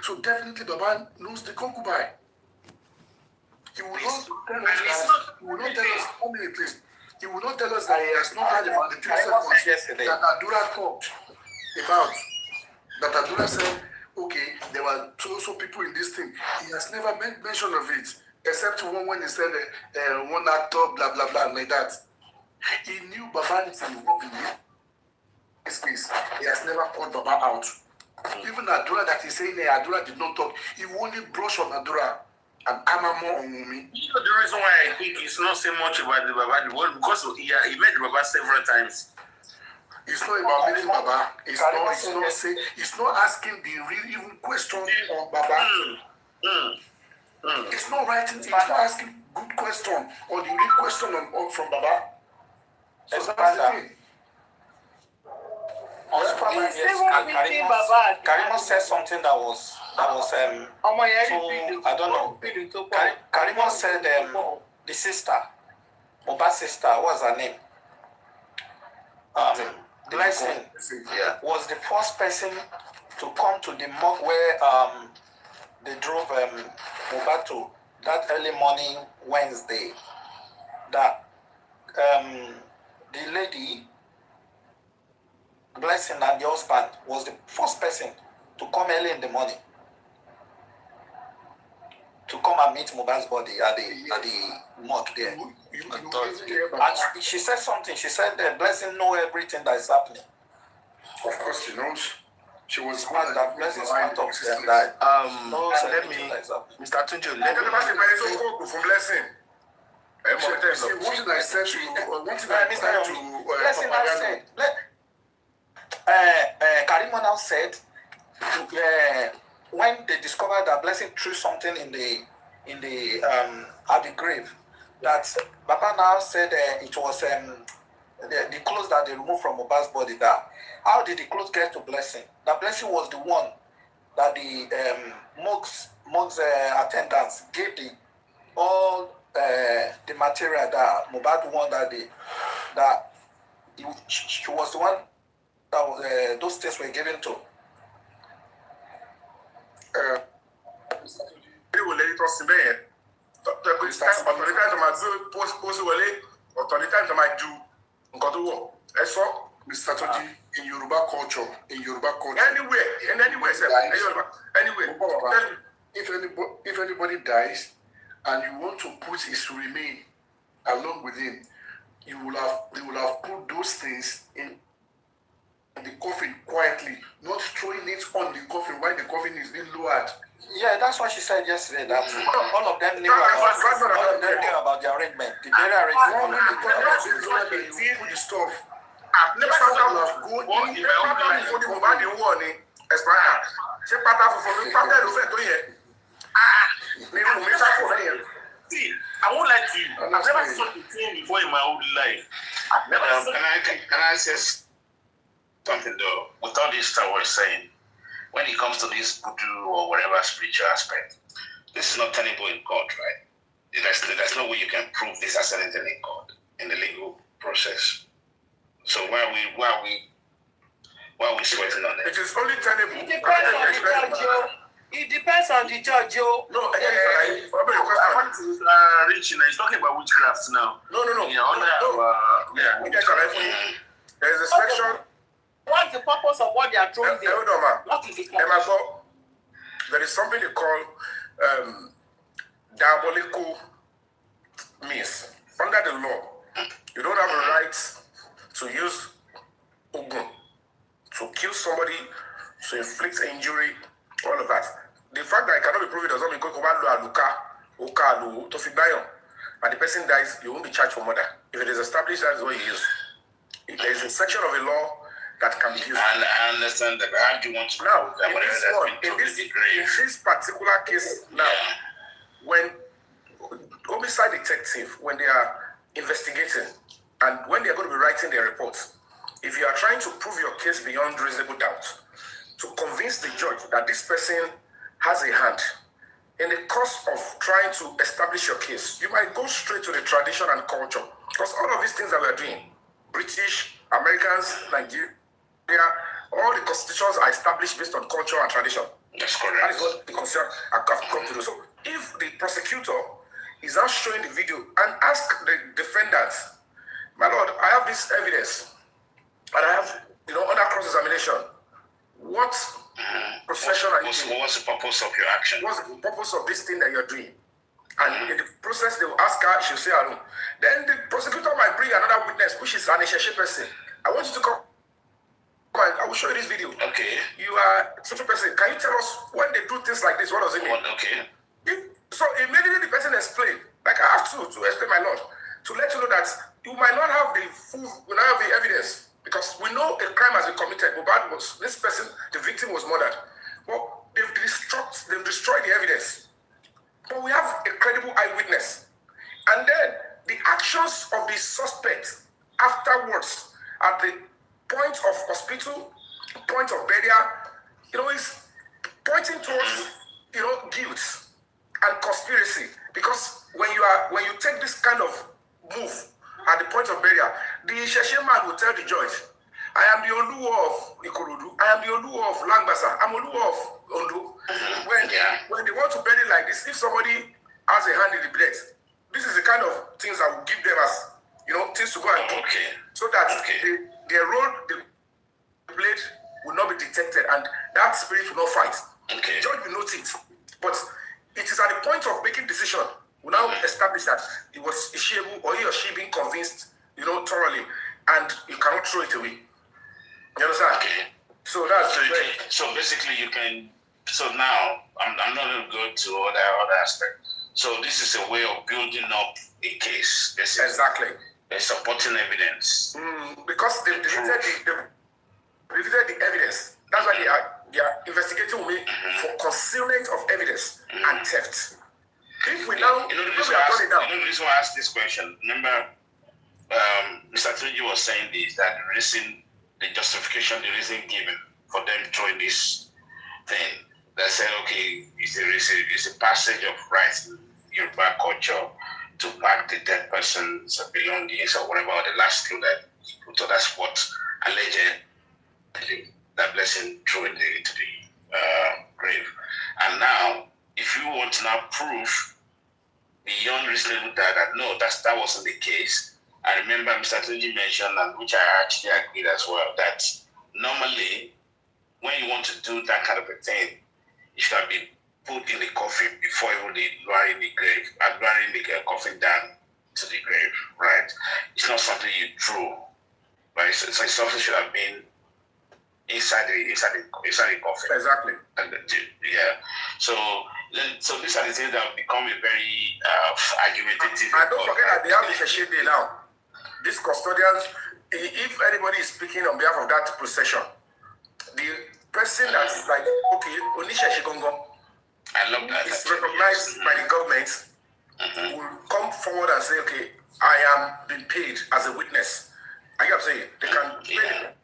So definitely Baba knows the concubine. He will not tell us that. He will not tell us. How many, please? He will not tell us that he has not heard about the 3 seconds that Adura talked about. That Adura said, okay, there were so people in this thing. He has never made mention of it, except when he said one actor, blah blah blah, like that. He knew Baba is involved in this case. He has never called Baba out. Even Adura that he's saying Adura did not talk. He only brushed on Adura and Amamo on Yomi. You know the reason why I think it's not so much about the Baba, because he met the Baba several times. It's not about meeting Baba. It's not asking the real even question on Baba. It's not writing. It's not asking good question or the real question from Baba. So that's the thing. Karima said something that was so, I don't know. Karima said the sister, Mohbad's sister, what's her name? Blessing was the first person to come to the morgue where they drove Mohbad to that early morning Wednesday. That the lady, Blessing, and the husband was the first person to come early in the morning to come and meet Mohbad's body at the morgue there. And she said something. She said that Blessing know everything that is happening. Of course she knows. She was part that Blessing is part of them. Let me, Mr. Tunjo, let me from Blessing. One thing I said to Papariano. Karima now said when they discovered that Blessing threw something in the at the grave, that Papa now said it was the clothes that they removed from Mohbad's body. That how did the clothes get to Blessing? That Blessing was the one that the morgue's attendants gave all the material that Mohbad won that day. That she was the one that was, those things were given to. Mr. Toji, in Yoruba culture, anywhere, if anybody dies and you want to put his remain along with him, they will have put those things in the coffin quietly, not throwing it on the coffin while the coffin is being lowered. Yeah, that's what she said yesterday. That all of them knew about the arrangement, the burial arrangement. Put the stuff. See, I won't lie to you. I've never seen something before in my whole life. Can I say something though? With all this that we're saying, when it comes to this voodoo or whatever spiritual aspect, this is not tenable in God, right? There's no way you can prove this as anything in God in the legal process. So why are we sweating on it? It is only tenable. It depends on the judge, Joe. No, I want to reach. He's talking about witchcraft now. No. There is a section. What's the purpose of what they are throwing there? What is the purpose? There is something they call diabolical means. Under the law, you don't have a right to use ogun to kill somebody, to inflict injury, all of that. The fact that it cannot be proven does not mean and the person dies, you won't be charged for murder. If it is established, that is what he is. If there is a section of a law that can be used. I understand that. How do you want to now, in this particular case now, when homicide detective, when they are investigating and when they are going to be writing their reports, if you are trying to prove your case beyond reasonable doubt, to convince the judge that this person has a hand, in the course of trying to establish your case, you might go straight to the tradition and culture. Because all of these things that we are doing, British, Americans, Nigeria, all the constitutions are established based on culture and tradition. That's correct. That is what the concern have come to do. So if the prosecutor is now showing the video and ask the defendant, my lord, I have this evidence, and I have, under cross-examination, what procession are you doing? What's the purpose of your action? What's the purpose of this thing that you're doing? And in the process, they will ask her, she'll say, I don't. Then the prosecutor might bring another witness, which is an Isheshe person. I want you to come. I will show you this video. Okay. You are such a person. Can you tell us when they do things like this, what does it mean? Okay. So immediately the person explained, like I have to explain, my lord, to let you know that you might not have the evidence, because we know a crime has been committed. Mohbad was, this person, the victim was murdered. Well, they've destroyed the evidence. But we have a credible eyewitness. And then the actions of the suspect afterwards at the point of hospital, point of burial, is pointing towards, guilt and conspiracy. Because when you take this kind of move at the point of burial, the Isheshe man will tell the judge, I am the Oluwo of Ikorodu, I am the Oluwo of Langbasa, I'm Oluwo of Ondo. When they want to bury like this, if somebody has a hand in the blood, this is the kind of things that will give them as, things to go and do. Okay. So that their role, the blade will not be detected and that spirit will not fight. Okay. The judge will note it. But it is at the point of making decision, we now establish that it was Ishebu or he or she being convinced, thoroughly, and you cannot throw it away. You understand? Okay. So that's so basically you can. So now I'm not going to go to other aspect. So this is a way of building up a case. Exactly. There's supporting evidence. Because they deleted the evidence. That's why they are investigating me for concealment of evidence and theft. If we now, the reason why I asked this question. Remember, Mr. Tunji was saying this, that the justification, the reason given for them throwing this thing, they said, okay, it's a passage of rights in Yoruba culture to pack the dead person's belongings or whatever, or the last clue that he put. So that's what allegedly that blessing threw into the grave. And now, if you want to now prove beyond reasonable doubt that no, that wasn't the case. I remember Mr. Tunji mentioned, and which I actually agreed as well, that normally when you want to do that kind of a thing, it should have been put in the coffin before even lowering the coffin down to the grave, right? It's not something you threw, right? So something should have been inside the coffin. Exactly. And So these are the things that have become a very argumentative. And don't forget that they have the Isheshe Day now. These custodians, if anybody is speaking on behalf of that procession, the person that's like, okay, Onisheshe Gongo, I love that. is recognized by the government, will come forward and say, okay, I am being paid as a witness. I get what I'm saying. They can pay the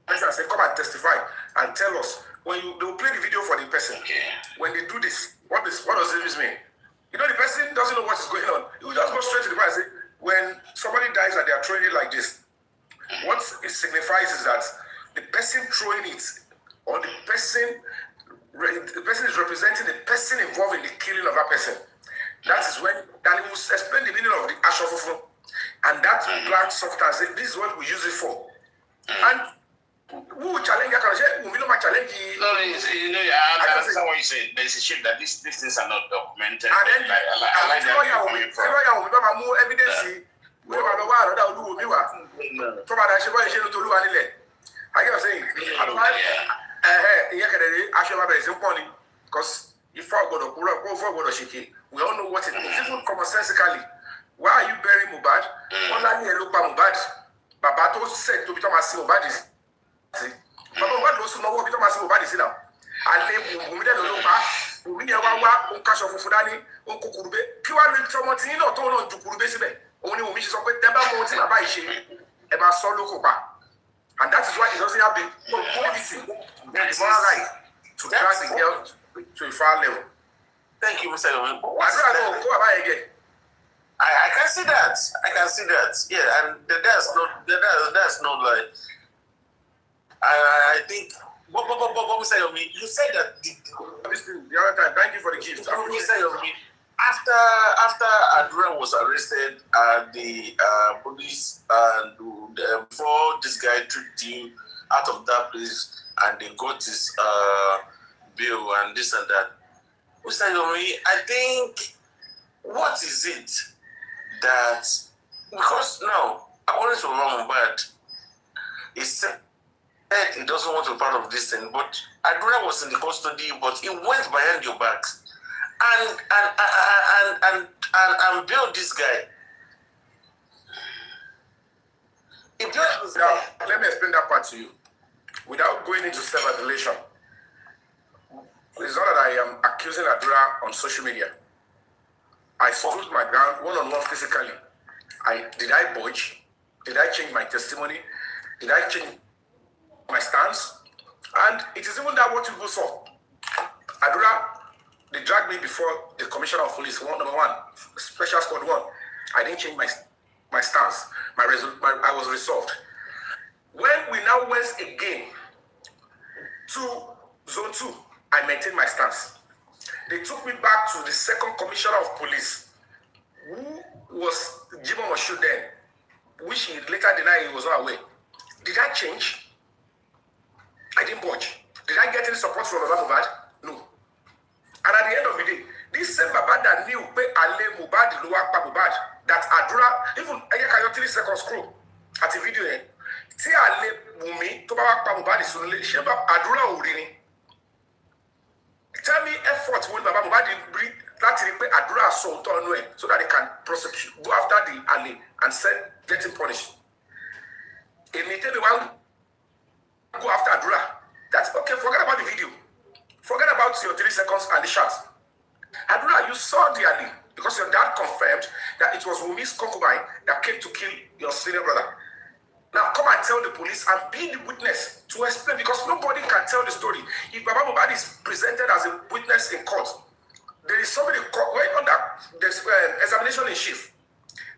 person and say, come and testify and tell us. They will play the video for the person. Okay. When they do this, what does this mean? The person doesn't know what is going on. He will just go straight to the point and say, when somebody dies and they are throwing it like this, what it signifies is that the person throwing it, or the person is representing the person involved in the killing of that person. That is when, then he will explain the meaning of the ashofufu, and that black substance. This is what we use it for. And who challenge that kind of shit? We don't challenge. No, I understand what you say. There's a shame that these things are not documented. And then I like that you're coming from. Evidence. We don't know why that will be what. From that, she was saying to Luan. I get saying. Because if I go to Shiki, we all know what it means. Even commonsensically, why are you burying Mohbad? Only look at Mohbad. Babato said to become a Mohbad is. But what was no more become a Mohbad is now. And then we don't know. We are cash of Fudani, Uncle purely Tomotino, Tono to Kurube. Only when we should say Deba Mountain about she about Solo Copa. And that is why it doesn't have the policy and the moral right to drag the girl to a far level. Thank you, Mr. Yomi. I can see that. Yeah, and that's not like. I think What we say, Yomi? You said that the other time. Thank you for the gift. you said, Yomi, after Adura was arrested, the police and before this guy tricked him out of that place, and they got his bill and this and that. Mr. Yomi, I think, what is it that, because now, according to Mohbad, he said he doesn't want to be part of this thing, but Adura was in the custody, but he went behind your backs and built this guy. Now, let me explain that part to you. Without going into self-adulation, it's not that I am accusing Adura on social media. I stood my ground one-on-one physically. Did I budge? Did I change my testimony? Did I change my stance? And it is even that what people saw. Adura, they dragged me before the commissioner of police, number one, special squad 1. I didn't change my stance. I was resolved. When we now went again to zone 2, I maintained my stance. They took me back to the second commissioner of police, who was Jimon Moshu then, which he later denied he was not aware. Did I change? I didn't budge. Did I get any support from Mohbad? No. And at the end of the day, this same Mohbad that knew Mohbad, that Adura, even I 3 seconds scroll at the video here. See Ale Wumi to Mohbad is Adura Urini. Tell me effort when Mohbad bring that Adura assault on way so that they can prosecute, go after the Ali and get him punished. If me tell me why go after Adura, that's okay, forget about the video. Forget about your 3 seconds and the shots. Adura, you saw the Ali because your dad confirmed that it was Wumi's concubine that came to kill your senior brother. Now come and tell the police and be the witness to explain, because nobody can tell the story. If Baba Mohbad is presented as a witness in court, there is somebody going on that examination in chief.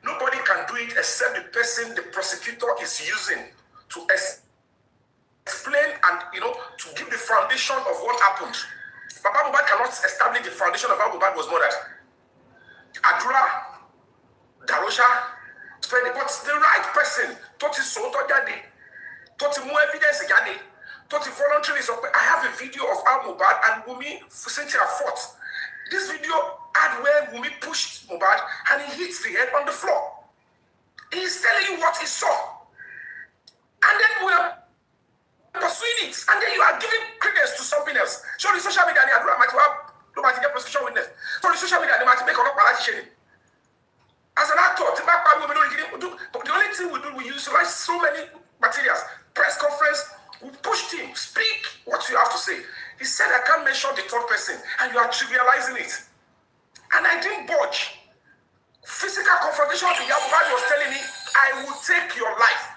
Nobody can do it except the person the prosecutor is using to explain and to give the foundation of what happened. Baba Mohbad cannot establish the foundation of how Mohbad was murdered. Adura, Darosha, but the right person, Toti Soto Jade, Toti more evidence Jade, Toti voluntarily. I have a video of how Mohbad and Wumi Cynthia fought. This video had where Wumi pushed Mohbad and he hits the head on the floor. He's telling you what he saw. And then we are pursuing it. And then you are giving credence to something else. So the social media, Adura might have no matter get prosecution witness. So the social media, they might make a lot of as an actor, but the only thing we do, we utilize so many materials. Press conference, we pushed him. Speak what you have to say. He said, I can't mention the third person, and you are trivializing it. And I didn't budge. Physical confrontation with Mohbad was telling me, I will take your life.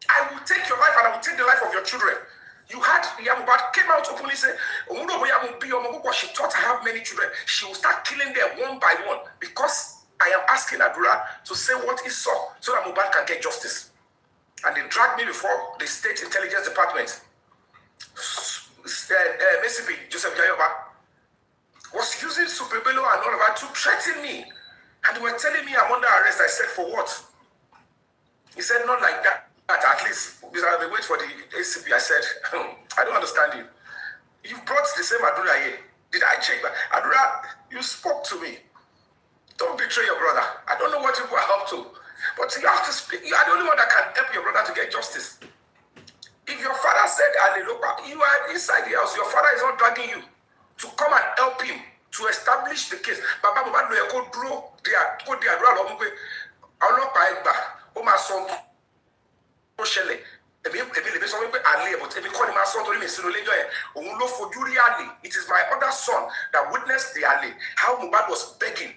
I will take your life, and I will take the life of your children. You had Mohbad came out openly saying, she thought I have many children. She will start killing them one by one because I am asking Adura to say what he saw so that Mohbad can get justice. And they dragged me before the State Intelligence Department. Mississippi, Joseph Jayoba, was using Superbello and all of that to threaten me. And they were telling me I'm under arrest. I said, for what? He said, not like that. At least, because I wait for the ACP, I said, I don't understand you. You brought the same Adura here. Did I change? Adura, you spoke to me. Don't betray your brother. I don't know what you were up to. But you have to speak. You are the only one that can help your brother to get justice. If your father said, you are inside the house, your father is not dragging you to come and help him to establish the case. Baba Mohbad no go draw there, go there, it is my other son that witnessed the alley, how Mohbad was begging.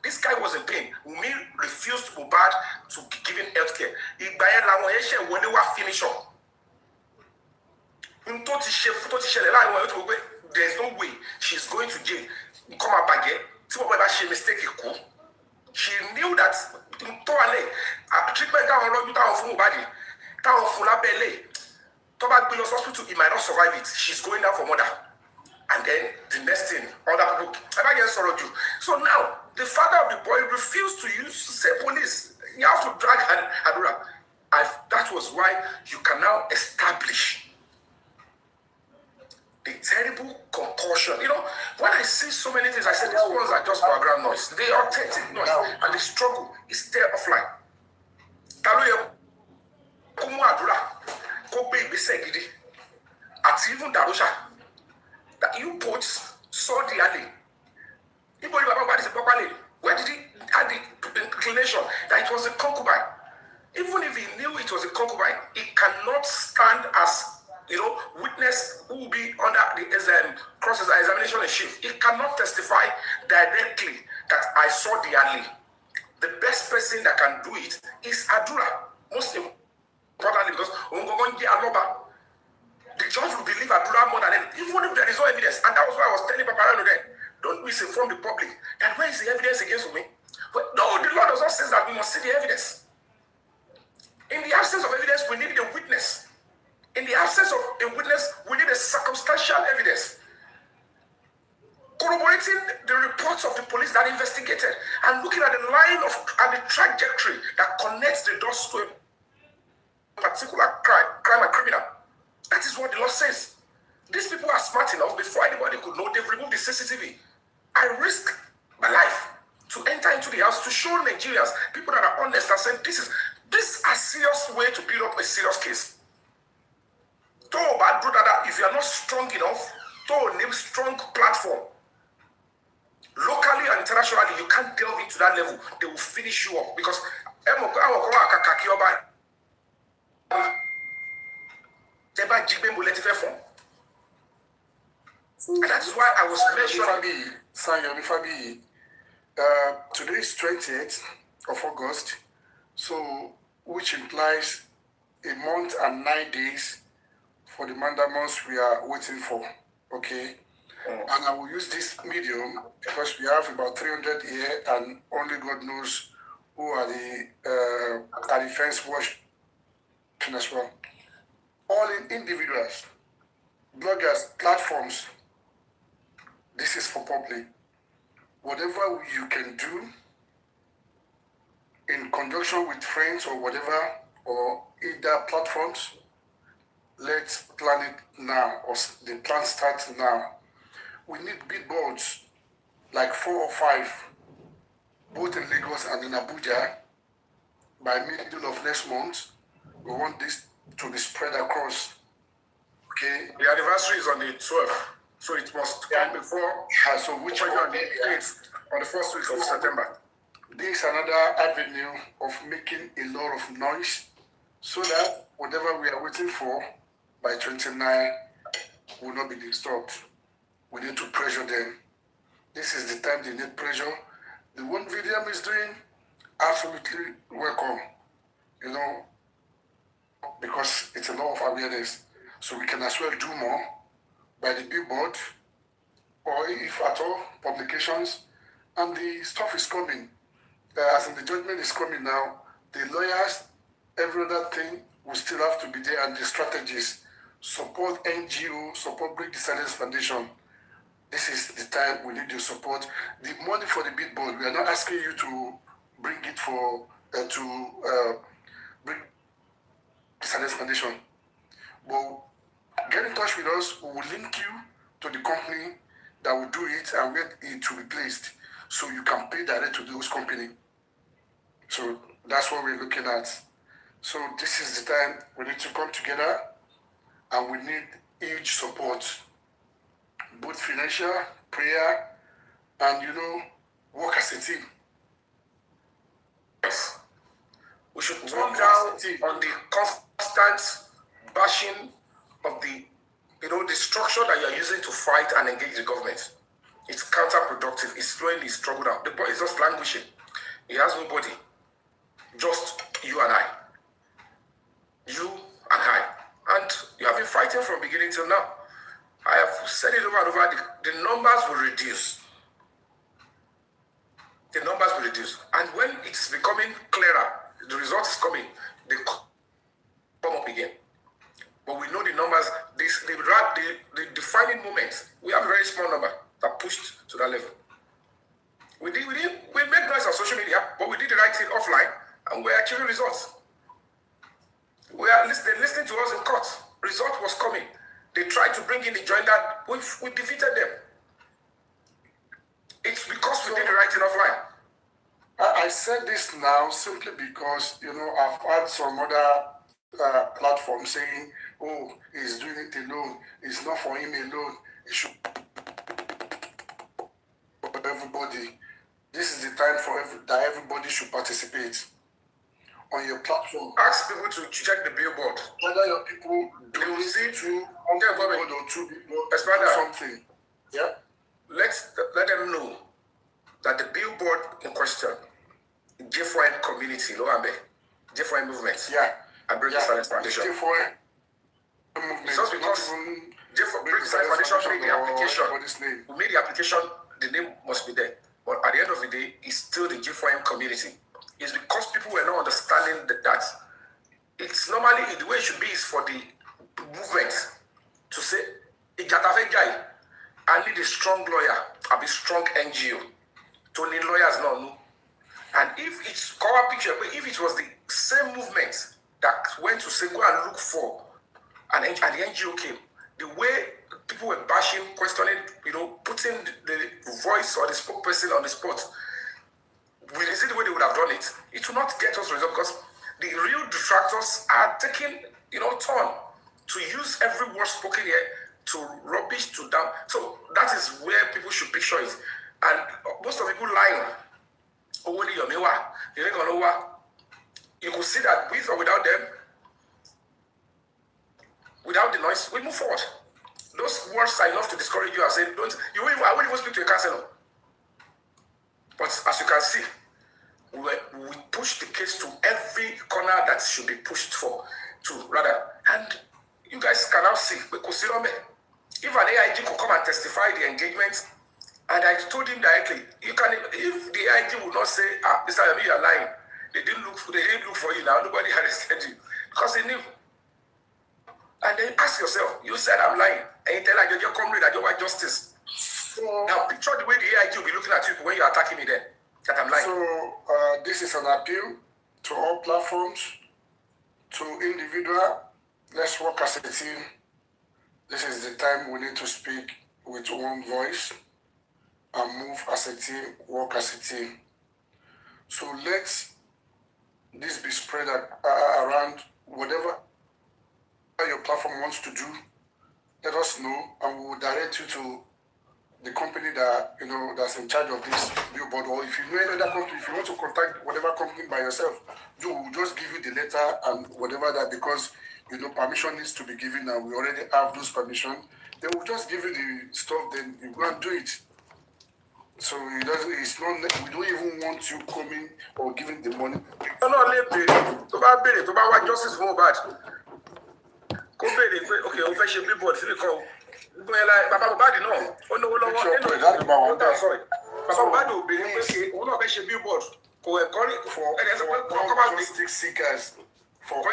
This guy was in pain. Wumi refused Mohbad to give him health care. When they were finished up, there's no way she's going to jail. Come out back here. She mistake. She knew that treatment down from Mohbad. Táwọn fún lábẹ́lẹ̀. Tó bá gbé lọ hospital, he might not survive it. She's going down for murder. And then the next thing, other people, so now, the father of the boy refused to say police. You have to drag Adura. That was why you can now establish the terrible concussion. You know, when I see so many things, I say these ones are just background noise. They are authentic noise. And the struggle is there offline. Even Darusha, that you put saw the alley. Where did he have the inclination that it was a concubine? Even if he knew it was a concubine, he cannot stand as, witness who will be under the cross-examination in chief. He cannot testify directly that I saw the alley. The best person that can do it is Adura. Most importantly, because the judge will believe Adura more than anything, even if there is no evidence. And that was why I was telling Papariano then, don't misinform the public. And where is the evidence against me? Well, no, the law does not say that we must see the evidence. In the absence of evidence, we need a witness. In the absence of a witness, we need a circumstantial evidence. Corroborating the reports of the police that investigated and looking at the line of and the trajectory that connects the dots to a particular crime and criminal. That is what the law says. These people are smart enough, before anybody could know, they've removed the CCTV. I risk my life to enter into the house to show Nigerians, people that are honest and saying this is a serious way to build up a serious case. If you are not strong enough, to name strong platform, locally and internationally, you can't delve into that level. They will finish you up because and that is why I was mentioning Fabiyi, today is 28th of August, so which implies a month and 9 days for the mandaments we are waiting for. Okay, and I will use this medium because we have about 300 here, and only God knows who are the fence watching as well. All individuals, bloggers, platforms. This is for public. Whatever you can do in conjunction with friends or whatever, or either platforms, let's plan it now, or the plan starts now. We need billboards, like 4 or 5, both in Lagos and in Abuja. By middle of next month, we want this to be spread across. Okay? The anniversary is on the 12th. So it must come before. So which one? On the first week of September. This is another avenue of making a lot of noise, so that whatever we are waiting for by 29 will not be disturbed. We need to pressure them. This is the time they need pressure. The one Vidiam is doing, absolutely welcome. Because it's a lot of awareness. So we can as well do more by the billboard, or if at all, publications, and the stuff is coming. As in the judgment is coming now, the lawyers, every other thing will still have to be there, and the strategies. Support NGO, support Break the Silence Foundation. This is the time we need your support. The money for the billboard, we are not asking you to bring it for, Break the Silence Foundation. But get in touch with us. We will link you to the company that will do it and where it will be placed, so you can pay direct to those companies. So that's what we're looking at. So this is the time we need to come together, and we need huge support, both financial, prayer, and work as a team. Yes. We should turn down on the constant bashing of the structure that you are using to fight and engage the government. It's counterproductive. It's slowing the struggle down. The boy is just languishing. He has nobody. Just you and I. You and I. And you have been fighting from beginning till now. I have said it over and over. The numbers will reduce. The numbers will reduce. And when it's becoming clearer, the results is coming, the come up again. But we know the numbers, the defining moments, we have a very small number that pushed to that level. We made noise on social media, but we did the right thing offline, and we're achieving results. They're listening to us in court. Result was coming. They tried to bring in the joint that we defeated them. It's because we did the right thing offline. I said this now simply because, I've had some other platforms saying, oh, he's doing it alone. It's not for him alone. It should for everybody. This is the time that everybody should participate on your platform. Ask people to check the billboard. Whether your people They will see to one billboard or two billboards or something. Yeah. Let them know that the billboard in question, J4M community, J4M movement, and Breaking Silence Foundation. J4M movement. Just because Breaking Silence Foundation made the application, we made the application, the name must be there. But at the end of the day, it's still the J4M community. It's because people were not understanding that it's normally the way it should be is for the movement to say, I need a strong lawyer, I'll be strong NGO. To need lawyers now. And if it's cover picture, but if it was the same movement that went to say go and look for and the NGO came, the way people were bashing, questioning, putting the voice or the spokesperson on the spot, is it the way they would have done it? It will not get us results because the real detractors are taking, turn to use every word spoken here to rubbish, to down. So that is where people should picture it. And most of the people lying, you could see that with or without them, without the noise, we move forward. Those words are enough to discourage you and say, I won't even speak to a counselor. But as you can see, we push the case to every corner that should be pushed and you guys can now see, if an AIG could come and testify the engagement, and I told him directly, if the AIG would not say, Mr. Yomi, you're lying, they didn't look for you now, nobody arrested you, because they knew. And then ask yourself, you said I'm lying, and you tell your comrade that you want justice. Now picture the way the AIG will be looking at you when you're attacking me then, that I'm lying. So this is an appeal to all platforms, to individual. Let's work as a team. This is the time we need to speak with one voice and move as a team, work as a team. So let this be spread around. Whatever your platform wants to do, let us know, and we will direct you to the company that that's in charge of this billboard. Or if you know any other company, if you want to contact whatever company by yourself, we will just give you the letter and whatever that, because permission needs to be given, and we already have those permissions. They will just give you the stuff, then you go and do it. So it's not. We don't even want you coming or giving the money. Justice for Mohbad. Okay, we fetch a billboard. Papa Mohbad no. Sorry. Papa Mohbad will be fetch a billboard. For justice seekers. For Mr.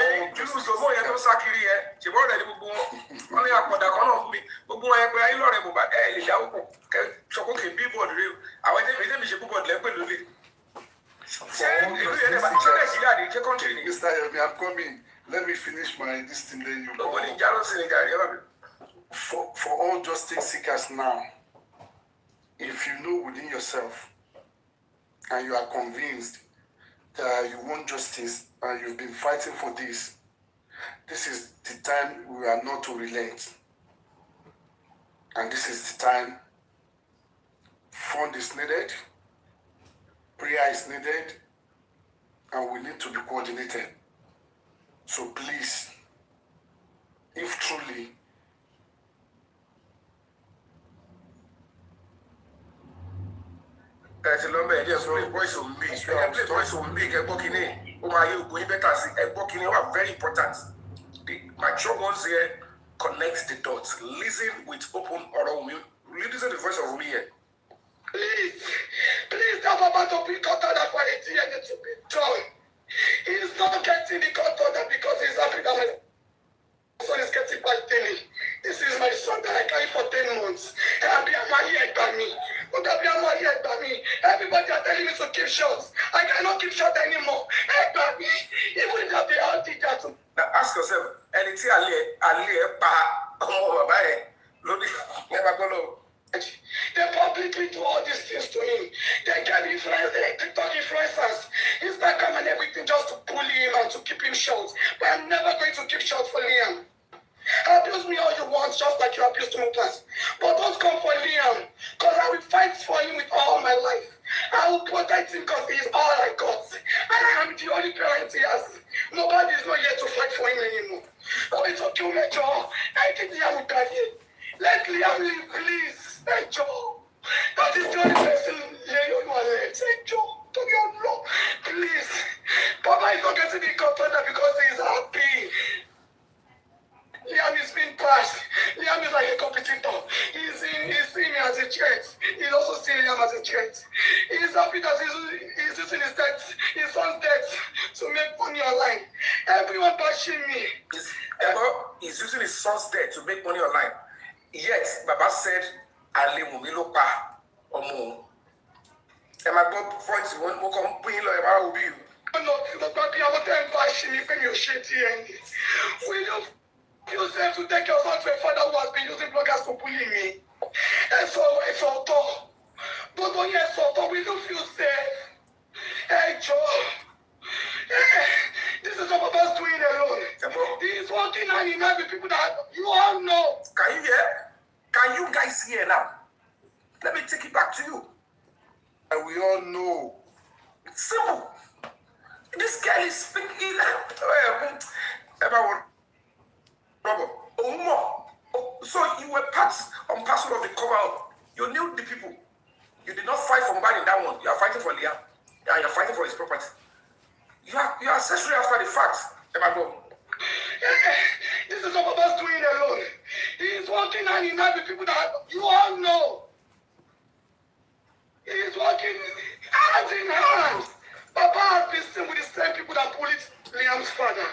Yomi, I'm coming. Let me finish this thing, then you go. For all justice seekers now, if you know within yourself and you are convinced that you want justice and you've been fighting for this is the time we are not to relent. And this is the time fund is needed, prayer is needed, and we need to be coordinated. So please, if truly very important. The mature ones here connect the dots. Listen with open oral. Listen to the voice of me here. Please, don't be taught that for it to be done. He's not getting the court order because he's happy that my son is getting back daily. This is my son that I carry for 10 months. Everybody are telling me to keep shots. I cannot keep shot anymore. Even if they all did that. Now ask yourself, anything Ali pa oh bye. Never go low. They publicly do all these things to him. They get influencers, they TikTok influencers, Instagram and everything just to bully him and to keep him short. But I'm never going to keep short for Liam. Abuse me all you want, just like you abused Mohbad. But don't come for Liam, because I will fight for him with all my life. I will protect him because he is all I got. And I am the only parent he has. Nobody is not here to fight for him anymore. Oh, it's okay, Major. I think Liam will die here. Let Liam live, please. Major. That is the only person you are left. Major. To be on law. Please. Papa is not getting the contender because he is happy. Liam is being passed. Liam is like a competitor. He's seeing me as a threat. He's also seeing Liam as a threat. He's happy that he's using his son's death to make money online. Everyone bashing me. He's using his son's death to make money online. Yet, Baba said, Ali Mumilopa Omo. And my God points one more complain like I will be. No, but the other time bashing me when you're shitty. We don't. You said to take your son to a father who has been using bloggers to bully me. And so it's all talk. But when you're so we don't feel safe. Hey, Joe. This is what Papa's doing alone. He is working hand in hand with people that you all know. Can you hear? Can you guys hear now? Let me take it back to you. And we all know. It's simple. This girl is speaking. So you were part and parcel of the cover up. You knew the people. You did not fight for Mohbad in that one. You are fighting for Liam. And you are fighting for his property. You are accessory after the fact. This is what Papa's doing alone. He is working hand in hand with people that you all know. He is working hand in hand. Papa has been seen with the same people that bullied Liam's father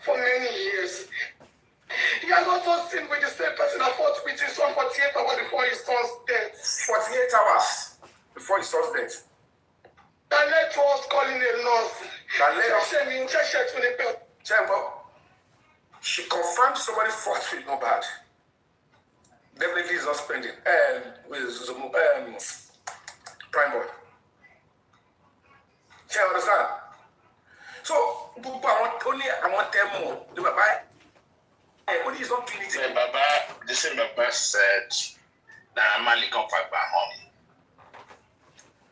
for many years. He has also seen with the same person that fought with his son 48 hours before his son's death. 48 hours before his son's death. That led to us calling a nurse. That led us. She confirmed somebody fought with Mohbad. Definitely is not spending. With Prime Boy. Do you understand? So, I want them more. The Baba, only is not doing it. The same Baba said, "Nah, man, you come back home."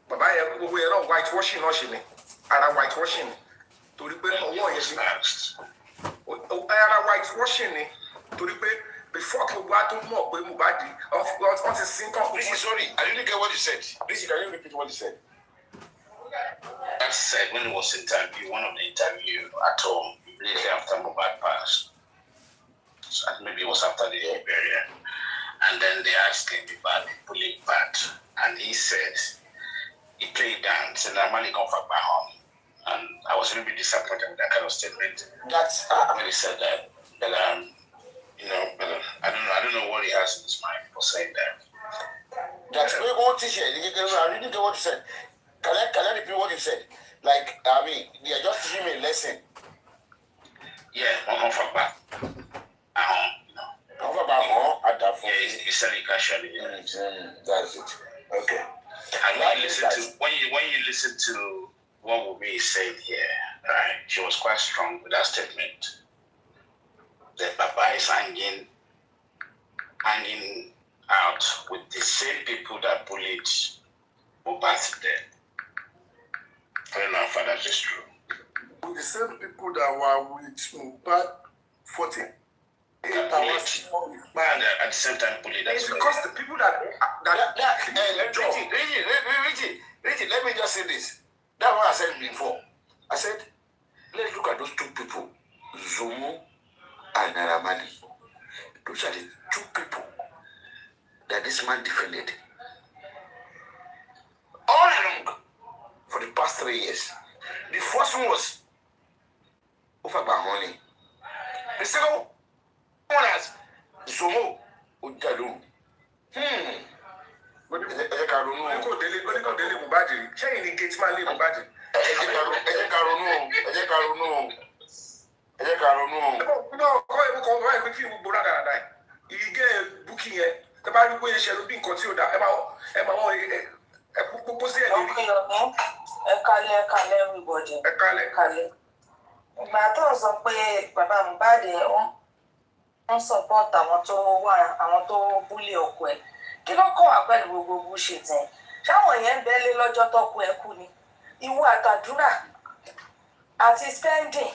Baba, we are not whitewashing, and whitewashing. To the people, whitewashing. To the people, before you go to more, Mohbad, of the single. Please, sorry, I didn't get what you said. Please, can you repeat what you said? I said when it was interview, one of the interview at home, immediately after Mohbad passed. So maybe it was after the burial. And then they asked him about the bullying part. And he said, he played down, said, I'm only going back home. And I was really disappointed with that kind of statement. That's when he said that. But you know, but I don't know what he has in his mind for saying that. That's what he said. I didn't know what he said. Can I repeat what he said? Like, I mean, they are just teaching me a lesson. Yeah, one more from back. Yeah, he said it casually. That's it. Okay. And when you listen to what Wumi said here, right? She was quite strong with that statement. That Papa is hanging out with the same people that bullied Mohbad to death. I don't know if that is true. With the same people that were with Mohbad 48 hours before Mohbad. And at the same time bullied. It's because the people that Richie, let me just say this. That's what I said before. I said, let's look at those two people, Zomo and Naramani. Those are the two people that this man defended all along for the past 3 years. The first one was money. The second one has Zomo Ojalo. Ó ní kò délé Mohbad rí. Ṣẹ́yìn ni gate man lé Mohbad. Ẹ jẹ́ ká ronú. Kọ́ ẹ̀mú kan wáyé pé kí n gbogbo rádaràdà ẹ̀. Ìgé búkì yẹn, ẹ bá rí bóyá ṣe ló bí nǹkan tí ó dá, ẹ máa wọ́n gbogbo sí ẹ̀ lórí. Ẹ kálẹ̀ everybody. Ẹ kálẹ̀. Ìgbà tó ń sọ pé bàbá Mohbad ń support àwọn tó búlé ọkọ ẹ̀. Kí ló kọ́ wá pẹ̀lú gbogbo bullshit yẹn? Ṣáwọn yẹn ń bẹ́lé lọ́jọ́ tọ́kọ ẹ̀ kú ni? Ìwọ àtàdúrà àti spending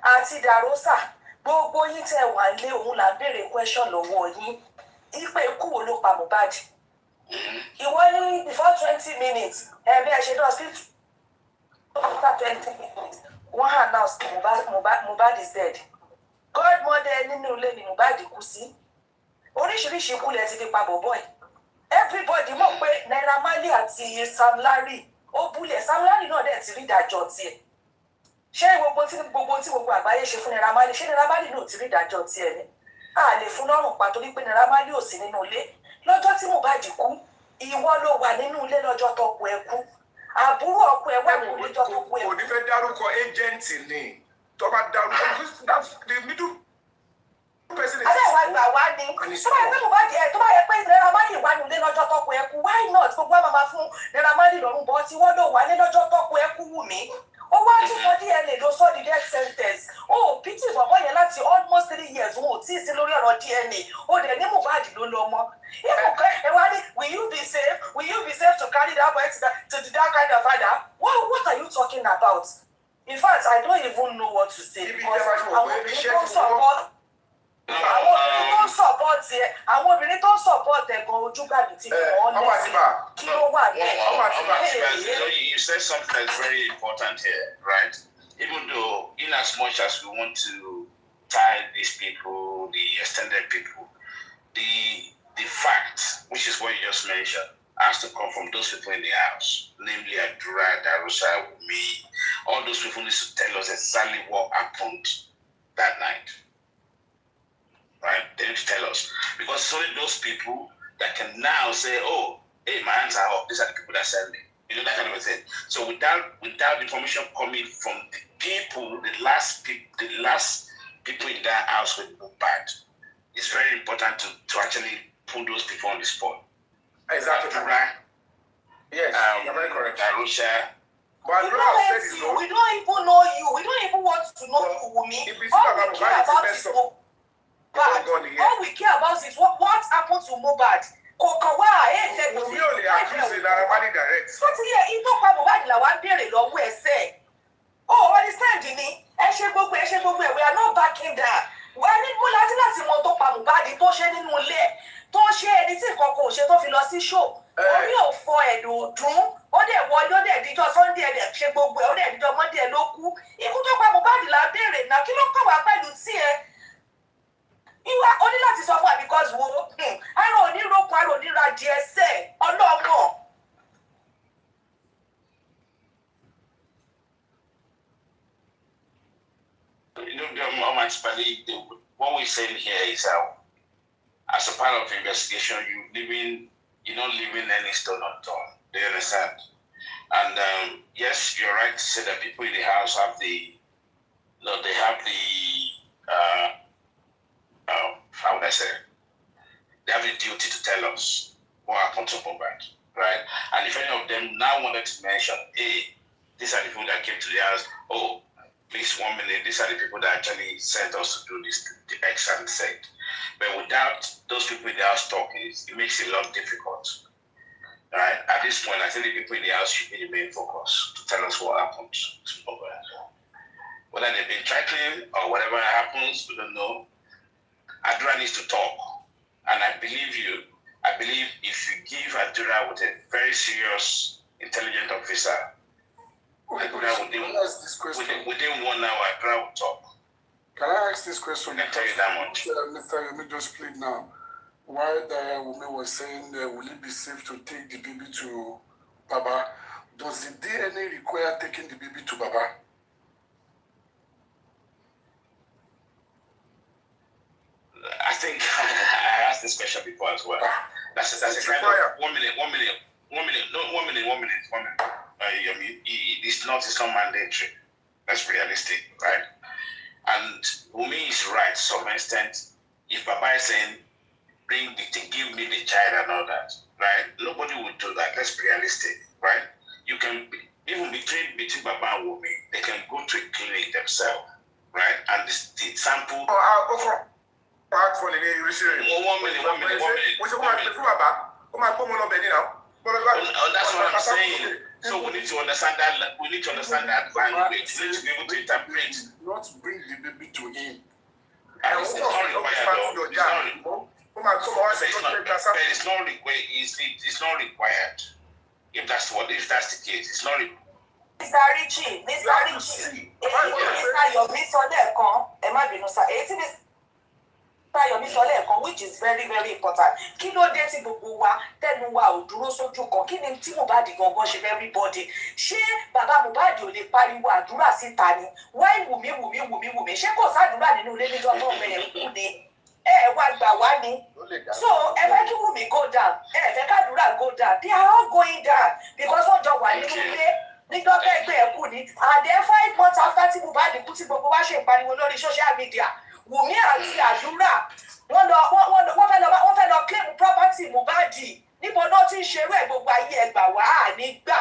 àti dàrósà gbogbo yín tẹ wà lé òun là ń béèrè question lọ́wọ́ yín. Ipe ikú wo ló pa Mohbad? Ìwọ ní before 20 minutes ẹ̀mí ẹ̀ ṣe dán hospital after 20 minutes wọ́n announce Mohbad is dead. Godmother nínú ilé ni Mohbad kú sí. Oríṣiríṣi ikú lẹ ti fi pa bọ̀bọ̀ ẹ̀. Everybody mọ̀ pé Naira Marley àti Sam Larry ó búlẹ̀. Sam Larry náà dẹ̀ ti rí ìdájọ́ tiẹ̀. Ṣé gbogbo tí gbogbo àgbáyé ṣe fún Naira Marley, ṣé Naira Marley náà ti rí ìdájọ́ tiẹ̀ ni? A lè fún lọ́rùn pa torí pé Naira Marley ò sí nínú ilé. Lọ́jọ́ tí Mohbad kú, ìwọ ló wà nínú ilé lọ́jọ́ tọ́kọ ẹ̀ kú. Àbúrò ọkọ ẹ̀ wà nínú ilé lọ́jọ́ tọ́kọ ẹ̀ kú. Kò ní fẹ́ dárúkọ agent ni. Tó bá dárúkọ, that's the middle person. Adéwà gbà wá ní. Tó bá yẹ pé Mohbad tó bá yẹ pé Naira Marley wà nínú ilé lọ́jọ́ tọ́kọ ẹ̀ kú, why not? Gbogbo àwọn máa fún Naira Marley lọ́rùn bọ́ tí wọ́n lò wà ní lọ́jọ́ tọ́kọ ẹ̀ kú wù mí. Ó wá tún fọ DNA ló sọ di death sentence. Ó pítì bọ̀bọ̀ yẹn láti almost 3 years wọn ò tí ì sí lórí ọ̀rọ̀ DNA. Ó dẹ̀ ní Mohbad ló lọ mọ́. Ẹ wá ní will you be safe to carry that boy to that kind of father? What are you talking about? In fact, I don't even know what to say because àwọn obìnrin tó ń support àwọn obìnrin tó ń support ẹ̀gbọ́n ojúgbàgbé tí wọ́n lẹ́sìn kí ló wà ní. You said something that's very important here, right? Even though, in as much as we want to tie these people, the extended people, the fact, which is what you just mentioned, has to come from those people in the house, namely Adura, Darusa, me. All those people need to tell us exactly what happened that night. Right? They need to tell us. Because it's only those people that can now say, oh, hey, my hands are up. These are the people that send me. You know, that kind of a thing. So without information coming from the people, the last people in that house with Mohbad, it's very important to actually put those people on the spot. Exactly. Yes, you're very correct. Darusha. We don't even know you. We don't even want to know you, Wumi. All we care about is Mohbad. All we care about is what happened to Mohbad. Kokawa, Wumi ò lè accuse Naira Marley direct. Wọ́n ti yẹ ìtò pa Mohbad là wá béèrè lọ́wọ́ ẹsẹ̀. Oh, understand ni? Ẹ ṣe gbogbo ẹ̀. We are not backing down. Wọ́n ní mú láti mọ tó pa Mohbad tó ṣe nínú ilé. Tó ṣe ẹni tí nǹkan kò ṣe tó fi lọ sí show. Orí ò fọ ẹ̀dùn ọdún. Ó dẹ̀ wọlé, ó dẹ̀ díjọ́ Sunday ẹ̀dẹ̀ ṣe gbogbo ẹ̀, ó dẹ̀ díjọ́ Monday ló kú. Ikú tó pa Mohbad là béèrè náà. Kí ló kọ̀ wá pẹ̀lú tí ẹ? Ìwà ó ní láti sọ fún wa because wo àrò oníròkun àrò onírà díẹ̀ sẹ́ ọlọ́mọ. You know, what we're saying here is as a part of the investigation, you're not leaving any stone unturned. Do you understand? And yes, you're right to say that people in the house have how would I say it? They have the duty to tell us what happened to Mohbad, right? And if any of them now wanted to mention, hey, these are the people that came to the house, oh, please 1 minute, these are the people that actually sent us to do this, the X and Z. But without those people in the house talking, it makes it a lot difficult. Right? At this point, I think the people in the house should be the main focus to tell us what happened to Mohbad. Whether they've been tracking or whatever happens, we don't know. Adura needs to talk. And I believe if you give Adura with a very serious, intelligent officer, Adura within 1 hour, Adura will talk. Can I ask this question? I can tell you that much. Mr. Yomi just played now. While Yomi was saying, will it be safe to take the baby to Baba? Does the DNA require taking the baby to Baba? I think I asked this question before as well. That's a kind of 1 minute. It's not mandatory. That's realistic, right? And Umi is right to some extent. If Papa is saying, give me the child and all that, right? Nobody would do that. Let's be realistic, right? You can, even between Papa and Umi, they can go to a clinic themselves, right? And the sample. That's what I'm saying. So we need to understand that. We need to understand that language. We need to be able to interpret. Not bring the baby to him. It's not required. If that's the case, it's not required. Mr. Richie, which is very, very important. Kí ló dé tí gbogbo wa tẹnu wa ò dúró sójú kan? Kí ni tí Mohbad gangan ṣe fẹ́ everybody? Ṣé bàbá Mohbad ò lè pariwo àdúrà síta ni? Why Wùmí? Ṣé kò sádùúrà nínú ilé níjọ́ náà bẹ̀rẹ̀ kú ni? Wá gbà wá ni. So ẹ fẹ́ kí Wùmí go down, ẹ fẹ́ kádùúrà go down. They are all going down because wọ́n jọ wà nínú ilé. Nígbà ẹgbẹ́ ẹ̀ kú ni. And then 5 months after tí Mohbad kú tí gbogbo wa ṣe ìpariwo lórí social media. Wùmí àti àdúrà wọ́n fẹ́ lọ claim property Mohbad níbo náà ti ń ṣerú ẹ̀ gbogbo ayé ẹgbà wá ànígbà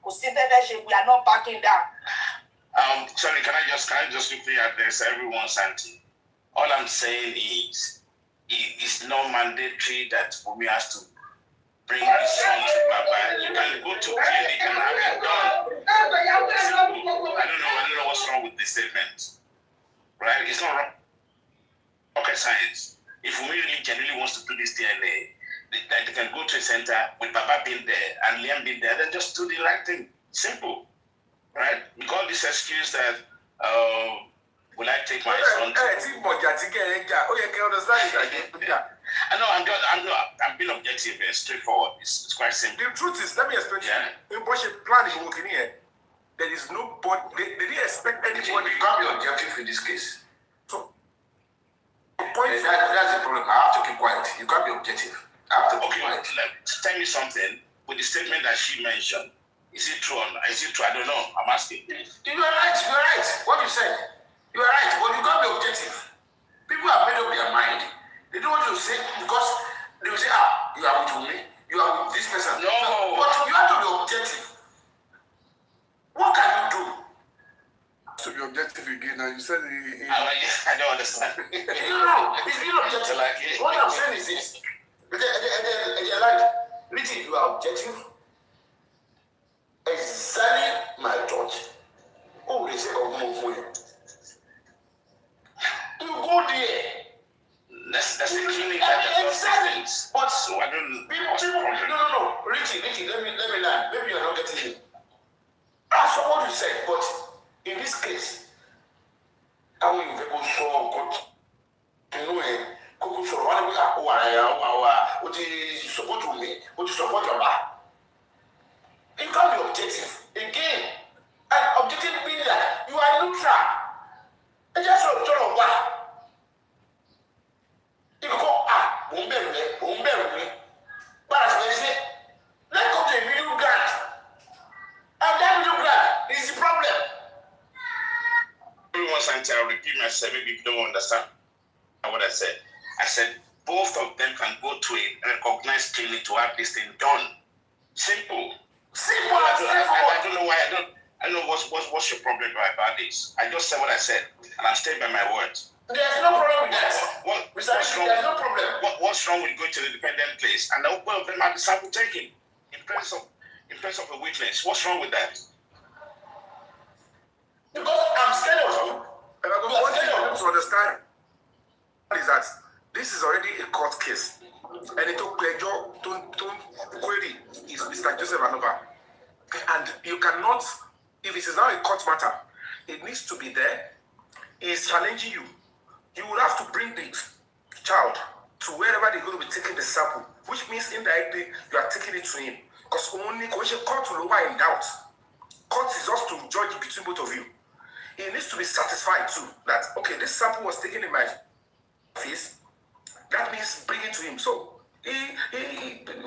kò sí tẹ́lẹ̀ ṣe we are not backing down. Sorry, can I just quickly address everyone's auntie? All I'm saying is it's not mandatory that Wumi has to bring his son to Baba. You can go to clinic and have it done. I don't know what's wrong with this statement. Right? It's not wrong. Okay, science. If we really genuinely wants to do this DNA, they can go to a center with Papa being there and Liam being there, then just do the right thing. Simple. Right? We call this excuse that will I take my son to... I know, I'm being objective and straightforward. It's quite simple. The truth is, let me explain to you. There is nobody, they didn't expect anybody. You can't be objective in this case. So, that's the problem. I have to keep quiet. You can't be objective. I have to keep quiet. Tell me something with the statement that she mentioned. Is it true or not? Is it true? I don't know. I'm asking. You are right. What you said. You are right. But you can't be objective. People have made up their mind. They don't want to say, because they will say, you are with me. You are with this person. No. But you have to be objective. What can you do? To be objective again, and you said I don't understand. No, it's being objective. What I'm saying is this. You're like, Richie, you are objective. Exactly my thought. Oh, they say, for you. You go there. That's the clinic that does things. But so I don't know. No. Richie, let me learn. Maybe you're not getting it. That's what you said, but in this case, I will go so good. You know, so what you support to me, what you support your back. You can't be objective. Again, and objective means that you are neutral. And just sort of what? You go, Umber, but as I say, let's go to a middle ground. And that middle ground is the problem. Once I'll repeat myself, maybe you don't understand what I said. I said both of them can go to a recognized clinic to have this thing done. Simple. I don't know why I don't know what's your problem about this. I just said what I said, and I'm staying by my words. There's no problem with that. What's wrong? There's no problem. What's wrong with going to the independent place and all of them have the sample taken in place of a witness? What's wrong with that? Because I'm scared of you. And I got one thing for them to understand is that this is already a court case. And it took pleasure to query is Mr. Joseph Anova. And you cannot, if it is now a court matter, it needs to be there. He's challenging you. You will have to bring the child to wherever they're going to be taking the sample, which means indirectly you are taking it to him. Because only court will over in doubt. Court is just to judge between both of you. He needs to be satisfied too that, okay, this sample was taken in my face, that means bringing to him. So he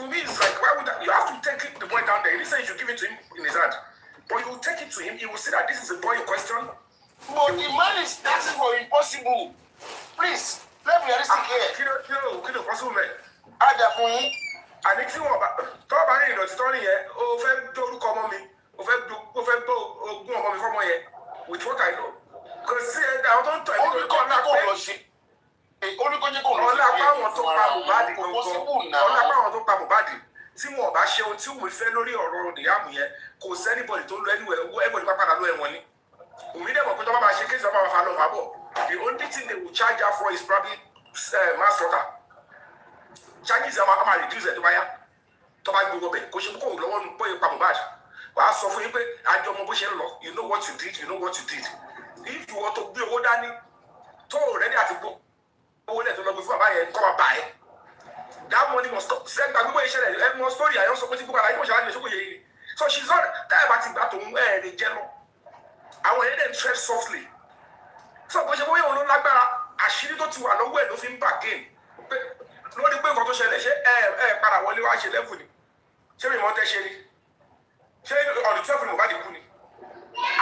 means like, why would that? You have to take the boy down there. He said you should give it to him in his hand, but you will take it to him. He will see that this is the boy in question. But the man is asking for impossible. Please, let me realistic here. Kilo possible man. Ada fún yín. Àní tí wọn tó bá ní ìdọ̀tí tó nìyẹn, ó fẹ́ dórúkọ ọmọ mi, ó fẹ́ gbọ́ ogún ọmọ mi fọ́mọ yẹn, with what I know. Kò sí àwọn tó ń tọ̀ ẹ̀mí Olùkọ́ ní kò lọ sí. Olùkọ́ ní kò lọ sí. Ọlápá àwọn tó pa Mohbad gangan, ọlápá àwọn tó pa Mohbad tí wọn bá ṣe ohun tí òun fẹ́ lórí ọ̀rọ̀ ìyáàmù yẹn, kò sẹ́nibọ̀dì tó ń lọ ẹnìwẹ̀ bá padà lọ ẹ̀wọ̀n ni. Òmí dẹ̀ mọ̀ pé tó bá máa ṣe kéèsì ọba máa fa lọ fà bọ̀. The only thing they will charge her for is probably manslaughter. Charges are going to reduce it to buy to buy go back. Because you go low boy Mohbad. But I saw for you, I don't know you know what you did, you know what you did. If you want to be old Danny, to already have to go over there to know before buy and come and buy. That money must stop. Send back away. Every more story. I also put it I know she. So she's not that about to wear the general. I will hear them tread softly. So, but you will not like that. Àṣírí tó ti wà lọ́wọ́ ẹ̀ ló fi ń bà game. Lórí pé nǹkan tó ṣẹlẹ̀ ṣé padà wọlé wá ṣe lẹ́fù ni. Ṣé mi mọ̀ tẹ́ ṣe ni? Ṣé ọ̀dùn 12 ni Mohbad kú ni?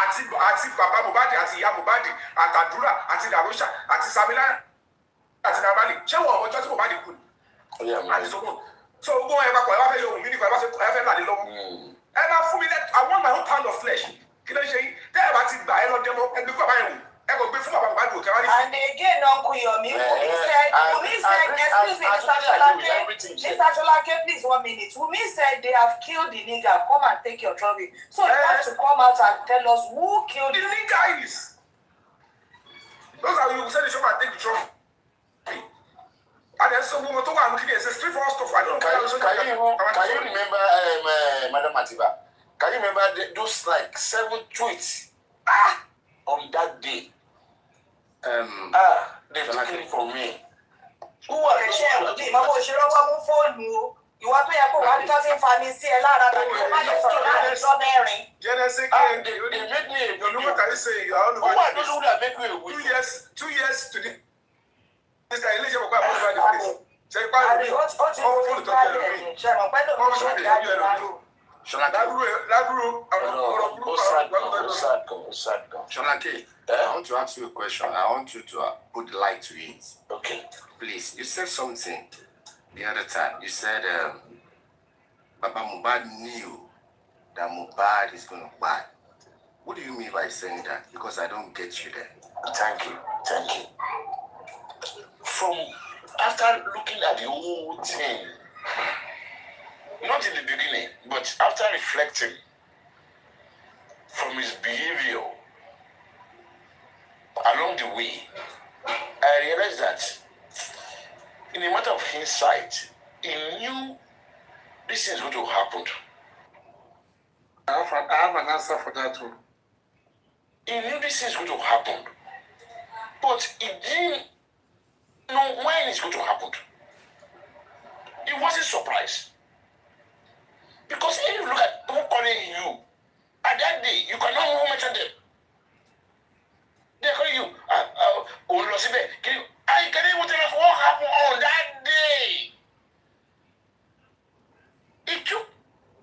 Àti bàbá Mohbad àti ìyá Mohbad àtàdúrà àti dàrúṣà àti Samila àti Nabali. Ṣé wọ́n ọmọ ọjọ́ tí Mohbad kú ni? Àti sọ́kùn. So gbogbo ẹ̀ papọ̀ ẹ bá fẹ́ yọ ohun mi nìkan ẹ fẹ́ làdé lọ́wọ́. Ẹ máa fún mi I want my own pound of flesh. Kí ló ń ṣe yín? Tẹ́ ẹ bá ti gbà ẹ lọ dẹ́mọ ẹgbẹ́ fún àbáyẹ̀wò. And again, Uncle Yomi, Wumi said, excuse me, Mr. Jolake, please 1 minute. Wumi said they have killed the nigger. Come and take your trophy. So you have to come out and tell us who killed the nigger is. Those are you said they should take the trophy. And then so we were talking about it's a street for stuff. I don't know. Can you remember Madam Matiba? Can you remember those like 7 tweets on that day? They took it from me. Who are the ìwà tó yẹ kó wá ní tó ti ń fa mi sí ẹ lára tó kó má lè sọ̀rọ̀ láàrin ọjọ́ mẹ́rin. They made me a video. Who are those who that make me a video? 2 years to the this guy Elijah Baba about the place. Say pa ó ti fún ìgbàlẹ̀ ṣe mọ̀ pẹ́ lómi ṣe ìgbàlẹ̀ láró. Sholake, I want to ask you a question. I want you to put the light to it. Okay. Please, you said something the other time. You said Baba Mohbad knew that Mohbad is going to buy. What do you mean by saying that? Because I don't get you there. Thank you. From after looking at the whole thing, not in the beginning, but after reflecting from his behavior along the way, I realized that in a matter of hindsight, he knew this is going to happen. I have an answer for that too. He knew this is going to happen, but he didn't know when it's going to happen. He wasn't surprised. Because if you look at who calling you, at that day, you cannot mention them. They're calling you, I can't even tell us what happened on that day. It took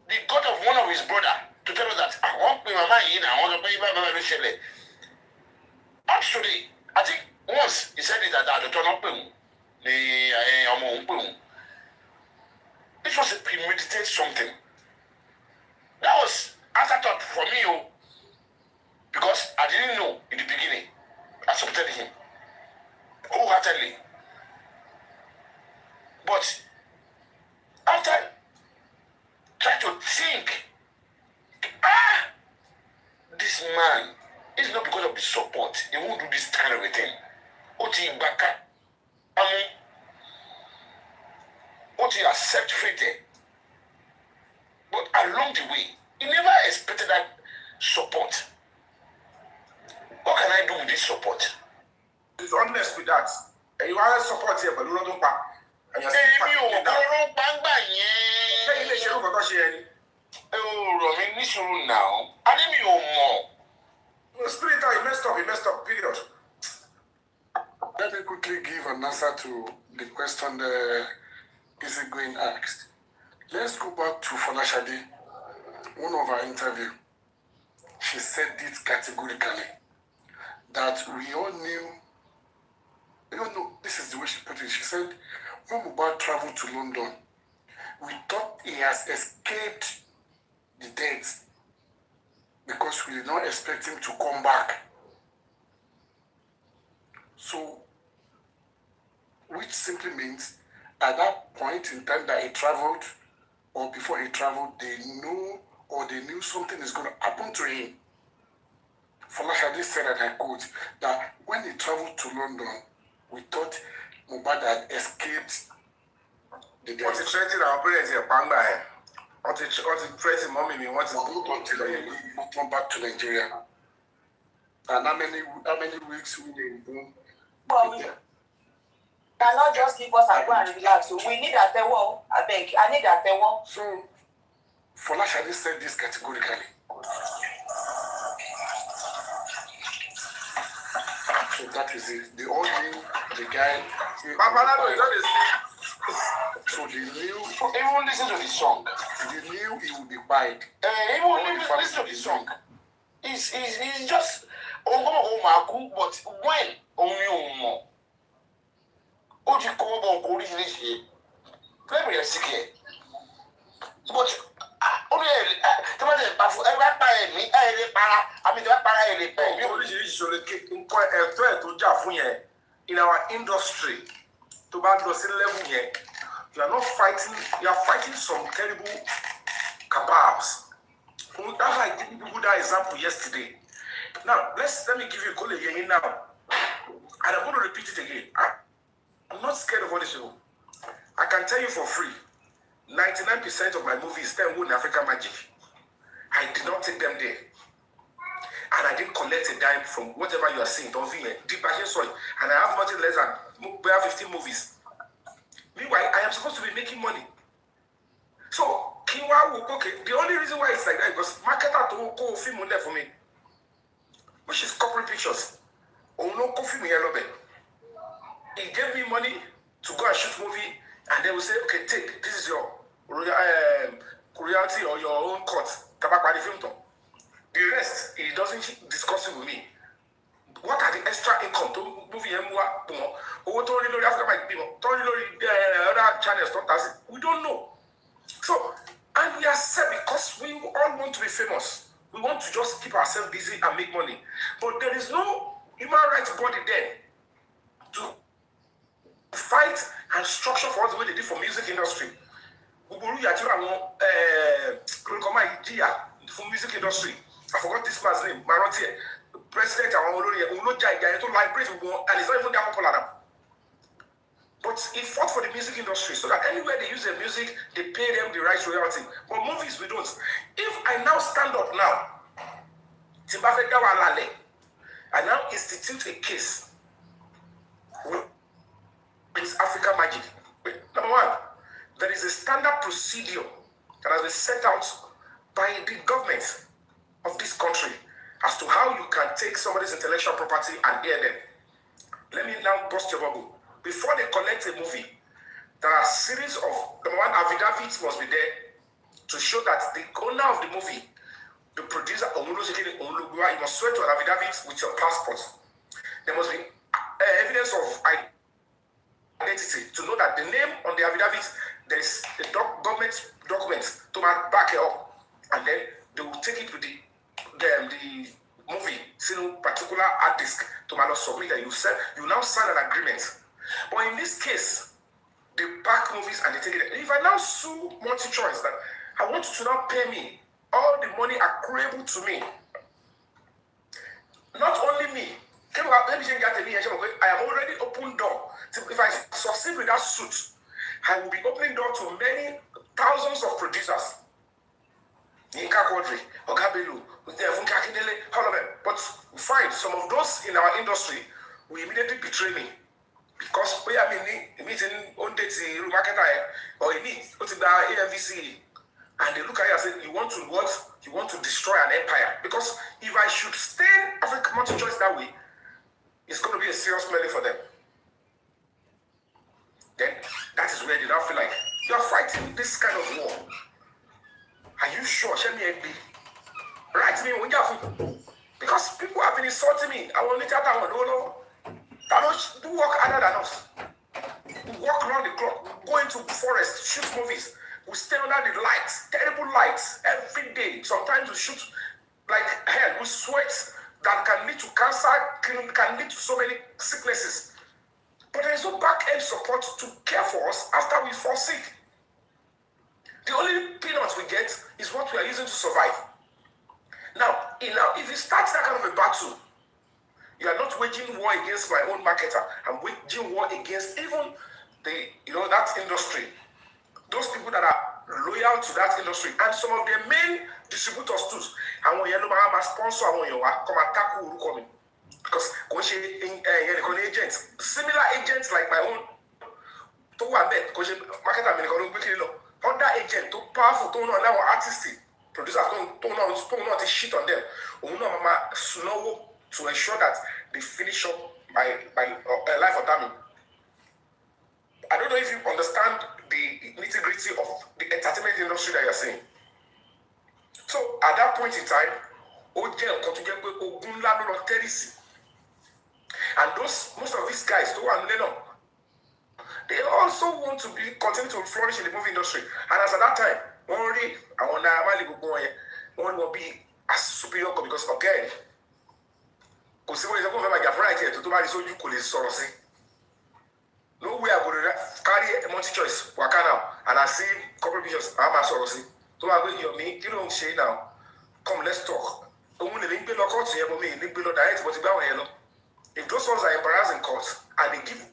the God of one of his brother to tell us that I want to pay my mind in, I want to pay my mind. Up to today, I think once he said it that the turn up, this was a premeditated something. That was afterthought for me, because I didn't know in the beginning. I supported him wholeheartedly. But after trying to think, this man is not because of the support. He won't do this kind of a thing. Oti accept fate. But along the way, he never expected that support. What can I do with this support? He's honest with that. And you are support here, but you don't back. And you're still now. I didn't know more. Spirit, he messed up, period. Let me quickly quickly give an answer to the question Easygoing asked. Let's go back to Folashade. One of our interview, she said it categorically that we all knew. You don't know, this is the way she put it. She said, when Mohbad traveled to London, we thought he has escaped the death because we did not expect him to come back. So, which simply means at that point in time that he traveled, or before he traveled, they knew something is going to happen to him. Folashade said, and I quote, that when he traveled to London, we thought Mohbad had escaped the death. What's the threatening our parents here, Panga? What's the threatening mommy? We want to come back to Nigeria. And how many weeks we will cannot just leave us and go and relax. So we need a tewo. I beg. I need a tewo. So Folashade said this categorically. So that is it. They all knew the guy. Papariano is not the So they knew. Even listen to the song. They knew he would be buyed. Even listen to the song. It's just but when only Oji Kobo oríṣiríṣi let me ask you but only tó bá tẹ̀ pa fún ẹ bá pa ẹ̀mí ẹ̀ lè para àmì tó bá para ẹ̀ lè pa ẹ̀mí. Oríṣiríṣi ṣòro nǹkan ẹ̀tọ́ ẹ̀ tó jà fún yẹn in our industry tó bá lọ sí level yẹn you are fighting some terrible cabals. That's why I gave people that example yesterday. Now let me give you a call again now, and I'm going to repeat it again. I'm not scared of all this people. I can tell you for free, 99% of my movies then in African Magic. I did not take them there. And I didn't collect a dime from whatever you are seeing. Don't feel deep sorry. And I have nothing less than 15 movies. Meanwhile, I am supposed to be making money. So, okay, the only reason why it's like that is because marketer to go film on there for me, which is corporate pictures. Oh no, coffee me a bit. He gave me money to go and shoot movie, and they will say, okay, take, this is your royalty or your own cut. The rest, he doesn't discuss it with me. What are the extra income to movie other channels? We don't know. So, and we are sad because we all want to be famous. We want to just keep ourselves busy and make money. But there is no human rights body there to fight and structure for us the way they did for music industry. For music industry. I forgot this man's name, Marotier. President and it's not even that popular now. But he fought for the music industry so that anywhere they use their music, they pay them the right royalty. But movies, we don't. If I now stand up now, I now institute a case with African Magic. Number one, there is a standard procedure that has been set out by the government of this country as to how you can take somebody's intellectual property and hear them. Let me now bust your bubble. Before they collect a movie, there are a series of, number one, affidavits must be there to show that the owner of the movie, the producer, you must swear to an affidavit with your passport. There must be evidence of identity to know that the name on the affidavit, there is a government document to back it up, and then they will take it to the movie, particular hard disk to submit, and you now sign an agreement. But in this case, they pack movies and they take it. If I now sue MultiChoice that I want you to now pay me all the money accruable to me, not only me, I am already open door. If I succeed with that suit, I will be opening door to many thousands of producers. Yinka Quadri, Ogabelu, all of them. But find some of those in our industry will immediately betray me. Because we are meeting on the market or you need to the AMVC, and they look at you and say, you want to what? You want to destroy an empire. Because if I should stay African MultiChoice that way, it's going to be a serious melee for them. then that is where they now feel like you are fighting this kind of war. Are you sure? Show me a bit. Right, me when you have because people have been insulting me. I want to tell them, no, that do work harder than us. We walk around the clock, go into forest, shoot movies. We stay under the lights, terrible lights, every day. Sometimes we shoot like hell. We sweat that can lead to cancer, can lead to so many sicknesses. But there is no back-end support to care for us after we fall sick. The only peanuts we get is what we are using to survive. Now, if you start that kind of a battle, you are not waging war against my own marketer. I'm waging war against even that industry. Those people that are loyal to that industry and some of their main distributors too. And when you know sponsor, come attack who coming because agents, similar agents like my own, to market other agent too powerful, to know now artistic producers don't know shit on them. Snow to ensure that they finish up my life of damage. I don't know if you understand the nitty-gritty of the entertainment industry that you're seeing. So at that point in time, and most of these guys who are they also want to continue to flourish in the movie industry. And as at that time, one will be as superior because okay. No way I would carry a multi-choice Wakana and I see couple visions. I'm a source. So I go Yomi, you don't say now. Come, let's talk. If those ones are embarrassing courts and they give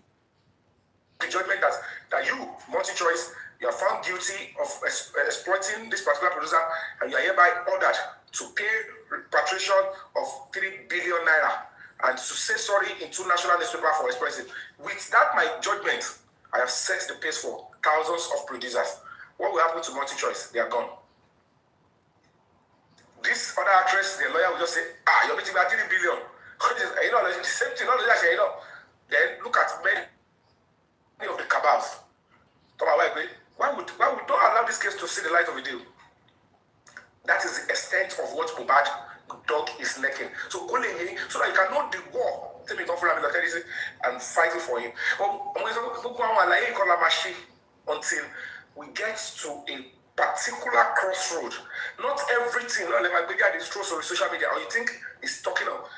the judgment that you, multi-choice, you are found guilty of exploiting this particular producer and you are hereby ordered to pay repatriation of 3 billion naira and to say sorry in 2 national newspapers for expressing. With that, my judgment, I have set the pace for thousands of producers. What will happen to multi-choice? They are gone. This other actress, the lawyer will just say, you're betting about 3 billion. The same thing, then look at many of the cabals. Why would don't allow this case to see the light of the day? That is the extent of what Mohbad dog is necking. So that you can know the war and fighting for him. Until we get to a particular crossroad. Not everything is through social media or you think is talking of.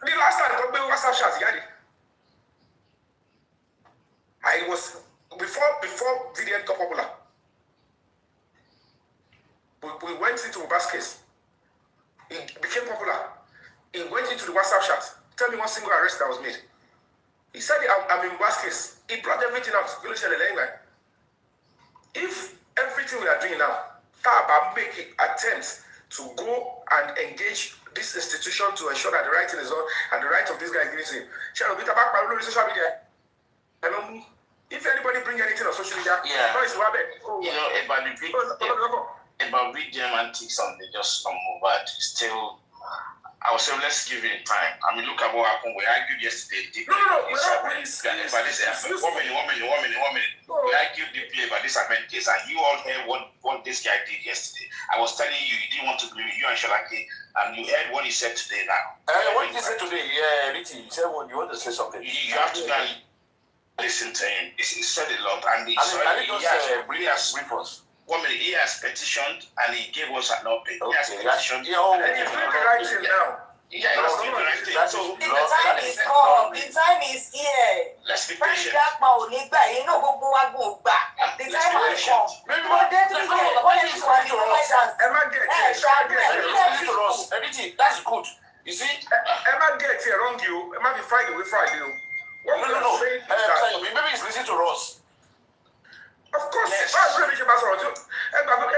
The last time I talked about WhatsApp chat, I was before VDM got popular. We went into Mohbad's case. It became popular. He went into the WhatsApp chat. Tell me one single arrest that was made. He said, I'm in Mohbad's case. He brought everything out. If everything we are doing now, Taba make attempts to go and engage this institution to ensure that the right thing is on and the right of this guy is given to him. Social media. If anybody bring anything on social media, no, it's about VDM antics on Mohbad, still, I was saying, let's give it time. I mean, look at what happened. We argued yesterday. No. One minute. We argued deeply about this event case, and you all heard what this guy did yesterday. I was telling you, you didn't want to believe it, you and Shalaki, and you heard what he said today now. What did he say today? Richie, you said you want to say something. You have to go and listen to him. He said a lot, and he has brief us. 1 minute, he has petitioned and he gave us an update. He has petitioned. And he's doing the right thing now. Yeah, he's doing the right thing. So the time is come. The time is here. Let's be patient. The time has come. That's good. You see, Emma gets here wrong you. Emma be Friday with Friday. No. Maybe he's listening to us. Of course, yes.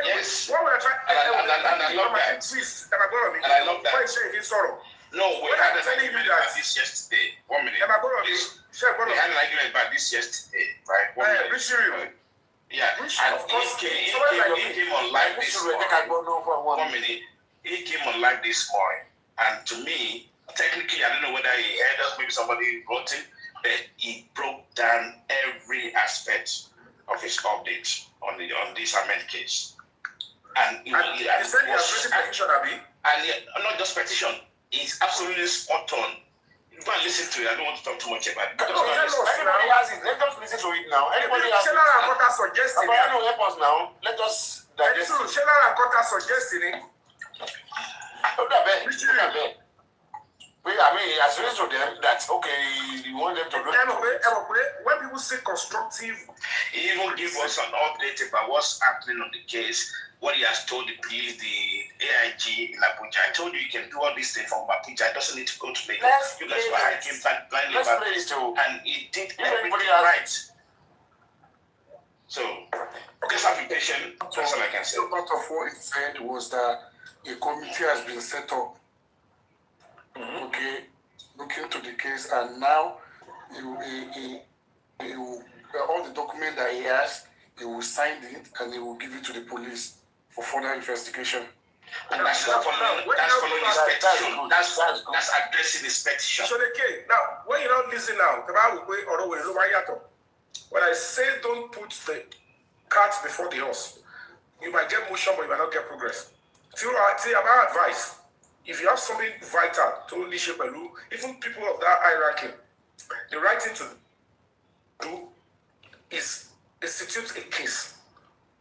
Yes. And I love that. No, we had an argument about this yesterday. 1 minute. We had an argument about this yesterday, right? 1 minute. Yeah, and he came on live this morning. 1 minute. He came on live this morning. And to me, technically, I don't know whether he heard us, maybe somebody wrote him, but he broke down every aspect of his update on this Ahmed case. And he said he has written petition, Abi. And not just petition, he's absolutely spot on. You go and listen to it. I don't want to talk too much about it. Anybody has it. Let us listen to it now. Anybody has it. Papariano, help us now. Let us digest it. I mean, as relates to them, that's okay. You want them to look. When people say constructive, he even gave us an update about what's happening on the case, what he has told the police, the AIG in Abuja. I told you can do all these things from Abuja. It doesn't need to go to Lagos. You guys were hiking blindly about this, and he did everything right. So, just have to be patient. That's all I can say. So part of what he said was that a committee has been set up. Okay, looking to the case, and now he will all the document that he has, he will sign it and he will give it to the police for further investigation. And that's following his petition. That's addressing his petition. So now, when you don't listen now, when I say don't put the cart before the horse, you might get motion, but you might not get progress. See my advice. If you have something vital to leadership, even people of that high ranking, the right thing to do is institute a case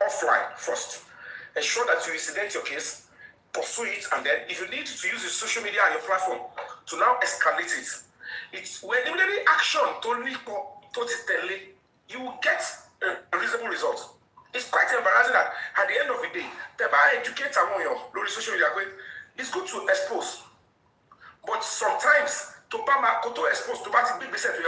offline first. Ensure that you incident your case, pursue it, and then if you need to use your social media and your platform to now escalate it, it's when immediately action you will get a reasonable result. It's quite embarrassing that at the end of the day, the educate on social media. It's good to expose, but sometimes to expose to big business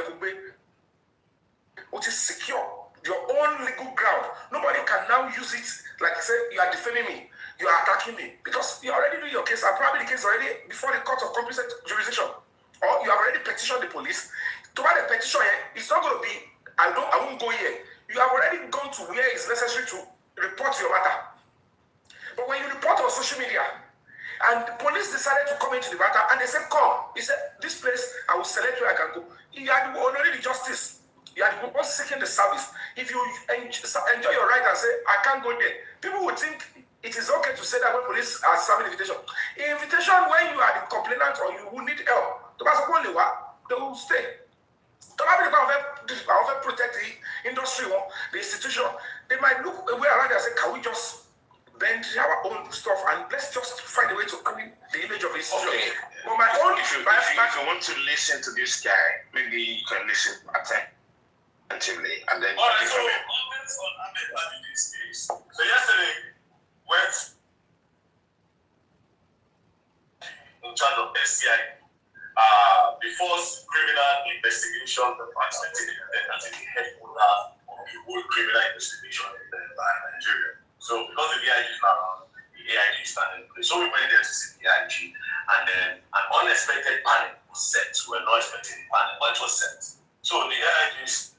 which is secure, your own legal ground. Nobody can now use it like say you are defaming me, you are attacking me, because you already do your case, and probably the case already before the court of competent jurisdiction, or you have already petitioned the police. To buy the petition here, it's not going to be I won't go here. You have already gone to where it's necessary to report your matter. But when you report on social media, and the police decided to come into the matter, and they said, come. He said, this place, I will select where I can go. You are already the justice. You are the one seeking the service. If you enjoy your right and say, I can't go there, people would think it is okay to say that when police are serving invitation. Invitation when you are the complainant or you who need help, they will stay. To protect the industry or the institution, they might look away around and say, can we just bend our own stuff and let's just find a way to clean the image of the institution. Okay. But my own, if you want to listen to this guy, maybe you can listen attentively and then all right, so comments on Ahmed in this case. So yesterday went in charge of SCI. The first criminal investigation department in the headquarters of the whole criminal investigation in the entire Nigeria. So because the AIG is not around, the AIG is standing in place. So we went there to see the AIG, and then an unexpected panic was set. We were not expecting the panic, but it was set. So the AIG said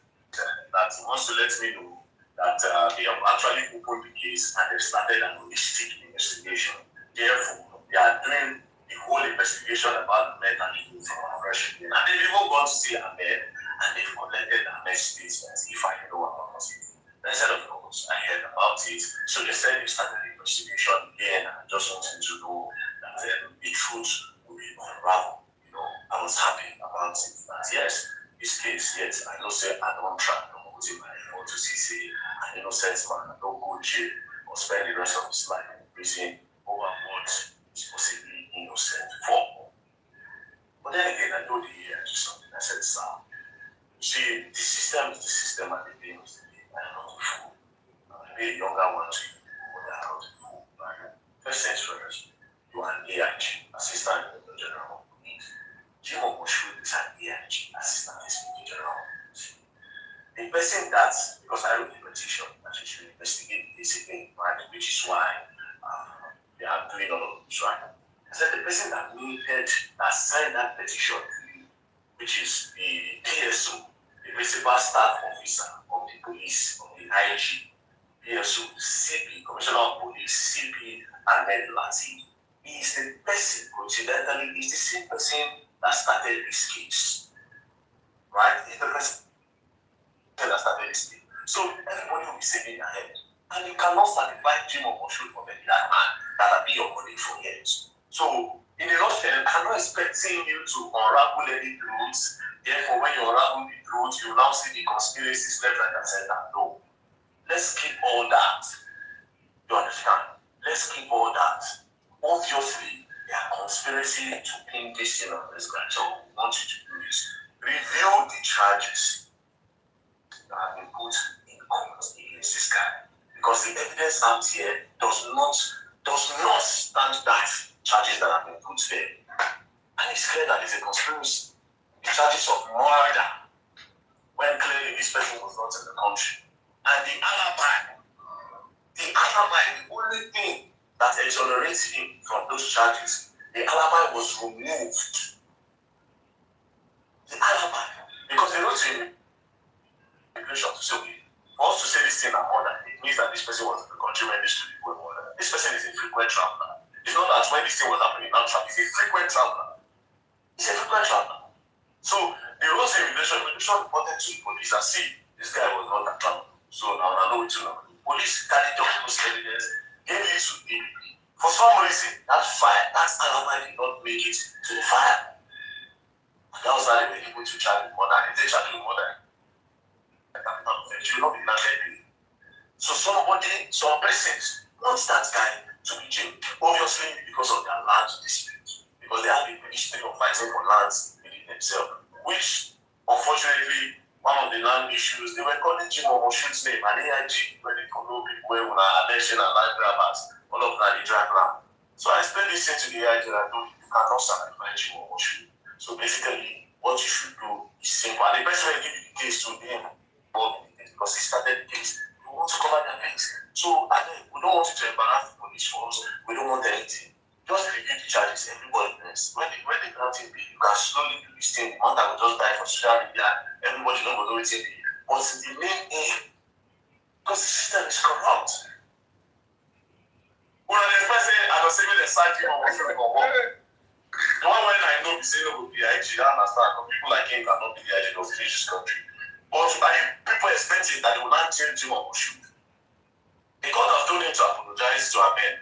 that he wants to let me know that they have actually opened the case and they started an holistic investigation. Therefore, they are doing the whole investigation about Ahmed and the from oppression. And they've even gone to see Ahmed and they've collected Ahmed's statement if I know about it. Instead of course, I heard about it. So they said they started the investigation again, and I just wanted to know that the truth will be unraveled. You know, I was happy about it. That yes, this case, yes, I know say I don't try to motive my effort to see an innocent man don't go jail or spend the rest of his life in prison over what is possibly innocent for. But then again, I know the year to something. I said, sir, you see, the system is the system and the game is the game. I am not a fool. Maybe a younger one to you, but I am not a fool. First things first, you are an AIG, Assistant Inspector General of Police. Jim Omoshud is an AIG, Assistant Inspector General of Police. The person that, because I wrote the petition, that you should investigate this again, right? Which is why they are doing all of this, right? I said the person that signed that petition to you, which is the PSO, the Principal Staff Officer of the Police, of the IG, PSO, CP, Commissioner of Police, CP, Ahmed Latif. He is the person, coincidentally, is the same person that started this case. right? It's the president that started this thing. So everybody will be saving their head. And you cannot sacrifice Jim or Moshood for that man that will be your money for years. So in a nutshell, I'm not expecting you to unravel any truths. Therefore, when you unravel the truth, you now see the conspiracies left, right, and center. No. Let's keep all that. You understand? Let's keep all that. Obviously, there are conspiracy to pin this thing on this guy. So we want you to do this. Review the charges that have been put in court against this guy. Because the evidence out here does not stand that charges that have been put there. And it's clear that it's a conspiracy. The charges of murder, when clearly this person was not in the country. And the alibi, the only thing that exonerates him from those charges, the alibi was removed. The alibi. Because they wrote to immigration to say, okay, for us to say this thing are murder, it means that this person was in the country when this people were murdered. This person is a frequent traveler. It's not that when this thing was happening, now travel. He's a frequent traveler. He's a frequent traveler. So they wrote to immigration reported to the police and see, this guy was not a traveler. So now I know it's not. Police carried up those evidence, gave it to DPP. For some reason, that alibi did not make it to the fire. And that was why they were able to charge with murder. If they charge with murder, you will not be landed. So some persons want that guy to be jailed. Obviously, because of their land dispute. Because they have a history of fighting for lands within themselves. Which, unfortunately, one of the land issues, they were calling Jim Omoshood's name, an AIG, when they could know people who are alleged and land grabbers, all of that, they drag land. So I explained this thing to the AIG and I told you, you cannot sacrifice Jim Omoshood. So basically, what you should do is simple. And the person will give you the case to him, because he started the case. We want to cover their face. So we don't want you to embarrass the police force. We don't want anything. Just review the charges, everybody knows. When they grant it, you can slowly do this thing. One that will just die for social media, everybody don't know what it is. But the main aim, because the system is corrupt. When the person, I was saying the side you know, the one when I know we say no will be IG, I understand. But people like him cannot be the IG of this country. But people expecting that they will not change him or shoot. The court have told him to apologize to Ahmed.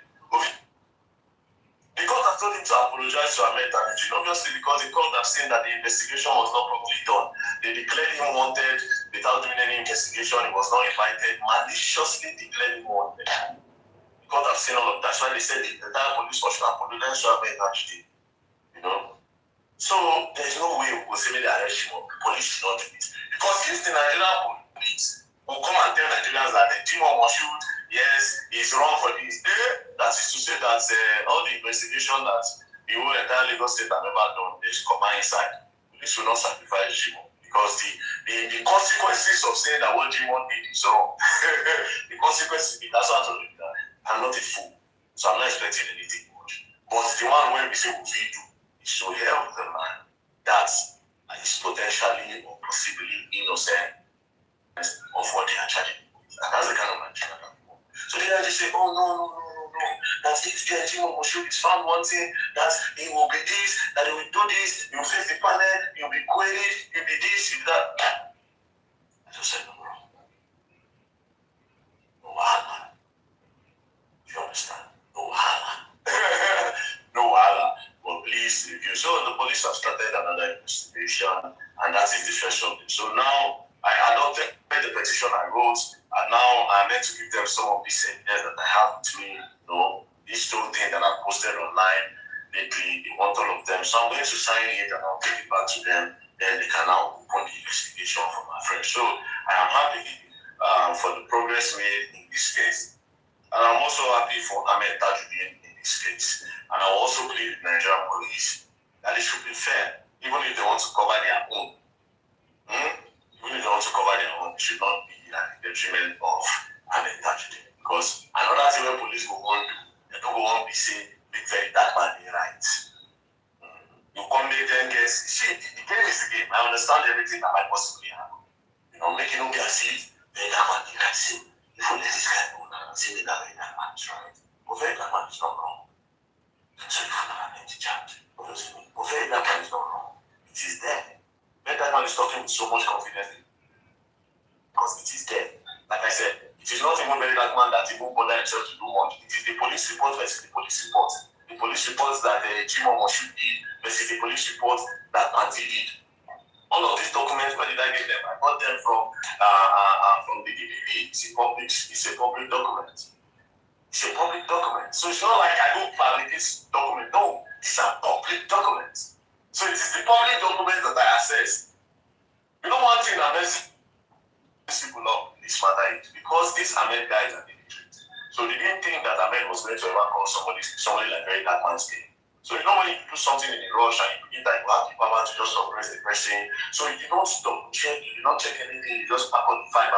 The court have told him to apologize to Ahmed Tanuji, obviously because the court have seen that the investigation was not properly done. They declared him wanted without doing any investigation. He was not invited, maliciously declared him wanted. The court have seen all of that. That's why they said the entire police force should apologize to Ahmed Tanuji. You know? So there's no way we will say they arrest him or the police should not do it. Because if the Nigerian police will come and tell Nigerians that the Jim Omoshood, yes, he's wrong for this. That is to say that all the investigation that the whole entire Lagos state have ever done, they should come inside. Police will not sacrifice Jim because the consequences of saying that what Jim did is wrong. The consequences, that's what I told you that I'm not a fool, so I'm not expecting anything much. But the one where we say we do is to help the man that is potentially or possibly innocent of what they are charging. And that's the kind of Nigerian people. So they just say, oh, no. That if Jim Omoshood is found wanting, that he will be this, that he will do this, he will face the panel, he will be queried, he will be this, he will be that. I just said, no, bro. No wahala. You understand? No wahala. No wahala. But please review. So the police have started another investigation, and that is the first of it. So now I adopted the petition I wrote, and now I'm meant to give them some of this evidence that I have with me. You know, this whole thing that I posted online lately, they want all of them. So I'm going to sign it and I'll take it back to them. Then they can now open the investigation for my friend. So I am happy for the progress made in this case. And I'm also happy for Ahmed Tajuddin in this case. And I will also plead with Nigerian police that it should be fair, even if they want to cover their own. Even if they want to cover their own, it should not be at the detriment of Ahmed Tajuddin. Because another thing when police go on do, they don't go on be saying, make very that man be right. You come make them guess. See, the game is the game. I understand everything that might possibly happen. You know, making them guess it, very that man be right. See, if you let this guy go now, say that very that man is right. But very that man is not wrong. So if you never make the charge, obviously, but very that man is not wrong. It is there. Better that man is talking with so much confidence because it is there. Like I said, it is not even very that man that even bother himself to do much. It is the police report versus the police report. The police reports that Chimomo should did versus the police report that Anti did. All of these documents, where did I get them? I got them from the DPP. It's a public document. It's a public document. So it's not like I don't fabricate this document. No, these are public documents. So it is the public documents that I access. You know one thing that messes people up in this matter is because these Ahmed guys are illiterate. So they didn't think that Ahmed was going to ever call somebody like very dark man's name. So you know when you do something in a rush and you begin that you have the power to just suppress the person. So you don't double check, you do not check anything, you just pack on the file.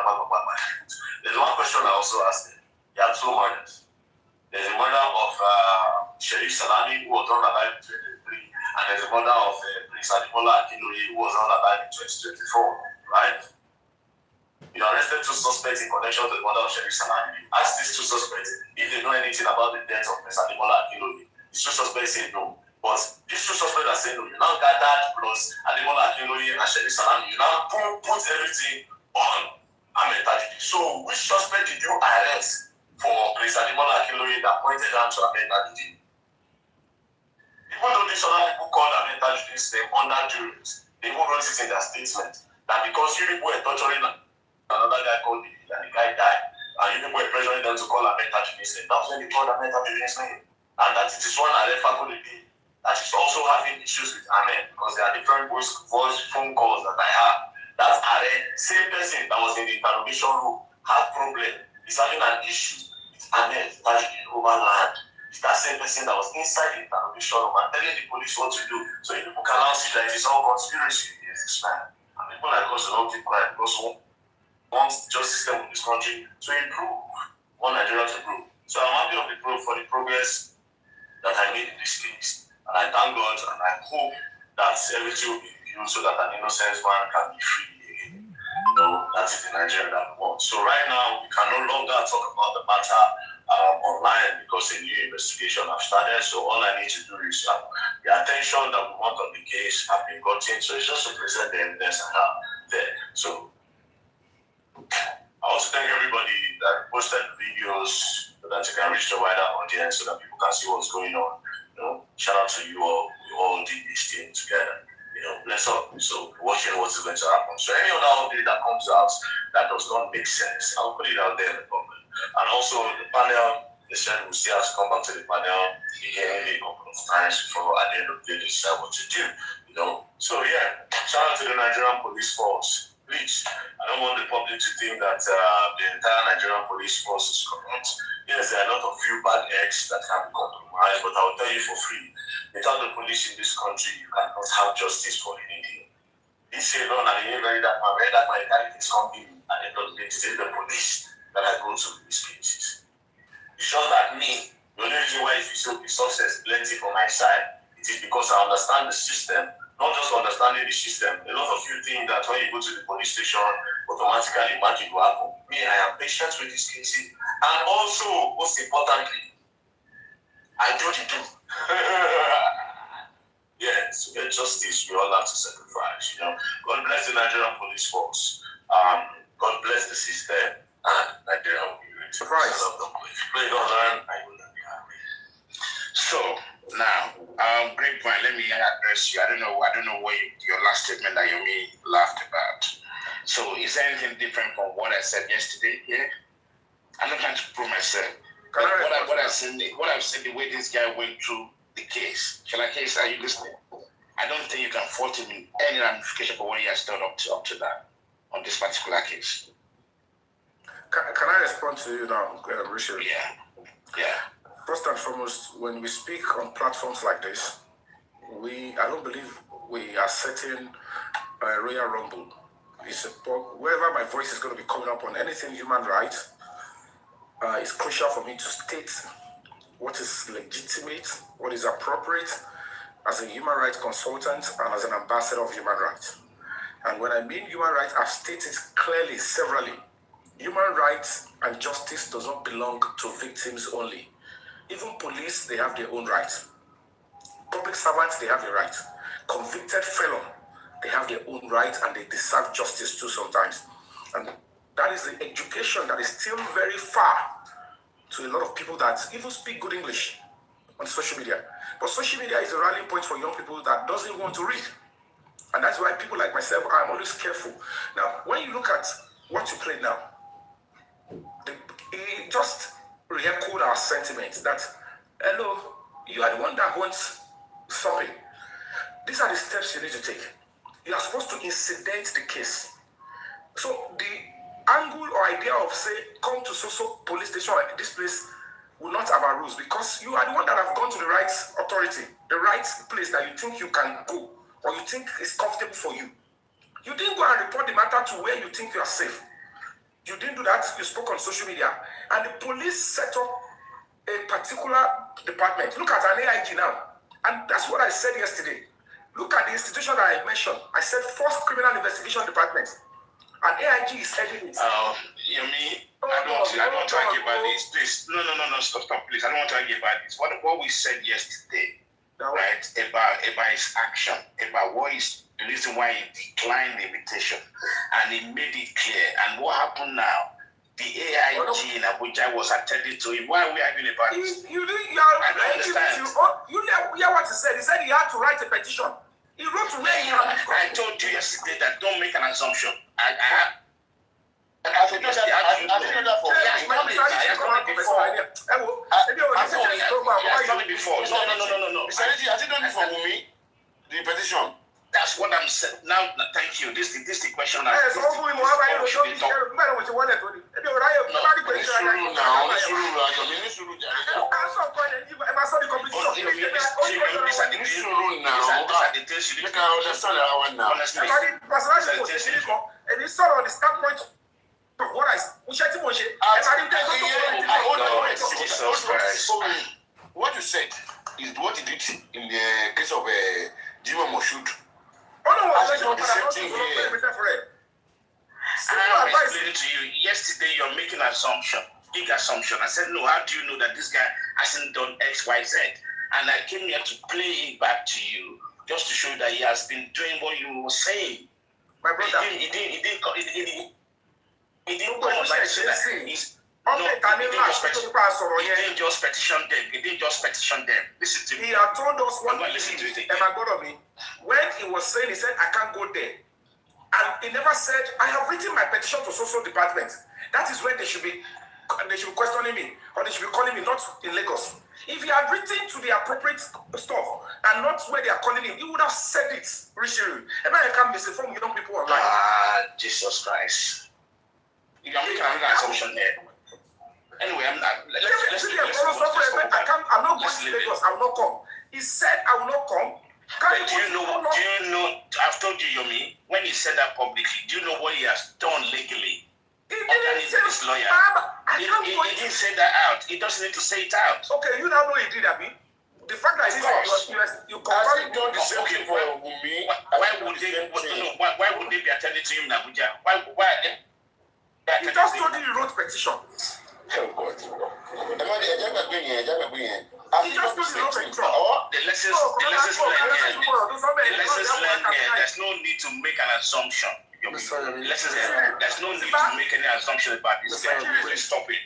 There's one question I also asked them. There are two murders. There's a murder of Sheriff Salami, who was not alive in 2023, and there's a murder of Prince Adimola Akinloye, who was not alive in 2024, right? You arrested two suspects in connection to the murder of Sheriff Salami. Ask these two suspects if they know anything about the death of Prince Adimola Akinloye. These two suspects say no. But these two suspects are saying no. You now got that plus Adimola Akinloye and Sheriff Salami. You now put everything on Ahmed Tajidi. So which suspect did you arrest for Prince Adimola Akinloye that pointed down to Ahmed Tajidi? Even though these other people called Ahmed Tajidi's name under juries, they even wrote it in their statement that because you people were torturing another guy called David and the guy died, and you people were pressuring them to call Ahmed Tajidi's name. That's when they called Ahmed Tajidi's name. And that it is one Aref Fakulidi that is also having issues with Ahmed because there are different voice phone calls that I have. That Aref, same person that was in the interrogation room, had problem. He's having an issue with Ahmed Tajidi over land. It's that same person that was inside the interrogation room and telling the police what to do. So you people can now see that it's all conspiracy against this man. And people like us don't keep quiet because we want the justice system in this country to improve. Want Nigeria to improve. So I'm happy of for the progress that I made in this case. And I thank God and I hope that everything will be reviewed so that an innocent man can be free again. You know, that's it in Nigeria that we want. So right now, we can no longer talk about the matter online because a new investigation has started. So all I need to do is the attention that we want on the case have been gotten. So it's just to present the evidence I have there. So I also thank everybody that posted videos so that you can reach the wider audience so that people can see what's going on. You know, shout out to you all. We all did this thing together. You know, bless up. So watching what's going to happen. So any other update that comes out that does not make sense, I'll put it out there in the public. And also the panel, they said we still have to come back to the panel again a couple of times before at the end of the day decide what to do. You know. So yeah, shout out to the Nigerian police force. Please, I don't want the public to think that the entire Nigerian police force is corrupt. Yes, there are a lot of few bad eggs that can be compromised, but I will tell you for free, without the police in this country, you cannot have justice for anything. This year, and the very that my carry this company, and it does still the police that I go to these cases. It's just that me, the only reason why it's so the success plenty from my side, it is because I understand the system. Not just understanding the system. A lot of you think that when you go to the police station, automatically magic will happen. Me, I am patient with these cases. And also, most importantly, I do the do. Yes, to get justice, we all have to sacrifice. You know, God bless the Nigerian police force. God bless the system, and Nigeria will be ready. Right. If you play it online, I will not be happy. So now, great point. Let me address you. I don't know what your last statement that Yomi laughed about. So is there anything different from what I said yesterday? Yeah, I'm not trying to prove myself. But what I've seen, the way this guy went through the case. Shall I case? Are you listening? I don't think you can fault him in any ramification for what he has done up to that on this particular case. Can I respond to you now, Richard? Yeah. First and foremost, when we speak on platforms like this, I don't believe we are setting a Royal Rumble. Wherever my voice is going to be coming up on anything human rights, it's crucial for me to state what is legitimate, what is appropriate as a human rights consultant and as an ambassador of human rights. And when I mean human rights, I've stated clearly, severally, human rights and justice does not belong to victims only. Even police, they have their own rights. Public servants, they have a right. Convicted felon, they have their own rights and they deserve justice too sometimes. And that is the education that is still very far to a lot of people that even speak good English on social media. But social media is a rallying point for young people that doesn't want to read. And that's why people like myself, I'm always careful. Now, when you look at what you played now, it just re-echoed our sentiments that, hello, you are the one that wants something. These are the steps you need to take. You are supposed to incident the case. So the angle or idea of say, come to so police station at this place will not have a rules because you are the one that have gone to the right authority, the right place that you think you can go or you think is comfortable for you. You didn't go and report the matter to where you think you are safe. You didn't do that. You spoke on social media. And the police set up a particular department. Look at an AIG now. And that's what I said yesterday. Look at the institution that I mentioned. I said First Criminal Investigation Department. And AIG is heading it. Yomi, I don't want to argue about this. Please, no, stop, please. I don't want to argue about this. What we said yesterday, right, about his action, about what is the reason why he declined the invitation, and he made it clear. And what happened now? The AIG in Abuja was attended to him. Why are we arguing about this? I don't understand. You hear what he said? He said he had to write a petition. He wrote to where I told you yesterday that don't make an assumption. I told you that for I before. No. Mr. Leji, has it done it for me? The petition. That's what I'm saying. Now, thank you. This is the question. What you said is what he did in the case of Jima Moshood. I'm explaining to you. Yesterday, you're making an assumption, big assumption. I said, no, how do you know that this guy hasn't done X, Y, Z? And I came here to play it back to you, just to show that he has been doing what you were saying. My brother, he didn't come like say that he's he didn't just petition them. Listen to me. He had told us what he listened to it again. When he was saying, he said, I can't go there. And he never said, I have written my petition to social department. That is where they should be questioning me, or they should be calling me, not in Lagos. If he had written to the appropriate stuff and not where they are calling him, he would have said it, Richard. And I can't misinform young people online. Jesus Christ. You are making another assumption there. Anyway, I'm not. I'm not going to Lagos. I will not come. He said, I will not come. Do you know? I've told you, Yomi, when he said that publicly, do you know what he has done legally? He didn't say his lawyer. He didn't say that out. He doesn't need to say it out. Okay, you now know he did, Abi. The fact that you confirm done the same thing for me. Why would they be attending to him in Abuja? Why? He just told you he wrote petition. Oh God. He just told you he wrote petition. The lessons learned here, there's no need to make an assumption. There's no need to make any assumption about this. Please stop it.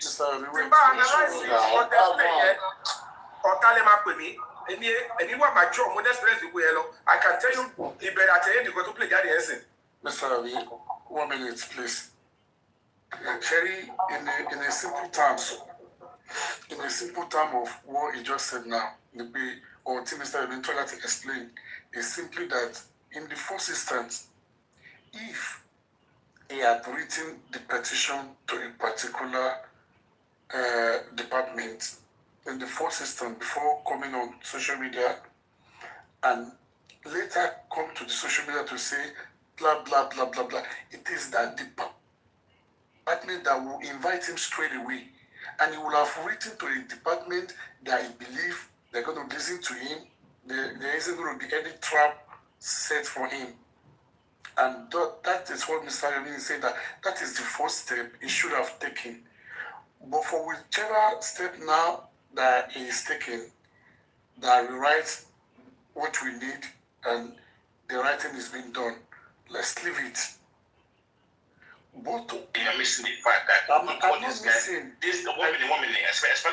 I can tell you, he better tell you to play that. Mr. Ravi, 1 minute, please. Cherry, in a simple term of what he just said now, or Mr. Ravi tried to explain, is simply that in the first instance, if he had written the petition to a particular department in the first instance before coming on social media, and later come to the social media to say blah blah blah blah blah, it is that department that will invite him straight away, and he will have written to a department that he believes they're going to listen to him. There isn't going to be any trap set for him. And that is what Mr. Yomi is saying, that is the first step he should have taken. But for whichever step now that he is taking, that rewrites what we need and the writing is being done, Let's leave it. Both You're missing the fact that I'm not missing. This especially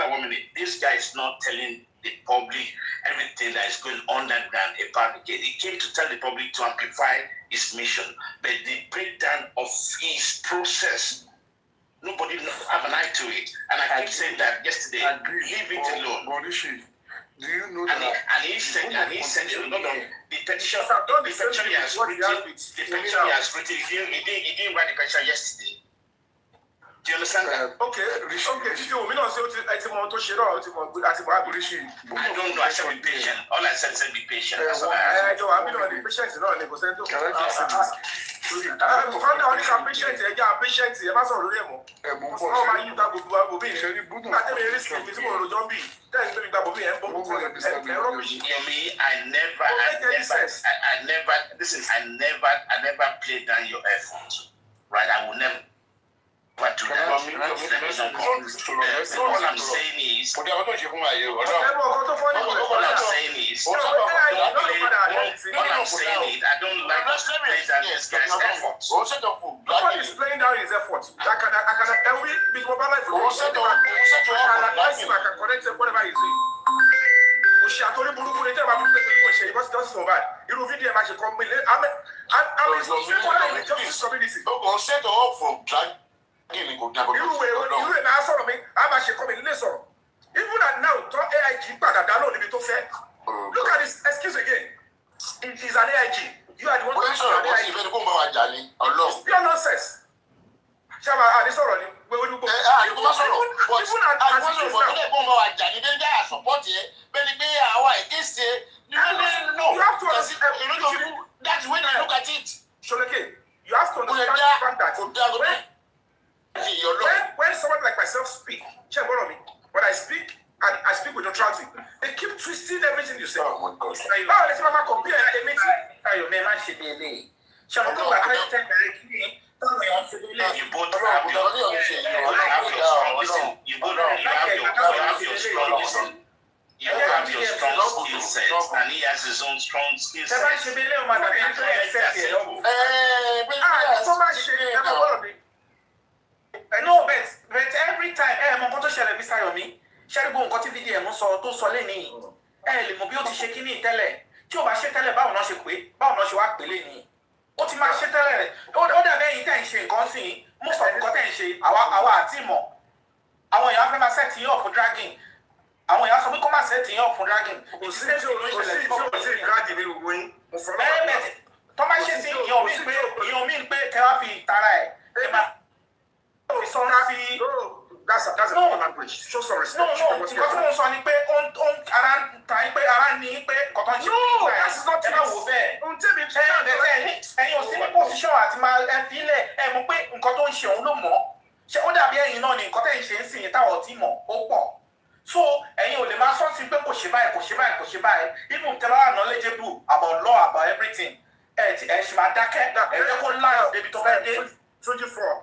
woman, this guy is not telling the public everything that is going underground about the case. He came to tell the public to amplify his mission, but the breakdown of his process, nobody have an eye to it. And I keep saying that yesterday. Leave it alone. Bonishi, do you know And that? he sent a lot of the petition. I've The petition he has written. He didn't write the petition yesterday. Do you understand that? Okay. Títí omi náà ṣe ó ti mọ tó ṣe náà ó ti mọ àti mọ àbúríṣì. I don't know. I should be patient. All I said is be patient. That's all I ask. Ẹjọ́ àmì náà ni patient náà ni kò sẹ́ni tó. Can I just say this? Fọ́nà oníkà patient ẹja patient ẹ má sọ̀rọ̀ lórí ẹ̀ mọ́. Mo ń Wọ́n máa yí gba gbogbo àgbòbí Ṣé ní yẹn. Bùnú? Nígbà tẹ́lẹ̀ eré sìkì mi tí mo rojọ́ ń bì tẹ́lẹ̀ tó mi gba gbòbí yẹn ń bọ̀ fún ẹ̀ rọ́bìṣì. Yomi, I never play down your effort. Right? I will never do that. All I'm saying is, Kò dé àwọn tó ń ṣe fún wa yìí o. Ẹ mọ ọkọ tó fọ́ ní ìwé all I'm saying is, I don't like us to play down this guy's efforts. Ó ṣètò fún Nobody is playing down his efforts. I can every bit of my life. I can connect whatever he's doing. Òṣì àtòrí burúkú ni tẹ́lẹ̀ bá bí pé kò ṣe ìbọn sí justice Mohbad. Irú fídíò ẹ̀ máa ṣe kọ́ mi lé. I'm a stakeholder in the justice community. Ó ṣètò up from drag. Irú ẹ̀ náà sọ̀rọ̀ mi, a máa ṣe kọ́ mi nílé sọ̀rọ̀. Even at now, tọ́ AIG padà dáná níbi tó fẹ́. Look at this excuse again. It is an AIG. You are the one Wọ́n sọ̀rọ̀ bọ́ sí ìfẹ́ ni kó ń bá wa jà ní ọlọ́run. It's pure nonsense. Ṣé àdé sọ̀rọ̀ ni? Àdìgbò bá sọ̀rọ̀ àdìgbò sọ̀rọ̀ nílẹ̀ kó ń bá wa jà ní dédé àsọ̀pọ̀tì ẹ̀ bẹ́ẹ̀ ni pé àwa èkéṣe no. You have to understand. That's the way they look at it. Sholeke, you have to understand the fact that when someone like myself speak, when I speak and I speak with neutrality, they keep twisting everything you say. Oh my God. Báwo lè ṣe máa compare ẹ̀ méjì? Ayọ̀ mi máa ṣe délé. Ṣé ọmọ tó bá fẹ́ tẹ̀ bẹ̀rẹ̀ kí ni tọ́lọ̀ yẹn ṣe délé? You both have your strong skill set, and he has his own strong skill set. Ṣé bá ṣe délé o máa dàbí ẹni tó yẹ ṣẹ́ẹ̀tì ẹ̀ lọ́wọ́? Tó bá ṣe ẹ̀ máa bọ̀rọ̀ mi. No, but every time mọ nǹkan tó ṣẹlẹ̀ Mr. Yomi ṣẹ́rí gbogbo nǹkan tí fídíò ẹ̀ ń sọ tó sọ lẹ́nìí lè mọ bí ó ti ṣe kíní tẹ́lẹ̀ tí ó bá ṣe tẹ́lẹ̀ báwo náà ṣe wá pè lẹ́nìí ó ti máa ṣe tẹ́lẹ̀ rẹ̀ ó dàbẹ́ yìí tẹ̀ ń ṣe nǹkan sí i mo sọ nǹkan tẹ̀ ń ṣe àwa àti ìmọ̀ àwọn èèyàn fẹ́ máa set yín up fún dragging àwọn èèyàn sọ pé kó má set yín up fún dragging Kò sí tí o ti drag ní gbogbo yín. tó bá ṣe sí ìyàn mi pé kẹwàá fi tara ẹ̀ máa That's a common language. Show some respect. Nǹkan tí mo sọ ni pé ara ń ta pé ara ní pé kọ̀ọ̀kan ṣe No, that is not ẹ máa wò bẹ́ẹ̀. Ẹ̀yin ò sí ní position àti máa ẹ fi ilẹ̀ ẹ mọ̀ pé nǹkan tó ń ṣe òun ló mọ̀. Ṣé ó dàbí ẹ̀yin náà ni nǹkan tẹ̀ ń ṣe ń sìn yín táwọn tí mọ̀ ó pọ̀. So ẹ̀yin ò lè máa sọ́ọ̀tì pé kò ṣe báyìí. Even tẹ́ bá wà knowledgeable about law about everything. Ẹ ṣì máa dákẹ́ ẹ jẹ́ kó láyọ̀ débi tó fẹ́ dé. 24.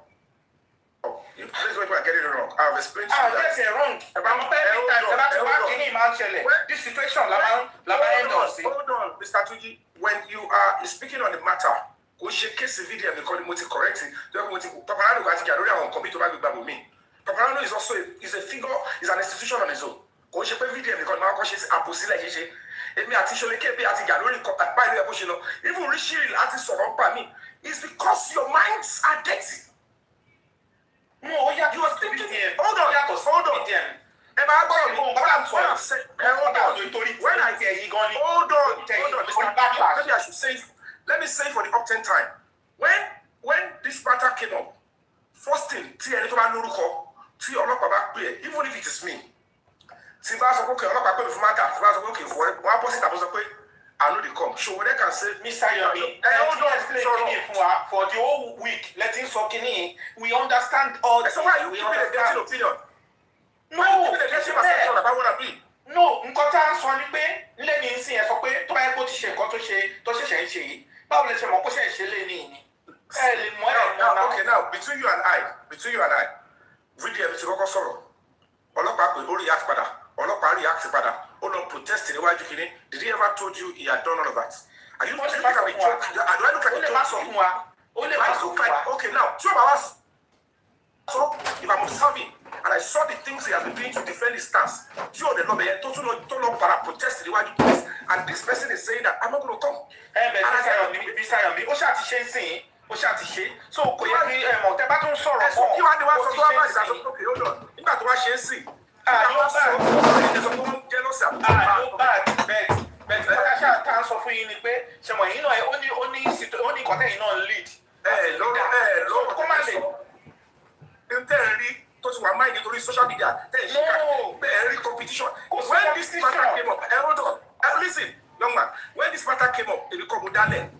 This is what we're getting wrong. I've explained to you. Yes, you're wrong. This situation, hold on, Mr. Tuji. When you are speaking on the matter, we should case the video because the multi correcting. Papariano got to get around and commit to my me. Papariano is also is a figure, is an institution on his own. Go shape video because now she's a pussy like she. It may actually keep it at the gallery by the pushing. Even Rishi artists of me. It's because your minds are dirty. No, you are thinking. Hold on. Hold on. Let me say for the up 10 time. When this matter came up, first thing, even if it is me, I know they come. So when they can say, Mr. Yomi, for the whole week, letting Sokini, we understand all so why are you giving a dirty opinion? No, No, nǹkan tá à ń sọ ni pé lẹ́ni ń sìn ẹ̀ sọ pé tó bá yẹ kó ti ṣe nǹkan tó ṣẹ̀ṣẹ̀ ń ṣe yìí báwo lè ṣe mọ̀ kó ṣe ń ṣe lé ní ìní. Ẹ lè mọ ẹ̀ mọ́ náà. Okay, now between you and I, video ẹ̀ ti kọ́kọ́ sọ̀rọ̀ ọlọ́pàá pè ó react padà ọlọ́pàá react padà ó lọ protest níwájú kínní. Did he ever told you he had done all of that? Are you think I'm a joke? Do I look like a joke? Only look like, okay, now, 2 hours. So, if I'm observing, and I saw the things he has been doing to defend his stance, protest the white police, and this person is saying that I'm not going to come. So, social media, competition. When this matter came up, hold on. Listen, young man, when this matter came up, it became Udale.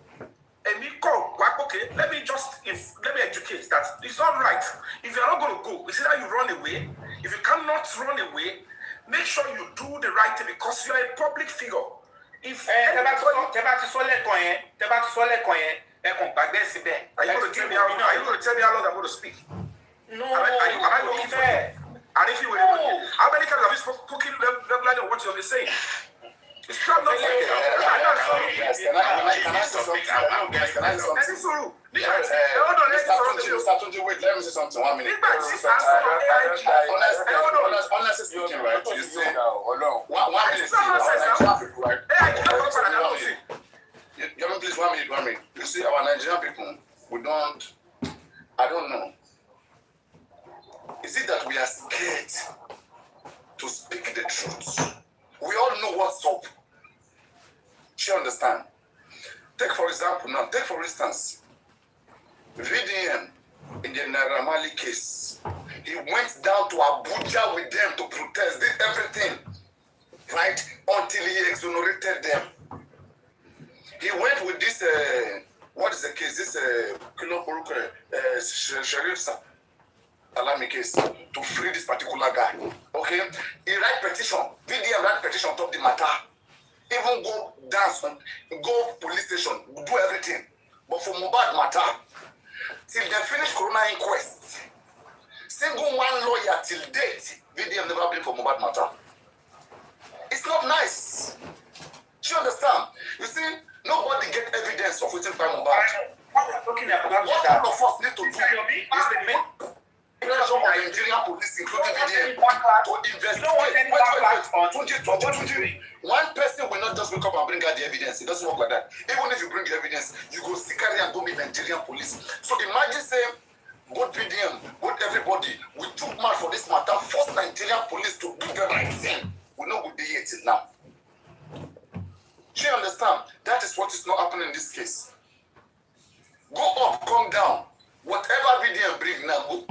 And he called, okay, let me educate that it's all right. If you're not going to go, it's either you run away. If you cannot run away, make sure you do the right thing because you are a public figure. If are you going to tell me how long I'm going to speak? No. Am I looking for you? And if you were how many times have you spoken regularly on what you're saying? It's not like Can I say something? Wait, let me say something. 1 minute. Honestly speaking, right? You say, please, 1 minute. You see, our Nigerian people, I don't know. Is it that we are scared to speak the truth? We all know what's up. Do you understand? Take for instance, VDM in the Naira Marley case. He went down to Abuja with them to protest, did everything, right? Until he exonerated them. He went with this, what is the case? This Sheriff Alami case to free this particular guy. Okay? He write petition. VDM write petition on top the matter. Even go dance, go police station, do everything. But for Mohbad matter, till they finish Corona inquest, single one lawyer till date, VDM never been for Mohbad matter. It's not nice. Do you understand? You see, nobody get evidence of waiting by Mohbad. What all of us need to do is to make pressure on Nigerian police, including VDM, to investigate. One person will not just wake up and bring out the evidence. It doesn't work like that. Even if you bring the evidence, you go carry and go meet Nigerian police. So imagine saying, both VDM, both everybody, we took mad for this matter, force Nigerian police to do the right thing. We know good day yet till now. Do you understand? That is what is not happening in this case. Go up, come down. Whatever VDM bring now,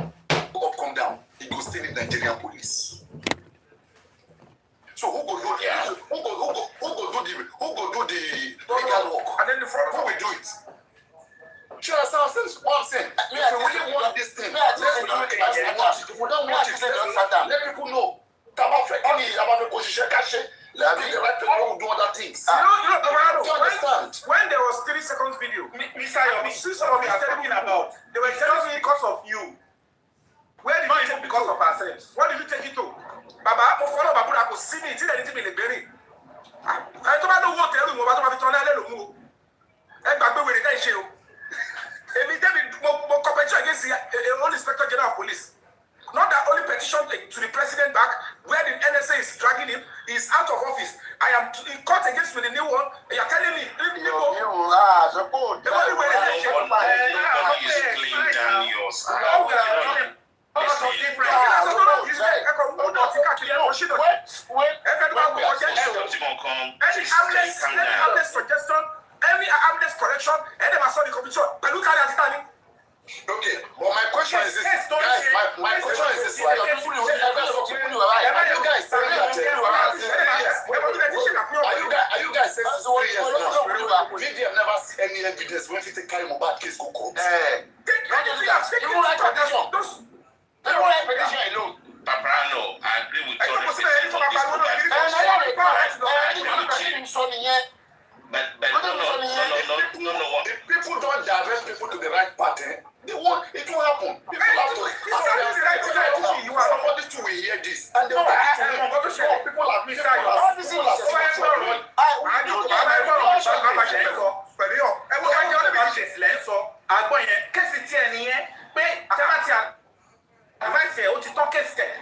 go up, come down. It goes still in Nigerian police. So who go do the legal work? And then who will do it? Sure, what I'm saying. If you really want this thing, let's do it. If we don't want it, let people know. Let me the right people who do other things. You understand? When there was 3 seconds video, Mr. Yomi, talking about, they were telling me because of you. Where did you take because of ourselves? What did you take it to? Baba, mo follow Babura ko see me till anything be bury. I don't know what tell you about to turn ele lo mu. E gbagbe we dey ṣe o. Èmi David mo competition against the only inspector general of police. Not that only petition to the president back where the NSA is dragging him is out of office. I am in court against with the new one. And you're telling me the only way they is clean down yours. Any harmless correction, any massive competition, but look at it. Okay, but my question is this, guys. My question is this: Are you guys saying that? Are you guys saying 3 years now? VDM never see any evidence when we take carry Mohbad case go court. Papariano, I agree with you. But no. If people don't direct people to the right path, it won't happen. People have to. Somebody to hear this, and they will people like me.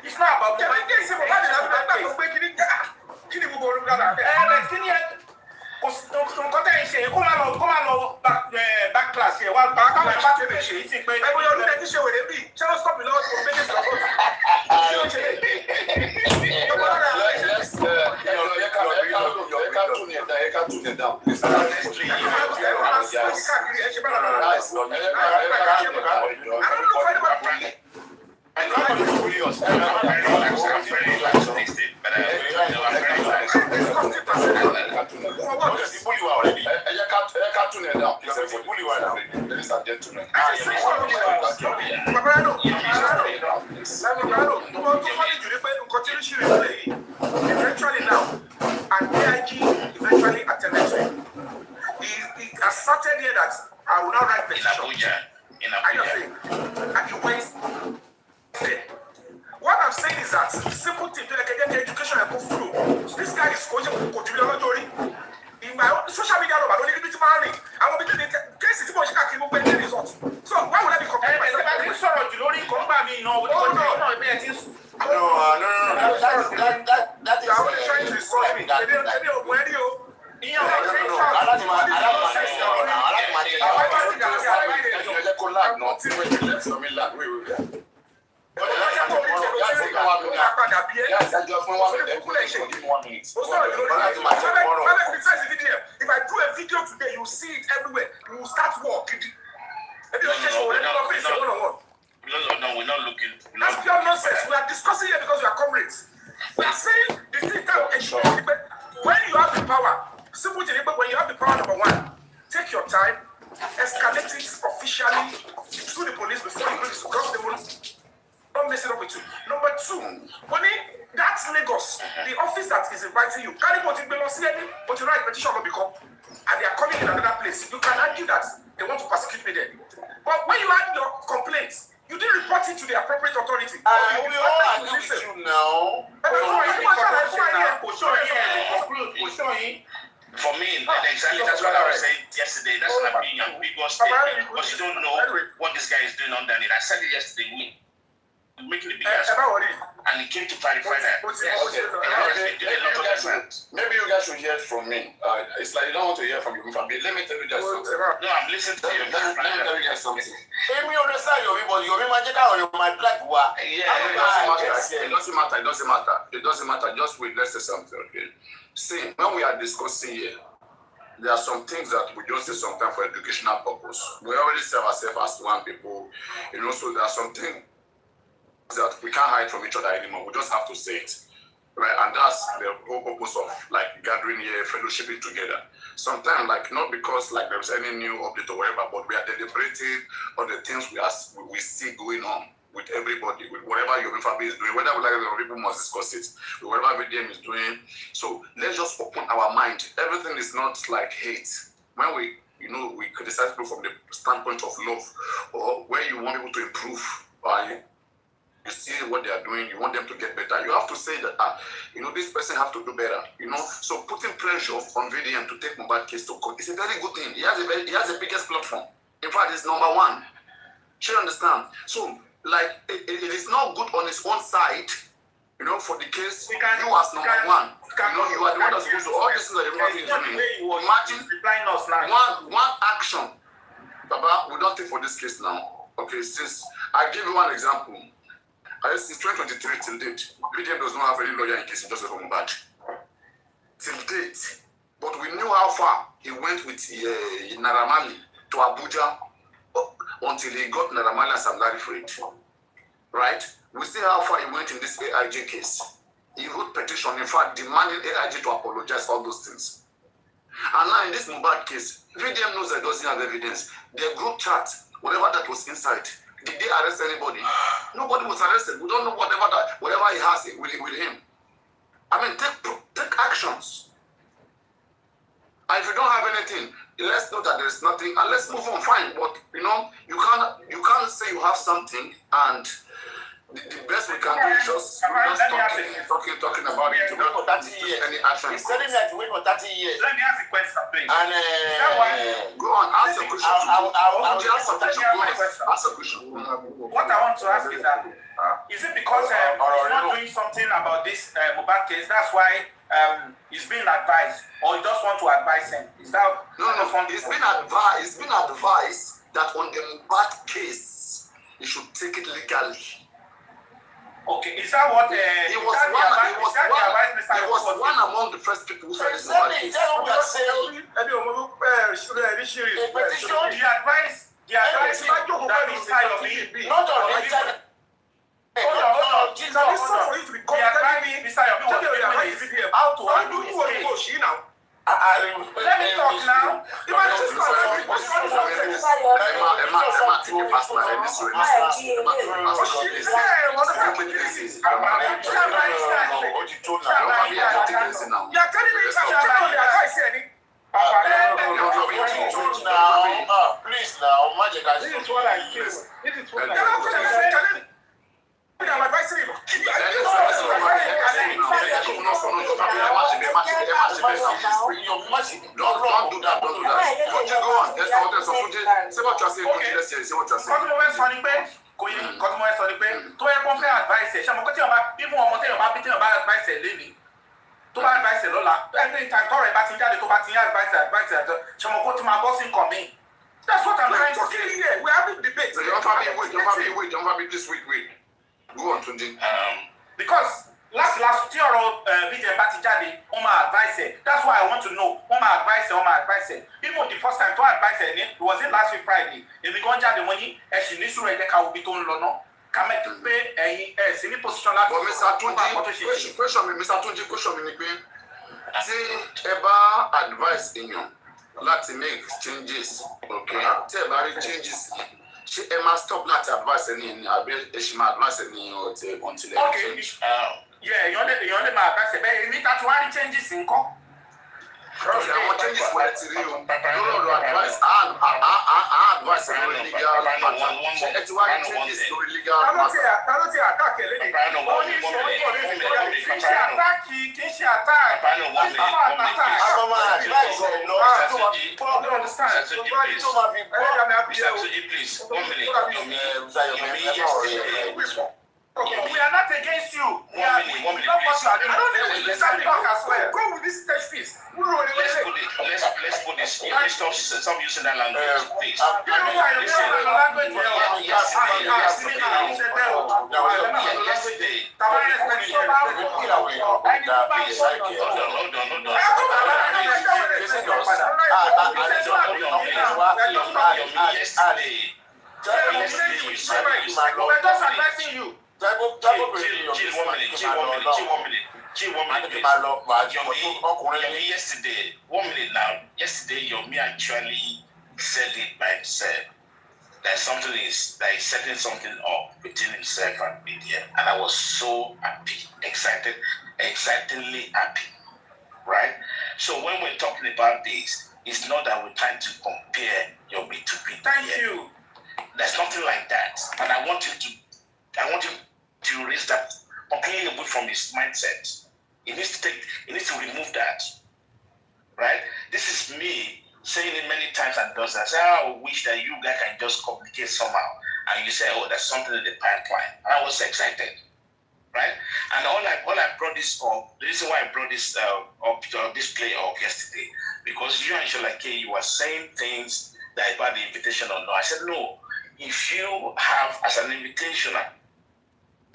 It's not about back class here. One back eventually now, and AIG eventually attended to him. He asserted here that I will not write petition. And he went there. What I'm saying is that simple thing to get education and go through. So this guy is coaching in my own social media, I don't need to be married. I will be doing the case is much results. So why would I be comparing myself? That is trying to insult me. If I do a video today, you see it everywhere. You will start working. No, we're not looking. That's pure nonsense. We are discussing here because we are comrades. We are saying the thing that when you have the power, simple thing, but when you have the power, number one, take your time, escalate it officially through the police before you bring it, because they will not mess it up with you. Number two, when that's Lagos, the office that is inviting you, carry what it belongs to, but you write petition will become, and they are coming in another place. You can argue that they want to persecute me there. But when you had your complaints, you didn't report it to the appropriate authority. we all agree with you now. For me, exactly that's what I was saying yesterday. That's an opinion. People statement because you don't know what this guy is doing underneath. I said it yesterday. Making the biggest, and he came to clarify that. Maybe you guys should hear it from me. It's like you don't want to hear from you. Let me tell you just something. No, I'm listening to you. Let me tell you guys something. Amy understand Yomi, but Yomi magic on my black wa. It doesn't matter. Just wait. Let's say something. Okay. See, when we are discussing here, there are some things that we just say sometimes for educational purpose. We already see ourselves as one people, so there are some things that we can't hide from each other anymore. We just have to say it, right? And that's the whole purpose of gathering here, fellowshipping together. Sometimes not because there's any new update or whatever, but we are deliberating on the things we see going on with everybody, with whatever Yomi Fabiyi is doing, whether we like it or people must discuss it, with whatever VDM is doing. So let's just open our mind. Everything is not hate. When we criticize people from the standpoint of love, or where you want people to improve, right? You see what they are doing, you want them to get better. You have to say that, this person have to do better. So putting pressure on VDM to take Mohbad case to court is a very good thing. He has the biggest platform. In fact, it's number one. You understand? So, it is not good on his own side, for the case. You as number one. You are the one that's supposed to. All this is everybody is doing. Imagine one action. Baba, we don't take for this case now. Okay, since I give you one example. Since 2023 till date, VDM does not have any lawyer in case of Joseph Mohbad. Till date. But we knew how far he went with Naramali to Abuja until he got Naramali and Sam Larry freed. Right? We see how far he went in this AIG case. He wrote petition, in fact, demanding AIG to apologize for all those things. And now in this Mohbad case, VDM knows that doesn't have evidence. Their group chat, whatever that was inside, did they arrest anybody? Nobody was arrested. We don't know whatever he has with him. Take actions. And if you don't have anything, let's know that there is nothing, and let's move on. Fine, but you can't say you have something, and the best we can do is just talking about it. Wait for 30 years. Any action. He's telling me that you wait for 30 years. Let me ask a question, please. And Go on, ask a question. Ask a question. What I want to ask is that is it because he's not doing something about this Mohbad case? That's why he's being advised, or you just want to advise him? Is that No. It's been advised that on the Mohbad case, he should take it legally. Okay, is that what He was one among the first people who said this Mohbad case. the advice that Mr. Yomi not on the internet. Hold on. The advice Mr. Yomi was giving is how to handle his case. Let me talk now. Please now, magic. This is what I feel. I'm advising him. Don't do that. Don't go on. Say what you're saying. Say what you're saying. tó yẹ kó fẹ́ advice ẹ̀ ṣe àmọ́ kó tí ọba bí fún ọmọ téèyàn bá bí téèyàn bá advice ẹ̀ lénìí tó bá advice ẹ̀ lọ́la ẹni ìta tọrọ ẹ̀ bá ti jáde tó bá ti ń advice ẹ̀ ṣe àmọ́ kó tí máa bọ́ sí nǹkan mi. That's what I'm trying to say here. We're having debate. So don't have this wait. Go on, Tunji. Because last tí ọ̀rọ̀ BJ bá ti jáde wọ́n máa advice ẹ̀. That's why I want to know wọ́n máa advice ẹ̀. Even the first time tó advice ẹ̀ ní it was in last week Friday. Èmi kan jáde wọ́n ní ẹ̀sìn ní sùúrù ẹ̀jẹ̀ ká obi tó ń lọ náà. Kàmẹ́ tó pé ẹ̀yin ẹ̀ sí ní position láti But Mr. Tunji, question mi ni pé tí ẹ bá advice èèyàn láti make changes, okay? Tí ẹ bá rí changes, ṣé ẹ máa stop láti advice ẹni àbí ẹ ṣì máa advice ẹni until ẹ change? èèyàn lè máa advice ẹ̀ bẹ́ẹ̀ èmi tá ti wá rí changes nǹkan. Because àwọn changes wọlé ti rí o lórí ọ̀rọ̀ advice advice lórí legal matter ṣé ẹ ti wá rí changes lórí legal matter. Ta ló ti àtàkì ẹ̀ lẹ́yìn? Kì í ṣe àtàkì. We are not against you. We are not want to agree. Go with this stage fees. Let's put this. Stop using that language, please. We're just advising you. Yesterday, Yomi actually said it by himself. That something that he's setting something up between himself and BDM, and I was so happy, excitedly happy, right? So when we're talking about this, it's not that we're trying to compare Yomi to BDM. Thank you. There's nothing like that, and I want him to raise that completely away from his mindset. He needs to remove that, right? This is me saying it many times and does that. I say, I wish that you guys can just communicate somehow, and you say, oh, there's something in the pipeline. I was excited, right? And all I brought this up, the reason why I brought this this play up yesterday, because you and Sholake, you were saying things that about the invitation or no. I said, no, if you have as an invitation,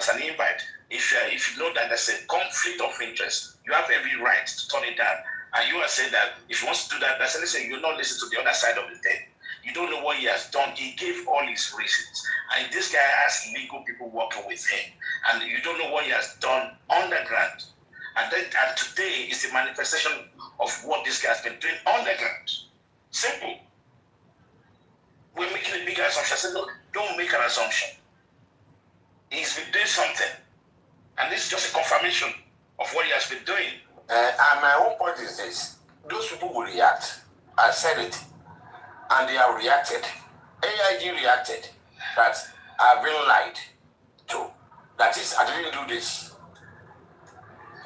as an invite, if you know that there's a conflict of interest, you have every right to turn it down. And you are saying that if he wants to do that, that's listen, you not listen to the other side of the thing. You don't know what he has done. He gave all his reasons. And this guy has legal people working with him. And you don't know what he has done underground. And today is the manifestation of what this guy has been doing underground. Simple. We're making a bigger assumption. I said, look, don't make an assumption. He's been doing something. And this is just a confirmation of what he has been doing. And my own point is this. Those people will react. I said it. And they have reacted. AIG reacted that I've been lied to. That is, I didn't do this.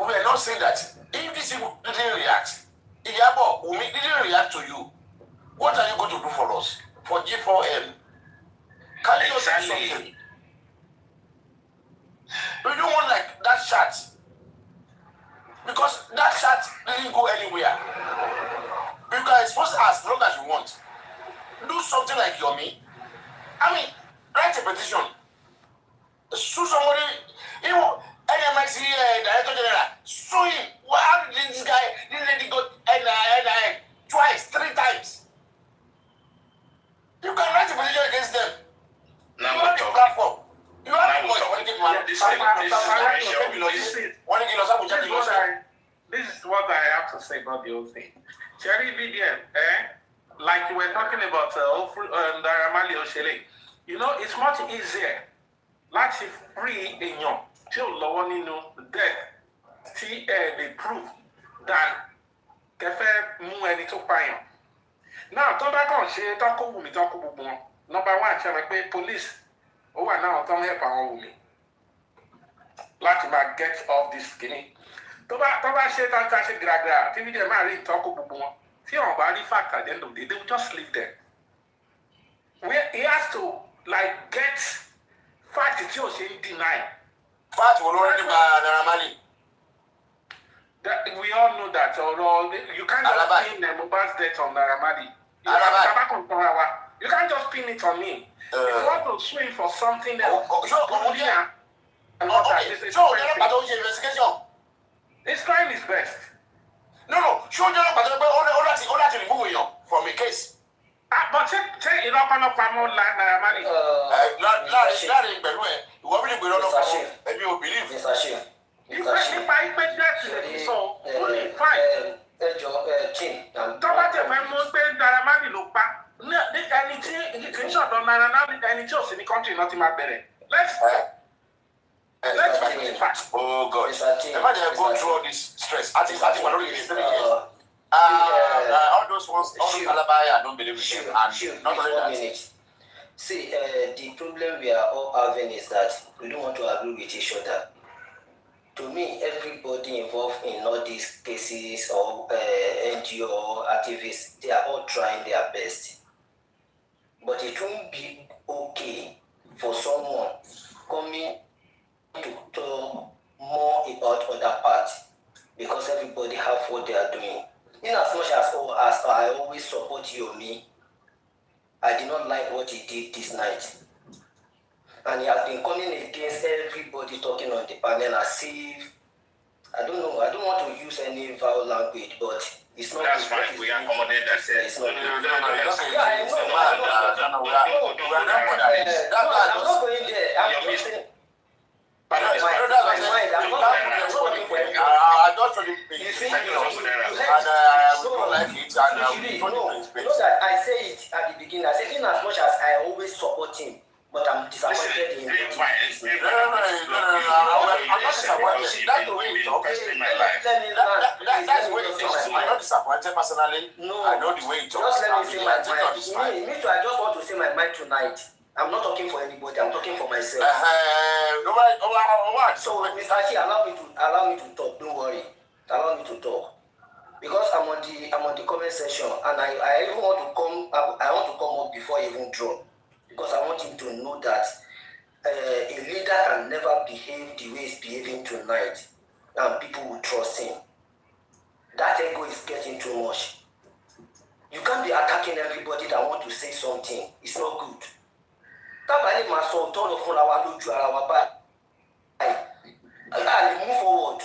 We are not saying that if these people didn't react, Iyabo, Umi didn't react to you. What are you going to do for us? For G4M? Can you do something? We don't want like that chat. Because that chat didn't go anywhere. You can expose as long as you want. Do something like Yomi. I mean, write a petition. Sue somebody, you know, NMIC Director General, sue him. How did this lady go twice, 3 times? You can write a petition against them. Now you have the platform. You have the voice. This is what I have to say about the whole thing. Cherry VDM, like you were talking about Daramali Oshele, you know, it's much easier. Like she free in your till lower death, see they prove than Kefe mu any to pay. Now, don't back on she talk with me, talk with one. Number one, she make police. Oh, now don't help our woman. Like to get off this skinny. Toba she that she gragra. TV they marry talk with one. See on body fact at the end of the day, they will just sleep there. Where he has to like get fact that you're saying deny. Fact will already be Naramali. We all know that, although you can't just pin Mohbad's death on Naramali. You can't just pin it on me. If you want to swing for something else, he's trying his best. No. Show you all to remove you from a case. But say you don't know Naramali. You let's find the facts. Oh God. Imagine go through all this stress. I think we're not really all those ones, all those alibi, I don't believe in them. And not only that. See, the problem we are all having is that we don't want to agree with each other. To me, everybody involved in all these cases or NGO or activists, they are all trying their best. But it won't be okay for someone coming to talk more about other parts because everybody have what they are doing. In as much as I always support Yomi, I did not like what he did this night. And he has been coming against everybody talking on the panel as if, I don't know, I don't want to use any foul language, but it's not. That's fine, we accommodate that. It's not. I'm not going there. I'm just saying. I just told him you see, and we don't like it, and we told him his face. I say it at the beginning. I say in as much as I always support him, but I'm disappointed in him. No. I'm not disappointed. That's the way he talks. That's the way he talks. I'm not disappointed personally. No. I know the way he talks. Just let me say my mind. Me too. I just want to say my mind tonight. I'm not talking for anybody. I'm talking for myself. So, Mr. Ashi, allow me to talk. Don't worry. Allow me to talk because I'm on the comment section, and I even want to come. I want to come up before I even drop because I want him to know that a leader can never behave the way he's behaving tonight, and people will trust him. That ego is getting too much. You can't be attacking everybody that want to say something. It's not good. Tabali máa sọ tọ́lọ̀ fúnra wa lójú ara wa báyìí. A lè move forward.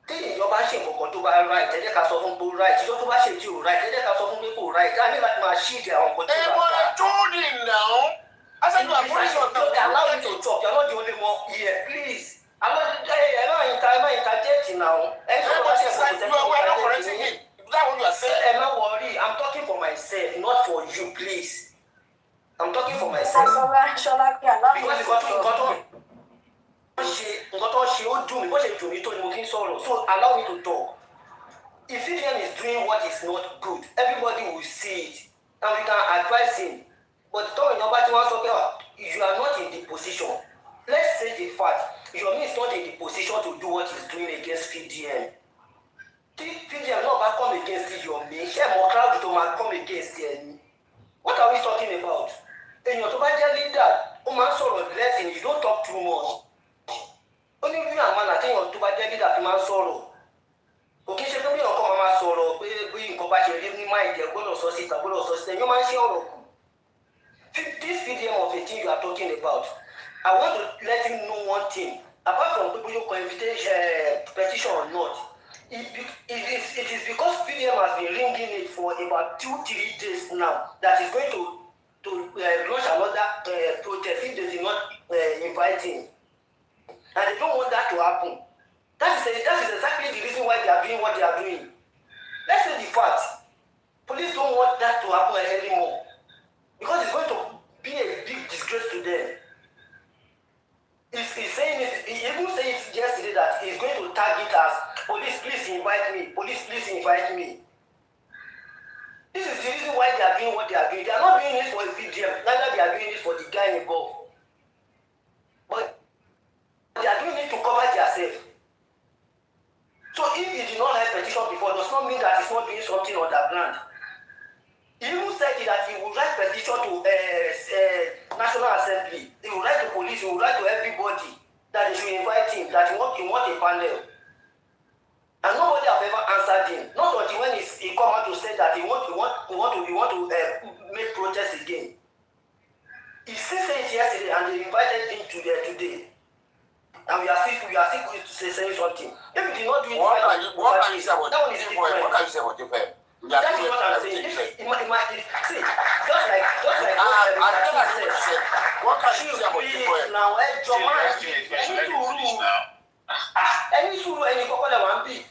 Tí èèyàn bá ṣe nǹkan tó bá right, ẹ jẹ́ ká sọ fún pé right. Ìjọ tó bá ṣe tí ò right, ẹ jẹ́ ká sọ fún pé kò right. A ní láti máa shield àwọn nǹkan tó bá right. I told him now. I said you are putting your allow me to talk. You are not the only one here. Please. I'm not interjecting now. We are not correcting him. That's what you are saying. I'm not worried. I'm talking for myself, not for you, please. I'm talking for myself. Because so allow me to talk. If Vivian is doing what is not good, everybody will see it and we can advise him. But you are not in the position. Let's say the fact Yomi is not in the position to do what he's doing against VDM. tí PDM náà bá come against Yomi ṣé mo crowd tó máa come against ẹni. What are we talking about? Èèyàn tó bá jẹ́ leader ó máa ń sọ̀rọ̀ lẹ́sìn, you don't talk too much. Ó ní bí àwọn àtẹ̀yàn tó bá jẹ́ leader fi máa ń sọ̀rọ̀. Kò kí n ṣe pé bí ọkọ máa sọ̀rọ̀ pé bí nǹkan bá ṣe rí ní máa ìjẹ́ gbọ́dọ̀ sọ síta èèyàn máa ń ṣe ọ̀rọ̀ kù. This PDM of a thing you are talking about, I want to let you know one thing. Apart from people who can petition or not, it is because PDM has been ringing it for about 2-3 days now that is going to launch another protest if they did not invite him. And they don't want that to happen. That is exactly the reason why they are doing what they are doing. Let's say the fact. Police don't want that to happen anymore. Because it's going to be a big disgrace to them. He's saying it, he even said it yesterday that he's going to tag it as police, please invite me. Police, please invite me. This is the reason why they are doing what they are doing. They are not doing it for a PDM, neither they are doing it for the guy involved. But they are doing it to cover themselves. So if he did not have petition before, does not mean that he's not doing something underground. He even said that he will write petition to National Assembly. He will write to police. He will write to everybody that they should invite him. That he want a panel. And nobody have ever answered him. Not until when he come out to say that he want to make protest again. He still said it yesterday, and they invited him today. And we are still going to say something. If he did not do it, what can you say about that one is different. What can you say about the fair? That is what I'm saying. See, just like what can you say about the fair? Now, any suru, any cocoa one be.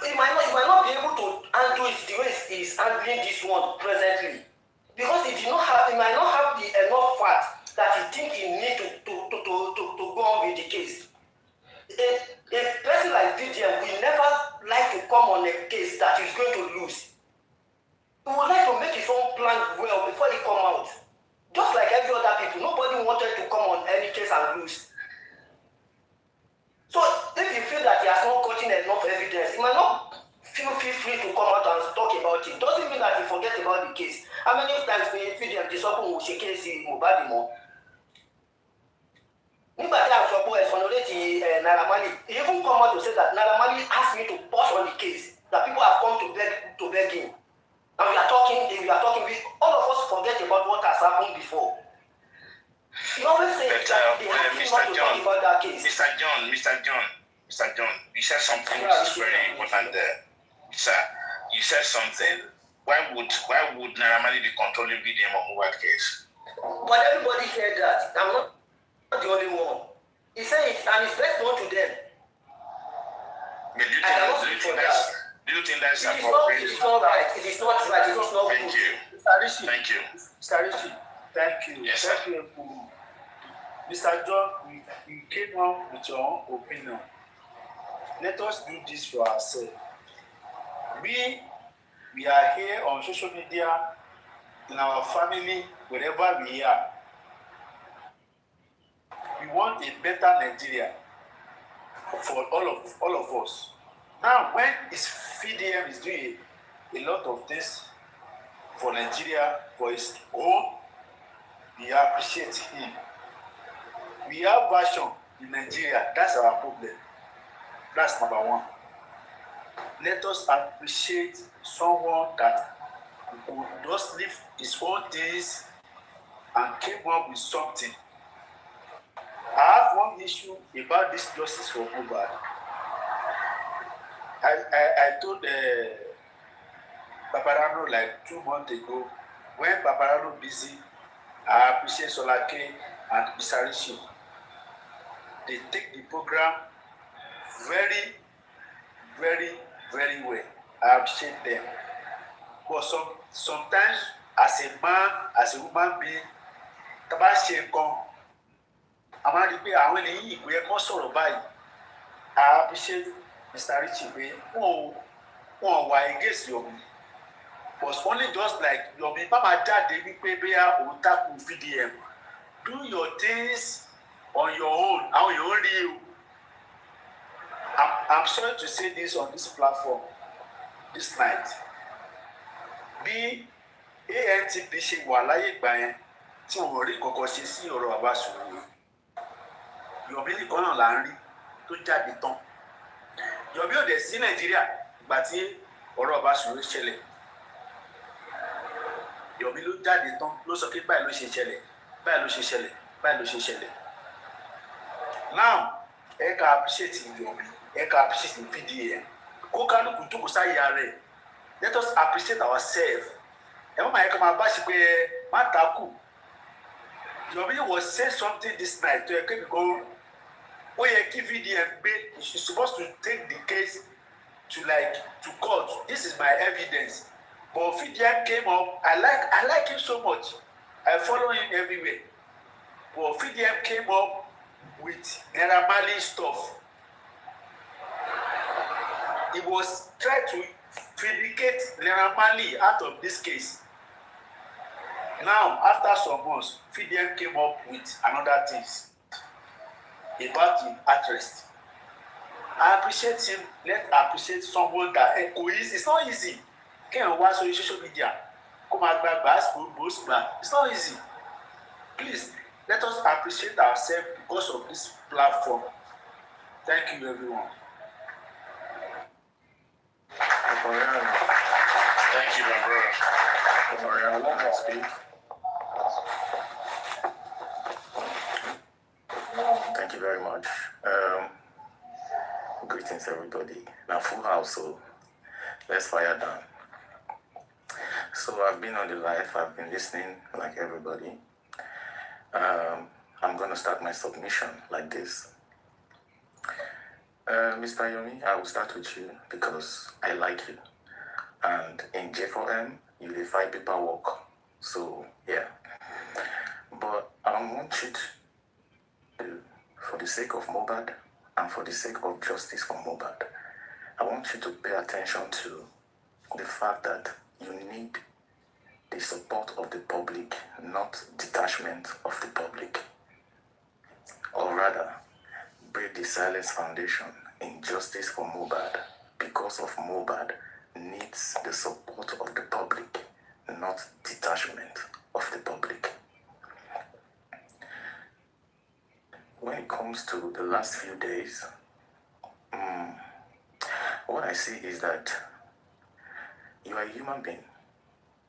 He might not be able to handle it the way he is handling this one presently, because he might not have the enough fat that he think he need to go on with the case. A person like PDM will never like to come on a case that he's going to lose. He would like to make his own plan well before he come out. Just like every other people, nobody wanted to come on any case and lose. So if you feel that he has not gotten enough evidence, he might not feel free to come out and talk about it. Doesn't mean that he forget about the case. How many times we PDM disappoint will shake case Mohbad more? Nígbà tí a sọ pé exonerate Naira Marley, he even come out to say that Naira Marley asked me to pause on the case, that people have come to beg him. And we are talking, all of us forget about what has happened before. He always says that they have not to talk about that case. Mr. John, you said something which is very important there. Sir, you said something. Why would Naira Marley be controlling VDM of Mohbad case? But everybody heard that. I'm not the only one. He said it, and it's best known to them. But do you think that's appropriate? It is not right. It is not right. It is not good. Thank you. Thank you. Yes, sir. Thank you. Mr. John, you came on with your own opinion. Let us do this for ourselves. We are here on social media, in our family, wherever we are. We want a better Nigeria for all of us. Now, when VDM is doing a lot of things for Nigeria, for his own, we appreciate him. We have version in Nigeria. That's our problem. That's number one. Let us appreciate someone that could just leave his own things and came up with something. I have one issue about this justice for Mohbad. I told Papariano like 2 months ago, when Papariano busy, I appreciate Solake and Bisarishi. They take the program very, very, very well. I appreciate them. But sometimes, as a man, as a woman being, I'm going to be a willing, we are more sort of by. I appreciate Mr. Richie. Why against Yomi? But only just like Yomi, Mama Dad, they be VDM. Do your things on your own, how you only you. I'm sorry to say this on this platform this night. Bí ANTP ṣe wà láyé ìgbà yẹn tí wọn rí kọ̀kọ̀ ṣe sí ọ̀rọ̀ bàbá Sùúrù. Yomi nìkan náà là ń rí tó jáde tán. Yomi ò dẹ̀ sí Nàìjíríà ìgbà tí ọ̀rọ̀ bàbá Sùúrù ṣẹlẹ̀. Yomi ló jáde tán ló sọ pé báyìí ló ṣe ṣẹlẹ̀, báyìí ló ṣe ṣẹlẹ̀, báyìí ló ṣe ṣẹlẹ̀. Now, ẹ ká appreciate Yomi, ẹ ká appreciate PDM. Kó kálukú jókòó sáyé ara ẹ̀. Let us appreciate ourselves. Ẹ má máa yẹ ká máa bá ṣe pé má takù. Yomi was saying something this night to Eke because ó yẹ kí VDM gbé, she's supposed to take the case to court. This is my evidence. But VDM came up. I like him so much. I follow him everywhere. But VDM came up with Naira Marley stuff. He was trying to vindicate Naira Marley out of this case. Now, after some months, VDM came up with another things about the arrest. I appreciate him. Let's appreciate someone that it's not easy. Can't watch on social media. Come out back, it's not easy. Please, let us appreciate ourselves because of this platform. Thank you, everyone. Thank you, my brother. Papariano, let me speak. Thank you very much. Greetings, everybody. Now, full house, so let's fire down. So I've been on the live, I've been listening like everybody. I'm going to start my submission like this. Mr. Yomi, I will start with you because I like you. And in J4M, you defy paperwork. So, yeah. But I want you to, for the sake of Mohbad and for the sake of justice for Mohbad, I want you to pay attention to the fact that you need the support of the public, not detachment of the public. Or rather, Break the Silence Foundation in justice for Mohbad, because of Mohbad, needs the support of the public, not detachment of the public. When it comes to the last few days, what I see is that you are a human being.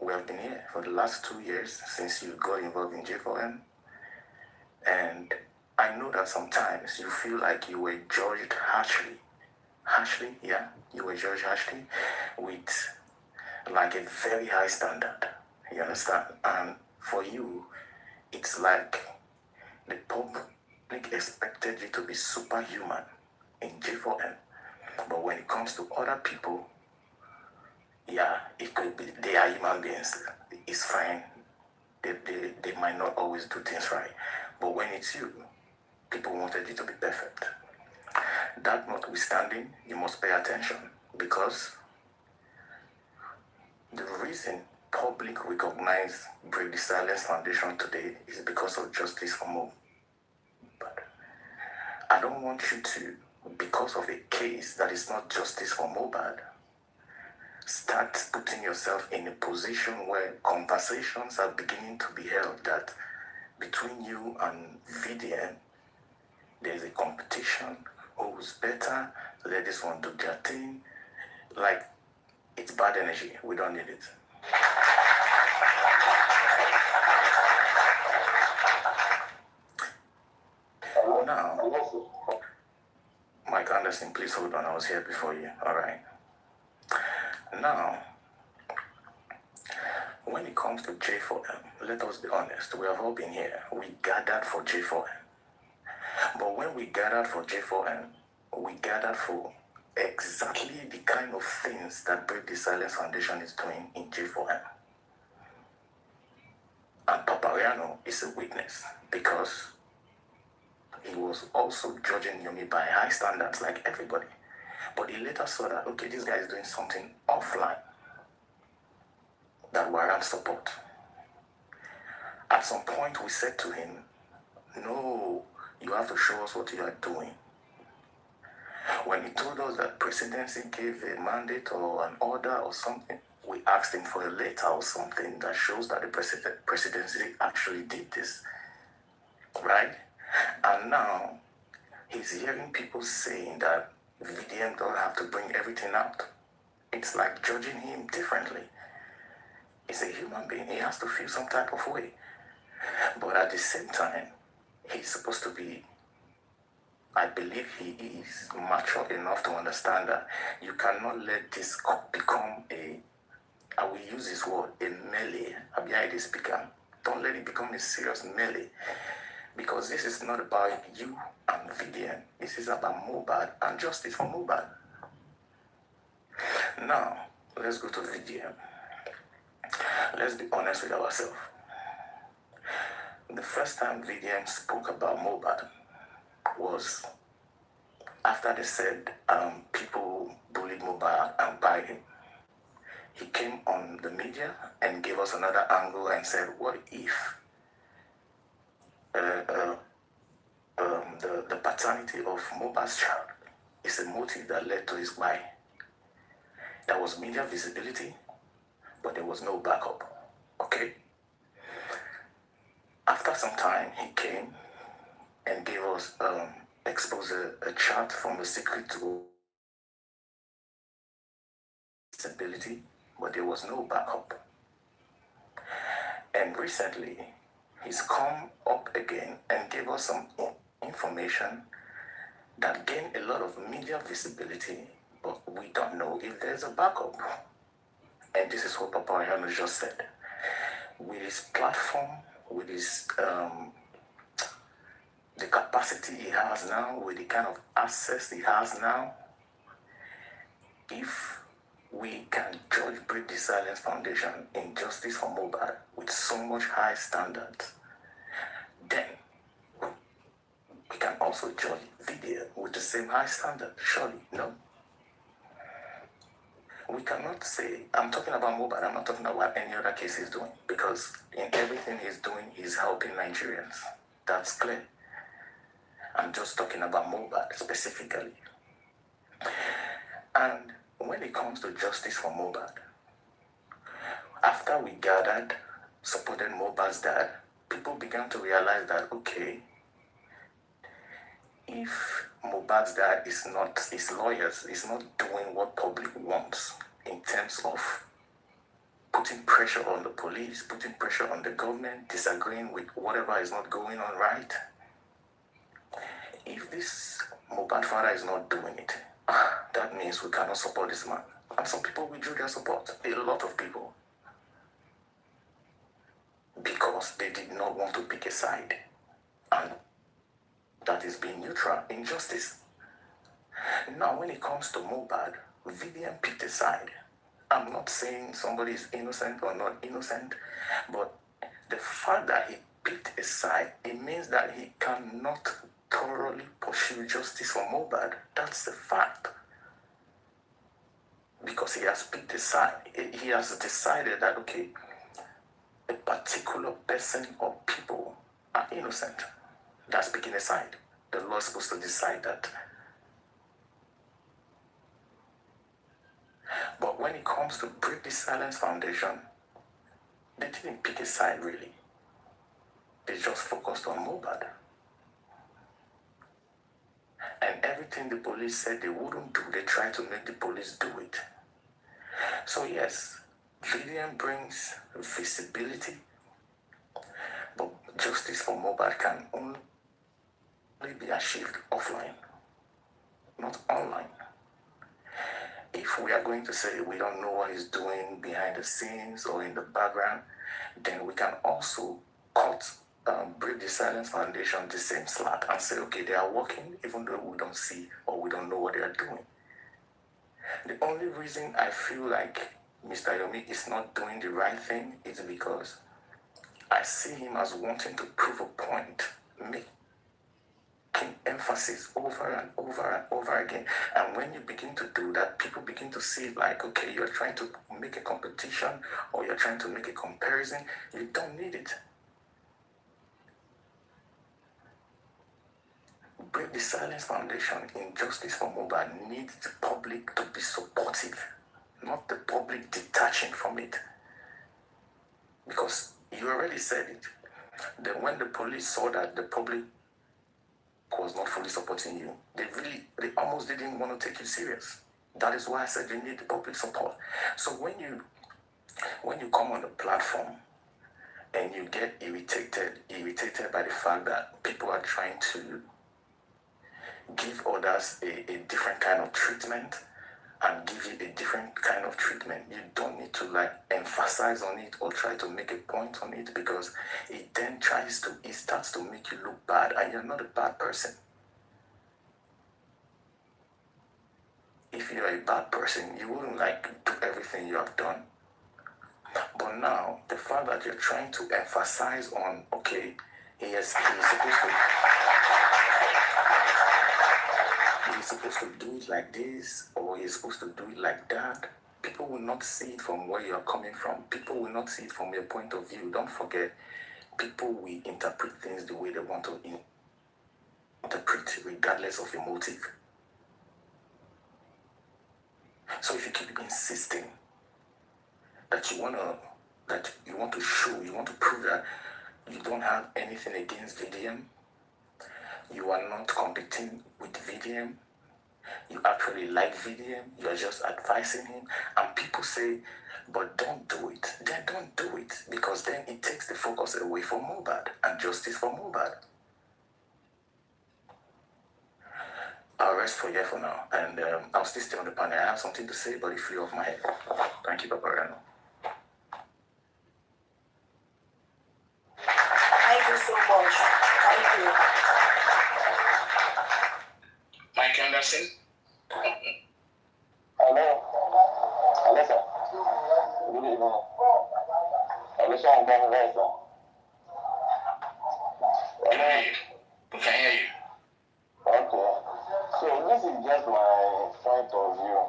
We have been here for the last 2 years since you got involved in J4M. And I know that sometimes you feel like you were judged harshly. Harshly, yeah, you were judged harshly with like a very high standard. You understand? And for you, it's like the public expected you to be superhuman in J4M. But when it comes to other people, yeah, it could be they are human beings. It's fine. They might not always do things right. But when it's you, people wanted you to be perfect. That notwithstanding, you must pay attention because the reason public recognize Break the Silence Foundation today is because of justice for Mohbad. But I don't want you to, because of a case that is not justice for Mohbad, start putting yourself in a position where conversations are beginning to be held that between you and VDM, there's a competition. Who's better? Let this one do their thing. Like, it's bad energy. We don't need it. Now, Mike Anderson, please hold on. I was here before you. All right. Now, when it comes to J4M, let us be honest. We have all been here. We gathered for J4M. But when we gathered for J4M, we gathered for exactly the kind of things that Break the Silence Foundation is doing in J4M. And Papariano is a witness because he was also judging Yomi by high standards like everybody. But he later saw that, okay, this guy is doing something offline that warrants support. At some point, we said to him, no, you have to show us what you are doing. When he told told us that presidency gave a mandate or an order or something. We asked him for a letter or something that shows that the presidency actually did this, right? And now he's hearing people saying that VDM don't have to bring everything out. It's like judging him differently. He's a human being. He has to feel some type of way. But at the same time, he's supposed to be, I believe he is mature enough to understand that you cannot let this become I will use this word, a melee. Don't let it become a serious melee. Because this is not about you and VDM. This is about Mohbad and justice for Mohbad. Now, let's go to VDM. Let's be honest with ourselves. The first time VDM spoke about Mohbad was after they said people bullied Mohbad and buried him. He came on the media and gave us another angle and said, what if the paternity of Mohbad's child is a motive that led to his buy? There was media visibility, but there was no backup. Okay? After some time, he came and gave us exposed a chart from the secret to visibility, but there was no backup. And recently, he's come up again and gave us some information that gained a lot of media visibility, but we don't know if there's a backup. And this is what Papariano just said. With his platform, with his the capacity he has now, with the kind of access he has now, if we can judge Break the Silence Foundation in justice for Mohbad with so much high standards, then we can also judge Video with the same high standard. Surely, no? We cannot say, I'm talking about Mohbad, I'm not talking about what any other case he's doing, because in everything he's doing, he's helping Nigerians. That's clear. I'm just talking about Mohbad specifically. And when it comes to justice for Mohbad, after we gathered, supported Mohbad's dad, people began to realize that, okay, if Mohbad's dad is not, his lawyers is not doing what public wants in terms of putting pressure on the police, putting pressure on the government, disagreeing with whatever is not going on right, if this Mohbad father is not doing it, that means we cannot support this man. And some people withdrew their support, a lot of people, because they did not want to pick a side. And that is being neutral in justice. Now, when it comes to Mohbad, Vivian picked a side. I'm not saying somebody is innocent or not innocent, but the fact that he picked a side, it means that he cannot thoroughly pursue justice for Mohbad. That's the fact. Because he has picked a side. He has decided that, okay, a particular person or people are innocent. That's picking a side. The law is supposed to decide that. But when it comes to Break the Silence Foundation, they didn't pick a side really. They just focused on Mohbad. And everything the police said they wouldn't do, they tried to make the police do it. So yes, Vivian brings visibility, but justice for Mohbad can only be achieved offline, not online. If we are going to say we don't know what he's doing behind the scenes or in the background, then we can also cut Break the Silence Foundation the same slack and say, okay, they are working even though we don't see or we don't know what they are doing. The only reason I feel like Mr. Yomi is not doing the right thing is because I see him as wanting to prove a point, making emphasis over and over and over again. And when you begin to do that, people begin to see it like, okay, you're trying to make a competition or you're trying to make a comparison. You don't need it. break the silence foundation in justice for Mohbad needs the public to be supportive, not the public detaching from it. Because you already said it. Then when the police saw that the public was not fully supporting you, they almost didn't want to take you serious. That is why I said you need the public support. So when you come on the platform and you get irritated by the fact that people are trying to give others a different kind of treatment and give you a different kind of treatment, you don't need to emphasize on it or try to make a point on it, because it then starts to make you look bad, and you're not a bad person. If you're a bad person, you wouldn't do everything you have done. But now, the fact that you're trying to emphasize on, okay, he's supposed to do it like this, or he's supposed to do it like that, people will not see it from where you're coming from. People will not see it from your point of view. Don't forget, people will interpret things the way they want to interpret, regardless of your motive. So if you keep insisting that you want to show, you want to prove that you don't have anything against VDM, you are not competing with VDM, you actually like VDM, you are just advising him, and people say, but don't do it, then don't do it, because then it takes the focus away from Mohbad and justice for Mohbad. I'll rest for here for now, and I'll still stay on the panel. I have something to say, but it flew off my head. Thank you, Papariano. Thank you so much. Thank you. Mike Anderson. Hello. Hello, sir. Good evening. Hello, sir. I'm going right, sir. Hello. We can hear you. Okay. So this is just my point of view.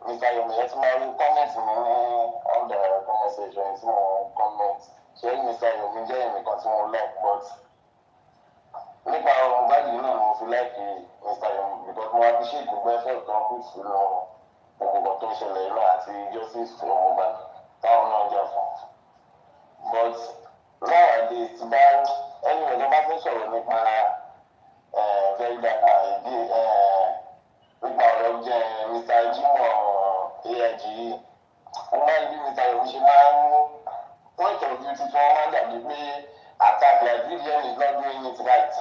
Mr. Yomi, it's my comments on the conversation. It's more comments. So Mr. Yomi, Jeremy, continue love, but nípa ọ̀rọ̀ báyìí náà mo fi láìpẹ́ Mr. Yomi, because mo appreciate gbogbo ẹ̀fọ́ kan kù sínú gbogbo tó ń ṣẹlẹ̀ náà àti justice for Mohbad táwọn náà jà fún. But nowadays ti bá ẹni ọ̀dọ́ bá fẹ́ sọ̀rọ̀ nípa very dark ìdí nípa ọ̀rọ̀ jẹ́ Mr. Jimoh AIG yìí, mo máa ń bí Mr. Yomi ṣe máa ń point of view ti fún wọn máa ń dàbí pé attack like VDM is not doing it right.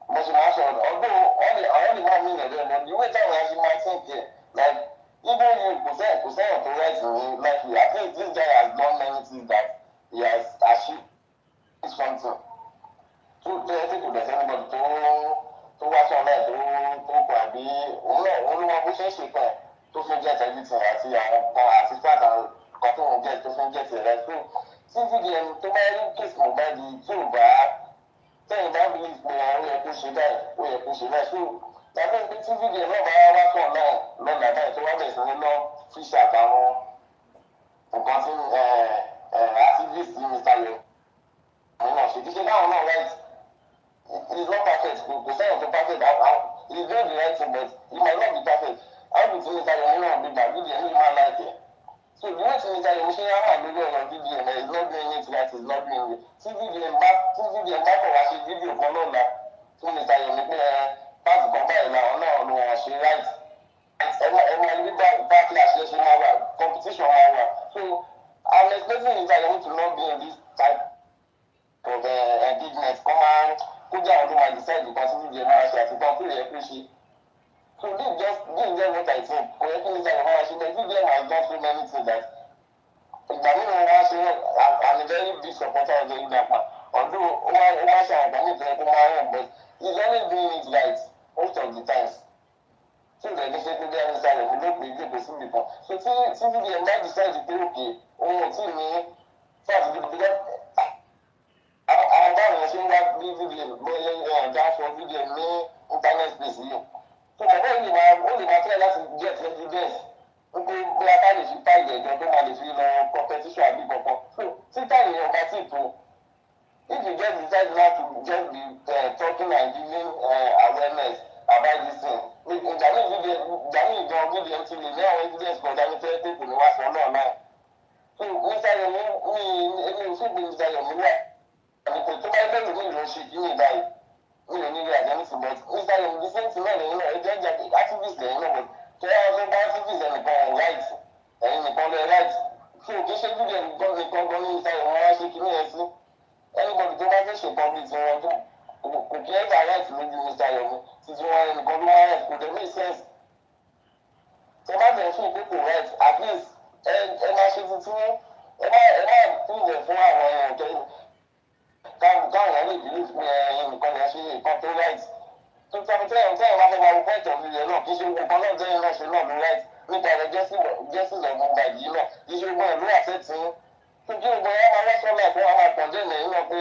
Mo ṣe máa ń sọ̀rọ̀ although all the man mean ẹ̀dọ́ ẹ̀dọ́ the way táwọn ẹ̀ṣin máa ń think here, like even you kò sẹ́yìn tó right in life, at least this guy has done many things that he has achieved something. So tó yẹ kí kò dẹ̀ sẹ́ni bọ̀dù tó wá sọ náà tó kọ àbí òun ló wọn bó ṣe ń ṣe kan tó fi ń get everything àti àwọn kan àti fat àwọn kan tó ń get tó fi ń get rẹ̀. So tí VDM tó bá rí case Mohbad tí ò bá tẹ́yìn bá bí ìpè ó yẹ kó ṣe báyìí ó yẹ kó ṣe báyìí. So tàbí pé tí VDM náà bá wá sọ̀ náà lọ́nà báyìí tó wá bẹ̀rẹ̀ sí ní lọ fíṣà àtàwọn nǹkan tí activist Mr. Yomi náà ṣe kí ṣe káwọn náà right. It is not perfect. Kò sẹ́yìn tó perfect. He is doing the right thing, but he might not be perfect. How do you think Mr. Yomi náà be bad? VDM ní máa láì tẹ̀. So the way Mr. Yomi ṣe yára lórí ọ̀rọ̀ VDM is not doing it right, is not doing it. Tí VDM bá kọ̀ wá ṣe fídíò kan lọ́la fún Mr. Yomi pé pàṣẹ kan báyìí làwọn náà ló wọ́n ṣe right. Ẹ̀mọ ẹni bá clash ṣe ṣe máa wà, competition máa wà. So I'm expecting Mr. Yomi to not be in this type of engagement. Kó jẹ́ àwọn tó máa decide nǹkan tí VDM máa ṣe àti nǹkan tó yẹ kó ṣe. So this is just what I think. Kò yẹ kí Mr. Yomi máa ṣe bẹ́ẹ̀. VDM has done so many things that ìgbà nínú wọn ṣe I'm a very big supporter of the Indapa. Although ó wá ṣe àwọn ìgbàmí ìfẹ́ kó máa rẹ̀, but he's only doing it right most of the times. So the ní ṣe pé bí Mr. Yomi ló pè é gbègbè sí nìkan. So tí VDM bá decide pé òkè ohun ò tí ì ní fáàtì gidigidi àwọn báwọn ṣe ń wá bí VDM bóyá dáṣọ VDM ní internet space yìí. So bàbá yìí ó lè máa fẹ́ láti get evidence wípé bóyá ká lè fi táìlì ẹ̀jọ̀ tó máa lè fi lọ competition àbí kankan. So tí táìlì yẹn ọba tí tó If you just decide not to just be talking and giving awareness about this thing, Jami gan video ti lè ní àwọn evidence kan dání fẹ́ tètè ní wá sọ náà náà. So Mr. Yomi èmi ò sì bí Mr. Yomi wà. Àbùkù tó bá bẹ̀rù ní ìlú ṣe kí ní ìbáyìí. Mi ò ní rí àjẹ́ nísìnyí but Mr. Yomi the same thing náà lẹ́yìn náà ẹjọ́ ìjà activist lẹ́yìn náà but kí wọ́n fẹ́ bá activist ẹnìkan right ẹ̀yin nìkan lẹ́ right. So kì í ṣe video nìkan gan ní Mr. Yomi wá ṣe kí ní ẹ̀ sí. Anybody tó bá fẹ́ ṣe public tí wọ́n tó kò kí ẹ̀ bá right lójú Mr. Yomi títí wọn ẹnìkan ló wá right kò dẹ̀ make sense. Ṣé bá bẹ̀rẹ̀ fún ìpínpín right at least ẹ máa ṣe tuntun ẹ má pínlẹ̀ fún àwọn èèyàn tó káwọn èèyàn lè bìlí fún ẹyin nìkan lè ṣe nǹkan tó right. Tó tẹ́yìn wá fẹ́ máa wọ point of view náà kì í ṣe nǹkan náà tẹ́yìn náà ṣe náà ló right nípa ẹ̀rọ justice of Mohbad yìí náà kì í ṣe gbọ́n ìlú àfẹ́tì tuntun ìgbọ̀n yẹn máa wọ́n sọ́nà fún àwọn àpọ̀jẹ́ ìlẹ̀ náà pé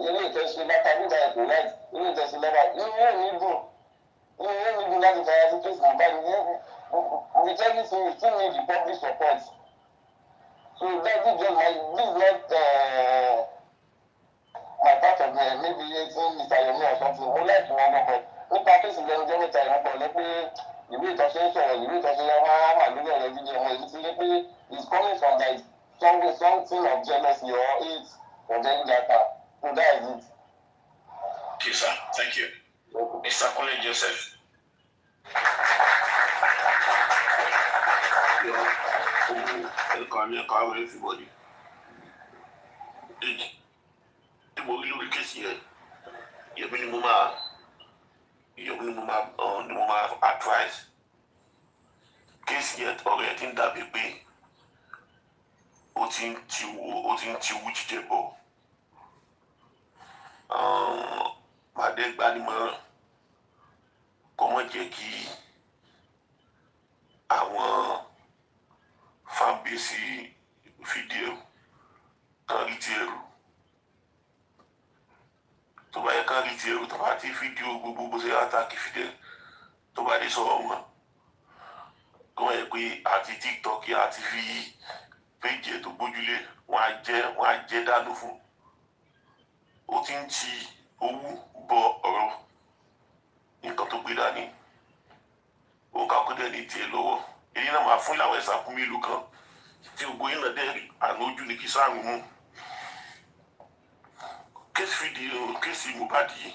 ilé ìtẹ̀sí lápá nígbà ètò right ilé ìtẹ̀sí lọ́wọ́ inú yóò ní dùn láti fara sí kéèsì Mohbad with everything you still need the public support. So that is just not my part of maybe Mr. Yomi or something. Mo like wọn gbọ́dọ̀ nípa kéèsì lẹ́nu jẹ́ mẹ́ta ìwọ̀n pọ̀ lẹ́pẹ́ ìwé ìtọ́sí sọ̀rọ̀ ìwé ìtọ́sí wọn á lórí ọ̀rọ̀ fídíò wọn èyí ti lé pé it's coming from like something of jealousy or hate or then that so that is it. Okay, sir. Thank you. Mr. Kule Joseph. Everybody. The more we look at this here, you minimum advice. Case yet already in that baby. Otin ti which table. My dead body man. Comment jeki àwọn fanbase fídíò kan rí ti ẹrù tó bá yẹ kan rí ti ẹrù tó bá ti fídíò gbogbo bó ṣe àtàkì fídíò tó bá dé sọ̀rọ̀ wọn kó wọ́n yẹ pé àti TikTok àti fi péjì tó gbójúlé wọ́n á jẹ́ dànù fún ó ti ń ti owó bọ ọ̀rọ̀ nǹkan tó gbé dání ó ká kó dẹ́ ní tiẹ̀ lọ́wọ́ èyí náà máa fún ìlànà ẹ̀sà kún mélòó kan tí gbogbo yín náà dẹ́rì àná ojú ni kí sáàrùn mú kéèsì fídíò kéèsì Mohbad yìí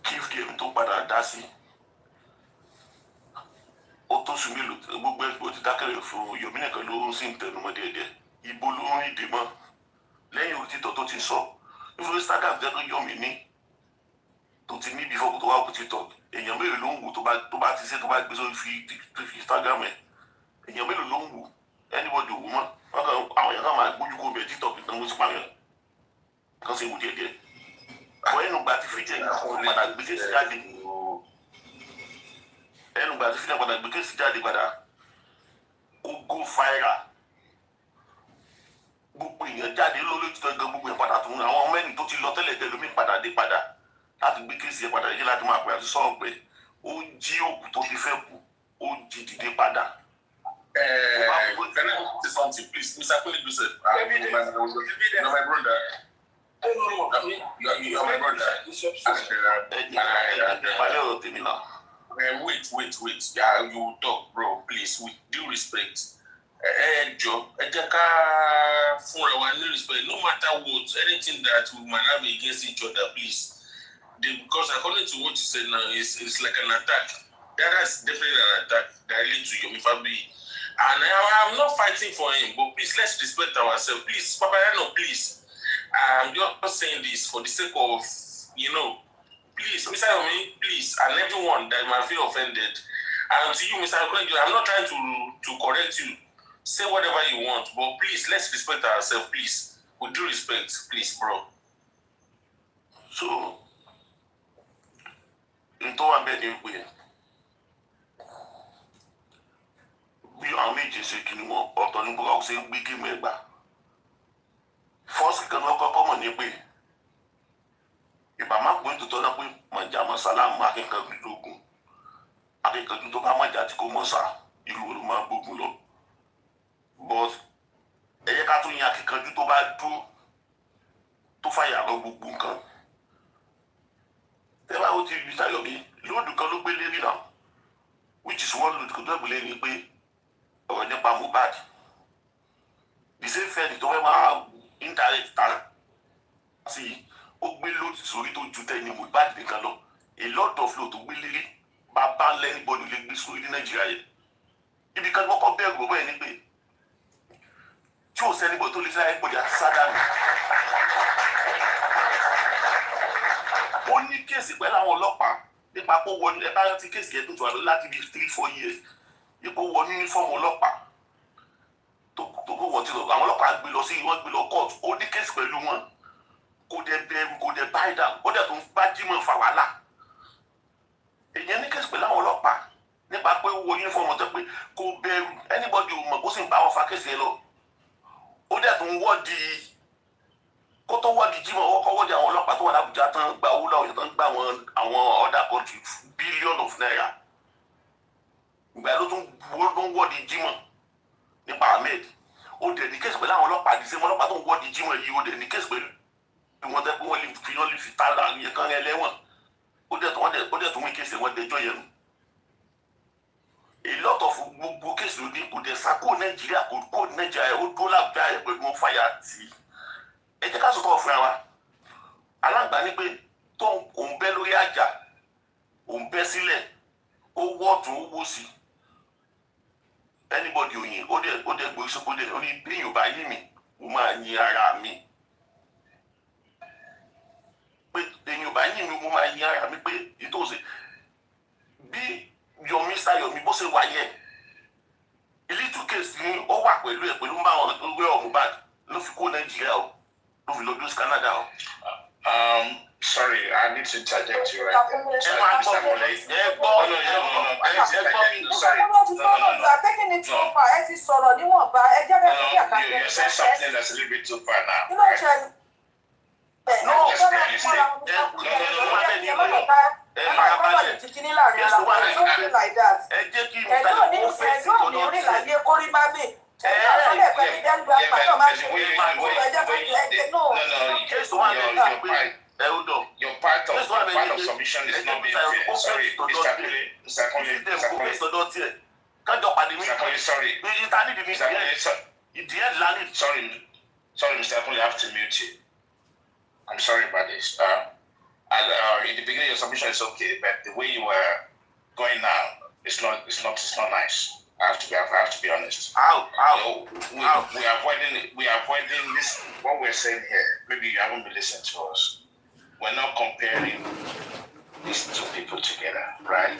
kí fídíò tó padà dá sí ó tó sùn mélòó gbogbo ẹgbẹ́ ti dákẹ́rẹ́ fún Yomi nìkan ló sì ń tẹnumọ́ díẹ̀díẹ̀ ibo ló ń rìn dè mọ́ lẹ́yìn òtítọ́ tó ti sọ nítorí Instagram jẹ́ tó Yomi ní tó ti ní before tó wá kó TikTok èèyàn mélòó ló ń wò tó bá ti ṣe tó bá gbé sórí fi Instagram ẹ̀ èèyàn mélòó ló ń wò anybody wò mọ́ àwọn èèyàn kan máa gbójú kó bẹ̀ TikTok nǹkan ló ti pààyàn kan ṣe wò díẹ̀díẹ̀ àwọn ẹnu gba ti fíjẹ̀ padà gbé kéèsì jáde ẹnu gba ti fíjẹ̀ padà gbé kéèsì jáde padà ó go viral gbogbo èèyàn jáde lórí ètò ẹgbẹ́ gbogbo ẹ̀ padà tó ń àwọn mẹ́rin tó ti lọ tẹ́lẹ̀ tẹ́lẹ̀ lómi padà dé padà láti gbé kéèsì ẹ̀ padà yé láti máa pè àti sọ̀rọ̀ pé ó jí òkú tó ti fẹ́ kú ó jí dìde padà. Can I say something, please? Mr. Kule Joseph, you're my brother. You're my brother. Wait. Yeah, you talk, bro. Please, with due respect. Joe, for our new respect, no matter what, anything that we might have against each other, please. Because according to what you said now, it's like an attack. That is definitely an attack directly to Yomi Fabiyi. And I'm not fighting for him, but please, let's respect ourselves. Please, Papariano, please. I'm just saying this for the sake of, please, Mr. Yomi, please, and everyone that might feel offended. And to you, Mr. Yomi, I'm not trying to correct you. Say whatever you want, but please, let's respect ourselves, please. With due respect, please, bro. So, in tó bed in way. Bí àwọn méjì ṣe kí ni wọn ọ̀tọ̀ ní bó ṣe ń gbé kí mẹ́gbà. Fọ́ọ̀sì kan náà kọ́kọ́ mọ̀ ní pé ìbá máa gbóyún tuntun náà pé màjà mọ́ sálámù akẹ́kọ̀ọ́ gbígbógun. Akẹ́kọ̀ọ́ tó bá mọ̀jà tí kò mọ̀ sá ìlú olú máa gbógun lọ. But ẹ jẹ́ ká tún yan akẹ́kọ̀ọ́ tó bá dúró tó fàyà lọ gbogbo nǹkan. Tẹ́lá ó ti Mr. Yomi lóòdù kan ló gbé lérí náà, which is one load kò tó gbélé ni pé ọ̀rọ̀ nípa Mohbad. The same fẹ́ẹ̀lì tó fẹ́ máa indirect ta sí ó gbé load sórí tó ju tẹ́ ní Mohbad nìkan lọ. A lot of load tó gbé lérí bàbá ńlẹ́ níbọ̀dù lè gbé sórí ní Nàìjíríà yẹn. Ibi kan kọ́kọ́ bẹ̀rù bọ́ ẹ̀ ní pé tí ò sẹ́nibọ̀ tó lè ṣe àìpọ̀jà sádàmù. Ó ní kéèsì pẹ̀lú àwọn ọlọ́pàá nípa pé wọ́n ẹ bá rántí kéèsì yẹn tó tù wá láti bí 3-4 years ipò wọ ní fọ́ọ̀mù ọlọ́pàá tó kó wọ́n ti lọ àwọn ọlọ́pàá gbé lọ sí wọ́n gbé lọ court ó ní kéèsì pẹ̀lú wọn kò dẹ̀ bẹ̀rù kò dẹ̀ báyìí dà ó dẹ̀ tó ń bá Jímọ̀ fà wàhálà. Èèyàn ní kéèsì pẹ̀lú àwọn ọlọ́pàá nípa pé wọ ní fọ́ọ̀mù tó pé kò bẹ̀rù anybody ò mọ̀ kó sì ń bá wọn fa kéèsì yẹn lọ. Ó dẹ̀ tó ń wọ́ọ̀dì kó tó wọ́ọ̀dì Jímọ̀ ọkọ̀ wọ́ọ̀dì àwọn ọlọ́pàá tó wà lábùjá tán gba owó lọ́wọ́ tán gba àwọn other country billion of naira. Ìgbà ló tún wọ́ọ̀dì Jímọ̀ nípa Ahmed. Ó dẹ̀ ní kéèsì pẹ̀lú àwọn ọlọ́pàá àdìsẹ́ mọ́ ọlọ́pàá tó ń wọ́ọ̀dì Jímọ̀ yìí ó dẹ̀ ní kéèsì pẹ̀lú wọn tẹ́ pé wọ́n lè fi tààrà yẹn kan ẹlẹ́wọ̀n. Ó dẹ̀ tó wí kéèsì wọn dẹjọ́ yẹn nù. A lot of gbogbo kéèsì ló ní kò dẹ̀ sá kó Nàìjíríà kó Nàìjíríà ó dó lágbá ẹ̀ pẹ̀lú wọn fàyà tì í. Ẹ jẹ́ ká sọ̀tọ̀ fún wa alágbá ní pé tó òun bẹ́ lórí àjà òun bẹ́ sílẹ̀ ó wọ́ọ̀tún ó wó sí anybody òyìn ó dẹ̀ gbé sókó dẹ̀ ó ní bí Yorùbá yí mi mo máa yin ara mi pé Yorùbá yí mi mo máa yin ara mi pé ìtòsí bí Yomi Sayomi bó ṣe wáyé ilé-ìtú kéèsì ni ó wà pẹ̀lú ẹ̀ pẹ̀lú báwọn tó gbé Mohbad ló fi kó Nàìjíríà o. Canada. Sorry, I need to interject you right there. Mr. Kule. You're saying something that's a little bit too far now. Right? Your part of submission is not being fair. Sorry, Mr. Kule, sorry. Sorry, Mr. Kule, I have to mute you. I'm sorry about this. In the beginning, your submission is okay, but the way you were going now, it's not nice. I have to be honest. We are avoiding this. What we're saying here, maybe you haven't been listening to us. We're not comparing these two people together, right?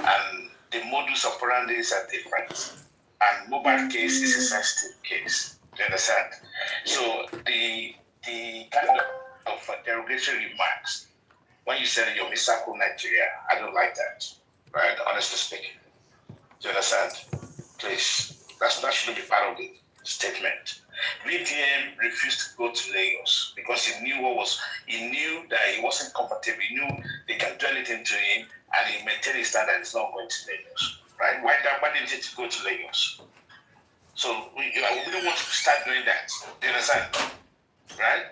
And the modus operandi are different. And Mohbad case is a sensitive case. Do you understand? So the kind of derogatory remarks when you said you're Misako Nigeria, I don't like that, right? Honestly speaking. Do you understand? Please, that shouldn't be part of the statement. VDM refused to go to Lagos because he knew that he wasn't comfortable. He knew they can do anything to him, and he maintained his stand that he's not going to Lagos. Right? Why didn't he go to Lagos? So we don't want to start doing that. Do you understand? Right?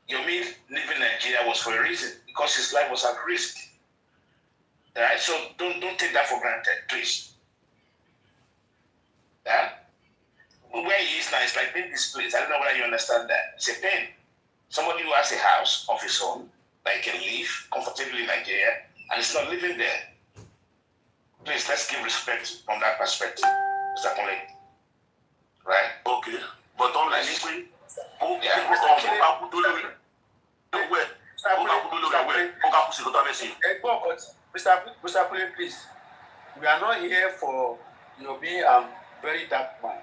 Yomi leaving Nigeria was for a reason, because his life was at risk. Right? So don't take that for granted, please. Yeah? Where he is now, it's like being displaced. I don't know whether you understand that. It's a pain. Somebody who has a house of his own that he can live comfortably in Nigeria, and is not living there. Please, let's give respect from that perspective, Mr. Kule. Right? Okay. But don't let me Mr. Kule, please. We are not here for Yomi and very dark man.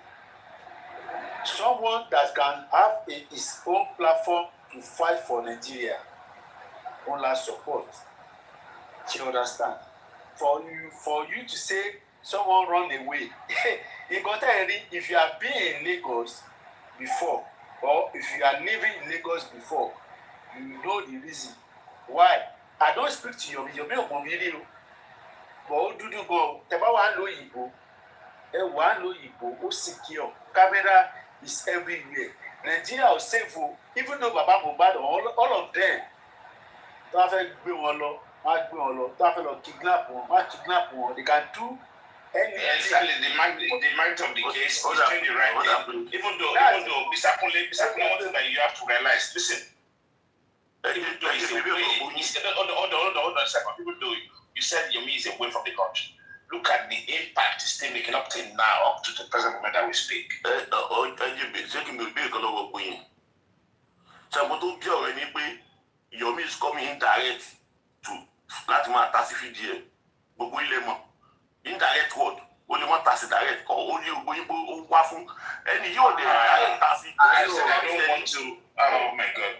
Someone that can have his own platform to fight for Nigeria, only support. Do you understand? For you to say someone run away, if you have been in Lagos before, or if you are living in Lagos before, you know the reason why. I don't speak to you. You're not familiar. But do you go? Secure. Camera is everywhere. Nigeria will save o, even though Baba Mohbad all of them tó bá fẹ́ gbé wọn lọ wọ́n á gbé wọn lọ tó bá fẹ́ lọ kidnap wọn wọ́n á kidnap wọn, they can do anything. Exactly, the mind of the case is doing the right thing. Even though Mr. Kunle, one thing that you have to realize, listen, even though he's away, hold on a second. Even though you said Yomi is away from the country, look at the impact he's still making up till now, up to the present moment that we speak. Yomi is coming indirect to láti máa ta sí fídíò ẹ̀ gbogbo ilé mọ̀ indirect word ó lè mọ̀ ta sí direct kọ́ ó ní gbogbo yín pé ó wá fún ẹni yóò dé direct ta sí. I said I don't want to. Oh my God.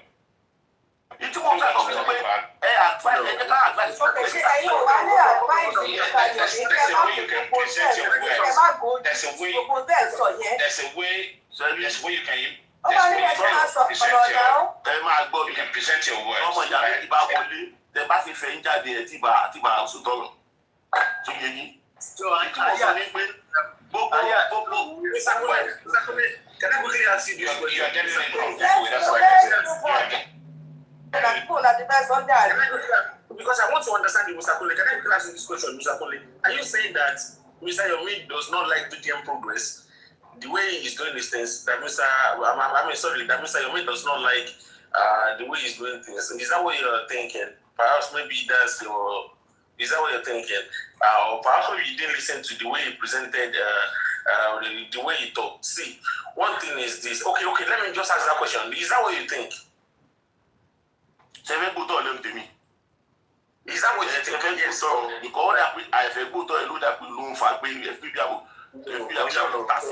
Ìtí mo fẹ́ sọ fún pé ẹ advice ẹ jẹ́ ká advice. Ṣé ẹ̀yin ò wá ní advice nípa Yomi kẹ́ má fi gbogbo bẹ́ẹ̀ má gbogbo bẹ́ẹ̀ sọ yẹn. There's a way you can. Ó máa ní ẹ̀jẹ̀ máa sọ ọ̀rọ̀ náà. Ẹ máa gbọ́ mi. You can present your words. Ọmọ ìyá mi ti bá wọlé tẹ bá ti fẹ́ ń jáde ẹ̀ tí bá sòtọ́rọ̀ tó yẹ yín. Ìtí mo sọ ní pé gbogbo. Can I quickly ask you this question? You are getting involved. That's what I said. Because I want to understand you, Mr. Kunle. Can I quickly ask you this question, Mr. Kunle? Are you saying that Mr. Yomi does not like BDM progress? The way he's doing these things, that Mr. Yomi does not like the way he's doing things. Is that what you're thinking? Perhaps maybe that's your. Is that what you're thinking? Or perhaps maybe you didn't listen to the way he presented, the way he talked. See, one thing is this. Okay. Let me just ask that question. Is that what you think? Is that what you think? Yes. So, because I feel good to a lot of people for being a people. Hold on. Pass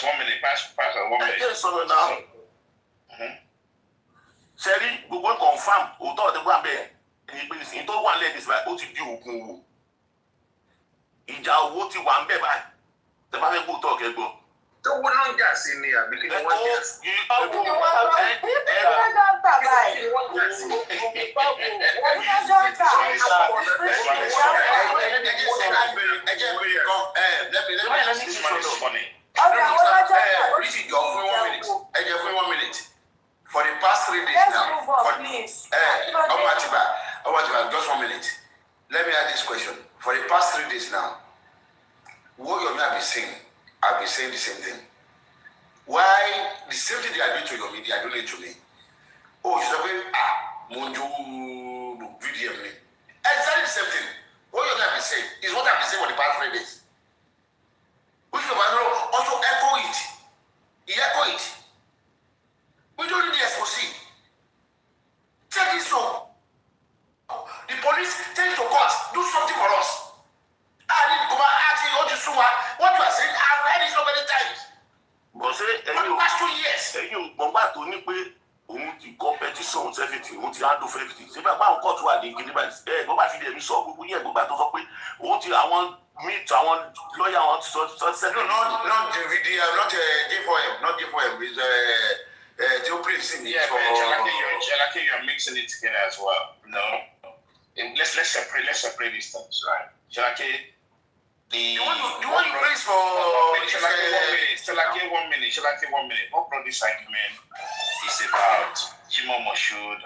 1 minute. Pass 1 minute. Sẹ́rí gbogbo confam òótọ́ ọ̀dẹ́gbọ́n abẹ́ ìpèsè tó wà lẹ́yìn ìsìlẹ̀ ó ti di oògùn owó. Ìjà owó ti wà ń bẹ̀ báyìí. Tẹ bá fẹ́ gbóòótọ́ ọ̀kẹ́ gbọ́. Tó wọ́n náà jà sí ni àbí kí ni wọ́n jà sí? For the past 3 days now. Please. Just 1 minute. Let me ask this question. For the past 3 days now, what Yomi have been saying, I've been saying the same thing. Why the same thing they are doing to Yomi, they are doing it to me. Oh, she's like, Monjo video me. Exactly the same thing. What Yomi have been saying is what I've been saying for the past 3 days. Which Yomi also echo it. He echo it. We don't need the SOC. Take it so. The police take it to court. Do something for us. I need to come and ask you what you are saying. I've heard it so many times. But say, for the past 2 years. You Mohbad to me pé òun ti competition everything, òun ti handle everything. Ṣé bá àwọn court wà ní Guinea Bissau? Mohbad fi dẹ̀mí sọ gbogbo yẹn gbogbo àtọ́ sọ pé òun ti àwọn meet àwọn lawyer àwọn ti sọ settle. No, not the video, not J4M, not J4M. It's your prince. Yeah, Chalake, you're mixing it together as well. No. Let's separate these things, right? Chalake, the one you praise for Chalake 1 minute. What brought this argument is about Jimo Moshood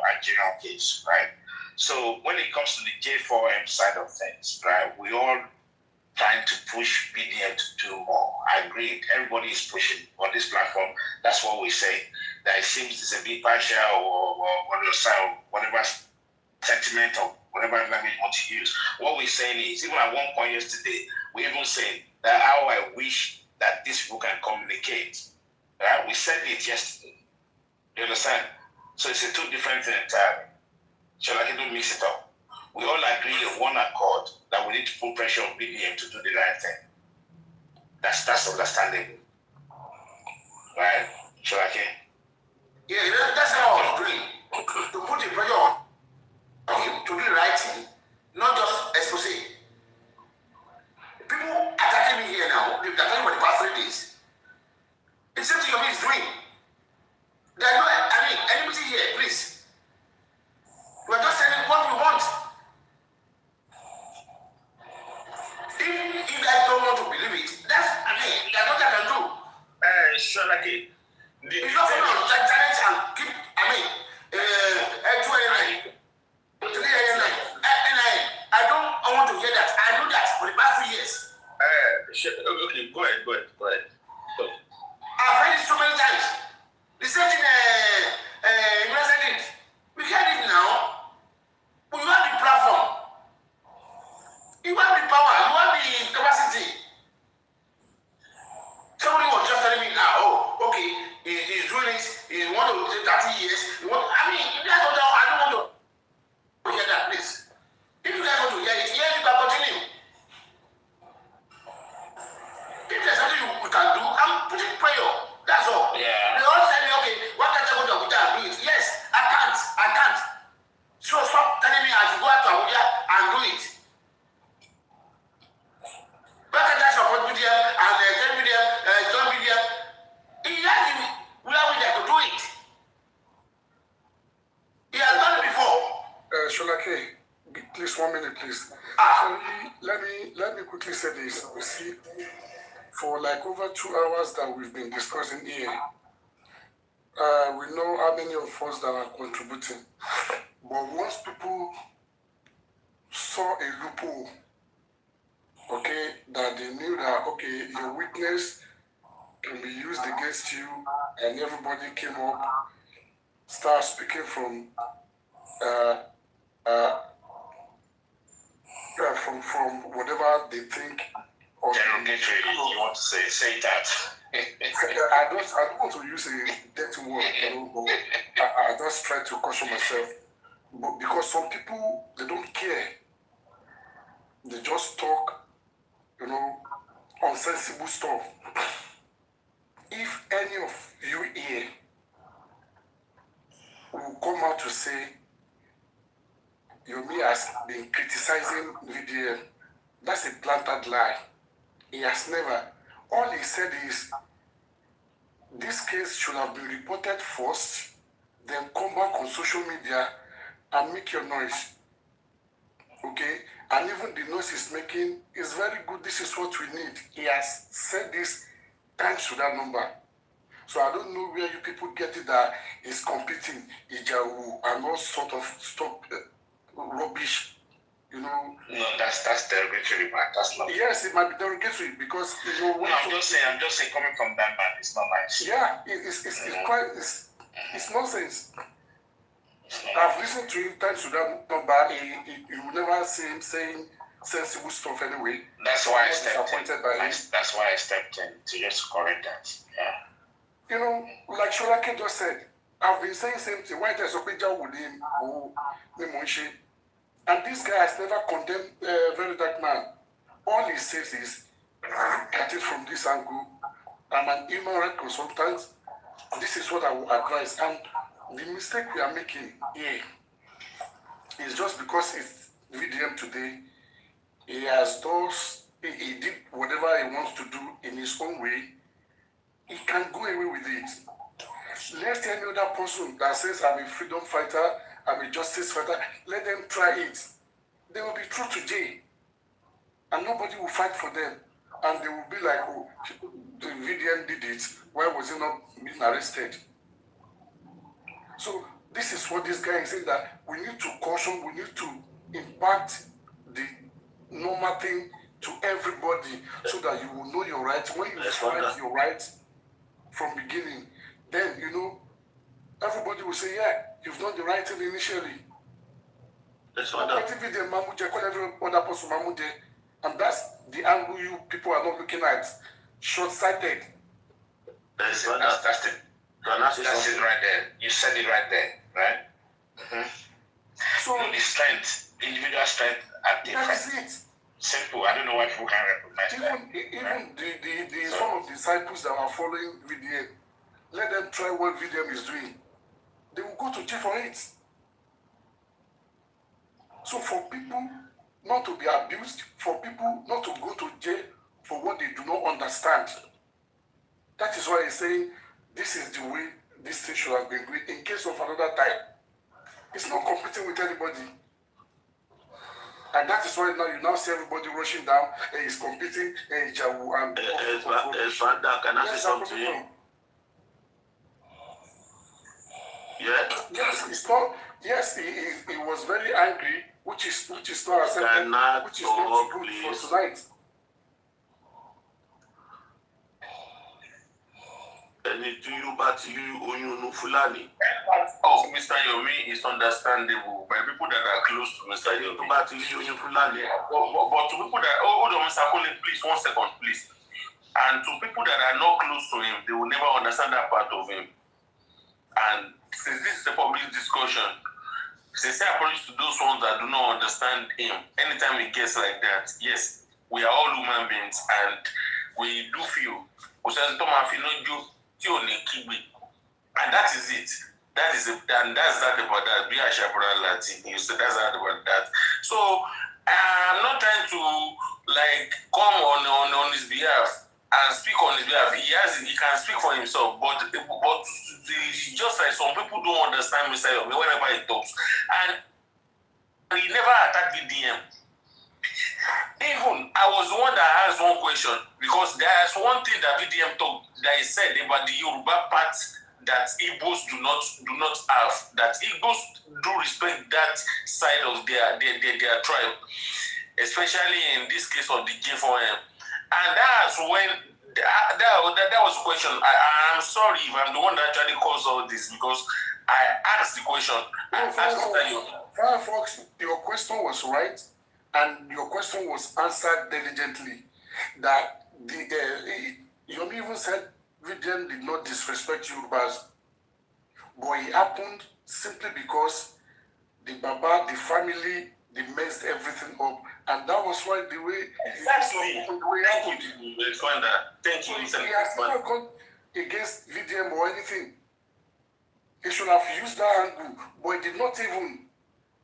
Nigerian case, right? So when it comes to the J4M side of things, right, we all trying to push BDM to do more. I agree. Everybody is pushing on this platform. That's what we say. That it seems it's a bit partial or whatever sentiment or whatever language you want to use. What we're saying is, even at one point yesterday, we even said that how I wish that these people can communicate. Right? We said it yesterday. You understand? So it's a two different things entirely. So like you don't mix it up. We all agree on one accord that we need to put pressure on BDM to do the right thing. That's understandable. Right? So like yeah, that's how I was doing. To put the pressure on him to do the right thing, not just expose. People attacking me here now, they've been attacking for the past 3 days. The same thing Yomi is doing. They are not, Okay, go ahead. Go. I've heard it so many times. The same thing President. We get it now. You have the platform. You have the power. You have the capacity. Somebody was just telling me now, okay, he's doing it. He wants to take 30 years. You guys don't know. I don't want to hear that, please. If you guys want to hear it, you can continue. If there's something we can do, I'm putting prayer. That's all. Yeah. They all tell me, okay, why can't I go to Abuja and do it? Yes, I can't. So stop telling me I should go out to Abuja and do it. Why can't I support BDM and tell BDM, join BDM? He has the wherewithal to do it. He has done it before. Sholake, please 1 minute, please. So let me quickly say this. You see, for like over 2 hours that we've been discussing here, we know how many of us that are contributing. But once people saw a loophole, okay, that they knew that, okay, your witness can be used against you, and everybody came up, start speaking from whatever they think. Or derogatory, you want to say that. I don't want to use a dirty word, but I just try to caution myself. But because some people, they don't care. They just talk, unsensible stuff. If any of you here will come out to say, Yomi has been criticizing VDM, that's a planted lie. He has never. All he said is, this case should have been reported first, then come back on social media and make your noise. Okay? And even the noise he's making is very good. This is what we need. He has said this times to that number. So I don't know where you people get it that he's competing, Ijawu, and all sort of rubbish. No, that's derogatory, man. That's not. Yes, it might be derogatory because No, I'm just saying, coming from that man, it's not nice. Yeah, it's nonsense. I've listened to him times to that number. He will never see him saying sensible stuff anyway. That's why I stepped in. That's why I stepped in to just correct that. Yeah. Like Sholake just said, I've been saying same thing. Why there's a picture with him or Mimonshi? And this guy has never condemned Very Dark Man. All he says is, at it from this angle, I'm an human rights consultant. This is what I will advise. And the mistake we are making here is just because it's VDM today, he did whatever he wants to do in his own way. He can go away with it. Let any other person that says I'm a freedom fighter, I'm a justice fighter, let them try it. They will be true to jail. And nobody will fight for them. And they will be like, oh, the VDM did it. Why was he not being arrested? So this is what this guy is saying, that we need to caution, we need to impact the normal thing to everybody so that you will know your rights. When you fight your rights from beginning, then, everybody will say, yeah, you've done the right thing initially. That's what every other person, and that's the angle you people are not looking at. Short-sighted. That's it right there. You said it right there, right? Mm-hmm. So the strength, individual strength are different. That is it. Simple. I don't know why people can't recognize Even the some of the disciples that are following VDM, let them try what VDM is doing. They will go to jail for it. So for people not to be abused, for people not to go to jail for what they do not understand, that is why he's saying this is the way this thing should have been going in case of another time. It's not competing with anybody. And that is why now you now see everybody rushing down, and he's competing, and Jawu and can I say something to you? Yeah. Yes, it's not. Yes, he was very angry, which is not acceptable, which is not good for tonight. ẹni tí yóò bá ti oyún inú Fúlàní. Of Mr. Yomi is understandable by people that are close to Mr. Yomi. Tó bá ti oyún Fúlàní. But to people that, hold on, Mr. Kole, please, 1 second, please. And to people that are not close to him, they will never understand that part of him. And since this is a public discussion, sincere apologies to those ones that do not understand him. Anytime he gets like that, yes, we are all human beings and we do feel. And that is it. That is it. And that's that about that. Be a Shabra Latin. You said that's that about that. So I'm not trying to like come on his behalf and speak on his behalf. He can speak for himself, but just like some people don't understand Mr. Yomi whenever he talks. And he never attacked the DM. Even I was the one that asked one question because there's one thing that VDM talked that he said about the Yoruba part that Igbos do not have, that Igbos do respect that side of their tribe, especially in this case of the J4M. And that's when that was the question. I'm sorry if I'm the one that actually caused all this because I asked the question. Firefox, your question was right, and your question was answered diligently. That Yomi even said Vivian did not disrespect Yorubas, but it happened simply because the Baba, the family, they messed everything up, and that was why the way exactly the way happened. Thank you. He has never gone against VDM or anything. He should have used that angle, but he did not even.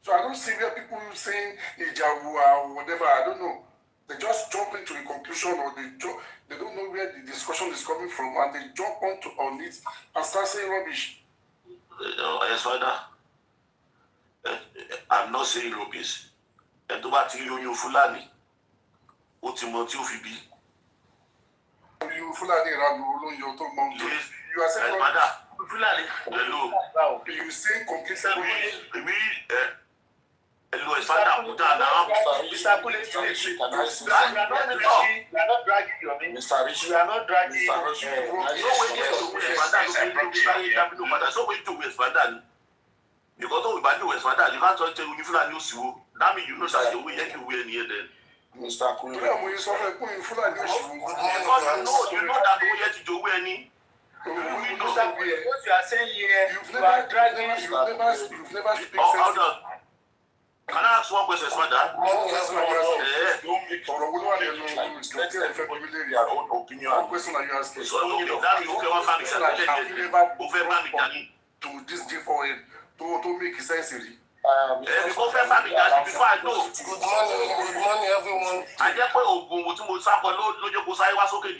So I don't see where people saying Ijawua or whatever. I don't know. They just jump into a conclusion, or they don't know where the discussion is coming from, and they jump on it and start saying rubbish. Yes, Father. I'm not saying rubbish. And to back to you, Fulani. Ultimate UFB. You Fulani you are saying Father. Fulani. Hello. You say completely. Hello, it's Father. Mr. Kule, we are not dragging you. Mr. Rich, we are not dragging you. So wait to waste Father. Because we bad waste Father. You can't tell you feel like you. That means you know that you will anywhere near them. Mr. Kule. You know that we yet to do any. Mr. Kule, what you are saying here, you are dragging. You've never speak. Can I ask one question, Father? Don't make their own opinion. What question are you asking? So that to this J4N to make sense. Before I know. Good morning, everyone. I just put Ogun to Musako, no, go say what's okay.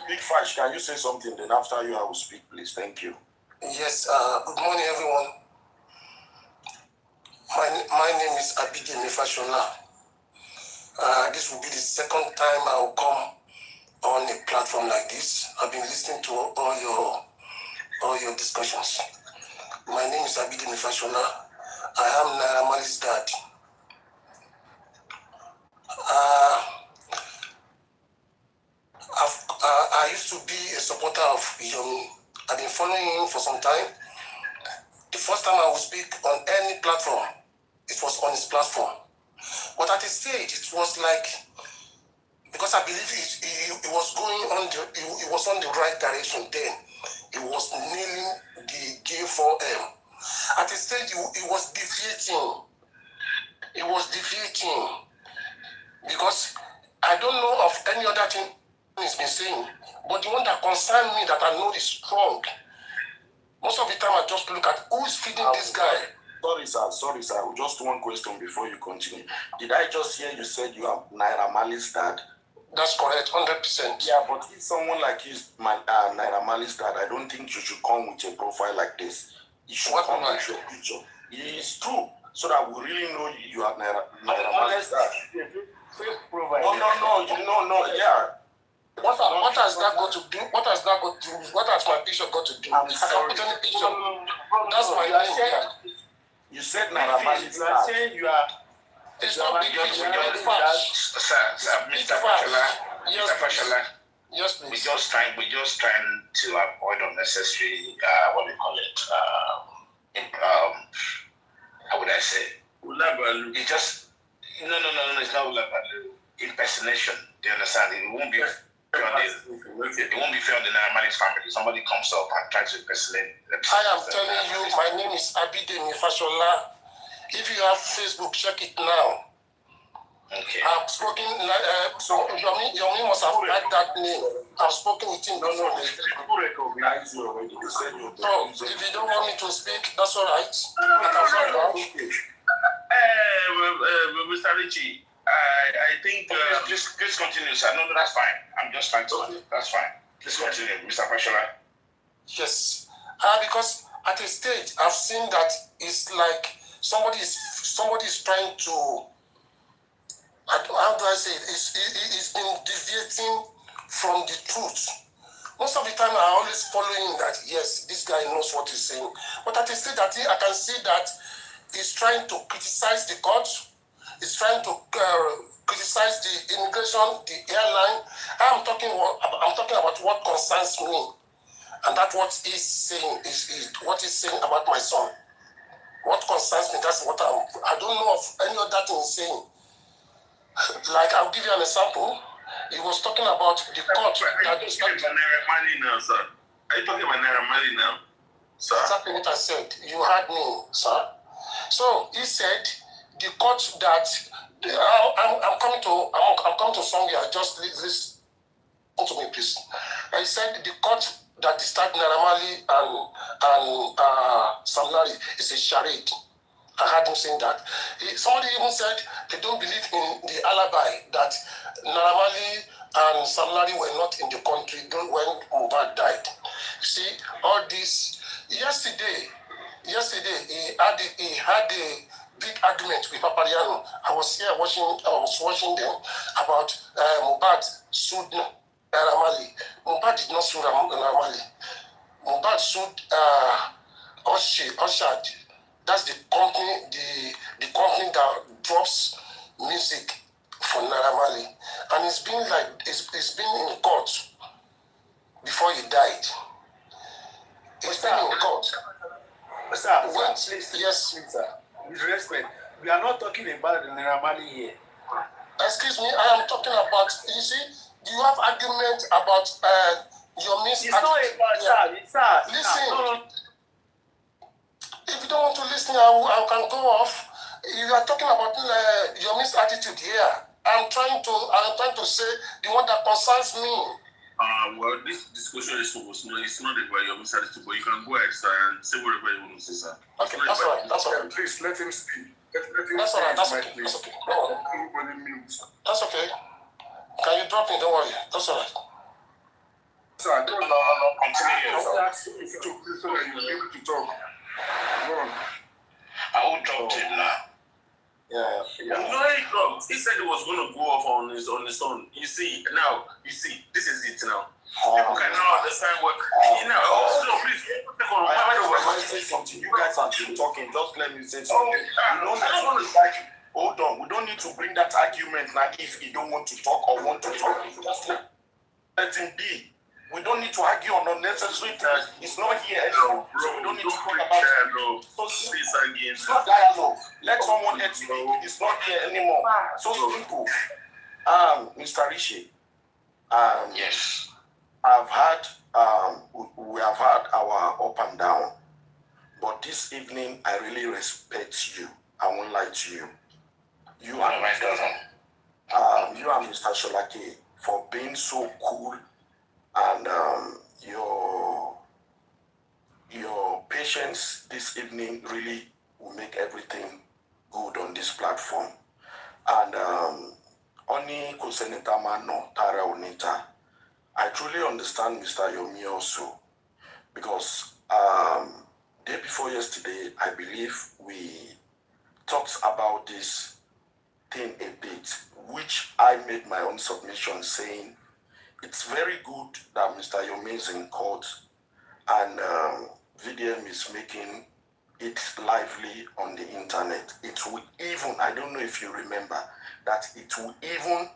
Big Fash, can you say something? Then after you, I will speak, please. Thank you. Yes, good morning, everyone. My name is Fabiyi Fashola. This will be the second time I will come on a platform like this. I've been listening to all your discussions. My name is Fabiyi Fashola. I am Naira Marley's dad. I used to be a supporter of Yomi. I've been following him for some time. The first time I would speak on any platform, it was on his platform. But at a stage, it was like, because I believe he was on the right direction then. He was nailing the J4M. At a stage, he was deviating. He was deviating. Because I don't know of any other thing he's been saying, but the one that concerns me that I know is strong. Most of the time I just look at who's feeding this guy. Sorry, sir. Just one question before you continue. Did I just hear you said you are Naira Marley's dad? That's correct, 100%. Yeah, but if someone like Naira Marley's dad, I don't think you should come with a profile like this. You should come with your picture. It's true, so that we really know you are Naira Marley's dad. No, yeah. What has that got to do? What has my picture got to do? I'm sorry. I can put any picture. That's my name. You said Naira Marley. You are saying you are. It's not big fish. Big facts. Sir, Mr. Fashola. Yes, please. We're just trying to avoid unnecessary, what do you call it? How would I say? It just no, it's not Ulabalu. Impersonation. Do you understand? It won't be fair on the Naramali's family. Somebody comes up and tries to impersonate. I am telling you, my name is Abidemi Fashola. If you have Facebook, check it now. Okay. I've spoken, so Yomi must have had that name. I've spoken with him. No, people recognize you already. They said you. No, if you don't want me to speak, that's all right. No. Mr. Richie, I think. Please continue, sir. No, that's fine. I'm just trying to. That's fine. Please continue, Mr. Fashola. Yes. Because at a stage, I've seen that it's like somebody is trying to. How do I say it? It's been deviating from the truth. Most of the time, I always following that, yes, this guy knows what he's saying. But at a stage, I can see that he's trying to criticize the court. He's trying to criticize the immigration, the airline. I'm talking about what concerns me. And that's what he's saying, is what he's saying about my son. What concerns me, that's what I don't know of any other thing he's saying. Like, I'll give you an example. He was talking about the court. Are you talking about Naira Marley now, sir? Are you talking about Naira Marley now, sir? Exactly what I said. You heard me, sir. So he said the court that I'm coming to somewhere. Just listen to me, please. He said the court that discharged Naira Marley and Sam Larry is a charade. I heard him saying that. Somebody even said they don't believe in the alibi that Naira Marley and Sam Larry were not in the country when Mohbad died. You see, all this. Yesterday, he had a big argument with Papariano. I was watching them about Mohbad sued Naira Marley. Mohbad did not sue Naira Marley. Mohbad sued Oshad. That's the company, the company that drops music for Naira Marley. And it's been in court before he died. It's been in court. Sir, please, yes. Sir. With respect, we are not talking about the Naira Marley here. Excuse me, I am talking about, you see, you have argument about your It's not about, sir. Listen. No. If you don't want to listen, I can go off. You are talking about your attitude here. I'm trying to say the one that concerns me. Well, this discussion is not about your attitude, but you can go ahead, sir, and say whatever you want to say, sir. Okay, that's all right. That's all right. Please let him speak. Let him that's all right. That's speak, okay. please. That's okay. No. Everybody mute. That's okay. Can you drop me? Don't worry. That's all right. Sir, don't continue. If you talk, please, so that you'll be able to talk. Go on. I will drop him now. No, he dropped. He said he was going to go off on his own. You see, this is it now. People can now understand what. Please, I say something. You guys have been talking. Just let me say something. Hold on. We don't need to bring that argument now if you don't want to talk or want to talk. Just let him be. We don't need to argue on unnecessary things. It's not here anymore. So we don't need to talk about it. It's not dialogue. Let someone else speak. It's not here anymore. So simple. Mr. Rishi. Yes. We have had our up and down. But this evening, I really respect you. I won't lie to you. You and Mr. Sholake for being so cool. And your patience this evening really will make everything good on this platform. And Oni Koseneta Mano Tara Onita, I truly understand Mr. Yomi also, because day before yesterday, I believe we talked about this thing a bit, which I made my own submission saying, it's very good that Mr. Yomi is in court and VDM is making it lively on the internet. It will even, I don't know if you remember, that it will even,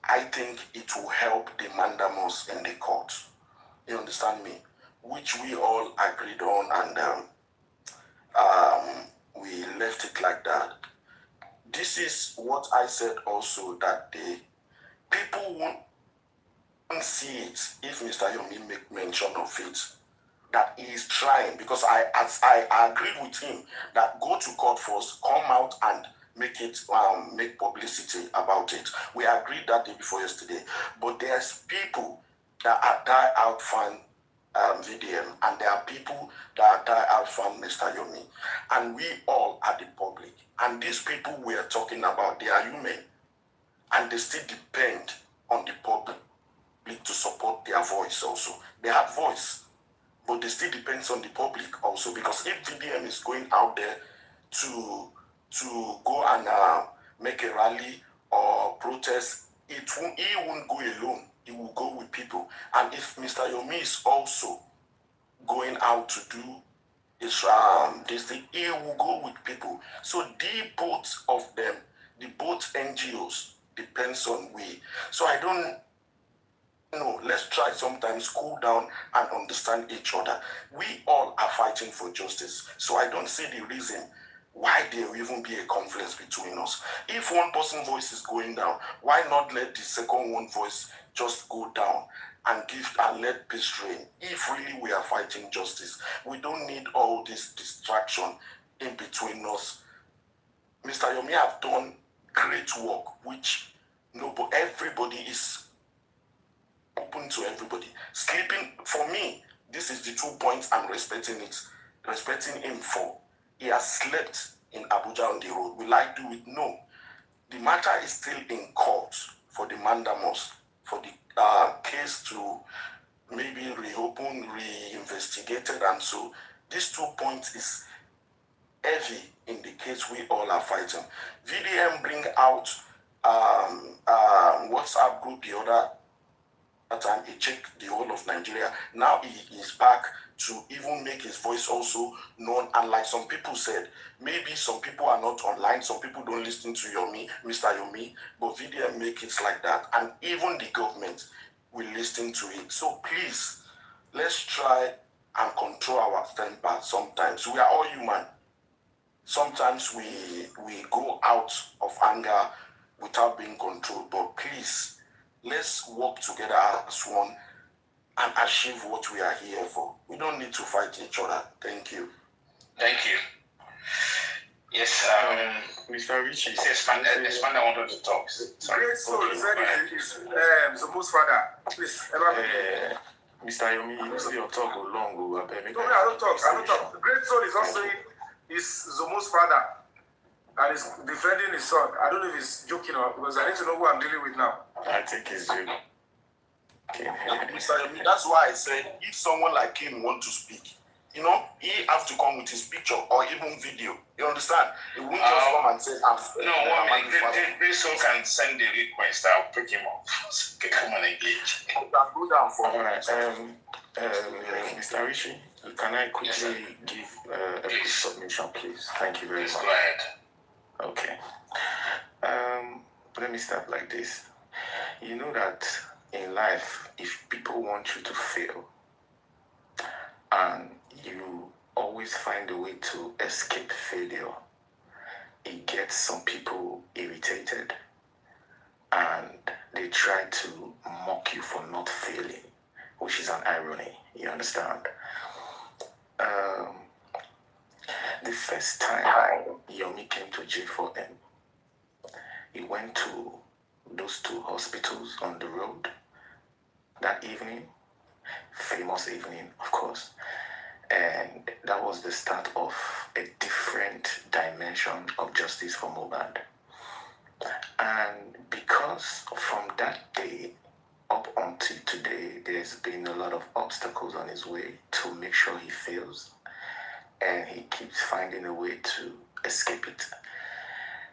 I think it will help the mandamus in the court. You understand me? Which we all agreed on, and we left it like that. This is what I said also that day. People won't see it if Mr. Yomi make mention of it, that he is trying, because I agreed with him that go to court first, come out and make it make publicity about it. We agreed that day before yesterday. But there's people that are die-out fan VDM, and there are people that are die-out fan Mr. Yomi, and we all are the public. And these people we are talking about, they are human, and they still depend on the public to support their voice also. They have voice, but they still depends on the public also, because if VDM is going out there to go and make a rally or protest, he won't go alone. He will go with people. And if Mr. Yomi is also going out to do this thing, he will go with people. So the both of them, the both NGOs depends on we. So I don't know, let's try sometimes cool down and understand each other. We all are fighting for justice. So I don't see the reason why there will even be a conflict between us. If one person's voice is going down, why not let the second one voice just go down and let peace reign? If really we are fighting justice, we don't need all this distraction in between us. Mr. Yomi have done great work, which everybody is open to everybody. Sleeping, for me, this is the 2 points I'm respecting him for. He has slept in Abuja on the road. Will I do it? No. The matter is still in court for the mandamus, for the case to maybe reopen, reinvestigated, and so these 2 points is heavy in the case we all are fighting. VDM bring out WhatsApp group the other time, he checked the whole of Nigeria. Now he is back to even make his voice also known. And like some people said, maybe some people are not online, some people don't listen to Mr. Yomi, but VDM make it like that. And even the government will listen to it. So please, let's try and control our temper sometimes. We are all human. Sometimes we go out of anger without being controlled, but please, let's work together as one and achieve what we are here for. We don't need to fight each other. Thank you. Thank you. Yes, Mr. Richie. Expand, I wanted to talk. Sorry. Great soul said is Zomo's father. Please, Mr. Yomi, you say your talk go long. No, I don't talk. Great soul is also is Zomo's father. And he's defending his son. I don't know if he's joking or, because I need to know who I'm dealing with now. I think he's joking. Mr. Yomi, that's why I said if someone like him want to speak, he have to come with his picture or even video. You understand? He won't just come and say, Grace can send the request. I'll pick him up. Come and engage. Go down for Mr. Richie, can I quickly give a quick submission, please? Thank you very much. Go ahead. Okay. Let me start like this. You know that in life, if people want you to fail, and you always find a way to escape failure, it gets some people irritated, and they try to mock you for not failing, which is an irony. You understand? The first time Yomi came to J4M, he went to those 2 hospitals on the road that evening, famous evening, of course, and that was the start of a different dimension of justice for Mohbad. And because from that day up until today, there's been a lot of obstacles on his way to make sure he fails, and he keeps finding a way to escape it.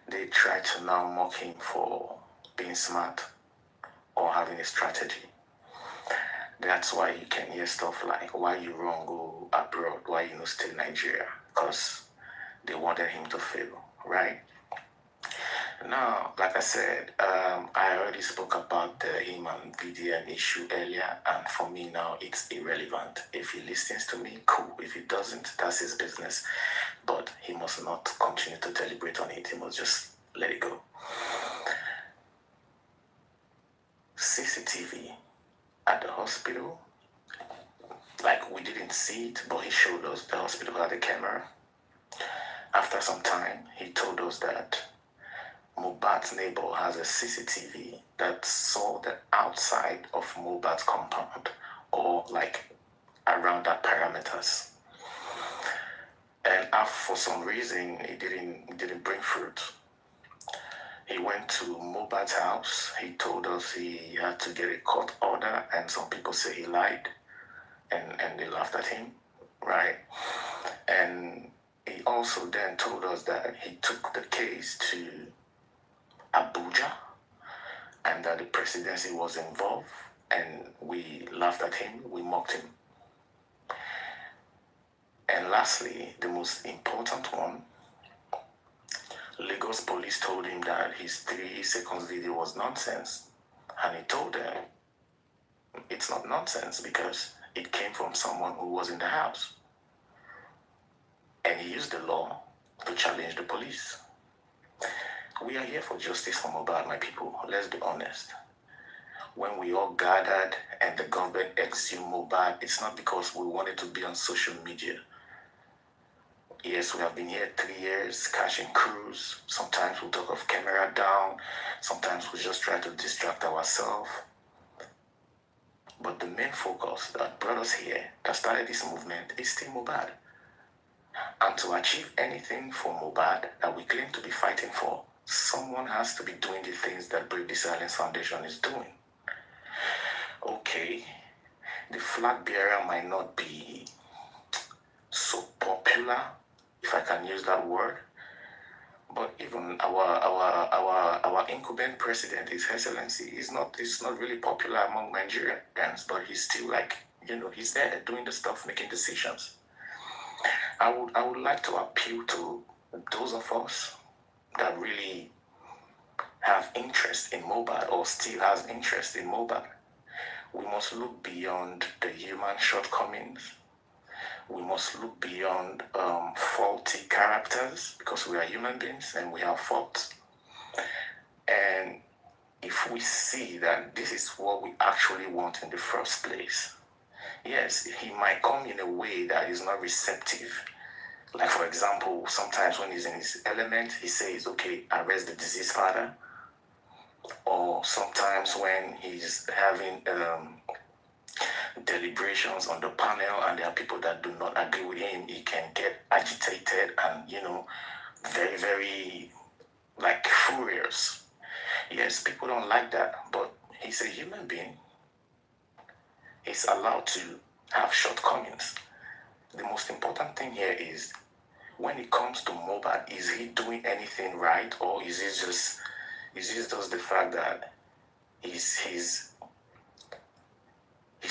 They try to now mock him for being smart or having a strategy. That's why you can hear stuff like, why you wrong go abroad, why you no stay in Nigeria. because they wanted him to fail, right? Now, like I said, I already spoke about the him and VDM issue earlier, and for me now, it's irrelevant. If he listens to me, cool. If he doesn't, that's his business. But he must not continue to deliberate on it. He must just let it go. CCTV at the hospital, like we didn't see it, but he showed us the hospital had a camera. After some time, he told us that Mohbad's neighbor has a CCTV that saw the outside of Mohbad's compound, or like around that parameters. And for some reason, it didn't bring fruit. He went to Mohbad's house. He told us he had to get a court order, and some people say he lied, and they laughed at him, right? And he also then told us that he took the case to Abuja, and that the presidency was involved, and we laughed at him, we mocked him. And lastly, the most important one, Lagos police told him that his 3 seconds video was nonsense, and he told them it's not nonsense because it came from someone who was in the house, and he used the law to challenge the police. We are here for justice for Mohbad, my people. Let's be honest. When we all gathered and the government exhumed Mohbad, it's not because we wanted to be on social media. Yes, we have been here 3 years, catching crews. Sometimes we talk of camera down. Sometimes we just try to distract ourselves. But the main focus that brought us here, that started this movement, is still Mohbad. And to achieve anything for Mohbad that we claim to be fighting for, someone has to be doing the things that Brave the Silence Foundation is doing. Okay, the flag bearer might not be so popular, if I can use that word, but even our incumbent president, His Excellency, is not really popular among Nigerians, but he's still like, he's there doing the stuff, making decisions. I would like to appeal to those of us that really have interest in Mohbad, or still has interest in Mohbad. We must look beyond the human shortcomings. We must look beyond faulty characters, because we are human beings and we have faults. And if we see that this is what we actually want in the first place, yes, he might come in a way that is not receptive. Like, for example, sometimes when he's in his element, he says, okay, arrest the deceased father. Or sometimes when he's having deliberations on the panel and there are people that do not agree with him, he can get agitated and, very, very, like, furious. Yes, people don't like that, but he's a human being. He's allowed to have shortcomings. The most important thing here is, when it comes to Mohbad, is he doing anything right, or is it just the fact that he's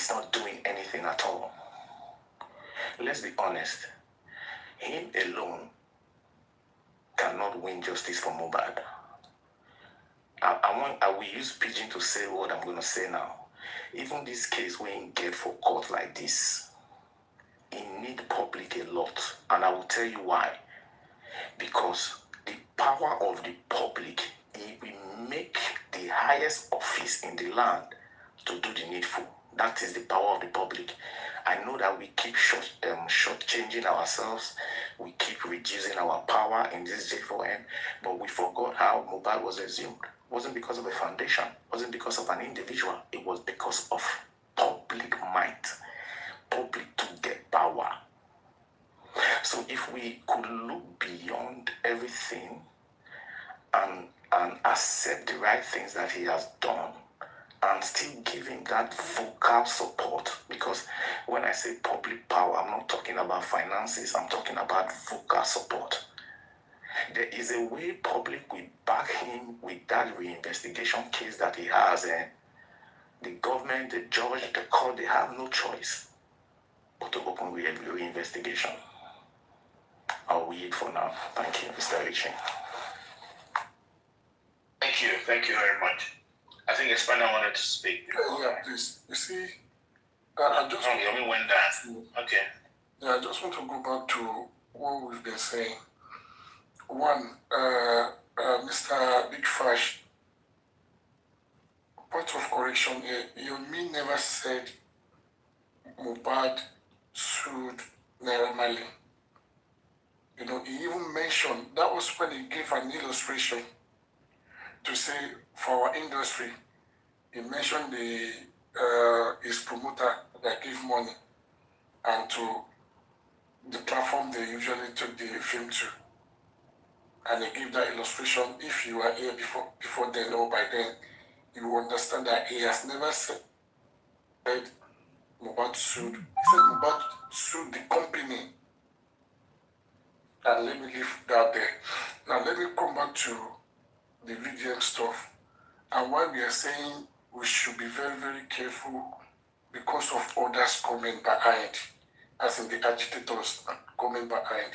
not doing anything at all? Let's be honest. Him alone cannot win justice for Mohbad. I will use pidgin to say what I'm going to say now. Even this case, when you get for court like this, it need public a lot, and I will tell you why. Because the power of the public, it will make the highest office in the land to do the needful. That is the power of the public. I know that we keep short-changing ourselves. We keep reducing our power in this J4M, but we forgot how Mohbad was assumed. It wasn't because of a foundation. It wasn't because of an individual. It was because of public might. Public to get power. So if we could look beyond everything and accept the right things that he has done, and still give him that vocal support, because when I say public power, I'm not talking about finances, I'm talking about vocal support. There is a way public will back him with that reinvestigation case that he has, and the government, the judge, the court, they have no choice but to open reinvestigation. I'll yield for now. Thank you, Mr. Richie. Thank you very much. I think Espana wanted to speak. Yeah, please. You see, I just Yomi went down. Okay. Yeah, I just want to go back to what we've been saying. One, Mr. Big Fash, point of correction here, Yomi never said Mohbad sued Naira Marley. You know, he even mentioned, that was when he gave an illustration to say, for our industry, he mentioned his promoter that gave money and to the platform they usually took the film to. And he gave that illustration. If you were here before then or by then, you will understand that he has never said Mohbad sued. He said Mohbad sued the company. And let me leave that there. Now let me come back to the VDM stuff. And why we are saying we should be very, very careful because of others coming behind, as in the agitators coming behind.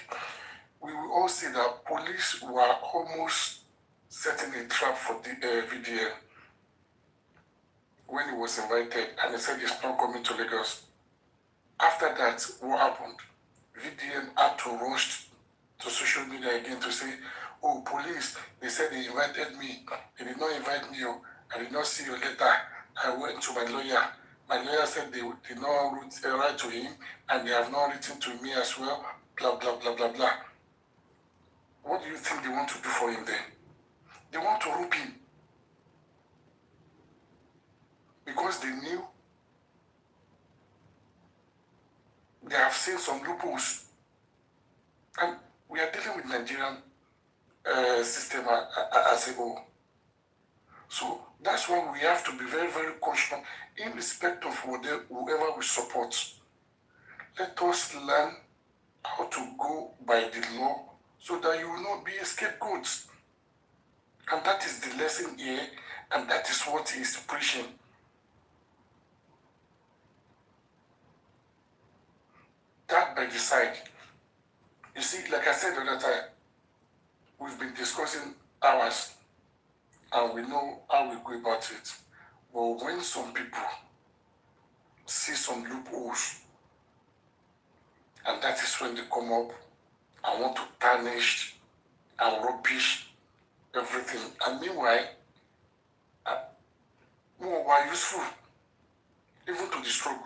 We will all see that police were almost setting a trap for the VDM when he was invited and he said he's not coming to Lagos. After that, what happened? VDM had to rush to social media again to say, oh, police, they said they invited me. They did not invite me. I did not see your letter. I went to my lawyer. My lawyer said they did not write to him and they have not written to me as well. Blah, blah, blah, blah, blah. What do you think they want to do for him then? They want to rope him. Because they knew they have seen some loopholes. And we are dealing with Nigerian system as a whole. So that's why we have to be very, very cautious in respect of whoever we support. Let us learn how to go by the law so that you will not be a scapegoat. And that is the lesson here, and that is what he is preaching. That by the side. You see, like I said the other time, we've been discussing hours and we know how we go about it. But when some people see some loopholes, and that is when they come up and want to tarnish and rubbish everything. And meanwhile, more were useful, even to the struggle.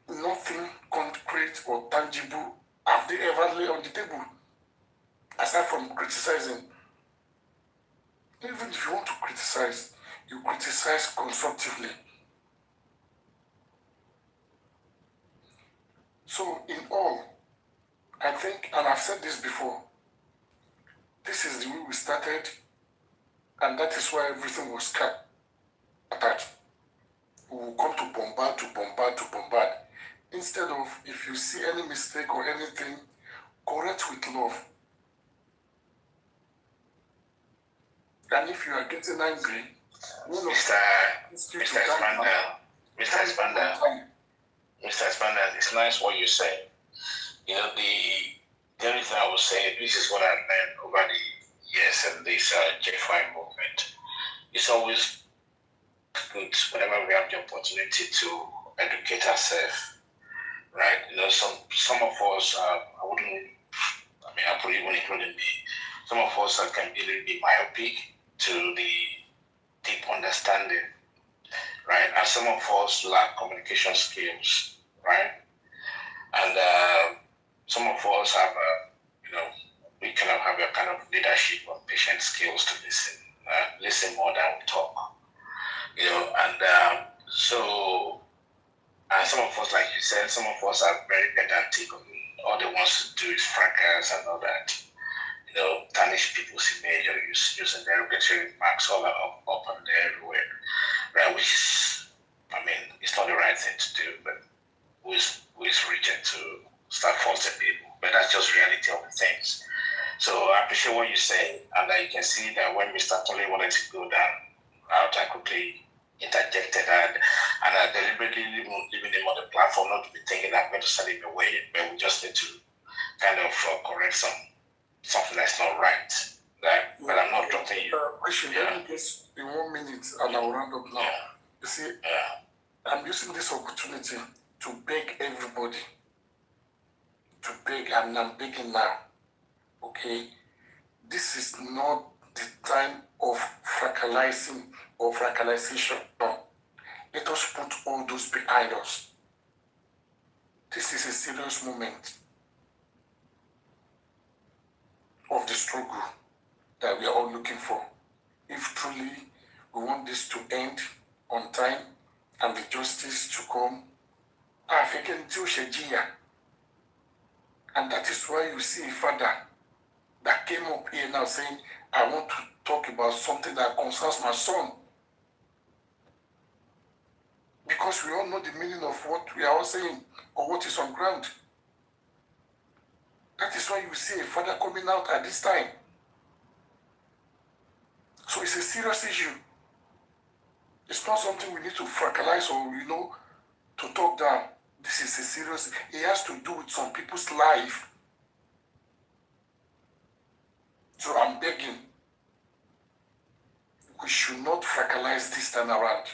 Nothing concrete or tangible have they ever laid on the table, aside from criticizing. Even if you want to criticize, you criticize constructively. So in all, I think, and I've said this before, this is the way we started, and that is why everything was scattered. We will come to bombard, to bombard, to bombard. Instead of, if you see any mistake or anything, correct with love. And if you are getting angry, Mr. Spandel, it's nice what you say. You know, the only thing I would say, this is what I've learned over the years in this J5 movement. It's always good whenever we have the opportunity to educate ourselves. Right, you know, some of us, I probably even including me, some of us can really be myopic to the deep understanding, right? And some of us lack communication skills, right? And some of us have, we cannot have a kind of leadership or patient skills to listen more than we talk, you know, and and some of us, like you said, some of us are very pedantic. All they want to do is fracas and all that. You know, tarnish people's image or using derogatory marks all up and everywhere. Right? Which is, it's not the right thing to do, but who is reaching to start faulting people. But that's just reality of the things. So I appreciate what you say, and you can see that when Mr. Tolly wanted to go down out, I quickly interjected and I deliberately leaving him on the platform platform not to be thinking I'm going to send him away, but we just need to kind of correct something that's not right. But I'm not dropping you. Actually, let me just in 1 minute and I'll round up now. Yeah. You see, I'm using this opportunity to beg everybody. To beg, and I'm begging now. Okay? This is not the time of fracalizing or fracalization. Let us put all those behind us. This is a serious moment of the struggle that we are all looking for. If truly we want this to end on time and the justice to come, and that is why you see a father that came up here now saying, I want to talk about something that concerns my son. Because we all know the meaning of what we are all saying or what is on ground. That is why you see a father coming out at this time. So it's a serious issue. It's not something we need to fractalize or, to talk down. This is a serious, it has to do with some people's life. So I'm begging, we should not fractalize this time around.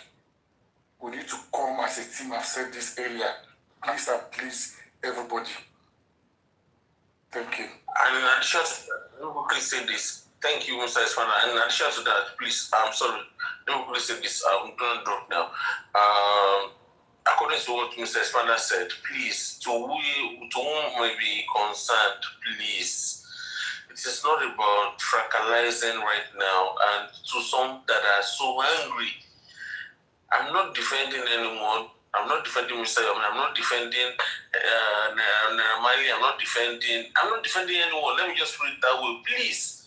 We need to come as a team. I've said this earlier. Please and please, everybody. Thank you. And in addition to that, let me quickly say this. Thank you, Mr. Espana. And in addition to that, please, I'm sorry. Let me quickly say this. I'm going to drop now. According to what Mr. Espana said, please, to whom may be concerned, please, it is not about fractalizing right now, and to some that are so angry. I'm not defending anyone. I'm not defending Mr. Yomi. I'm not defending Naramali. I'm not defending anyone. Let me just put it that way, please.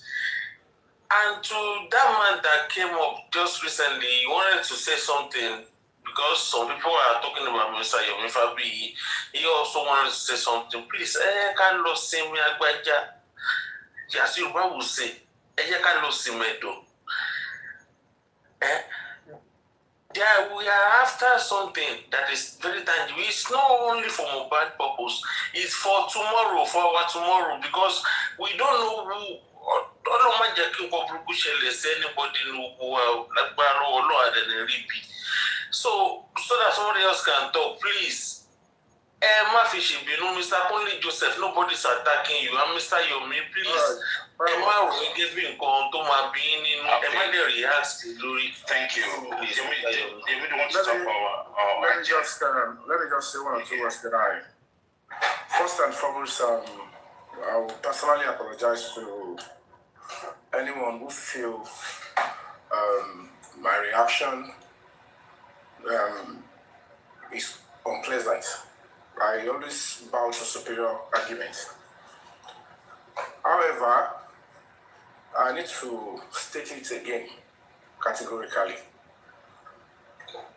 And to that man that came up just recently, he wanted to say something because some people are talking about Mr. Yomi Fabiyi. He also wanted to say something. Please, can't lose him. As Yoruba will say, can't lose him. Yeah, we are after something that is very tangible. It's not only for Mohbad purpose, it's for tomorrow, for our tomorrow, because we don't know who anybody know so that somebody else can talk, please. Mr. Conley Joseph, nobody's attacking you. And Mr. Yomi, please. Thank you. Please. Let me just say one or two words that first and foremost, I will personally apologize to anyone who feel my reaction is unpleasant. I always bow to superior arguments. However, I need to state it again categorically.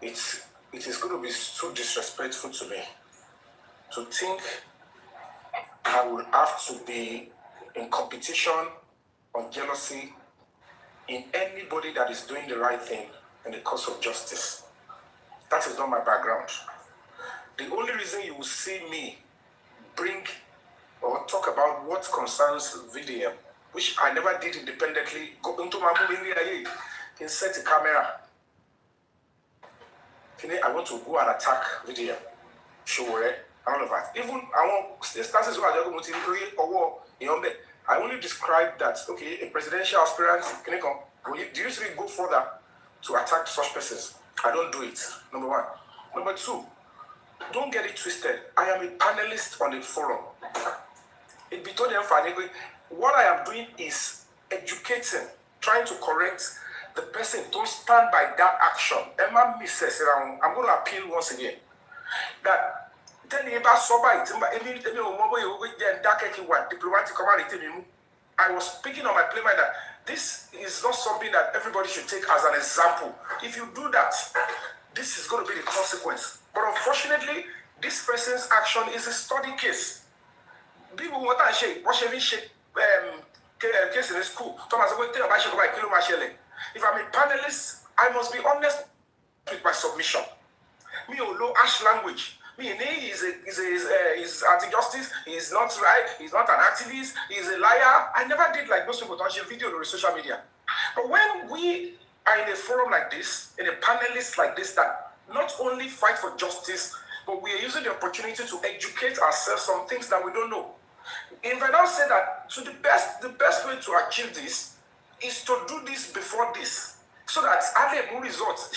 It is going to be so disrespectful to me to think I will have to be in competition or jealousy in anybody that is doing the right thing in the cause of justice. That is not my background. The only reason you will see me bring or talk about what concerns VDM, which I never did independently, go into my movie and set a camera. I want to go and attack VDM, show it, all of that. Even I want instances where I only describe that, okay, a presidential aspirant, do you usually go further to attack such persons? I don't do it, number one. Number two, don't get it twisted. I am a panelist on the forum. It be told them, what I am doing is educating, trying to correct the person. Don't stand by that action. Emma misses around. I'm going to appeal once again that I was speaking on my playback that this is not something that everybody should take as an example. If you do that, this is going to be the consequence. But unfortunately, this person's action is a study case. People want to shake, case in the school. If I'm a panelist, I must be honest with my submission. Me low ash language. He's anti-justice, he's not right, he's not an activist, he's a liar. I never did like those people touch a video on social media. But when we are in a forum like this, in a panelist like this, that not only fight for justice, but we are using the opportunity to educate ourselves on things that we don't know. If I now say that the best way to achieve this is to do this before this, so that at the results,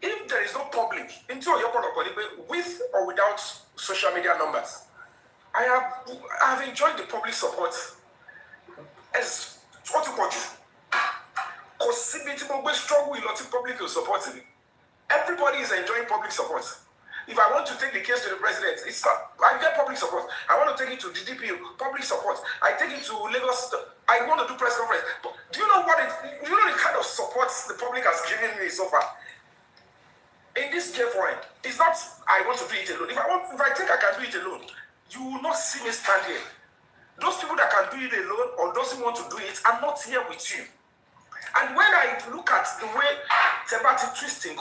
if there is no public, with or without social media numbers, I have enjoyed the public support as what you call you. Struggle a lot of public support. Everybody is enjoying public support. If I want to take the case to the president, I get public support. I want to take it to the DPO, public support. I take it to Lagos. I want to do press conference. But do you know the kind of support the public has given me so far? In this J4N, it's not I want to do it alone. If I think I can do it alone, you will not see me stand here. Those people that can do it alone or doesn't want to do it are not here with you. And when I look at the way Tebati twisting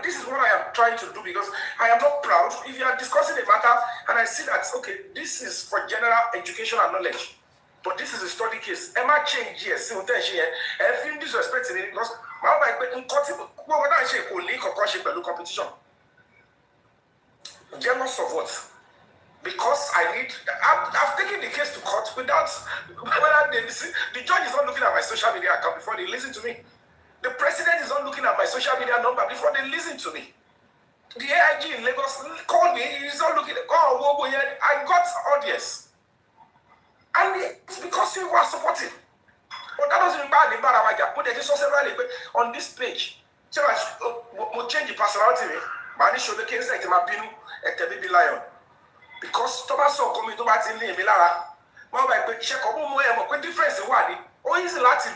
this is what I am trying to do, because I am not proud. If you are discussing a matter and I see that, okay, this is for general education and knowledge, but this is a study case. Am I change here? I feel disrespecting it because competition. Jealous of what? Because I've taken the case to court without the judge is not looking at my social media account before they listen to me. The president is not looking at my social media number before they listen to me. The AIG in Lagos called me, he's not looking at I got audience. And it's because you are supporting. But that doesn't mean bad put the on this page. So I change the personality. Man, show the case like my binu at the baby lion. Because Thomas so coming to Martin Milara, more by check more difference in what or is it Latin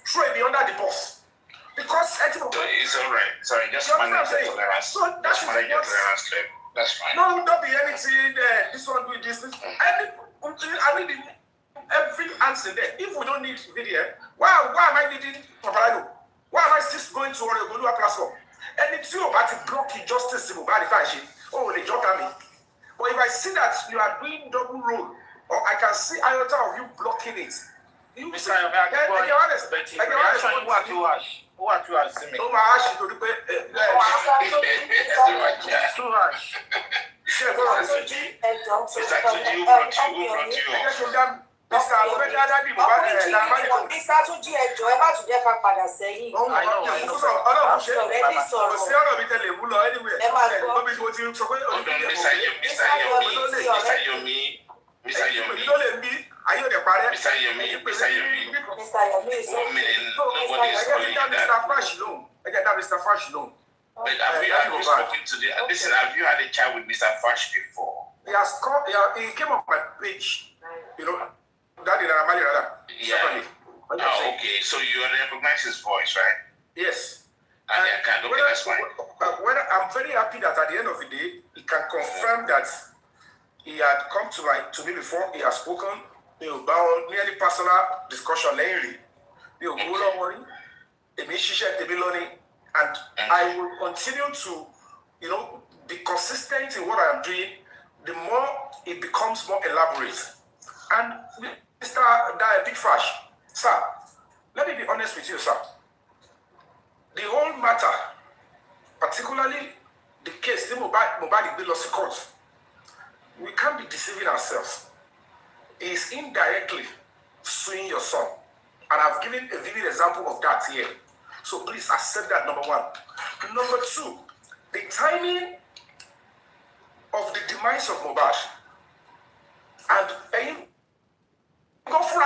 throw me under the bus. Because it's all right. Sorry, just manage your tolerance. So that's manage your tolerance. That's fine. No, don't be anything there. This one do this. I mean every answer there. If we don't need video, why am I needing Papariano? Why am I still going to Oregolua platform? And it's you about to block justice in Mohbad fashion. Oh, they joke at me. But if I see that you are doing double role, or I can see iota of you blocking it, you say, who are you assuming? Oh, my ash to the Mr. Fash loan. But have you spoken to have you had a chat with Mr. Fash before? He has come, he came on my page, that in Aramali rather. Yeah. Okay, so you recognize his voice, right? Yes. And that's fine. I'm very happy that at the end of the day, he can confirm that he had come to me before, he has spoken, about nearly personal discussion, and I will continue to, be consistent in what I am doing. The more it becomes more elaborate. And Mr. Big Fash, sir, let me be honest with you, sir. The whole matter, particularly the case, the Mohbad lost court, we can't be deceiving ourselves. He is indirectly suing your son. And I've given a vivid example of that here. So please accept that, number one. Number two, the timing of the demise of Mohbad. And go for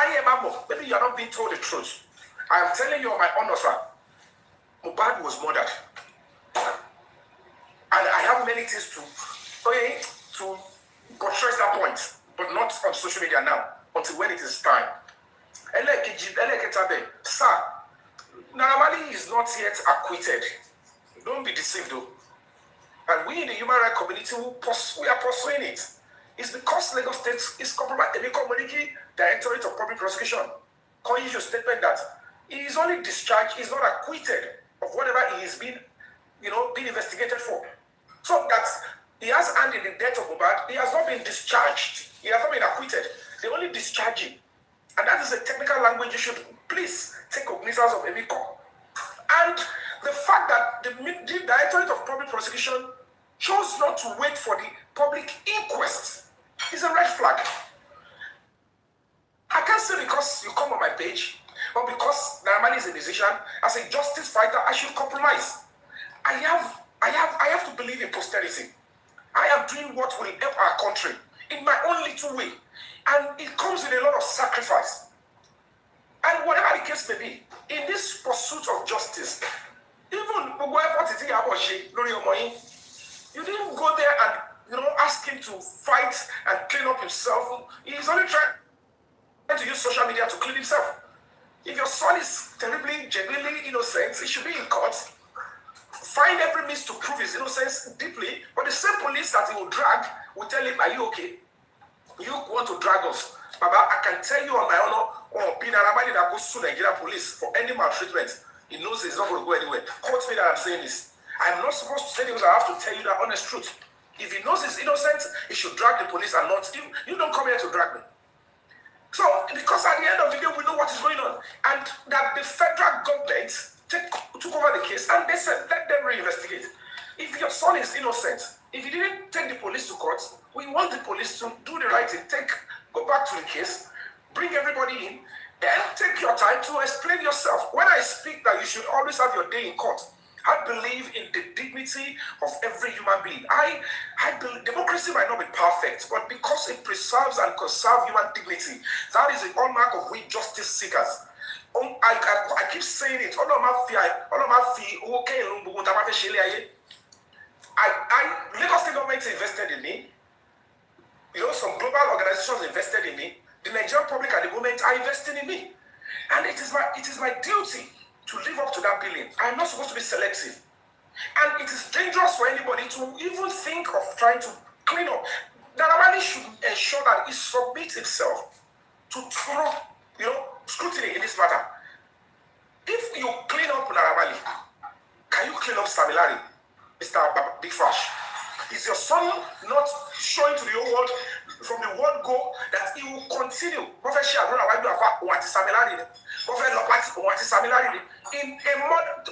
maybe you are not being told the truth. I am telling you on my honor, sir. Mohbad was murdered. And I have many things to buttress that point, but not on social media now, until when it is time. Sir, Naramali is not yet acquitted. Don't be deceived though. And we in the human rights community, we are pursuing it. It's because Lagos State is compromised. The Directorate of Public Prosecution can issue a statement that only discharged, he's not acquitted of whatever he is being investigated for. So that he has hand in the death of Mohbad, he has not been discharged, he has not been acquitted. They only discharge him. And that is a technical language you should please take cognizance of every call. And the fact that the Directorate of Public Prosecution chose not to wait for the public inquest is a red flag. I can't say because you come on my page, but because Naramani is a musician, as a justice fighter, I should compromise. I have to believe in posterity. I am doing what will help our country in my own little way. And it comes with a lot of sacrifice. And whatever the case may be, in this pursuit of justice, even you didn't go there and ask him to fight and clean up himself. He's only trying to use social media to clean himself. If your son is terribly, genuinely innocent, he should be in court. Find every means to prove his innocence deeply, but the same police that he will drag will tell him, are you okay? You want to drag us. Baba, I can tell you on my honor, Pinaramani that goes to Nigeria police for any maltreatment. He knows he's not going to go anywhere. Quote me that I'm saying this. I'm not supposed to say this, I have to tell you the honest truth. If he knows he's innocent, he should drag the police and not you don't come here to drag me. So, because at the end of the day, we know what is going on. And that the federal government took over the case and they said, let them reinvestigate. If your son is innocent, if you didn't take the police to court, we want the police to do the right thing. Go back to the case, bring everybody in, then take your time to explain yourself. When I speak that you should always have your day in court, I believe in the dignity of every human being. I believe democracy might not be perfect, but because it preserves and conserves human dignity, that is the hallmark of we justice seekers. I keep saying it. Lagos State government invested in me. Some global organizations invested in me. The Nigerian public at the moment are investing in me. And it is my duty to live up to that billing. I'm not supposed to be selective. And it is dangerous for anybody to even think of trying to clean up. Naramani should ensure that it submits itself to thorough, scrutiny in this matter. If you clean up Naramani, can you clean up Samilari, Mr. Big Fash? Is your son not showing to the whole world from the word go that he will continue? Prophet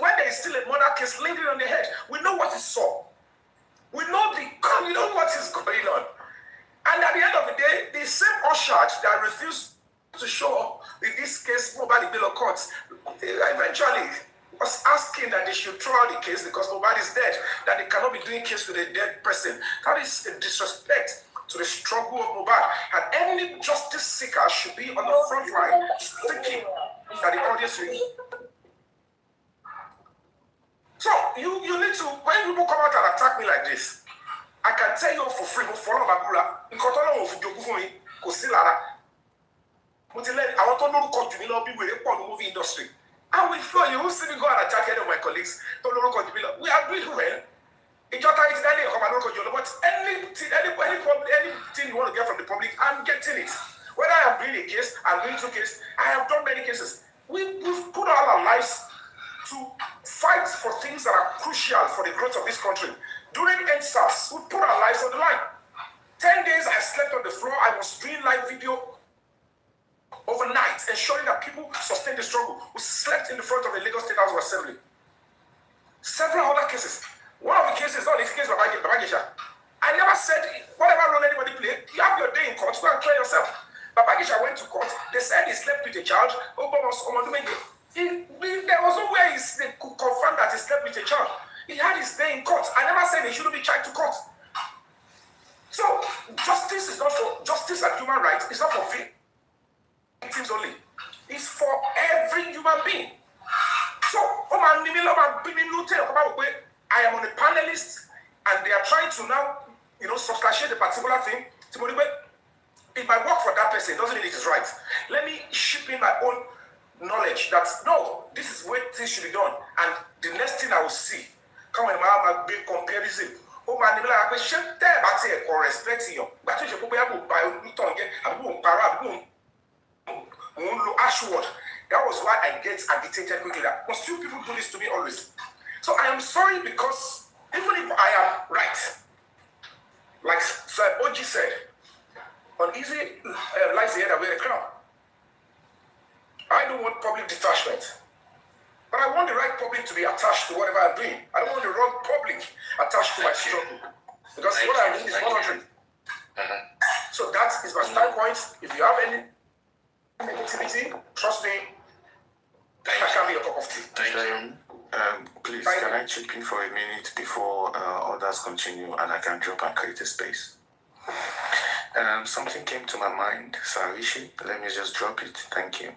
when there is still a murder case lingering on the head, we know what is so. We know what is going on. And at the end of the day, the same ushers that refused to show up in this case, Mohbad bill of courts, eventually was asking that they should throw out the case because Mohbad is dead, that they cannot be doing case with a dead person. That is a disrespect to the struggle of Mohbad. And any justice seeker should be on the front line speaking that the audience will. So you need to, when people come out and attack me like this, I can tell you for free, follow Bagula, because I don't know if you go I want to know what you be with the movie industry. And we feel you will see me go and attack any of my colleagues. We are doing well. In your time, but anything you want to get from the public, I'm getting it. Whether I am doing a case, I'm doing two cases, I have done many cases. We've put all our lives to fight for things that are crucial for the growth of this country. During NSAS, we put our lives on the line. 10 days I slept on the floor. I was doing live video overnight, ensuring that people sustain the struggle. We slept in the front of the Lagos State House of Assembly. Several other cases. One of the cases, not this case of Babagisha. I never said, whatever role anybody played, you have your day in court, go and clear yourself. Babagisha went to court. They said he slept with a child. There was no way they could confirm that he slept with a child. He had his day in court. I never said he shouldn't be tried to court. So, justice is not for justice and human rights. It's not for victims only. It's for every human being. So, I am on a panelist, and they are trying to now, substantiate the particular thing. It might work for that person. It doesn't mean it is right. Let me ship in my own knowledge that no, this is where things should be done. And the next thing I will see, come on, my big comparison. Oh man, I will ship there, but say or respect you. But you should be able to buy a new tongue, Ashwood. That was why I get agitated quickly. Because you people do this to me always. So I am sorry because even if I am right, like Sir Oji said, uneasy lies the head that wear the crown. I don't want public detachment. But I want the right public to be attached to whatever I'm doing. I don't want the wrong public attached to my struggle. Because what I'm doing is voluntary. So that is my standpoint. If you have any negativity, trust me, I can be a cup of tea. Please, can I chip in for a minute before others continue and I can drop and create a space? Something came to my mind, Sarishi. Let me just drop it. Thank you.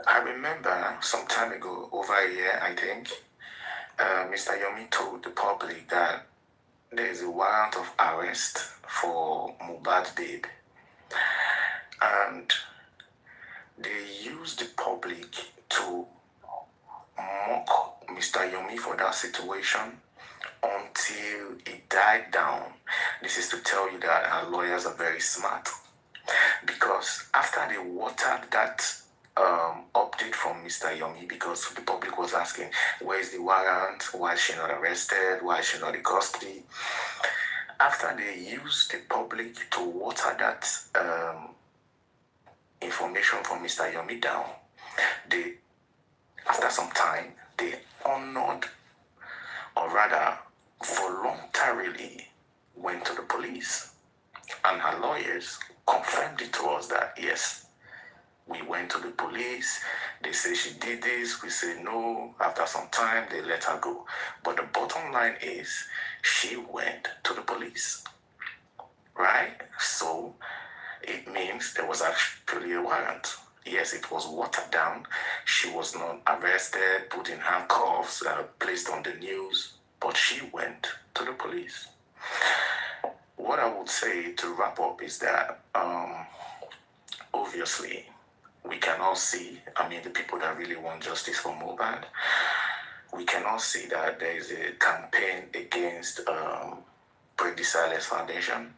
I remember some time ago, over a year, I think, Mr. Yomi told the public that there is a warrant of arrest for Mohbad's babe. And they used the public to mock Mr. Yomi for that situation until it died down. This is to tell you that our lawyers are very smart. Because after they watered that update from Mr. Yomi, because the public was asking, where is the warrant? Why is she not arrested? Why is she not in custody? After they used the public to water that information from Mr. Yomi down, after some time, they honored, or rather voluntarily went to the police. And her lawyers confirmed it to us that, yes, we went to the police, they say she did this, we say no, after some time they let her go. But the bottom line is, she went to the police, right? So, it means there was actually a warrant. Yes, it was watered down, she was not arrested, put in handcuffs, placed on the news, but she went to the police. What I would say to wrap up is that, obviously, we can all see, the people that really want justice for Mohbad, we can all see that there is a campaign against Break the Silence Foundation.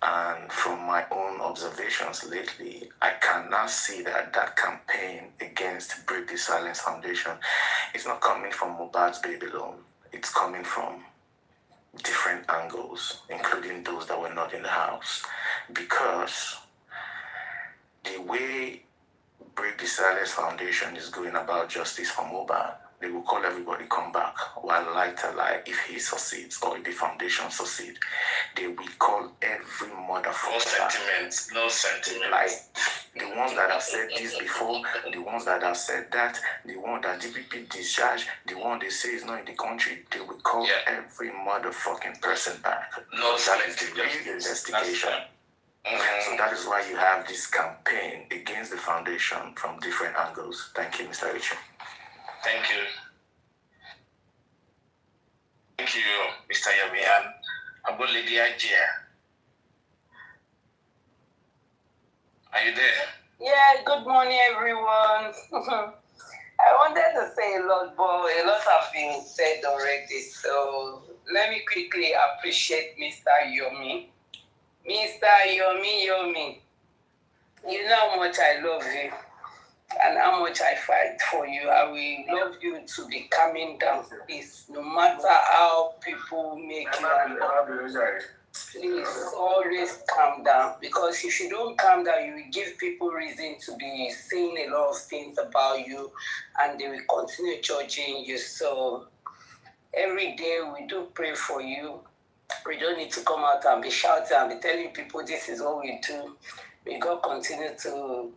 And from my own observations lately, I can now see that that campaign against Break the Silence Foundation is not coming from Mohbad's baby alone. It's coming from different angles, including those that were not in the house. Because the way Break the Silence Foundation is going about justice for Mohbad, they will call everybody come back. While later, like if he succeeds or if the foundation succeeds, they will call every motherfucker. No sentiment. Like the ones that have said this before, the ones that have said that, the one that DPP discharged, the one they say is not in the country, they will call every motherfucking person back. No, that is the real investigation. So that is why you have this campaign against the foundation from different angles. Thank you, Mr. Richard. Thank you. Thank you, Mr. Yomi. And I'm going to Lady Ajia. Are you there? Yeah, good morning, everyone. I wanted to say a lot, but a lot have been said already. So let me quickly appreciate Mr. Yomi. Mr. Yomi. You know how much I love you and how much I fight for you. I will love you to be calming down, please. No matter how people make you, please always calm down. Because if you don't calm down, you will give people reason to be saying a lot of things about you and they will continue judging you. So every day we do pray for you. We don't need to come out and be shouting and be telling people this is what we do. May God continue to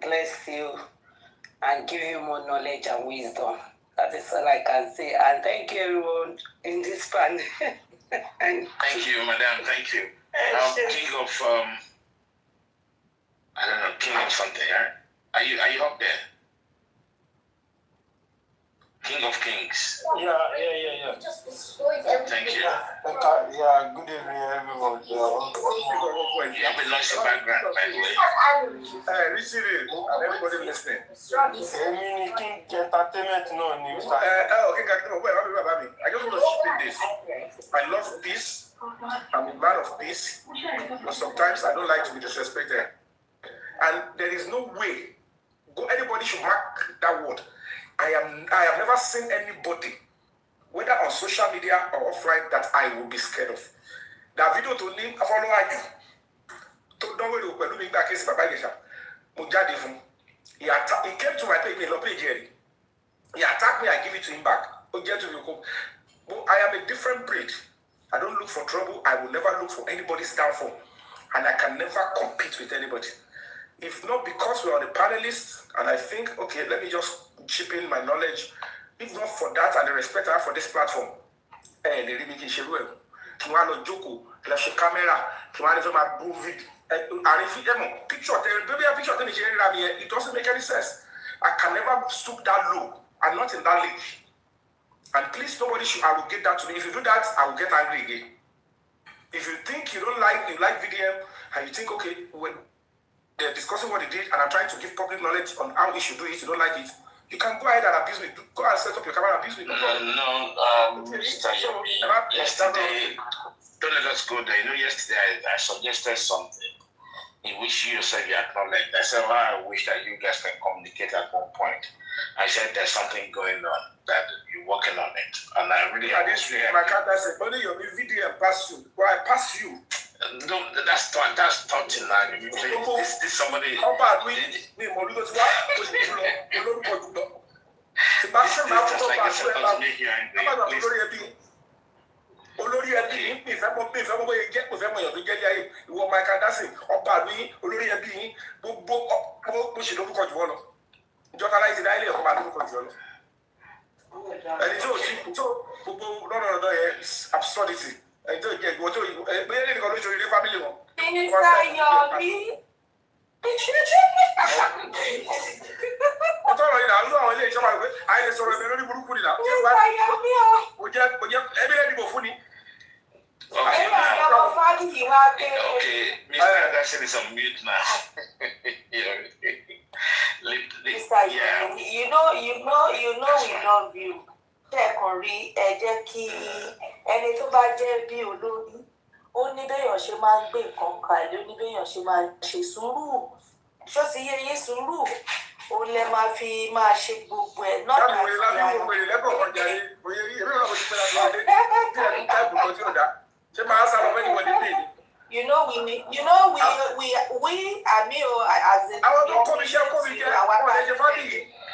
bless you and give you more knowledge and wisdom. That is all I can say. And thank you, everyone in this panel. Thank you, madam. Thank you. King of, I don't know, King of something, right? Are you up there? King of Kings. Yeah. Thank you. Yeah, good evening, everyone. You have a noisy background, by the way. Richard, and everybody listening. King Entertainment, no news. Okay, I just want to speak this. I love peace. I'm a man of peace. But sometimes I don't like to be disrespected. And there is no way anybody should mark that word. I have never seen anybody, whether on social media or offline, that I will be scared of. That video to name follow you. To don't worry about doing that case Papariano. Mujadi fun. He came to my page, he attacked me, I give it to him back. But I am a different breed. I don't look for trouble. I will never look for anybody's downfall. And I can never compete with anybody. If not because we're on the panelists, and I think, okay, let me just chip in my knowledge. If not for that and the respect I have for this platform, they really make it share well. Kiwano Joko, Flash camera, Kiwano from my movie, and if you picture, baby, a picture, it doesn't make any sense. I can never stoop that low. I'm not in that league. And please, nobody should arrogate that to me. If you do that, I will get angry again. If you think you like VDM, and you think, okay, when they're discussing what they did, and I'm trying to give public knowledge on how they should do it, you don't like it, you can go ahead and abuse me. Go and set up your camera and abuse me. Yesterday, don't let us go there. You know, yesterday I suggested something in which you said you acknowledged. I said, well, I wish that you guys can communicate at one point. I said there's something going on, that you're working on it. And I really appreciate it. My cat said, only your video and pass you. Well, I pass you. No, that's touching now. This somebody. How bad we Moludo to olórí ẹbí yín mi ìfẹ́ mọ́ bóyá jẹ́ kò fẹ́ mọ̀ yàn tó jẹ́ láyé ìwọ Michael Dasin ọba àlú yín olórí ẹbí yín gbogbo bó ṣe lórúkọ jù wọ́n lọ ìjọba láì ti dá ilé ẹ̀kọ́ máa lórúkọ jù wọ́n lọ. ẹni tí ò sí tó gbogbo lọ́dọọdọ yẹn absurdity ẹni tó jẹ ìwọ tó bóyá lè nìkan ló ṣe oríire family wọn. Mínísítà Yomi. Wọ́n tọrọ yìí náà ló àwọn ilé ìjọba rẹ̀ pé àyè lè sọ̀rọ̀ ẹ̀mí lórí burúkú nìyà. Mínísítà Yomi o. Mo jẹ́ ẹbí lẹ́ni bò fún ni. Okay, Fabiyi wá dé. Okay, Mr. Dasin is on mute now. Mr. Yomi, you know we love you. Tẹ́ẹ̀kan rí ẹ jẹ́ kí ẹni tó bá jẹ́ bí olórí ó ní béèyàn ṣe máa ń gbé nǹkan kalẹ̀ ó ní béèyàn ṣe máa ṣe sùúrù ṣó ti yé yín sùúrù ó lẹ máa fi máa ṣe gbogbo ẹ̀ náà láti àwọn. You know we as in our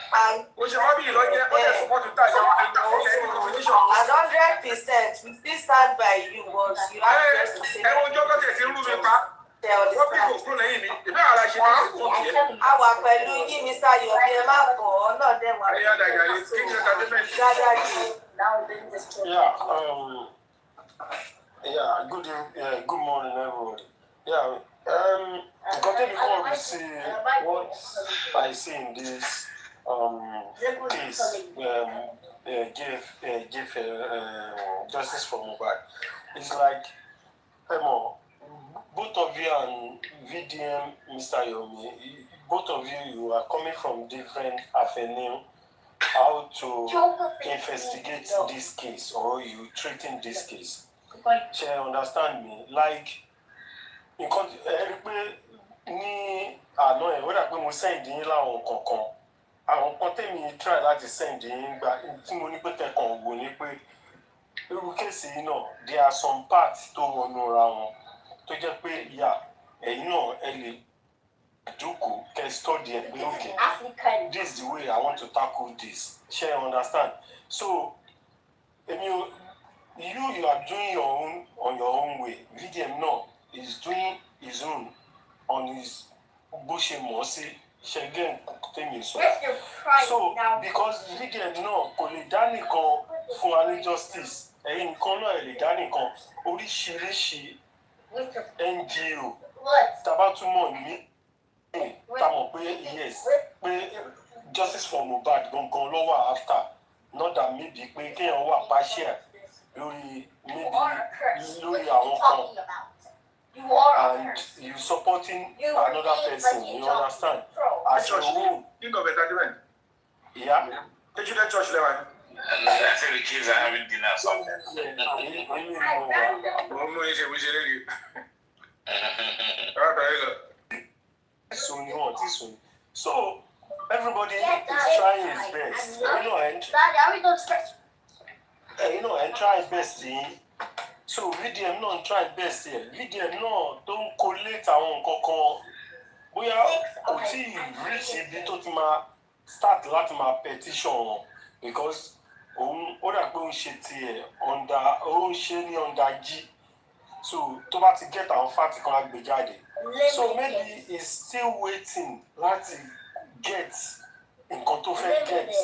and 100% we still stand by you, but you have to say our pẹ̀lú yín Mr. Yomi ẹ má fọ̀ ọ́ náà dẹ̀ wá. Good morning, everybody. Continue before we see what I see in this case, give justice for Mohbad. It's like, both of you and VDM, Mr. Yomi, both of you are coming from different avenues how to investigate this case or you treating this case. Shall you understand me? Like, in ní àná ẹ̀ wọ́n dà pé mo send yín láwọn kankan àwọn kan tèmi try láti send yín gba tí mo ní pé kẹ́kàn wò ní pé irú kéèsì yìí náà there are some parts tó wọnú ra wọn tó jẹ́ pé ẹ̀yin náà ẹ lè jókòó kẹ́ study ẹ̀ pé okay this is the way I want to tackle this share you understand so you are doing your own on your own way VDM náà is doing his own on his bushing mercy, Shegen Temi. So, because VDM no, kò lè dá nìkan fún wa ní justice, ẹ̀yin nìkan náà lè dá nìkan oríṣiríṣi NGO tabatúmọ̀ ní tamọ̀ pé yes pé justice for Mohbad gangan ló wà after not that maybe pé kéèyàn wà partial lórí àwọn kan. And you supporting another person, you understand? As your own. Think of entertainment. Yeah. Take you to church level. I think the kids are having dinner or something. So this way. So everybody is trying his best. And try his best. So VDM náà try his best here. VDM náà tó ń collate àwọn nǹkan kan. Bóyá kò tí ì reach ibi tó ti máa start láti máa petition because òun ó dà pé ó ń ṣe tiẹ̀ ó ń ṣe ní under G. So tó bá ti get àwọn fact kan á gbé jáde. So maybe he's still waiting láti get nǹkan tó fẹ́ get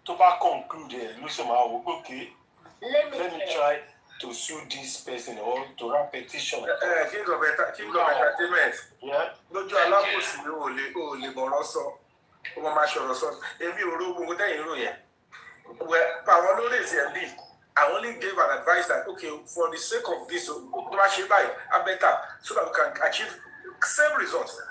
tó bá conclude ẹ̀ ló ṣe máa wò pé okay, let me try to sue this person or to write petition. King of entertainment. Lójú alákòsí ló ò lè bọ̀rọ̀ sọ. Ó máa ṣọ̀rọ̀ sọ. Èmi ò rò gbogbo tẹ́yìn rò yẹn. Àwọn ló lè ṣe bí. I only gave an advice that, okay, for the sake of this, I better, so that we can achieve same results.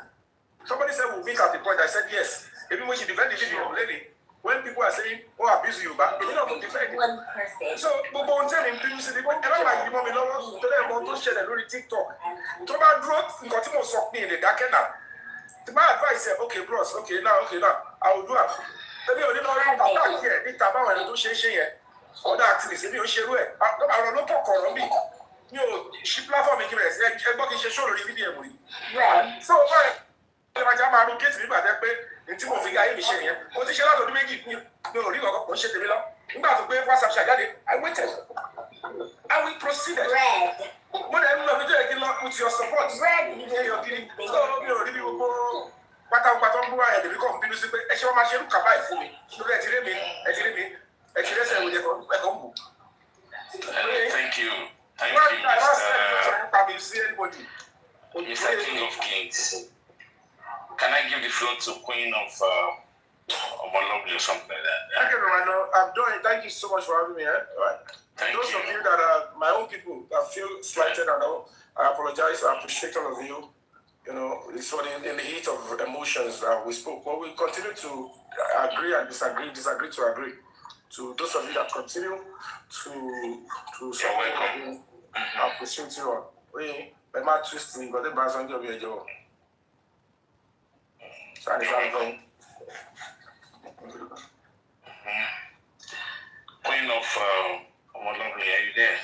Somebody said we'll meet at the point. I said yes. Maybe when she defend the video, lady, when people are saying, oh, abuse you, but you know, defend it. So, but on telling people, ever like you want me to them about to share the TikTok. To my growth, got him also in the dark now. My advice is, okay, bros, okay, now, I will do it. Maybe you know, here, it's about when I do share. Other activities, if you share it, I don't know for me. She platform making it. Everybody can show the video. So, if I jam out, get me by that way. Until we figure out share it. What is your to make it? No, you got to share the video. You got to pay for some share. I waited. I will proceed. When I love you, with your support. You're getting so you go. What I'm going to become music. I show my share. Come by for me. So that's me. Thank you. Mr. King of Kings. Can I give the floor to Queen of Omolobli or something like that? Thank you, Romano. I'm doing. Thank you so much for having me here. Right. Those of you that are my own people that feel slighted and all, I apologize. I appreciate all of you. You know, it's what in the heat of emotions that we spoke. But we continue to agree and disagree to agree. To those of you that continue to support me, I appreciate you all. We might twist me, but the brands on your job. Queen of Omolobli, are you there?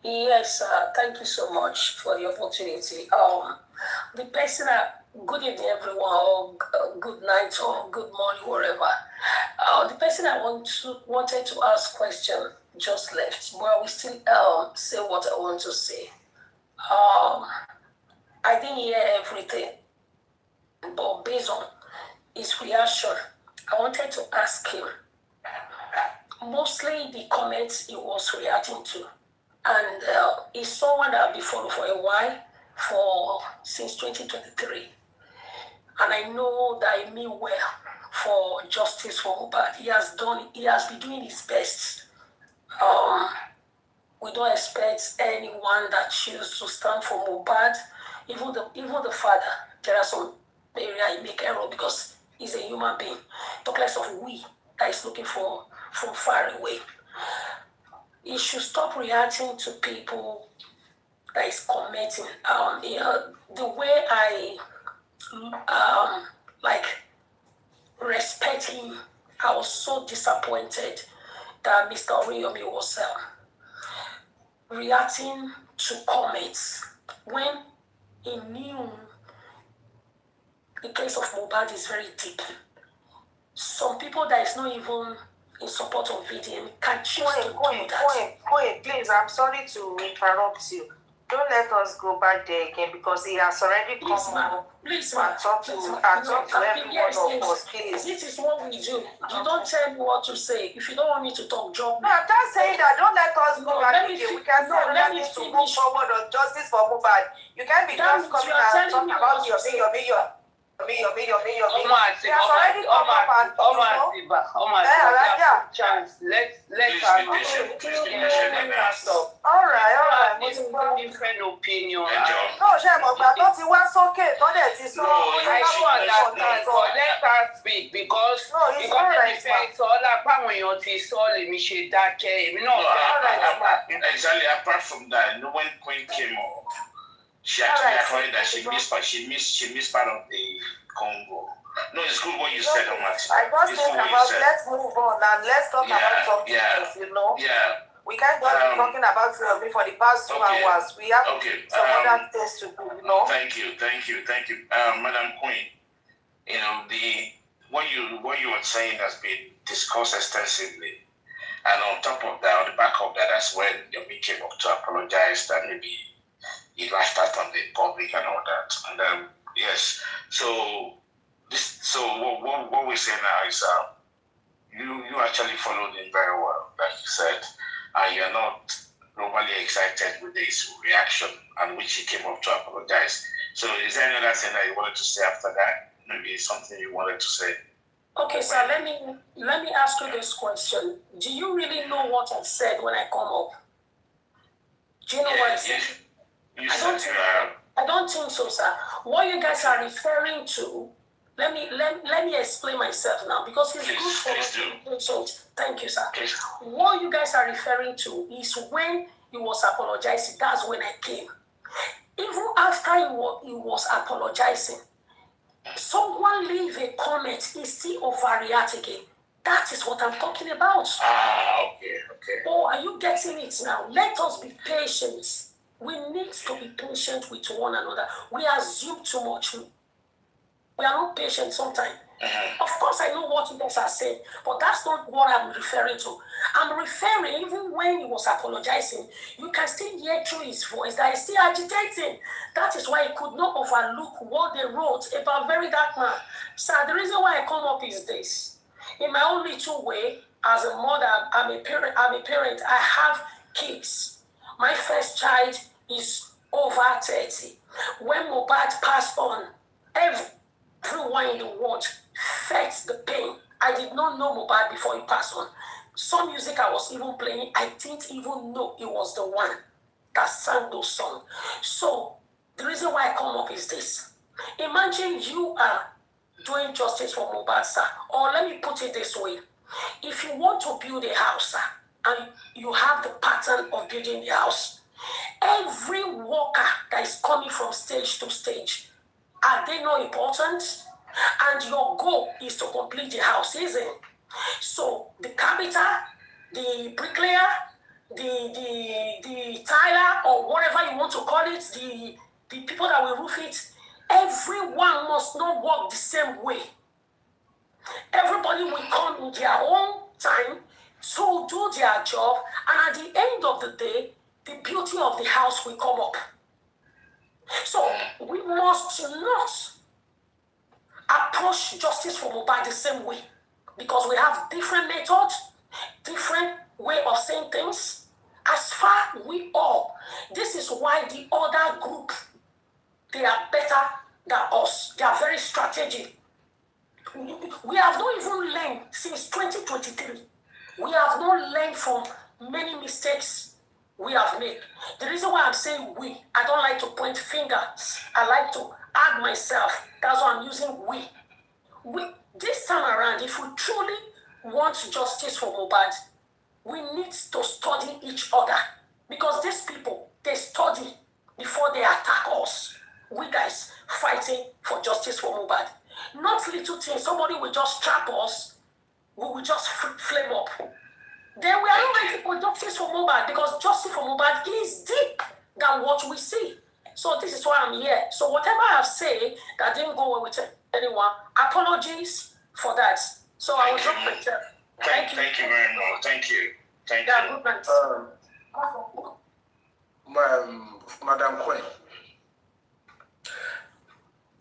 Yes, thank you so much for the opportunity. The person good evening everyone, or good night, or good morning, wherever. The person I wanted to ask question just left, but I will still say what I want to say. I didn't hear everything, but based on his reaction, I wanted to ask him, mostly the comments he was reacting to, and he's someone that I've been following for a while, since 2023. And I know that I mean well for justice for Mohbad. He has been doing his best. We don't expect anyone that chooses to stand for Mohbad, even the father. There are some areas he make error because he's a human being. Talk less of we that is looking from far away. He should stop reacting to people that is commenting. The way I respect him, I was so disappointed that Mr. Yomi was reacting to comments when he knew the case of Mohbad is very deep. Some people that is not even in support of VDM can choose to do that. Please, I'm sorry to interrupt you. Don't let us go back there again because he has already come up and talk to every one of us, please. This is what we do. You don't tell me what to say. If you don't want me to talk, drop me. No, I'm just saying that. Don't let us go back again. We can say another thing to move forward on justice for Mohbad. You can't be just coming and talking about your he has already come up and chance. Let's all right. Different opinion. No, don't you want sókè? Don't let it so. I don't understand. But let her speak because it's all about when you exactly. Apart from that, when Queen came up, she actually acknowledged that she missed part of the Congo. No, it's good what you said, Amati. I just think about, let's move on and let's talk about something else, you know? Yeah. We can't just be talking about Yomi for the past 2 hours. We have some other things to do, you know? Thank you. Madam Queen, you know, what you were saying has been discussed extensively. And on top of that, on the back of that, that's when Yomi came up to apologize that maybe he lashed out on the public and all that. And yes, so what we say now is you actually followed it very well, like you said, and you're not normally excited with this reaction and which he came up to apologize. So is there any other thing that you wanted to say after that? Maybe something you wanted to say? Okay, sir, let me ask you this question. Do you really know what I said when I come up? Do you know what I said? I don't think so, sir. What you guys are referring to, let me explain myself now, because it's good for me. Thank you, sir. What you guys are referring to is when he was apologizing. That's when I came. Even after he was apologizing, someone leave a comment, he still overreact again. That is what I'm talking about. Okay. Oh, are you getting it now? Let us be patient. We need to be patient with one another. We assume too much. We are not patient sometimes. Of course, I know what you guys are saying, but that's not what I'm referring to. I'm referring, even when he was apologizing, you can still hear through his voice that he's still agitating. That is why he could not overlook what they wrote about Very Dark Man. Sir, the reason why I come up is this. In my own little way, as a mother, I'm a parent, I have kids. My first child is over 30. When Mohbad passed on, everyone in the world felt the pain. I did not know Mohbad before he passed on. Some music I was even playing, I didn't even know it was the one that sang those songs. So, the reason why I come up is this. Imagine you are doing justice for Mohbad, sir. Or let me put it this way. If you want to build a house, sir, and you have the pattern of building the house, every worker that is coming from stage to stage, are they not important? And your goal is to complete the house, isn't it? So the carpenter, the bricklayer, the tiler, or whatever you want to call it, the people that will roof it, everyone must not work the same way. Everybody will come in their own time to do their job, and at the end of the day, the beauty of the house will come up. So we must not approach justice for Mohbad the same way, because we have different methods, different way of saying things. As far we all, this is why the other group, they are better than us. They are very strategic. We have not even learned since 2023. We have not learned from many mistakes we have made. The reason why I'm saying we, I don't like to point fingers. I like to add myself. That's why I'm using we. This time around, if we truly want justice for Mohbad, we need to study each other. Because these people, they study before they attack us. We guys fighting for justice for Mohbad. Not little things. Somebody will just trap us. We will just flame up. Then we are not ready for justice for Mohbad, because justice for Mohbad is deep than what we see. So this is why I'm here. So whatever I have said that didn't go well with anyone, apologies for that. So I will drop it. Thank you. Thank you very much. Thank you. Thank you. Madam Queen,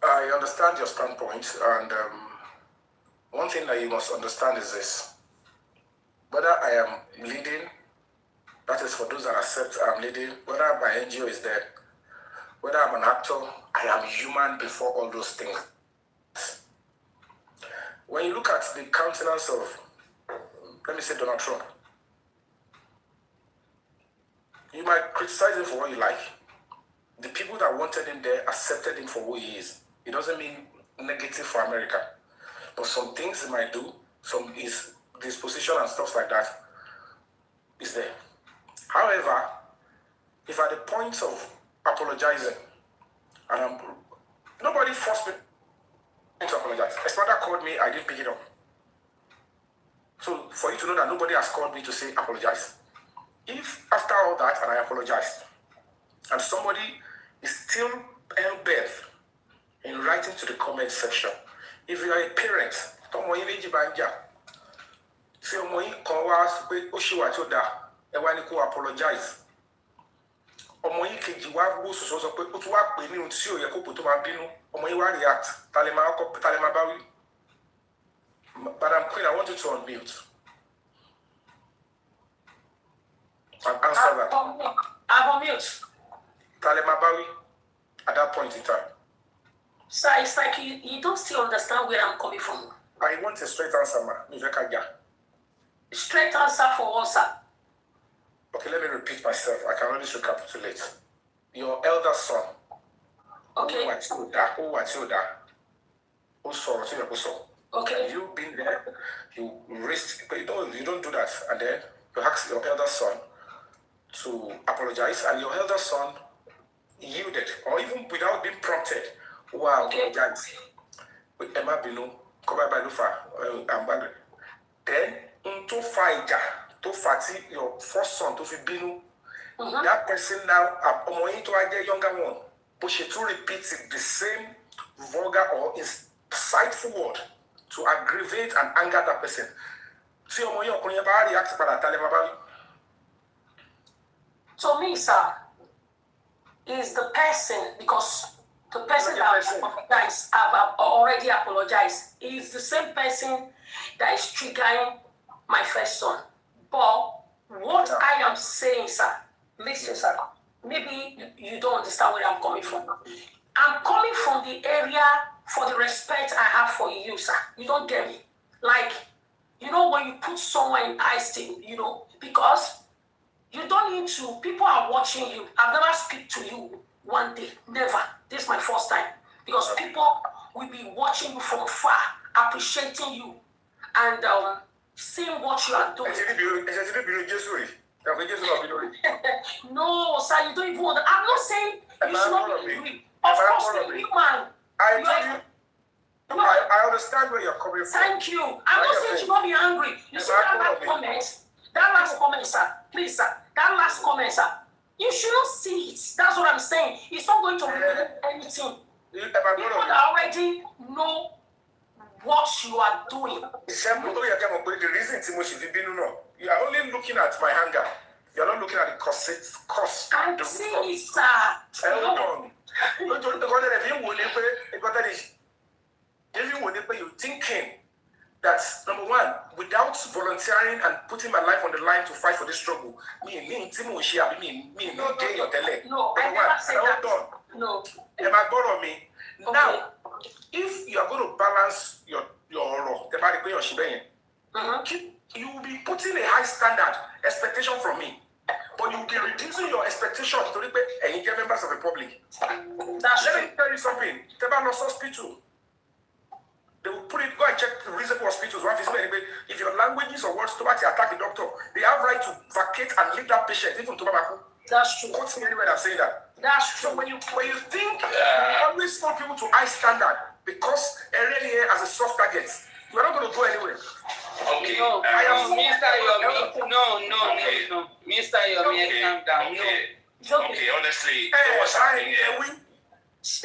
I understand your standpoint, and one thing that you must understand is this. Whether I am leading, that is for those that accept I'm leading, whether my NGO is there, whether I'm an actor, I am human before all those things. When you look at the countenance of, let me say, Donald Trump, you might criticize him for what you like. The people that wanted him there accepted him for who he is. It doesn't mean negative for America. But some things he might do, some his disposition and stuff like that is there. However, if at the point of apologizing, and nobody forced me to apologize. His mother called me, I didn't pick it up. So for you to know that nobody has called me to say apologize. If after all that and I apologized, and somebody is still hell-bent in writing to the comment section, if you are a parent, say apologize. Ọmọ yìí kejì wá gbó sọ̀sọ̀ sọ pé ó tún wá pè ní ohun tí ò yẹ kó pò tó máa bínú ọmọ yìí wá react talema bá wí. Madam Queen, I want you to unmute and answer that. I'm on mute. Talema bá wí at that point in time. Sir, it's like you don't still understand where I'm coming from. I want a straight answer, ma. Straight answer for what, sir? Okay, let me repeat myself. I can always recapitulate. Your elder son. Okay. Okay. You've been there. You risk, but you don't do that. And then you ask your elder son to apologize, and your elder son yielded, or even without being prompted. Wow, okay. With Emma Binu, covered by Lufa, then to find to fati your first son to Binu. That person now, to a younger one, but she to repeat the same vulgar or insightful word to aggravate and anger that person. To me, sir, is the person, because the person that apologized, have already apologized, is the same person that is triggering my first son. But what I am saying, sir, listen, sir, maybe you don't understand where I'm coming from. I'm coming from the area for the respect I have for you, sir. You don't get me. Like, you know, when you put someone in esteem, you know, because you don't need to, people are watching you. I've never speak to you one day, never. This is my first time. Because people will be watching you from far, appreciating you, and seeing what you are doing. No, sir, you don't even want to. I'm not saying you should not be angry. Of course, the human. I understand where you're coming from. Thank you. I'm not saying you should not be angry. You see that last comment? That last comment, sir. Please, sir. That last comment, sir. You should not see it. That's what I'm saying. It's not going to remove anything. People already know what you are doing. The reason you are only looking at my hanger. You're not looking at the cost. I'm seeing it, sir. Hold on. You're thinking that, number one, without volunteering and putting my life on the line to fight for this struggle, No, I never said that. No. Am I borrow me? Okay. Now, if you are going to balance your you will be putting a high standard expectation from me, but you will be reducing your expectation to the members of the public. Let me tell you something. Hospital. They will put it, go and check the reasonable hospitals. If your languages or words to attack the doctor, they have right to vacate and leave that patient, even to Babako. That's true. Quote me anywhere that say that. That's true. So when you think you always want people to high standard because already as a soft target, you're not going to go anywhere. Okay. No, Mr. Yomi. No. Mr. Yomi, calm down. Okay, honestly, what's happening here? No. It's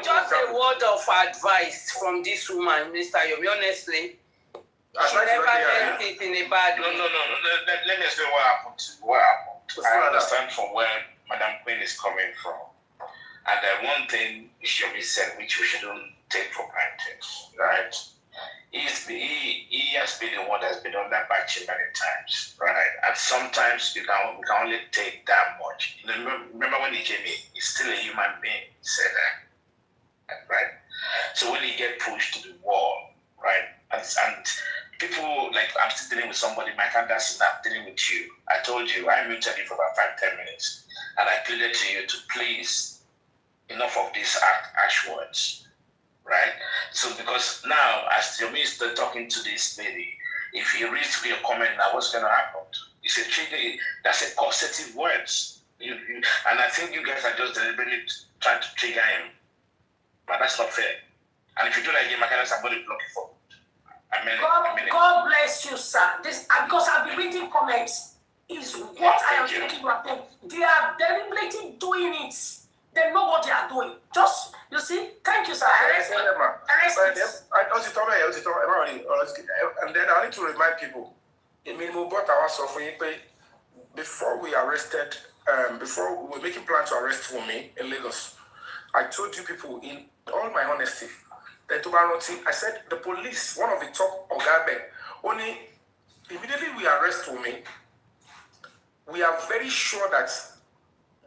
just a word of advice from this woman, Mr. Yomi. Honestly, she never meant it in a bad way. No. Let me explain what happened. I understand from where Madam Queen is coming from. And one thing should be said, which we shouldn't take for granted, right? He has been the one that's been on that batch many times, right? And sometimes we can only take that much. Remember when he came in, he's still a human being, he said that, right? So when he get pushed to the wall, right? And people, like, I'm still dealing with somebody, Mike Anderson, I'm dealing with you. I told you, I muted you for about 5-10 minutes. And I pleaded to you to please, enough of these harsh words. Right? So because now, as Yomi is talking to this lady, if he reads your comment now, what's going to happen? It's a trigger, that's a causative words. And I think you guys are just deliberately trying to trigger him. But that's not fair. And if you do that again, my guys, I'm going to block you for a minute. God bless you, sir. This because I've been reading comments. Is what I am thinking about them. They are deliberately doing it. They know what they are doing. Just, you see, thank you, sir. And then I need to remind people, before we arrested, before we were making plans to arrest Yomi in Lagos, I told you people in all my honesty, that I said the police, one of the top Ogabe, only immediately we arrest Yomi, we are very sure that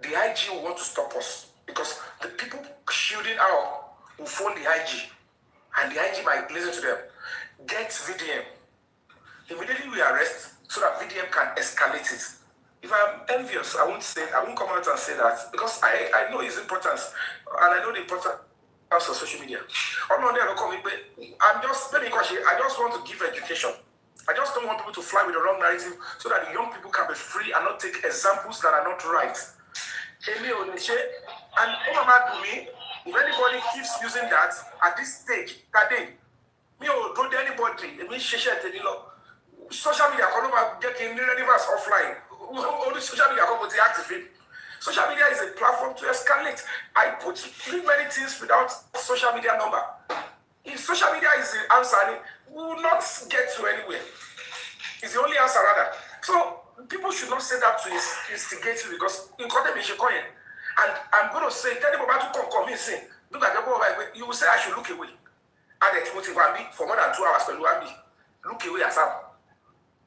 the IG will want to stop us because the people shielding out will phone the IG and the IG might listen to them. Get VDM. Immediately we arrest so that VDM can escalate it. If I'm envious, I won't come out and say that because I know its importance and I know the importance of social media. I just want to give education. I just don't want people to fly with the wrong narrative so that the young people can be free and not take examples that are not right. And if anybody keeps using that at this stage, don't anybody, social media getting relevance offline. Only social media come to activate. Social media is a platform to escalate. I put many things without social media number. If social media is the answer, we will not get to anywhere. It's the only answer rather. So people should not say that to instigate you because in content, and I'm going to say, tell them about to come in, say, look at the boy, you will say I should look away. And it will be for more than 2 hours, but look away as well.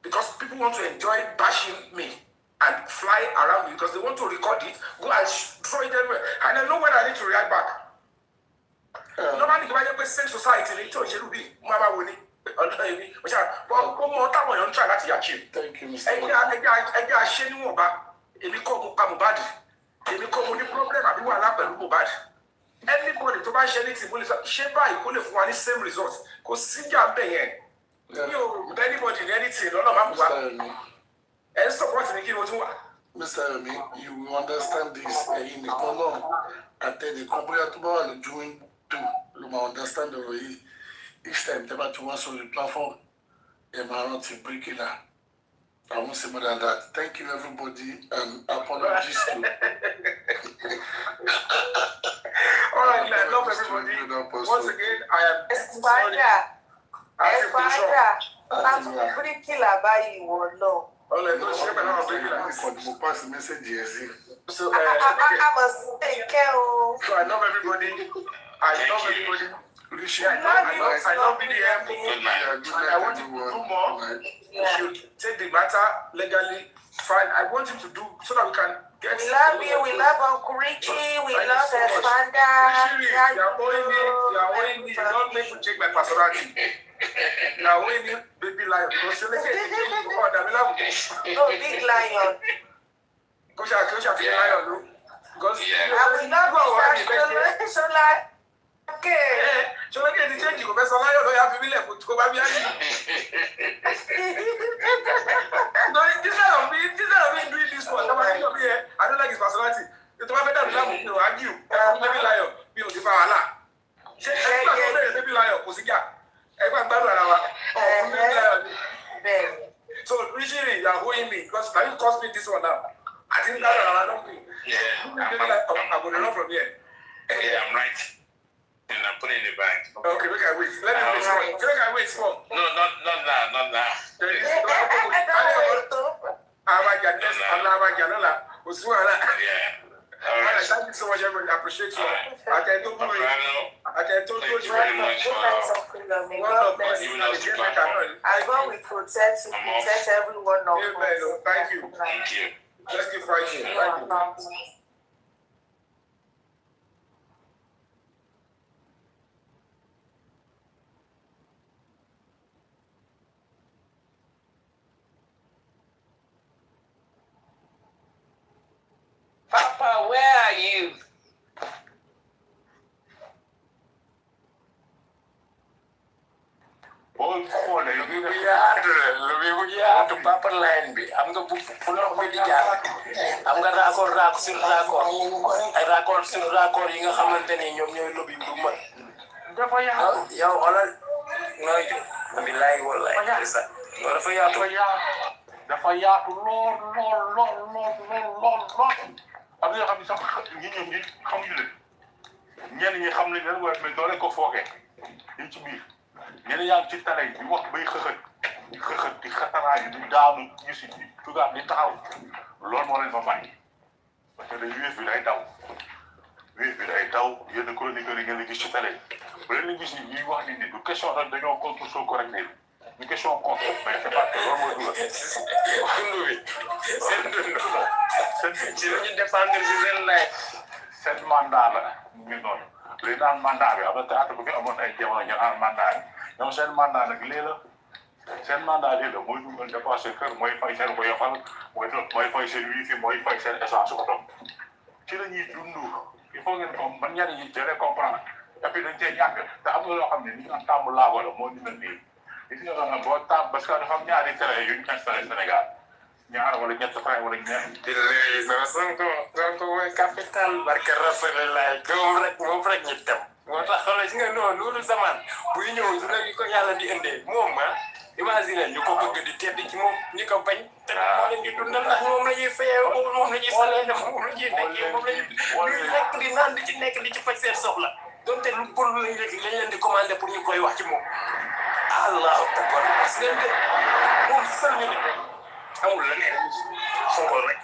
Because people want to enjoy bashing me and fly around me because they want to record it, go and throw it everywhere. And I know when I need to react back. Normally, when you same society, they told you to be Mama Winnie. Thank you, Mr. Anybody to buy anything, for same results. Because anybody anything, and supporting Mr. Yomi, you will understand this in the column, and then the company doing too. You will understand the way each time they to once on the platform, they might not break it out. I won't say more than that. Thank you, everybody, and apologies to. All right, I love everybody. Once again, I am sorry. I'm pretty killer by you, no. Pass the message, yes. So, I must take care of. So I love everybody. I love everybody. I love VDM. I want him to do more. You should take the matter legally. Fine. I want him to do so that we can get. We love you. We love Uncle Richie. We love Espanda. You are owing me. You don't make me check my personality. You are owing me, baby lion. No, big lion. Because lion. Because we love you. So like. Okay. So let me change you. Professor Lion, you have to be left to go back behind you. No, this is me doing this for. I don't like his personality. You don't have to argue. Baby Lion, you know, the Fawala. Baby Lion, everyone bad around. So, Richie, you are owing me because can you cost me this one now? I think that I don't think. I'm going to run from here. Yeah, I'm right. And I'm putting it in the bank. Okay, we can wait. Let me wait for it. Can I wait for? No, not now. There is no All right, thank you so much, everybody. I appreciate you. I can do it. Very much. I go with protect everyone of us. Thank you. Let's keep fighting. Thank you. Papa, where are you? Papa line bi am nga bu fu la ko di jaar am nga raccord sur raccord yi nga xamanteni ñom ñoy lobby bu dafa yaatu. yow xoolal nooy billaay wallaay ndeysaan dafa yaatu dafa yaatu lool. am na yoo xam ne sax ñoom ñi xamuñu leen ñenn ñi xam nañ leen waaye mais doo leen ko foogee ñu ci biir ñenn yaa ngi ci tale yi di wax bay xëxët di xataraayu di daanu ñu si tugaab di taxaw loolu moo leen fa bàyyi parce que wéef bi day daw yenn chroniqueurs yi ngeen di gis ci télé bu leen di gis ni ñuy wax ni du question rek dañoo contre Sonko rek nii du question contre mais c'est parce que loolu mooy dugal dund bi seen dund seen ci la ñu défendre si seen lay seen mandat la ñu noonu li naan mandat bi am na théâtre bu fi amoon ay jamono ñu naan mandat bi ñoom seen mandat nag lii la seen mandat lii la mooy dugal dépassé kër mooy fay seen boyofal mooy fay seen wifi mooy fay seen essence oto ci la ñuy dund il faut ngeen comme man ñenn ñi jëlee comprendre et puis dañ cee ñàkk te am na loo xam ne ni nga tàmm laago la moo ñu mel nii gis nga xam ne boo tàmm parce que dafa am ñaari télé yu ñu installé Sénégal ñaar wala ñett frère wala ñeent. di léegi non Sonko mooy capital barke Rasulullah moom rek ñu dem moo tax xoolal si nga non loolu zaman buy ñëw su nekk ko yàlla di indee moom imagine ñu ko bëgg di tedd ci moom ñu ko bañ te moo leen di dundal ndax moom la ñuy fayee moom la ñuy salee moom la ñuy nekkee moom la ñuy lekk di naan di ci nekk di ci faj seen soxla donte lu bon lañ leen di commandé pour ñu koy wax ci moom allahu akbar parce que moom sël ñu ne amul leneen Sonko rek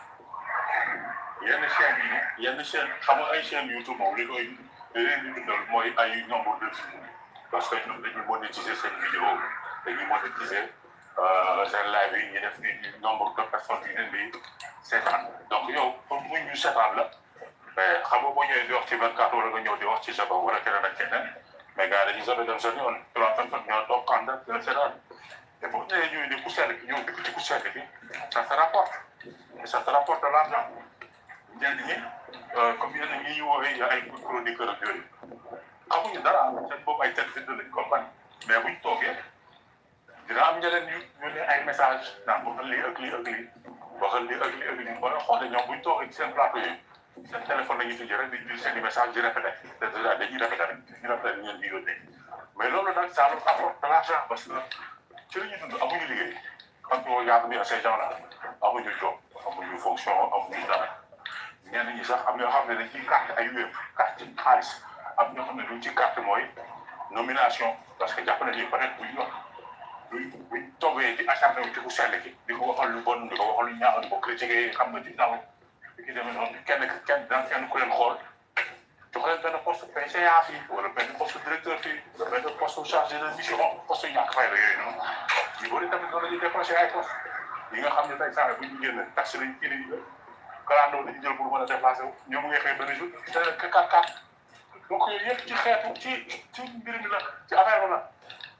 yenn chaîne xam nga ay chaîne YouTube moom li koy leen di dundal mooy ay nombre de vues parce que ñoom dañuy monétiser seen vidéo dañuy monétiser seen live yi ñu def ni nombre de personnes yi leen di seetaan donc yow pour mu ñu seetaan la mais xam nga boo ñëwee di wax ci 24 wala nga ñëw di wax ci sa bopp wala keneen ak keneen mais gars dañuy soobee dem seen yoon 3 personnes ñoo toog ànd ak seetaan te boo ñëwee ñëwee ni ku sell ki ñëw dëkk ci ku sell bi ça te rapporte et ça te rapporte de l'argent ñenn ñi comme yenn ñi ñu woowee ay chroniqueur ak yooyu xamuñu dara seen bopp ay tête de lañ compagnie mais buñ toogee dina am ñeneen ñu ne ay message naan waxal lii ak lii ak lii waxal lii ak lii ak lii wala xoolee ñoom buñ toogee ci seen plateau yi seen téléphone la ñuy tijji rek di jël seen i message di répété te déjà dañuy répété rek ñu répété ñu leen di yónnee mais loolu nag ça leur apporte de l'argent parce que ci la ñuy dund amuñu liggéey quand on regarde bien ces gens là amuñu job amuñu fonction amuñu dara ñenn ñi sax am na yoo xam ne dañ ciy carte ay wéb carte xaalis am ñoo xam ne duñ ci carte mooy nomination parce que jàpp nañu peut-être buñ wax buñ toogee ci acharné wu ci ku sell ki di ko waxal lu bon di ko waxal lu ñaaw di ko critiquer xam nga ci naw ki demee noonu kenn ku leen xool jox leen benn poste PCA fii wala benn poste directeur fii wala benn poste chargé de mission poste yu ñàkk fay la yooyu noonu ñu bëri tamit noonu la ñuy décroché ay poste yi nga xam ne tey saa bu ñu génn taxe lañ kii lañ kalandoo dañu jël pour mën a déplacé wu ñoom ngay xëy benn jour te leen que 4-4 donc yooyu yëpp ci xeetu ci mbir mi la ci affaire bi la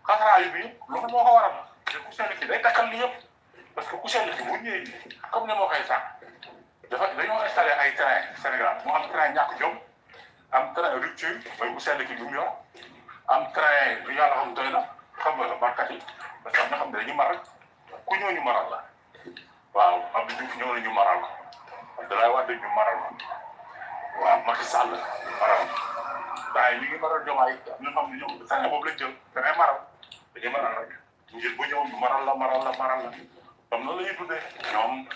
xasaraayu bi loolu moo ko waral te ku sell ki day takkal li yëpp parce que ku sell ki bu ñëwee comme ne moo koy sànq dañoo installé ay train Sénégal mu am train ñàkk jom am train rupture mooy ku sell ki bi mu yor am train lu yàlla xam doy na xam nga barkat yi parce que am na xam ne dañu maral ku ñëw ñu maral la waaw Abdou Diouf ñëw na ñu maral ko Abdoulaye Wade ñu maral ko waaw Macky Sall maral waaye ñu ngi maral Diomaye ñu xam ne ñoom train boobu lañ jël train maral dañuy maral rek ngir bu ñëw ñu maral la comme noonu la ñuy tuddee ñoom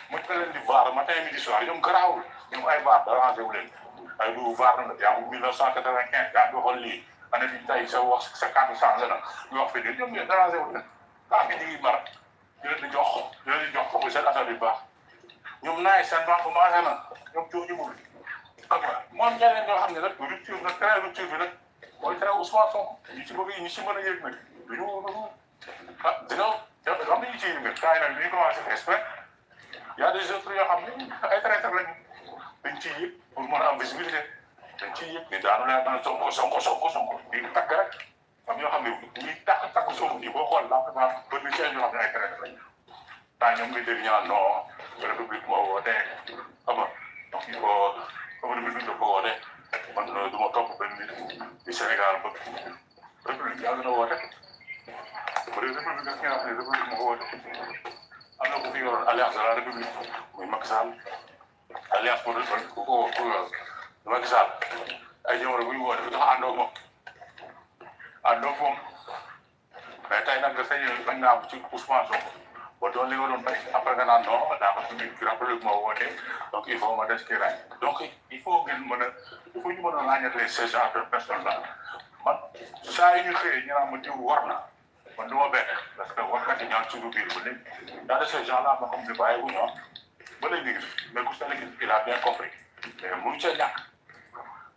mu ka leen di vaar matin midi soir ñoom garaawul ñoom ay vaar dérangé wu leen ay du vaar na yaa ngi 1995 yaa ngi waxoon lii année bi tey sa wax sa carte changé na ñu wax fi nii ñoom ñooy dérangé wu leen kaa fi ñu ngi mar ñu leen di jox ko seen affaire yu baax ñoom naay seen baax commencé na ñoom coow ñu mul xam nga moom ñeneen ñoo xam ne nag rupture nag très rupture bi nag mooy très Ousmane Sonko ñu ci bëgg ñu ci mën a yëg nag duñu dina xam nañu ci yëg nag kaa yi nag ñu commencé respect y a des autres yoo xam ne ay traître lañu dañ ciy yëg pour mën a am visibilité dañ ciy yëg ni daanu leen naan Sonko di tàgg rek am yoo xam ne ñuy tàgg Sonko yi boo xool la bëri na ci ñoo xam ne ay traître lañu taa ñoom ngay dégg ñu naan non république moo woote xam nga donc il faut comme république dafa woote man du ma topp benn nit di Sénégal ba république yàlla na woote bu dee république daf nga xam ne république moo ko woote am na ku fi yoroon alliance de la république muy Macky Sall alliance pour Macky Sall ay jamono bu ñu woote dafa àndoo moom ah donc moom mais tey nag dafay bañ naa ko ci Ousmane Sonko ba doon li nga doon bay après nga naan non daa ko tudd ki rappelé ma woote donc il faut ma des ci rañ donc il faut ngeen mën a il faut ñu mën a ràññatlee ce genre de personne là man saa yu ñu xëyee ñu naan ma diw war na man du ma bett parce que warkat yi ñaan suñu biir ba léegi dans de ces gens là ma xam ne bàyyi wu ñu ba léegi ñu ngi fi mais ku sa léegi il a bien compris mais mënu ca ñàkk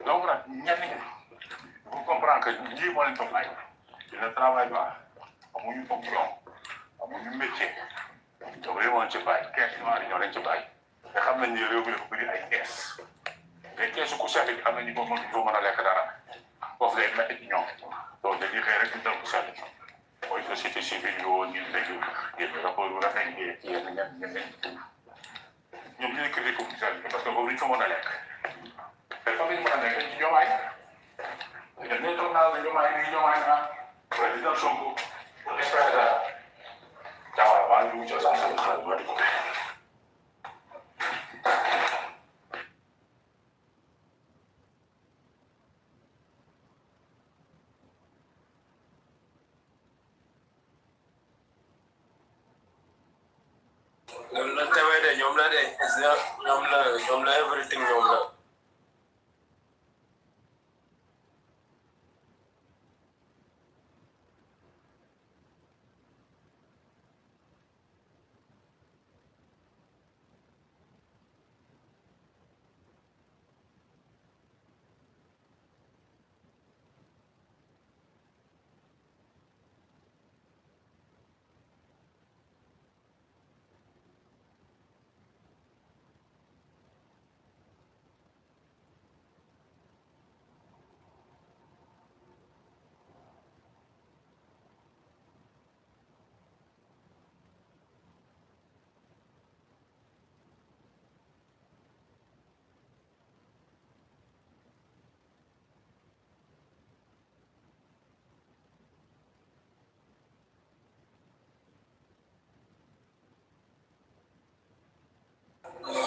donc nag ñenn ñi vous comprendre que lii moo leen ko bàyyi il ne travaille pas amuñu fonction amuñu métier donc lii moo leen ci bàyyi caisse noire yi ñoo leen ci bàyyi te xam nañ ne réew mi dafa bëri ay caisse te caisse ku seet bi am na ñu ko mën a lekk dara foofu lay métti ci ñoom donc dañuy xëy rek ñu dem ku seet mooy société civile yoo ñu dégg yéen rapport bu rafet yi ci yenn ñoom ñu ngi critiqué ku seet parce que boobu ñu ko mën a lekk te fa ñu mën a lekk ci Diomaye dañ ne toog naa la Diomaye naa président Sonko espère que waa ñu ci sa xalaat ma di ko ñoom la tawee de ñoom la de ñoom la everything ñoom la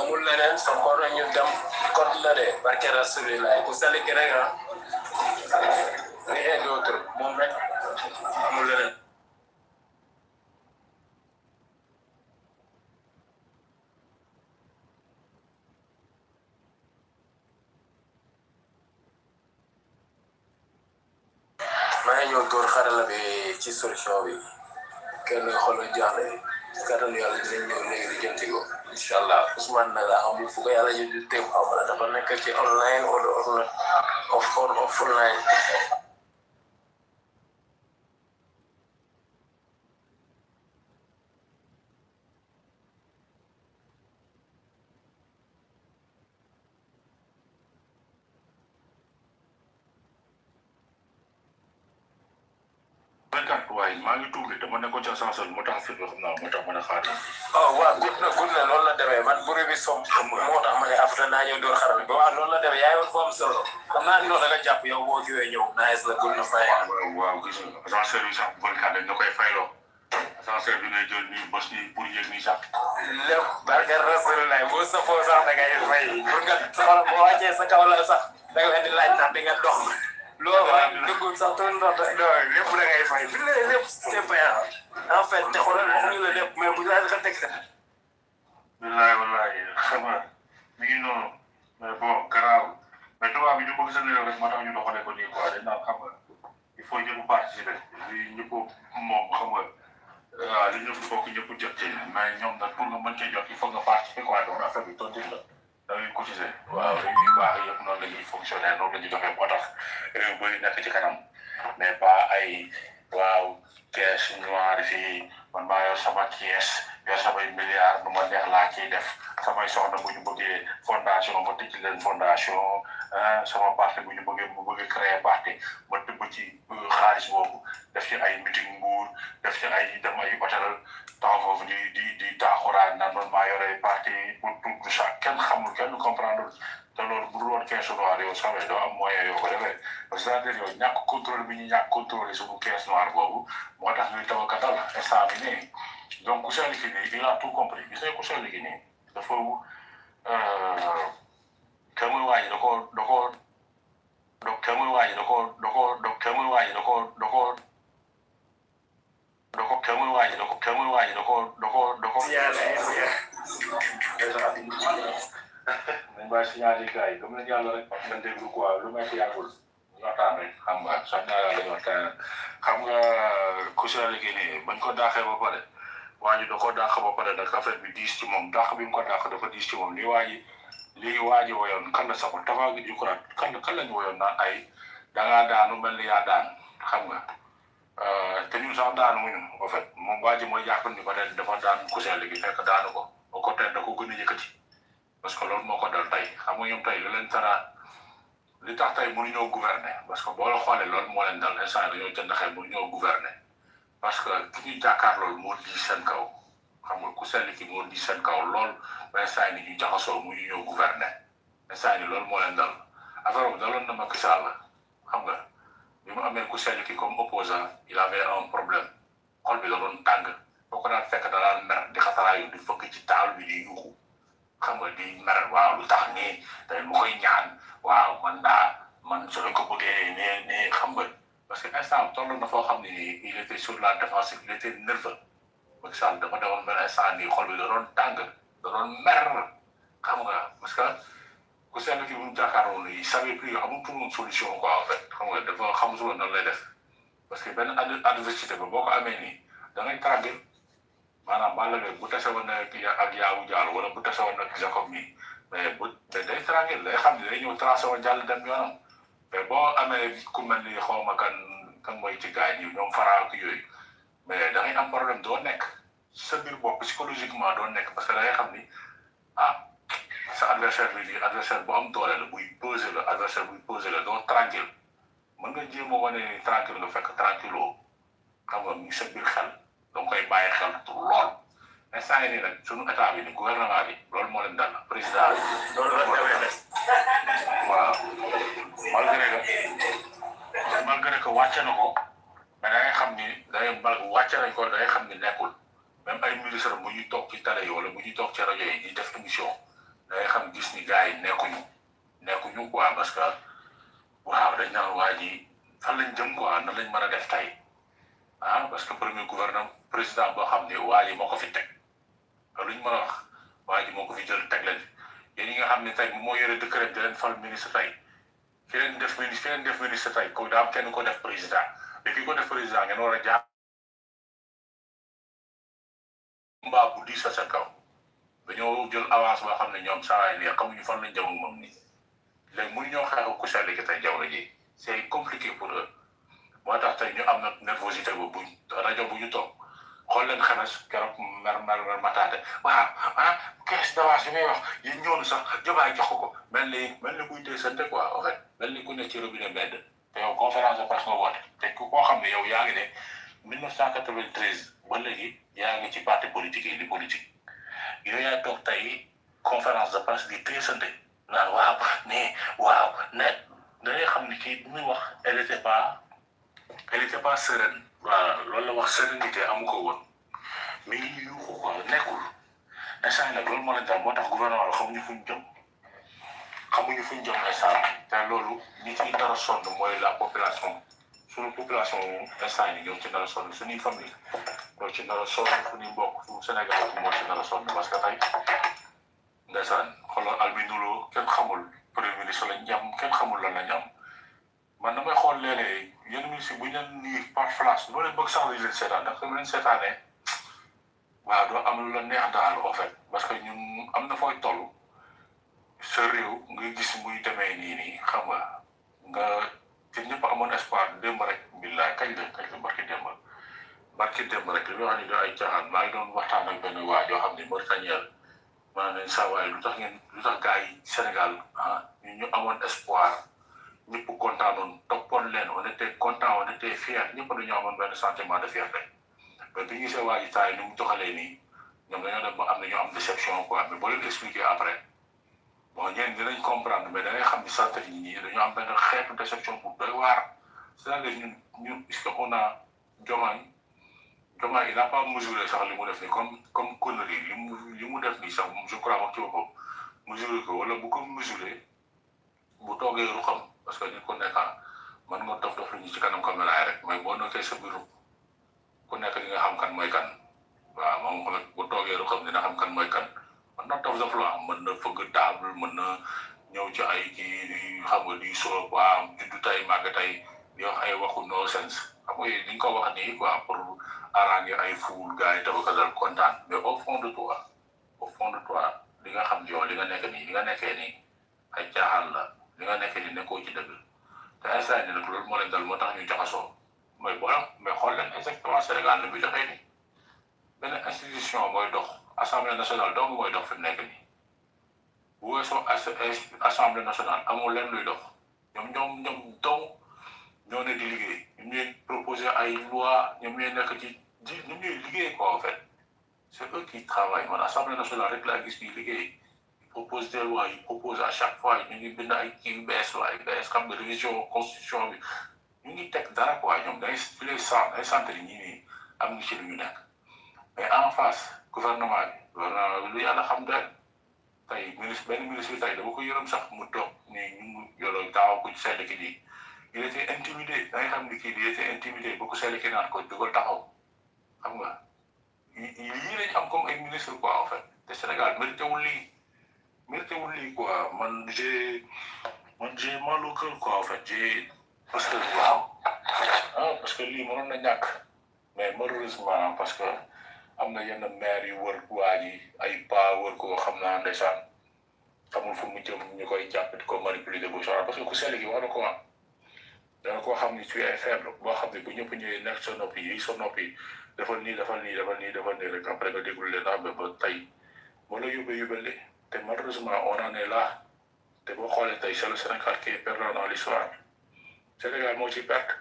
amul leneen sa koor ñu dem code la de barke rasulillah ku sali ki rek rien d'autre moom rek amul leneen maa ngi ñëw dóor xarala bi ci solution bi kenn xoolal jaaxle kàttan yàlla dinañ ñëw léegi di jënti ko incha allah Ousmane nag amul fu ko yàlla jël di teew wala dafa nekk ci online wala offline waaye maa ngi tuubi dama nekkoon ci ascenseur moo tax fi xam naa moo tax mën a xaar waaw gudd na loolu la demee man buri bi som moo tax ma ne après naa ñëw door xaram bi waaw loolu la demee yaay woon foo am solo xam naa loolu da nga jàpp yow boo jiwee ñëw nice la gudd na fay waaw gis nga ascenseur bi sax bu bëri dañ na koy fayloo ascenseur bi ngay jël nii bos nii pour yéeg nii sax lépp barke rasulullah boo safoo sax da ngay fay pour nga soxla boo wàccee sa kaw la sax da nga leen di laaj ndax di nga dox loolu dëggul sax tool ndox lépp da ngay fay fi la lépp c'est payant en fait te xoolal waxuñu la lépp mais bu la teg sa wallaay xam nga mi ngi noonu mais bon garaaw mais tubaab bi ñu bëgg sa réew rek moo tax ñu doxalee ko nii quoi dañ naan xam nga il faut ñëpp participer li ñëpp moom xam nga waaw li ñëpp bokk ñëpp jot ci mais ñoom nag pour nga mën cee jot il faut nga participer quoi donc affaire bi tontu la da ngay cotiser waaw réew yu baax yëpp noonu la ñuy fonctionner noonu la ñuy doxee moo tax réew bëri nekk ci kanam mais pas ay waaw caisse noire fii man maa yor sama caisse yor samay milliards nu ma neex laa ciy def samay soxna bu ñu bëggee fondation ma tëj leen fondation sama parti bu ñu bëggee créer parti ma tëbb ci xaalis boobu def ci ay meeting nguur def ci ay dem ay hôtel taxaw foofu di taaxuraan naan man maa yore parti pour tout ça kenn xamul kenn comprendre te loolu bu dul woon caisse noire yow sax doo am moyen yoo ko defee parce que c'est-à-dire yow ñàkk contrôle bi ñu ñàkk contrôler suñu caisse noire boobu moo tax ñuy taw a katal instant bi nii donc ku sell ki nii il a tout compris gis nga ku sell ki nii dafa que muy waaj da koo donc kenn muy waaji da ko donc kenn muy waaji da ko kenn muy waaji da ko nañ bàyyi signalé gars yi gëm nañ yàlla rek nañ déglu quoi lu metti yàggul ñu waxtaan rek xam nga sax naa yàlla ñu waxtaan xam nga ku si la liggéey nii bañ ko daaxee ba pare waa ji da ko dàq ba pare nag affaire bi diis ci moom dàq bi mu ko dàq dafa diis ci moom li waa ji léegi waa ji woyoon kan la sax tafa gi jukuraat kan lañu woyoon naan ay dangaa daanu mel ni yaa daan xam nga te ñun sax daanu muñu en fait moom waa ji mooy jàpp ni ba tey dafa daan ku si la liggéey fekk daanu ko ba ko tey da ko gën a yëkkati parce que loolu moo ko dal tey xam nga ñoom tey lu leen tara li tax tey mënuñoo gouverner parce que boo la xoolee loolu moo leen dal instant dañoo jënd xel mënuñoo gouverner parce que ki ñu jàkkaar loolu moo di seen kaw xam nga ku sell ki moo di seen kaw lool ba instant ni ñu jaxasoo mënuñoo gouverner instant ni loolu moo leen dal affaire boobu daloon na Macky Sall xam nga bi mu amee ku sell ki comme opposant il avait un problème xol bi da doon tàng boo ko daan fekk da daan mer di xataraayu di fëgg ci taal bi di yuuxu xam nga di mer waaw lu tax nii tey mu koy ñaan waaw man su la ko bëggee ne xam nga parce que instant toll na foo xam ne nii il était sur la défense il était nerveux Macky Sall dafa demoon benn instant nii xol bi da doon tàng da doon mer xam nga parce que ku seen ki bu mu jàkkaarloo nii il savait plus amatul woon solution quoi en fait xam nga dafa xamutul woon nan lay def parce que benn adversité ba boo ko amee nii da ngay tranquille maanaam Balla Gaye bu tase woon ak Yawou Diallo wala bu tase woon ak Jacob mi mais day tranquille day xam ne day ñëw tracé woon jàll dem yoonam mais boo amee ku mel ni xaw ma kan mooy ci gars yi ñoom Fara ak yooyu mais da ngay am problème doo nekk sa biir bopp psychologiquement doo nekk parce que da ngay xam ni sa adversaire bi nii adversaire bu am doole la buy posé la adversaire buy posé la doo tranquille mën nga jéem a wane ni tranquille nga fekk tranquille xam nga mi sa biir xel donc koy bàyyi xel lool instant yii nii nag sunu état bi ni gouvernement bi loolu moo leen dal président bi loolu la demee waaw malgré que wàcce na ko mais da ngay xam ni wàcce nañ ko da ngay xam ni nekkul même ay ministre bu ñuy toog ci télé yi wala bu ñuy toog ci rajo yi di def émission da ngay xam gis ni gars yi nekkuñu quoi parce que waaw dañ naan waa ji fan lañ jëm quoi nan lañ mën a def tey parce que premier gouvernement président boo xam ne waa ji moo ko fi teg lu ñu mën a wax waa ji moo ko fi jël teg leen yéen ñi nga xam ne tey moo yore décret di leen fal ministre tey ki leen def ministre tey ko daa am kenn ko def président mais ki ko def président ngeen war a jaar mbaa bu diis sa kaw dañoo jël avance boo xam ne ñoom saa yi xamuñu fan lañ jëm ak moom nii léegi mënuñoo xeexu ku sell ki tey jamono ji c'est compliqué pour eux moo tax tey ñu am na nervosité bu rajo bu ñu toog xool leen xemes keroog mer mataate waaw caisse d'avance bi may wax yéen ñoonu sax jobaay jox ko mel ni buy tey sante quoi en fait mel ni ku ne ci robinet mbedd te yow conférence de presse nga woote te koo xam ne yow yaa ngi ne 1993 ba léegi yaa ngi ci parti politique yi di politique yow yaa toog tey conférence de presse di tey sante naan waaw net da ngay xam ni kii bi muy wax elle était pas sereine voilà loolu la wax sérénité amu ko woon mais ñu yuuxu quoi nekkul instant yii nag loolu moo leen tax moo tax gouvernement bi xamuñu fu ñu jëm instant te loolu ñi ciy dara sonn mooy la population suñu population instant yii ñoo ci dara sonn suñuy famille ñoo ci dara sonn suñuy mbokk suñu Sénégal moo ci dara sonn parce que tey ndeysaan xoolal albinuloo kenn xamul premier ministre lañ ñam kenn xamul lan lañ am man damay xool léeg-léeg yenn ministre bu ñu leen nii par flash doo leen bëgg sax di leen seetaan ndax dama leen seetaanee waaw doo am lu la neex daal en fait parce que ñun am na fooy toll sa réew nga gis muy demee nii xam nga te ñëpp amoon espoir démb rek billaay kañ la barki démb rek li wax ni do ay caaxaan maa ngi doon waxtaan ak benn waa joo xam ne Mauritanienne maa ne saa waay lu tax gars yi Sénégal ñu amoon espoir ñëpp kontaanoon toppoon leen on était content on était fier ñëpp dañoo amoon benn sentiment de fierté mais bi ñu gisee waa ji taay ni mu joxalee nii ñoom dañoo dem ba am na ñoo am déception quoi mais boo leen expliquer après bon ñeen dinañ comprendre mais da ngay xam ni santé yi ñii dañoo am benn xeetu déception bu doy waar c'est-à-dire ñun est-ce que on a Diomaye il n'a pas mesuré sax li mu def nii comme connerie li mu def nii sax je crois moom ci boppam mesuré ko wala bu ko mesuré bu toogee ruxam parce que nit ku nekk man nga dof ñu ci kanam caméra rek mais boo nekkee sa biir ku nekk li nga xam kan mooy kan waaw moom xam bu toogee rek xam dina xam kan mooy kan man na dof la mën na fëgg table mën na ñëw ci ay kii xam nga di soo waa juddu tey màgg tey di wax ay waxu no sense xam nga di nga ko wax nii quoi pour arranger ay foule gars yi taw dal kontaan mais au fond de toi li nga xam yow li nga nekk nii li nga nekkee nii ay caaxaan la li nga nekkee nii nekkoo ci dëgg te instant yii nag loolu moo leen dal moo tax ñu jaxasoo mooy borom mais xool leen exactement Sénégal ni bi joxee nii benn institution mooy dox assemblée nationale dong mooy dox fi mu nekk nii bu weesoo assemblée nationale amul leen luy dox ñoom dong ñoo ne di liggéey ñoom ñooy proposer ay loi ñoom ñooy nekk ci ñoom ñooy liggéey quoi en fait c'est eux qui travaillent man assemblée nationale rek laa gis ñuy liggéey ils proposent des lois ils proposent à chaque fois ñu ngi bind ay kii yu bees la ay bees xam nga révision constitution bi ñu ngi teg dara quoi ñoom day centre yi ñii nii am ngi ci lu ñu nekk mais en face gouvernement bi lu yàlla xam daal tey benn ministre tey dama ko yërëm sax mu toog ni ñu yoro daaw ko ci sell ki nii il était intimidé da ngay xam ni kii il était intimidé ba ko sell ki naan ko dugal taxaw xam nga yii lañ am comme ay ministre quoi en fait te Sénégal mérité wul lii quoi man j'ai mal au cœur quoi en fait parce que parce que lii mënoon na ñàkk mais malheureusement parce que am na yenn maire yu wër waa ji ay pas wër ko xam naa ndeysaan xamul fu mu jëm ñu koy jàpp di ko manipuler de gauche parce que ku sell gi war na ko am dana koo xam ni tu es faible boo xam ne bu ñëpp ñëwee nekk sa noppi yi sa noppi defal nii rek après nga déglu leen ba tey moo la yóbbee te malheureusement on en est là te boo xoolee tey c'est le Sénégal qui est perdant dans l'histoire Sénégal moo ci perte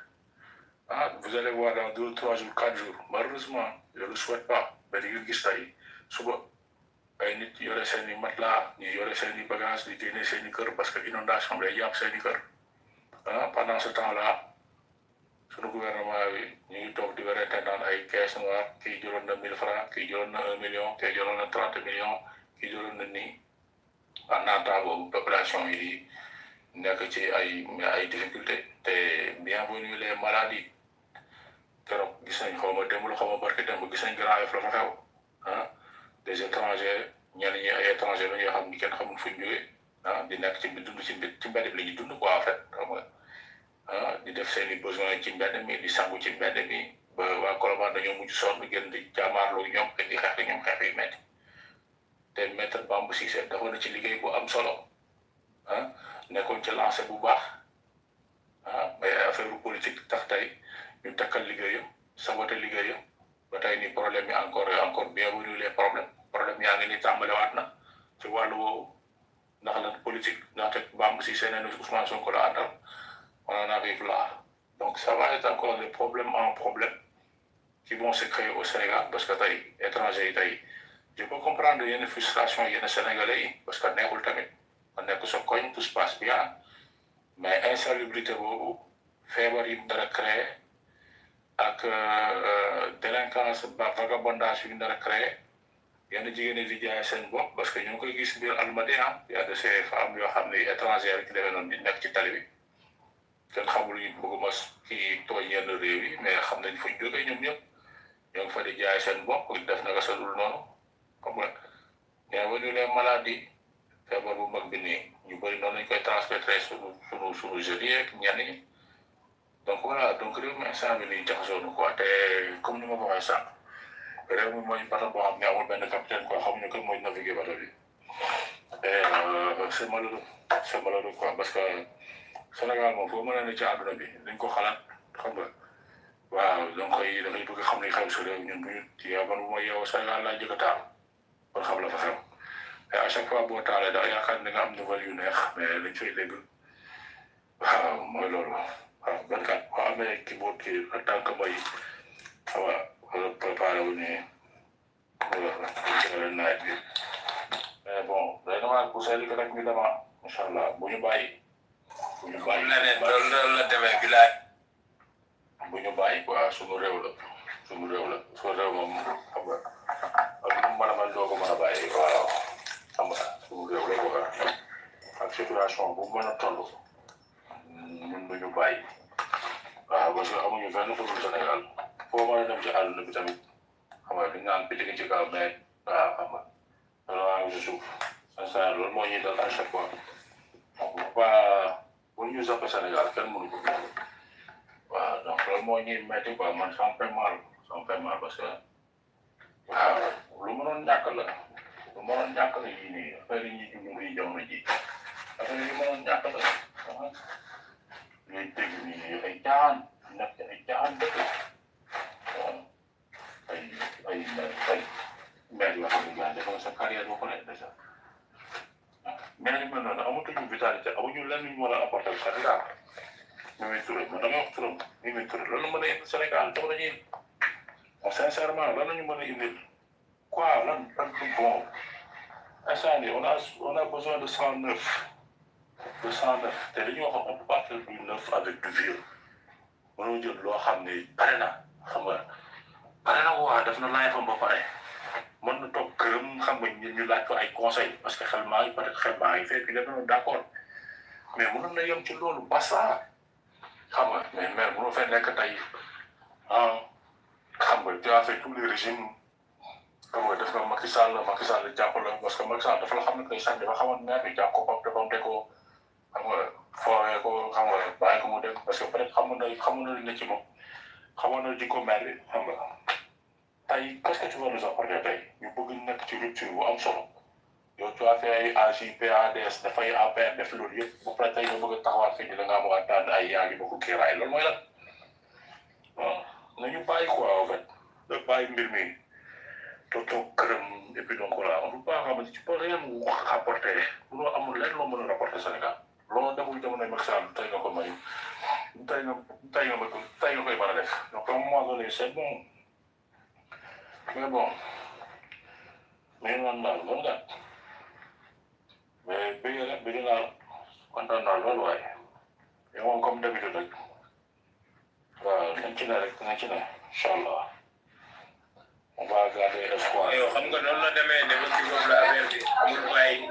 vous allez voir dans 2, 3 jours 4 jours malheureusement je le souhaite pas mais di nga gis tey suba ay nit yore seen i matelas ñu yore seen i bagages di génne seen i kër parce que inondation bi day jàpp seen i kër pendant ce temps là sunu gouvernement bi ñu ngi toog di werante naan ay caisse noire kii jëloon na 1000 francs kii jëloon na 1 million kii jëloon na 30 millions kii jëloon na nii pendant temps boobu population yi di nekk ci ay difficulté te bienvenue les maladies keroog gis nañ xaw ma démb xaw ma barke démb gis nañ grand Yoff la fa xew des étrangers ñenn ñi ay étrangers la ñoo xam ni kenn xamul fuñ jógee di nekk ci dund ci mbedd bi la ñuy dund quoi en fait xam nga di def seen i besoin ci mbedd mi di sangu ci mbedd mi ba waa Colobane dañoo mujj sonn gën di jaamaarloo ñoom ak di xeex ñoom xeex yu métti te maître Bamba Cissé dafa na ci liggéey bu am solo nekkoon ci lancé bu baax mais affaire politique tax tey ñu takkal liggéeyam saboté liggéeyam ba tey ni problème yi encore bienvenue les problème yaa ngi ni tàmbalewaat na ci wàllu woowu ndax la politique ndaxte Bamba Cissé nee na Ousmane Sonko la àndal on en arrive là donc ça va être encore des problèmes en problème qui vont se créer au Sénégal parce que tey étranger yi tey je peux comprendre yenn frustration yenn Sénégalais yi parce que neexul tamit ma nekk sa koñ tout se passe bien mais insalubrité boobu feebar yi mu dara créé ak délinquance vagabondage yi mu dara créé yenn jigéen ñi di jaay seen bopp parce que ñu ngi koy gis biir Almadies y a de ces femmes yoo xam ne étrangères yi demee noonu di nekk ci tali bi kenn xamul yi bëgguma kii tooñ yenn réew yi mais xam nañ fuñ jógee ñoom ñëpp ñoo ngi fa di jaay seen bopp def naka sa dul noonu xam nga bienvenue les maladies feebar bu mag bi nii ñu bëri noonu lañ koy transmettre sunu jeunes yi ak ñenn ñi donc voilà donc réew mi instant bi nii jaxasoo na quoi te comme ni ma ko waxee sànq réew mi mooy bateau boo xam ne amul benn capitaine quoi xamuñu kan mooy naviguer bateau bi et c'est malheureux quoi parce que Sénégal moom foo mën a ne ci àdduna bi dañ ko xalaat xam nga waaw donc dafay bëgg xam li xew si réew ñun bu ñu man bu ma yeewoo Sénégal laa jëkk a taal kon xam la fa xew et à chaque fois boo taalee da yaakaar ne nga am nouvelle yu neex mais lañ fay dégg waaw mooy loolu waaw benkat boo amee ki boo kii en tant que may wala préparé wu ne wala nawet bi mais bon day na waar bu seeli ko rek ñu dema incha allah bu ñu bàyyi loolu la demee bilaay bu ñu bàyyi quoi suñu réew la suñu réew moom xam nga ak lu mu mën a mel doo ko mën a bàyyi waaw xam nga suñu réew la quoi ak situation bu mën a toll duñu bàyyi waaw parce que amuñu fenn fu dul Sénégal foo mën a dem ci àdduna bi tamit xam nga dañ naan bitig ci kaw mais waaw xam nga loolu waa ngi si suuf sincère loolu moo ñuy dal à chaque fois pas bu ñu zappé Sénégal kenn mënu ko waaw donc loolu moo ñuy metti quoi man ça me fait mal parce que waaw lu mënoon ñàkk la yii nii affaire yi ñuy dund yi jamono ji affaire yi mënoon ñàkk la ngay dégg nii ay caaxaan nekk ay caaxaan dëkk ay maire yoo xam ne gars defoon sa carrière ba pare déjà maire yi mel noonu amatuñu vitalité amuñu lenn ñu mën a apporter Sénégal Mimi Touré man dama wax turam Mimi Touré loolu mën a indi Sénégal jamono ji sincèrement lan la ñu mën a indil quoi lan bon instant yii on a besoin de 109 te li ñu wax on peut pas faire du neuf avec du vieux mënoo jël loo xam ne pare na xam nga pare na waa def na laay fam ba pare mën na toog këram xam nga ñu laaj ko ay conseil parce que xel maa ngi peut être xel maa ngi fekk def na d'accord mais mënoon na yem ci loolu basta xam nga mais mënoo fee nekk tey xam nga tu as fait tous les régimes xam nga def nga Macky Sall jàpp la parce que Macky Sall dafa la xam ne kay sax dafa xamoon maire bi jàpp ko bopp defante ko xam nga foowee ko xam nga bàyyi ko mu dem parce que peut être xamoon na li ne ci moom xamoon na jikko maire bi xam nga tey qu'est-ce que tu vas nous apporter tey ñu bëgg nekk ci rupture bu am solo yow tu as fait ay AJ PADS dafay APR def loolu yëpp bu pare tey nga bëgg a taxawaat fii da ngaa bëgg a tànn ay yaa ngi bokk kiiraay loolu mooy lan waaw nañu bàyyi quoi en fait da bàyyi mbir mi toog këram et puis donc voilà on peut pas xamante ci pas rien rapporter munoo amul lenn loo mën a rapporter Sénégal loolu deful jamonoy Macky Sall tey nga ko may tey nga koy mën a def donc à un moment donné c'est bon mais bon mais noonu daal loolu daal mais bëgg naa kontaan naa loolu waaye yow moom comme d'habitude rek waaw nañ ci ne incha allah on va garder espoir. yow xam nga noonu la demee ne ba ci boobu la affaire bi amul bàyyi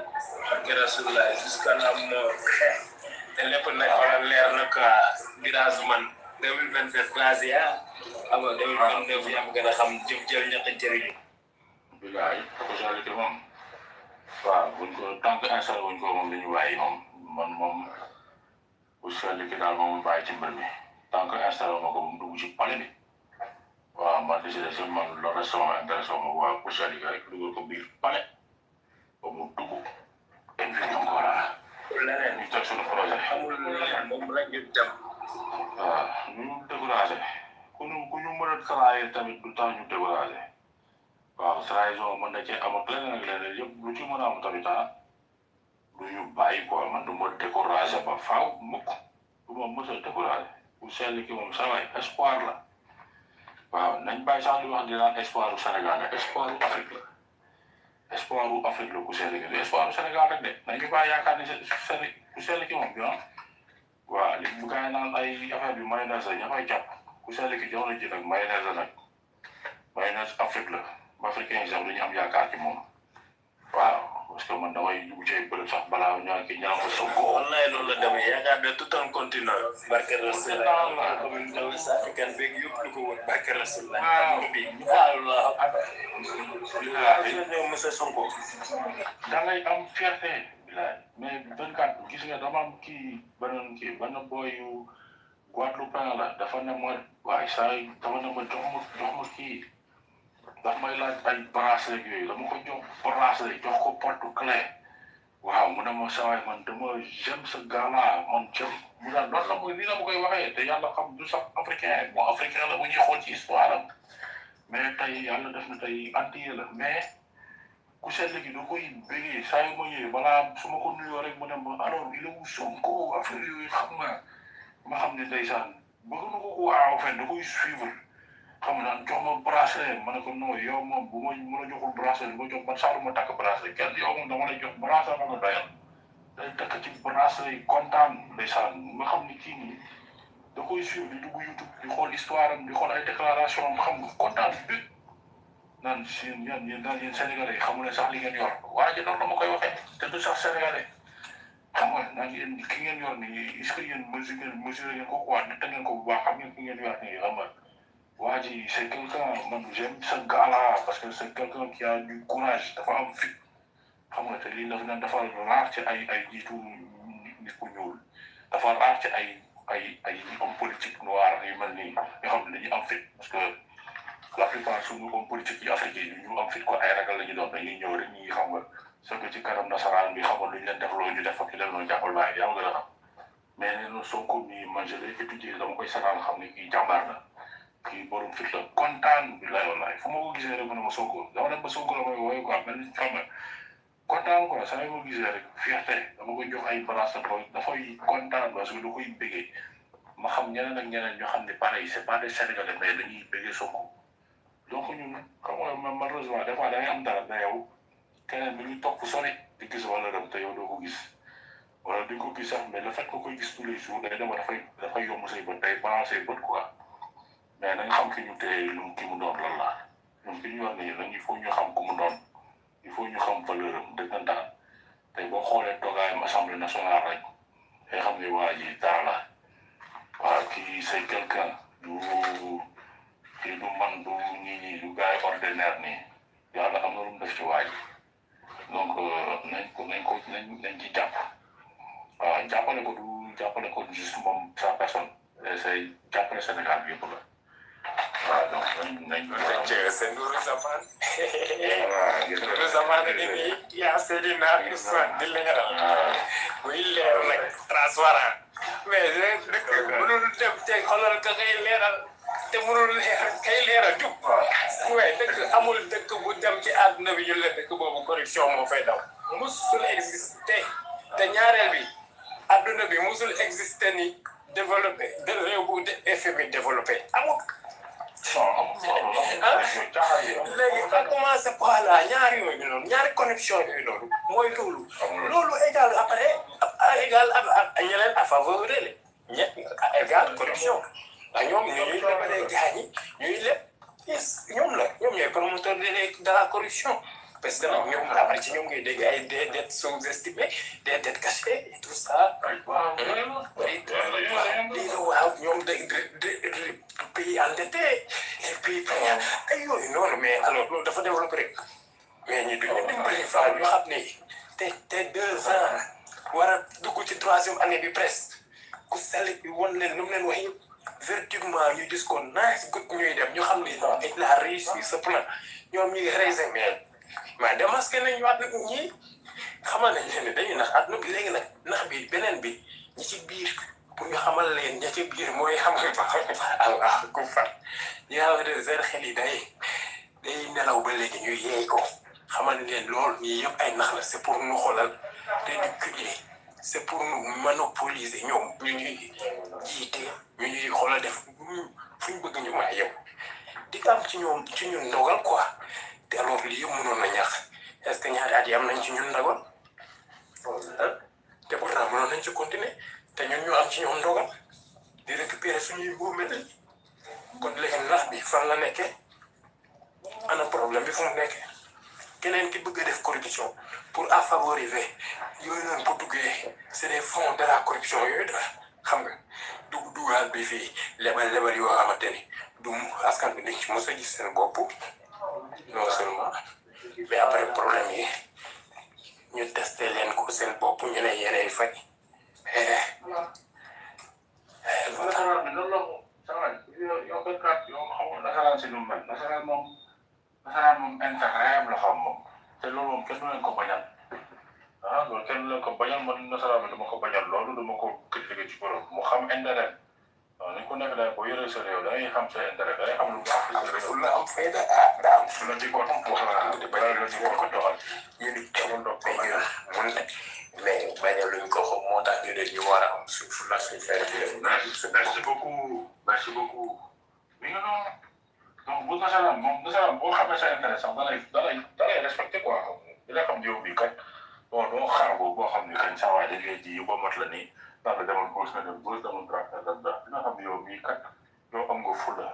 ak Rasulullah jusqu'à la mort te lépp nag xoolal leer na ka virage man 2027 classe ya xam nga 2029 yaa gën a xam jëf jël ñàkk jëriñu. bilaay personnalité moom waaw buñ ko tant que installé wuñ ko moom dañu bàyyi moom man moom bu seetlu ki daal moom bàyyi ci mbir mi tant que installé ma ko mu dugg ci palais bi waaw man décidé si man loolu rek sama intéressé ma waaw bu seetlu rek dugal ko biir palais ba mu dugg et puis donc voilà leneen ñu teg suñu projet amul leneen moom rek ñu dem waaw ñu découragé ku ñu mën a travailler tamit du tax ñu découragé waaw trahison mën na cee am ak leneen ak leneen yëpp lu ci mën a am tamit du ñu bàyyi quoi man du ma découragé ba faaw mukk du ma mës a découragé bu seetlu ki moom sa waay espoir la waaw nañ bàyyi sax di wax di naan espoir u Sénégal ne espoir u Afrique la espoir u Afrique la ku seetlu ki espoir u Sénégal rek de nañu bàyyi yaakaar ne ku seetlu ki moom bi waaw li bu gars yi naan ay affaire bi mayonnaise la ña fay jàpp ku seetlu ki jamono ji nag mayonnaise la nag mayonnaise Afrique la africain yi sax dañu am yaakaar ci moom waaw parce que man damay dugg ci ay bërëb sax balaa ñaa ko Sonko. wallaay loolu la demee yaakaar ne tout un continent. barke Rasulullah communauté ouest africaine beeg yëpp lu ko wër barke Rasulullah. waaw monsieur Sonko. da ngay am fierté. mais 24 gis nga dama am benn boy yu Guadeloupe la dafa ne ma waaye saa yi dafa ne ma jox ma kii. daf may laaj ay bracelet yooyu dama ko jox bracelet jox ko porte clé waaw mu ne ma sawaay man dama j'aime ce gars-là man jëm mu naan loolu la mooy nii la ma koy waxee te yàlla xam du sax africain bon africain la bu ñuy xool ci histoire am mais tey yàlla def na tey antillais la mais ku seetlu gi da koy bégee saa yu ma ñëwee balaa su ma ko nuyoo rek mu ne ma alors il est où Sonko affaire yooyu xam nga ma xam ne ndeysaan bëgg na ko waaw fen da koy suivre xam nga jox ma bracelet ma ne ko non yow moom bu ma mën a joxul bracelet ma jox man sax du ma takk bracelet kenn yow moom dama lay jox bracelet ma nga doyal day takk ci bracelet yi kontaan ndeysaan nga xam ni kii nii da koy suivre di dugg YouTube di xool histoire am di xool ay déclaration am xam nga kontaan bi naan si yéen Sénégalais yi xamu ne sax li ngeen yor waa ji noonu la ma koy waxee te du sax Sénégalais xam nga naa ngeen ki ngeen yor nii est-ce que yéen mesure ngeen ko quoi te ngeen ko bu baax xam ngeen ki ngeen yor nii xam nga waa ji c'est quelqu'un man j'aime ce gars-là parce que c'est quelqu'un qui a du courage dafa am fit xam nga te lii dafa raar ci ay jiitu nit ku ñuul dafa raar ci ay homme politique noir yu mel nii yoo xam ne dañuy am fit parce que la plupart suñu homme politique yi africain yi ñu am fit ko ay ragal la ñu doon dañuy ñëw rek ñi xam nga soo ko ci kanam nasaraan bi xam nga lu ñu leen def loo ñu def ak leen loo jàppal bàyyi yaa gën a xam mais nee na Sonko mi man je l'ai étudié dama koy sataan xam ne kii jàmbaar la kii borom fit la kontaan bi lay wallaay fu ma ko gisee rek mu ne ma Sonko dama dem ba Sonko la may wooye quoi mel ni xam nga kontaan quoi saa yu ma gisee rek fierté dama koy jox ay bras dafay kontaan parce que da koy bëggee ma xam ñeneen ak ñeneen ñoo xam ne pareil c'est pas des Sénégalais mais dañuy bëggee Sonko donc ñun xam nga malheureusement des fois da ngay am dara da yow keneen bi ñu topp sori di gis wala dem te yow doo ko gis wala di ko gis sax mais le fait que koy gis tous les jours day dema dafay yomb say bët day balancer bët quoi mais nañ xam ki ñu téye lu ki mu doon lan la ñun ki ñu wax nii lañ il faut ñu xam ku mu doon il faut ñu xam valeur am dëggantaan tey boo xoolee toogaayam assemblée nationale rek day xam ne waa ji dara la waaw kii c'est quelqu'un kii du man du ñi du gars yi ordinaire nii yàlla am na lu mu def ci waa ji donc nañ ci jàpp waaw jàppale ko juste moom sa personne c'est jàppale Sénégal bi yëpp la waaw donc nañ c'est Nourou Zaman Nourou Zaman ni yaa Seydina Ousmane di leeral muy leer nag transparent mais dëkk mënul dem te xoolal ka ngay leeral te mënul leeral kay leeral jub waaye dëkk amul dëkk bu dem ci àdduna bi ñu la dëkk boobu corruption moo fay daw musul existé te ñaareel bi àdduna bi musul existé ni développé de réew bu FMI développé amul léegi nga commencé par là ñaari yooyu noonu ñaari connexion yooyu noonu mooy loolu égal après égal ñeneen à faveur de égal corruption ndax ñoom ñuy lebalee gaañi ñuy leb ñoom ñooy promoteur de la corruption parce que nag ñoom après ci ñoom ngay dégg ay des dettes sous-estimées des dettes cachées et tout ça waaw ñoom de pays endetté les pays payants ay yooyu noonu mais alors loolu dafa développé rek mais ñi duñu dimbali fa ñu xam ne te 2 ans war a dugg ci 3e année bi presque ku sali bi won leen nu mu leen wax yëpp verticalement ñu gis ko naaj gut ñuy dem ñu xam ne il a réussi ce plan ñoom ñi raisé mais démasqué nañu at ñi xamal nañ leen ne dañuy nax at bi léegi nag nax bi beneen bi ñi ci biir pour ñu xamal leen ña ci biir mooy xam nga Allah ku far yàlla de seen xel yi day nelaw ba léegi ñu yeey ko xamal leen loolu ñii yëpp ay nax la c'est pour ñu xoolal ridiculer c'est pour nous monopoliser ñoom ñu ñuy jiite ñu ñuy xoolal def fu ñu bëgg ñu may yow di am ci ñoom ci ñun ndogal quoi te alors lii yëpp mënoon na ñax est-ce que ñaari at yi am nañ ci ñun ndogal te pourtant mënoon nañ ci continuer te ñun ñu am ci ñoom ndogal di récupérer suñuy moomeel kon léegi nax bi fan la nekkee ana problème bi fu mu nekkee keneen ki bëgg a def corruption pour à favoriser yooyu noonu bu duggee c'est des fonds de la corruption yooyu daal xam nga dugal bi fii lebal yoo xamante ni du askan bi dañ ci mos a gis seen bopp non seulement mais après problème yi ñu testé leen ko seen bopp ñu ne yéenay fay nasaraan bi loolu la ko saway yow béykat yow xamul nasaraan si lu mel nasaraan moom intérêt la xam moom te loolu moom kenn du leen ko bañal loolu kenn du leen ko bañal man nasaraan bi dama ko bañal loolu dama ko critiqué ci borom mu xam intérêt ni ku nekk daal boo yoree sa réew da ngay xam sa intérêt da ngay xam lu baax sa réew la am fayda daa am fu la di ko wax la di bañ la di ko doxal ñu ni kenn doog ko mun ne mais bañaluñ ko xam moo tax ñu ne ñu war a am suñ fu la suñ fayda bi merci beaucoup mi nga noonu donc bu nasaraan boo xamee sa intérêt sax da lay respecté quoi dina xam yow bi kat doo xaar boo xam ne kañ saa waay dañ lay ji yu ko mat la nii ndax la demal gauche na dem gauche demal droite na dem droite dina xam yow mii kat yow am nga fulla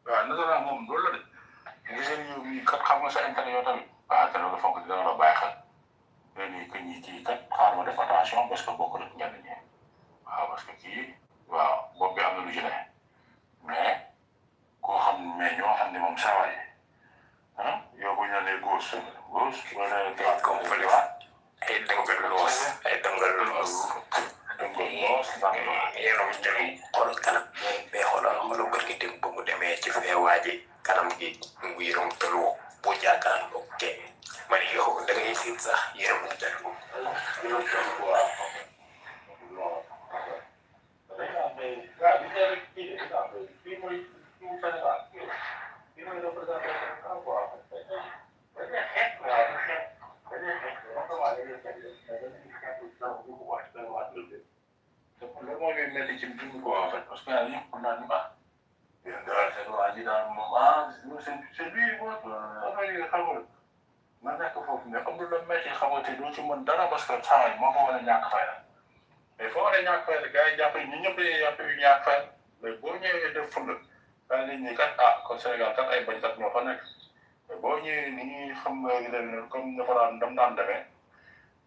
waaw nasaraan moom loolu la de giseen yow mii kat xam nga sa intérêt yow tamit te loolu fonk dina la bàyyi xel ni que ñi kii kat xaar ma def attention parce que bokk na ñenn ñi waaw parce que kii waaw bopp bi am na lu ci ne mais koo xam mais ñoo xam ne moom saa waay yow bu ñu la nee gauche wala comme fële ay dëngal loos yéen a ngi xool kanam mais xoolal barki dem ba mu demee ci fee waaji kanam gi mu yërëm tëloo bu jàkkaarloo kenn man yow da ngay tiit sax yërëm tëloo metti ci dund quoi en fait parce que yëpp naa ni ah c'est waa ji daal moom c'est lui moi affaire yi xam nga ma nekk foofu mais am na metti xamante doo ci mën dara parce que saa yi moo ko war a ñàkk fay la mais foo war a ñàkk fay la gars yi jàpp ñu ñëpp dañuy jàpp yu ñàkk fay mais boo ñëwee def fund daa nit ñi kat kon Sénégal kat ay bañkat ñoo fa nekk mais boo ñëwee ni ñuy xam nga leen comme dafa daan demee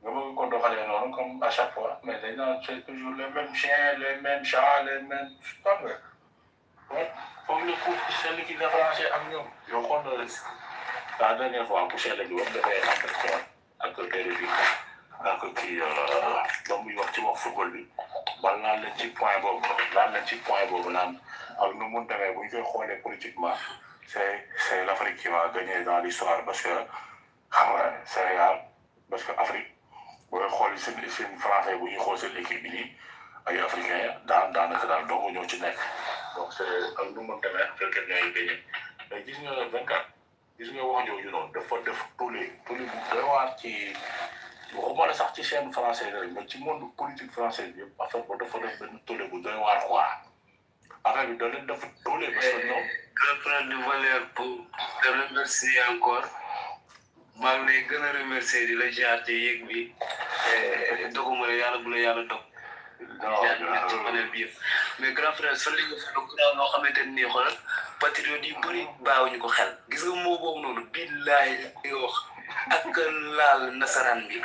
nga bëgg ko doxalee noonu comme à chaque fois mais dañ naan c'est toujours les mêmes chiens les mêmes chats les mêmes xam nga bon foog le coup sell ki différencier ak ñoom yow xool na la dernière fois ku sell bi wax dafay entretien ak télévision ak kii ba muy wax ci wax football bi bal naan leen ci point boobu naan ak nu mu demee bu ñu koy xoolee politiquement c'est l'Afrique qui va gagner dans l'histoire parce que xam nga Sénégal parce que Afrique booy xool seen français bu ñuy xool seen équipe bi nii ay africain daanaka daal dong ñoo ci nekk donc c'est ak nu mu demee africain ñooy gagné mais gis nga 24 gis nga wax jooju noonu dafa def tollé bu doy waar ci waxuma la sax ci chaîne français rek mais ci monde politique français bi yëpp affaire ba dafa def benn tollé bu doy waar quoi affaire bi da leen dafa tollé parce que ñoom. grand frère de valeur pour te remercier encore. maa ngi lay gën a remercier di la jaar ci yéeg bi doguma la yàlla bu la yàlla dog jaar bi ci panel bi yëpp mais grand frère fa li nga fa lu grand loo xamante ni xoolal patriote yu bëri baawuñu ko xel gis nga moo boobu noonu billaay li nga wax ak laal nasaraan bi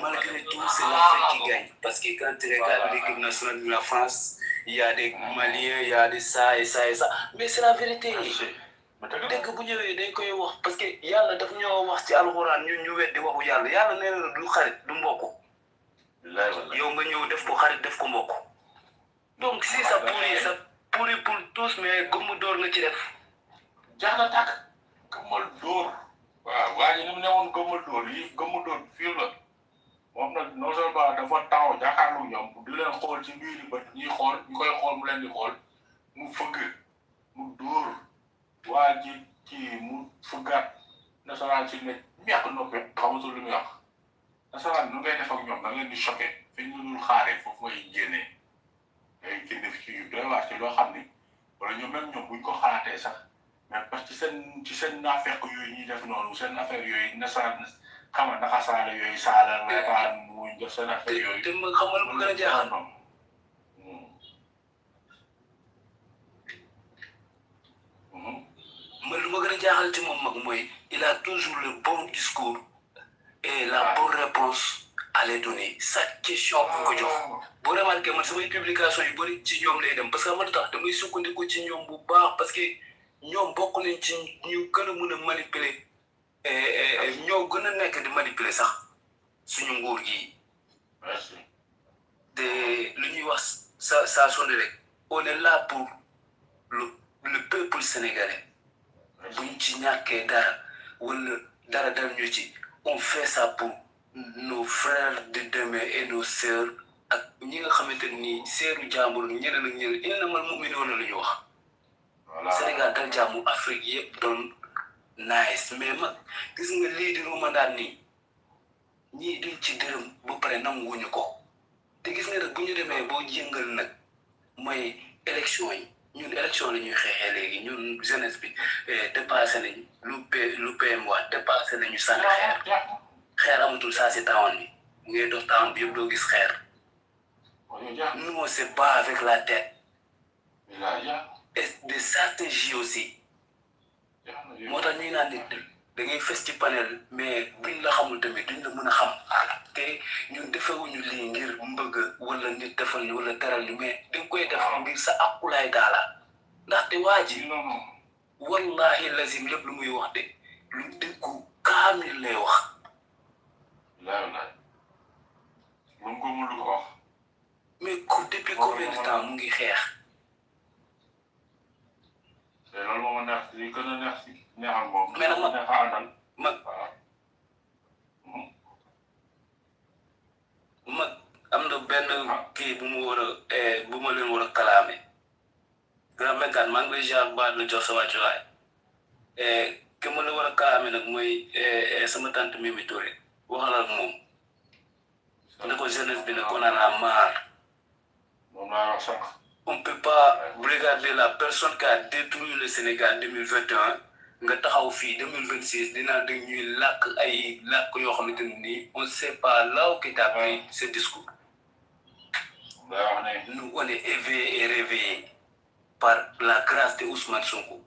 malgré tout c'est l'Afrique qui gagne parce que quand tu regardes l'équipe nationale de la France il y a des Maliens il y a des ça et ça et ça mais c'est la vérité dëgg bu ñëwee dañ koy wax parce que yàlla daf ñoo wax ci alxuraan ñun ñu weddi waxu yàlla nee na du xarit du mbokk yow nga ñëw def ko xarit def ko mbokk donc si ça pourrit pour tous mais gëmmu door nga ci def jaax na tàkk gëmmal dóor waaw waa ji ni mu ne woon gëmmal dóor yi gëmmu dóor fii la moom nag non seulement dafa taw jàkkaarlu ñoom di leen xool ci biir bët ñuy xool ñu koy xool mu leen di xool mu fëgg mu dóor waa ji kii mu fëggaat nasaraan si ne ñàkk noppi xamatul lu muy wax nasaraan nu ngay def ak ñoom da leen di choqué fi ñu dul xaaree foofu ngay génnee ngay génne fi ci yu doy waar ci loo xam ni wala ñoom même ñoom buñ ko xalaatee sax mais parce que ci seen naafeq yooyu ñuy def noonu seen affaire yooyu nasaraan xam nga naka saala yooyu saala reetaan muy def seen affaire yooyu. te ma xamal mu gën a jaaxal man lu ma gën a jaaxal ci moom mag mooy il a toujours le bon discours et la bonne réponse à les donner chaque question bu ko jox boo remarqué man samay publication yu bëri ci ñoom lay dem parce que man tax damay sukkandiku ci ñoom bu baax parce que ñoom bokk nañ ci ñu gën a mën a manipuler ñoo gën a nekk di manipuler sax suñu nguur gi te lu ñuy wax saa sonné rek on est là pour le peuple sénégalais buñ ci ñàkkee dara wala dara dal ñu ci on fait ça pour nos frères de demain et nos sœurs ak ñi nga xamante ni seeru jàmbur ñeneen ak ñeneen innamal mu'minuuna la ñu wax Sénégal dal jàmmu Afrique yëpp doon nice mais mag gis nga lii di rumandaat nii ñii duñ ci dërëm ba pare nanguwuñu ko te gis nga nag bu ñu demee boo yëngal nag mooy élection yi ñun élection la ñuy xeexee léegi ñun jeunesse bi dépassé nañ lu PM wax dépassé nañu sànni xeer amatul saa si tawan bi mu ngay dox tawan bi yëpp doo gis xeer nous on se bat avec la tête et des stratégies aussi moo tax ñuy naan nit da ngay fes ci panel mais buñ la xamul tamit duñ la mën a xam te ñun defewuñu lii ngir mbëgg wala nit defal ñu wala teral ñu mais dañ koy def ngir sa akulaay daala ndaxte waa ji wallahi lazim lépp lu muy wax de lu dëggu kaamil lay wax lu ko mënu ko wax mais ko depuis combien de temps mu ngi xeex te loolu moo ma neex li gën a neex si neexal moom mais nag neex a àndal mag am na benn kii bu mu war a bu ma leen war a kalaame grand ménkaan maa ngi lay jaar baat la jox sa wàccuwaay ke ma la war a kalaame nag mooy sama tante Mimi Touré waxal ak moom ne ko jeunesse bi ne ko naan a marre on ne peut pas regarder la personne qui a détruit le Sénégal 2021 nga taxaw fii 2026 dinaa dañ ñuy làkk ay làkk yoo xamante ne nii on ne sait pas là où tu as pris ce discours. Nous on est éveillés et réveillés par la grâce de Ousmane Sonko.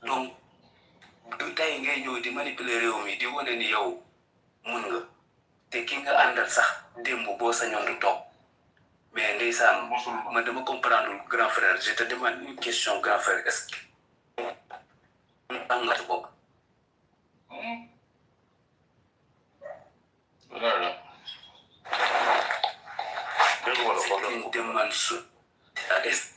Donc du tey ngay ñëw di manipuler réew mi di wane ni yow mun nga te ki nga àndal sax démb boo sañoon du toog mais ndeysaan ma dama comprendre grand frère je te demande une question grand frère est-ce que am nga ci bopp c'est une demande sur à est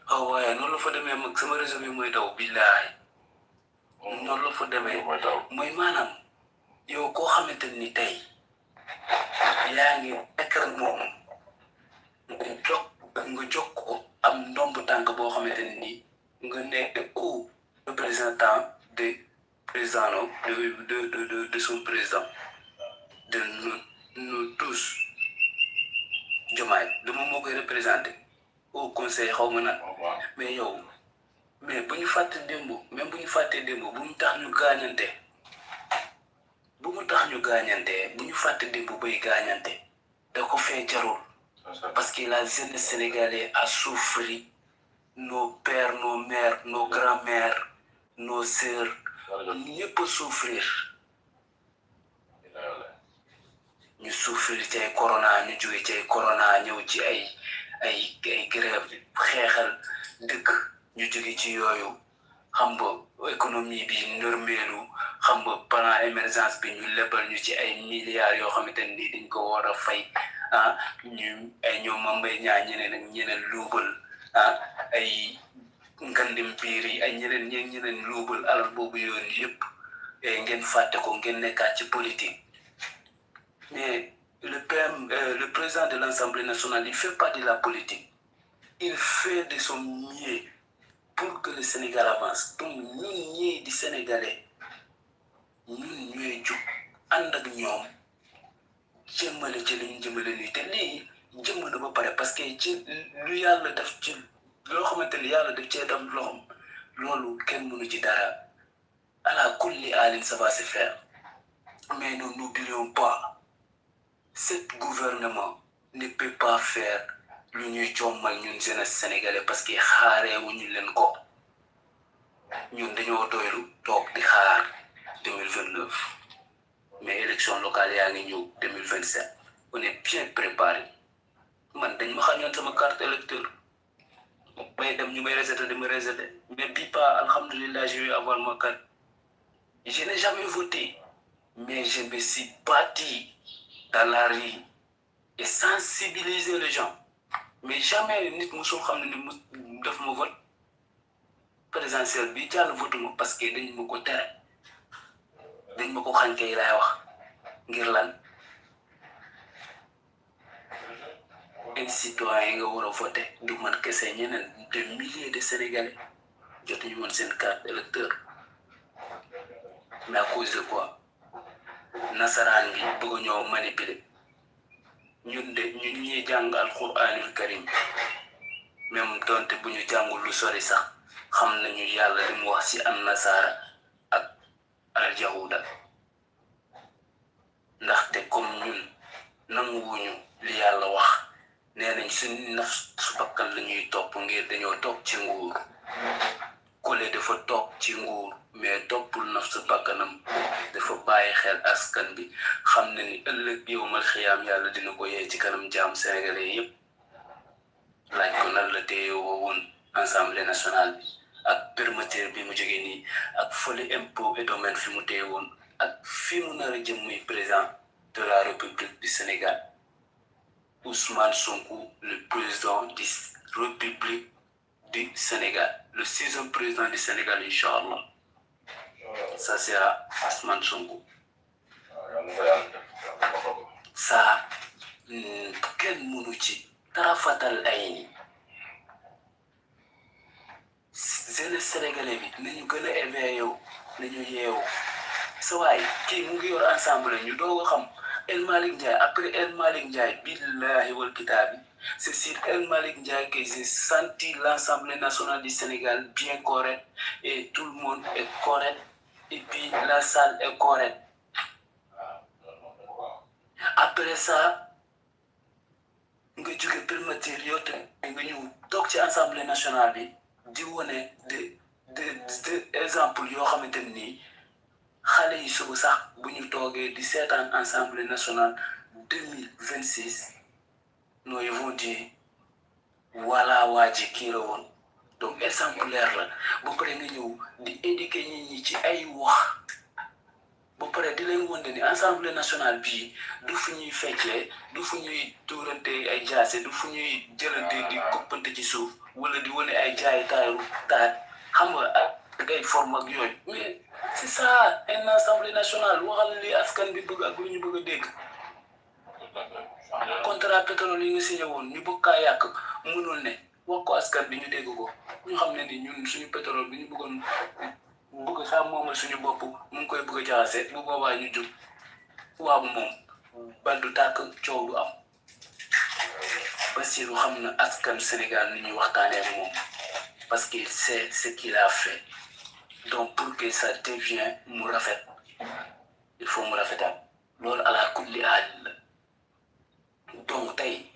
ah waaye noonu la fa demee mag sama réseau bi mooy daw billaay noonu la fa demee mooy maanaam yow koo xamante ni tey yaa ngi nekk ak moom nga jokk ko am ndomb tànk boo xamante ne nii nga nekk au représentant de président de son président de nous tous Diomaye dama moo koy représenté au conseil xaw ma nag mais yow mais bu ñu fàtte démb même bu ñu fàttee démb bu mu tax ñu gaañante bu ñu fàtte démb bay gaañante da ko fee jarul parce que la jeunesse sénégalaise a souffert nos pères nos mères nos grands-mères nos sœurs ñëpp a souffrir ñu souffrir ci ay corona ñu jóge ci ay corona ñëw ci ay grève xeexal dëkk ñu jóge ci yooyu xam nga économie bi normelu xam nga plan émergence bi ñu lebal ñu ci ay milliards yoo xamante ni dañ ko war a fay ñu ay ñoom Mambay ñaa ñeneen ak ñeneen luubal ay ngandim biir yi ay ñeneen luubal alal boobu yoon yëpp ngeen fàtte ko ngeen nekkaat ci politique mais le président de l'Assemblée nationale il fait pas de la politique il fait de son mieux pour que le Sénégal avance donc ñun ñii di sénégalais ñun ñooy jug ànd ak ñoom jëmmale ci liñ jëmale nii te lii jëmm na ba pare parce que ci lu yàlla def ci loo xamante ni yàlla def cee def loxom loolu kenn mënu ci dara ala kulli alin ça va se faire mais nous n'oublions pas cet gouvernement ne peut pas faire lu ñuy jommal ñun jeunesse sénégalais parce que xaareewuñu leen ko ñun dañoo doylu toog di xaar 2029 mais élection locale yaa ngi ñëw 2027 on est bien préparé man dañ ma xañoon sama carte électeur may dem ñu may rejeté di ma rejeté mais bii pas alhamdulillah je vais avoir ma carte je n'ai jamais voté mais je me suis battu dans la rue et sensibiliser les gens mais jamais nit musul xam ne ni mu def ma vote présidentiel bi jàll vote ma parce que dañ ma ko tere dañ ma ko xañ kay laay wax ngir lan ay citoyen nga war a voter du man kese ñeneen des milliers de Sénégalais jotuñu woon seen carte électeur mais à cause de quoi nasaraan bi bëgg ñoo manipuler ñun ñuy jàng alquranul karim même donte bu ñu jàngul lu sori sax xam nañu yàlla li mu wax ci an nasara ak al yahuda ndaxte comme ñun nanguwuñu li yàlla wax nee nañ suñ naf su bakkan la ñuy topp ngir dañoo toog ci nguur Kole dafa toog ci nguur mais toppul naf su bakkanam dafa bàyyi xel askan bi xam ne ni ëllëg yowmal xiyaam yàlla dina ko yee ci kanam jaam sénégalais yépp laaj ko nan la téye woon assemblée nationale bi ak permetteur bi mu jógee nii ak fële impôt et domaine fi mu téye woon ak fi mu nar a jëm muy président de la République du Sénégal Ousmane Sonko le président de la République du Sénégal le 6e président du Sénégal Inch'Allah ça sera Ousmane Sonko ça kenn mënu ci tarafatal ay ni jeunesse sénégalais bi nañu gën a éveillé nañu yeewu sa waay kii mu ngi yor ensemble ñu doog a xam El Malick Ndiaye après El Malick Ndiaye billahi wal kitaabi c'est sur El Malick Ndiaye que j'ai senti l'Assemblée nationale du Sénégal bien correct et tout le monde est correct et puis la salle est correcte après ça nga jóge primature yow te nga ñëw toog ci Assemblée nationale bi di wone de exemple yoo xamante ni xale yi suba sax bu ñu toogee di seetaan Assemblée nationale 2026 non ils vont dire voilà waa ji kii la woon donc exemplaire la ba pare nga ñëw di éduquer nit ñi ci ay wax ba pare di leen wonde ni Assemblée nationale bii du fu ñuy feccee du fu ñuy tuurante ay jaase du fu ñuy jëlante di koppante ci suuf wala di wane ay jaay taaru taat xam nga ak ay forme ak yooyu mais c'est ça une Assemblée nationale waxal li askan bi bëgg ak lu ñu bëgg a dégg contrat pétrole yi nga signé woon ñu bëgg kaa yàq mënul ne wax ko askan bi ñu dégg ko ñu xam ne ni ñun suñu pétrole bi ñu bëggoon bëgg sax moomal suñu bopp mu ngi koy bëgg a jaxase bu boobaa ñu jóg waaw moom bal du tàkk coow du am Bassirou xam na askan Sénégal ni ñuy waxtaanee ak moom parce qu'il sait ce qu'il a fait donc pour que ça devienne mu rafet il faut mu rafetal loolu ala kulli aal la donc tey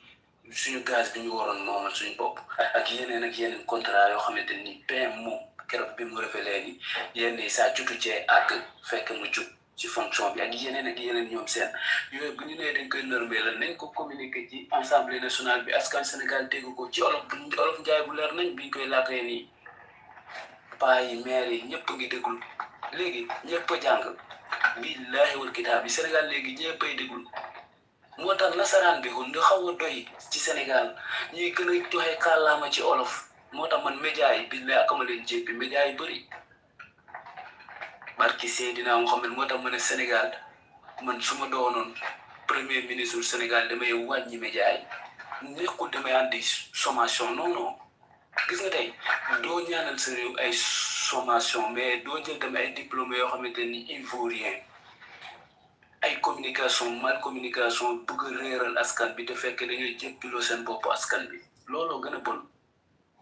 suñu gaz bi ñu waroon moomal suñu bopp ak yeneen contrat yoo xamante ni PM moom keroog bi mu révélé ni yenn yi saa jotu cee ak fekk mu jub ci fonction bi ak yeneen ñoom seen yooyu bu ñu nee dañ koy normé la nañ ko communiqué ci Assemblée nationale bi askan Sénégal dégg ko ci olof njaay bu leer nañ biñ koy làkkee nii paa yi maire yi ñëpp ngi déglu léegi ñëpp a jàng billaahi wal kitaab bi Sénégal léegi ñëpp ay déglu moo tax nasaraan bi kon nga xaw a doy ci Sénégal ñuy gën a joxe kàllaama ci olof moo tax man média yi billaahi akama leen jéppi média yi bëri barki Seydina Mohamed moo tax ma ne Sénégal man su ma doonoon premier ministre Sénégal damay wàññi média yi nekkul damay andi sommation non gis nga tey doo ñaanal sa réew ay sommation mais doo jël tamit ay diplômés yoo xamante ni il vaut rien ay communication mal communication bëgg a réeral askan bi te fekk dañuy jéppiloo seen bopp askan bi looloo gën a bon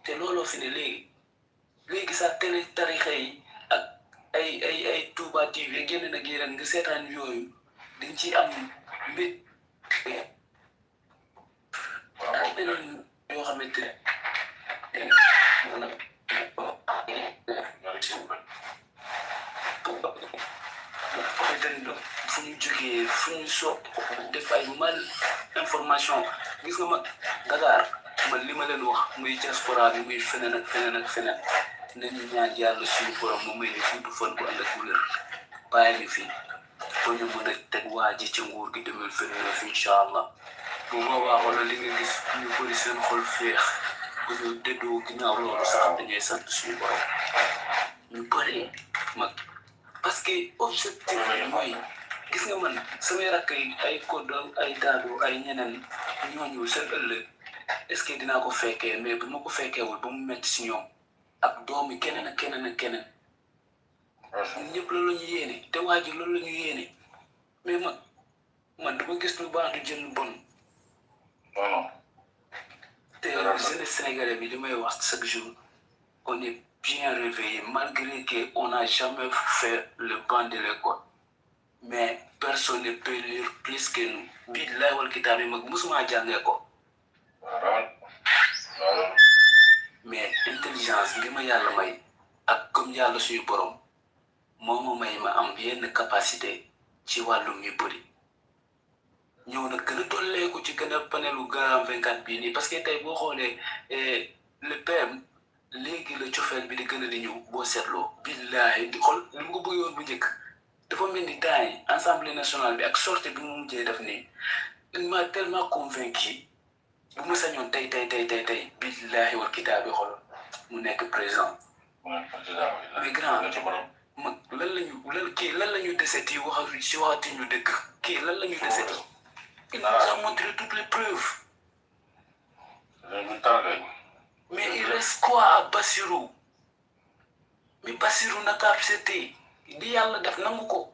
te looloo fi ne léegi sax télé tarixa yi ak ay Touba TV génn ak yeneen nga seetaan yooyu dañ ciy am mbét ak beneen yoo xamante fu ñu jógee fu ñu soog def ay mal information gis nga ma Dakar man li ma leen wax muy diaspora bi muy feneen ak feneen nañu ñaan yàlla suñu borom mu may ni gudd fan bu ànd ak wér bàyyi ni fi ba ñu mën a teg waa ji ci nguur gi 2029 incha allah bu boobaa xoolal li nga gis ñu bëri seen xol féex bu ñu déddoo ginnaaw loolu sax dañuy sant suñu borom ñu bëri mag parce que objectif bi mooy gis nga man samay rakk yi ay koddo ay daado ay ñeneen ñooñu seen ëllëg est-ce que dinaa ko fekkee mais bu ma ko fekkeewul ba mu metti si ñoom ak doomi keneen ak keneen ñëpp loolu la ñu yéene te waa ji loolu la ñu yéene mais man dama gis lu baax du jël lu bon non te jeunesse sénégalais bi li may wax chaque jour on est bien réveillé malgré qu'on n'a jamais fait le banc de l'école mais personne ne peut lire plus que nous billahi wal kitaab yi mag musuma jàngee ko mais intelligence bi ma yàlla may ak comme yàlla suñu borom moo ma may ma am yenn capacité ci wàllum yu bëri ñëw na gën a dolleeku ci gën a panelu garam 24 bii nii parce que tey boo xoolee le PM léegi la cofeel bi di gën a di ñëw boo seetloo billahi di xool li mu ko bëggoon bu njëkk dafa mel ni temps yi assemblée nationale bi ak sortie bi mu mujjee def nii il m'a tellement convaincu bu ma sañoon tey billahi wal kitaabi xool mu nekk président mais grand mag lan lañu deseti ci waxati ñu dëgg kii lan lañu deseti il nous a montré toutes les preuves mais il reste quoi à Bassirou mais Bassirou naka accepté di yàlla def nangu ko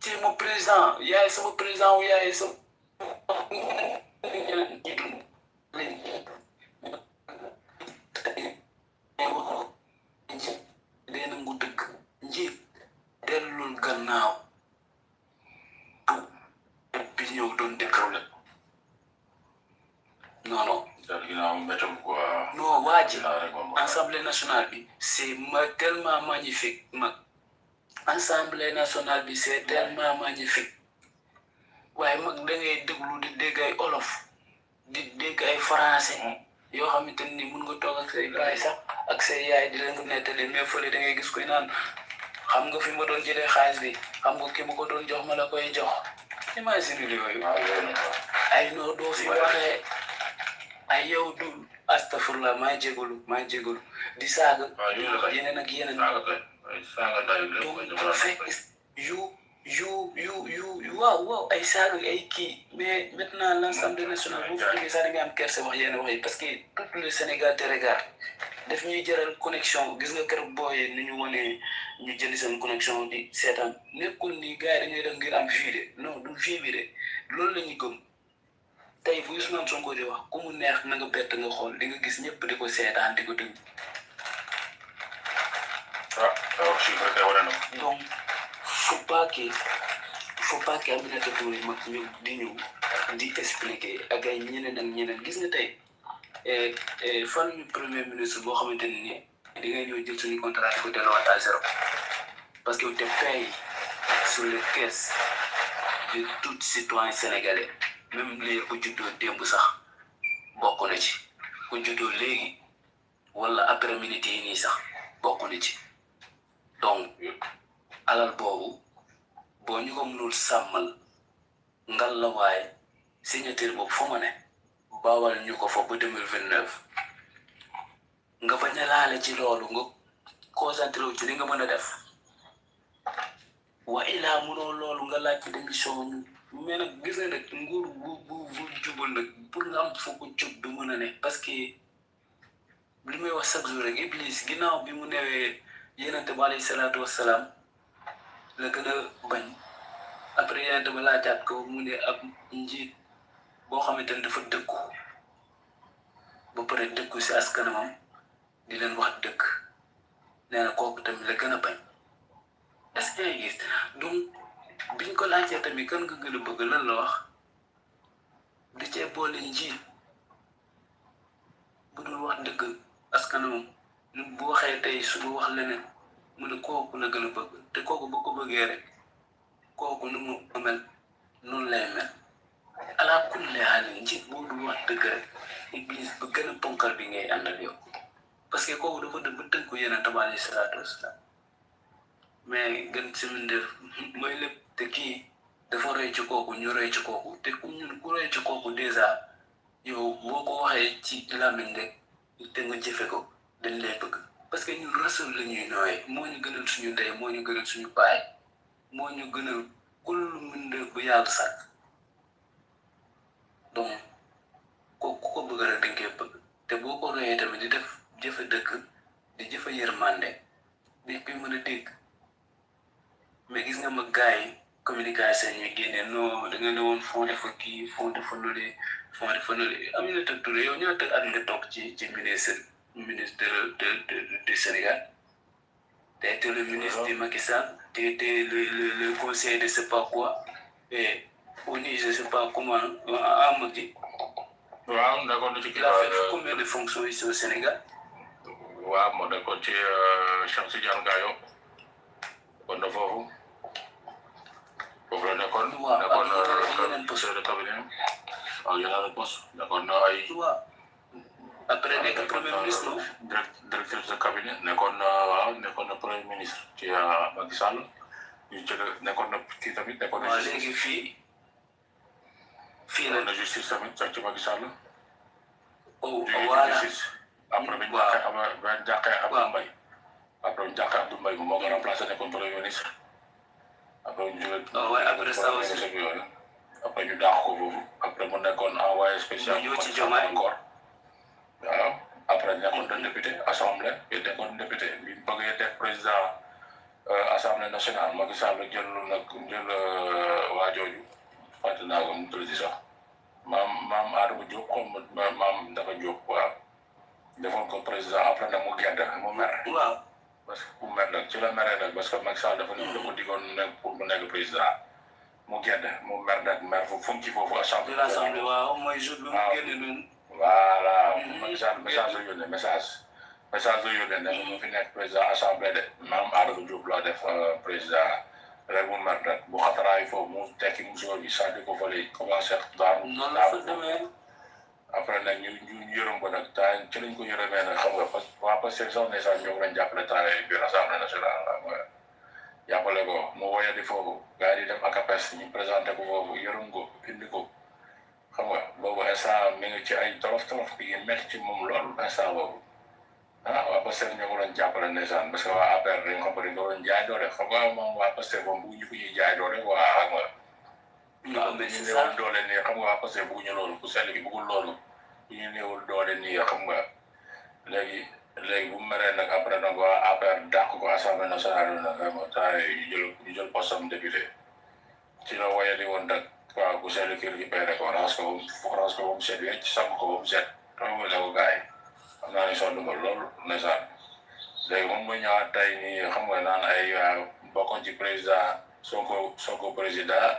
c'est mon président yaay sama président yaay sama dee nangu dëgg njiit dellul gannaaw bi ñëw doon décroler non waa ji assemblée nationale bi c'est tellement magnifique assemblée nationale bi c'est tellement magnifique waaye mag da ngay déglu di dégg ay olof di dégg ay français yoo xamante ni mun nga toog ak say baay sax ak say yaay di leen ko nettali mais fële da ngay gis koy naan xam nga fi ma doon jëlee xaalis bi xam nga ki ma ko doon jox ma la koy jox imagine yooyu ay noo doo fi waxee ay yow du astafurlah maa jégalu di saaga yeneen ak yeneen donc fekk waaw ay saaga ay kii mais maintenant l'Assemblée nationale boo fa jógee sax da nga am kerse wax yenn wax yi parce que tout le Sénégal te regarde daf ñuy jaral connexion gis nga keroog booyee ni ñu wanee ñu jëli seen connexion di seetaan nekkul ni gars yi dañuy def ngir am vie de non du vie bi de loolu la ñu gëm tey bu Ousmane Sonko di wax ku mu neex na nga bett nga xool di nga gis ñëpp di ko seetaan di ko déglu donc faut pas que Aminata Touré mag ñu di ñëw di expliquer ak ay ñeneen gis nga tey fan ñu premier ministre boo xamante ne nii di ngay ñëw jël suñu contrat di ko delluwaat à zéro parce que te paye sur les caisses de tout citoyen sénégalais même léegi ku juddoo démb sax bokk na ci ku juddoo léegi wala après minute yi nii sax bokk na ci donc alal boobu boo ñu ko mënul sàmmal ngal la waaye signature boobu fa ma ne baawal ñu ko fa ba 2029 nga bañ a laale ci loolu nga concentré wu ci li nga mën a def wa ilaa mënoo loolu nga laaj ci démission ñu mais nag gis nga nag nguur bu jubal nag pour nga am foo ko jub du mën a ne parce que li may wax chaque jour rek Iblis ginnaaw bi mu newee yonent bi alayhi salaatu wassalaam la gën a bañ après yonent ba laajaat ko mu ne ab njiit boo xamante ne dafa dëkku ba pare dëkku si askanamam di leen wax dëgg nee na kooku tamit la gën a bañ est-ce que gis donc biñ ko laajee tamit kan nga gën a bëgg lan la wax di cee boole njiit bu dul wax dëgg askanamam bu waxee tey suba wax leneen mu ne kooku la gën a bëgg te kooku bu ko bëggee rek kooku nu mu mel noonu lay mel ala kulli haal njiit boo dul wax dëgg rek Iblis bu gën a ponkal bi ngay àndal yow parce que kooku dafa dem ba tënk ko Yonent bi alayhi salaatu wasalaam mais gën si mbindeef mooy lépp te kii dafa roy ci kooku ñu roy ci kooku te ku roy ci kooku dèjà yow boo ko waxee ci làmmiñ rek te nga jëfe ko dañ lay bëgg parce que ñun rasul la ñuy nooyee moo ñu gënal suñu ndey moo ñu gënal suñu baay moo ñu gënal kullu mbindeef bu yàlla sàkk donc ku ko bëgg rek dañ koy bëgg te boo ko royee tamit di def jëfe dëkk di jëfe yërmande dañ koy mën a dégg mais gis nga ma gars yi communication ñuy génnee non da nga ne woon fond dafa kii fond dafa loolee Aminata Touré yow ñaata at nga toog ci ministre du Sénégal te été le ministre du Macky Sall le conseil de je sais pas quoi. Et au Niger, je ne sais pas comment, Amadi. Il a fait combien de fonctions ici au Sénégal? Waaw, moo nekkoon ci Cheikh Tidiane Gayo. Kon na foofu. Foofu la nekkoon. Nekkoon chef de cabinet. Ak yeneen poste. Nekkoon na ay. Après nekk premier ministre, non? Directeur de cabinet. Nekkoon na premier ministre ci Macky Sall. Nekkoon na kii tamit nekkoon na justice. Léegi fii nekkoon na justice tamit ci Macky Sall. Voilà. Après bi jàkkee Abdou Mbaye. Après ñu jàkkee Abdou Mbaye moo ko remplacé nekkoon premier ministre. Après ñu jógee. Après ça aussi. Après ñu dàq ko foofu. Après mu nekkoon envoyé spécial. ñëw ci Diomaye encore. Waaw après nekkoon na député assemblée et nekkoon député bi mu bëggee def président assemblée nationale Macky Sall jël waa jooju fàtte naa ko mu tudd sax maam Adama Diop comme maam dafa Diop waaw defoon ko président après nag mu gedd mu mer. waaw parce que mu mer nag ci la meree nag parce que Macky Sall dafa ko digoon nekk pour mu nekk président mu gedd mu mer nag mer fu mu ci foofu assemblée. waaw mooy jour bi mu génne noonu. Voilà, message la yónnee message la yónnee ne mu fi nekk président assemblée de maam Adama Diop la def président rek mu mer nag bu xataraay foofu mu tekki musóor bi sànni ko fële commencé daanu. noonu la fa demee. Après nag ñu yërëm ko nag temps ci lañ ko yërëmee nag xam nga parce que waa parce que sax ne sax ñoo ngi leen jàppale temps biir assemblée nationale xam nga jàppale ko mu woyee di foofu gars yi dem akapes ñu présenté ko foofu yërëm ko indi ko. Xam nga boobu instant mi ngi ci ay tolof bi ngi métti ci moom loolu instant boobu waa Pastef ñoo ko doon jàppale ndeysaan parce que waa APR dañ xam dañ ko doon jaay doole xam nga moom waa Pastef moom bëgguñu ko ñuy jaay doole waa xam nga ñu néewul doole nii xam nga waa Pastef bëgguñu loolu ku sell gi bëggul loolu bu ñu néewul doole nii xam nga léegi bu meree nag après nag waa APR dàq ko assemblée nationale nag vraiment temps ñu jël postam député ci la woye di woon nag waaw bu seetlu kii récupéré ko raxas ko ba mu set wecc sàmm ko ba mu set xam nga ko gars yi xam naa ne sonn nga loolu ndeysaan léegi moom mu ñëwaat tey nii xam nga naan ay bokkoon ci président Sonko président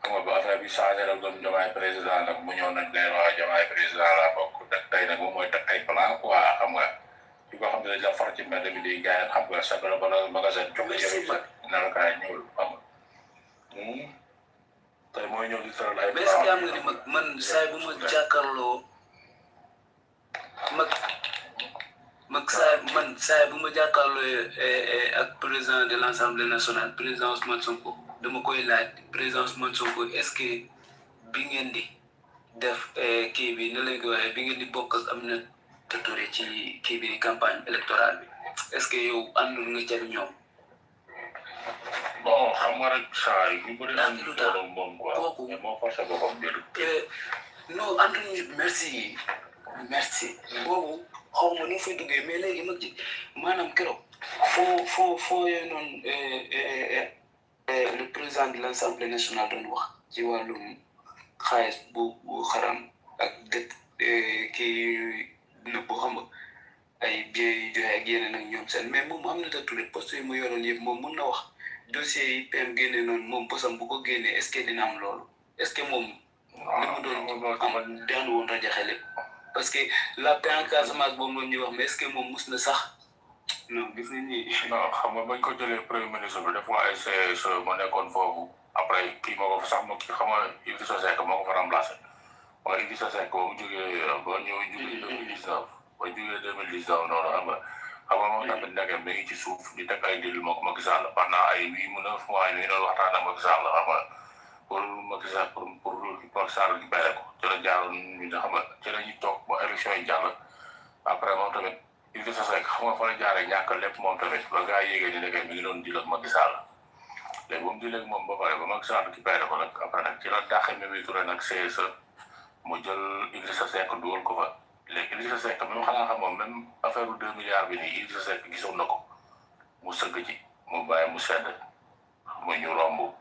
xam nga ba affaire bi changé rek doon Diomaye président nag mu ñëw nag leen waa Diomaye président la bokk tey nag moom mooy teg ay plan quoi xam nga yu ko xam ne dañ la far ci mbedd bi di gars yi xam nga chaque bala magasin jox la yëpp naan kaay ñëwul xam nga tey mooy ñëw di tëral ay. mais est-ce que am nga ni man saa bu ma jàkkaarloo saa bu ma jàkkaarloo ak président de l'Assemblée nationale président Ousmane Sonko dama koy laaj président Ousmane Sonko est-ce que bi ngeen di def kii bi ne lañ koy waxee bi ngeen di bokk ak Aminata Touré ci kii bi campagne électorale bi est-ce que yow àndul nga ca ñoom. Bon, xam nga rek saa yi bu bëri nañu doon moom quoi mais moo forcé boppam jël. Non ànduñu merci boobu xaw ma ni nga fay duggee mais léegi mag ji maanaam keroog foo yooyu noonu le président de l'Assemblée nationale doon wax ci wàllum xaalis bu xaram ak dëkk kii nëbbu xam nga ay biens yu joxe ak yeneen ak ñoom seen mais moom am na ta Touré poste yi mu yoroon yëpp moom mun na wax dossier yi PM génne noonu moom bosam bu ko génnee est-ce que dina am loolu est-ce que moom li mu doon am daan woon rajaxe lépp parce que la paix en Casamance boobu noonu ñuy wax mais est-ce que moom mus na sax non gis nañ ni non xam nga bañ ko jëlee premier ministre bi def ma ay CSE ma nekkoon foofu après kii moo ko fa sax ma kii xam nga Idrissa Seck moo ko fa remplacé waaye Idrissa Seck ba mu jógee ba ñëw jógee 2019 ba jógee 2019 noonu xam nga moom tamit ndegem mi ngi ci suuf di teg ay dil moom Macky Sall pendant ay 8 ou 9 mois ñu doon waxtaan ak Macky Sall xam nga pour Macky Sall pour Macky Sall libéré ko ci la jaaroon ñu xam nga ci la ñuy toog ba élection yi jàll après moom tamit Idrissa Seck xam nga fa la jaaree ñàkk lépp moom tamit ba gars yi yéegee ni nekk mi ngi doon dil ak Macky Sall léegi ba mu dilee moom ba pare ba Macky Sall libéré ko nag après nag ci la dàqee Mimi Touré nag CSE mu jël Idrissa Seck dugal ko fa léegi Idrissa Seck même xanaa xam moom même affaire bu 2 milliards bi nii Idrissa Seck gisoon na ko mu sëgg ci mu bàyyi mu sedd mu ñu romb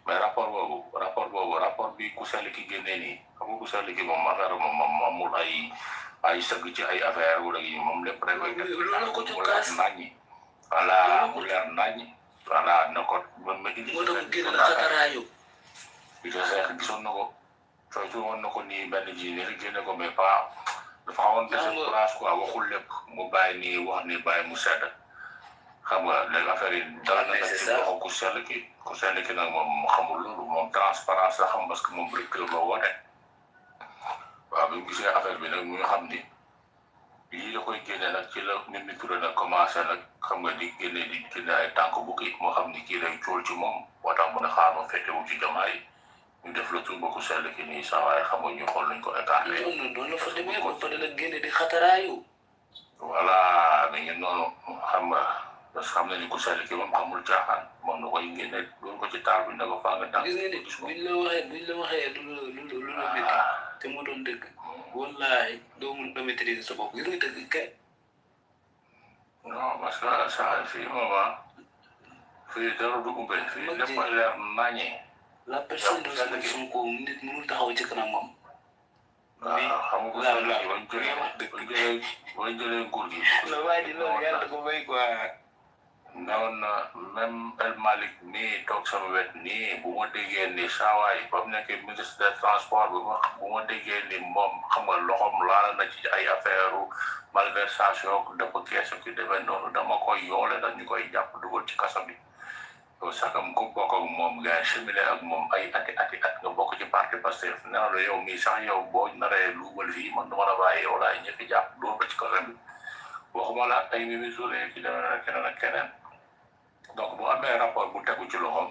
mais rapport bi ku sell ki génnee nii xam nga ku sell ki moom affaire moom amul ay sëgg ci ay affaire wala yi moom lépp rek koy def mu leer naññi voilà mu leer naññi voilà na ko man ma indi moo tax mu génn la xataraayu bi ko seex gisoon na ko sooytu woon na ko nii benn ji nii rek génne ko mais pas dafa xawoon dese place quoi waxul lépp mu bàyyi nii wax ni bàyyi mu sedd xam nga léegi affaire yi dara na nag ci loxo ku sell ki nag moom xamul loolu moom transparence la xam parce que moom rupture la woote waaw bi mu gisee affaire bi nag mu nga xam ni lii da koy génne nag ci la nit ñi turé nag commencé nag xam nga di génne ay tànk bukki moo xam ni kii lay cool ci moom moo tax mu ne xaar ma féetewu ci jamaay ñu def la tur ba ku sell ki nii saa waaye xam nga ñu xool nañ ko écarté. noonu la fa demee ba pare nag génne di xataraayu. voilà mi ngi noonu xam nga parce que xam na ni ku sell ki moom xamul caaxaan moom na koy génne doon ko ci taal bi ne ko faa nga tànk. gis nga ni buñ la waxee lu la métti te mu doon dëgg wallaahi doo mun a maîtriser sa bopp gis nga dëgg kay. non parce que saa fii moom fii dara du ubbe fii lépp a leer naññee. la personne de Sonko nit mënul taxaw ci kanam moom. waaw xam nga ko boo jëlee nguur gi. la waaye di loolu yàlla ko may quoi. newoon na même El Malick nii toog sama wet nii bu ma déggee ni saawaay ba mu nekkee ministre des transports bu ma déggee ni moom xam nga loxoom laala na ci ay affaire malversation dafa kees ki demee noonu dama koy yoole dañ ñu koy jàpp dugal ci kaso bi. yow sakam ku bokk ak moom nga cheminé ak moom ay ati nga bokk ci parti Pastef nee na la yow mii sax yow boo naree luubal fii man duma la bàyyi yow laay ñëpp jàpp loolu ba ci kaso bi waxuma la ay Mimi Touré ci demee na keneen ak keneen donc bu amee rapport bu tegu ci loxoom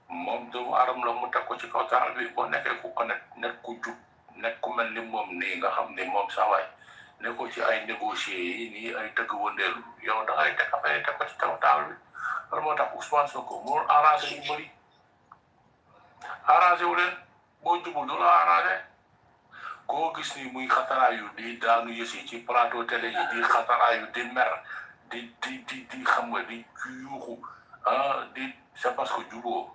moom doomu aadama la mu teg ko ci kaw taal bi boo nekkee ku ko nekk ku jub nekk ku mel ni moom nii nga xam ni moom sax waay nekkoo ci ay négocier yi nii ay tëgg wëndeelu yow da ngay teg affaire teg ko ci kaw taal bi loolu moo tax Ousmane Sonko moo arrangé yu bëri arrangé wu leen boo jubul du la arrangé koo gis ni muy xataraayu di daanu yësi ci plateau télé yi di xataraayu di mer di xam nga di yuuxu di c'est parce que juboo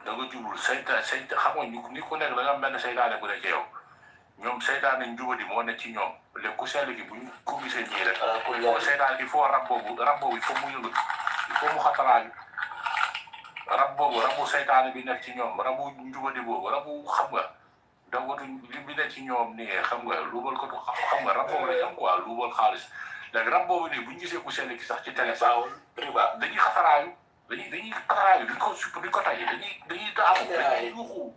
da nga jubul saytaan xam nga ni ku nekk da nga mel ne saytaane bu ne ci yow ñoom saytaane njubadi moo ne ci ñoom léegi ku sell gi buñ ko gisee ñii rek il saytaan il faut rab boobu il faut mu yëngu il faut mu xataraayu rab boobu rabu saytaane bi nekk ci ñoom rabu njubadi boobu rabu xam nga dawatu li bi nekk ci ñoom nii xam nga luubal ko xam nga rab boobu la am quoi luubal xaalis léegi rab boobu nii buñ gisee ku sell gi sax ci télé sax dañuy xataraayu dañuy xataraayu duñ ko tay dañuy daamu dañuy yuuxu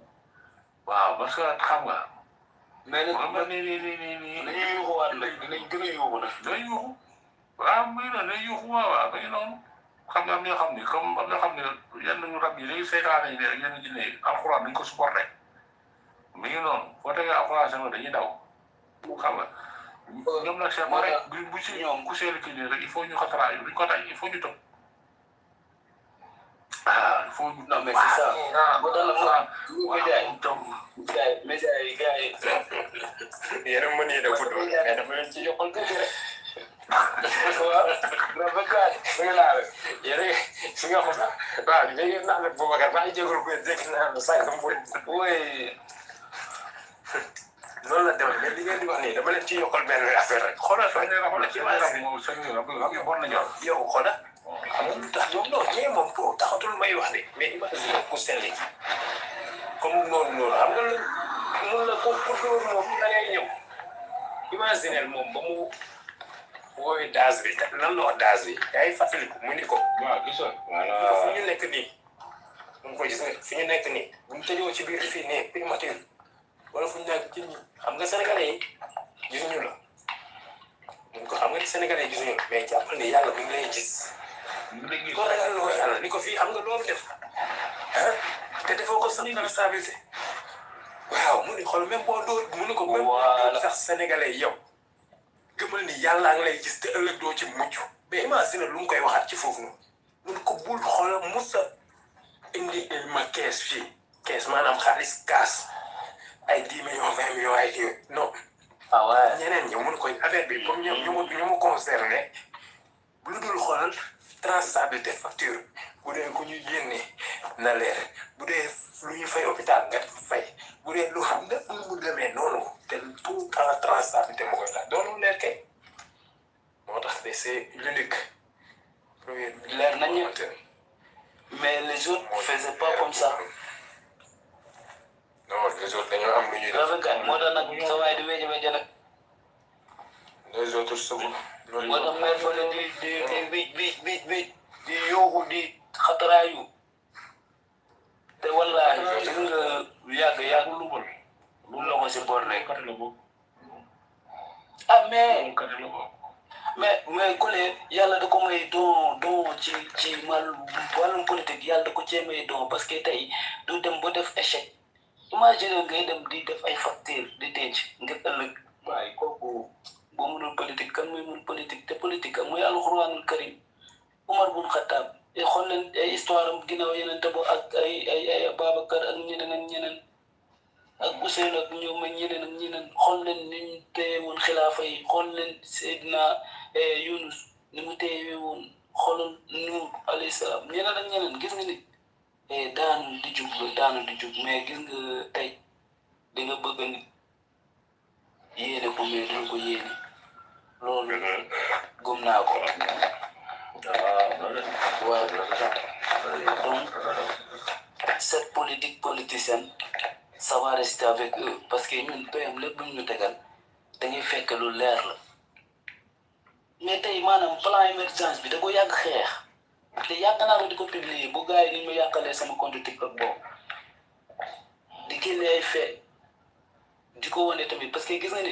waaw parce que xam nga mais nag nii dañuy yuuxuwaat léegi dinañ gën a yuuxu nag. day yuuxu waaw muy na day yuuxu waaw ba ñu noonu xam nga am ñoo xam ni comme am ñoo xam ne yenn rab yi léegi seytaane yi ne yenn jinne yi alxuraan duñ ko supporté mi ngi noonu foo tegee alxuraan seen dañuy daw xam nga ñoom nag c'est vrai bu ci ñoom ku seeli kii nii rek il faut ñu xataraayu duñ ko tay il faut ñu topp il faut ñu non mais c'est ça moo tax la média yi gars yi yéen a mën yéen a fudd mais dafa leen ci yokkal kër rek waaw dëgg naa la yéen si nga xam waaw léegi naa la Boubacar maa ngi jégalu ko dégg naa la sànq mu oui noonu la demee mais li ngeen di wax nii dama leen ci yokkal benn affaire rek xoolal fa yow xoolal xam nga lu tax ñoom non ñee moom pour taxatul may wax de mais imagine ku selli comme noonu xam nga mun la ko pour dóor moom da ngay ñëw imagine moom ba mu woowee daas bi lan la wax daas bi yaay fàttaliku mu ni ko waaw gisoon fu ñu nekk nii mu ko gis nga fi ñu nekk nii bu ñu tëjoo ci biir fii nii primature wala fu ñu nekk ci ñi xam nga sénégalais yi gisuñu la mun ko xam nga sénégalais yi gisuñu la mais jàppal ni yàlla mi ngi lay gis ko ragal loo yàlla ni ko fii xam nga loolu def te defoo ko sa responsabilité waaw mu ni xool même boo dóor mu ni ko même boo sax sénégalais yow gëmal ni yàlla nga lay gis te ëllëg doo ci mucc mais imagine lu mu koy waxaat ci foofu noonu mu ni ko bul xoolal musa indi ma kees fii kees maanaam xaalis kaas ay 10 millions 20 millions ay kii non ñeneen ñi mun ko affaire bi comme ñu mu concerné lu dul xoolal traçabilité facture bu dee ku ñuy génne na leer bu dee lu ñu fay hôpital nga fay bu dee lu xam lépp lu mu demee noonu te tout temps traçabilité moo koy laaj doonu leer kay moo tax de c'est l'unique leer nañu mais les autres ne faisaient pas comme ça. non les autres dañoo am lu ñuy def. moo tax nag sa waay di weje nag. les autres sëbu. moo tax mère fële di yuuxu di xataraayu. te wallaahi gis nga yàgg lu la ko si bor rek. ah mais Kole yàlla da ko may don ci wàllum politique yàlla da ko cee may don parce que tey du dem ba def échec imagine ngay dem di def ay facture di denc ngir ëllëg waaye kooku boo mënul politique kan mooy mën politique te politique mooy alxuraanul karim Umar bun Xattaab xool leen ay histoire am ginnaaw yeneen te bo ak ay Babacar ak ñeneen ak Ousseynou ak ñoom ak ñeneen xool leen ni ñu téye woon xilaafa yi xool leen Seydina Yunus ni mu téye woon xoolal Nuux alayhi salaam ñeneen gis nga ni daanu di jug mais gis nga tey di nga bëgg nit yéene ko mais doo ko yéene loolu gëm naa ko waaw donc cette politique politicienne ça va rester avec eux parce que ñun PM lépp lu ñu tegal dañuy fekk lu leer la mais tey maanaam plan émergence bi da ko yàgg xeex te yàgg naa ko di ko publier bu gars yi ni ma yàqalee sama compte TikTok boobu di génne ay fait di ko wane tamit parce que gis nga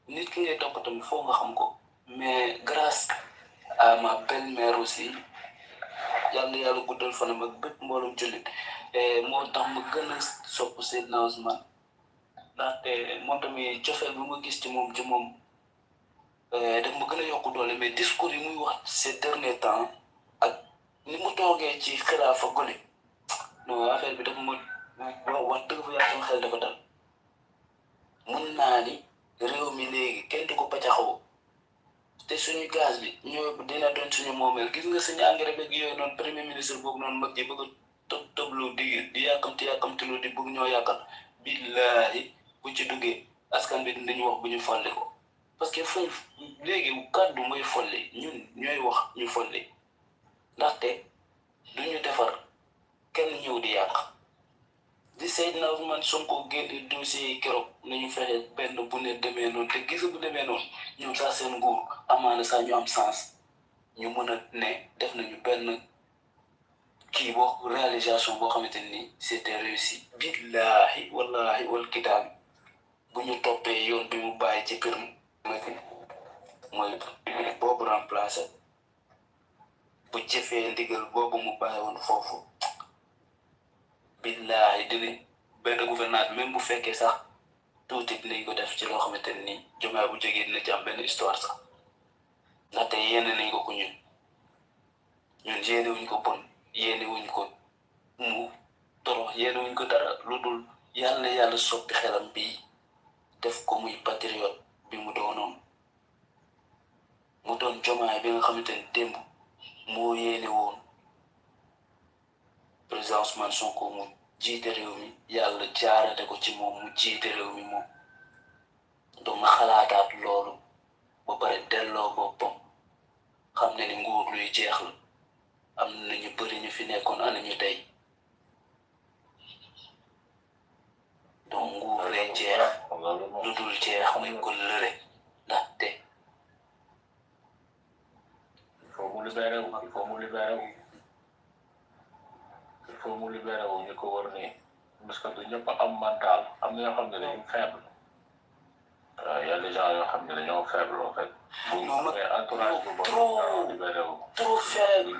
nit ki ngay topp tamit foo nga xam ko mais grâce à ma belle-mère aussi yàlla guddal fanam ak bépp mboolum jullit moo tax ma gën a sopp Seydina Ousmane ndaxte moom tamit cofeel bi ma gis ci moom daf ma gën a yokku doole mais discours yi muy wax ces derniers temps ak ni mu toogee ci xilaafa gole non affaire bi dafa ma wax dëgg fa yàlla sama xel dafa dal mun naa ni réew mi léegi kenn du ko paccaxoo te suñu gaz bi ñoo dina doon suñu moomeel gis nga suñu engrais beeg yooyu noonu premier ministre boobu noonu mag ji bëgg a tëblu di yàkkamti lu di bëgg ñoo yàqal billaahi bu ci duggee askan bi dañu wax bu ñu folli ko parce que fu léegi kàddu mooy folli ñun ñooy wax ñu folli ndaxte duñu defar kenn ñëw di yàq di Seydina Ousmane Sonko génne dossier yi keroog nañu fexe benn bu ne demee noonu te gis bu demee noonu ñoom sax seen nguur amaana sax ñu am sens ñu mën a ne def nañu benn kii réalisation boo xamante ni c'était réussi billahi wallahi wal kitaab bu ñu toppee yoon bi mu bàyyi ci kër mooy boobu remplacé bu jëfee ndigal boobu mu bàyyi woon foofu billahi dinañ benn gouvernance même bu fekkee sax tuuti dinañ ko def ci loo xamante ni Diomaye bu jógee dina ci am benn histoire sax ndaxte yéene nañ ko ñun yéene wuñ ko bon yéene wuñ ko mu torox yéene wuñ ko dara lu dul yàlla soppi xelam bii def ko muy patriote bi mu doonoon mu doon Diomaye bi nga xamante ni démb moo yéene woon président Ousmane Sonko mu jiite réew mi yàlla jaarale ko ci moom mu jiite réew mi moom donc ma xalaataat loolu ba pare delloo boppam xam ne ni nguur luy jeex la am na ñu bëri ñu fi nekkoon ana ñu tey donc nguur lay jeex lu dul jeex muy ko lëre ndaxte il faut mu libéré wu ñu ko war nii parce que du ñëpp am mental am na ñoo xam ne dañu faible y a des gens yoo xam ne dañoo faible en fait bu mais entourage bu bon libéré wu trop faible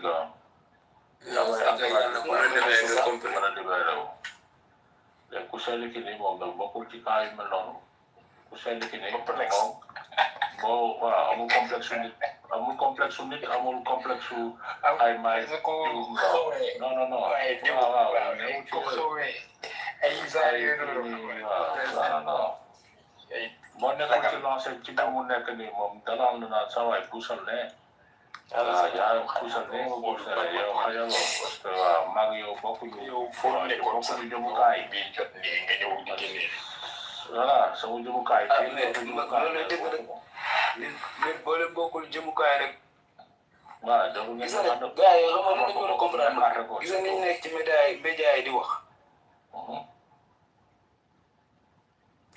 léegi ku sell ki nii moom nag bokkul ci cas yu mel noonu ku sell ki nii moom boo waaw amul complexe nit amul complexe ay may non moo nekkul ci lancé ci bi mu nekk nii moom danaan la naan sa waay puusal ne voilà yaa puusal ne nga puusal ne yow xajaloo parce que waaw maa ngi yow bokkuñu bokkuñu jëmukaay bi jot nii nga ñëw di génne voilà sama jëmukaay nit boo leen bokkul jëmukaay rek gis nga nag gars yi xam nga dañu war a comprendre gis nga ni ñu nekk ci média yi di wax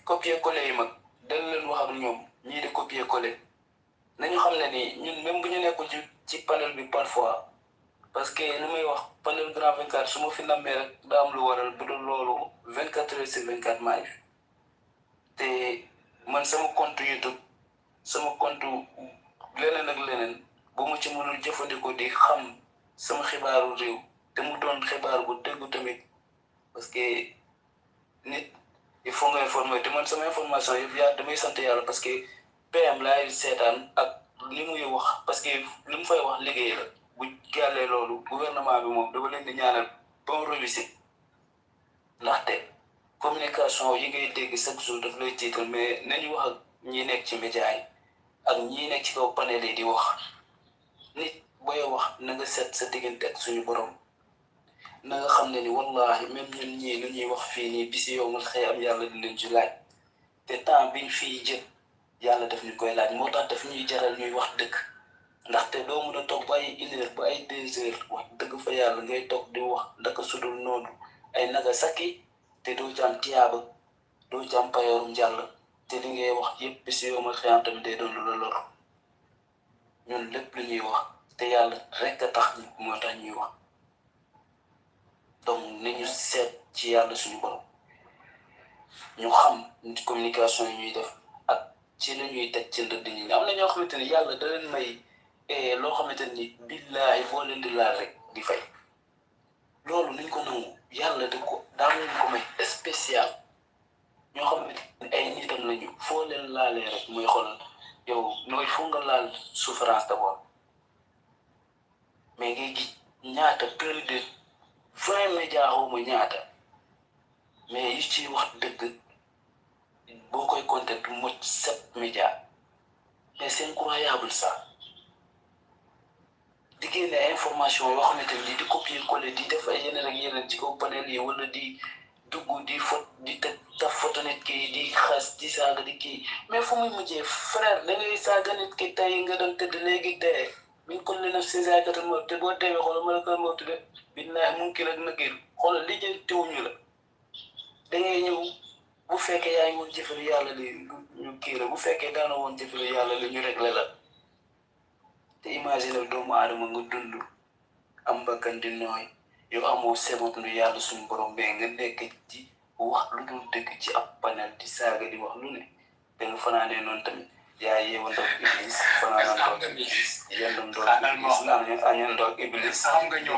copier coller yi mag dañ leen wax ak ñoom ñii di copier coller nañu xam ne ni ñun même bu ñu nekkul ci panel bi parfois parce que li may wax panel grand 24 su ma fi nammee rek daa am lu waral bu dul loolu 24 heures sur 24 maa ngi te man sama compte YouTube sama compte leneen ak leneen bu ma ci mënul jëfandikoo di xam sama xibaaru réew te mu doon xibaar bu dëggu tamit parce que nit il faut nga informer te man sama information yëpp yaa damay sant yàlla parce que PM laay seetaan ak li muy wax parce que li mu fay wax liggéey la bu jàllee loolu gouvernement bi moom dama leen di ñaanal bon réussite ndaxte communication yi ngay dégg chaque jour daf lay tiital mais nañu wax ak ñi nekk ci média yi ak ñi nekk ci kaw panel yi di wax nit booy wax na nga seet sa diggante ak suñu borom na nga xam ne ni wallahi même ñun ñii lu ñuy wax fii nii bisi yow nga xëy am yàlla di leen ci laaj te temps biñ fii jël yàlla daf ñu koy laaj moo tax daf ñuy jaral ñuy wax dëgg ndaxte doo mën a toog ba ay 1 heure ba ay 2 heures wax dëgg fa yàlla ngay toog di wax ndaka sudul noonu ay naga sakki te doo ci am tiyaaba doo ci am payoorum jàll te li ngay wax yëpp bisi yow nga xëy am tamit day doon lu la lor ñun lépp lu ñuy wax te yàlla rek a tax moo tax ñuy wax donc nañu seet ci yàlla suñu borom ñu xam communication yi ñuy def ak ci la ñuy teg ci ndëdd ñi am na ñoo xamante ni yàlla da leen may loo xamante ni billaahi boo leen di laal rek di fay loolu nañ ko nangu yàlla da ko daa leen ko may spécial ñoo xamante ni ay nitam lañu foo leen laalee rek muy xool yow nooy foo nga laal souffrance d'abord mais ngay gis ñaata plus de 20 médias xawma ñaata mais yu ci wax dëgg boo koy compter du mot 7 médias mais c'est incroyable ça di génne information yoo xamante ni di copier coller di def ay yeneen ak yeneen ci kaw panel yi wala di dugg di di taf photo nit ki di xas di saaga di kii mais fu muy mujjee frère da ngay saaga nit ki tey nga dem tëdd léegi dee min ko le 9 te boo deewee xoolal ma la ko moo tudde billahi mun ki rek nakir xoolal li jël tiwuñu la da ngay ñëw bu fekkee yaa ngi woon jëfale yàlla li ñu kii la bu fekkee daana woon jëfale yàlla li ñu réglé la te imagine doomu aadama nga dund am bakkan di nooy yow amoo sebot lu yàlla suñu borom mais nga nekk ci wax lu dul dëgg ci ab panel di saaga di wax lu ne da nga fanaanee noonu tamit yaa yeewa ndoog iblis fanaanaan ndoog iblis yendu ndoog iblis añan ndoog iblis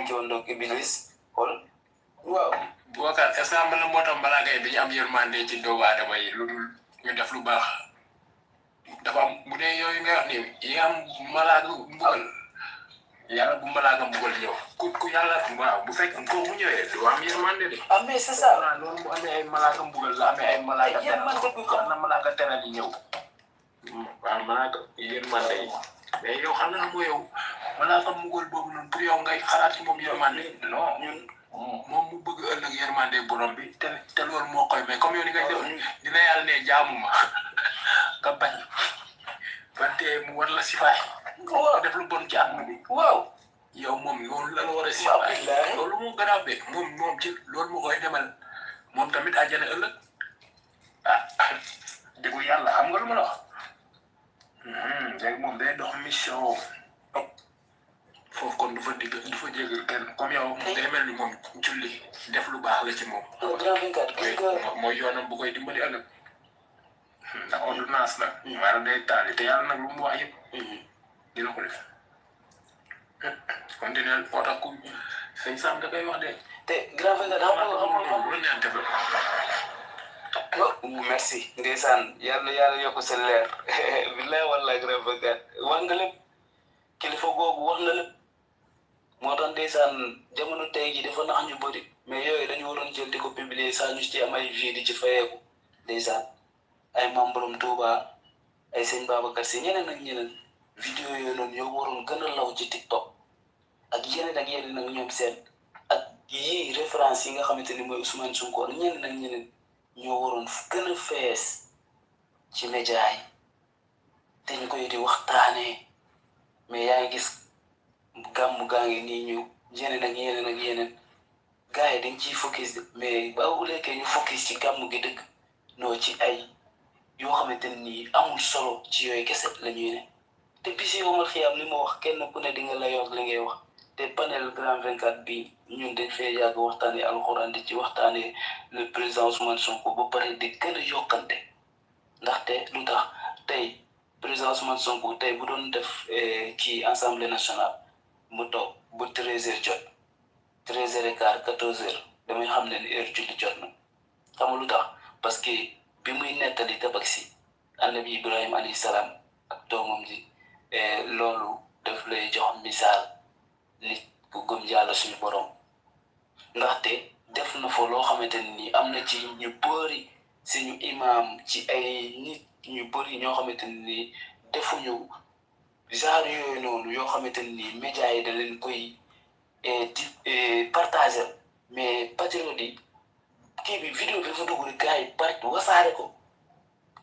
joo ndoog iblis xool waaw Bokar est-ce que am na moo tax malaaka yi dañu am yërmande ci doomu aadama yi lu dul ñu def lu baax dafa am bu dee yooyu nga wax ni yi am malaaka mbugal yàlla bu malaaka mbugal ñëw ku yàlla waaw bu fekk ko mu ñëwee du am yërmande de ah mais c'est ça loolu bu amee ay malaaka mbugal la amee ay malaaka teral na malaaka teral yi ñëw waaw malaaka yërmande yi mais yow xam naa moo yow malaaka mbugal boobu noonu pour yow ngay xalaat ci moom yërmande non ñun moom mu bëgg ëllëg yërmande borom bi te loolu moo koy mais comme yow ni ngay def dina yàlla ne jaamu ma nga bañ wante mu war la sifaay nga def lu bon ci àdduna bi waaw yow moom loolu la war a sifaay loolu moo garaaw de moom ci loolu moo koy demal moom tamit àjjana ëllëg ah déggu yàlla xam nga lu ma la wax léegi moom day dox mission foofu kon du fa jéggal kenn comme yow day mel ni moom julli def lu baax la ci moom mooy yoonam bu koy dimbali ëllëg ndax ordonnance la maanaam day taali te yàlla nag lu mu wax yëpp dina ko def continuer moo tax ku sëñ Sam da koy wax de te grand frère xam lu neen def merci ndeysaan yàlla yokk sa leer billahi wallahi grand frère wax nga lépp kilifa googu wax na lépp moo tax ndeysaan jamono tey ji dafa nax ñu bëri mais yooyu dañu waroon jël di ko publier saa ñu ci am ay vie di ci fayeeku ndeysaan ay membre Touba ay sëñ Babacar Si ñeneen ak ñeneen vidéo yooyu noonu yow waroon gën a law ci TikTok ak yeneen ak ñoom seen ak yii référence yi nga xamante ni mooy Ousmane Sonko ñeneen ak ñeneen ñoo waroon gën a fees ci média yi te ñu koy di waxtaanee mais yaa ngi gis gàmmu gaa ngi nii ñu yeneen ak yeneen ak yeneen gars yi dañ ciy focus mais ba wuleekee ñu focus ci gàmmu gi dëgg noo ci ay yoo xamante nii amul solo ci yooyu kese la ñuy ne te bis yi yomal xiyaam li ma wax kenn ku ne di nga la yor li ngay wax te panel grand 24 bi ñun dañ fee yàgg waxtaanee alxuraan di ci waxtaanee le président Ousmane Sonko ba pare di gën a yokkante ndaxte lu tax tey président Ousmane Sonko tey bu doon def kii assemblée nationale mu toog ba 13h jot 13h15 14h damay xam ne ni heure julli jot na xam nga lu tax parce que bi muy nettali tabak si annabi Ibrahima alayhi salaam ak doomam ji loolu daf lay jox misaal nit ku gëm yàlla suñu borom ndaxte def na fa loo xamante ne nii am na ci ñu bëri suñu imaam ci ay nit ñu bëri ñoo xamante ne nii defuñu genre yooyu noonu yoo xamante ne nii médias yi da leen koy di partager mais patriote yi kii bi vidéo bi fa dugg rek gars yi part wasaare ko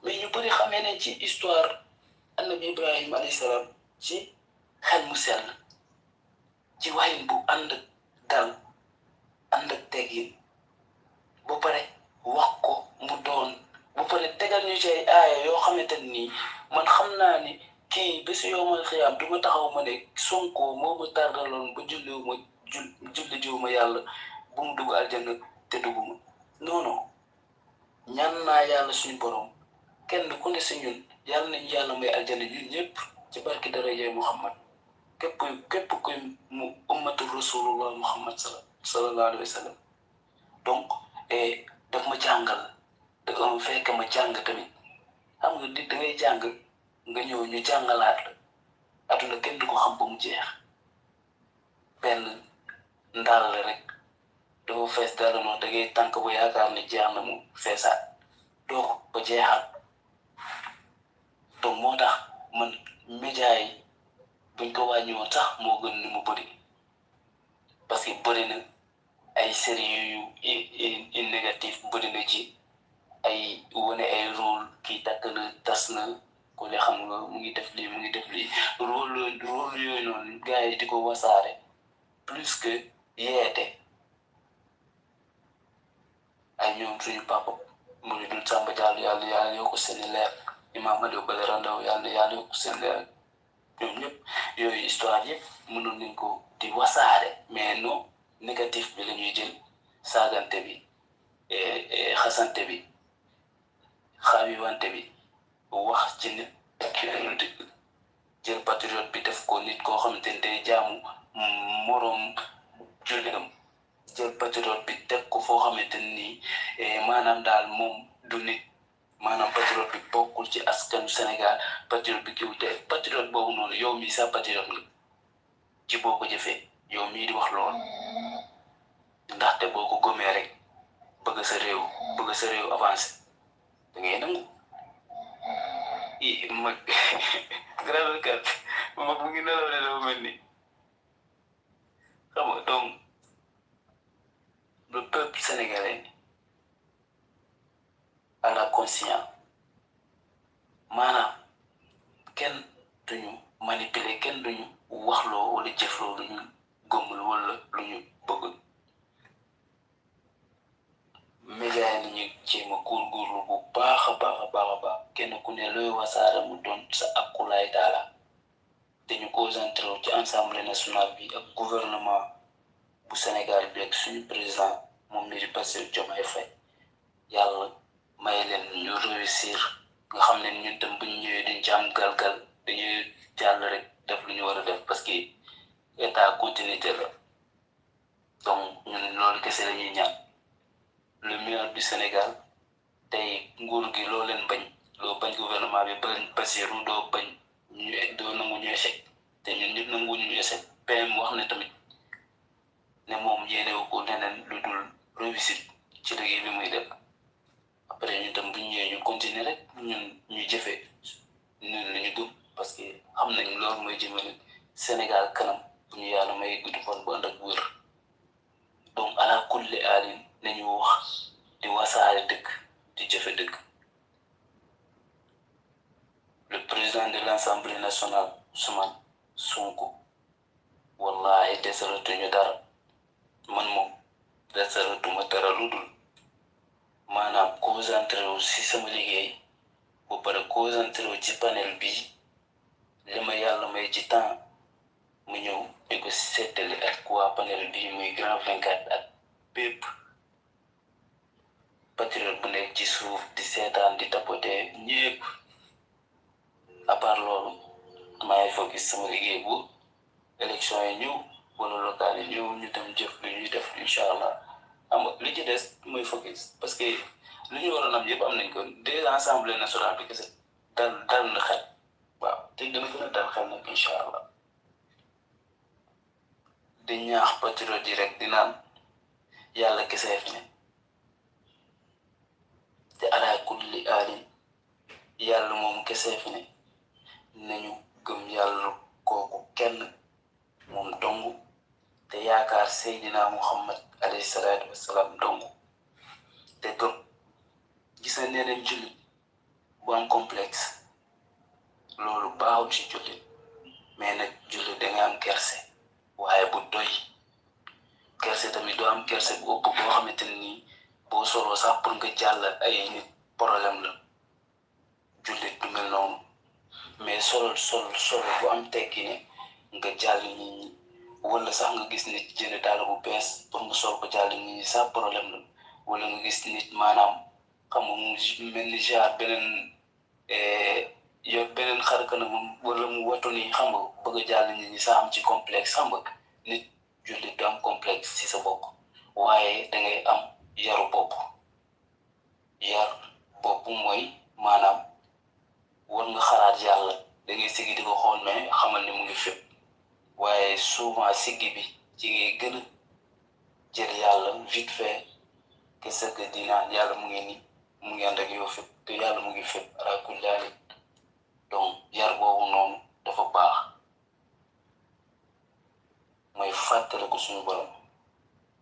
mais ñu bëri xamee ne ci histoire annabi Ibrahima alayhi salaam ci xel mu sell ci waxin bu ànd ak dal ànd ak teggin ba pare wax ko mu doon ba pare tegal ñu ci ay aaya yoo xamante nii man xam naa ni kii bésu yowmal xiyaam du ma taxaw ma ne Sonko moo ma tardaloon ba julli jiwuma yàlla bu mu dugg aljanna te dugguma non non ñaan naa yàlla suñu borom kenn ku ne si ñun yàlla nañu yàlla may aljanna ñun ñëpp ci barki daraja Muhammad képp kuy mu ummatu rasulullah Muhammad sallallahu alayhi wa sallam donc daf ma jàngal da fekk ma jàng tamit xam nga nit da ngay jàng nga ñëw ñu jàngalaat la adduna kenn du ko xam ba mu jeex benn ndaal la rek doo fees dara noonu da ngay tànk bu yaakaar ne jeex na mu feesaat doo ko ba jeexal donc moo tax man média yi buñ ko wàññi woon sax moo gën ni mu bëri parce que bëri na ay série yu négatif bëri na ci ay wane ay rôle kii takk na tas na ko le xam nga mu ngi def lii rôle yooyu noonu gars yi di ko wasaare plus que yeete ay ñoom suñu papa mu ngi dul Samba Diallo yàlla yokk seen leer Imam Aliou Badara Ndaw yàlla yokk seen leer ñoom ñëpp yooyu histoire yëpp mënoon nañ ko di wasaare mais non négatif bi la ñuy jël saagante bi xasante bi xaawiwante bi wax ci nit jël patriote bi def ko nit koo xamante ne day jaamu moroom jullitam jël patriote bi teg ko foo xamante nii maanaam daal moom du nit maanaam patriote bi bokkul ci askanu Sénégal patriote bi kiw te patriote boobu noonu yow mii sa patriote nga ci boo ko jëfee yow mii di wax loolu ndaxte boo ko gëmee rek bëgg sa réew avancé da ngay nangu mag grave kat mag mu ngi nelaw ne dafa mel ni xam nga donc le peuple sénégalais à la conscience maanaam kenn duñu manipuler kenn duñu waxloo wala jëfloo lu ñu gëmul wala lu ñu bëgg média yi nañu jéem a góorgóorlu bu baax a baax kenn ku ne looy wasaare mu doon sa akkulaay taala te ñu concentré ci assemblée nationale bi ak gouvernement bu Sénégal bi ak suñu président moom mi di Bassirou Diomaye Faye yàlla may leen ñu réussir nga xam ne ñun tam bu ñu ñëwee dañ ci am galgal dañuy jàll rek def lu ñu war a def parce que état continuité la donc ñun loolu kese la ñuy ñaan le meilleur du Sénégal tey nguur gi loo leen bañ loo bañ gouvernement bi bañ Bassirou doo bañ doo nangu ñu échec te ñun ñëpp nangu ñu échec PM wax ne tamit ne moom yéenewu ko leneen lu dul réussite ci liggéey bi muy def après ñun tam bu ñu ñëwee ñu continuer rek ñun ñu jëfee ñun lu ñu gëm parce que xam nañ loolu mooy jëmale Sénégal kanam bu ñu yàlla may gudd fan bu ànd ak wër donc ala kulli aalin nañu wax di wasaare dëkk di jëfe dëkk le président de l'Assemblée nationale Ousmane Sonko wallahi desalatuñu dara man moom desalatuma dara lu dul maanaam concentré wu si sama liggéey ba pare concentré wu ci panel bi li ma yàlla may ci temps mu ñëw di ko seetali ak waa panel bi muy grand 24 ak bépp patriote bu nekk ci suuf di seetaan di tapote ñépp à part loolu maay focus sama liggéey bu élection yi ñëw wala local yi ñëw ñu dem jëf lu ñuy def incha allah xam nga li ci des muy focus parce que lu ñu waroon am yëpp am nañ ko dès l'Assemblée nationale bi kese dal na xel waaw te dana gën a dal xel nag incha allah di ñaax patriote yi rek di naan yàlla kese fi ne te ala kulli aalin yàlla moom kese fi ne nañu gëm yàlla kooku kenn moom dong te yaakaar Seydina Muhammad alayhi salaatu wassalaam dong te gëm gis na neneen jullit bu am complexe loolu baaxul ci jullit mais nag jullit danga am kerse waaye bu doy kerse tamit doo am kerse bu ëpp boo xamante nii boo soloo sax pour nga jàll ay nit problème la jullit du mel noonu mais sol bu am tekki ne nga jàll nit ñi wala sax nga gis nit jënd daal bu bees pour nga sol ko jàll nit ñi sax problème la wala nga gis nit maanaam xam nga mu mel ni genre beneen beneen xar kanam wala mu watu ni xam nga bëgg a jàll nit ñi sax am ci complexe xam nga nit jullit du am complexe ci sa bopp waaye dangay am yaru bopp yar bopp mooy maanaam war nga xalaat yàlla dangay siggi di ko xool mais xamal ni mu ngi fépp waaye souvent siggi bi ci ngay gën a jël yàlla vite fait que ce que di naan yàlla mu ngi ni mu ngi ànd ak yow fépp te yàlla mu ngi fépp ala kulli haal donc yar boobu noonu dafa baax mooy fàttale ko suñu borom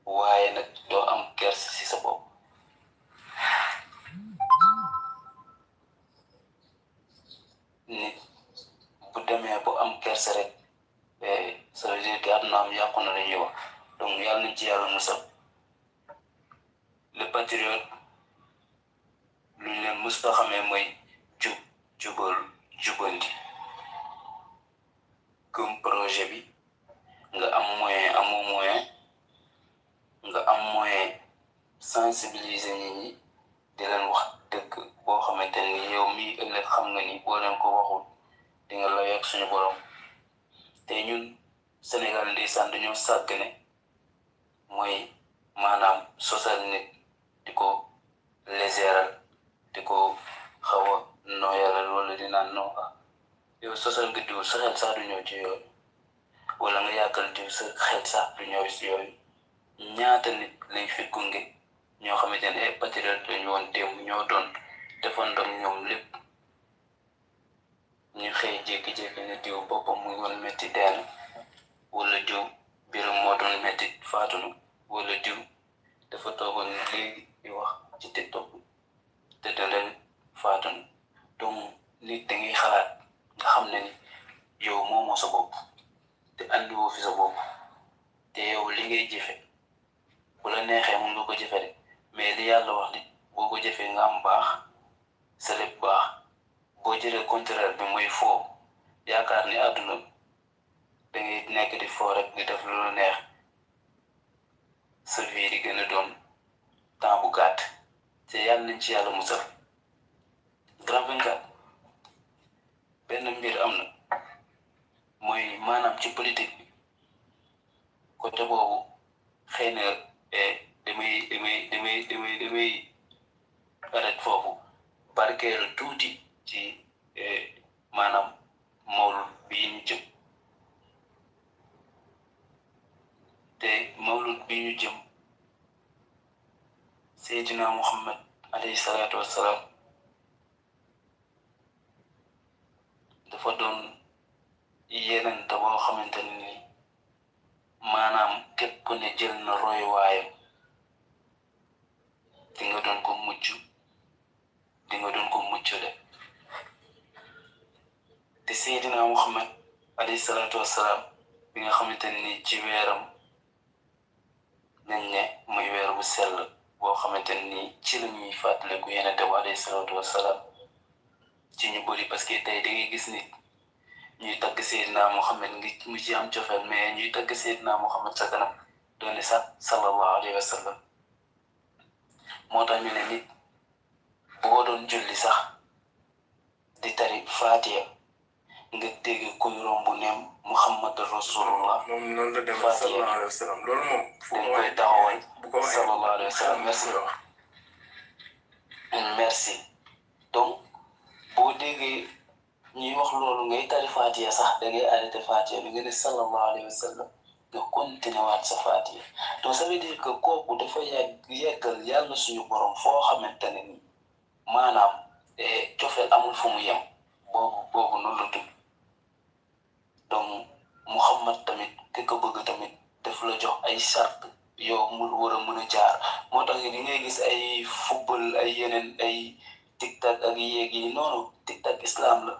waaye nag doo am kerse ci sa bopp nit bu demee bu am kerse rek ça veut dire que àdduna am yàqu na la ñuy wax donc yàlla nañ ci yàlla musal le patriote lu ñu leen mës a xamee mooy jubandi gëm projet bi nga am moyen amoo moyen nga am moyen sensibiliser nit ñi di leen wax dëgg boo xamante ni yow mii ëllëg xam nga ni boo leen ko waxul di nga lay ak suñu borom te ñun Sénégal ndeysaan dañoo sàgg ne mooy maanaam sosal nit di ko léséral di ko xaw a nooyalal wala di naan noo yow sosal nga diw sa xel sax du ñëw ci yooyu wala nga yàkkal diw sa xel sax du ñëw ci yooyu ñaata nit lay fi gunge ñoo xamante ne ay patriote lañu woon démb ñoo doon defandoo ñoom lépp ñu xëy jékki-jékki ne diw boppam mu ngi woon métti deen wala diw biram moo doon métti faatunu wala diw dafa toogoon léegi di wax ci TikTok te dana faatunu donc nit da ngay xalaat nga xam ne ni yow moomoo sa bopp te andiwoo fi sa bopp te yow li ngay jëfe bu la neexee mun nga ko jëfe de mais li yàlla wax ni boo ko jëfee nga am baax sa lépp baax boo jëlee contraire bi mooy foo yaakaar ni àdduna da ngay nekk di foo rek di def lu la neex sa vie di gën a doon temps bu gàtt te yàlla nañ ci yàlla musal grand 24 benn mbir am na mooy maanaam ci politique bi côté boobu xëy na damay arrêté foofu barkeelu tuuti ci maanaam mawlud bii ñu jëm te mawlud bii ñu jëm Seydina Muhammad alayhi salaatu wassalaam dafa doon yeneen te boo xamante ni maanaam képp ku ne jël na roy waayam di nga doon ko muccule te Seydina Muhammad alayhi salaatu wassalaam bi nga xamante ni ci weeram nañ ne muy weer bu sell boo xamante ni ci la ñuy fàttaliku Yonent bi alayhi salaatu wassalaam ci ñu bëri parce que tey da ngay gis nit ñuy tagg Seydina Muhammad ngi mu ci am cofeel mais ñuy tagg Seydina Muhammad sa kanam doone sax sallallahu alayhi wa sallam moo tax ñu ne nit boo doon julli sax di tari Faatiha nga dégg kuy romb ne Muhammad rasulullah moom noonu la demee sallallahu alayhi wa sallam loolu moom dañ koy taxawal sallallahu alayhi wa sallam merci donc boo déggee ñuy wax loolu ngay tari Faatiha sax da ngay arrêté Faatiha bi nga ne sallallahu alayhi wa sallam nga continué waat sa Faatiha donc ça veut dire que kooku dafa yeggal yàlla suñu borom foo xamante ne ni maanaam cofeel amul fu mu yem boobu noonu la tudd donc Muhammad tamit ki ko bëgg tamit daf la jox ay charte yow mu war a mën a jaar moo tax di ngay gis ay football ay yeneen ay tiktak ak yéeg yi noonu tiktak islam la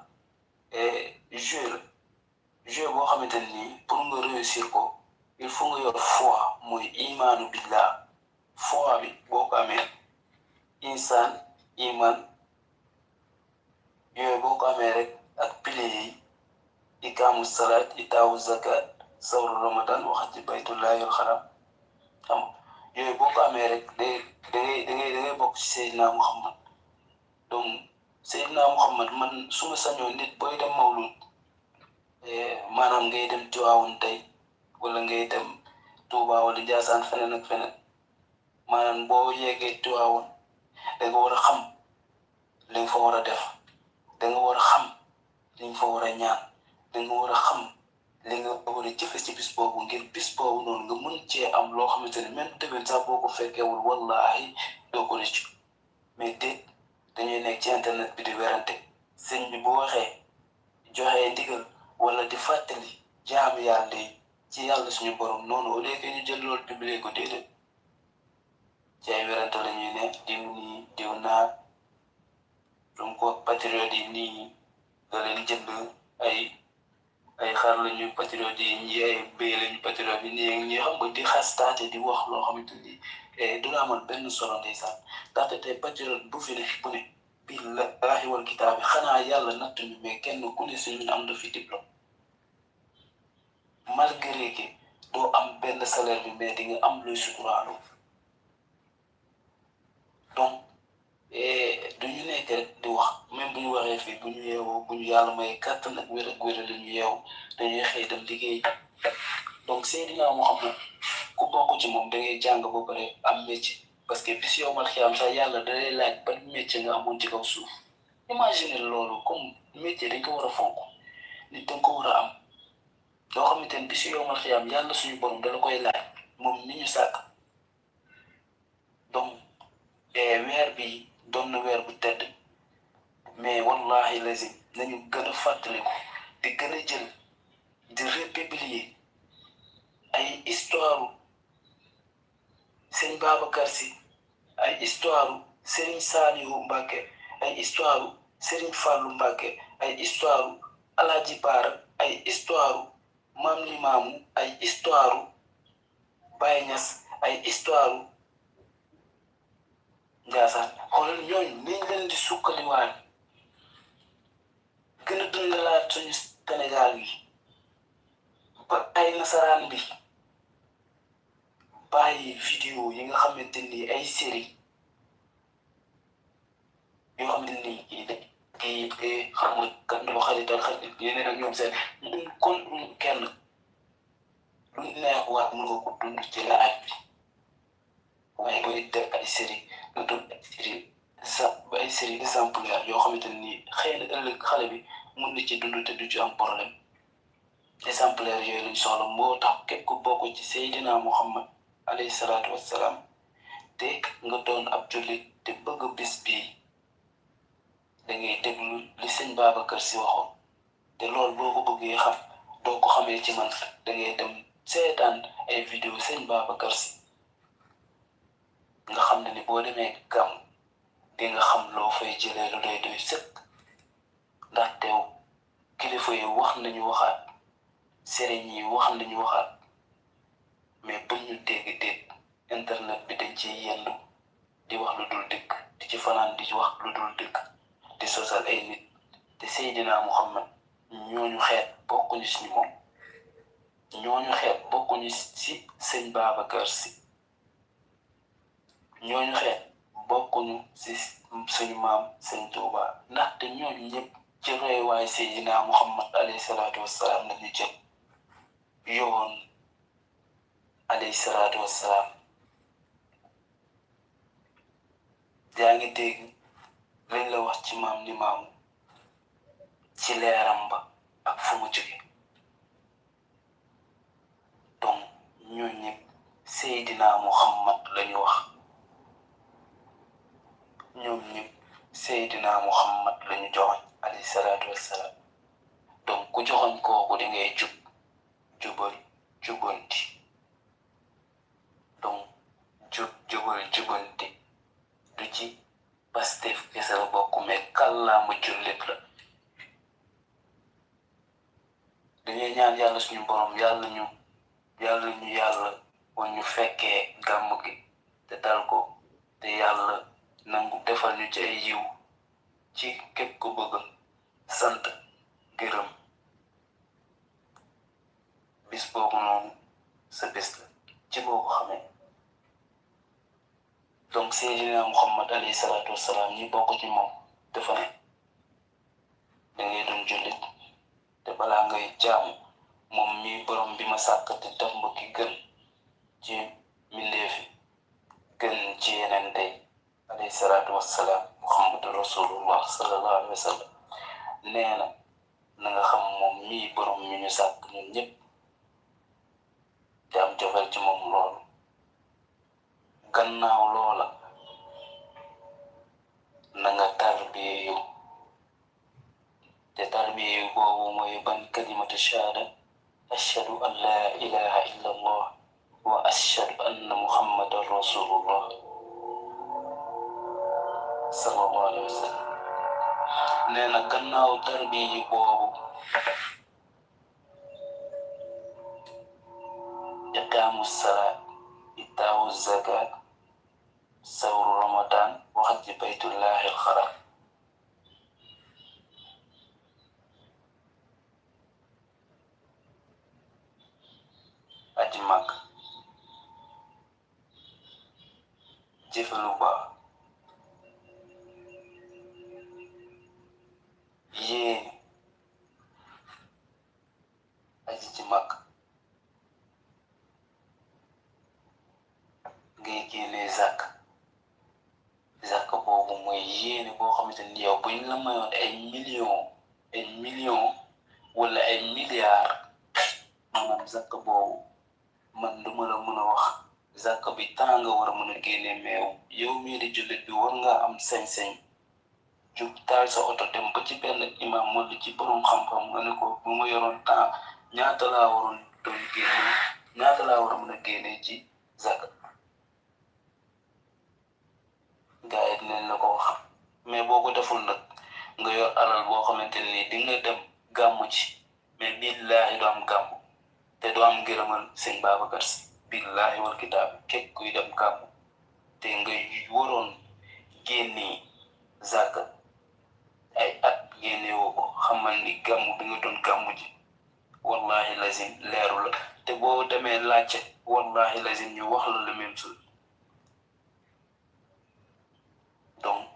jeu boo xamante ne nii pour nga réussir ko il faut nga yor foi mooy imaanu billah foi bi boo ko amee insaan iman yooyu boo ko amee rek ak piliers yi ikaamu salaat itaawu zakat sawru ramadan waxat ci baytullahil xaram xam yooyu boo ko amee rek dangay bokk ci Seydina Muhammad donc Seydina Muhammad man su ma sañoon nit booy dem mawlud maanaam ngay dem Tiwaawan tey wala ngay dem Tuuba wala Njaasaan feneen ak feneen maanaam boo yeggee Tiwaawan da nga war a xam li nga fa war a def da nga war a xam li nga fa war a ñaan da nga war a xam li nga war a jëfe ci bis boobu ngir bis boobu noonu nga mën cee am loo xamante ne même déwén sax boo ko fekkeewul wallahi doo ko rëccu mais déet dañuy nekk ci internet bi di werante sëñ bi bu waxee joxee ndigal wala di fàttali jaam yàlla yi ci yàlla suñu borom noonu au lieu que ñu jël loolu publier ko déedéet ci ay werante la ñuy ne diw nii diw naa donc patriote yi nii da leen jënd ay xar lañu patriote yi ñi ay béy lañu patriote yi nii ñi xam nga di xastaate di wax loo xamante ni du la amal benn solo ndeysaan ndaxte tey patriote bu fi ne bu ne billaahi wal kitaabi xanaa yàlla nattuñu mais kenn ku ne si ñun am na fi diplôme malgré que doo am benn salaire bi mais di nga am luy suturaalu donc du ñu nekk rek di wax même bu ñu waxee fii bu ñu yeewoo bu ñu yàlla may kàttan ak wér ak wér la ñu yeewu dañuy xëy dem liggéey donc Seydina Muhammad ku bokk ci moom da ngay jàng ba pare am métier parce que bis yow mal xiyam sax yàlla da lay laaj ban métier nga amoon ci kaw suuf imagine loolu comme métier dañ ko war a fonk nit dañ ko war a am loo xamante ne bis yow mal xiyam yàlla suñu borom da la koy laaj moom ni ñu sàkk donc weer bi doon na weer bu tedd mais wallahi lazim nañu gën a fàttaliku di gën a jël di républier ay histoire sëñ Babacar Si ay histoire Serigne Saliou Mbacke ay histoire Serigne Fallou Mbacke ay histoire Alaaji Baara ay histoire Maam Limaamu ay histoire Baye Niass ay histoire Njaasaan xoolal ñooñu niñ leen di sukkaliwaat gën a dundalaat suñu Sénégal gi ba ay nasaraan bi bàyyi vidéo yi nga xamante ni ay série yoo xamante ni kii xam nga kan dama xarital xarit yeneen ak ñoom seen duñ kon kenn lu neex waat mën nga ko dund ci laaj bi waaye booy def ay série nga doon ay série exemplaire yoo xamante ni xëy na ëllëg xale bi mën na ci dund te du ci am problème exemplaire yooyu lañ soxla moo tax képp ku bokk ci Seydina Muhammad alayhi salaatu wassalaam te nga doon ab jullit te bëgg bis bii da ngay déglu li sëñ Babacar Si waxoon te loolu boo ko bëggee xam doo ko xamee ci man da ngay dem seetaan ay vidéo sëñ Babacar Si nga xam ne ni boo demee gàmm di nga xam loo fay jëlee lu doy doy sëkk ndax teew kilifa yi wax nañu waxaat sëriñ yi wax li ñu waxaat mais bu ñu dégg internet bi dañ ci yendu di wax lu dul dëgg di ci fanaan di wax lu dul dëgg di sosal ay nit te Seydina Muhammad ñooñu xeet bokkuñu si moom ñooñu xeet bokkuñu si sëñ Babacar Si ñooñu xeet bokkuñu si suñu maam sëñ Tuuba ndaxte ñooñu ñëpp ci roy waaye Seydina Muhammad alayhi salaatu wassalaam lañu jël yoon alayhi salaatu wassalaam yaa ngi dégg lañ la wax ci maam ni maamu ci leeram ba ak fu mu jóge donc ñoo ñëpp Seydina Muhammad lañu wax ñoom ñëpp Seydina Muhammad lañu joxoñ alayhi salaatu wassalaam donc ku joxoñ kooku da ngay jub jubal jubanti donc jubal jubanti du ci Pastef kese la bokk mais kàllaamu jullit la dañuy ñaan yàlla suñu borom yàlla wan ñu fekkee gàmm gi te dal ko te yàlla nangu defal ñu ci ay yiw ci képp ku bëgg sant gërëm bis boobu noonu sa bis la ci boo ko xamee donc Seydina Muhammad alayhi salaatu wassalaam ñi bokk ci moom dafa ne da ngay doon jullit te balaa ngay jaamu moom mi borom bi ma sàkk te def ma ki gën ci mbindeefi gën ci yeneen tey alayhi salaatu wassalaam Muhammadu rasulullah sallallahu alayhi wa sallam nee na nga xam moom mii borom mi ñu sàkk ñun ñëpp te am jofel ci moom loolu gannaaw loola na nga tarbiyu te tarbiyu boobu mooy ban kalimatu shahaada ashhadu an la ilaha illa allah wa ashhadu anna muhammadan rasulullah sallallahu alayhi wa sallam nee na gannaaw tarbiyu boobu iqaamu salaat itaawu zakat sawru ramadan waxat ci baytullahi alxaram aji mag jëfe lu baax yéene aji ci mag ngay génnee zàkk boobu mooy yéene boo xamante ni yow buñ la mayoon ay millions wala ay milliards maanaam zàkk boobu man duma la mën a wax zàkk bi temps nga war a mën a génnee meew yow mii di jullit bi war ngaa am sañ-sañ jub taal sa oto dem ba ci benn imam wala ci borom xam-xam nga ne ko bu ma yoroon temps ñaata laa waroon doon génne ñaata laa war a mën a génnee ci zàkk gaa yi dinañ la ko wax mais boo ko deful nag nga yor alal boo xamante ni di nga dem gàmmu ci mais billaahi du am gàmmu te du am ngërëmal sëñ Babacar Si billaahi wal kitaab képp kuy dem gàmmu te nga waroon génnee zàkk ay at génne woo ko xamal ni gàmmu bi nga doon gàmmu ji wallahi lazim leeru la te boo demee laajte wallahi lazim ñu wax la le même chose donc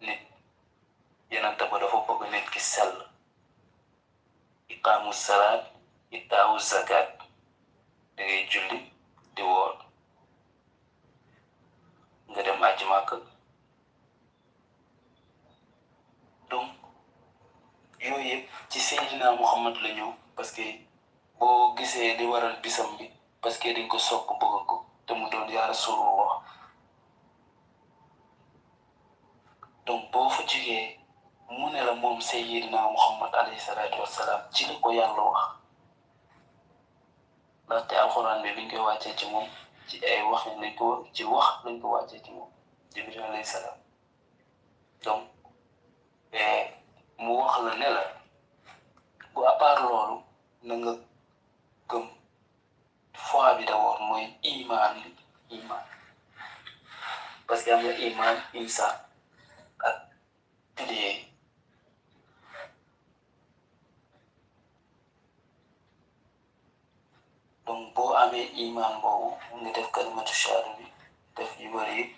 nit yenanta ba dafa bëgg nit ki sell iqaamu salaat itaawu zakat da ngay julli di woor nga dem aji Màkka donc yooyu yëpp ci Seydina Muhammad la ñëw parce que boo gisee li waral bisam bi parce que dañ ko sopp bëgg ko te mu doon yaa rasulullah donc boo fa jógee mu ne la moom Seydina Muhammad alayhi salaatu wassalaam ci li ko yàlla wax ndaxte alxuraan bi biñ koy wàccee ci moom ci ay wax lañ ko ci wax lañ ko wàccee ci moom Jibril alayhi salaam donc mu wax la ne la bu à part loolu na nga amee iman boobu nga def kalimatu shahada bi def yu bëri yëpp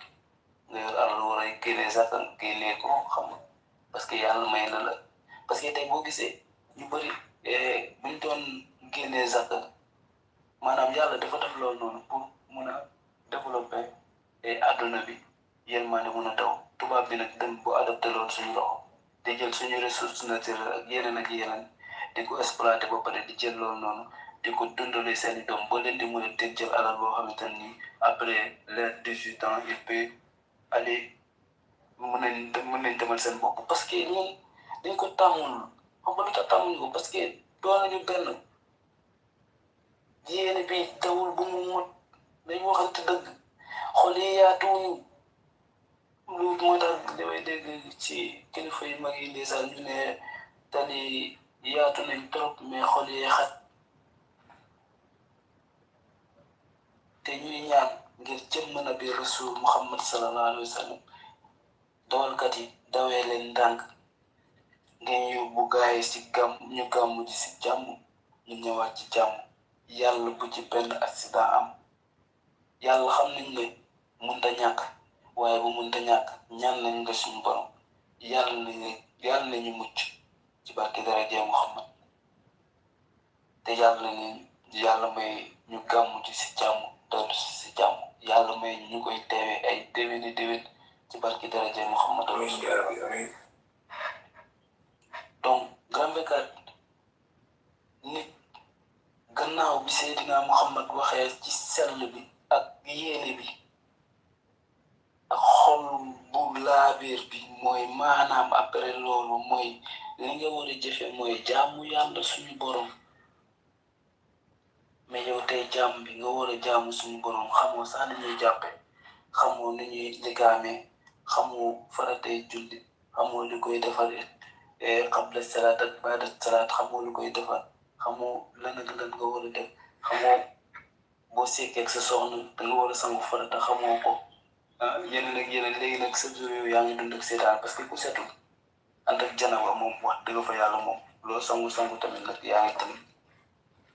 nga yor alal war a génnee sax génnee ko xam nga parce que yàlla may na la parce que tey boo gisee ñu bëri buñ doon génnee sax maanaam yàlla dafa def loolu noonu pour mun a développer adduna bi yërmande mun a daw tubaab bi nag dem bu adopté loolu suñu loxo di jël suñu ressource naturelle ak yeneen di ko exploité ba pare di jël loolu noonu di ko dundale seeni doom ba leen di mën a teg jël alal boo xamante ni après les 18 ans il peut aller mën nañ demal seen bopp parce que ñun dañ ko tàmmul xam nga lu tax tàmmuñu ko parce que doon nañu benn yéene bi dawul bu mu mot dañ waxante dëgg xol yi yaatuwuñu loolu moo tax damay dégg ci kilifa yu mag yi ndeysaan ñu ne tali yaatu nañ trop mais xol yi xat te ñuy ñaan ngir jëmm na bi rasul muhammad sallallahu alayhi wa sallam dawalkat yi dawee leen ndànk ngeen yóbbu gaay ci ñu gàmmu ji ci jàmm ñu ñëwaat ci jàmm yàlla bu ci benn accident am yàlla xam nañ ne mënta ñàkk waaye bu mënta ñàkk ñaan nañ nga suñu borom yàlla nañu mucc ci barke daraja muhammad te yàlla may ñu gàmmu ji ci jàmm dellu ci jàmm yàlla may ñu koy teewee ay déwéni déwén ci barke daraja muhammad donc grand békat nit gannaaw bi Seydina Muhammad waxee ci sell bi ak yéene bi ak xol bu laabiir bi mooy maanaam après loolu mooy li nga war a jëfe mooy jaamu yàlla suñu borom mais yow tey jaam bi nga war a jaamu suñu borom xamoo sax ni ñuy jàppe xamoo ni ñuy ligaamee xamoo faratee julli xamoo li koy defar qabla salaat ak baada salaat xamoo li koy defar xamoo lan ak lan nga war a def xamoo boo sekkee ak sa soxna da nga war a sangu farata xamoo ko yeneen ak yeneen léegi nag sa jour yooyu yaa ngi dund ak seetaan parce que ku setul ànd ak janaba moom wax dëgg fa yàlla moom loo sangu tamit nag yaa ngi tamit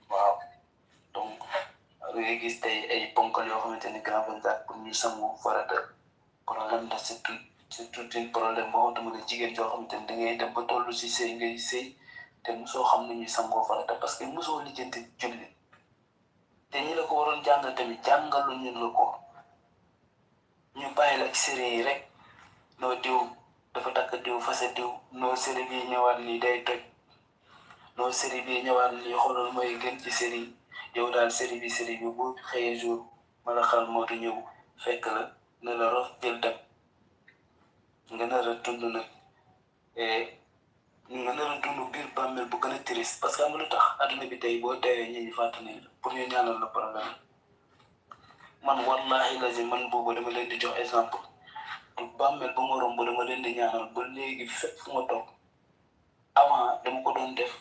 waaw donc ngay gis tey ay ponkal yoo xamante ni grand vingt pour ñu sangu farata problème la c'est tout un problème boo xamante ne jigéen joo xamante ni da ngay dem ba toll si sëy ngay sëy te mosoo xam ne ñuy sangoo farata parce que mosoo lijjanti julli te ñi la ko waroon jàngal tamit jàngalu ñu la ko ñu bàyyi la ak série yi rek noo diw dafa takk diw fase diw noo série bii ñëwaat nii day toj noo série bii ñëwaat nii xoolal mooy gën ci série yow daal série bi boo xëyee jour mala xal moo di ñëw fekk la ne la rof jël dem nga nar a dund nag nga nar a dund biir bàmmeel bu gën a triste parce que am lu tax adduna bi tey boo teewee ñi ñu fàtt nañ la pour ñu ñaanal la problème man wallahi lazim man boobu dama leen di jox exemple du bàmmeel bu ma romb dama leen di ñaanal ba léegi fépp fu ma toog avant dama ko doon def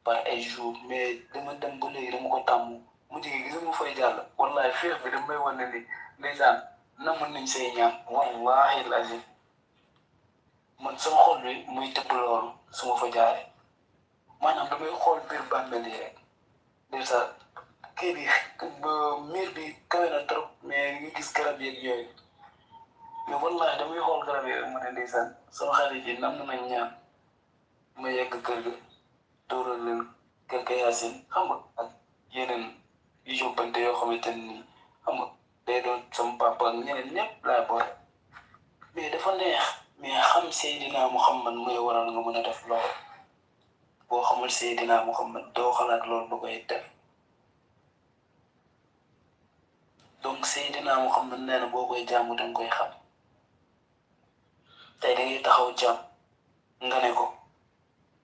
par ay jours mais dama dem ba léegi dama ko tàmm mu jigi gis mu fay jàll wallahi féex bi dama may wan ne ni ndeysaan namoon nañ say ñaan wallahi lazim man sama xol bi muy tëbb loolu su ma fa jaaree maanaam damay xool biir bàmmeel yi rek ndeysaan kii bi miir bi kawe na trop mais nga gis garab yeeg yooyu mais wallahi damay xool garab yooyu mu ne ndeysaan sama xarit yi nam nañ ñaan ma yegg kër ga dóoral leen kër ga yaasin xam nga ak yeneen yu yóbbante yoo xamante ni xam nga day doon sama papa ak ñeneen ñëpp laa boole mais dafa neex mais xam Seydina Muhammad mooy waral nga mën a def loolu boo xamul Seydina Muhammad doo xalaat loolu ba koy def donc Seydina Muhammad nee na boo koy jaamu danga koy xam tey da ngay taxaw jaam nga ne ko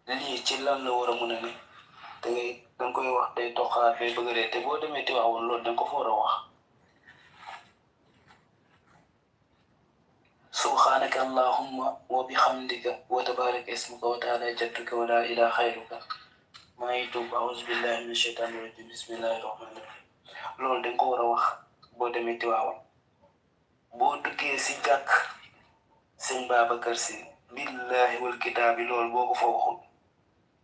lii ci lan la war a mën a ne danga koy wax day toxaat day bëgg dee te boo demee ti waxoon loolu danga ko fa war a wax subhanaka allahumma wa bihamdika wa tabarak ismuka wa taala jadduka wa la ilaha xayruka maa ngi tuub auzu billahi min shaytani rajim bismillahi rahmani rahim loolu danga ko war a wax boo demee ti waxoon boo duggee si jàkk sëñ Babacar Si billahi wal kitaabi loolu boo ko fa waxul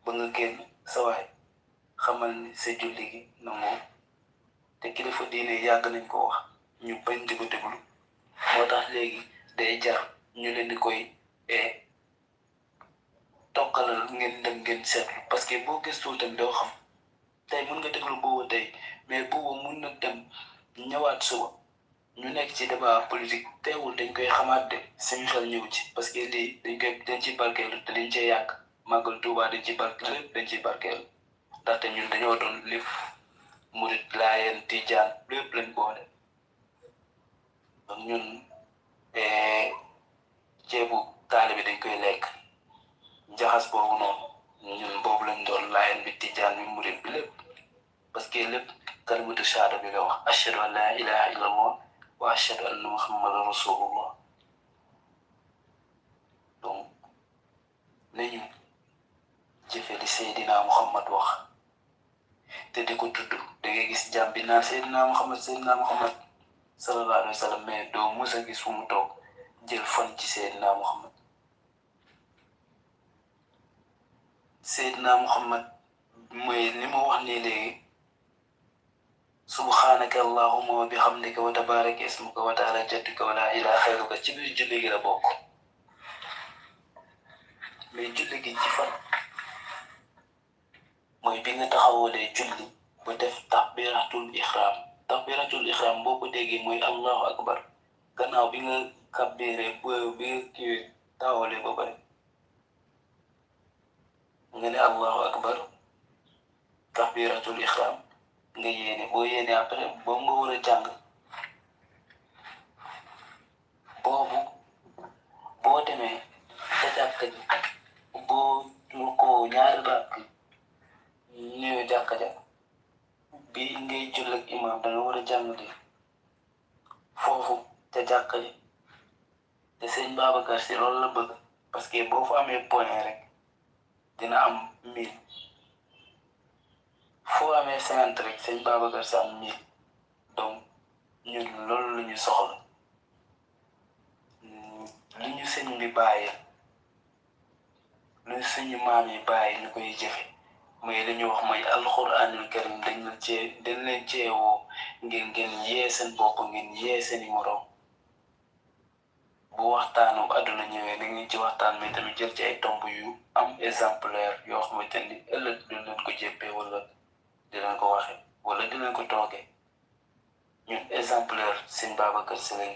ba nga génn sa waay xamal ni sa julli gi nangoo te kilifa diine yàgg nañ ko wax ñu bañ di ko déglu moo tax léegi day jar ñu leen di koy tokkalal ngeen dem ngeen seetlu parce que boo gëstoo tamit doo xam tey mën nga déglu boobu tey mais boobu mun na dem ñëwaat suba ñu nekk ci débat politique teewul dañ koy xamaat de suñu xel ñëw ci parce que lii dañ ciy barkeelu te dañ cee yàq màggal Tuubaa dañ ciy barkeelu lépp dañ ciy barkeelu ndaxte ñun dañoo doon lépp murit laayeen tijaan lépp lañ boole donc ñun ceebu taalibe dañ koy lekk jaxas boobu noonu ñun boobu lañ doon laayeen bi tijaan bi murit bi lépp parce que lépp kalimatu shahaada bi nga wax ashhadu an laa ilaha illa allah wa ashhadu anna muhammadan rasulullah donc nañu jëfe li Seydina Muhammad wax te di ko tudd da ngay gis jàmm bi naan Seydina Muhammad sallallahu alayhi wa sallam mais doo mës a gis fu mu toog jël fan ci Seydina Muhammad Seydina Muhammad mooy li ma wax nii léegi subhanaka allahumma wa bihamdika wa tabaraka ismuka wa taala jadduka wa la ilaha xayruka ci biir julli gi la bokk mais julli gi ci fan mooy bi nga taxawalee julli ba def takbiratul ihram boo ko déggee mooy allahu akbar gannaaw bi nga kabbiree bi nga kiiwee taxawalee ba pare nga ne allahu akbar takbiratul ihram nga yéene boo yéene après boobu nga war a jàng boobu boo demee ca jàkka ji boo ko ñaari rakk ñëwee jàkka ja bi ngay jull ak imam danga war a jàng de foofu ca jàkka ji te sëñ Babacar Si loolu la bëgg parce que boo fa amee point rek dina am 1000 foo amee 50 rek sëñ Babacar Si am 1000 donc ñun loolu la ñu soxla li ñu sëñ bi bàyyee lu suñu maam yi bàyyi ñu koy jëfe mooy li ñu wax mooy alxuraanul karim dañ leen ceewoo ngeen yee seen bopp ngeen yee seeni moroom bu waxtaanu àdduna ñëwee da ngeen ci waxtaan mais tamit jël ci ay tomb yu am exemplaire yoo xamante ni ëllëg du leen ko jéppee wala di leen ko waxe wala di leen ko toogee ñun exemplaire sëñ Babacar Si lañ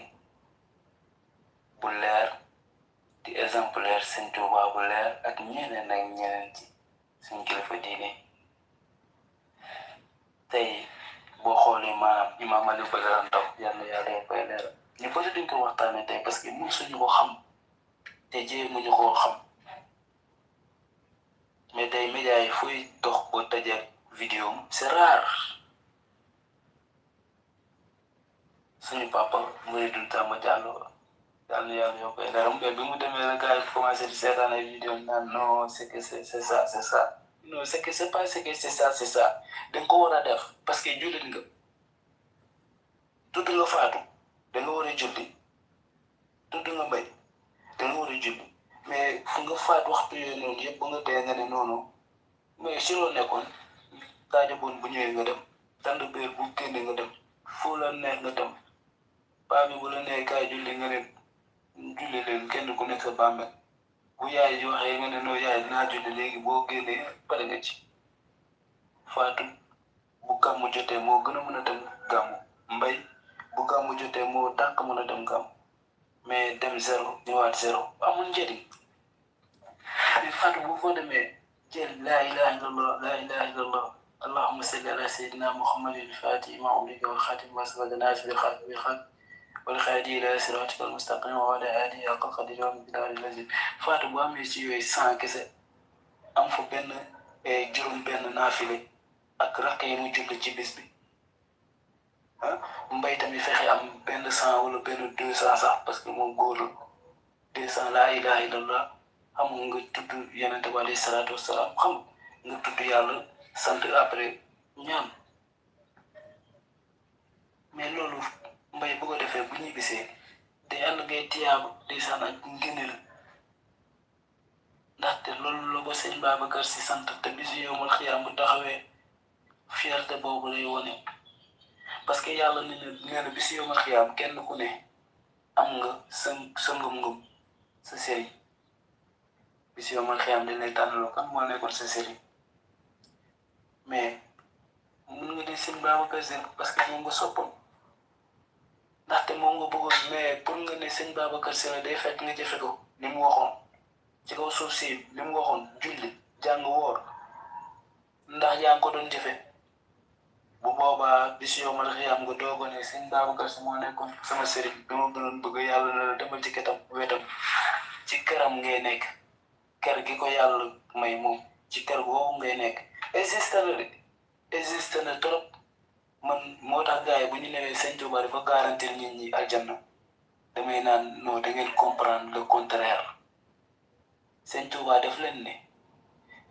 bu leer di exemplaire sëñ Tuubaa bu leer ak ñeneen ak ñeneen ci suñ kilifa diine tey boo xoolee maanaam imaam Aliou Badara Ndaw yàlla yàlla koy leeral ñu bëri duñ ko waxtaanee tey parce que mun suñu ko xam te jéemuñu koo xam mais tey média yi fuy dox ba tajee vidéo am c'est rare suñu papa muy dul tàmm jàllo yàlla yoo koy leeral mais bi mu demee la gars yi commencé di seetaan ay vidéo naan non c'est que c'est ça non c'est que c'est pas c'est que c'est ça danga ko war a def parce que jullit nga tudd nga faatu danga war a julli tudd nga mbay danga war a julli mais fu nga faat waxtu yooyu noonu yëpp ba nga dee nga ne noonu mais si loo nekkoon taaja boon bu ñëwee nga dem tànd béer bu génne nga dem fu la neex nga dem paa bi bu la nee kaay julli nga ne julli leen kenn ku nekk sa bàmmeel bu yaay ji waxee nga ne noo yaay dinaa julli léegi boo génnee pare nga ci faatu bu gàmmu jotee moo gën a mën a dem gàmmu mbay bu gàmmu jotee moo dàq mën a dem gàmmu mais dem zéro ñëwaat zéro amul njëriñ mais faatu bu ko demee jël laa ilaha illallah allahumma salli ala sayyidina muhammadin fatihi ma ulika wal khatim ma sabaka naas bil haqq والخادي إلى صراطك المستقيم وعلى آله حق قدره ومقداره العظيم faatu bu amee ci yooyu 100 kese am fa benn juróom benn naafile ak rakk yi mu julli ci bis bi mbay tamit fexe am benn 100 wala benn 200 sax parce que moom góorul 200 laa ilaha illallah xam nga tudd yonente bi alayhi salaatu wasalaam xam nga tudd yàlla sant après ñaan mais loolu mbay bu ko defee bu ñuy bisee day ànd ngay tiyaabu day saan ak ngëneel ndaxte loolu la ko sëñ Babacar Si sant te bisu yowmal xiyaam bu taxawee fierté boobu lay wone parce que yàlla nee na bis yow ma xiyaam kenn ku ne am nga sa ngëm-ngëm sa sëriñ bis yow ma xiyaam dañ lay tànnaloo kan moo nekkoon sa sëriñ mais mun nga ne sëñ Babacar Sy parce que moom nga soppoon ndaxte moom nga bëggoon mais pour nga ne sëñ Babacar Sy la day fekk nga jëfe ko li mu waxoon ci kaw suuf si li mu waxoon julli jàng woor ndax yaa ngi ko doon jëfe bu boobaa bis yow ma xiyaam nga doogo ne sëñ Babacar Sy moo nekkoon sama sëriñ bi ma gënoon bëgg yàlla na la demal ci wetam ci këram ngay nekk kër gi ko yàlla may moom ci kër googu ngay nekk existe na trop man moo tax gars yi bu ñu newee sëñ Tuubaa dafa garantir nit ñi aljanna damay naan non da ngeen comprendre le contraire sëñ Tuubaa def leen ne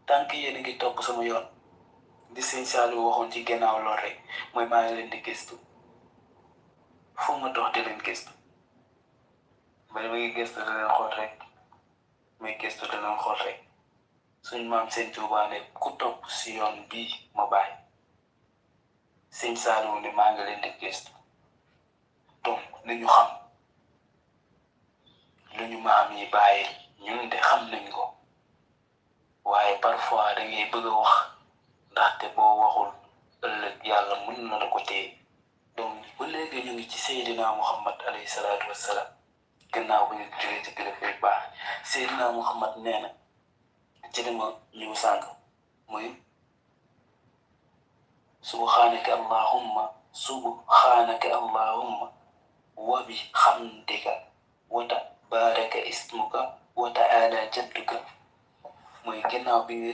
tant que yéen a ngi topp sama yoon di sëñ Saliou waxoon ci gannaaw lool rek mooy maa ngi leen di gëstu fu ma dox di leen gëstu ba ma ngi gëstu da leen xool rek may gëstu da leen xool rek suñ maam sëñ Tuubaa ne ku topp si yoon bii ma bàyyi sëñ Saliou ne maa ngi leen di gëstu donc nañu xam lu ñu maam yi bàyyi ñun de xam nañ ko waaye parfois da ngay bëgg a wax ndaxte boo waxul ëllëg yàlla mën na la ko téye donc ba léegi ñu ngi ci Seydina Muhammad alayhi salaatu wassalaam gannaaw bu ñu jógee ci kilifa yu baax Seydina Muhammad nee na ci dama ñëw sànq muy subhanaka allahumma wa bi xamdika wa tabaraka ismuka wa taala jadduka mooy gannaaw bi nga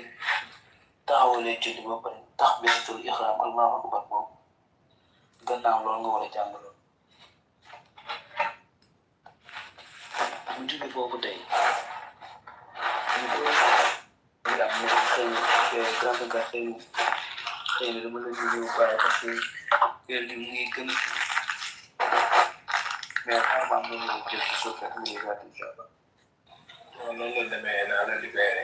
taxawalee julli ba pare takbiratul ihram allahu akbar boobu gannaaw loolu nga war a jàng loolu mu jóge foofu tey ñu ko ngi am ne xëy na grand ga xëy na dama la ñëw bàyyi parce que heure bi mu ngi gën mais xarmaam na ñu jël ci suuf rek mu ngi gàtt incha allah noonu la demee naa la libéré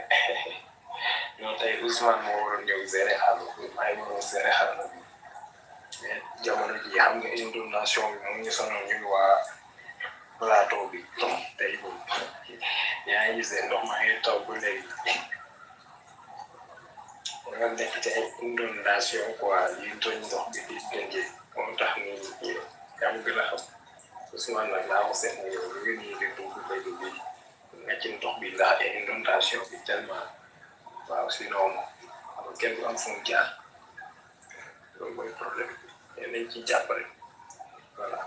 ñoo tey Ousmane moo waroon ñëw gérer xaalu maa ngi waroon gérer xaalu mais jamono ji xam nga inondation bi moom ñu sonal ñun waa plateau bi tey moom yaa ngi gisee ndox maa ngi taw ba léegi nga nekk ci ay inondation quoi yi tooñ ndox bi di dënjee moo tax ni yaa ngi gën a xam Ousmane nag daa ko seet yow lu ngeen ñi di dugg bay du bi nga ci ndox bi ndax inondation bi tellement waaw sinon xam kenn du am fu mu jaar loolu mooy problème bi nañ ci jàppale voilà.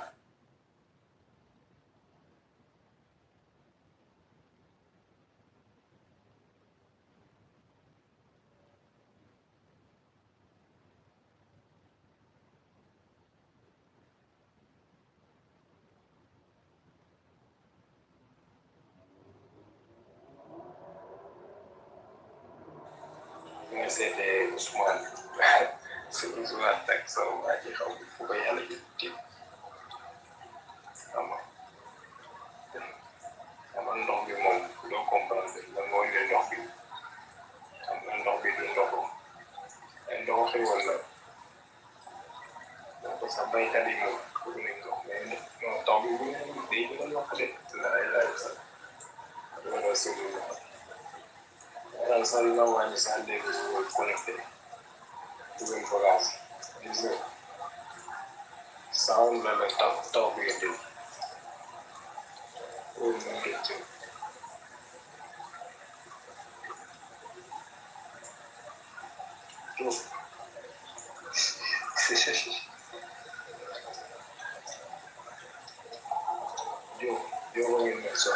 nga seetee Ousmane su Ousmane teg sama waa ji xaw fu ko yàlla jël xam nga ndox bi moom doo comprendre la mooy ne ndox bi xam nga ndox bi du ndoxu ay ndoxu xewal la donc sax baykat yi moom bëgg nañ ndox mais non taw bi bu day gën a yokk de la ay laaj sax dama doon suñu daal sax la wàññi sax léegi ñu connecté dugal bagage gis nga sound la la taw bi nga jël loolu moom ngeen jël yo ngeen mel so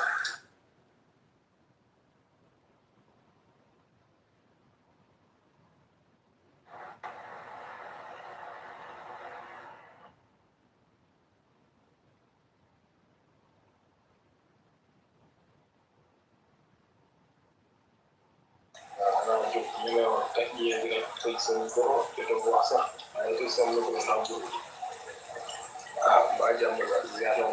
ñu lay wax kat yéen rek tëj seen goro te doo wax sax waaye tëj seen lu ko naa buru mbaa jàmm la ziar la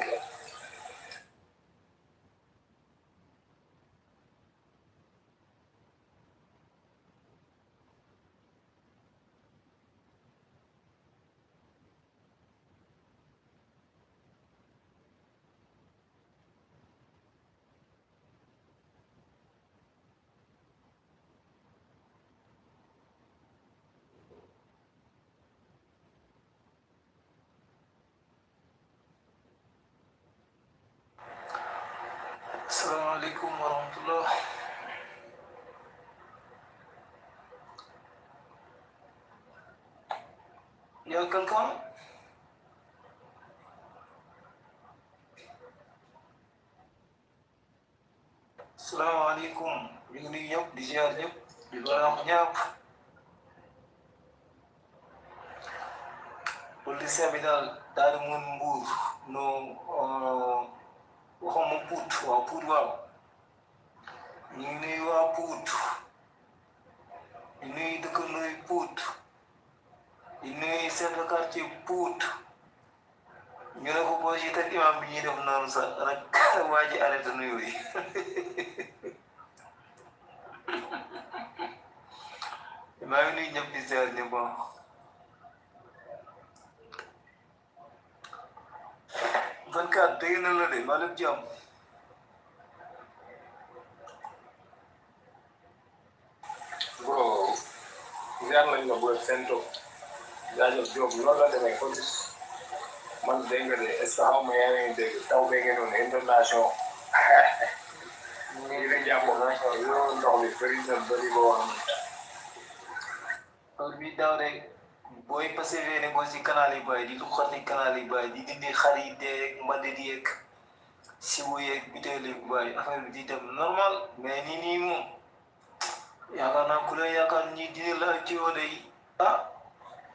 Yo quelqu'un? Assalamualaikum. Ini ñep di ziar ñep di barax ñep. Polisi bi dal mun mbuur no waxuma put waaw put waaw ñu ngi nuyu waa put di nuyu dëkkandooy put di nuyu chef de quartier put ñu ne ko boo si teg imam bi ñuy def noonu sax rek waa ji arrêté nuyu yi maa ngi nuyu ñëpp di ziar ñëpp 24 dégg na la de maa lépp jàmm bro ziar nañ la booy sento jaajëf Diop noonu la demee ko gis man dégg nga de est ce que xaw ma yaa ngi dégg taw bee ngeen noonu international ñu ngi jàpp yow ndox mi bëri na bëri ba wax heure bi daaw de booy persévérer ko si canal yi bay di lu xotti canal yi bay di dindi xar yi dee mbalit yeeg siwu yeeg biteel yi bay affaire bi di dem normal mais nii moom yaakaar naa ku leen yaakaar ñi dina la ci yoo day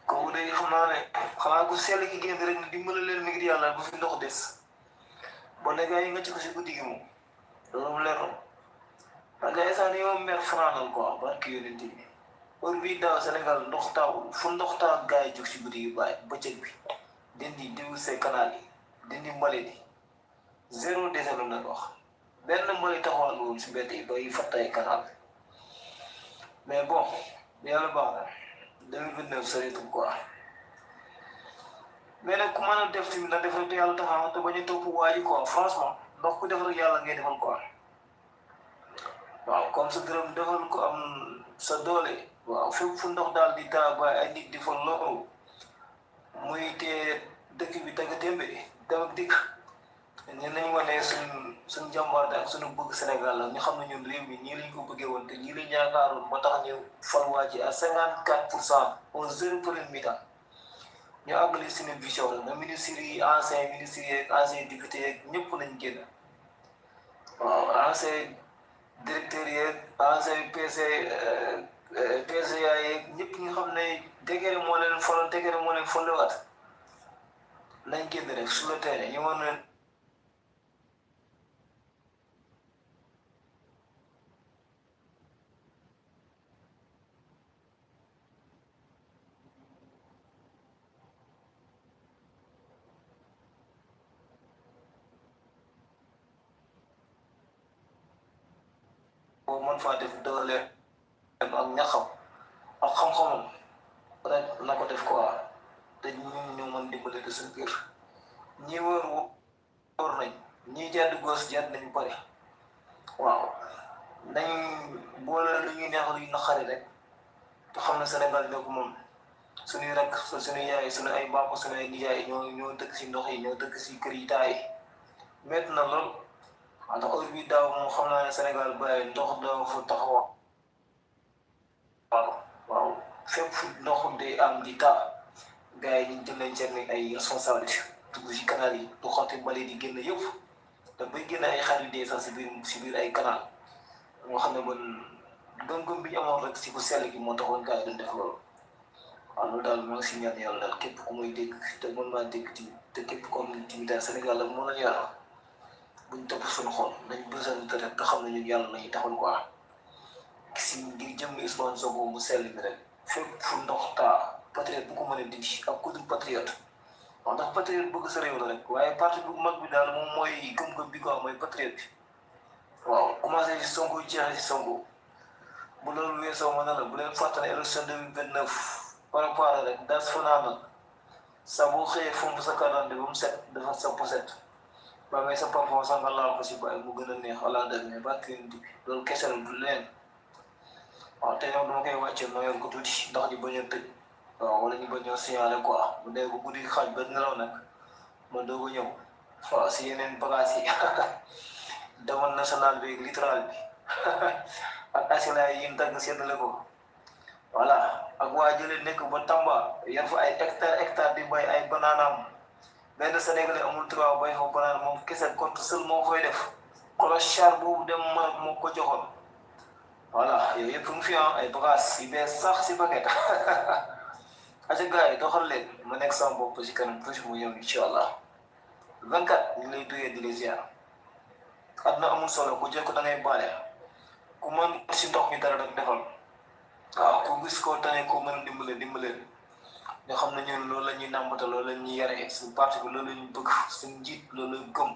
kooku day xam naa ne xanaa ku sell ki génn rek ne dimbale leen ngir yàlla bu fi ndox des ba ne gars yi nga ci ko si guddi gi moom loolu leer na parce que instant nii moom mer fanaanal quoi barki yonent bi heure bii daaw Sénégal ndox taw fu ndox taw gars yi jóg si guddi gi bàyyi bëccëg bi dindi diw see canal yi dindi mbalit yi zéro déchet la wax benn mbalit taxawal woon si mbedd yi bay fattay canal mais bon yàlla baax na 2029 soreetul quoi mais nag ku mën a def tamit na def rek yàlla taxaw te bañ a topp waa ji quoi franchement ndox ku def rek yàlla ngay defal quoi waaw comme sa dërëm defal ko am sa doole waaw fépp fu ndox daal di taa ba ay nit di fa loru muy te dëkk bi tagga témbe dem ak dikk ñu nañ wane suñ jàmbaarte ak suñu bëgg Sénégal la ñu xam ne ñun réew mi ñii lañ ko bëggee woon te ñii lañ yaakaaroon ba tax ñu fal waa ji à 54% au 0 pour une mi-temps ñu àggali suñu vision la na ministres yi ancien ministres yeeg ancien député yeeg ñëpp nañ génn waaw ancien directeur yeeg ancien PCA yeeg ñëpp nga xam ne décret moo leen faloon décret moo leen follewaat nañ génn rek sur le terrain ñu mën leen man faa def doole ak ñaxam ak xam-xamam rek na ko def quoi te ñun ñoo mën dimbale de suñu biir ñi wóor nañ ñi jàdd gos jàdd nañu bari waaw nañ boole lu ñuy neex lu naqari rek te xam ne Sénégal ñoo ko moom suñuy rek suñuy yaay suñu ay bàpp suñu ay nijaay ñoo dëkk si ndox yi ñoo dëkk si kër yi taay métti na lool ndax heure bii daaw moom xam naa ne Sénégal bàyyi ndox daaw fa taxaw waaw fépp fu ndox day am di taa gars yi ñu jël nañ seen ay responsabilité dugg si canal yi du xotti mbali di génn yëpp te bay génn ay xar yu dee sax si biir ay canal moo xam ne man gëm-gëm bi ñu amoon rek si bu sell gi moo taxoon gars yi doon def loolu waaw loolu daal moo ngi si ñaan yàlla daal képp ku muy dégg te mën maa dégg te képp comme tamit daal Sénégal la mën nañu yàlla buñ topp suñu xol nañ bësante rek nga xam ne ñun yàlla nañu taxal quoi si ngir jëmmi Ousmane Sonko mu sell bi rek fépp fu ndox taa patriote bu ko mën a dindi ak ku dul patriote waaw ndax patriote bëgg sa réew la rek waaye parti bu mag bi daal moom mooy gëm-gëm bi quoi mooy patriote bi waaw commencé si Sonko jeexee si Sonko bu loolu weesoo ma ne la bu leen fàttali élection 2029 préparé rek das fanaanal sa boo xëyee fomp sa carte ba mu set dafa sa poset ba may sa parfum sax nga laal ko si bàyyi mu gën a neex wala dem mais ba kii bi loolu kese la du leen waaw te ñoom dama koy wàccee ma yor ko tuuti ndax ñu bañ a tëj waaw wala ñu bañ a signalé quoi bu dee ba guddi xaaj ba nelaw nag ma doog a ñëw waaw si yeneen bagages yi demoon national bi littoral bi ak asilaay yi ñu tàgg seddale ko voilà ak waa jële nekk ba Tamba yan fa ay hectare di bay ay banaanam benn Sénégalais amul droit bay fa banaan moom kese compte seul moo fay def clochard boobu dem Maroc moo ko joxoon voilà yooyu yëpp mu fi ay bagages yu bees sax si paquet aca gars yi doxal leen ma nekk sama bopp si kanam tuuti mu ñëw incha allah 24 ñu lay duyee di les ziar àdduna amul solo ku jël ko da ngay baale ku mën si ndox mi dara rek defal waaw ku gis koo tane ko mën dimbaleen ñoo xam ne ñun loolu la ñuy nàmbata loolu la ñuy yaree suñu parti bi loolu la ñuy bëgg suñu njiit loolu la gëm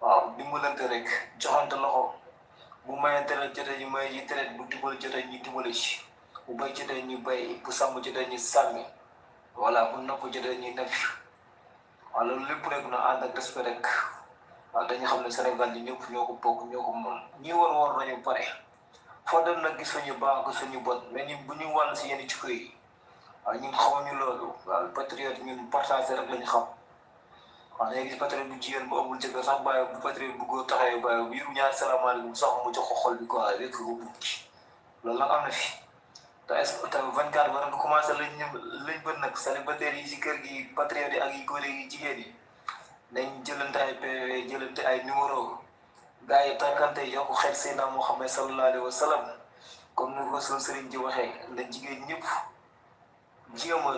waaw dimbalante rek joxante loxo bu mayee tere jotee ñu may yi tere bu dibal jotee ñu dibale ci bu bay jotee ñu bay bu sàmm jotee ñu sàmmi voilà bu napp jotee ñu nappi waaw loolu lépp rek na ànd ak respect rek waaw dañu xam ne Sénégal ñi ñëpp ñoo ko bokk ñoo ko moom ñi war nañu pare foo dem nag gis fa ñu baax gis fa ñu bon mais ñun bu ñu wàll si yenn jikko yi waaw ñun xamuñu loolu waaw patriote ñun partagé rek lañu xam waaw da ngay gis patriote bu jigéen bu amul jëkkër sax bàyyi bu patriote bu góor taxawee bàyyi bu yëru ñaar salaamaaleykum sax mu jox ko xol bi quoi rek ko bukki loolu nag am na fi te est-ce que te 24 war nga commencé lañ bën nag célibataire yi si kër gi patriote yi ak yi góor yi jigéen yi nañ jëlante ay PV jëlante ay numéro gars yi tàkkante yokk xel Seydina Muhammad sallallahu alayhi wa sallam comme ni ko sunu sëriñ ji waxee la jigéen ñëpp jéem a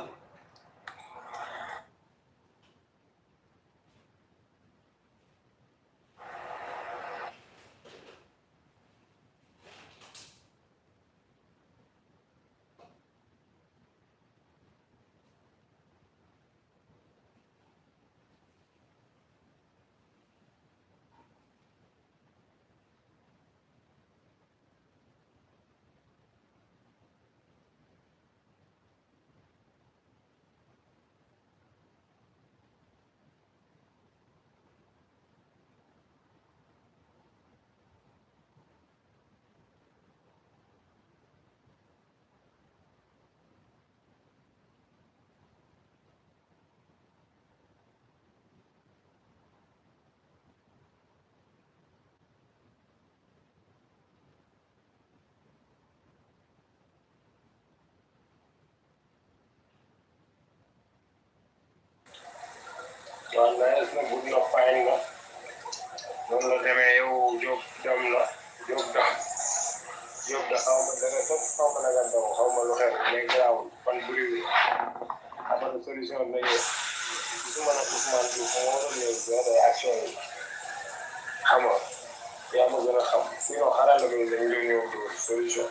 Wala is na good na fine na. Noonu la demee yow Diop jom la Diop da xaw ma dara sax xaw ma naka daw xaw ma lu xew mais garaawul fan bëriwul après solution la ñu gisuma nag Ousmane Diouf moo waroon ñëw joxe action yi xam nga yaa ma gën a xam sinon xaaral la koy dañ doon ñëw dóor solution.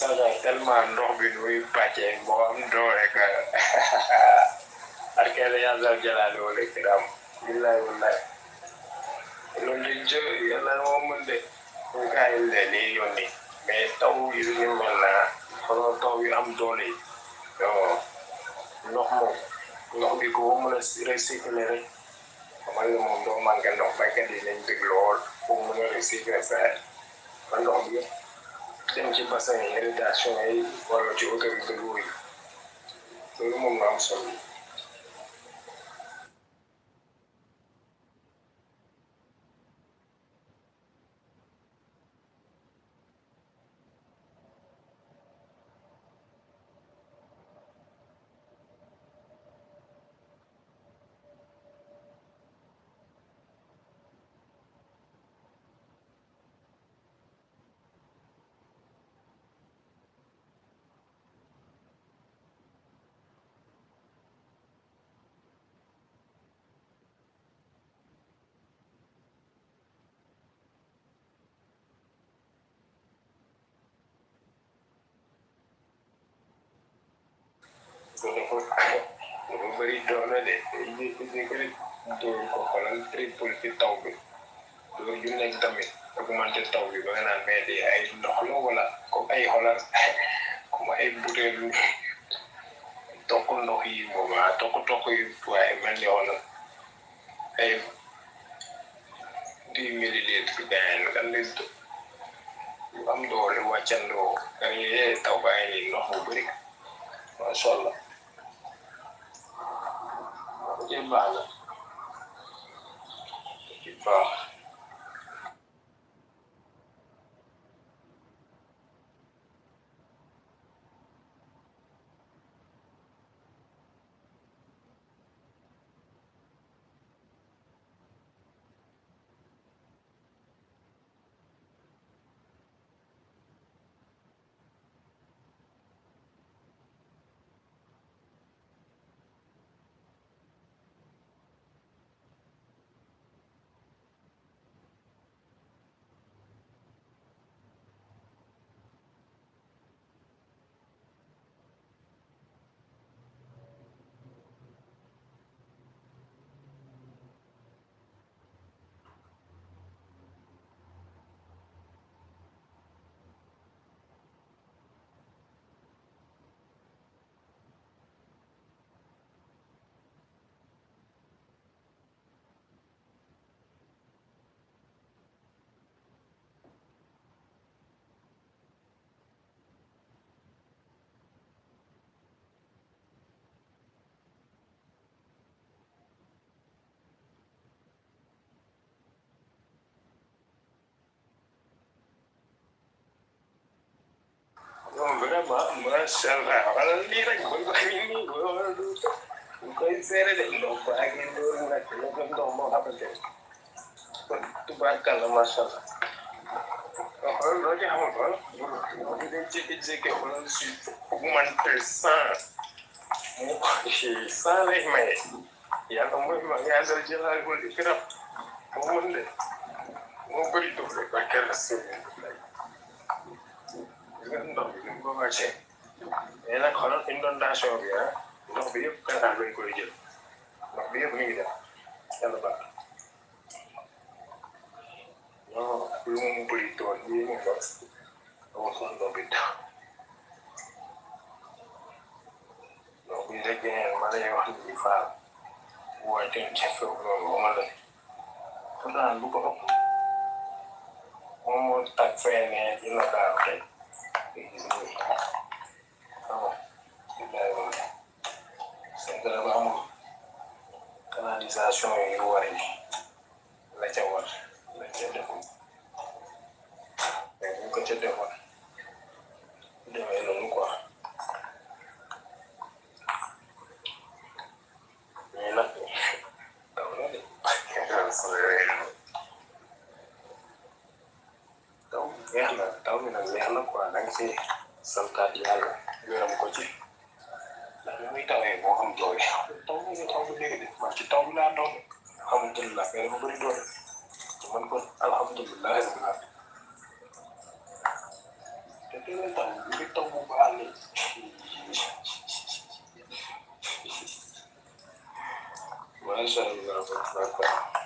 Saga tellement ndox bi nuy pàccee boo am doole ka arkele yàlla jalaale wala kiram billahi wallahi loolu dañ jë yàlla moo mën de ñu kaay le lii yónni mais taw yu ñu mel na façon taw yu am doole yi ndox moom ndox bi ko mën a recycler rek xamal ne moom doo manqué ndox baykat yi nañ dëgg lool pour mën a recycler sa ndox bi dem ci bassin irrigation yi wala ci autorité l'eau yi loolu moom la am solo. dafa bëri doon na de jékki-jékki rek dóor ko xoolal triple ci taw bi dóor ju nekk tamit augmenté taw bi ba nga naan mais di ay ndox la wala comme ay xoolal comme ay butéelu tokk ndox yi moom tokk yi waaye mel ni xoolal ay 10 millilitres gain nga leen yu am doole wàccandoo nga yee taw baa ngi ndox bu bëri masha Allah baax baax vraiment masha Allah wala lii rek bu ko nii bu koy seere de ndox baa ngi door nag ndox moo xamante ne tubaarkàlla masha Allah xool loo ci xamul xool bu dee jékki-jékki xoolal si augmenté 100 mu 100 lay maye yàlla mooy ma yaasal jëlaal ko di kirab moo mën de moo bëri dof rek ba kenn ndox bi ni mu ko wàccee mais nag xoolal inondation bi ndox bi yëpp Qatar lañ koy jël ndox bi yëpp mi ngi dem yàlla baax non lu mu bëri tool yi mu fa dama xool ndox bi tax ndox bi rek ma lay wax ni faal bu wàccee ci suuf loolu ma la Qatar lu ko ëpp moom moo tag fee ne dina daal tey Senegal amul canalisation yu war yi la ca war la ca deful mais buñ ko ca defoon demee noonu quoi mais nag taw na de taw bi nag neex na quoi da nga ci santaat yàlla gërëm ko ci ndax li muy tawee moo am doole taw bi taw bi léegi de man ci taw bi laa doon alhamdulilah mais dafa bëri doole man kon alhamdulilah te teel taw bi ngi taw bu baax ni masha Allah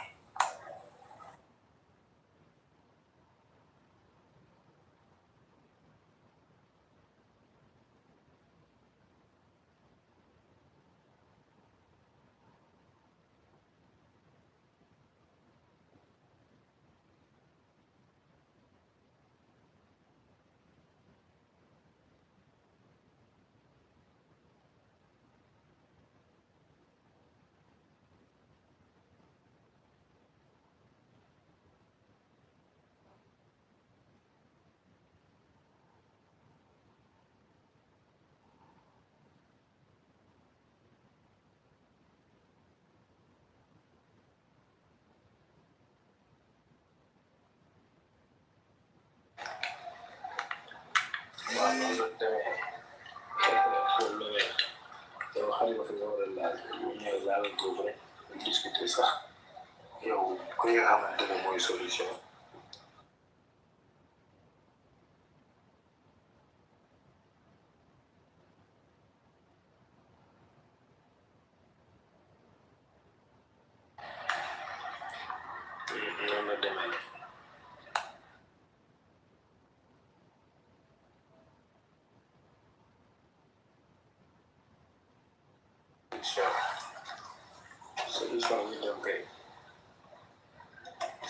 noonu la demee loolu la yow xale ba fi nga war a laal bu ñëwee laal boobu rek discuter sax yow ku nga xamante ne mooy solution. noonu la demee. solution bi dem kay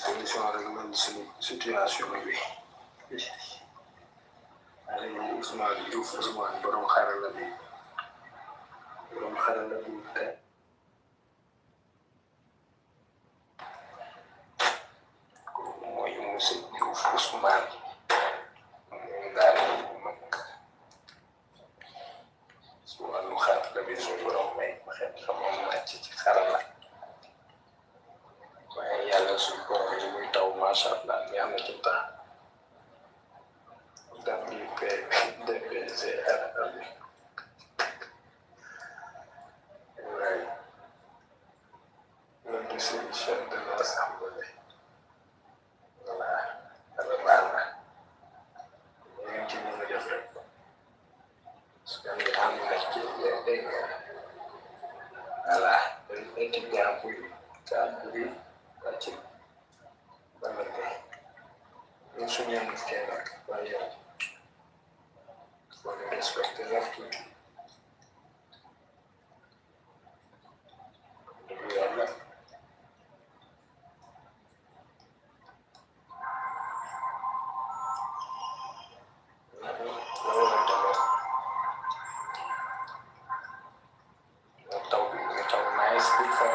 solution rek man suñu situation bi ale Ousmane Diouf Ousmane borom xarala bi kay mooy monsieur Diouf Ousmane daal mag su wàllu xarala bi suñu borom may ma xel xamoon màcc ci xarala waaye yàlla suñu borom yi muy taw macha allah mi am na ci temps dam bi DPG xarala bi waaye loolu solution de l'assemblée voilà yàlla baal na ngeen ci mën a def rek su ko defee am na ci dégg nga voilà équipe gàmbuy wàcc ba la kay ñun suñu am kenn nag waaye yow faut respecter la tuuti dëgg yàlla taw bi nga taw nice big fan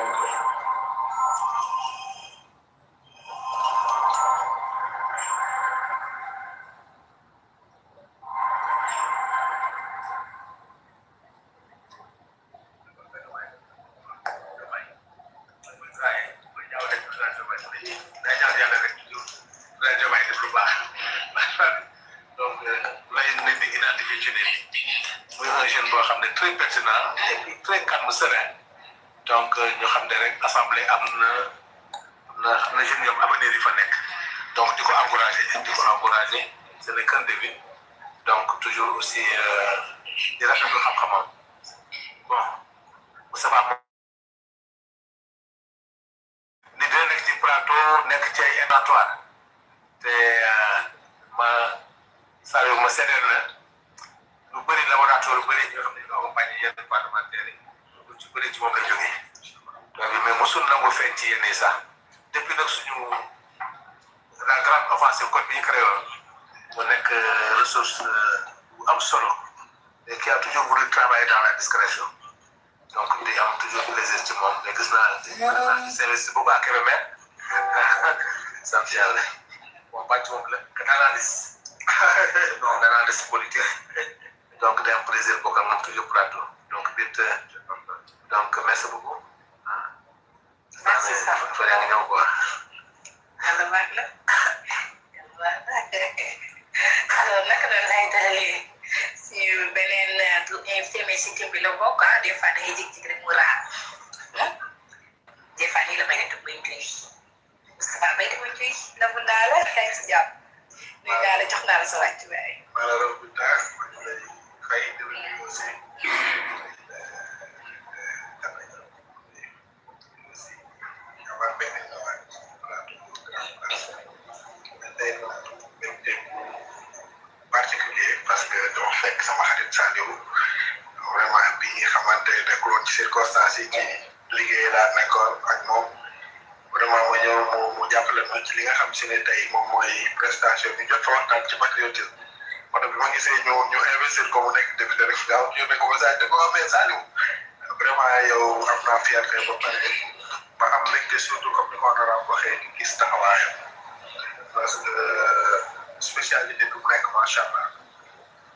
donc lay nit di identifier ci nit muy un jeune boo xam ne très pertinent et puis très calme serein donc ñu xam ne rek assemblée am na jeune ñoom avenir yi fa nekk donc di ko encourager ce n'est qu'un début donc toujours aussi di rafetlu xam-xamam bon Moussa ni dina nekk ci plateau nekk ci ay énatoire te ma saa ma seedeel na lu bëri laboratoire lu bëri ñoo xam ne ñu accompagné yenn parlementaires yi lu ci bëri ci moom la jógee donc mais mosul nangu feeñ ci yenn yi sax depuis nag suñu la grande offensive code bi ñu créé woon mu nekk ressource bu am solo et qui a toujours voulu travailler dans la discrétion donc di am toujours plaisir ci moom mais gis naa service boobu ak Kébémer sant yàlla bon bàcc moom la analyse non l'analyse politique donc day am plaisir bokk ak moom toujours plateau donc bit donc merci beaucoup merci ça fa yaa ngi ñëw quoi yàlla baax la alors naka la lay dalee si beneen invité mais si kii bi la bokk des fois da ngay jékki-jékki rek mu raar des fois nii la may def bay tuy ça va bay dama tuy na bu naa la xëy si jàpp nuyu naa la jox naa la sa wàcc waay malheureusement bu tax lay xëy di aussi particulier parce que dama fekk sama xarit Saliou vraiment bi ñi xamante nekkuloon ci circonstances yi ci liggéey laa nekkoon ak moom vraiment ma ñëw mu jàppale ma ci li nga xam si ne tey moom mooy prestation bi jot fa waxtaan ci patriotisme moo tax bi ma gisee ñu investir ko mu nekk député rek gaaw ñu ne ko message de ko amee Saliou vraiment yow am naa fierté ba pare ba am mbégte surtout comme ni ko honorable waxee di gis taxawaayam parce que spécialité bi mu nekk macha allah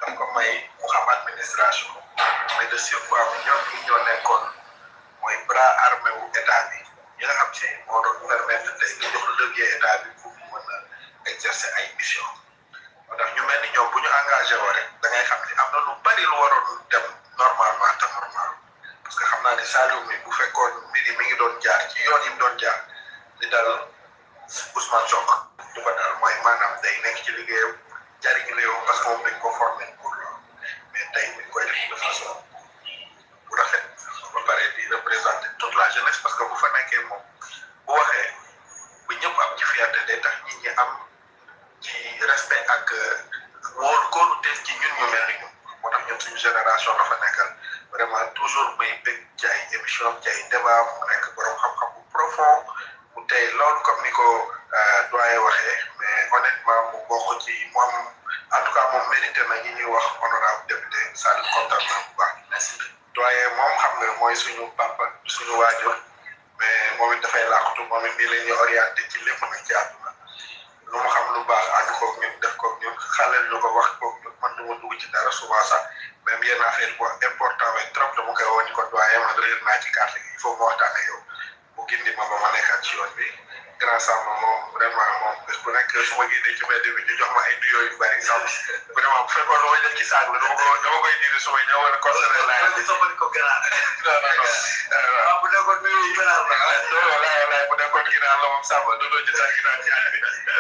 daf ko may mu xam administration mais de surcroît ñoom ñoo nekkoon mooy bras armé wu état bi ñi nga xam si moo doon permettre tey nga jox levier état bi pour mu mën a exercer ay mission moo tax ñu mel ni ñoom bu ñu engagé woo rek da ngay xam ni am na lu bari lu waroon dem normalement te normal parce que xam naa ne Saliou mi bu fekkoon mbir yi mi ngi doon jaar ci yoon yi mu doon jaar li dal Ousmane Sonko du ko dal mooy maanaam day nekk ci liggéeyam jariñu réew parce que moom dañ ko formé pour loolu mais tey mi koy def de façon bu rafet ba pare di représenter toute la jeunesse parce que bu fa nekkee moom bu waxee bu ñëpp am ci fierté day tax nit ñi am ci respect ak wóolu kóolu teel ci ñun ñu mel ni ñun moo tax ñun suñu génération dafa nekkal vraiment toujours may bëgg ci ay émission ci ay débat mu nekk borom xam-xam bu profond mu tey loolu comme ni ko doyen waxee mais honnêtement mu bokk ci moom en tout cas moom mérité na ñi ñuy wax honorable député Saliou kontaan naa bu baax. merci doyen moom xam nga mooy suñu papa suñu waajur mais moom it dafay làqatu moom it nii la ñuy orienté ci lépp nag ci àdduna lu mu xam lu baax ànd koog ñun def koog ñun xalal ñu ko wax koog ñun man du ma dugg ci dara souvent sax même yenn affaire bu important mais trop dama koy woo ñu ko doyen man réer naa ci carte gi il faut mu waxtaan ak yow mu gindi ma ba ma nekkaat ci yoon bi grand Samba moom vraiment moom bés bu nekk su ma génnee ci mbedd bi ñu jox ma ay nuyoo yu bari sax vraiment bu fekkoon lu may def ci saag bi dama koy diir su may ñëw wala concerné laa leen di soppali ko ganaar non bu nekkoon nuyoo yu ganaar la walaay bu nekkoon ginaar la moom Samba dootoo jëtaat ginaar ci àll bi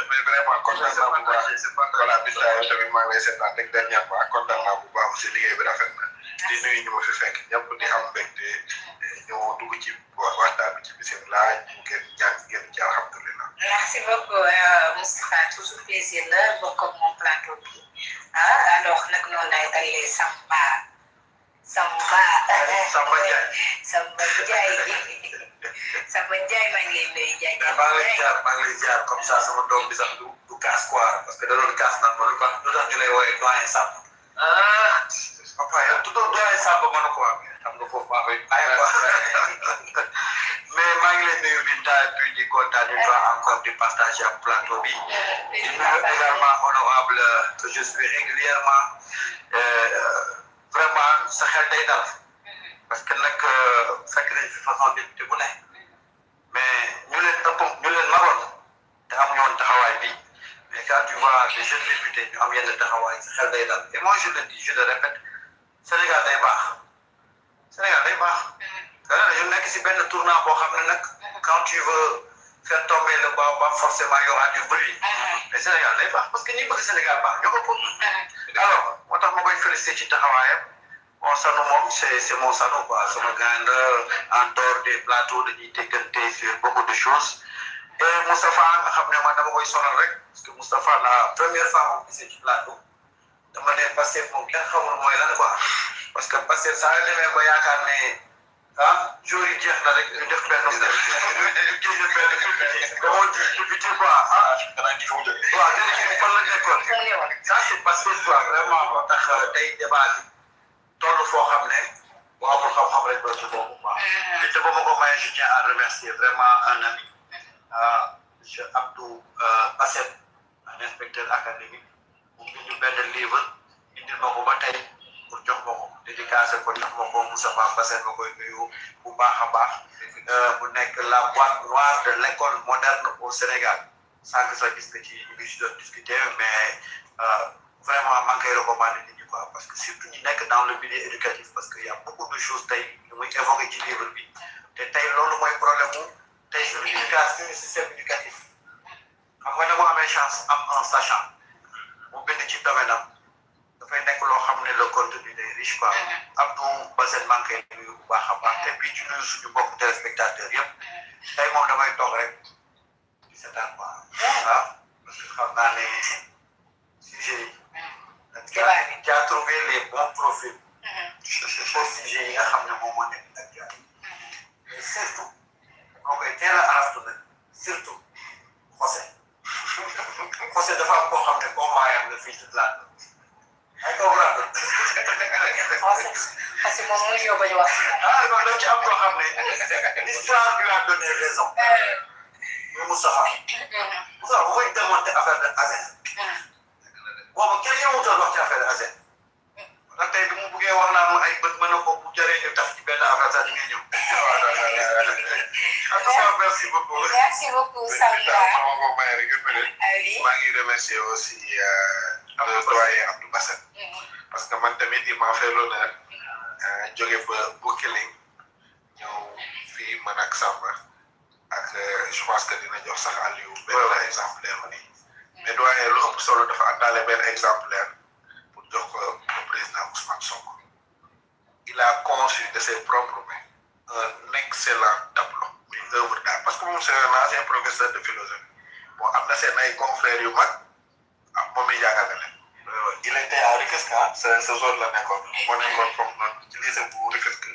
mais vraiment kontaan naa bu baax voilà bis daa yow tamit maa ngi lay seetaan rek dernièrement kontaan naa bu baax aussi liggéey bi rafet na di nuyu ñu ma fi fekk ñëpp di am mbégte ñoo dugg ci waxtaan bi ci bisimilah ngeen ñaan ngeen ci alhamdulilah. Merci beaucoup Moustapha, toujours plaisir la bokk ak mon plateau bi alors nag noonu lay dalee Samba Ndiaye Samba Ndiaye maa ngi lay nuyu jaajëf. maa ngi lay jaar comme ça sama doom bi sax du kaas quoi parce que da doon kaas naan ma lu tax ñu lay woowee doyen Samba. papa yow tuddoo doyen Samba mën na ko wax xam nga foofu maa koy ay quoi mais maa ngi lay nuyu Binta puis di kontaan une fois encore di partager ak plateau bi di nuyu également honorable que je suis régulièrement vraiment sa xel day dal parce que nag fekk nañ fi façon député bu ne mais ñu leen naroon te amuñu woon taxawaay bi mais quand tu vois des jeunes députés ñu am yenn taxawaay sa xel day dal et moi je le dis je le répète Sénégal day baax dana ñu nekk si benn tournant boo xam ne nag quand tu veux faire tomber le baobab forcément y aura du bruit mais Sénégal day baax parce que ñi bëgg Sénégal baax ñoo ko bëgg alors moo tax ma koy féliciter ci taxawaayam bon sanu moom c'est mon sanu quoi sama gànd en dehors des plateaux dañuy déggante sur beaucoup de choses et Moustapha nga xam ne man dama koy sonal rek parce que Moustapha la première fois moom gisee ci plateau dama ne Pastef moom kenn xamul mooy lan quoi parce que Pastef saa yoo demee ba yaakaar ne jour yi jeex na rek ñu def benn député quoi waaw député fan la nekkoon ça c'est Pastef quoi vraiment moo tax tey débat bi toll foo xam ne boo amul xam-xam rek doo ci bokk quoi te ba ma ko maye je tiens à remercier vraiment un ami monsieur Abdou Bassem un inspecteur académique mu bind benn livre indil ma ko ba tey pour jox ma ko dédicacé ko jox ma ko Moustapha Bassem ma koy nuyu bu baax a baax bu nekk la boîte noire de l'école moderne au Sénégal sànq sax gis nga ci ñu ngi si doon discuter mais vraiment maa ngi koy recommander nit ñi quoi parce que surtout ñi nekk dans le milieu éducatif parce que y a beaucoup de choses tey ñu muy évoqué ci livre bi te tey loolu mooy problème mu tey suñu éducation système éducatif xam nga ne mu amee chance am un sachant mu bind ci domaine am dafay nekk loo xam ne le contenu est riche quoi Abdou Bassem maa ngi koy nuyu bu baax a baax te puis ci nuyu suñu mbokk téléspectateurs yëpp tey moom damay toog rek di seetaan quoi parce que xam naa ne sujet yi tu as trouvé les bons profils pour sujet yi nga xam ne moom moo nekk actualité mais surtout moo koy teel a araftu nag surtout José dafa am koo xam ne combat yam la fii ci plateau ay comprendre parce que moom mënuñu ñoo bañ a wax. non da ci am koo xam ne l'histoire lui a donné raison muy Moustapha bu koy démonté affaire de Azen boobu kenn yëngutoon wax ci affaire de Azen ndax tey bi mu buggee wax naan ma ay bët mën na ko bu jaree ñu taf ci benn affaire sax di nga ñëw en tout cas merci beaucoup. Merci beaucoup Samba. maa ngi remercier aussi doyen Abdou Bassène parce que man tamit il m'a fait l'honneur jóge ba Bokiling ñëw fii man ak Samba ak je pense que dina jox sax Aliou benn exemplaire ma nii mais doyen lu ëpp solo dafa àndaale benn exemplaire pour jox ko le président Ousmane Sonko. Il a conçu de ses propres mains un excellent tableau une œuvre d'art parce que moom c'est un ancien professeur de philosophie bon am na seen ay confrères yu mag moom i jàngal na leen il était à Rufisque sa zone la nekkoon moo nekkoon foofu noonu ci lycée bu Rufisque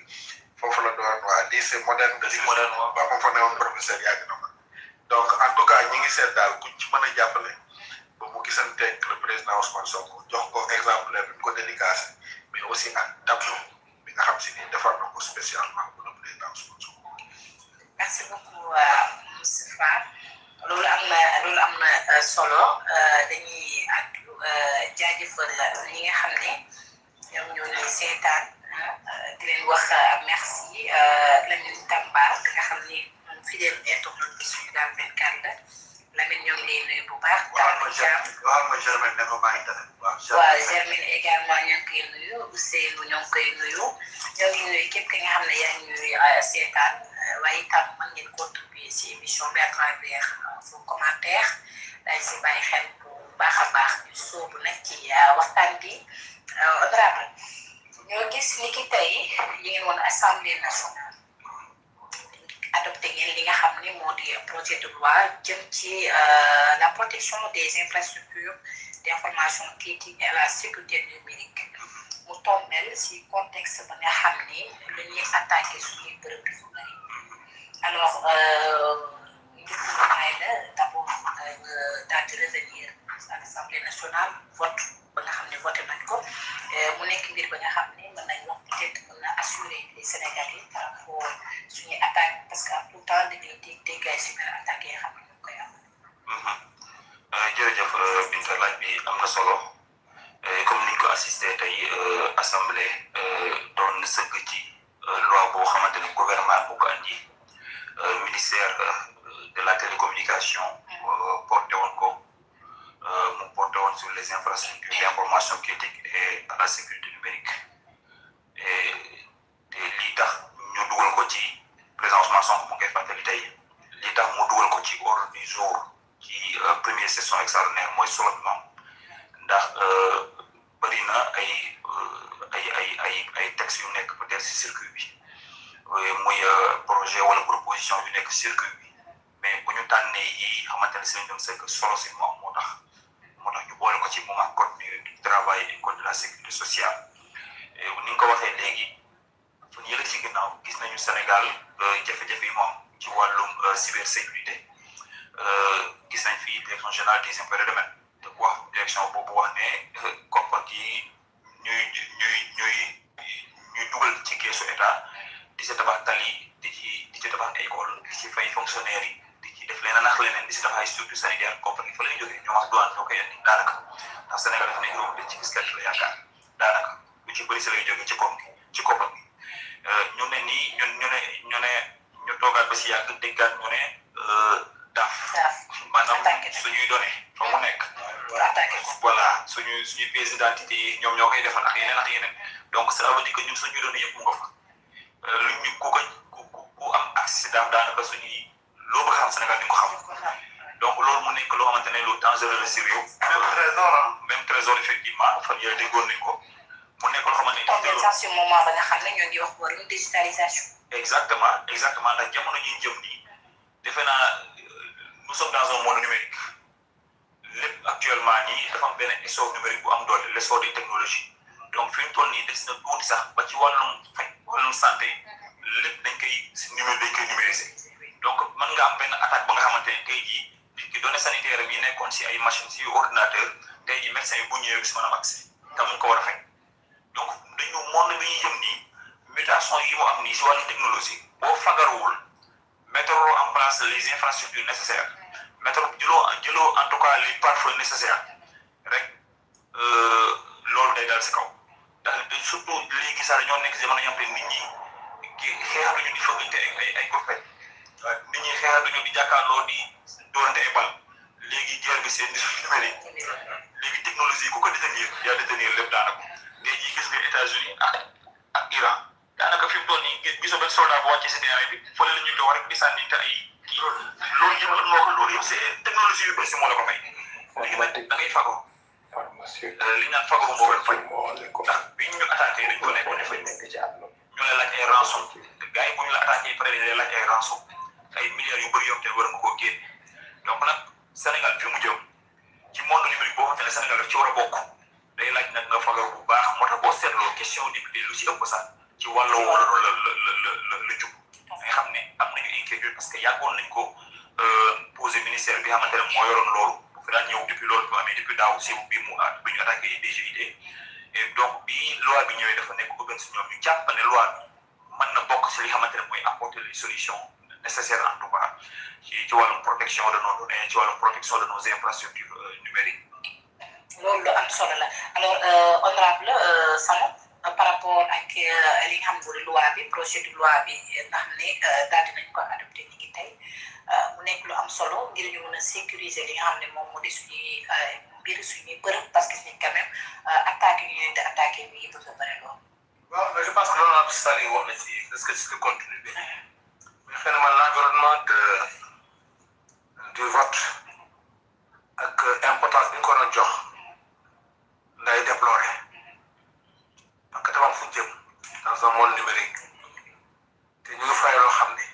foofu la doon waa lycée moderne de moderne waaw moom fa newoon professeur yàgg na fa donc en tout cas ñi ngi seet daal kuñ ci mën a jàppale ba mu gisanteeg le président Ousmane Sonko jox ko exemplaire bi ko dédicacé mais aussi un tableau bi nga xam si ni defar na ko spécialement pour le président Ousmane Sonko. Merci beaucoup Moustapha loolu am na solo dañuy àddu jaajëfal ñi nga xam ne ñoom ñoo ñuy seetaan di leen wax merci Lamine Tamba bi nga xam ni fidèle internaute bi Sunugal 24 la Lamine ñoo ngi lay nuyu bu baax. waaw ma Germaine ne ko maa ngi tane bu baax. waaw Germaine également ñoo ngi koy nuyu Ousseynou ñoo ngi koy nuyu ñoo ngi nuyu képp ki nga xam ne yaa ngi ñuy seetaan waaye itam mën ngeen contribuer si émission bi à travers vos commentaires daal si bàyyi xel bu baax a baax ñu sóobu nag ci waxtaan bi honorable ñoo gis ni ki tey yi ngeen woon assemblée nationale adopté ngeen li nga xam ne moo di projet de loi jëm ci la protection des infrastructures d'information critique et la sécurité numérique mu tombel si contexte ba nga xam ni lu ñuy attaqué suñuy bërëb bi fu bëri alors ñu la d'abord daal di revenir à l'Assemblée nationale vote ba nga xam ne voté nañ ko mu nekk mbir ba nga xam ne mën nañ wax peut-être mën na assurer les Sénégalais par rapport suñuy attaque parce que tout le temps dañuy dégg ay cyber attaques yi nga xam ne ñu koy am. jërëjëf Binta laaj bi am na solo comme niñ ko assisté tey assemblée doon sëgg ci loi boo xamante ne gouvernement bu ko andi ministère de la télécommunication porté woon ko mu porté woon sur les infrastructures d'information critique et à la sécurité numérique te lii tax ñu dugal ko ci président Ousmane Sonko mu koy fàttali tey lii tax mu dugal ko ci ordre du jour ci première session extraordinaire mooy solo bi moom ndax bëri na ay textes yu nekk peut-être si circuit bi muy projet wala proposition yu nekk circuit bi mais bu ñu tànnee yi xamante ne si lañ doon sekk solo si moom moo tax ñu boole ko ci moment code du travail et code de la sécurité sociale ni nga ko waxee léegi fan yële ci ginnaaw gis nañu Sénégal jafe-jafe yi moom ci wàllum cybersécurité gis nañ fi direction générale des impôts et domaines te ku wax direction boobu wax ne koppar gi ñuy dugal ci keesu état di ci tabax tali di ci tabax ay école di ci fay fonctionnaires yi di ci def leneen ak leneen di ci tabax ay structure sanitaire koppar gi fa lay jógee ñoom ak douane ñoo koy indi daanaka ndax Sénégal dafa nekk réew mi ci fiscalité la yaakaar daanaka lu ci bëri si lay jógee ci koppar gi ñu ne nii ñu toogaat ba si yàgg déggaat ñu ne daaf maanaam suñuy données fa mu nekk voilà suñuy pièces d'identité yi ñoom ñoo koy defal ak yeneen donc ça veut dire que ñun suñuy données yëpp mu nga fa lu ñu ku am accès daaf daanaka suñuy loo bëgg xam Sénégal di nga ko xam donc loolu mu nekk loo xamante ne lu dangereux la si réew même trésor effectivement fan yële déggoon nañ ko mu nekk loo xamante ne sax si moment ba nga xam ne ñoo ngi wax warum digitalisation exactement ndax jamono ñuy jëm nii defe naa nous sommes dans un monde numérique lépp actuellement nii dafa am benn essor numérique bu am doole l'essor des technologies donc fi mu toll nii des na tuuti sax ba ci wàllum santé lépp dañ koy numériser donc mën nga am benn attaque ba nga xamante ne tey jii ki données sanitaires yi nekkoon si ay machines si ordinateur tey jii médecin yi bu ñëwee gis mën a am accès te mu ko war a fekk donc dañu monde bi ñuy jëm nii mutation yi mu am nii si wàllu technologie boo fagaruwul mettre en place les infrastructures nécessaires jëloo en tout cas les pare-feux nécessaires rek loolu day dal si kaw ndax surtout léegi sax dañoo nekk jamono ñoo xam ne nit ñi xeexatuñu di fëggante ay coppet nit ñi xeexatuñu di jàkkaarloo di doorante ay bal léegi guerre bi seen numérique léegi technologie ku ko détenir yaa détenir lépp daanaka tey jii gis nga États-Unis ak Iran daanaka fi mu toll nii gisoo benn soldat bu wàcc si terrain bi fële la ñuy toog rek di sànni te ay kii loolu yëpp lan moo ko loolu yëpp c'est technologie yu bëri si moo la ko may léegi nag da ngay fagoo li ñu naan fagoo moo gën faj ndax bi ñu attaqué dañ ko nekkoon ne faj ñu la laaj ay rançon te gars yi bu ñu la attaqué pare dañ lay laaj ay rançon ay milliards yu bëri yoo te war nga koo génne donc nag Sénégal fi mu jëm ci monde numérique boo xam ne Sénégal daf ci war a bokk day laaj nag nga fagaru bu baax moo tax boo seetloo question député lu ci ëpp sax ci wàllu wóor la jub nga xam ne am nañu inquiétude parce que yàggoon nañ ko posé ministère bi xamante ne moo yoroon loolu fi daan ñëw depuis loolu bi amee depuis daaw si bi ñu attaqué DGID et donc bi loi bi ñëwee dafa nekk bëgg si ñoom ñu jàpp ne loi bi mën na bokk si li xamante ne mooy apporter les solutions nécessaires en tout cas ci wàllum protection de nos données ci wàllum protection de nos infrastructures numériques. loolu lu am solo la alors honorable Samo par rapport ak li nga xam ne loi bi projet de loi bi nga xam ne daal dinañ ko adopté ni ki tey mu nekk lu am solo ngir ñu mën a sécuriser li nga xam ne moom moo di suñuy mbir suñuy bërëb parce que c'est quand même attaque yu ñu leen di attaqué bi yi bëgg a bëri loolu. waaw mais je pense que loolu Sali wax na ci est-ce que c'est le contenu bi mais xëy na man l'environnement du vote ak importance bi ñu ko doon jox lay déplorer parce que dafa am fu ñu jëm dans un monde numérique te ñu ngi fay loo xam ne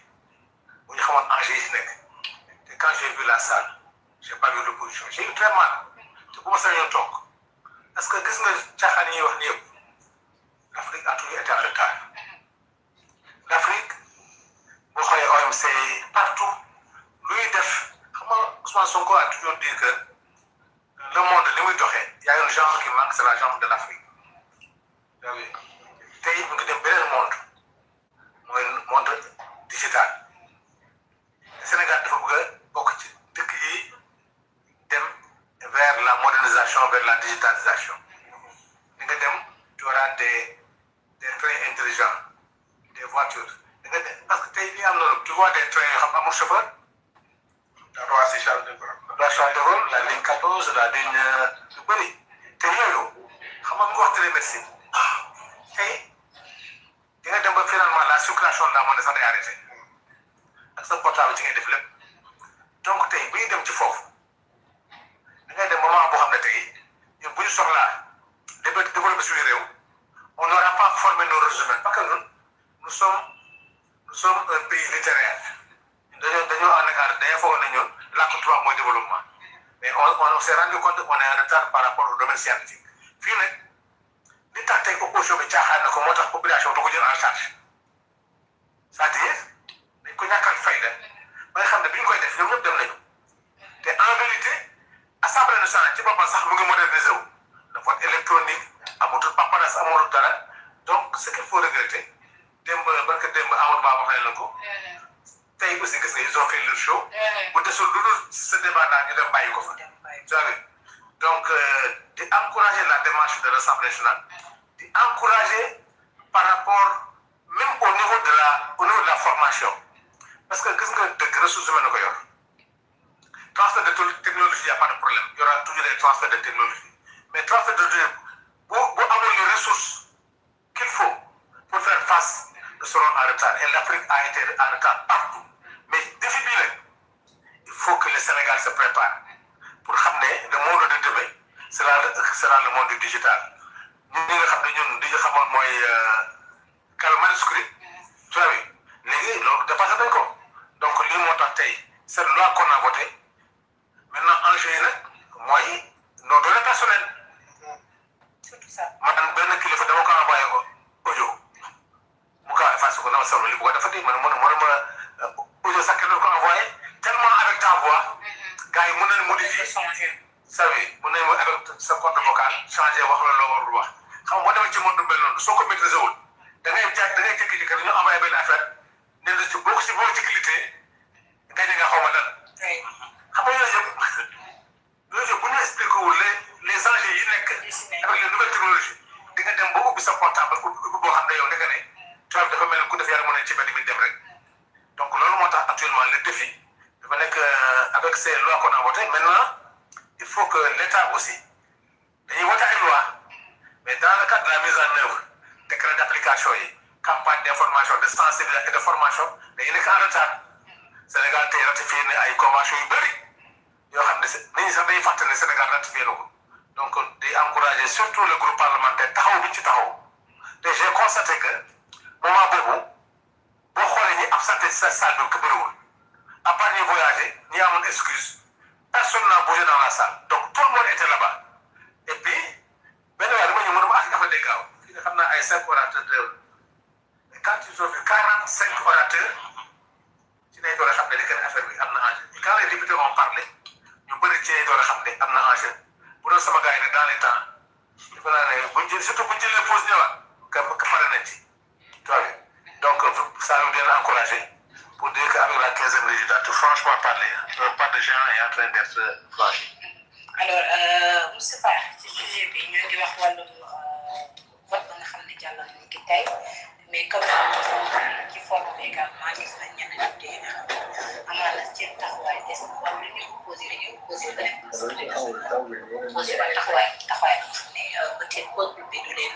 bu ñu xamoon enjeu yi si nekk te quand j'ai vu la salle j'ai pas vu l'opposition j'ai eu très mal te bu ma sañoon toog parce que gis nga caaxaan yi ñuy wax ni yëpp l'Afrique a toujours été en retard l'Afrique boo xoolee OMC partout lu ñuy def xam nga Ousmane Sonko a toujours dit que le monde li muy doxee y a un genre qui manque c'est la jambe de l'Afrique yaa ngi tey ñu ngi dem beneen monde mooy monde digital Sénégal dafa bëgg a bokk ci dëkk yi dem vers la modernisation vers la digitalisation di nga dem tu auras des trains intelligents des voitures di nga dem parce que tey li am na tu vois des trains yoo xam amul chauffeur la Roissy Charles de Gaulle la ligne 14 la ligne yu bëri te yooyu xam nga mu ngi wax télémédecine tey di nga dem ba finalement la circulation de la monnaie sax day arrêté ak sa portable ci ngay def lépp donc tey bu ñu dem ci foofu da ngay dem moment boo xam ne tey ñun bu ñu soxlaa développer suñu réew on n'aura pas formé nos ressources humaines parce que ñun nous sommes un pays littéraire dañoo en égard dañoo foog ne ñun làkk tubaab mooy développement mais on s'est rendu compte qu'on est en retard par rapport au domaine scientifique fii nag li tax tey opposition bi caaxaan na ko moo tax population du ko jël en charge c'est-à-dire dañ ko ñàkkal fayda ba nga xam ne bi ñu koy def ñoom ñëpp dem nañu te en vérité assemblée nationale ci boppam sax mu ngi modernisé wu le vote électronique amatul paparas amatul dara donc ce qu'il faut regretter démb barka démb Amadou Ba wax nañ la ko tey aussi gis nga ils ont fait leur show bu desul lu dul ce débat là ñu dem bàyyi ko fa donc di encourager la démarche de l'Assemblée nationale di encourager par rapport même au niveau de la formation parce que gis nga dëkk ressources humaines na ko yor transfert de technologie y a pas de problème il y aura toujours des transferts de technologie mais transfert de technologie bu amul les ressources qu'il faut pour faire face nous serons en retard et l'Afrique a été en retard partout mais défi bii nag il faut que le Sénégal se prépare pour xam ne le monde de demain sera le monde du digital ñun ñi nga xam ne ñun li nga xamoon mooy kàlla manuscrit tu vois léegi loolu dépassé nañ ko donc lii moo tax tey cette loi qu'on a votée maintenant enjeu yi nag mooy nos données personnelles man benn kilifa dama ko envoyé ko audio mu ko effacé ko dama seetlu li bu ko dafa di man ma audio sax kenn ko envoyé tellement avec ta voix gars yi mën nañu modifier savez mën nañu avec sa corde vocale changer wax la loo warul wax xam nga boo demee ci monde mel noonu soo ko maîtriser wul da ngay jékki-jékki dañu envoyé benn affaire ne la ci boo ci cliquer nga ne nga xaw ma lan xam nga yooyu yëpp bu ñu expliqué wul les enjeux yi nekk avec les nouvelles technologies di nga dem ba ubbi sa portable ubbi boo xam ne yow nga ne tubaab dafa mel ni ku def yàlla mën a ci benn bi dem rek donc loolu moo tax actuellement le défi dafa nekk avec ces lois qu'on a votées maintenant il faut que l'État aussi dañuy voté ay loi mais dans le cadre de la mise en œuvre décret d'application yi campagne d'information de sensibilisation et de formation dañuy nekk en retard Sénégal tey ratifié ne ay convention yu bëri yoo xam ne nit ñi sax dañuy fàttali ne Sénégal ratifié na ko donc di encourager surtout le groupe parlementaire taxaw bi ci taxaw te j'ai constaté que moment boobu boo xoolee ñi absenté ci sa salle bi ko bëriwul à part ñi voyagé ñi amoon excuse personne n'a bougé dans la salle donc tout le monde était là-bas et puis benn waay dama ñu mën a ma dafa day gaaw fii nga xam naa ay 5 orateurs de quand ils ont vu 45 orateurs ci lay door a xam ne li kenn affaire bi am na enjeu et quand les députés ont parlé ñu bëri ci lay door a xam ne am na enjeu bu doon sama gars yi ne dans les temps dafa naa ne buñ jël surtout buñ jëlee pause ñëwaat que pare nañ ci donc ça nous donne encouragé pour dire qu'avec la 15e législature franchement parler pas de gens est en train d'être franchi. alors Moustapha ci sujet bi ñu ngi wax wàllum vote ba nga xam ne jàll nañu ki tey mais comme ci forme bi également gis nañ ñenn ñu dee nga xam ne amaana ci taxawaay des na wala lu ñu opposé dañuy opposé beneen opposé ba taxawaay nga xam ne peut-être peuple bi du leen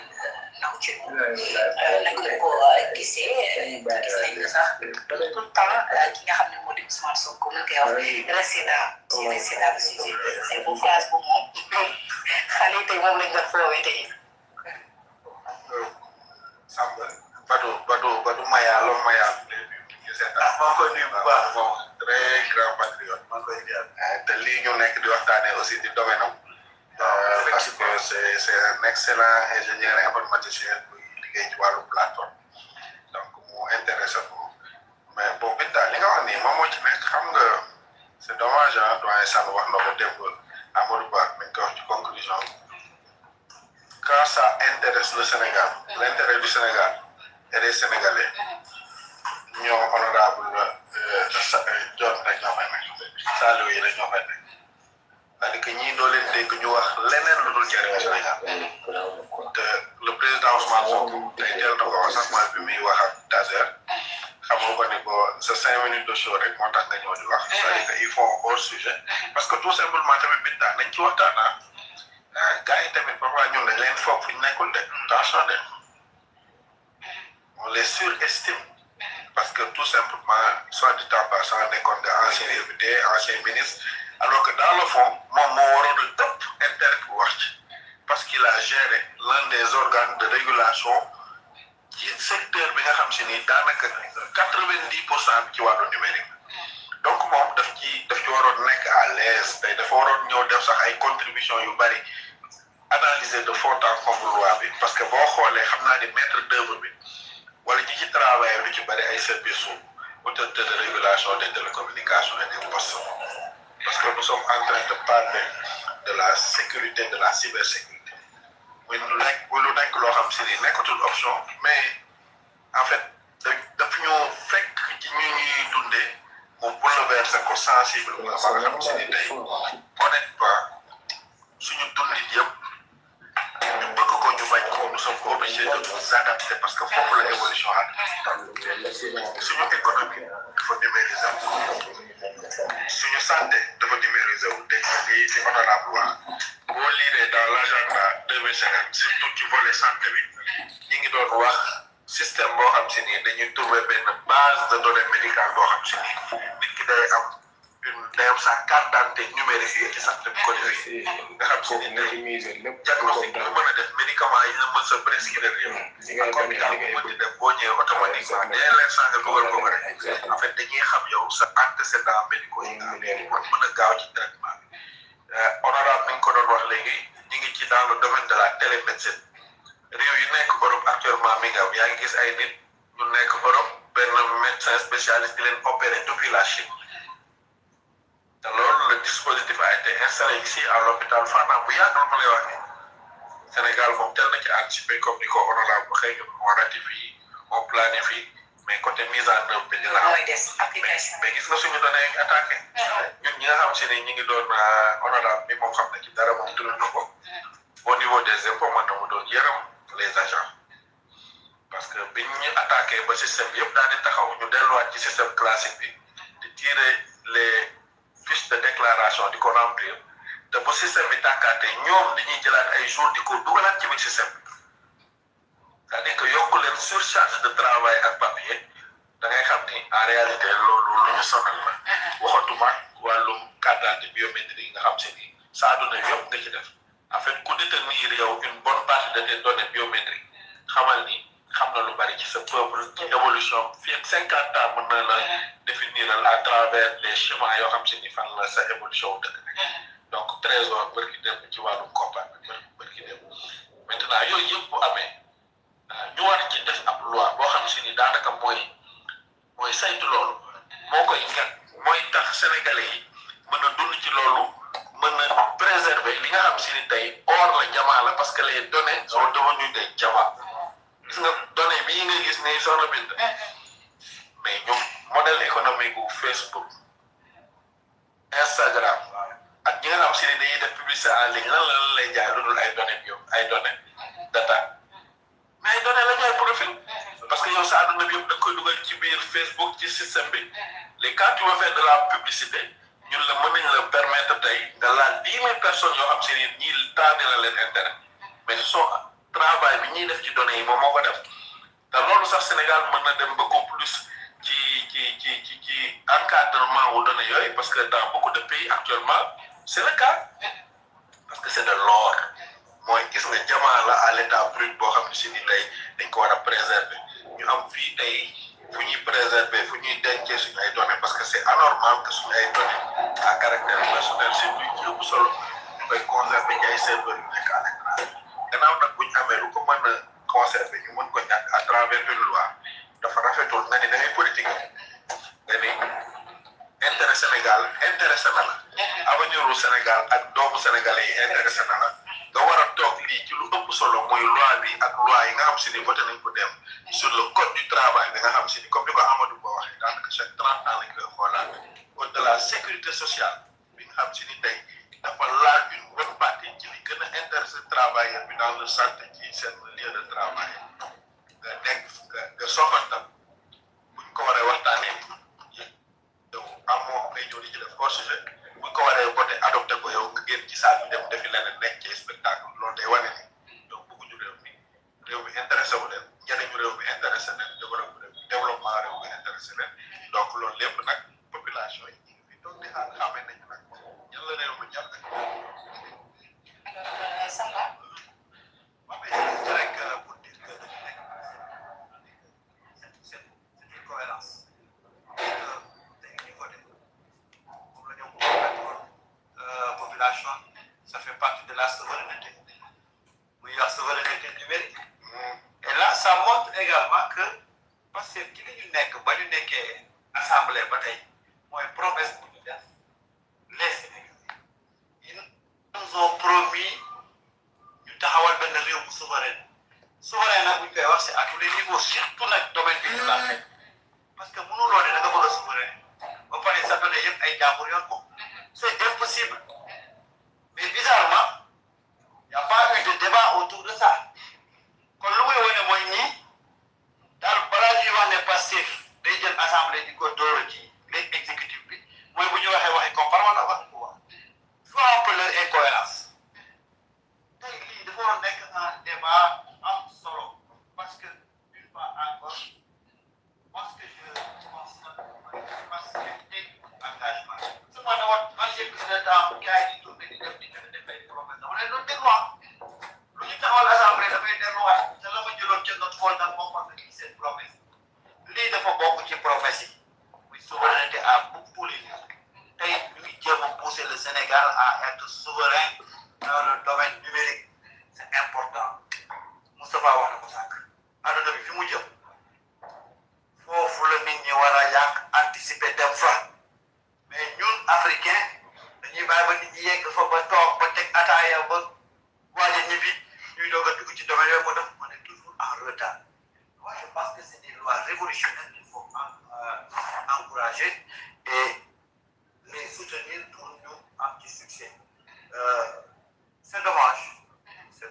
naw ci naka la ko gisee gis nañ ne sax tout le temps ki nga xam ne moo di Ousmane Sonko mu ngi wax resté dans le sujet et bu phrase bu moom xale yi tey moom lañ doon foowee tey Samba Badou Maya Lom Maya maa ngi koy nuyu bu baax bon très grand patriote maa ngi koy nuyu te lii ñu nekk di waxtaanee aussi di domaine am parce que c'est un excellent ingénieur informaticien buy liggéey ci wàllu plateforme donc mu intéressé ko mais bon Binta li nga wax nii moom moo ci nekk xam nga c'est dommage ah doyen Sall wax na ko démb Amadou Ba mi ngi koy wax ci conclusion quand ça intéresse le Sénégal l'intérêt du Sénégal et des Sénégalais ñoom honorable John rek ñoo fay nekk Saliou yi rek ñoo fay nekk c'est-à-dire que ñii doo leen dégg ñu wax leneen lu dul jëriñu Sénégal te le président Ousmane Sonko tey teel na ko wax sax mooy bi muy wax ak Taser xamoo ko ni ko sa 5 minutes de show rek moo tax nga ñëw di wax c'est-à-dire que ils font hors sujet parce que tout simplement tamit bindaa nañ ci waxtaan gars yi tamit parfois ñun dañ leen foog fu ñu nekkul de attention de on les surestime parce que tout simplement soit du temps passant nekkoon nga ancien député ancien ministre alors que dans le fond moom moo waroon a ëpp intérêt pour wax ci parce qu'il a géré l'un des organes de régulation ci secteur bi nga xam si ni daanaka 90% ci wàllu numérique donc moom daf ci waroon nekk à l'aise tey dafa waroon ñëw def sax ay contributions yu bari analyser de fond en comble loi bi parce que boo xoolee xam naa ni maître d'œuvre bi wala ñi ci travail lu ci bari ay services su autorité de régulation des télécommunications et des postes parce que nous sommes en train de parler de la sécurité de la cybersécurité muy lu nekk loo xam si ni nekkatul option mais en fait daf ñu fekk ci ñu ñuy dundee mu bouleverser ko sensiblement ba nga xam si ni tey honnêtement suñu dundit yëpp ñu bëgg ko ñu bañ ko nous sommes obligés de nous adapter parce que foofu la évolution ak suñu économie dafa numériser wu suñu santé dafa numériser wu dégg nga lii ci honorable wax boo liiree dans l'agenda 2050 surtout ci volet santé bi ñi ngi doon wax système boo xam si nii dañuy trouver benn base de données médicales boo xam si nii nit ki day am sa carte d'identité numérique ci santé bi codifié nga xam si ni tey diagnostic nga mën a def médicament yi nga mën sa prescrire yëpp ak hôpital bu mën di def boo ñëwee automatiquement dès l'instant nga dugal ko rek en fait dañuy xam yow sa antécédents médicaux yi nga am pour mën a gaaw ci traitement bi honorable mi ngi ko doon wax léegi ñu ngi ci dans le domaine de la télémédecine réew yi nekk Europe actuellement mi nga am yaa ngi gis ay nit ñu nekk Europe benn médecin spécialiste di leen opérer depuis la Chine te loolu le dispositif a été installé ici à l'hôpital Fann bu yàgg ma lay wax ni Sénégal moom tel na ci anticiper comme ni ko honorable xëy na on ratifie on planifie mais côté mise en œuvre bi dina am mais gis nga suñu données yi attaqué ñun ñi nga xam si ne ñi ngi doon honorable bi moom xam na ci dara moom tudd na ko au niveau des impôts man dama doon yërëm les agents parce que biñ ñu attaqué ba système bi yëpp daal di taxaw ñu delluwaat ci système classique bi di tirer les fiches de déclaration di ko remplir te bu système bi tàkkaatee ñoom dañuy jëlaat ay jours di ko dugalaat ci biir système bi c'est-à-dire que yokk leen surcharge de travail ak papier da ngay xam ni en réalité loolu lu ñu sonal la waxatuma wàllum carte d'identité biométrique nga xam si ni sa àdduna yëpp nga ci def en fait ku détenir yow une bonne partie de tes données biométriques xamal ni xam na lu bari ci sa peuple ci évolution fii ak 50 ans mën na la définir à travers les schémas yoo xam si ni fan la sa évolution dëkk donc trésor bërki dem ci wàllum koppar bërki dem maintenant yooyu yëpp bu amee ñu war ci def ab loi boo xam si ni daanaka mooy saytu loolu moo koy ngat mooy tax sénégalais yi mën a dund ci loolu mën a préserver li nga xam si ni tey or la jamaa la parce que les données sont devenues des jamaa gis nga données bii nga gis ni soxna bind mais ñoom modèle économique bu Facebook Instagram ak ñi nga xam si ni dañuy def publicité en ligne lan lay jaay lu dul ay données bio ay données data mais ay données la ñooy profil parce que yow sa àdduna bi yëpp da koy dugal ci biir Facebook ci système bi les quand tu veux faire de la publicité ñun la mën nañ la permettre tey nga laal 10 000 personnes yoo xam si ni ñii taane la leen intérêt mais soo travail bi ñuy def ci données yi moom moo ko def te loolu sax Sénégal mën na dem ba ko plus ci encadrement wu données yooyu parce que dans beaucoup de pays actuellement c'est le cas parce que c'est de l'or mooy gis nga jamaa la à l'état brut boo xam ne si ni tey dañ ko war a préserver ñu am fii tey fu ñuy préserver fu ñuy dencee suñu ay données parce que c'est anormal que suñu ay données à caractère personnel surtout ci ëpp solo ñu koy conserver ci ay serveurs yu nekk à l'étranger gannaaw nag bu ñu amee lu ko mën a conserver ñu mën ko ñàkk à travers une loi dafa rafetul nga ni da ngay politique nga ni intérêt Sénégal intéressé na la avenir u Sénégal ak doomu sénégalais yi intéressé na la nga war a toog lii ci lu ëpp solo mooy loi bi ak loi yi nga xam si ni voté nañ ko dem sur le code du travail bi nga xam si ni comme ni ko Amadou Ba waxee daanaka chaque 30 ans lañ koy xoolaat code de la sécurité sociale bi nga xam si ni tey dafa laal une bonne partie ci li gën a intéressé travailleur bi dans le santé ci seen lieu de travail nga nekk nga soxantal buñ ko waree waxtaanee yow amoo ngay ñëw di ci def hors sujet buñ ko waree voté adopté ko yow nga génn ci salle bi dem defi leneen nekk ci spectacle loolu day wane ni donc bëgguñu réew mi intéressé wu leen njëriñu réew mi intéressé leen développement réew mi intéressé leen donc loolu lépp nag population yi ñu ngi fi toog di xaar xamee nañu nag ñan la réew mi ñan ak Samba waaw mais c'est rek pour dire que dañu nekk c'est une cohérence dañuy voté moom la ñu population ça fait partie de la souveraineté muy wax souveraineté numérique et là ça montre également que parce que ci li ñu nekk ba ñu nekkee assemblée ba tey mooy promesse bu ñu def les Sénégalais ils nous ont promis ñu taxawal benn réew bu souverain nag bu ñu koy wax c'est à tous les niveaux surtout nag domaine bi ñu la fekk parce que mënuloo ne da nga bëgg a souverain ba pare sa données yëpp ay jàmbur yoon ko c'est impossible mais bizarrement y a pas eu de débat autour de ça kon lu muy wane mooy ñii daal balaa ñuy wax ne passif day jël assemblée di ko dóor ci les exécutif bi mooy bu ñu waxee comme wala wax pouvoir soit un peu leur incohérence tey lii dafa war a nekk un débat am solo parce que une fois encore moi ce que je constate parce que engagement su ma ne woon man j'ai pris le temps gars yi di tourné di def ay promesse dama leen doon dégluwaat lu ñu taxawal assemblée dafay delluwaat te la ma jëloon ca note xool nag moo xam ne lii seen promesse lii dafa bokk ci promesse yi muy souveraineté à tous les niveaux tey ñu ngi jéem a pousser le Sénégal à être souverain dans le domaine numérique c'est important Moustapha wax na ko sànq àdduna bi fi mu jëm foofu la nit ñi war a yàq anticiper dem fa mais ñun africain dañuy bàyyi ba nit ñi yegg fa ba toog ba teg ataaya ba waaje ñibbi ñuy doog a dugg ci domaine yooyu moo tax on est toujours en retard moi je pense que c'est des lois révolutionnaires qu'il faut encourager et les soutenir pour ñu am ci succès c'est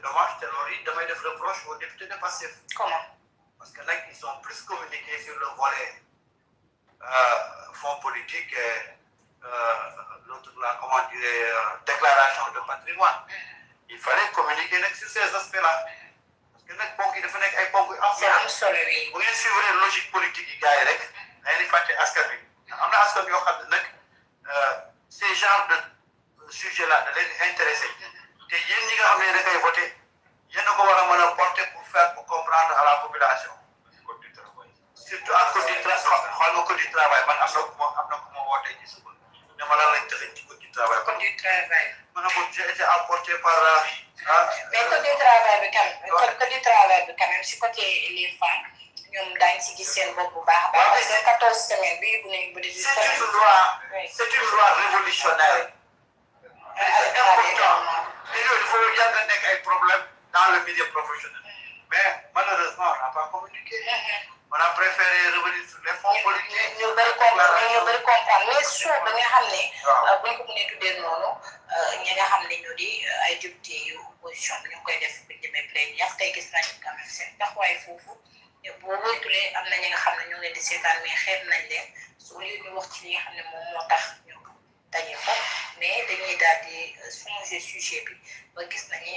dommage te loolu it damay def reproche aux députés de Pastef. Comment? Parce que là ils ont plus communiqué sur le volet fonds politique et l'autre là comment dire déclaration de patrimoine il fallait communiquer sur ces aspects-là. Parce que nag ponk yi dafa nekk ay ponk yu am solo. Bu ngeen suivre logique politique yi gars yi rek da ngeen di fàtte askan wi. am na askan yoo xam ne nag ces genres de sujet-là da leen intéressé te yéen ñi nga xam ne da koy voté yéen a ko war a mën a porter pour comprendre à la population. Surtout à code du travail man am na ku ma wootee ci suba ne ma lan lañ taxañ ci code du travail. Code du travail. ma ne ko j'ai été apporté par. mais code du travail bi code du travail bi quand même si côté les femmes ñoom daañu si gis seen bopp bu baax a baax. parce que 14 semaines bi bu nañu bu 18 semaines. c'est une loi révolutionnaire. c'est important te yooyu dafa yàgg a nekk ay problème dans le milieu professionnel. mais malheureusement on n'a pas communiqué. On a préféré revenir sur les fonds politiques. ñu bëri comprendre mais suuf ba nga xam ne. waaw bu ñu ko mënee tuddee noonu ñi nga xam ne ñu di ay député yu opposition bi ñu ngi koy def bu ñu demee plénière tey gis nañu quand même seen taxawaay foofu boo moytulee am na ñi nga xam ne ñu ngi leen di seetaan mais xeeb nañ leen su lieu ñu wax ci li nga xam ne moom moo tax ñu daje fa mais dañuy daal di changer sujet bi ba gis nañu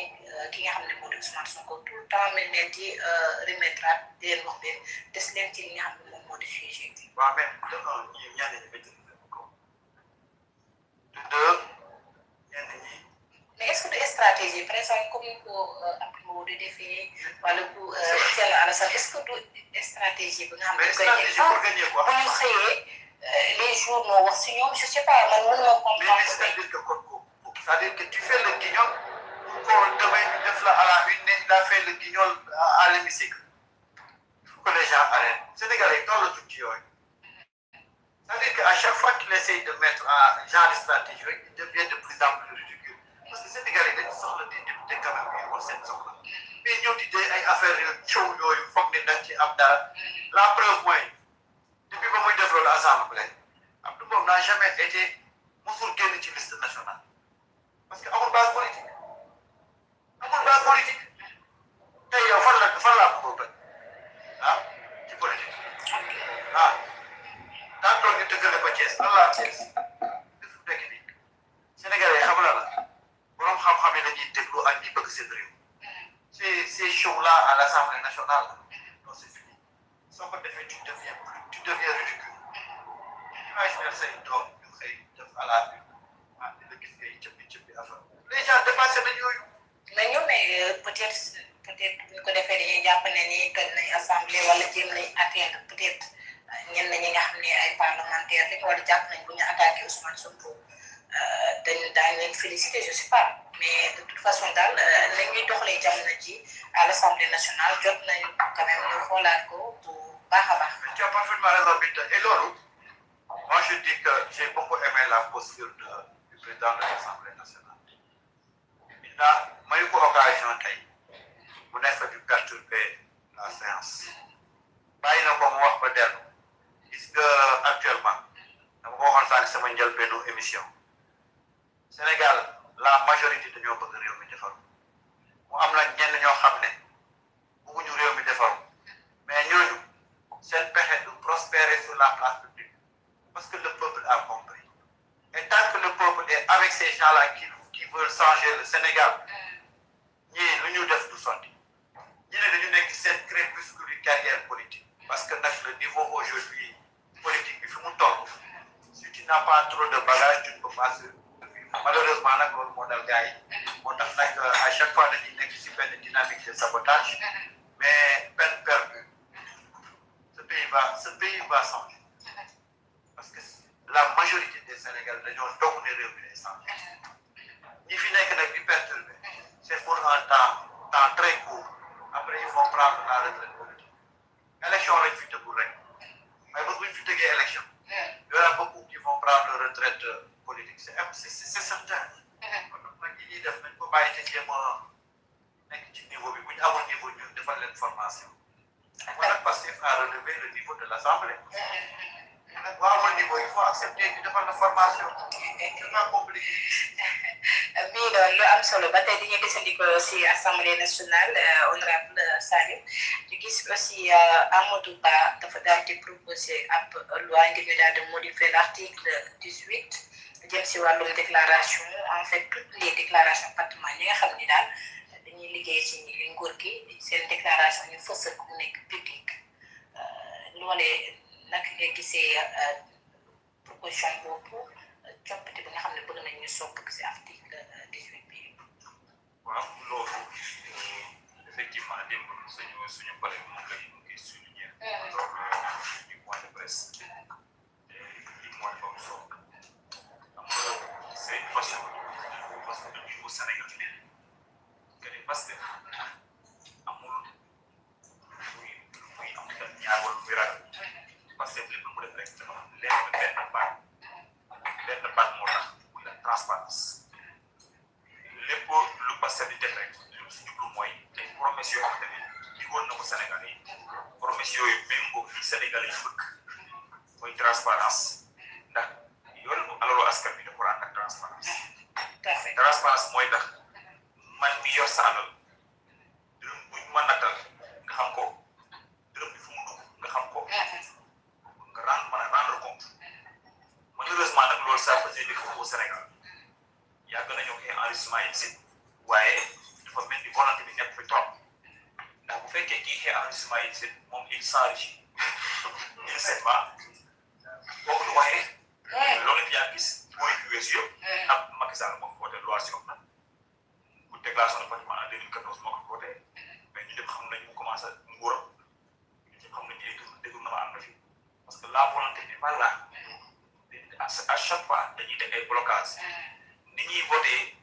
ki nga xam ne moo di Ousmane Sonko tout le temps mel leen di remettre di leen wax leen des leen ci li nga xam ne moom moo di sujet bi. waaw mais ñi ñaan nañu maîtriser ko. de deux ñenn ñi. mais est-ce que de stratégie par exemple comme ni ko Abdou di defee wala bu Thierno Alassane est-ce que du stratégie bi nga xam ne. mais stratégie pour gagner quoi. bu ñu xëyee les journaux wax si ñoom je sais pas man mënuma comprendre. mais c'est-à-dire que c'est-à-dire que tu fais le guignol pour demain ñu def la à la une ne il a fait le guignol à l'hémicycle. Il faut que les gens arrêtent. Sénégalais dans le tout ci yooyu. C'est-à-dire qu'à chaque fois qu'il essaye de mettre un genre de stratégie il devient de plus en plus ridicule. Parce que Sénégalais dañu soxla des députés quand même yu wax seen soxla. mais ñëw di dee ay affaires yu coow yooyu foog ne dañ ci am dara. la preuve mooy depuis ba muy def loolu assemblée Abdou Mbow n'a jamais été musul génn ci liste nationale. parce que amul base politique. amul base politique. tey yow fan laa bëggoon ci politique. daa toog ñu tëggale ko Thiès lan laa Thiès dafa nekk nii Sénégalais xam la borom xam-xam yi dañuy déglu ak ñi bëgg seen réew. ces shows-là à l'Assemblée nationale non c'est fini soo ko defee tu deviens ridicule. imagine say doom ñu xëy def à la une di la gis ngay cëppi affaire les gens dépassé nañ yooyu. mais ñoom peut-être ñu ko defee dañuy jàpp ne ni que nañ assemblée wala jéem nañ atteindre peut-être ñenn ñi nga xam ne ay parlementaires lañ wala jàpp nañ bu ñu attaqué Ousmane Sonko daañu leen féliciter je sais pas mais de toute façon daal la ñuy doxalee jamono ji à l'Assemblée nationale jot nañu quand même ñu xoolaat ko bu baax a baax. tu as parfaitement raison Binta et loolu moi je dis que j'ai beaucoup aimé la posture du président de l'Assemblée nationale. maintenant mayu ko occasion tey mu nekk fa di perturber la séance bàyyi na ko mu wax ba dellu gis nga actuellement dama ko waxoon sànq sama njëlbeenu émission Sénégal la majorité dañoo bëgg réew mi defaru mu am na ñenn ñoo xam ne bëgguñu réew mi defaru mais ñooñu seen pexe du prospérer sur la place publique parce que le peuple a compris et tant que le peuple est avec ces gens-là qui veulent changer le Sénégal ñii lu ñu def du sotti ñi ne dañu nekk seen crépuscule carrière politique parce que nag le niveau aujourd'hui politique bi fi mu toll si tu n'as pas trop de bagages tu ne peux pas survivre malheureusement nag loolu moo dal gars yi moo tax nag à chaque fois dañuy nekk si benn dynamique de sabotage mais peine perdue ce pays va changer parce que la majorité des Sénégalais dañoo doog ne réew mi day changer ñi fi nekk nag di perturber c'est pour un temps très court après ils vont prendre la retraite politique élection lañ fi tëggul rek mais bés bu ñu fi tëggee élection il y aura beaucoup qui vont prendre retraite politique c'est certain kon nag ñi ñuy def nañ ko bàyyi te jéem a nekk ci niveau bi bu ñu amul niveau ñu defal leen formation moi nag Pastef a relevé le niveau de l'Assemblée nag boo amul niveau il faut accepter ñu defal la formation c'est pas compliqué. mii doon lu am solo ba tey dañuy desandi ko si Assemblée nationale honorable Salim ñu gis aussi Amadou Ba dafa daal di proposer ab loi ngir ñu daal di modifier l'article 18 jëm si wàllum déclaration en fait toutes les déclarations patrimoine yi nga xam ni daal dañuy liggéey ci nguur gi seen déclaration ñu fësal ko mu nekk public loolee naka nga gisee proposition boobu coppite bi nga xam ne bëgg nañ ñu soppi si article 18 bi. waaw loolu effectivement démb suñu pare moom la ñu ngi souligné du point de presse du moins comme ça c'est une façon de vivre au Sénégal que les pasteurs amul muy am tam ñaar wala muy ragal parce que lépp mu def rek dafa am benn baat moo tax muy la transparence lépp lu pasteur di def rek lu si jublu mooy ay promesses yoo xam ne digoon na ko Sénégal yi promesses yooyu méngoo fii Sénégal yi bëgg mooy transparence ndax yoonu alalu askan bi dafa ànd ak transparence transparence mooy tax man mi yor sa alal dërëm buñ ma nattal nga xam ko dërëm bi fu mu dugg nga xam ko nga mën a rendre compte malheureusement nag loolu ça faisait défaut au Sénégal yàgg nañoo koy enregistrement yi si waaye dafa mel ni volonté bi nekk fi trop ndax bu fekkee kii xëy enregistrement yi si moom il s'enrichit innocemment boobu du waxee loolu fi yaa gis mooy fi weesu yëpp ak Macky Sall moo ko voté loi si na bu déclaration de patrimoine en 2014 moo ko voté mais ñu dem xam nañ mu commencé nguuram ñu dem xam nañ ay détournement am na fi parce que la volonté n'est pas là à chaque fois dañuy teg ay blocage ni ñuy voté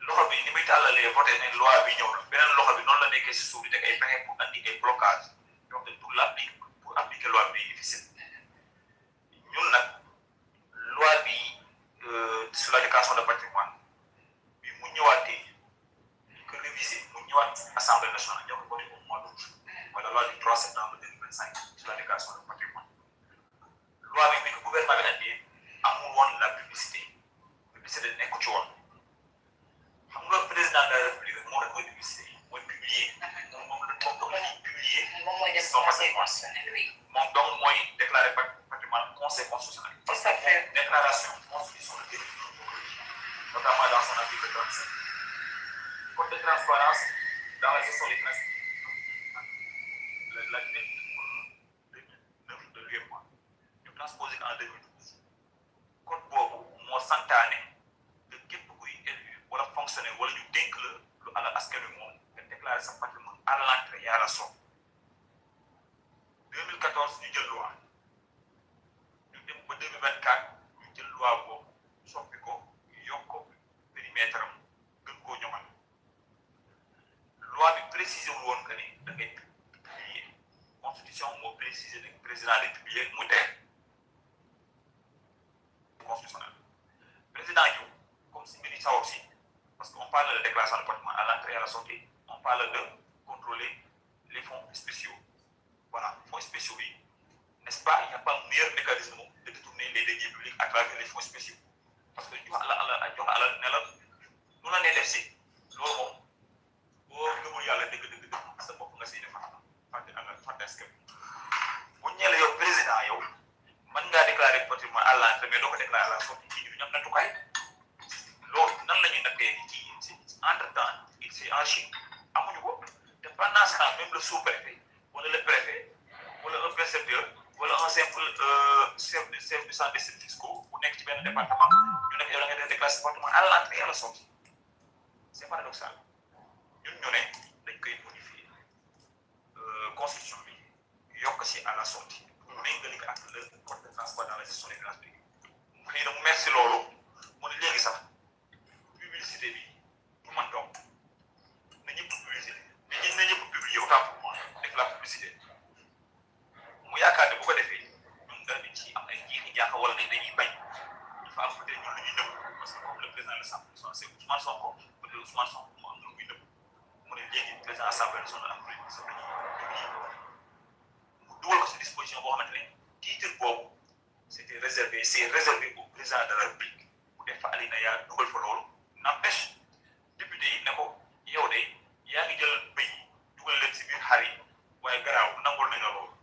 loxo bi ni muy tàllalee voté ne loi bi ñëw na beneen loxo bi noonu la nekkee si suuf di teg ay pexe pour andi ay blocage donc pour appliquer loi bi difficile ñun nag loi bi sur la déclaration de patrimoine bi mu ñëwaatee ñu ko révisé mu ñëwaat assemblée nationale ñoo ko voté au mois d'août mooy la loi du 3 septembre 2025 sur la déclaration de patrimoine loi bi ko gouvernement bi andee amul woon la publicité nekku ci woon xam nga président de la république moo rek mooy publicité mooy publier moom la ñuy publier son patrimoine moom donc mooy déclarer patrimoine conseil constitutionnel déclaration constitution de notamment dans son article 37 code de transparence dans la gestion des finances la de l'UEMOA ñu transposé en 2012 code boobu moo santaane que képp kuy élu wala fonctionnaire wala ñu dénk la lu alal askan wi moom nga déclarer sa patrimoine à l'entrée et à la sortie 2014 ñu jël loi ñu dem ba 2024 ñu jël loi boobu soppi ko yokk ko périmètre am gën koo ñoŋal loi bi précisé wul woon que ni da ngay publier constitution moo précisé ne président de publier mu teg constitutionnel président ñëw comme si mbiri saw aussi parce qu'on parle de déclaration de patrimoine à l'entrée et à la sortie on parle de contrôler les fonds spéciaux voilà fonds spéciaux yi n'est-ce pas il n'y a pas meilleur mécanisme de détourner les deniers publics à travers les fonds spéciaux parce que jox la ne la nu la nee def si loolu moom boo gëmul yàlla dëgg sa bopp nga siy def fàtte askan bu ñëwee yow président yow mën ngaa déclarer patrimoine à l'entrée mais doo ko déclarer à la sortie kii bi ñoom nattukaay loolu nan la ñuy nattee kii entre temps il s'est enrichi amuñu ko te pendant ce temps même le sous-préfet wala le préfet wala un percepteur wala un simple chef du centre des services fiscaux bu nekk ci benn département ñu nekk yow da nga def déclarer patrimoine à l'entrée et à la sortie c'est paradoxal ñun ñu ne dañ koy modifier constitution bi yokk si à la sortie pour méngale ko ak le code de transport dans la gestion des finances publiques xëy na mu merci loolu mu ne léegi sax publicité bi pour man donc na ñëpp publicité na ñëpp publier autant pour moi def la publicité mu yaakaar ne bu ko defee ñun dañ ci am ay jiixi jaaxa wala ne dañuy bañ dafa am peut-être ñun lu ñuy nëbb parce que comme le président le sàmm c'est Ousmane Sonko peut-être Ousmane Sonko mu am lu muy nëbb mu ne léegi président assemblée nationale am lu sax dañuy publier mu dugal ko si disposition boo xamante ne titre boobu c'est réservé au président de la République bu def fa alinéa dugal fa loolu n'empêche député yi ne ko yow de yaa ngi jël bëy dugal leen si biir xar yi waaye garaaw nangul nañ la loolu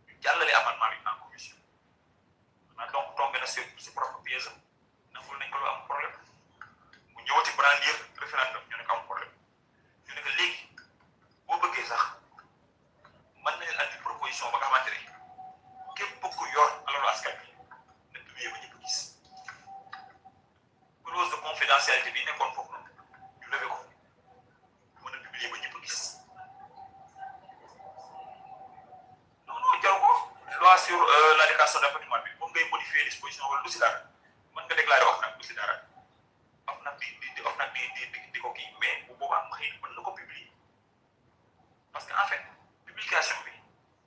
ñu jàllale amendement bi en commission on a donc tombé na si propre piège loi sur la déclaration de patrimoine bi pour ngay modifier disposition wala lu si dara mën nga déclarer wax nag lu si dara wax nag di ko kii mais bu boobaa xëy na mën na ko publier parce que en fait publication bi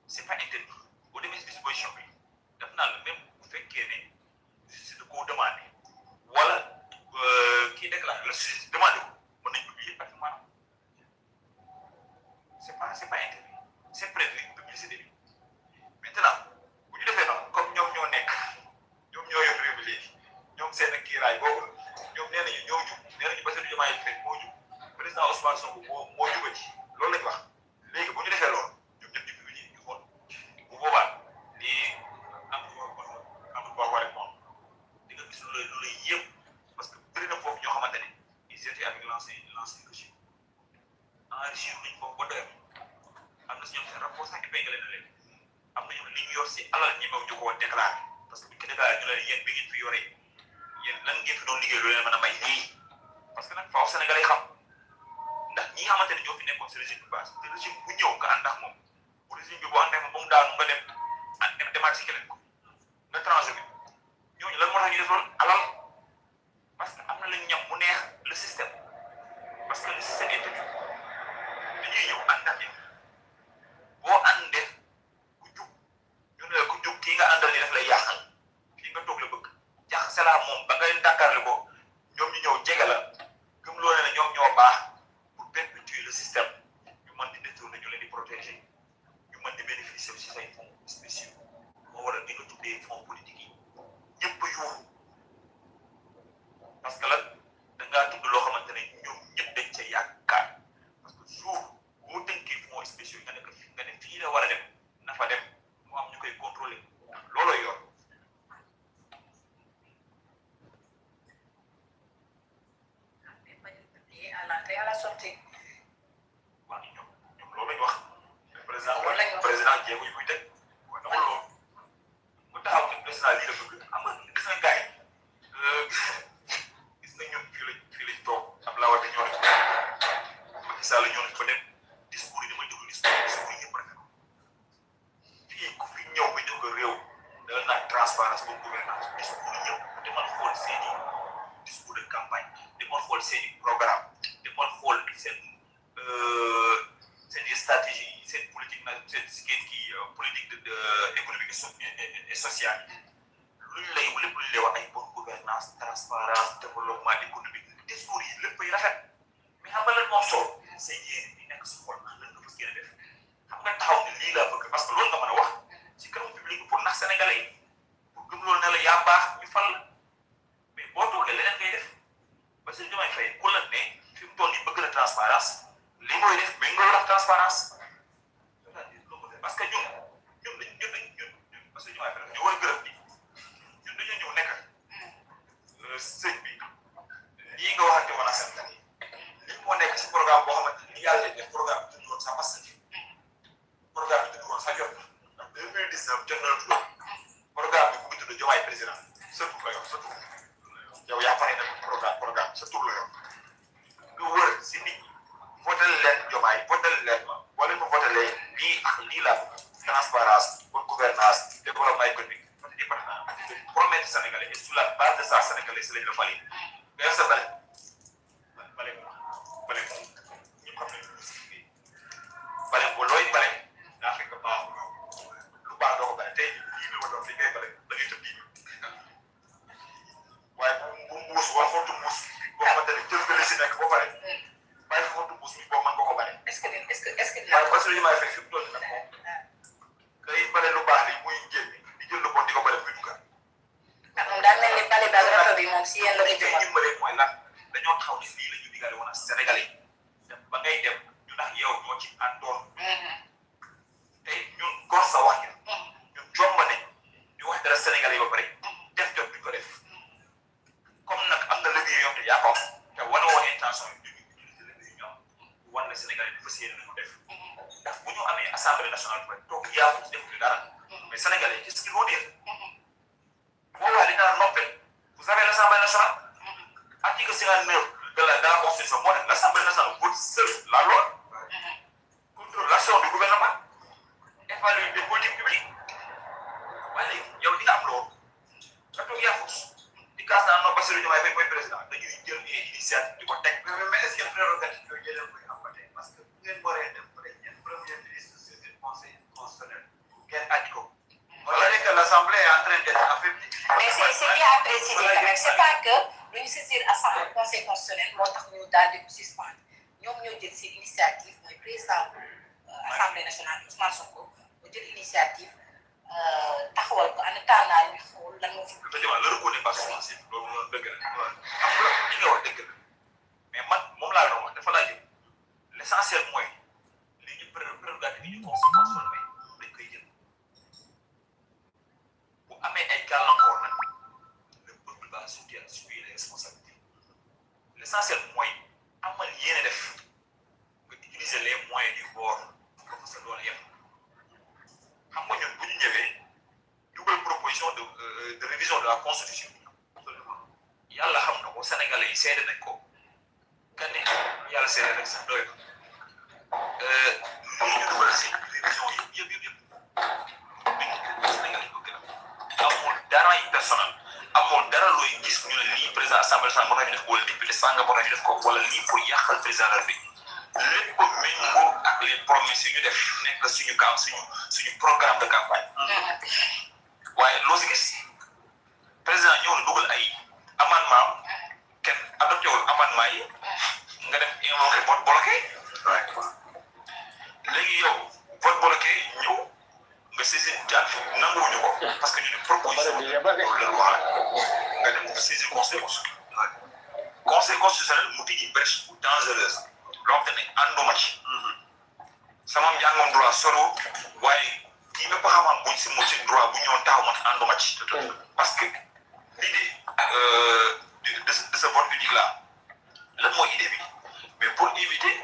c'est pas interdit boo demee si disposition bi def naa la même bu fekkee ne justice da koo demandé wala kii déclaré la justice demandé ko mën nañ publier patrimoine c'est pas interdit c'est prévu publicité bi maintenant bu ñu defee noonu comme ñoom ñoo nekk ñoom ñoo yor réew mi léegi ñoom seen ak kiiraay boobu ñoom nee nañu ñoo jub nee nañu Bassirou Diomaye Faye moo jub président Ousmane Sonko moo jubati loolu lañ wax léegi bu ñu defee loolu ñoom ñëpp ñu publier ñu xool bu boobaa lii am ko rek moom di nga gis lu lay yëpp parce que bëri na foofu ñoo xamante ne ils étaient avec l'ancien régime enrichir nañ foofu ba doyam am na si ñoom seen rapport sax épinglé na leen am na ñoom li ñu yor si alal ñemew ñu ko déclaré parce que bu ñu ko déclaré ñu leen yéen bi ngeen fi yoree yéen lan ngeen fi doon liggéey lu leen mën a may lii parce que nag faaw Sénégalais xam ndax ñi nga xamante ne ñoo fi nekkoon si régime bi base te régime bu ñëw nga ànd ak moom bu régime bi boo ànd ak moom ba mu daanu nga dem demaat si keneen ko nga transhumé ñooñu lan moo tax ñu def loolu alal parce que am na lañ ñam mu neex le système parce que le système est tenu dañuy ñëw ànd ak boo àndee ku jub ñu ne ku jub kii nga àndal ni daf lay yàqal kii nga toog la bëgg jaxase laa moom ba nga leen tàkkaarle ko ñoom ñu ñëw jege la gëm loo ne ñoom ñoo baax pour perpétuer le système ñu mën di détourner ñu leen di protéger ñu mën di bénéficier aussi say fonds spéciaux moo waral di nga tuddee fonds politique yi ñëpp yuuxu parce que lan da ngaa tudd loo xamante ne ñoom ñëpp dañ ca yaakaar parce que jour boo tënkee fonds spéciaux nga ne fii la war a dem na fa dem mu am ñu koy contrôler looloo yor à l'entrée à la sortie. waaw ñoom loolu lañ wax président jéego yi muy teg mooy dama loolu bu taxaw ne président lii la bëgg am nga gis nga gars yi gis nga ñun fii lañ toog Abdoulaye Wade ñoo def Macky Sall ñoo def ba dem discours yi damay déglu discours yi ñëpp rafet fii ku fi ñëw ba jóg réew dana naan transparence pour gouvernance discours yi ñëpp demal xool seeni discours de campagne demal xool seeni programme demal xool seen stratégie seen politique na seen kii politique économique et sociale luñ lay lépp luñ lay wax ay bonne gouvernance transparence développement économique discours yi lépp ay rafet mais xam nga lan moom solo sa yéene bi nekk si xol lan nga fas yéene def xam nga taxaw ne lii laa bëgg parce que loolu nga mën a wax ci kanam public bi pour nax sénégalais yi pour gëm loolu ne la yaa baax ñu fal la mais boo toogee leneen ngay def Bassirou Diomaye Faye ku la ne fi mu toll nii bëgg na transparence li mooy def mais nga wax transparence parce que ñun Bassirou Diomaye Faye ñu war a gërëm bi ñun dañoo ñëw nekk sëñ bi lii nga waxante woon ak Sénégal yi lii moo nekk si programme boo xamante ni yàlla def programme bi tudd woon sax Pastef programme bi tudd woon sax jot na ndax 2019 jot na la tudd programme bi bu ngi tudd Diomaye président surtout la yor surtout yow yaa pare na programme sa tur la yor nga wër si nit ñi votel leen Diomaye votel leen ma wala ma votelee lii ak lii la transparence bonne gouvernance développement économique parce que département promettre Sénégalais et sur la base de ça Sénégalais si lañ la fali nga sa bale moom ñu xam ne lu si liggéey bale ko looy bale daa fekk baaxul lu baax doo ko bale tey lii bi ma doon fi ngay bale da ngay tëb lii waaye bu mbuus wala xottu mbuus boo xamante ne jël nga si nekk ba pare bàyyi xottu mbuus mi boo mën nga ko bare. est-ce que waaye parce que li may fekk fi mu toll nag moom day bale lu baax li muy génn di jël lu bon di ko bare muy dugal. ah moom daal mel ni bale ba rato bi moom si yéen la ko jëmal. dimbale mooy lan dañoo taxaw ne lii la ñu digale woon ak Sénégalais yi ba ngay dem ñu ndax yow ñoo ci àndoon. tey ñun góor sa wax ñun jomb nañ ñu wax dara Sénégalais yi ba pare def jot duñ ko def. comme nag am na levier yoo xam ne yaa ko te wane woon intention yi duñu utiliser levier yi ñoom wan na Sénégal yi dafa séen nañu def ndax bu ñu amee assemblée nationale bi toog yaafu ci defuñu dara mais Sénégalais qu'est-ce qu'ils vont dire boobaa li naan noppel vous avez l'assemblée nationale article 59 de la constitution moo ne l'assemblée nationale vote seule la loi contrôle l'action du gouvernement évalue des politiques publiques fait que lu ñu saisir assemblée conseil constitutionnel moo tax ñu daal di suspendre ñoom ñoo jël seen initiative mooy président assemblée nationale Ousmane Sonko mu jël initiative taxawal ko en attendant ñu xool lan moo fi. effectivement le recours n'est pas suspensif loolu moom dëgg la xam nga li nga wax dëgg la mais man moom laa doon wax dafa laa jël l'essentiel mooy li ñu prérogative yi ñu constitution may dañ koy jël bu amee ay gàllankoor nag le peuple va assumer les responsabilités l'essentiel mooy amal yéene def nga utiliser les moyens du bord pour que sa doole yem xam nga ñun bu ñu ñëwee dugal proposition de révision de la constitution yàlla xam na ko sénégalais yi seede nañ ko kan ne yàlla seede rek sax doy na ñu dugal si révision yëpp sénégalais yi ko gën a amul dara yi personnel amul dara looy gis ñu ne lii président assemblée nationale moo tax ñu def ko wala député sànga moo tax ñu def ko wala lii pour yàqal président la République lépp méngoo ak les promesses yi ñu def nekk suñu programme de campagne waaye loo si gis président ñëw na dugal ay amendement kenn adopté wul amendement yi nga dem invoqué vote bloqué léegi yow vote bloqué ñëw nga saisir jàpp nanguwuñu ko parce que ñu ne proposition de loi nga dem saisir conseil constitutionnel mu tijji brèche bu dangereuse loo xam ne ànduma ci sama njàngam droit solo waaye kii bépp xam-xam buñ si ci droit bu ñëwoon taxaw man ànduma ci parce que l'idée de ce vote unique là lan mooy idée bi mais pour éviter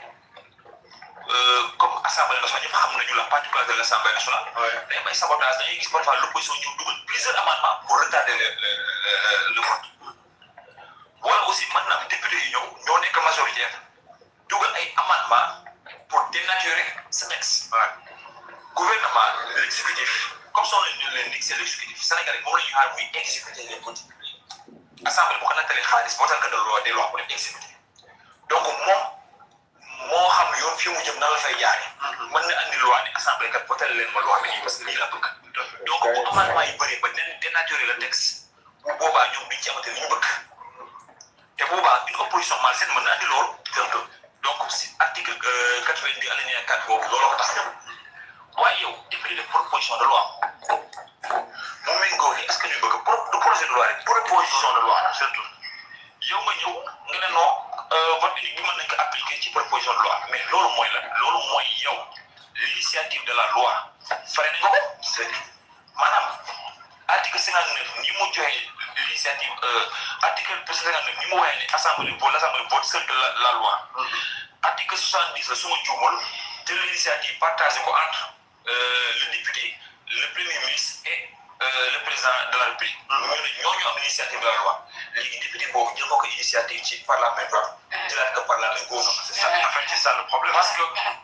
comme assemblée nationale ñëpp xam nañu la particularité de l'assemblée nationale day may sabotage dañuy gis parfois l'opposition ñu dugal plusieurs amendements pour retarder le vote wala aussi maintenant député yi ñoo nekk majoritaire dugal ay amendements pour dénaturer ce texte gouvernement l'exécutif comme son nom l'indique c'est l'exécutif sénégalais moom la ñu xaar muy exécuter les politiques publiques assemblée bu ko nattalee xaalis votal que de loi des lois pour dem exécuter donc moom moo xam yoon fi mu jëm nan la fay jaaree mën na andi loi ne assemblée kat votal leen ma loi bi parce que lii la bëgg donc bu amendement yi bëri ba dénaturer le texte bu boobaa ñoom duñ ci amate li ñu bëgg te boobaa une opposition malsaine mën na andi loolu donc si article 90 alinéa 4 boobu looloo ko tax waaye yow député de proposition de loi mu méngoo ni est-ce que ñu bëgg du projet de loi rek proposition de loi surtout yow nga ñëw nga ne non vote unique bi mën nañ ko appliquer ci proposition de loi mais loolu mooy la loolu mooy yow l'initiative de la loi fare nañ ko c'est maanaam article 59 ni mu joxe l'initiative article 59 ni mu waxee ne l'assemblée vote seul de la loi article 70 la su ma juumul de l'initiative partagée ko entre le député le premier ministre et le président de la République ñooñu am l'initiative de la loi léegi député boobu jël ko initiative ci par la main droite jëlaat ko par la main gauche c'est ça en fait c'est ça le problème parce que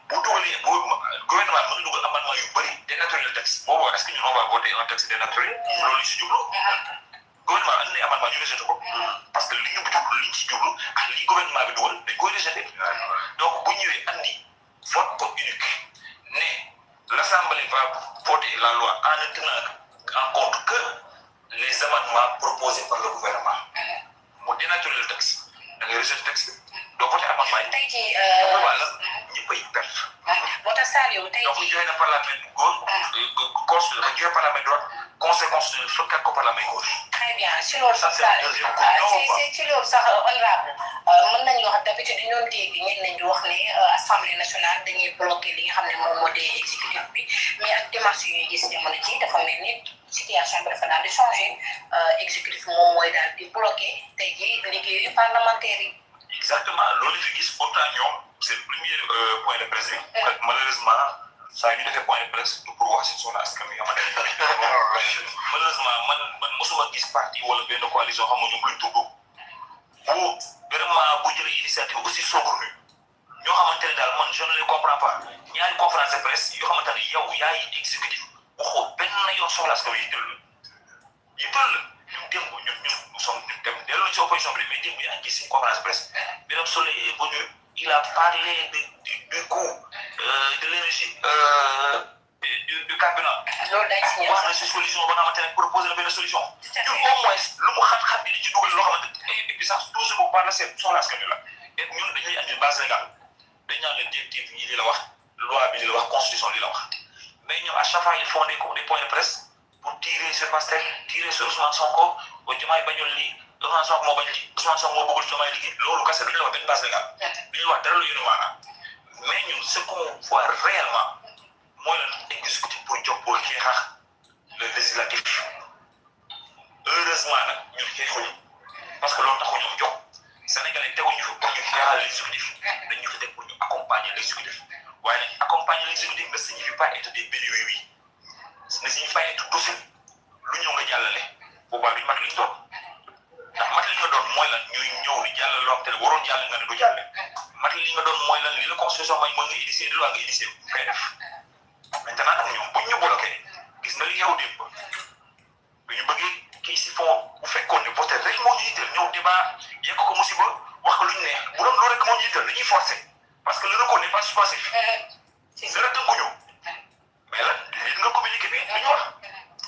bu dugalee gouvernement mën na dugal amendement yu bëri dénaturer le texte boobu est-ce que ñun on va voter un texte dénaturé loolu si jublu gouvernement andi na amendement ñu rejeté ko parce que li ñu jublu liñ ci jublu ak li gouvernement bi dugal dañ koy rejeté donc bu ñëwee andi vote unique ne l'assemblée va voter la loi en ne tenant en compte que les amendements proposés par le gouvernement mu dénaturer le texte da ngay rejeté texte doo voté amendement yi. tey jii voilà ñëppay perte. moo tax Saliou tey jii donc joxe na par la main gauche joxe par la main droite conseil constitutionnel fekkaat ko par la main gauche. très bien si loolu sax Saliou ci loolu sax honorable mën nañu wax d'habitude ñoom dégg ñenn nañ di wax ne assemblée nationale dañuy bloqué li nga xam ne moom moo di exécutif bi mais ak démarche yu ñuy gis jamono ji dafa mel ni situation bi dafa daal di changé exécutif moom mooy daal di bloqué tey jii liggéeyu parlementaire yi. exactement loolu fi gis pourtant ñoom c'est le premier point de presse malheureusement saa ñu defee point de presse du pour wax si soxla askan wi xamante ne malheureusement man mosuma gis parti wala benn coalition xam nga ñoom luñ tudd bu vraiment bu jëlee initiative aussi sobre ñoo xamante ne daal man je ne les comprends pas ñaari conférence de presse yoo xamante ne yow yaay exécutif waxoo benn yoon soxla askan wi yitteel la ñun démb nous sommes dem delluñu ci opposition bi mais démb yaa gis une conférence de presse Birame Souleye est venu il a parlé du coût de l'énergie du carburant. wax na si solution ba nga xamante ne proposer na benn solution. ñun au moins lu mu xat-xat di ci dugal loo xamante et puis sax tout ce qu'on parle c'est soxla askan wi la et ñun dañuy andi base légale dañ naan leen directive yi li la wax loi bi li la wax constitution li la wax mais ñoom à chaque fois ils font des points de presse pour tirer sur Pastef tirer sur Ousmane Sonko ba Diomaye bañul lii Ousmane Sonko moo bañ lii Ousmane Sonko moo bëggul Diomaye liggéey loolu kese duñu la wax benn base légale duñu wax dara lu yéene maanaam mais ñun ce qu'on voit réellement mooy lan exécutif pour jox pour xeexax le législatif heureusement nag ñun xeexuñu parce que loolu taxu ñoom jox Sénégalais teguñu fi pour ñu xeexal l'exécutif dañu fi teg pour ñu accompagner l'exécutif waaye nag accompagner l'exécutif ne signifie pas être des bénévoles ne signifie pas être docile lu ñëw nga jàllale boobaa duñ mat li ñu doon ndax mat li nga doon mooy lan ñuy ñëw di jàllale loo xam te ne waroon jàll nga ne du jàlle mat li nga doon mooy lan li la constitution may mooy nga initier loi nga initier koy def maintenant nag ñoom buñ ñu bloqué gis nga li xew démb bu ñu bëggee kii si fond bu fekkoon ne voté rek moo ñu yitteel ñëw débat yekk ko musiba wax ko lu ñu neex bu doon loolu rek moo ñu yitteel dañuy forcé parce que le recours n'est pas suspensif dara tënkuñu mais là li nga communiqué bi li ñu wax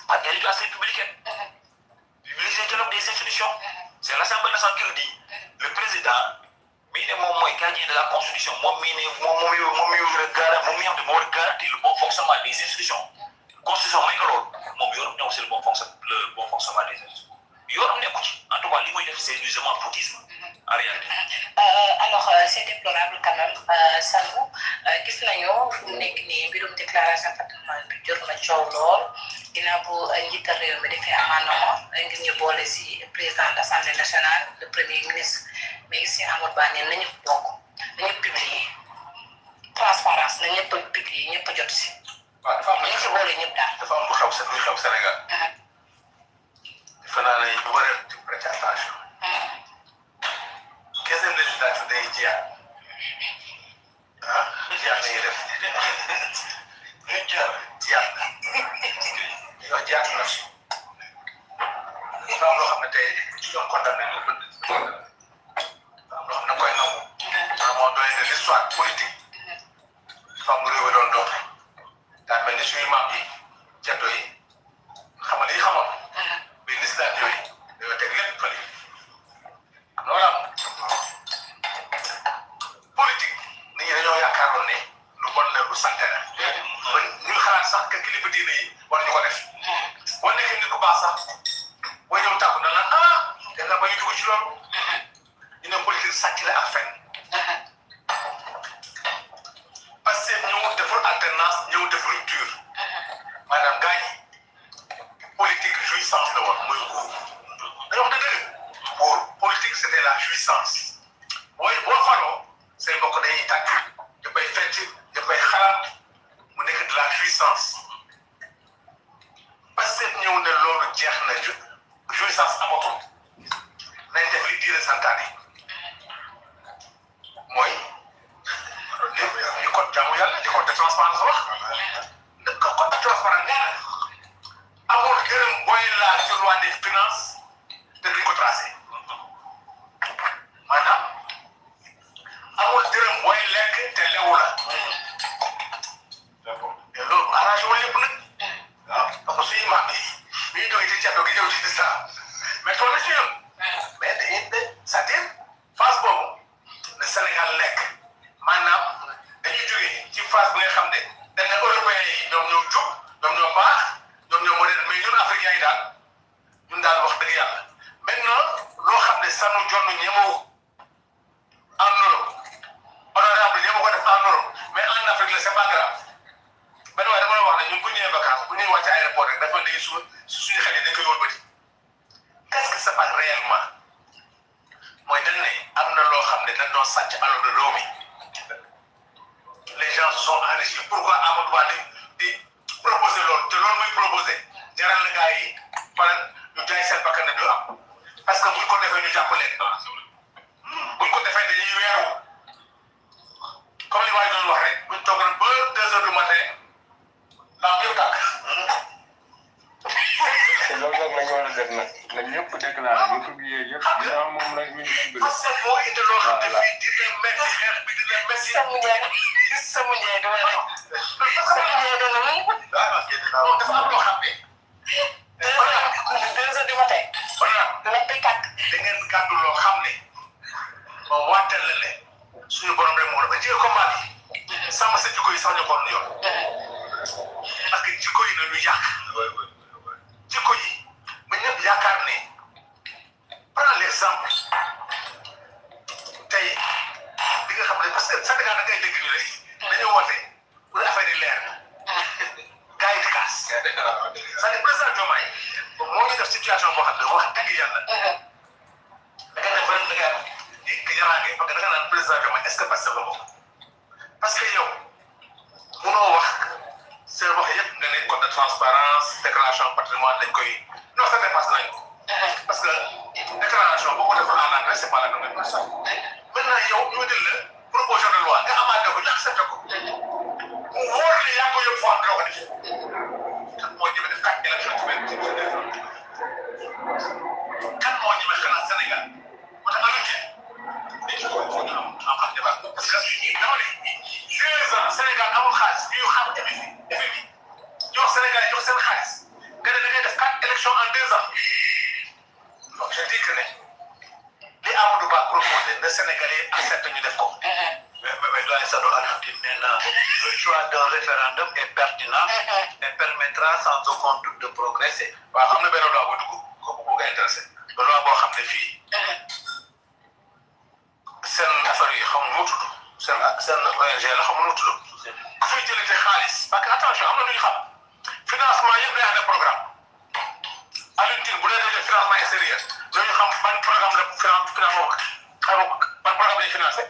ak éducation républicaine utiliser dialogue des institutions c'est l'Assemblée nationale qui le dit le président mii ne moom mooy gardien de la constitution moom mii ne moom mi am de moo war a garantir le bon fonctionnement des institutions constitution may ko loolu moom yoonam nekku si le bon fonctionnement des institutions yoonam nekku ci en tout cas li muy def c'est du foutisme en réalité. Alors c'est déplorable quand même Sallou gis nañu fu mu nekk nii mbirum déclaration patrimoine bi jot na coow lool ginnaaw bu njiital réew mi defee amendement ngir ñu boole si président de l'Assemblée nationale le premier ministre mais si Amadou Ba ne nañu bokk nañu publier transparence na ñëpp publier ñëpp jot si. waaw dafa am ñu si boole ñëpp daal. dafa am lu xew Sénégal. defe naa ne ñu war a prêter attention. 15e législature day jeex jeex na ñuy def jeex na si dafa am loo xam ne tey ci doon condamné ñu ko dafa am loo xam ne koy nangu à un moment donné de l'histoire politique dafa am réew mi doon doon daa mel ni suñu maam yi ceddo yi xam nga li ñu xamoon bi l'islam yooyu dañoo teg lépp fële loolu am politique nit ñi dañoo yaakaaroon ne lu bon la lu sante la ñu xalaat sax que kilifa diine yi war ñu ko def boo nekkee nit ku baax sax boo ñëw tàggu na la te nga ba ñu dugg ci loolu ñu ne politique sàcc la ak fen parce que ñëw deful alternance ñëw def rupture maanaam gaañ politique jouissance la woon mooy nguur dañoo wax dëgg pour politique c'était la jouissance boo faloo say mbokk dañuy tàgg dafay fecc dafay xalaat mu nekk de la jouissance parce que ñëw ne loolu jeex na jouissance amatul nañ def li diine santaane mooy li code jaamu yàlla li code de transparence wax code de transparence nee na amul gërëm booy laal ci loi des finances te duñ ko tracé maanaam amul dërëm booy lekk te lewu la te loolu arrangé wu lépp nag waaw parce que suñu maam yi bi ñu jógee ci ceddo gi ñëw ci islam mais toll na ci ñun mais dañuy c'est-à-dire phase boobu le Sénégal lekk maanaam dañuy jógee ci phase bi nga xam ne dañ ne européens yi ñoom ñoo jub ñoom ñoo baax ñoom ñoo moderne mais ñun africains yi ñun daal wax dëgg yàlla maintenant loo xam ne sanu jonn ñemoo en Europe honorable ñemoo ko def en Europe mais en Afrique la c'est pas grave benn waaye dama la wax ne ñun bu ñu ñëwee vacances bu ñuy wàcc aéroport rek dafa léegi suñu xel yi dañ koy wëlbati qu'est-ce que ça passe réellement mooy dañ ne am na loo xam ne dañ doon sàcc alal de réew mi les gens se sont enrichis pourquoi Amadou Ba di proposer loolu te loolu muy proposer jaral na gars yi wala ñu jaay seen bakkan ne du am parce que buñ ko defee ñu jàpp leen buñ ko defee dañuy weeru comme li waay doon wax rek buñ toog ba 2 heures du matin lamp yëpp tàkk. te loolu nag la ñu war a def nag na ñëpp déclaré ñu publier yëpp ginnaaw moom la ñu parce que moo indi loo xam ne fii dina métti xeex bi dina métti Sama Ndiaye dama ne. Sama Ndiaye dama ne. dafa am loo xam ne. 2 heures du matin. voilà da ngeen gàddu loo xam ne ba waatal la ne suñu borom rek moo dafa jël combat bi sàmm sa jikko yi sax ñu xool yoon parce que jikko yi dañu yàq jikko yi ba ñëpp yaakaar ne prends l'exemple tey di nga xam ne parce que Sénégal da ngay dégg ñu rek dañoo woote pour affaire yi leer gars yi di kaas c'est-à-dire président Diomaye moo ñu def situation boo xam ne wax dëgg yàlla da ngay def ba da ngay di yaraange parce que da nga naan président Diomaye est-ce que parce que boobu parce que yow munoo wax seen wax yëpp nga ne code de transparence déclaration patrimoine dañ koy non ça dépasse nañ ko parce que déclaration boo ko defal en anglais c'est pas la même personne maintenant yow ñu dil la proposition de loi nga amaat ko ñu accepté ko mu wóor ne yaa ko yóbbu foo xam ne def kan moo ñëwee def 4 élections ci benn kan moo ñëwee xalaat Sénégal moo tax alunti am débat parce que dama ne 2 ans Sénégal amul xaalis bi ñu xam FMI jox Sénégal jox seen xaalis nga ne da ngay def 4 élections en 2 ans donc je dis que ne li Amadou Ba proposé le Sénégalais accepte ñu def ko. Mais doyen Sado Alhamdi nee na le choix d'un référendum est pertinent et permettra sans aucun doute de progresser. waaw xam na benn loi boo dugg kooku boo ko intéressé loi boo xam ne fii seen affaire yi xam nu mu tudd seen ONG la xam nu mu tudd ku fay jëlee xaalis parce que attention am na lu ñu xam financement yëpp day ànd ak programme Alioune Tine bu dee dee financement extérieur ñooñu xam ban programme la financement ban programme lay financé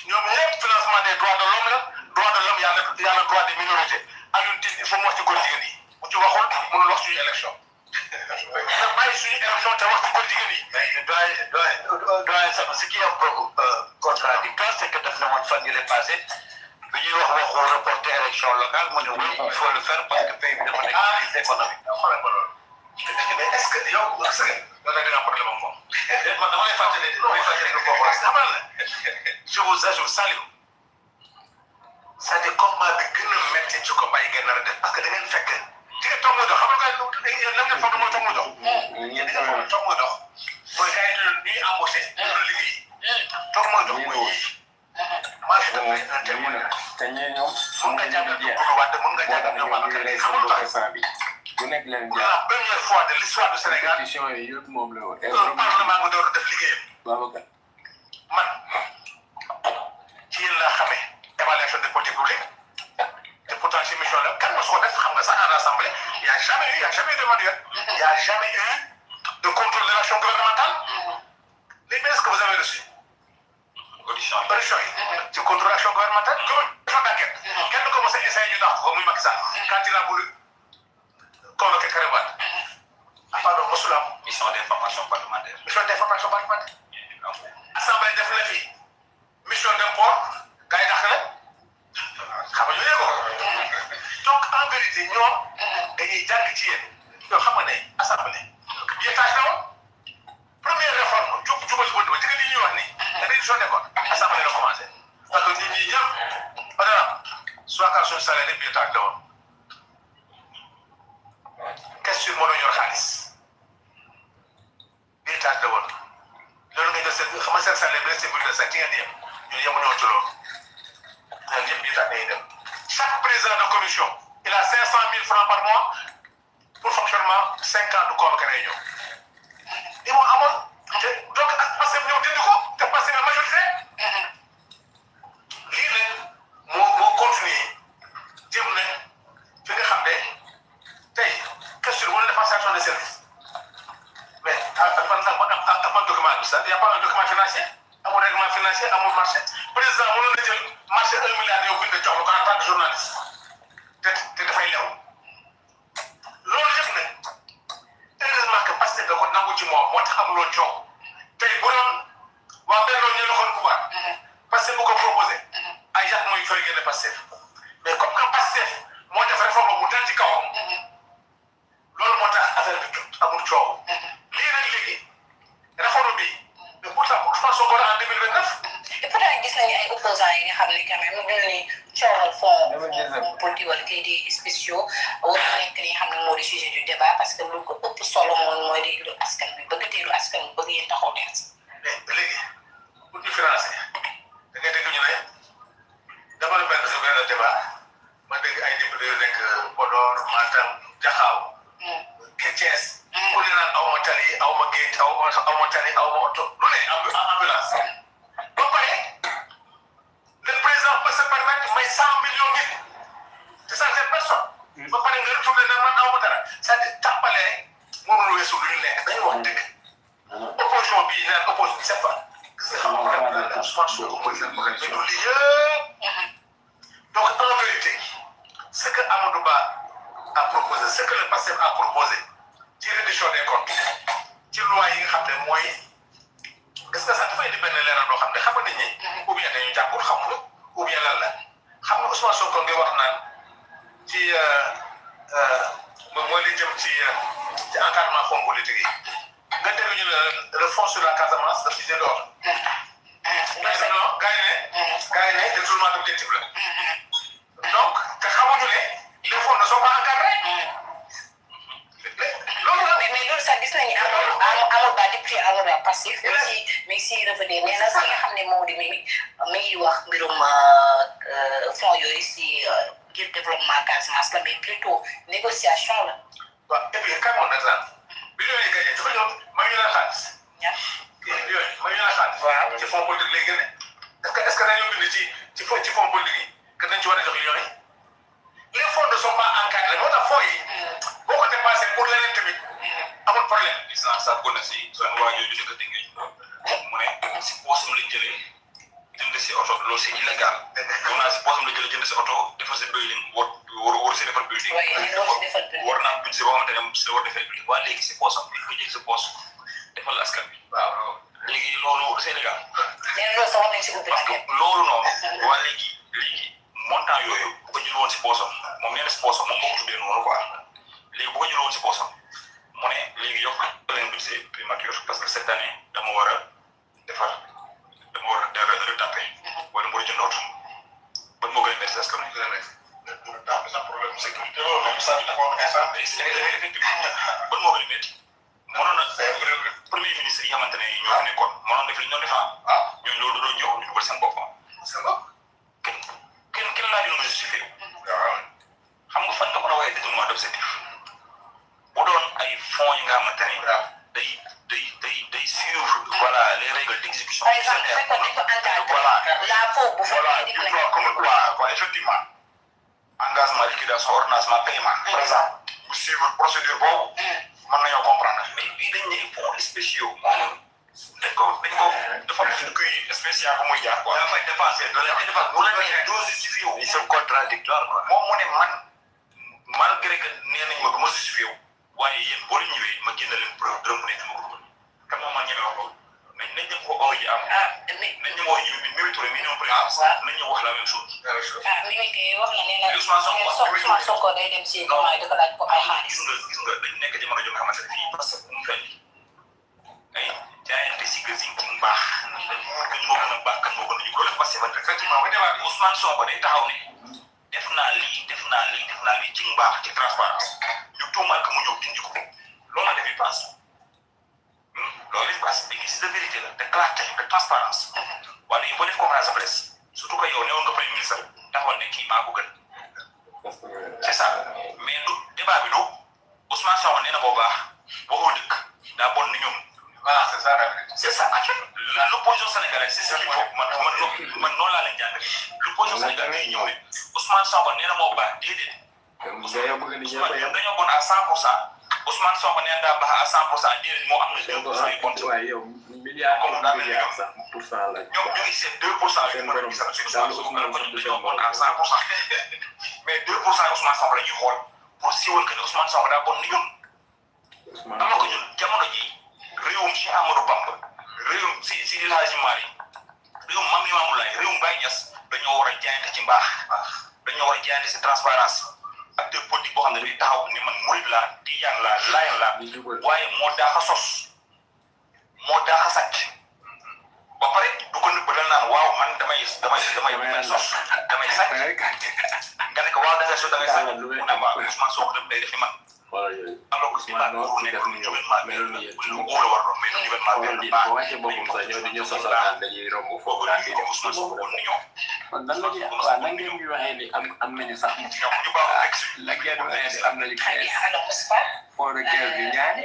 ñoom ñëpp financement des droits de l'homme la droit de l'homme yàlla droit des minorités Alioune Tine il faut mu wax ci góor jigéen yi bu ci waxul mënul wax suñu élection te bàyyi suñu élection te wax ci góor jigéen yi. doyen ce qui est contradictoire c'est que def na woon fan yii passé bi ñuy wax waxu reporter élection locale mu ne oui il faut le faire parce que pays bi dafa nekk crise économique. mais est-ce que yow est-ce que yow da nga am problème ak moom man dama lay fàttali nga bokk rek xamal la je vous salue c'est-à-dire combat bi gën a métti ci combat yi ngeen nar a def parce que da ngeen fekk di nga toog muy dox xam nga lan ngeen foog mooy toog muy dox di nga foog toog muy dox mooy gars yi ñuy embauché ñu liggéey toog muy dox mooy yii moi je te fais un témoignage te ñee ñoom mun nga jàpp Doudou Wade mun nga jàpp ñoom Babacar Gueye xamul tax bu nekk leen pour la première fois de l'histoire du Sénégal question yi yëpp moom la woon un parlement nga door a def liggéeyam Babacar man ci yéen laa xamee évaluation des politiques publiques te pourtant ci mission la kan ma soo def xam nga sax à l'Assemblée il y a jamais eu de manuel il y a jamais eu de contrôle de l'action gouvernementale les ministres que vous avez reçus audition yi ci contrôle de l'action gouvernementale commission d'enquête kenn du ko mos a essayé ñu dàq ko muy Macky Sall quand il a voulu convoquer Karim Wade pardon mosul am mission d'information parlementaire assemblée def na fi mission d'import gars yi dàq la xam nga ñu ko donc en vérité ñoom dañuy jàng ci yéen yow xam nga ne assemblée piétage la woon première réforme jubal ba di nga li ñuy wax ni réduction des comptes assemblée la commencé parce que nit ñi ñëpp par exemple soit que suñu salaire piétage la woon question moo doon yor xaalis piétage la woon loolu nga jël seen xam nga seen salaire bi seen bulletin sax ci ngeen yem ñun yemuñoo ci loolu ñun ñëpp piétage day dem chaque président de commission il a 500 000 francs par mois pour fonctionnement 5 ans de convoqué réunion li moo amoon te donc parce que ñëw dindi ko te passé na majorité lii nag moo continuer jëm ne fi nga xam ne tey question wala passation de service mais am document administratif il y a pas un document financier amul règlement financier amul marché président mënoon na jël marché 1 milliard yow bind jox la ko en tant que journaliste te dafay lew loolu yëpp nag heureusement que Pastef da ko nangu ci moom moo tax amuloon coow tey bu doon waa benn ñu nekkoon pouvoir Pastef bu ko proposé ay yàq mooy fay génne Pastef mais comme que Pastef moo def réforme mu dal ci kawam loolu moo tax affaire bi amul coow lii nag léegi réforme bi mais pourtant je pense que en 2029. et pourtant gis nañu ay opposants yi nga xam ne que même mu gën ni coowal fond politique wala kay di spéciaux war na nekk li nga xam ne moo di sujet du débat parce que lu ko ëpp solo moom mooy di lu askan bi bëgg teelu askan bi bëgg yéen taxaw neex mais léegi pour différencier da ngay dégg ñu ne dama la benn sa benn débat ma dégg ay député yu nekk Podor Matam Jaxaaw Thiès ku ne naan aw ma tali aw ma géej aw ma tali aw ma oto lu ne ambulance ba pare le président peut se permettre may 100 millions nit te centaine personnes ba pare nga retourné na man aw ma dara c'est-à-dire tàmbale mënul weesu lu ñu nekk dañu wax dëgg opposition bii naan opposition c'est pas xam nga Ousmane Sonko mooy seen bëgg mais du lii yëpp donc en vérité ce que Amadou Ba a proposé ce que le PASTEF a proposé ci réduction des comptes ci loi yi nga xam ne mooy gis nga sax dafay indi benn leeral loo xam ne xam nga nit ñi ou bien dañu jàppul xamul ou bien lan la xam nga Ousmane Sonko ngi wax naan ci mooy li jëm ci encadrement fonds politique yi nga dégg ñu le fonds sur la Casamance daf ci jël d'or non gars yi ne détournement d'objectif la donc te xamuñu ne les fonds ne sont pas encadrés mais loolu sax gis nañu amul ba depuis amul ba passif mais si revenir nee na si nga xam ne moo di mi ngi wax mbirum fonds yooyu si ngir développement Casamance la mais plutôt négociation la. waaw et puis kan moo nekk lan bi ñu lay gagné dafa ñëw ma ñu la xaalis. yooyu ma ñu la xaalis. waaw ci fonds politique lay génne est-ce que dañoo bind ci fonds politique yi que dañ ci war a jox millions yi les fonds ne sont pas encadrés moo tax fonds yi boo ko dépassé pour leneen tamit amul problème. licence sax ko na si seen waajur yu dëkk Tëngéej mu ne si poosam lañ jëlee jënd si oto loolu c'est illégal. xam naa si poosam la jëlee jënd si oto defar si building war si defar building. war naa budget boo xamante ne si war defar building waaye léegi si poosam dañ ko jël si poos defal askan bi. waaw léegi loolu c'est illégal. mais loolu sax war nañ si ubbi parce que loolu noonu waa léegi montant yooyu bu ko jël woon si poosam moom nee na si poosam moom moo ko tuddee noonu quoi léegi bu ko jël woon si poosam mu ne léegi yokk leen budget primature parce que cette année dama war a defar dama war a retapé wala mu war a jënd oto ban moo gën a métti est-ce que mu gën a nekk pour retapé sa problème sécurité loolu même ça dafa war a instant effectivement ban moo gën a métti mënoon na premier ministre yi xamante ne ñoo fi nekkoon mënoon def li ñu doon def ñooñu loolu doon ñëw ñu dugal seen bopp seen bopp kenn laa dina justifié xam nga fan nga mën a waxee détournement d'objectif bu doon ay fonds yi nga xamante ne day suivre voilà les règles d'exécution. Par exemple fekkoon nañ ko encadré la foofu bu fekkee voilà effectivement engagement liquidation ordonnancement paiement par exemple bu suivre procédure boobu mën nañoo comprendre mais bii dañ ne fonds spéciaux dañ ko dafa am circuit spécial bu muy jaar quoi. dafay dépensé bu la nee doo justifié wu. ils sont contradictoires quoi. moom mu ne man malgré que nee nañ ma du ma justifié wu waaye yéen boo leen ñëwee ma génne leen preuve dërëm ne dama ko kan moo ma ñeme wax ko nañ dem ko oo ji am. nañ ñu woo ñu Mimi Touré mi ñëw président nañ ñu wax la même chose. Mimi kay wax na nee na Ousmane Sonko day dem si domaine di ko laaj ko ay xaalis. gis nga dañ nekk jamono joo xamante ne fii parce que mu fenn ay jaayante si gëstu yi mu baax. kan moo gën a baax kan moo gën a ñu ko def parce que effectivement bu débat bi Ousmane Sonko day taxaw ne def naa lii ci mbaax ci transparence ñu tuumaal ko mu ñëw dindi ko loolu la dafay passe loolu la passe dañuy gis de vérité la de clarté de transparence wala il faut def conférence de presse surtout que yow newoon nga premier ministre taxawal ne kii maa ko gën c'est ça mais du débat bi du Ousmane Sonko nee na boo baax waxoo dëkk daa bon ni ñoom. voilà c'est ça la vérité. c'est ça l'opposition sénégalaise c'est ce qu'il faut man noonu laa leen jàngale l'opposition sénégalaise ñëw ne Ousmane Sonko nee na moo baax déedéet. Ousmane dañoo bon à 100%. Ousmane Sonko nee na daa baax à 100% déedéet moo am na 2% yu compte. waaye yow milliard la ñoom ñu ngi seet 2% yu mën a gis ak Ousmane Sonko dañoo bon à 100%. mais 2% Ousmane Sonko la ñuy xool pour siiwal que ne Ousmane Sonko daa bon ni ñun. am na ko ñun jamono ji réewum Cheikh Amadou Bamba réewum si El Hadji Malick réewum Mame Limamou Laye réewum Baye Niass dañoo war a jaayante ci mbaax dañoo war a jaayante ci transparence acteur politique boo xam ne day taxaw ni man murid laa tijaan laa laayeen laa waaye moo daax a sos moo daax a sàcc ba pare du ko ko nëbb dal naan waaw man damay sos damay sax nga ne ko waaw da ngay sos da ngay sax mu ne ma Ousmane Sonko dem day defi man alors que Ousmane Sonko nekk lu jublement mais lu wóor war doon mais lu jublement benn baax wàcce boppam sax ñoo di ñu sosal naan dañuy romb foofu naan di dem Ousmane Sonko kon ni ñoom kon nan la ñuy waaw nan ngeen ñu waxee ni am nañu sax ñoom ñu baax rek la ngeen waxee ni am nañu kees pour de kees bi ñaari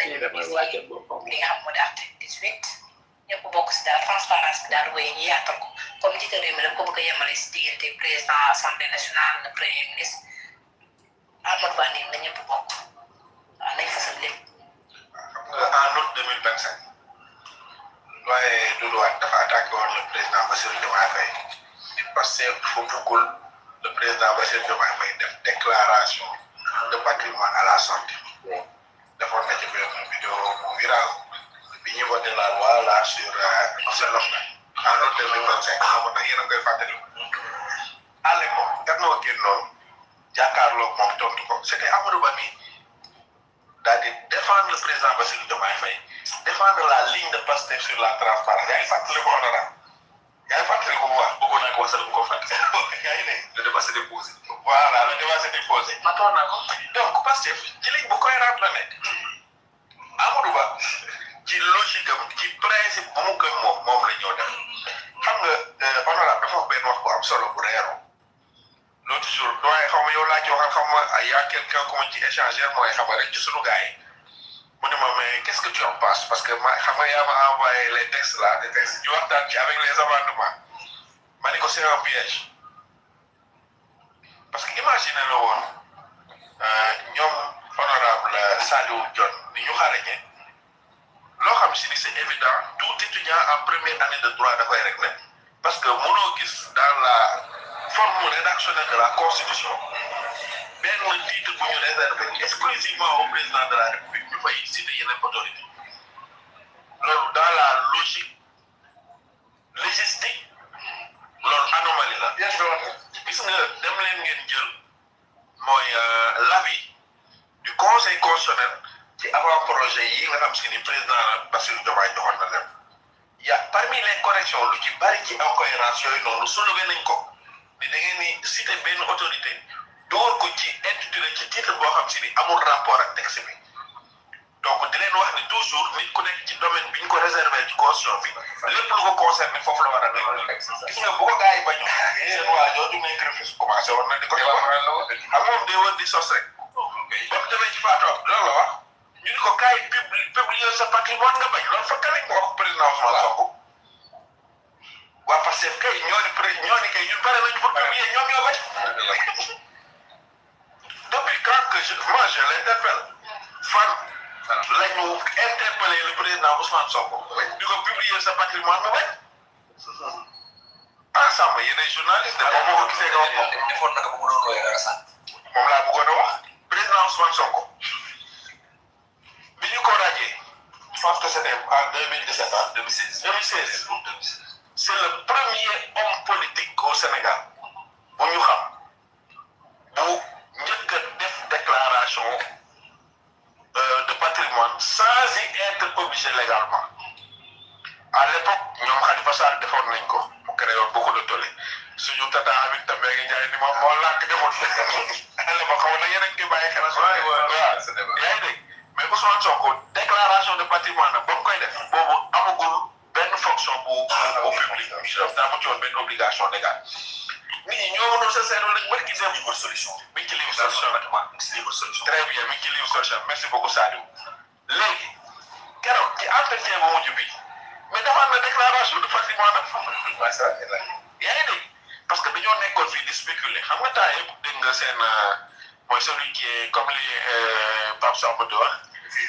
kii dafay wàcce boppam li nga xam moo di article 18 ñëpp bokk si daal transparence bi daal wéy ñu yaatal ko comme njiitu réew mi daf ko bëgg a yemale si diggante président assemblée nationale le premier ministre Amadou Ba nii na ñëpp bokk waaw nañ fasal lépp. En août 2025 doyen Doudou Wade dafa attaqué woon le président Bassirou Diomaye Faye parce que fu buggul le président Bassirou Diomaye Faye def déclaration de patrimoine à la sortie defoon na ci benn vidéo virale bi ñu voté la loi là sur l'OFNAC en août 2025 xamul nag yéen a koy fàttali à l'époque daf na génnoon jàkkaarloo moom tontu ko c'était Amadou Ba mi daal di défendre le président Bassirou Diomaye Faye défendre la ligne de Pastef sur la transparence yaa ngi fàttali ko honorable yaa ngi fàttali ko bu baax bëggoon naa ko wasal bu ko fàttali yaa ngi ne le débat s'est déposé voilà le débat s'est déposé matoon naa ko donc Pastef ci ligne bu cohérente la nekk Amadou Ba ci logique am ci principe bu mu gëm moom la ñoo def xam nga honorable dafa wax benn wax bu am solo bu reeru l'autre jour doyen xaw ma yow laa ci waxal xaw ma y a quelqu'un ku ma ci échanger mooy xam nga rek ci sunu gars yi mu ne ma mais qu'est-ce que tu en penses parce que ma xam nga yaa ma envoyé les textes là des textes ñu waxtaan ci avec les amendements ma ne ko c'est un piège parce que imagine la woon ñoom honorable Saliou Dione ni ñu xarañee loo xam si ni c'est évident tout étudiant en première année de droit da koy régler parce que mënoo gis dans la forme rédactionnelle de la constitution benn titre bu ñu réservé exclusivement au président de la république ñu fay citer yeneen autorité loolu dans la logique légistique loolu anomalie la bien sûr gis nga dem leen ngeen jël mooy l'avis du conseil constitutionnel ci avant projet yi nga xam si ni président Bassirou Diomaye joxoon na leen y a parmi les corrections lu ci bari ci incohérence yooyu noonu soulevé nañ ko ni da ngeen ni cité benn autorité door ko ci intitulé ci titre boo xam si ni amul rapport ak texte bi donc di leen wax ni toujours nit ku nekk ci domaine bi ñu ko réservé ci constitution bi lépp lu ko concerné foofu la war a nekk gis nga bu ko gars yi bañ seen waa jooju nekk refus commencé woon na di ko wax xam moom day wër di sos rek ba mu demee ci Fatou loolu la wax ñu ni ko kaay publier sa patrimoine nga bañ loolu fa kalañ nga wax président Ousmane Sonko waa Pastef kay ñoo ni kay ñun pare nañu pour publier ñoom ñoo bañ depuis quand que je l'interpelle fan lañu interpellé le président Ousmane Sonko di ko publier sa patrimoine nga bañ ensemble yéen ay journaliste moom moo ko gisee nga wax ko defoon naka bu mu doon woowee dara sax moom laa bëggoon a wax président Ousmane Sonko bi ñu ko radié je pense que c'était en 2017 ah 2016 c'est le premier homme politique au Sénégal bu ñu xam bu njëkk a def déclaration de patrimoine sans y être obligé légalement à l'époque ñoom Khalifa Sall defoon nañ ko mu créé woon beaucoup de tollé suñu tata avec tamit ngi jaay ni moom moo làkk defoon ale ba xaw na yéen a ngi koy bàyyi xel waaw yaa ngi dégg mais Ousmane Sonko déclaration de patrimoine nag ba mu koy def boobu amagul benn fonction bu public daa mu ci woon benn obligation légale nit ñi ñoo mënul sa seetlu lañ bëri gisee livre solution mi ngi ci livre solution livre solution très bien mi ngi ci livre solution merci beaucoup Sadio léegi keroog ci entretien bu mujj bi mais defaat na déclaration de patrimoine nag yaa ngi dégg parce que dañoo nekkoon fii di spéculer xam nga temps yëpp dégg nga seen mooy celui qui est comme li Pape Samba di wax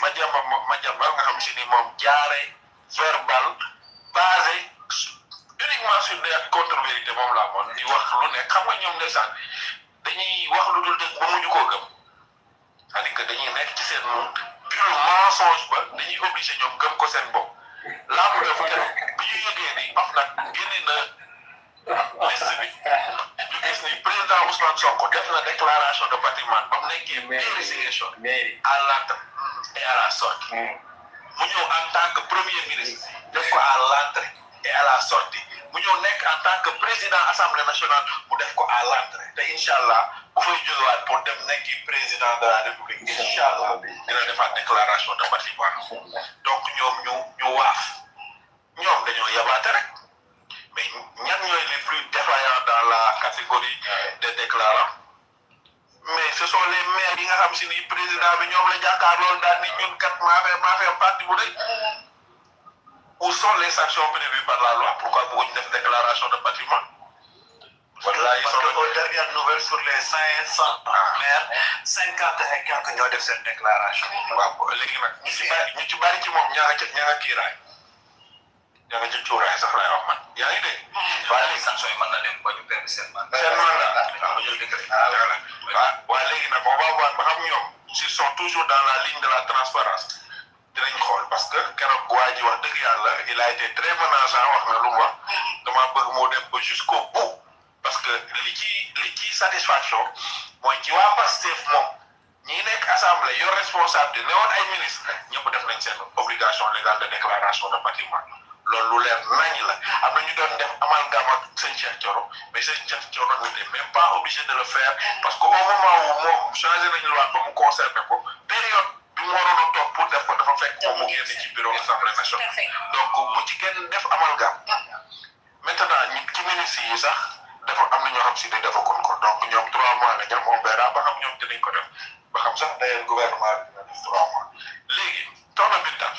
Madiamba nga xam si ni moom jaare verbal basé uniquement sur des contre-vérités moom laa moon di wax lu nekk xam nga ñoom ndeysaan dañuy wax lu dul dëgg ba mujj koo gëm c'est-à-dire que dañuy nekk ci seen pur mensonge ba dañuy obligé ñoom gëm ko seen bopp laa mu def keroog bi ñu yëgee ni af nag génne na liste bi ñu gis ni président Ousmane Sonko def na déclaration de patrimoine ba mu nekkee mairie à l'entrée et à la sortie mu ñëw en tant que premier ministre def ko à l'entrée et à la sortie mu ñëw nekk en tant que président assemblée nationale mu def ko à l'entrée te inchallah bu fay jógewaat pour dem nekki président de la république inchallah dina defaat déclaration de patrimoine donc ñoom ñu waaf ñoom dañoo yabaate rek mais ñan ñooy les plus défaillants dans la catégorie des déclarants mais ce sont les maires yi nga xam si ni président bi ñoom la jàkkaarlool daal ni ñun kat maa fait partie bu rëy. Où sont les sanctions prévues par la loi? Pourquoi vous avez une déclaration de patrimoine? Voilà, ils sont aux dernières nouvelles sur les 500 maires, 50 et quelques ñoo def cette déclaration. Waaw léegi nag ñu ci bari ci moom ñaa nga kiiraay ñaa nga ci cuuraay sax lay wax man yaa ngi dégg. waaye léegi sanctions yi mën na leen ba ñu perdre seen mandat. Seen mandat waaw jël décret. waaye léegi nag on va voir ba xam ñoom s'ils sont toujours dans la ligne de la transparence dinañ xool parce que keroog waa ji wax dëgg yàlla il a été très menaçant wax na lu mu wax dama bëgg moo dem ba jusqu'au bout parce que li ci satisfaction mooy ci waa Pastef moom ñi nekk assemblée yor responsabilité ne woon ay ministre ñëpp def nañ seen obligation légale de déclaration de patrimoine loolu lu leer nañ la am na ñu doon def amalgame ak sëñ Cheikh Thioro mais sëñ Cheikh Thioro n'était même pas obligé de le faire parce que au moment où moom changé nañu loi ba mu concerné ko période bi mu waroon a toog pour def ko dafa fekk moom mu génn ci bureau assemblée nationale donc bu ci kenn def amalgame maintenant ñi ci ministre yi sax dafa am na ñoo xam si ne dafa kon ko donc ñoom 3 mois la ñoom on verra ba xam ñoom dinañ ko def ba xam sax d'ailleurs gouvernement bi dina def 3 mois léegi toona bi tam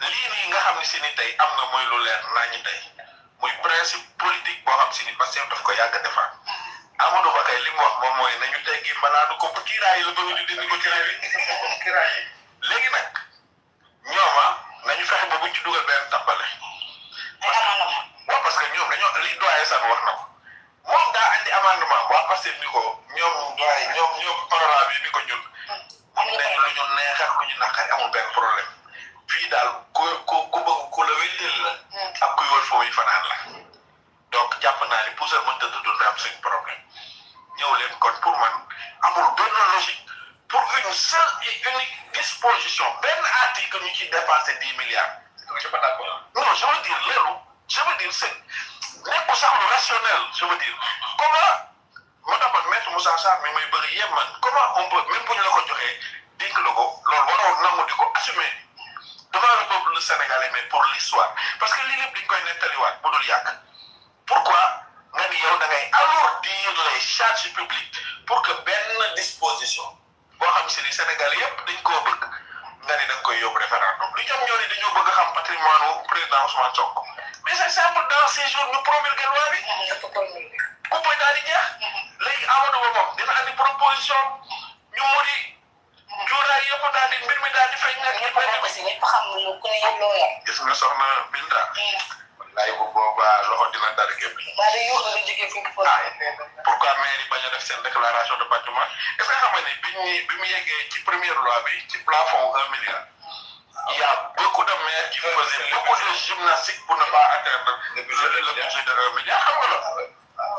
lii nii nga xam ne si ni tey am na mooy lu leer naa ñi tey muy principe politique boo xam si ni parce que daf ko yàgg a defar Amadou Ba kay li mu wax moom mooy nañu teggi mbalaanu ko kiiraay la bëgg ñu dindi ko kiiraay léegi nag ñooma nañu fexe ba buñ ci dugal benn tàmbale waaw parce que ñoom dañoo li doyen san wax na ko moom daa andi amendement waa Pastef ni ko ñoom doyen ñoom honorable bi ni ko ñun am nañ lu ñu neex ak lu ñu naqari amul benn problème fii daal ku bëgg ku la wétteel la ak kuy wër foofu fanaan la donc jàpp naa ni puusal mënta dund am suñ problème ñëw leen kon pour man amul benn logique pour une seule et unique disposition benn article ñu ci dépensé 10 milliards. Je suis pas d'accord. Non, je veux dire c'est nekkul sax lu rationnel je veux dire comment moo tax man maître Moussa Sarr mi may bëgg yem man comment on peut même bu ñu la ko joxee dénk la ko loolu waroon nangu di ko assumer devant le peuple sénégalais mais pour l'histoire parce que lii lépp dañ koy nettaliwaat bu dul yàgg pourquoi nga ni yow da ngay alourdir les charges publiques pour que benn disposition boo xam si ni Sénégal yépp dañ koo bëgg nga ni da nga koy yóbbu référendum li ñoom ñoo ni dañoo bëgg xam patrimoine u président Ousmane Sonko mais c'est simple dans ces jours ñu promulguer loi bi ku koy daal di jeex léegi Amadou Ba moom dina andi proposition ñu muri cuuraay yëpp daal di mbir mi daal di feeñ nag ñëpp xam lu ku ne looya gis nga soxna Binta wallaay bu boobaa loxo dina dara gépp pourquoi mairie bañ a def seen déclaration de patrimoine est-ce que xam nga ni bi mu yeggee ci première loi bi ci plafond 1 milliard il y a beaucoup de maires qui faisaient beaucoup de gymnastique pour ne pas atteindre le budget de 1 milliard xam nga la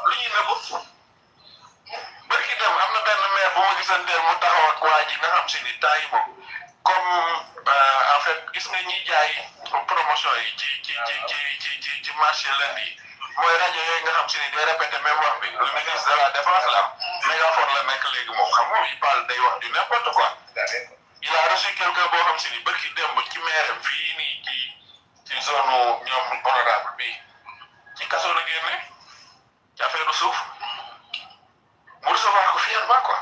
lu ñuy nëbb bërki dem am na benn maire bu ma gisanteel mu taxaw ak waa ji nga xam si ni temps yi moom comme en fait gis nga ñiy jaay promotion yi ci marché lundi mooy rajo yooyu nga xam si ni day répété même wax bi le ministre de la défense la mégaphone la nekk léegi moom xam nga il parle day wax du n'importe quoi il a reçu quelqu'un boo xam si ni bërki démb ci maire fii nii ci zone ñoom honorable bi ci kaso la génne ci affaire suuf mu recevoir ko fièrement quoi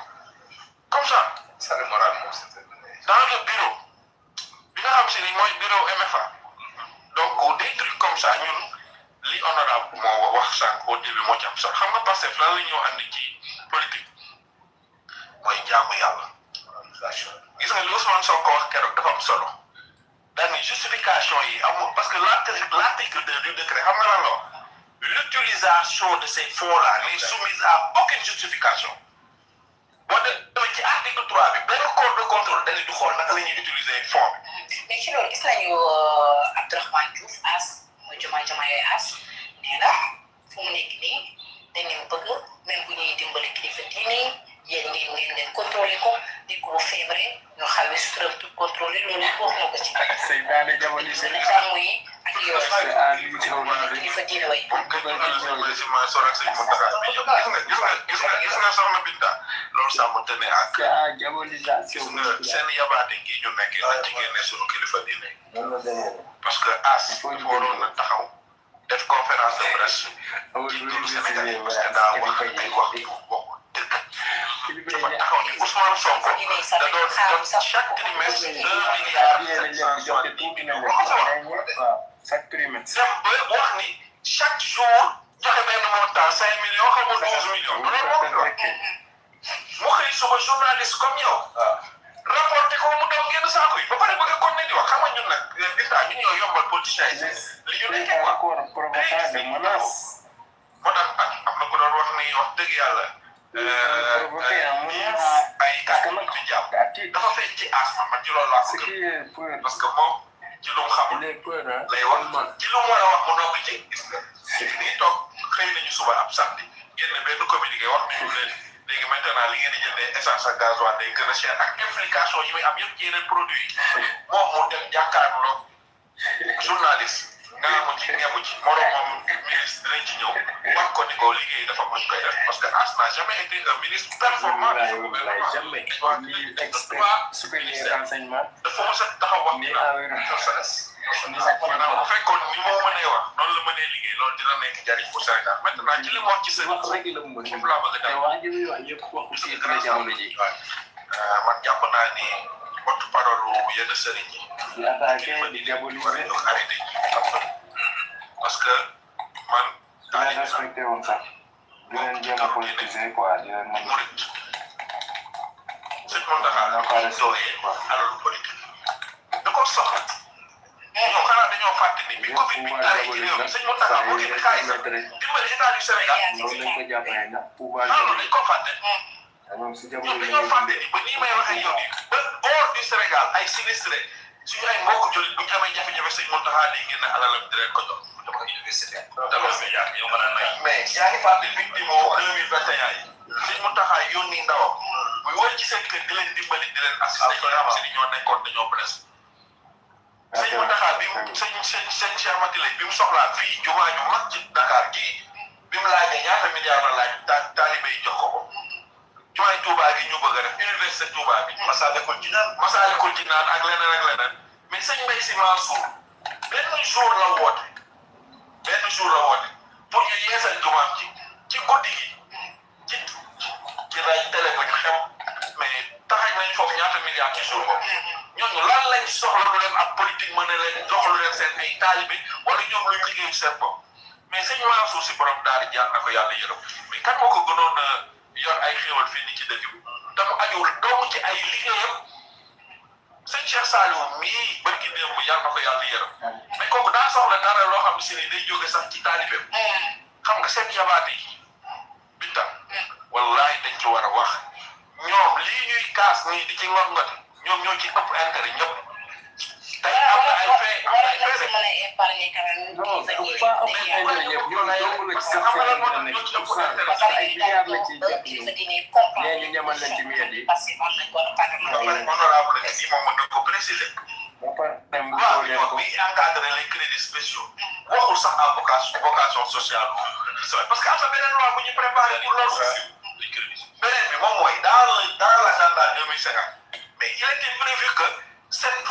comme ça ça le moral dans le bureau bi nga xam si ni mooy bureau MFA donc des trucs comme ça ñun li honorable moo wax sànq au début moo ci am solo xam nga parce que lan la ñoo andi ci politique mooy jaamu yàlla gis nga li Ousmane Sonko wax keroog dafa am solo daal ni justification yi amul parce que l'article du décret xam nga lan la wax l'utilisation de ces fonds-là n'est soumise à aucune justification boo demee ci article 3 bi benn corps de contrôle dañuy du xool naka la ñuy utiliser fonds bi. mais ci loolu gis nañu Abdourahmane Diouf as mooy Diomaye as nee na fu mu nekk nii dañu bëgg même bu ñuy dimbali kilifa diine yéen ngeen leen contrôler ko di ko feebaree ñu xawee sutural tout contrôler loolu wax na ko ci. seytaane jamono si gàmmu yi ak yooyu. si ma sorak sëñ Mountakha bi ñëpp gis nga soxna Binta loolu sàmmante ne ak gis nga seen yabaate gi ñu nekk la ci génne suñu kilifa diine parce que as waroon na taxaw def conférence de presse ci turu Sénégal parce que daa wax ay wax yu bokk dëgg dafa taxaw ni Ousmane Sonko da doon chaque trimestre 1 milliard chaque trimestre dem ba wax ni chaque jour joxe benn montant 5 millions xam nga 12 millions loolu moo ko mu xëy suba journaliste comme yow rapporté ko mu dem génn saako yi ba pare bëgg kon ne di wax xam nga ñun nag binta ñu ñoo yombal politiciens yi li ñu nekkee quoi moo tax am na ko doon wax ni wax dëgg yàlla ay kàddu di jàpp dafa feeñ ci asma man ci loolu laa ko gëm parce que moom ci lu mu xamul lay wax ci lu mu war a wax mu noppi ci gis nga dañuy toog xëy nañu suba ab samedi génn benn communiqué wax ni ñu leen léegi maintenant li ngeen di jëndee essence ak gasoil day gën a cher ak implication yi muy am yëpp ci yeneen produit yi moom mu dem jàkkaarloo journaliste nga mu ci ngemu ci moom ministre dinañ ci ñëw wax ko ni ko liggéey dafa mën koy def parce que As n'a jamais été un ministre performant dafa mos a taxaw wax ni maanaam bu fekkoon ni moo mënee wax noonu la mënee liggéey loolu dina nekk jariñ pour Sénégal maintenant ci li mu wax ci seen foofu laa bëgg a dem man jàpp naa ni porte parole yenn sëriñ yi arrêté parce que man respecté woon sax di leen jéem a politiser quoi di leen mën murit sëñ Mountakha doyee alalu politique da ko soxla ñoom xanaa dañoo fàtte ni bi Covid bi arrêté ci réew mi sëñ Mountakha moo ngi xaalis dimbali état du Sénégal loolu lañ ko jàppale ndax pouvoir loolu dañ ko fàtte ñoom si ñoom dañoo fàtte ni ba nii may waxee yow nii ba hors du Sénégal ay sinistré suñu ay mbokk jullit bu ñu amee jafe-jafe sëñ Mountakha day génn alalam di leen ko jox dama université dama yaa yow mën a nay mais yaa ngi fàtte victime 2021 yi sëñ Mountakha yónni ndawam muy wër ci seen kër di leen dimbali di leen assisté ñi nga xam si ni ñoo nekkoon dañoo blessé sëñ Mountakha bi mu sëñ Cheikh Matile bi mu soxlaa fii jumaa ju mag ci Dakar gii bi mu laajee ñaata milliards la laaj taalibe yi jox ko jumaay Touba gi ñu bëgg a def université Touba bi Massalikul Jinaan ak leneen mais sëñ Mbaye Sy Mansour benn jour la woote pour ñu yeesal jumaam ci guddi gi ci rajo télé bu ñu xem mais taxañ nañ foofu ñaata milliards ci jour boobu ñooñu lan lañ soxla lu leen ab politique mën a leen jox lu leen seen ay taalibe wala ñoom luñ liggéey seen bopp mais sëñ Mansour si borom daal di jaar na ko yàlla yërëm mais kan moo ko gënoon a yor ay xéwal fii ni ci dëkk bi te mu ajuwul doomu ci ay liggéeyam sëñ Cheikh Saliou mii barki démb yàlla na ko yàlla yërëm mais kooku daa soxla dara loo xam si ni day jóge sax ci taalibeem xam nga seen yabaate yi binta wallaay dañ ci war a wax ñoom lii ñuy kaas nii di ci ngor-ngoti ñoom ñoo ci ëpp intérêt ñëpp tey am na ay fee encadrer les crédits spéciaux waxul sax à vocation sociale parce que am na beneen loi bu ñu préparé pour loolu beneen bi moom mooy dans l'agenda 2050 mais il était prévu que cette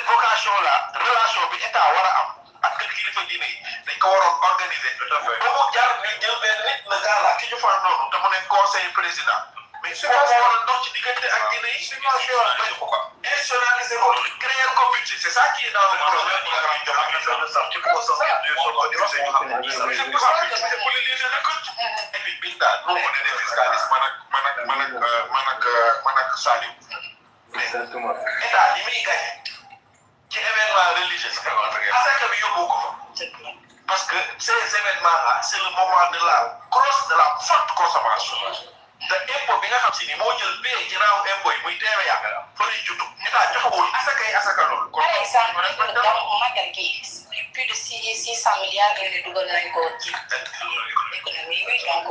vocation là relation bi état war a am ak kër kilifa diine yi dañ ko waroon organiser ba mu jar ñu jël benn nit le gars là ki ñu fal noonu te mu nekk conseil président mais su ko waroon dox ci diggante ak diine yi institutionnaliser ko créer ko budget c'est ça qui est dans le projet et puis binta nous on est des fiscalistes man ak Saliou mais état li muy gagné ci événement religieux asaka bi yóbbu ko fa parce que ces événements là c'est le moment de la forte consommation te impôt bi nga xam si ni moo jël bee ginnaaw impôt yi muy teewe yàgg fa lay jutu état joxewul asaka loolu kon magal gi plus de 600 milliards de dugal nañ ko ci économie bi donc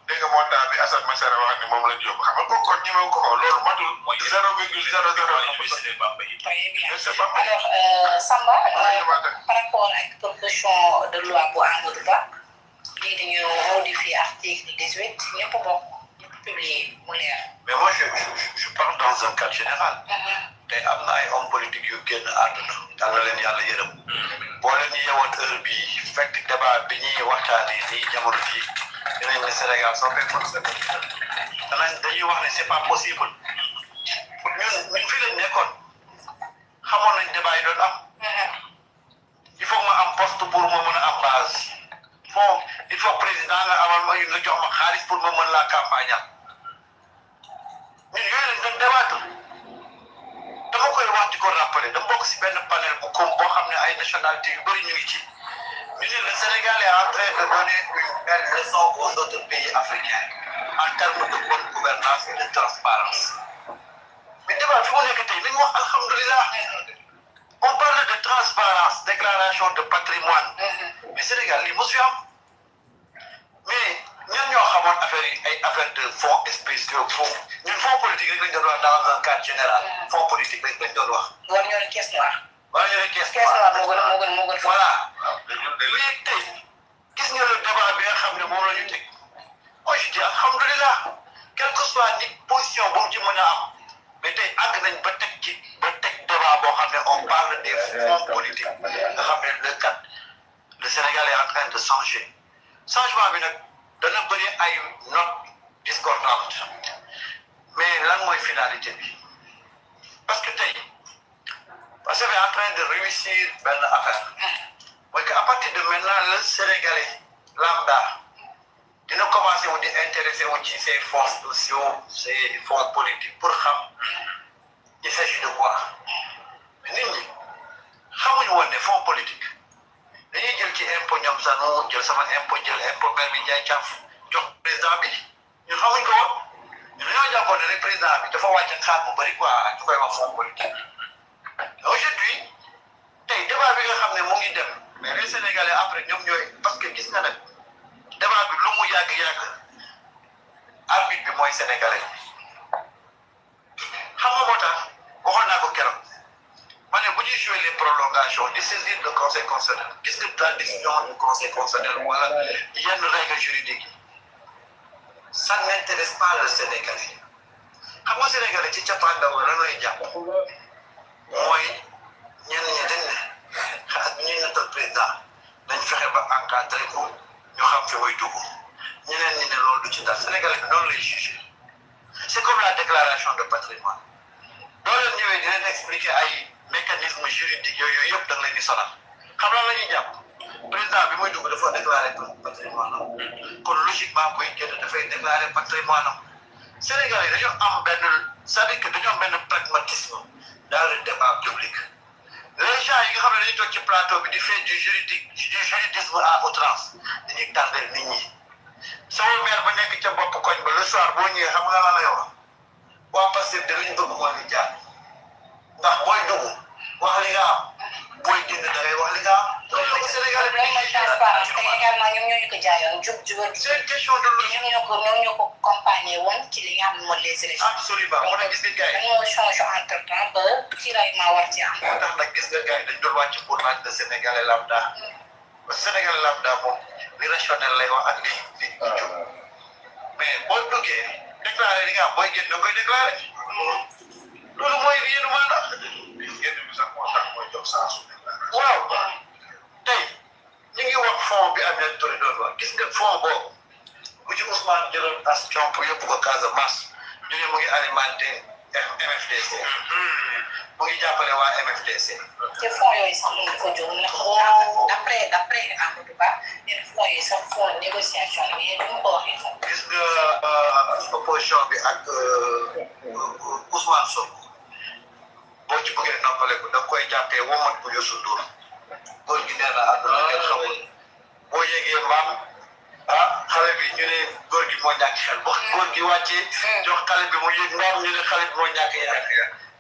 dégg nga montant bi Assane Massara wax ni moom lañ yóbbu xam nga ko ñemewu ko loolu matul 0,00 alors Samba par rapport ak proposition de loi bu Amadou Ba lii dañu modifier article 18 ñëpp bokk ñëpp publier mu leer. mais moi je parle dans un cadre général. tey am na ay hommes politiques yu génn àdduna. yal na leen yàlla yërëm. boo leen yeewoon heure bii fekk débat bi ñuy waxtaanee nii jamono jii dinañ ne Sénégal soo fekk dañuy wax ne c'est pas possible. ñun fii lañ nekkoon xamoon nañ débat yi doon am. il faut ma am poste pour ma mën a am base. il faut président nga amal ma nga jox ma xaalis pour ma mën laa campagne am. ñun yooyu lañ doon débattre. dama koy wax di ko rappeler dama bokk si benn panel bu comme boo xam ne ay nationalités yu bëri ñu ngi ci. ñu ne le Sénégal est en train de donner une belle leçon aux autres pays africains en termes de bonne gouvernance et de transparence. mais débat fi mu nekk tey nañu wax alhamdulilah. on parle de transparence déclaration de patrimoine. mais Sénégal lii mosu fi am. mais ñan ñoo xamoon affaire yi ay affaire de fonds spéciaux fonds ñun fonds politique rek lañ doon wax dans un cadre général. fonds politique rek lañ doon wax. war ñoo ne caisse noire. war ñoo ne caisse noire moo gën. voilà. léegi tey gis nga le débat bi nga xam ne moom la ñu teg. moi je dis alhamdulilah quel que soit ni position bu mu ci mën a am. mais tey àgg nañ ba teg débat boo xam ne on parle des fonds politiques nga xam ne le Sénégal est en train de changer changement bi nag dana bëri ay notes discordantes mais lan mooy finalité bi parce que tey parce que est en train de réussir benn affaire mooy que à partir de maintenant le Sénégalais lambda dina commencé wu di intéressé wu ci ces fonds sociaux ces fonds politiques pour xam il s'agit de quoi mais nit ñi xamuñu woon ne fonds politique dañuy jël ci impôt ñoom sax nu jël sama impôt jël impôt maire bi jaay caaf jox président bi ñun xamuñ ko woon ñun dañoo jàppoon ne rek président bi dafa wàcc xaar bu bëri quoi ñu koy wax fonds politique aujourd'hui tey débat bi nga xam ne mu ngi dem mais les Sénégalais après ñoom ñooy parce que gis nga nag débat bi lu mu yàgg-yàgg arbitre bi mooy sénégalais xam nga moo tax waxoon naa ko keroog ma ne bu ñuy jouer les prolongations di saisir le conseil constitutionnel gis nga la décision du conseil constitutionnel wala yenn règles juridiques yi ça n'intéresse pas le sénégalais xam nga sénégalais ci cappaandaw la lay jàpp mooy ñenn ñi dañ ne xanaa bi ñuy nattal président dañ fexe ba encadré ko ñu xam fi muy dugg ñeneen ñi ne loolu du ci dal sénégalais bi noonu lay jugé c'est comme la déclaration de patrimoine doo leen ñëwee di leen expliquer ay mécanismes juridiques yooyu yëpp da nga leen di sonal xam la ñuy jàpp président bi muy dugg dafa déclaré patrimoine am kon logiquement buy génn dafay déclaré patrimoine am sénégalais dañoo am benn c'est-à-dire que dañoo am benn pragmatisme dans le débat public les gens yi nga xam ne dañuy toog ci plateau bi di fait du juridisme à outrance dañuy tardel nit ñi sama maire ba nekk ca bopp koñ ba le soir boo ñëwee xam nga la lay wax waa Pastef de liñ bëgg mooy li jaar ndax booy dugg wax li nga am booy génn da ngay wax li nga am. loolu la Sénégal bi mooy transparence te également ñoom ñoo ñu ko jaayoon jubal. c'est une question de logique. ñoom ñoo ko accompagné woon ci li nga xam ne mooy les élections. absolument moo tax gis nga gars yi. dañoo changé entre temps ba tiraillement war ci am. moo tax nag gis nga gars yi dañ doon wàcc pour laaj de Sénégalais lambda parce que Sénégalais lambda moom li rationnel lay wax ak li jub mais boo duggee déclaré li nga am booy génn da koy déclaré loolu mooy yéenu maanaam génn bi sax moo tax mooy jox saa su déclaration. waaw tey ñu ngi wax fond bi Aminata Touré doon wax gis nga fond boobu bu ci Ousmane jëloon as comp yóbbu ko Casamance ñu ne mu ngi alimenté MFDC mu ngi jàppale waa MFDC. te fonds yooyu sax mu ngi ko jóg ndax d'après Amadou Ba nee na fonds yooyu sax fonds négociation la mais du ma ko waxee sax. gis nga opposition bi ak Ousmane Sonko boo ci bëggee noppaleku da koy jàppee womat bu Youssou Ndour góor gi nee na àdduna ngeen xamul boo yégee mbaam xale bi ñu ne góor gi moo ñàkk xel bu góor gi wàccee jox xale bi mu yëg mbaam ñu ne xale bi moo ñàkk yàq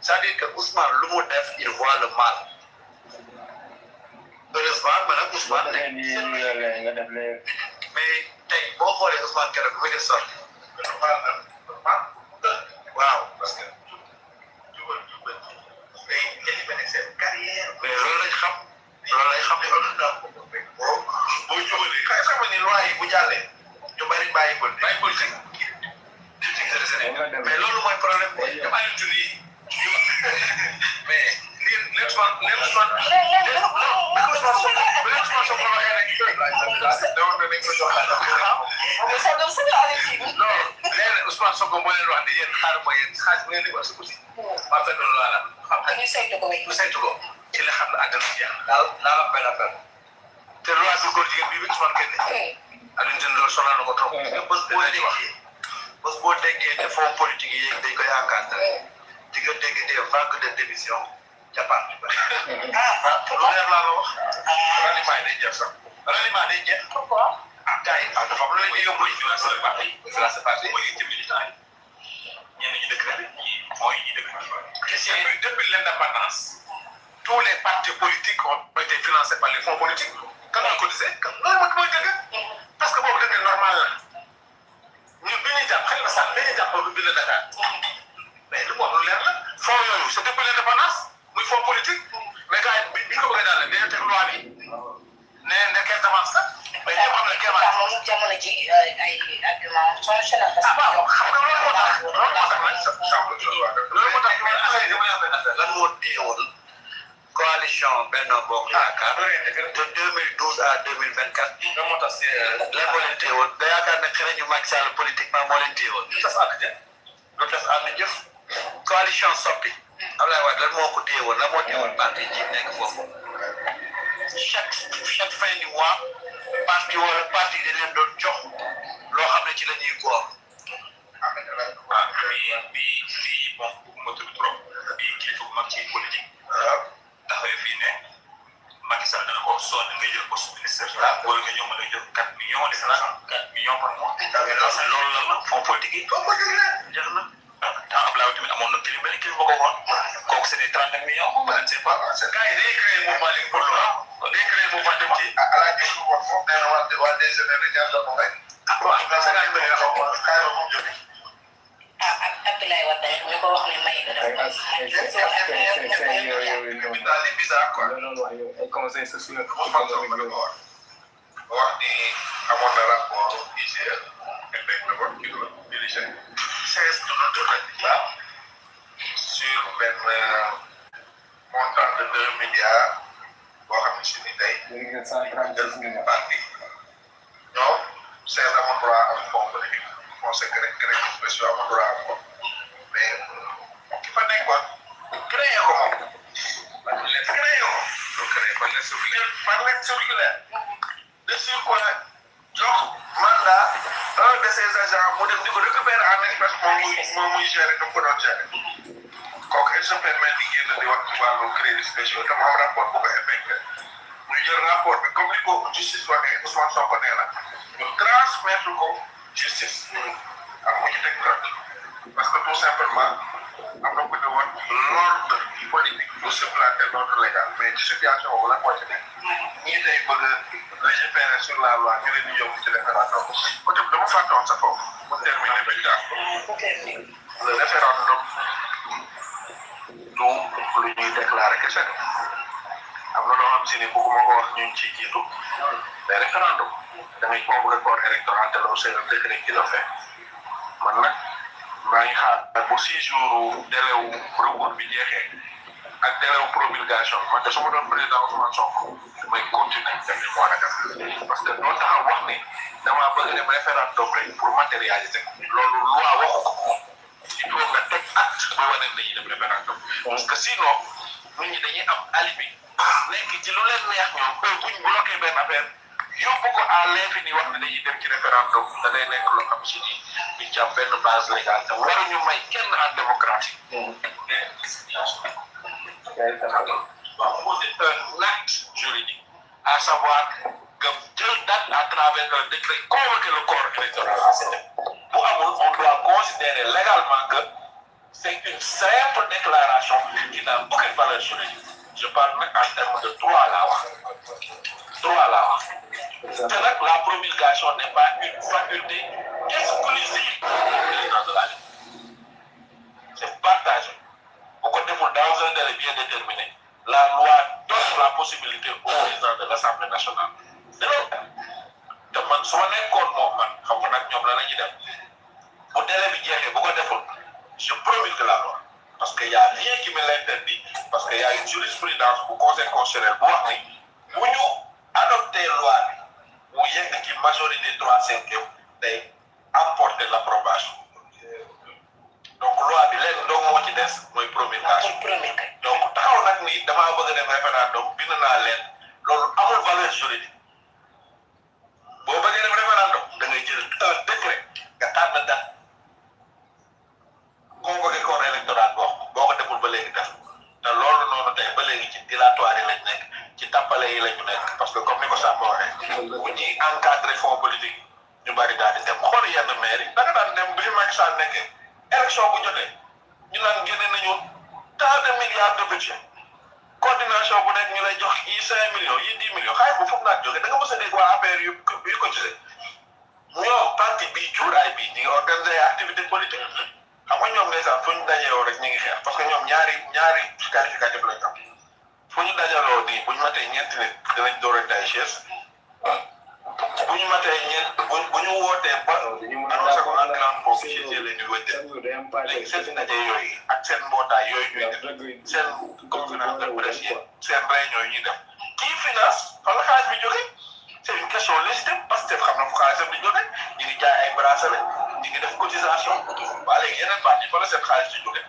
c'est-à-dire que Ousmane lu mu def il voit le mal heureusement man ak Ousmane mais tey boo xoolee Ousmane keroog bi mu ngi sorti waaw parce que day éliminer seen carrière mais loolu lañ xam boo jubalee xam nga ni loi yi bu jàllee ñu bari bàyyi politique mais loolu mooy problème bi ñu bàyyi junni mais let's not Ousmane Sonko moo leen wax ne yéen xaaral ma yéen xaaj bu ngeen di wax si ma fekk loolu laa la xam ñu saytu ko ci la xam ne àddina jeex naa la benn affaire te loi bi góor jigéen bi Ousmane génne Alioune Tine loolu sonal na ko trop bés boo déggee ne fonds politique yi dañ koy encadré di nga dégg des vagues de démission ca parti ba lu leer laa la wax ralliement day jeex sax ralliement day jeex pourquoi gars yi dafa am lu leen di yóbbu financer parti mooy ci militant yi ñenn ñi décrété mooy ñi décrété depuis l'indépendance tous les partis politiques ont été financés par les fonds politiques kan la cotisé loolu mooy dëgg parce que boobu dëgg normal la ñun bi ñuy jàpp xëy na sax bi ñuy jàpp bi la Dakar mais lu mu wax lu leer la fonds yooyu c'est depuis l'indépendance muy fonds politique mais gars yi bi ñu ko bëggee daal dañoo teg loi bi ne caisse d'avance la mais ñëpp xam ne kéemaan jamono ji ay argument changé na parce que waaw xam nga loolu moo tax loolu moo tax lan moo téyewoon coalition Benno Bokk Yaakaar de 2012 à 2024 lan moo tax lan moo leen téyewoon nga yaakaar ne xëy na ñu Macky Sall politiquement moo leen téyewoon lu tas ànd jëf coalition Soppi Abdoulaye Wade lan moo ko téyewoon lan moo téyewoon parti ji nekk foofu chaque fin du mois parti wala parti di leen doon jox loo xam ne ci la ñuy góor bi bon bëgguma tudd trop bi kilifa bu mag ci politique taxawee fii ne Macky Sall dana ko sonn nga jël poste ministère wala nga ñëw mën a jël 4 millions de francs 4 millions par mois loolu la fonds politique yi jeex na temps Abdoulaye tamit amoon na kili benn kili ba ko waxoon kooku c'est des 30 millions je ne sais pas gars yi day créé mouvement léegi pour loolu day créé mouvement dem ci alaaji wax foofu nee na waa DGR ñaar la ko rek waaw 50 millions la ko wax kaay moom jóge Abdoulaye Wade ñu ko wax ne may daal di bizarre quoi ay conseils sociaux wax ni amoon na rapport IGE effet de vote qui doit diriger 16 sur benn montant de 2 milliards boo xam ne si ni tey parti ñoom seen amul droit am fonds politique conseil crédit spécial amul droit am ko mais ki fa nekkoon créé ko moom créé ko lu créé par lettre circulaire de surcroît jox mandat un de ses agents mu dem di ko récupérer en espèce moom muy gérer comme ko doon gérer kooku il se permet di génn di wax ci wàllu crédit spécial te mu am rapport bu ko effectué ñu jël rapport bi comme ni ko justice waxee Ousmane Sonko nee na ñu transmettre ko justice ak mu ci teg parce que tout simplement am na ko ne woon l'ordre politique du supplanter l'ordre légal mais ci situation boobu la moo ci nekk ñii tey bëgg a légiférer sur la loi ñu leen di yóbbu ci référendum côté bi dama fàttewoon sa foofu pour terminer ba jaar le référendum du lu ñuy déclarer kese am na loo xam si ni bëgguma ko wax ñun ci jiitu mais référendum da ngay convoquer corps électoral te loolu c'est un décret qui le fait man nag maa ngi xaar bu 6 jours délai wu recours bi jeexee ak délai wu promulgation man de su ma doon président Ousmane Sonko damay continuer def li mu war a def parce que doo taxaw wax ni damaa bëgg dem référendum rek pour matérialiser loolu loi waxu ko il faut nga teg acte bu wane ne dañuy dem référendum parce que sinon nit ñi dañuy am alibi nekk ci lu leen neex ñoom buñ bloqué benn affaire yóbbu ko à l'infini wax ne dañuy dem ci référendum da day nekk loo xam si ni ñu ci am benn base légale te waruñu may kenn en démocratie. Un acte juridique à savoir que jël date à travers un décret convoquer le corps électoral à cette époque. Bu amul on doit considérer légalement que c'est une simple déclaration qui n'a aucune valeur juridique. Je parle même en termes de droit là wax droit là wax. te nag la promulgation n'est pas une faculté exclusive du président de la République. C'est partagé. Bu ko deful dans un délai bien déterminé, la loi donne la possibilité au président de l'Assemblée nationale de le faire. te man su ma nekkoon constitutionnel bu wax ni bu ñu adopté loi bi mu yegg ci majorité 3/5 day apporter l'approbation donc loi bi léegi doo moo ci des mooy promulgation donc taxaw nag ni damaa bëgg a def référendum bind naa leen loolu amul valeur juridique boo bëggee def référendum da ngay jël un décret nga tànn date convoqué corps électoral boo ko deful ba léegi def te loolu noonu tey ba léegi ci dilatoire yi lañ nekk ci tappale yi lañu nekk parce que comme ni ko Samba waxee bu ñuy encadré fonds politique ñu bari daal di dem xool yenn maire yi da nga daan dem bi fi Macky Sall nekkee élection bu jotee ñu naan génne nañu tant de milliards de budget coordination bu nekk ñu lay jox yi 5 millions yi 10 millions xaalis bu foog naa jógee da nga mës a dégg waa APR yu cotisé ñoom parti bii cuuraay bii ñu ngi organisé activité politique xam nga ñoom ndeysaan fu ñu dajeewoo rek ñu ngi xeex parce que ñoom ñaari qualificatif lañ am fu ñu dajaloo nii bu ñu matee ñeenti nit dinañ door a tay chaise bu ñu matee bu ñu wootee ba annoncé ko en grande pompe la ñuy wëtte léegi seen ndaje yooyu ak seen mbootaay yooyu ñuy def seen conférence de presse yi seen réunion yi ñuy def kii finance fan la xaalis bi jógee c'est une question légitime parce que xam na fu xaalisam di jógee ñu ngi jaay ay bracelet ñu ngi def cotisation waa léegi yeneen parti fa la seen xaalis di jógee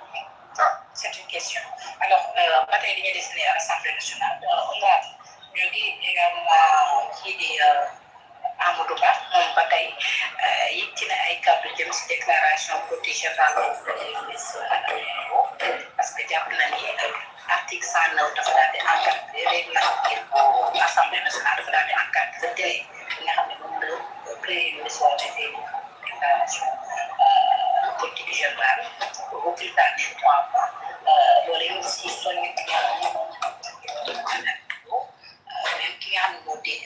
c'est une question alors ba tey dañuy destiné à l'Assemblée nationale honorable ñu ngi également kii di Amadou Ba moom ba tey yëkkati na ay kàddu jëm si déclaration politique générale parce que jàpp na ni article 109 dafa daal di encadré règlement bu Assemblée nationale dafa daal di encadré délai bi nga xam ne moom la premier ministre war a defee déclaration politique générale au plus tard des 3 mois loolu yëpp si soññi ki nga xam ne moom même ki nga xam ne moo dégg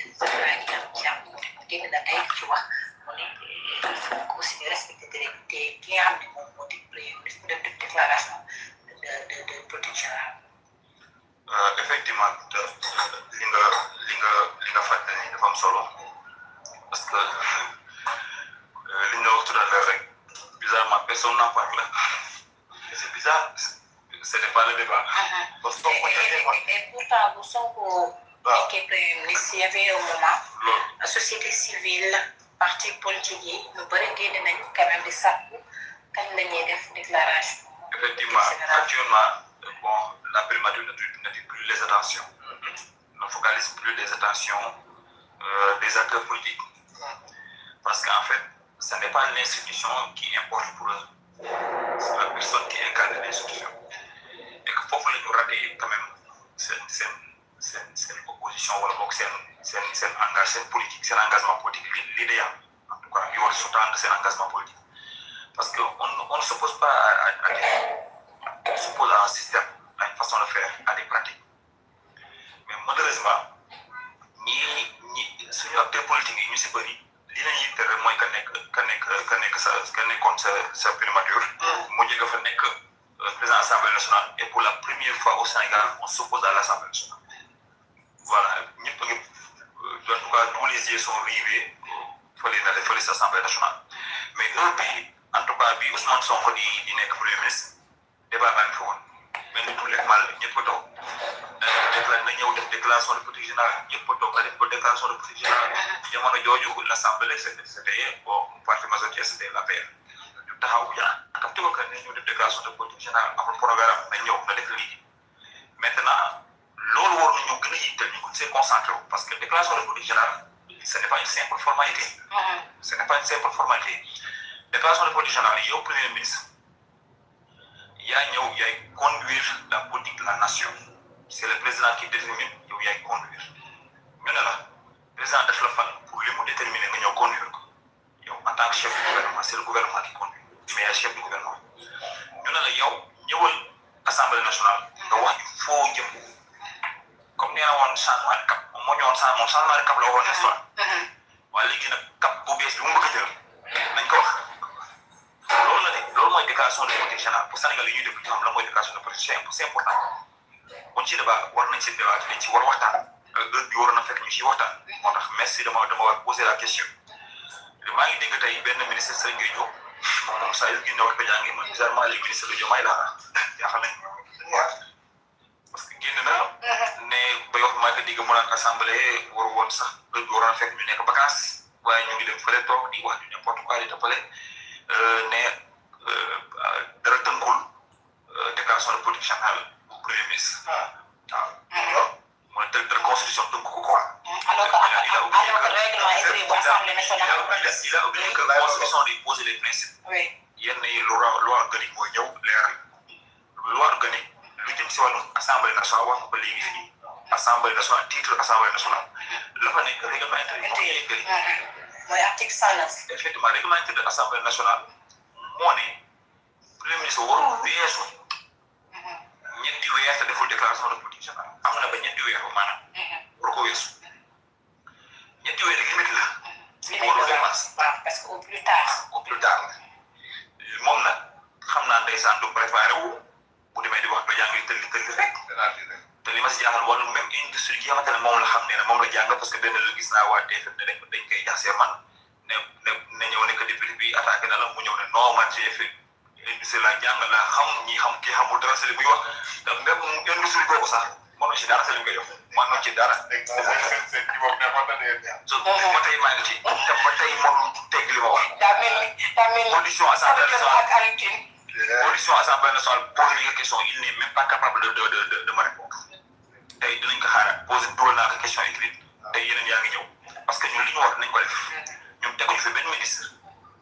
génn na tey ci wax mu ne il faut que aussi ñu respecté délai te ki nga xam ne moom moo di premier ministre mu def déclaration de politique générale. Effectivement li nga fàttali dafa am solo parce que li nga wax tout à l'heure rek bizarrement personne n'en parle c'est bizarre ce n'est pas le débat parce que et pourtant bu Sonko nekkee premier ministre il y avait un moment la société civile parti politique yi ñu bëri génn nañ quand même di sàkku kañ la ñuy def déclaration. Effectivement actuellement bon la primature n'attire plus les attentions ne focalise plus les attentions des acteurs politiques parce qu'en fait ce n'est pas l'institution qui importe pour eux c'est la personne qui incarne l'institution et que foofu la ñu raté quand même seen opposition wala boog seen politique seen engagement politique l'idéal en tout cas yu war sous-tendre seen engagement politique parce que on ne s'oppose pas on s'oppose à un système à une façon de faire à des pratiques mais malheureusement ñi suñu acteurs politiques yi ñu si bëri li nañuy tere mooy ka nekkoon sa primature mu jóge fa nekk président Assemblée nationale et pour la première fois au Sénégal on s'oppose à l'Assemblée nationale voilà ñëpp a ngi en tout cas tous les yeux sont rivés fële sa Assemblée nationale mais heure bi en tout cas bi Ousmane Sonko di nekk premier ministre débat baa ngi fi woon mais ni tout les mal ñëpp a toog na ñëw def déclaration de politique générale ñëpp a toog def déclaration de politique générale jamono jooju l'Assemblée c'était bon parti majoritaire c'était l'APR ñu taxaw yaa tam tegal ka ne ñu def déclaration de politique générale amul programme na ñëw na def lii maintenant loolu war nañu gën a yitteel ñu ko see concentré parce que déclaration de politique générale ce n'est pas une simple formalité ce n'est pas une simple formalité déclaration de politique générale yow premier ministre yaa ñëw yaay conduire la politique de la nation c'est le président qui détermine yow yaay conduire ñu ne la président def la fal pour li mu déterminer nga ñëw conduire ko yow en tant que chef du gouvernement c'est le gouvernement qui conduit mais yaay chef du gouvernement ñu ne la yow ñëwal assemblée nationale nga wax ñu foo jëm comme nee na woon changement de cap moo ñëwoon changement de cap la woon n'est-ce pas waaye léegi nag cap bu bees bi mu bëgg a jël nañ ko wax loolu la de loolu mooy déclaration de politique générale pour Sénégal yi ñuy def ñu xam la mooy déclaration de politique c'est important kon ci débat war nañ si débat dañ ci war a waxtaan heure bi waroon na fekk ñu ci waxtaan moo tax merci dama war poser la question maa ngi dégg tey benn ministre Serigne Gueye Diop moom saa yu génne wax ko jàngi man bizarrement les ministres de Diomaye laa jaaxal nañ parce que génn na ne bay wax yàgg digg mu naan assemblée war woon sax heure bi waroon fekk ñu nekk vacances waaye ñu ngi dem fële toog di wax du n'importe quoi di toppale ne dara tënkul déclaration de politique générale bu premier ministre waaw mooy dara constitution tënk ko quoi alors que règlement écrit bu assemblée nationale il a oublié que la constitution day poser les principes yenn yi loi organique mooy ñëw leeral loi organique lu jëm si wàllum assemblée nationale wax nga ko léegi fii assemblée nationale titre assemblée nationale la fa nekk règlement intérieur moo yeggali mooy article 109 effectivement règlement intérieur de l'assemblée nationale moo ne premier ministre warul weesu ñetti weer te deful déclaration de politique générale am na ba ñetti weer ba maanaam war ko weesu ñetti weer limite la warul dépasse parce que au plus tard moom nag xam naa ndeysaan du préparé wu bu demee di wax ba jàng tëlli rek te li ma si jaaxal wàllu même industrie yi xamante ne moom la xam ne moom la jàng parce que benn la gis naa waa TFM ne dañ koy jaxasee man ne ñëw ne que député bi attaqué na la mu ñëw ne non man j'ai fait industrie la jàng la xam ñi xam kii xamul dara si li muy wax te même industrie boobu sax mënoo ci dara si li muy wax mënoo ci dara ba tey maa ngi ci te ba tey mënul tegg li ma wax audition assemblée nationale pose nañ ko question il n'est même pas capable de me répondre tey dinañ ko xaaral posé dugal naa ko question écrite tey yeneen yaa ngi ñëw parce que ñun li ñu war nañ ko def ñun teguñu fi benn ministre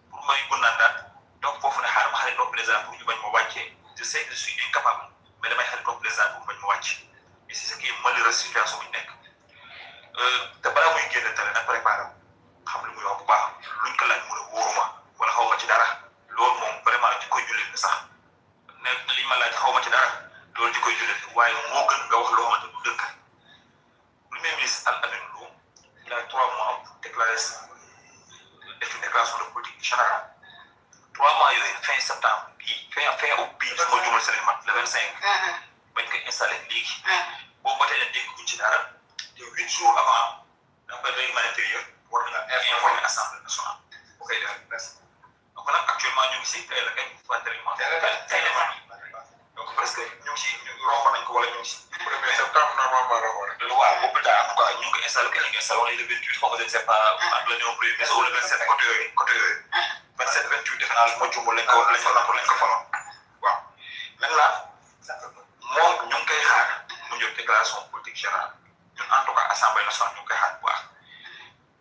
pour may gunnaan daal donc foofu ne xaaral ma xarit toog président pour ñu bañ ma wàccee je sais que je suis incapable mais damay xarit toog président pour bañ ma wàcc et c'est ce qui est malheureux situation bu ñu nekk te balaa muy génn tale nag préparé xam li muy wax bu baax luñ ko laaj mu ne wóoruma wala xaw ma ci dara loolu moom vraiment ci koy jullit sax ne li ma laaj xaw ma ci dara loolu ci koy jullit waaye moo gën nga wax loo xamante du dëgg premier ministre Al Amin Lo il a 3 mois pour déclarer def une déclaration de politique générale 3 mois yooyu fin septembre bii fin août bii su ma jumal seen mat le 25 bañ ko installé léegi boobu ba tey ne dégg guñ ci dara te 8 jours avant d'après règlement intérieur war nañu informer assemblée nationale bu koy def donc nag actuellement ñu ngi si tey la kañ fàttaliwoo tey la donc presque ñu ngi si romb nañ ko wala ñu ngi si. premier septembre normalement romb waaw boobu daal en tout cas ñu ngi ko installé que ñu ngi installé wala le 28 xaw ma je ne sais pas ak le néew premier mais ou le 27 côté yooyu 27 28 defe naa ma jumbul lañ ko faloon waaw maintenant moom ñu ngi koy xaar mu ñëw déclaration politique générale ñun en tout cas assemblée nationale ñu ngi koy xaar bu baax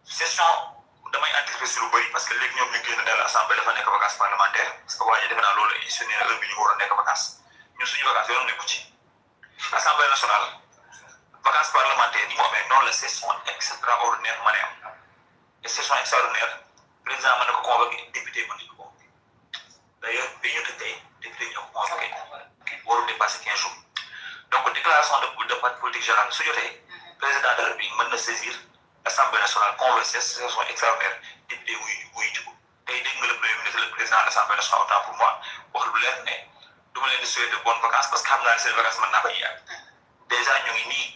session damay anticiper si lu bëri parce que léegi ñoom ñu génn ne la assemblée dafa nekk vacance parlementaire parce que waa ji defe naa loolu institué heure bi ñu war a nekk vacance ñun suñu vacance yoonu nekku ci assemblée nationale vacance parlementaire ni mu amee noonu la session extraordinaire ma ne am et session extraordinaire président mën na ko convoqué député mën nañu ko convoqué d'ailleurs bi ñu tey député ñoo ko convoqué warul dépasser 15 jours donc déclaration de politique générale su jotee président de la République mën na saisir assemblée nationale convoqué session extraordinaire député wuyu ci ko tey dégg nga le premier ministre le président de l'assemblée nationale autant pour moi wax lu leer ne du ma leen di souhaiter de bonnes vacances parce que xam naa ne seen vacances mën naa bañ a yàgg déjà ñu ngi nii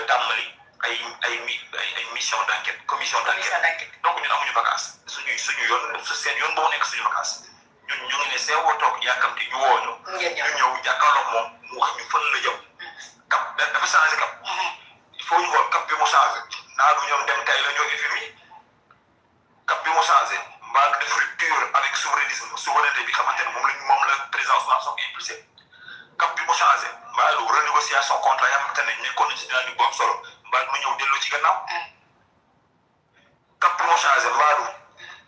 tàmmali ay mission d'enquête commission d'enquête donc ñun amuñu vacances suñu yoon seen yoon boo nekk suñu vacances ñun ñu ngi ne seewoo toog yàkkamti ñu woo ñu ñëw jàkkaarloog moom mu wax ñu fan la jëm cap dafa changé cap il faut ñu xool cap bi mu changé naa du ñoom dem tey la ñoo FMI cap bi mu changé mbaa def rupture avec souveraineté bi xamante ne moom la président Ousmane Sonko impulsé cap bi mu changé mbaa lu renégociation contrat yi xamante ne nekkoon na ci dynamique bu am solo mbaa mu ñëw dellu ci gannaaw cap bi mu changé mbaa du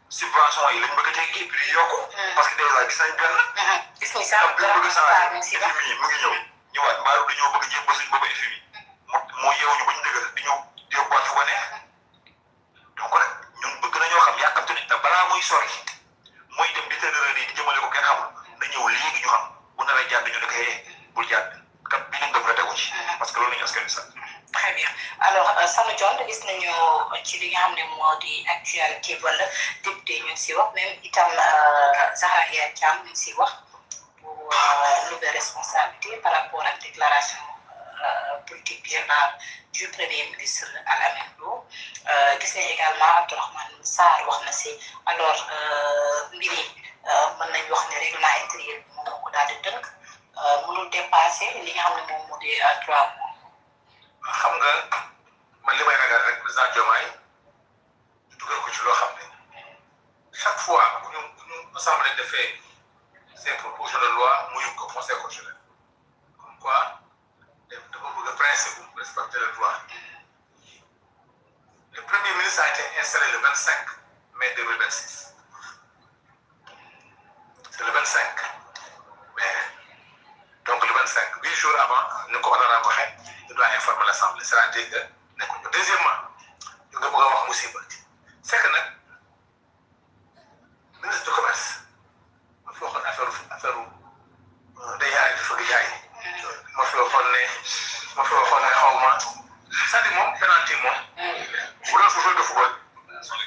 subvention yi lañ bëgg a teggi prix yokku parce que déjà gis nañ benn cap bi mu bëgg a changé FMI mu ngi ñëw ñëwaat mbaa du dañoo bëgg a jéem ba suñ boobu FMI moo yeewuñu bañ dëgër di ñëw yóbbuwaat fu ko neex donc rek ñun bëgg nañoo xam yàkkamtu ne te balaa muy sori muy dem di tëddërër yi di jëmale ko kenn xamul na ñëw léegi ñu xam bu nar a jàdd ñu ne ko bul jàdd kat bi ñu gëm nga tegu ci parce que loolu la ñu askan wi sax. très bien alors Sanu Dione gis nañu ci li nga xam ne moo di actualité wala député ñu ngi si wax même itam Zahra Iyane Thiam ñu ngi si wax pour nouvelle responsabilité par rapport ak déclaration politique générale du premier ministre Al Amin Lo gis nañ également Abdourahmane Sarr wax na si alors mbir yi mën nañ wax ne règlement intérieur bi moom moo ko daal di tënk mënul dépasser li nga xam ne moom moo di 3 mois. xam nga man li may ragal rek président Diomaye dugal ko ci loo xam ne chaque fois bu ñu assemblée defee ces propositions de loi mu yóbbu ko conseil constitutionnel comme quoi dafa bëgg principe respecter le droit. Le premier ministre a été installé le 25 mai 2026. C'est le 25 mai. Donc le 25, 8 jours avant, nous avons il doit informer l'Assemblée. C'est-à-dire que, deuxièmement, nous avons voir Moussiba. C'est que le ministre du Commerce, il faut qu'on affaire des yaay, il faut que yaay. Il faut qu'on ait c'est-à-dire moom penalty moom bu doon football de football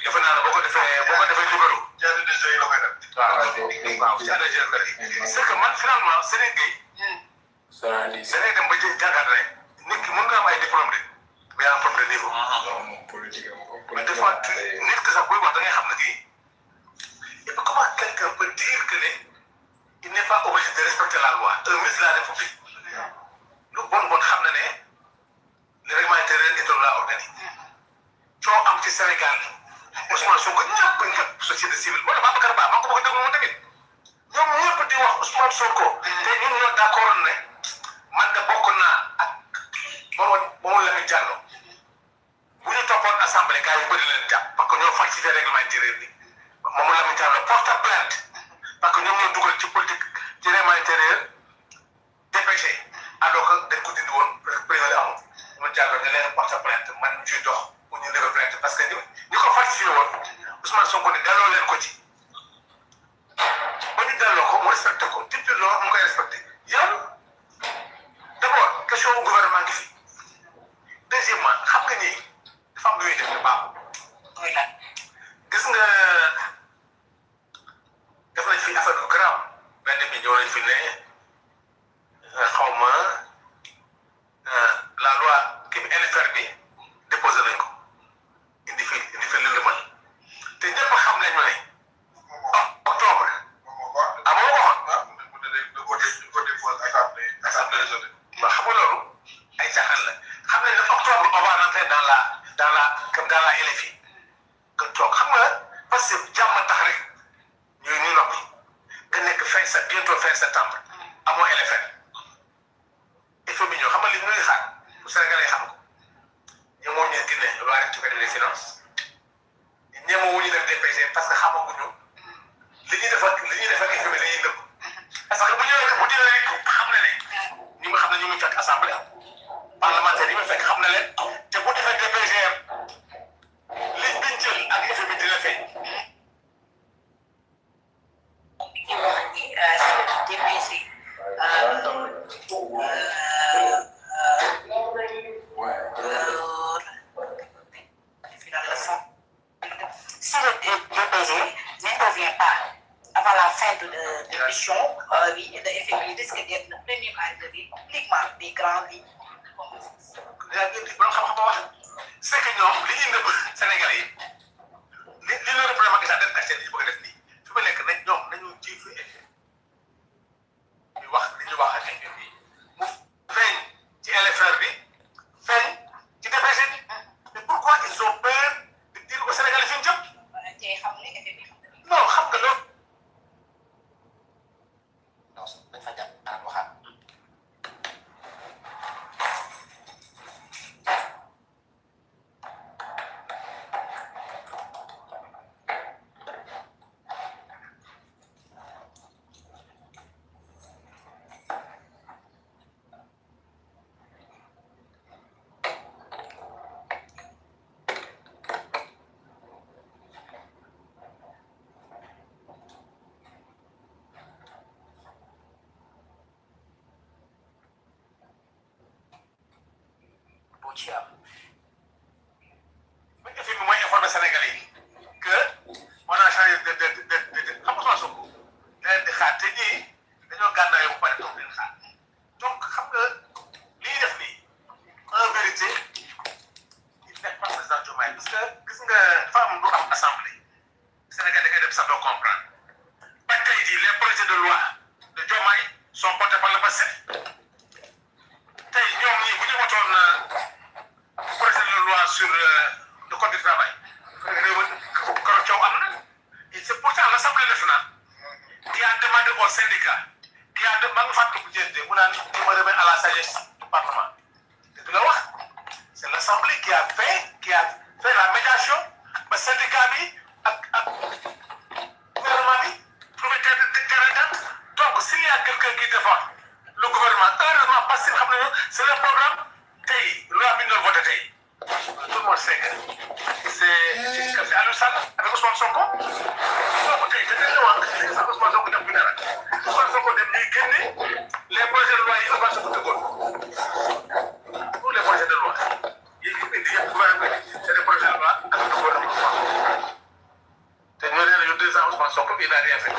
defe naa ne boo ko defee libéro jaadu de jeu yi la koy def waaw jaadu de jeu c'est que man finalement Sénégal Sénégal dem ba jàngat ne nit ki mën nga am ay diplôme de mais yaa am problème de niveau mais des fois nit ki sax buy wax da ngay xam ne kii et puis comment quelqu'un peut dire que ne il n'est pas obligé de respecter la loi un ministre de la République lu bon xam na ne le règlement intérieur est de loi organique. coo am ci Sénégal Ousmane Sonko ñëpp société civile moo tax Babacar Ba maa ngi ko bëgg a déglu moom tamit ñoom ñëpp di wax Ousmane Sonko te ñun ñoo d'accord ne man de bokk naa ak moom Lamine Diallo bu ñu toppoon assemblée gars yi bëri leen jàpp parce que ñoo falsifié règlement intérieur bi moom Lamine Diallo porte plainte parce que ñoom ñoo dugal ci politique ci règlement intérieur DPG alors que dañ ko dindi woon président amul. ma jàlloo ne leen porte plainte man ñu ciy dox pour ñu lever plainte parce que ñi ko falsifié woon Ousmane Sonko ne delloo leen ko ci ba ñu delloo ko mu respecté ko depuis loolu mu koy respecté yow d' abord question gouvernement ngi fi deuxièmement xam nga ni dafa am lu ñuy def lu baaxul mooy lan gis nga def nañ fi affaire bu grave benn bi ñëw nañ fi ne xaw ma la loi kii bi NFR bi déposé nañ ko indi fi lëndëmal te ñëpp xam nañu ne octobre ah moo ko waxoon assemblée waaw xam nga loolu ay caaxaan la xam nañ ne octobre on va rentrer dans la LFI nga toog xam nga parce que jàmm tax rek ñu noppi nga nekk bientôt fin septembre amoo LFR il faut que ñu xam nga li ñuy xaar pour Sénégalais xam ko ñemoo ñu Guinée loi rectificative des finances ñemoo wu ñu def DPG parce que xamaguñu li ñuy def ak FMI la ñuy nëbb parce que bu ñëwee bu dee rek xam na ne ñi nga xam ne ñu ngi fekk assemblée parlementaire yi nga fekk xam na leen te bu defee DPG liñ biñ jël ak FMI dina feeñ. Si le DPG n'intervient pas avant la fin de mission, oui, le FMI risque d'être le premier à lever publiquement des grandes lignes. C'est que ñoom li ñuy nëbb Sénégalais yi li leen problème ak def ak seen li ñu bëgg a def nii fi mu nekk nag ñoom nañu ji fi ñu wax li ñu wax ak FMI mu feeñ ci LFR bi feeñ ci DPG bi mais pourquoi ils ont peur de dire au Sénégalais fi ñu jëm non xam nga loolu non dañ fa jàpp waxaat ci am mais FMI mooy informer Sénégalais yi que on a changé de xam nga Sonko leen di xaar te ñii dañoo gànnaayoo ba pare toog leen xaar donc xam nga li ñuy def nii en vérité il n'est pas président Diomaye parce que gis nga dafa am lu am assemblée Sénégal da ngay dem sax doo comprendre ba tey jii les projets de loi de Diomaye sont portés par le passé tey ñoom ñii bu ñu wotoon sur le code du travail. Et c'est pourtant l'Assemblée nationale qui a demandé aux syndicats, qui a demandé à la sagesse du Parlement. C'est l'Assemblée qui a fait la médiation, le syndicat le gouvernement trouvé terrain d'entente. Donc s'il y a quelqu'un qui défend le gouvernement, heureusement parce que c'est le programme loi bi ñu voté tout le monde sait que c'est Aliou Sall avec Ousmane Sonko. Donc tey dañu ne Ousmane Sonko def bi dara Ousmane Sonko dem ñuy génne les projets de loi yi Ousmane Sonko tegoon. Tous les projets de loi yi indi yëpp gouvernement c'est des projets de loi ak le gouvernement. Te ñoo ne la 2 ans Ousmane Sonko il n'a rien fait.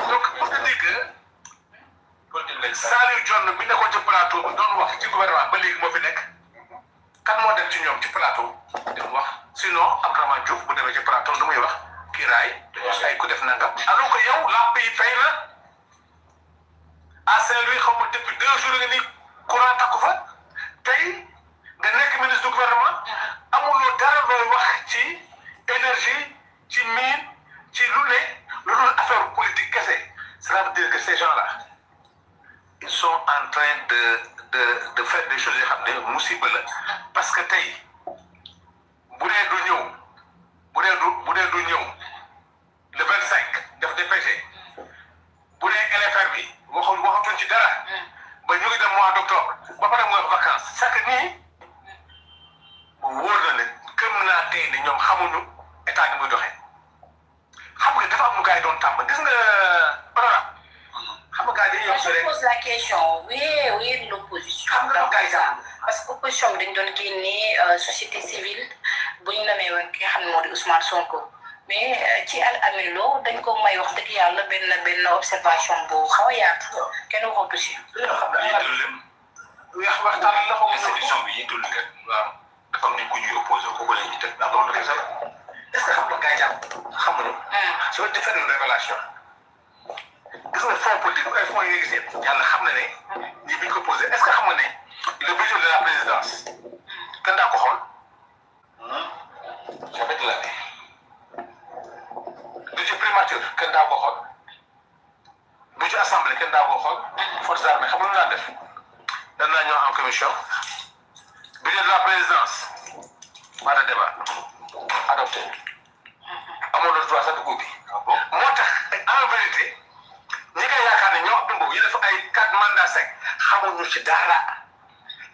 Donc pour te dire que Saliou Dione bi nekkoon ci plateau bi doon wax ci gouvernement ba léegi moo fi nekk kan moo dem ci ñoom ci plateau di wax sinon Abdourahmane Diouf bu demee ci plateau lu muy wax kii raay ay ku def nangam alors que yow la pays fay la à Saint-Louis xaw ma depuis 2 jours nga ni courant takku fa tey nga nekk ministre du gouvernement amuloo dara looy wax ci énergie ci mine ci lu ne lu dul affaire politique kese cela veut dire que ces gens là ils sont en train de faire des choses yoo xam ne musiba la parce que tey bu dee du ñëw le 25 def DPG bu dee LFR bi waxatuñ ci dara ba ñu ngi dem mois d'octobre ba pare mooy vacances c'est que nii wóor na ne gëm naa tey ne ñoom xamuñu état ni muy doxee xam nga dafa am lu gars yi doon tàmm gis nga programme. Je pose la question, oui, l'opposition. Parce que l'opposition dañ doon génne société civile bu ñu namee woon ki nga xam ne moo di Ousmane Sonko mais ci Al Amine Lo dañ ko may wax dëgg yàlla benn observation bu xaw a yaatu kenn waxatu si. waxtaan la ko institution bi yitul kat waaw dafa am nañ ko ñuy opposé ko ba léegi teg d'accord est-ce que xam nga gars yi xamuñu. je vais te faire une révélation. gis nga fonds politique ay fonds yi nga gis yëpp yàlla xam na ne ñi bi ñu ko posé est-ce que xam nga ne le budget de la présidence kenn daa ko xool jamais de l'année budget primature kenn daa ko xool budget assemblée kenn daa ko xool forces armées xam nga lu daan def dan naa ñëw en commission budget de la présidence pas de débat adopté amoon na droit sax de ubbi moo tax en vérité ñi nga yaakaar ne ñoo dund yi def ay 4 mandats sec xamuñu ci dara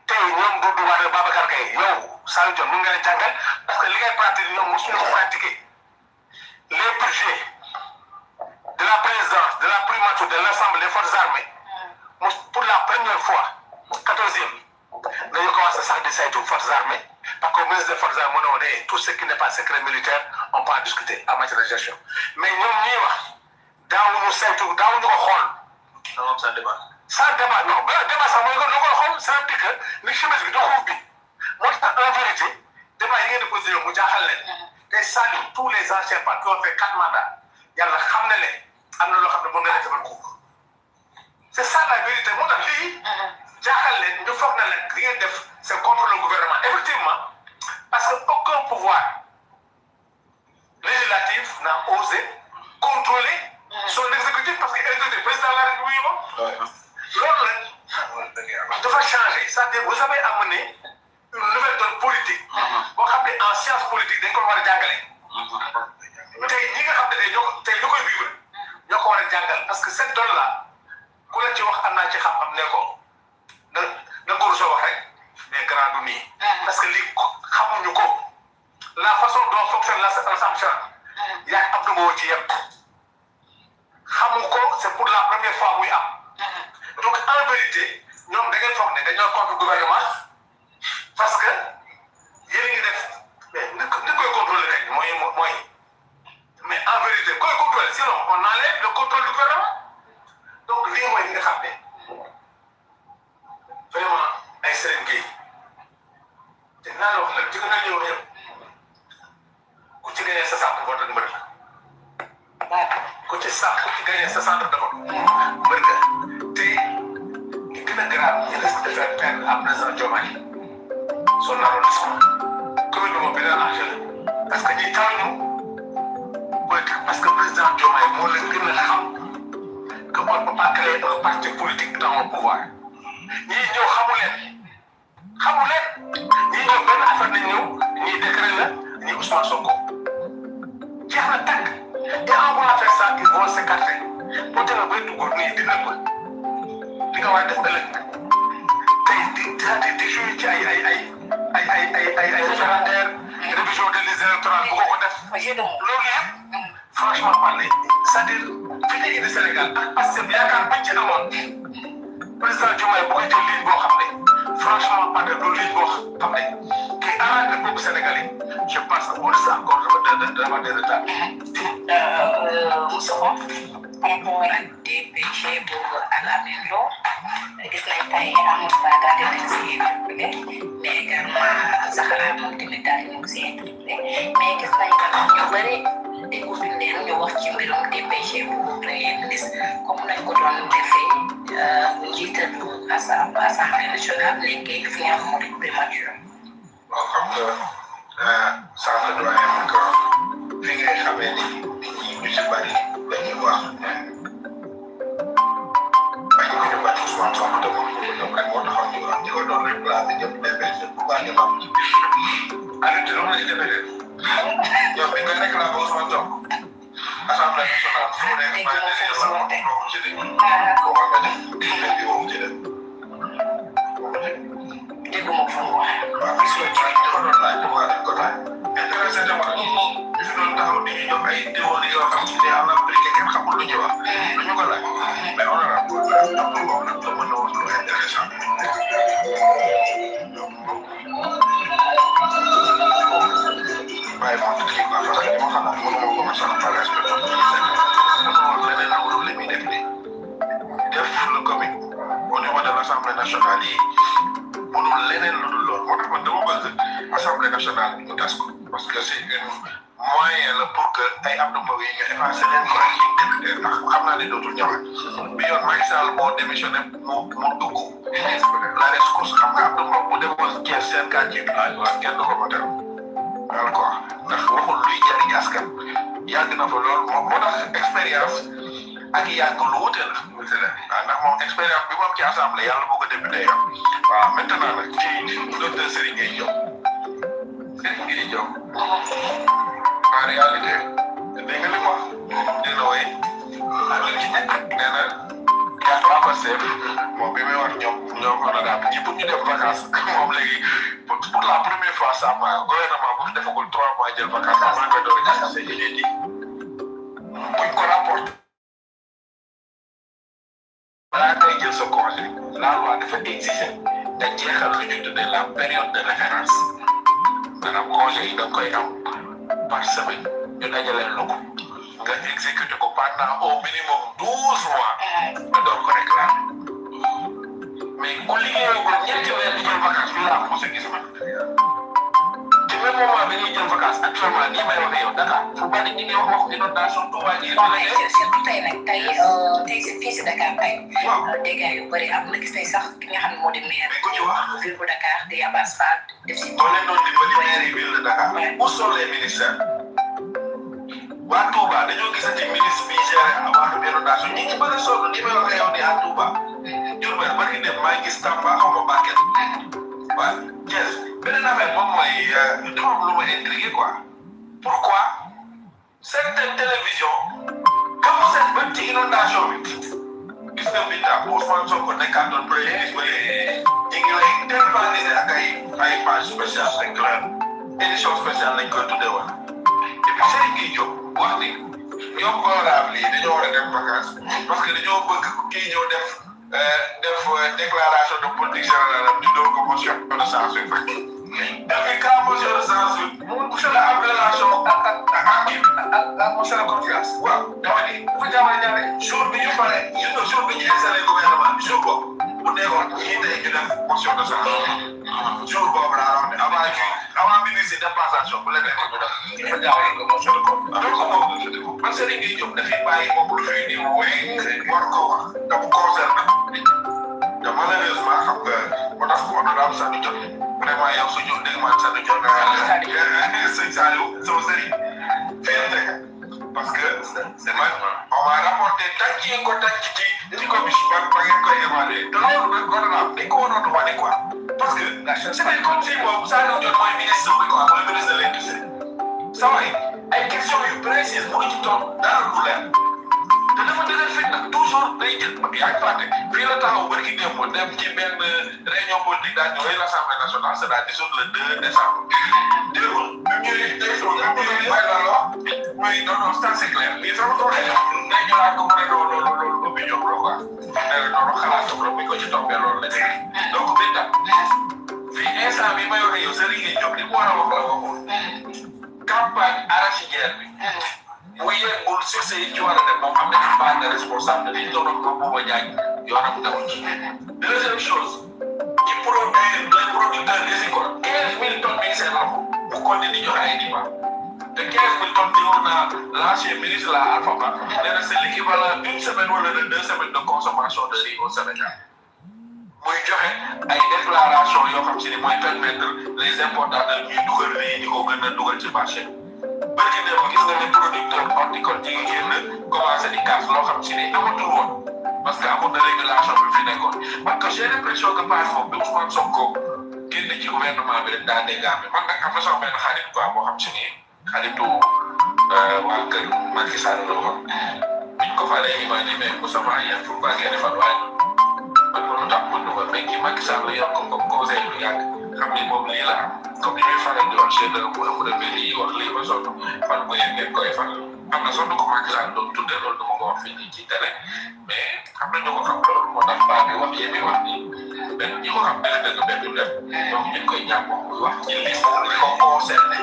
tey ñoom Doudou Wade Babacar Gueye yow Saliou Dione mun nga leen jàngal parce que li ngay pratiquer ñoom mosuñu ko pratiquer les budgets de la présidence de la primature de l'Assemblée des forces armées pour la première fois 14e dañu commencé sax di saytu forces armées parce que ministre des forces armées moo ne tout ce qui n'est pas secret militaire on peut en discuter en matière de gestion mais ñoom ñuy wax daawuñu saytu daawuñu ko xool. non sans débat. sans débat non ba débat sax mooy nga ko xool ça veut dire que ni chemise bi doxul bi moo tax en vérité débat yi ngeen di posé mu jaaxal leen te Saliou tous les anciens partis qui ont fait 4 mandats yàlla xam na leen am na loo xam ne mën na leen defal ko c'est ça la vérité moo tax lii jaaxal leen ñu foog na leen li ngeen def c'est contre le gouvernement effectivement parce que aucun pouvoir législatif n'a osé contrôler son exécutif parce que exécutif président de la République moom loolu la dafa changer c'est-à-dire vous avez amené une nouvelle donne politique boo xam ne en science politique dañ ko war a jàngale tey ñi nga xam ne tey ñoo koy vivre ñoo ko war a jàngal parce que cette donne là ku la ci wax am naa ci xam-xam ne ko na góor soo wax rek mais grand du nii parce que lii xamuñu ko la façon dont fonctionne l'Assemblée yaa Abdou Mbow ci yëpp xamu ko c'est pour la première fois muy am donc en vérité ñoom da ngeen foog ne dañoo contre gouvernement parce que yéen ngi def mais ni koy contrôler rek mooy mais en vérité koy contrôler sinon on enlève le contrôle du gouvernement donc lii mooy li nga xam ne vraiment ay Serigne Gueye te naa la wax la jóge na ñëw ñëw ku ci gagné sa centre de vote mbër la ku ci gagné sa centre de vote mbër nga te li gën a grave il risque de faire perdre à président Diomaye son arrondissement gouvernement bi dana enjeu parce que ñi taal ñu politique parce que président Diomaye moo leen gën a xam que on peut pas créer un parti politique dans le pouvoir ñii ñëw xamu leen ñii ñëw benn affaire nañ ñëw ñii décret la ñii Ousmane Sonko jeex na tàkk et en voulant faire ça ils vont s'écarter boo demee bay dugg nii dina ko li nga war a def ëllëg tey di jouer ci ay référendaire révision des listes électorales bu ko def loolu yëpp franchement parler c'est-à-dire fi ñu indi Sénégal ak parce que yaakaar bañ ci amoon président Diomaye bu ko jël ligne boo xam ne franchement parler loolu ligne boo xam ne kii arrangé boobu Sénégal yi je pense que on reste encore devant des retards. Moussa par rapport ak DPG boobu ak Amine Lo gis nañ tey Amadou Ba daal di nekk si impliqué mais également Zahra moom tamit daal di nekk si impliqué mais gis nañ tamit ñu bëri dégguñu leen ñu wax ci mbirum DPG boobu premier ministre comme nañ ko doon defee njiitalu Assemblée nationale nekkee fi nga xam moo di primature. waaw xam nga sànq doyen mu ko fi ngay xamee ni nit ñi ñu si bëri dañuy wax bañ ko ñu bañ Ousmane Sonko te moom ñoom rek moo taxaw ñu wax ñi ko doon remplacé ñëpp DPG bu baax ñu am ci biir arrêté loolu la ñu demee de ñoom bi nga réclamé Ousmane Sonko Assemblée nationale fu nekk maa ngi leen di wax ci dëgg ko wax nga def bi moom ci dëgg dégg moom fu mu wax waaw gis nga ci ñu ko doon laaj ñu wax ko laaj intéressé na ma ñu fi doon taxaw di ñu jox ay théorie yoo xam ne am na appliqué kenn xamul lu ñu wax lu ñu ko laaj mais honorable am na boobu nag mën na wax lu intéressant bàyyi moom kii quoi parce que li ma xam ne mënuma ko sax par respect mënuma leneen amul li muy def nii def le comique au niveau de l'Assemblée nationale yi mënul leneen lu dul loolu moo tax man dama bëgg Assemblée nationale bi ñu tas ko parce que c'est une moyen la pour que ay Abdou Mbow yi ñu effacé leen ko ak yi député ndax xam naa ne dootul ñëwaat bi yoon Macky Sall moo démissionné mu dugg la rescousse xam nga Abdou Mbow bu demoon Thiès seen quartier bi waaw kenn du ko voté encore ndax waxul luy jariñ askan yàgg na fa loolu moo tax expérience ak yàgg lu wute la waaw ndax moom expérience bi moom ci assemblée yàlla boo ko député yam waaw maintenant nag ci docteur Serigne Gueye Diop en réalité dégg nga li mu wax dina woy nee na yaa waa Pastef moom bi muy wax ñoom honorable ci pour ñu dem vacances moom léegi pour la première fois ça ma gouvernement bu fi defagul 3 mois jël vacances maa ngi koy doon jaxase ñu leen di buñ ko rapporté balaa ngay jël sa congé la loi dafa exiger nga jeexal lu ñu tuddee la période de référence maanaam congé yi da nga koy am par semaine ñu dajalee la ko nga exécuté ko pendant au minimum 12 mois nga door ko réclamer mais ku liggéeyoo ko ñetti weer di jël vacance fii laa ko mos a gis man ci même moment bi ñuy jël vacance actuellement nii may waxee yow Dakar fu bari ñi ngi wax waxu inondation Touba ji surtout tey nag tey fii si Dakar tey dégâts yu bëri am na gis nañ sax ki nga xam ne moo di maire ville bu Dakar di Abass Fall def si boo leen doon dimbali maire yi ville de Dakar où sont les ministères waa Touba dañoo gisati ministre bi géré wàllu inondation ñi ngi bëgg a sonn ni may waxee yow di à Touba Diourbel barki dem maa ngi gis Tamba xaw ma Bakel waaw Thiès beneen affaire moom mooy dafa am lu ma intrigué quoi pourquoi certaines télévisions comme seen bët ci inondation bi gis nga bi daa Ousmane Sonko nekkaatoon premier ministre ñu ngi lay téléviser ak ay page spéciale rek la édition spéciale lañ koy tuddee woon et puis Serigne Gueye Diop wax ni ñoom honorable yi dañoo war a dem vacances parce que dañoo bëgg kii ñëw def déclaration de politique générale am di doo ko motion de censure dafay cas motion de censure monsieur la appellation ak motion de confiance waaw dama ni dafa jaamale ñaare jour bi ñu pare jour bi ñu installé gouvernement bi jour boobu bu nekkoon ñii tey ñu def motion de censure jour boobu laa wax ne avant ministre de passation bu la nekk ñu def dafa jaawale ko motion de confiance donc man Serigne Gueye Diop dafay bàyyi moom lu fii di wéy war ko wax da mu concerné te malheureusement xam nga moo tax honorable sax du jot vraiment yow suñu dégg man sa jox nga sëñ Saliou sama sëriñ parce que c'est moi on m'a rapporté tànci ko tànci ci commission ba ngeen koy évaluer te loolu nag gouvernement dañ ko waroon wane quoi parce que c'est comme si moom Saliou Dione mooy ministre bi quoi mooy ministre de l'industrie sa waay ay questions yu précises mu ngi ci toog dara du leer te dafa dëgër fit nag toujours day jël yaa ngi fàtte fii la taxaw barki démb dem ci benn réunion politique daal ñu wéy l'Assemblée nationale c'est la dissoute le 2 décembre déggul ñuy day soog a mooy loolu mooy non ça c'est clair lii sama ko waxee day ñëwaat ko mu ne loolu opinion la quoi loolu xalaatam la bu ko ci toppee loolu la donc bi tam fii instant bi may waxee yow Serigne Diop li mu war a wax la waxul campagne arachidière bi bu yeggul succès yi ci war a def moom am nañu part de responsabilité yi doon ko booba jaay yoonam dawul ci deuxième chose ci produire les producteurs agricoles 15 000 tonnes mi ngi seen loxo bu continuer di joxe ay diva te 15 000 tonnes di woon naa l'ancien ministre la Alpha Ba nee na c'est l'équivalent d'une semaine wala de 2 semaines de consommation de riz au Sénégal muy joxe ay déclaration yoo xam si ni mooy permettre les importateurs ñuy dugal riz di ko gën a dugal ci marché barki dem gis nga les producteurs horticoles ci génn commencé di casse loo xam si ni amatul woon parce que amoon na régulation bi fi nekkoon parce que j'ai l'impression que par exemple bi Ousmane Sonko génn ci gouvernement bi rek daa déggaame man nag am na sama benn xarit quoi boo xam si ni xaritu waa kër Macky Sall la woon biñ ko falee imagine mais Moussa yéen pour pas ngeen defal waaye man ko lu tax mën na ko mais kii Macky Sall yor ko comme conseil lu yàgg xam ni moom lii la am comme ni muy faral di wax chef de mu demee lii wax lii ba sonn fan ko yéen ngeen koy fal am na sonn ko Macky Sall doon tuddee loolu dama ko wax fii nii ci télé mais am na ñu ko xam loolu moo tax baa bi wax yéen bi wax nii benn ñi ko xam dëgg dëgg benn dem donc ñu koy ñàkk muy wax ci liste li ko concerné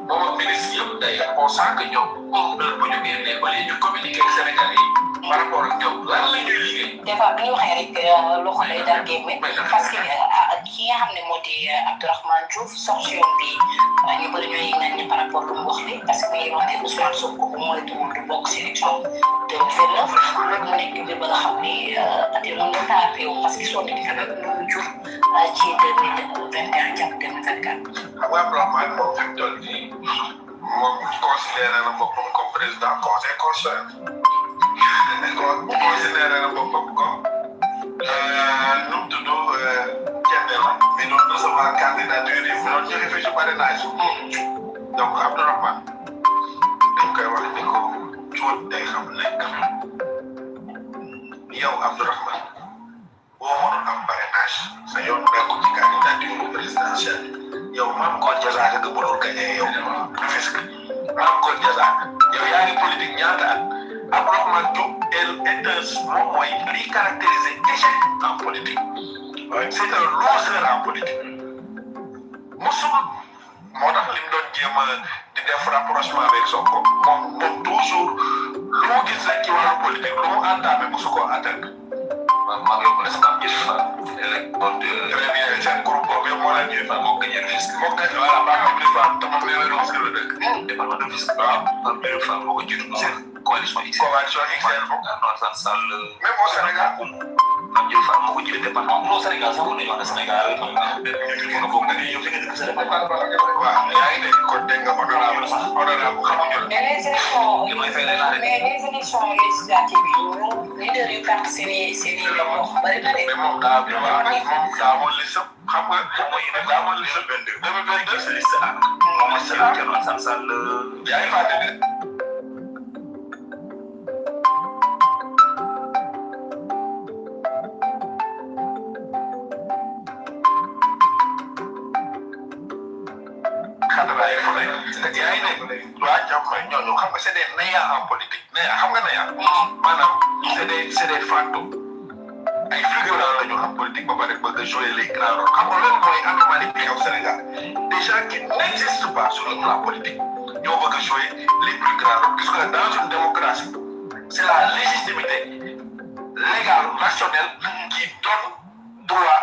moom ak ministre yëpp day on sent que ñoom heure bu ñu génnee ba léegi ñu communiqué ak Sénégalais yi par rapport ak ñoom lan la ñuy liggéey. des fois bi ñu waxee rek loxo day daal gémme parce que ki nga xam ne moo di Abdourahmane Diouf sortion bi ñu bëri ñooy ŋaññi par rapport lu mu wax ni parce que mi ngi wax ne Ousmane Sonko bu moytuwul du bokk si élection 2029 loolu mu nekk mbir ba nga xam ni mën na taa réew parce que sonn di kanam lu jur ci 2021 jàpp 2024. xam nga Abdourahmane moom fi mu toll nii moom considéré na boppam comme président conseil constitutionnel considéré na boppam comme nu mu tudd kenn la mi doon recevoir candidature yi mi doon joxe fiche parrainage donc Abdourahmane dañ koy wax ni ko cuut day xam nekk yow Abdourahmane boo mënul am parrainage sa yoon nekkul ci candidature présidentielle yow maam ko jazaaka nga mënul gagné yow fisc maam ko jazaaka yow yaa ngi politique ñaata at Abdourahmane Diouf moom mooy liy caractériser échec en politique c'est un loser en politique mosul moo tax li mu doon jéem a di def rapprochement avec Sonko moom toujours lu mu gis rek ci wàllu politique lu mu entamé mosu koo atteindre maa ngi yóbbu l'espace bi fa très bien seen groupe boobu yëpp moo la ñuy fa moo gagné risque moo gagné voilà baax na fa te moom nee na risque la dëkk département de risque waaw am benn fa moo ko jiitu coalition XL non Alassane Sall même au Sénégal am jël fa moo ko jiitu département non Sénégal sax mën nañu wax ne Sénégal mën ko nga yow fi nga dëkk sa département waaw yaa ngi dégg kon dégg nga honorable xamuñu la mais les élections législatives yi leader yu perte seen i loxo bari na de. mais moom daa amoon liste xam nga mooy daa amoon liste 2022 liste A moom liste A kenn Alassane Sall yaa ngi fàtte de xanaa fu ne yaa ngi dégg waa jàmm ñooñu xam nga c'est des néants en politique néant xam nga néant maanaam c'est des fantômes ay figurants la ñu xam politique ba pare bëgg a jouer les grands rôles xam nga loolu mooy anomalie bi au Sénégal des gens qui n'existent pas sur le plan politique ñoo bëgg a jouer les plus grands rôles puisque dans une démocratie c'est la légitimité légale nationale qui donne droit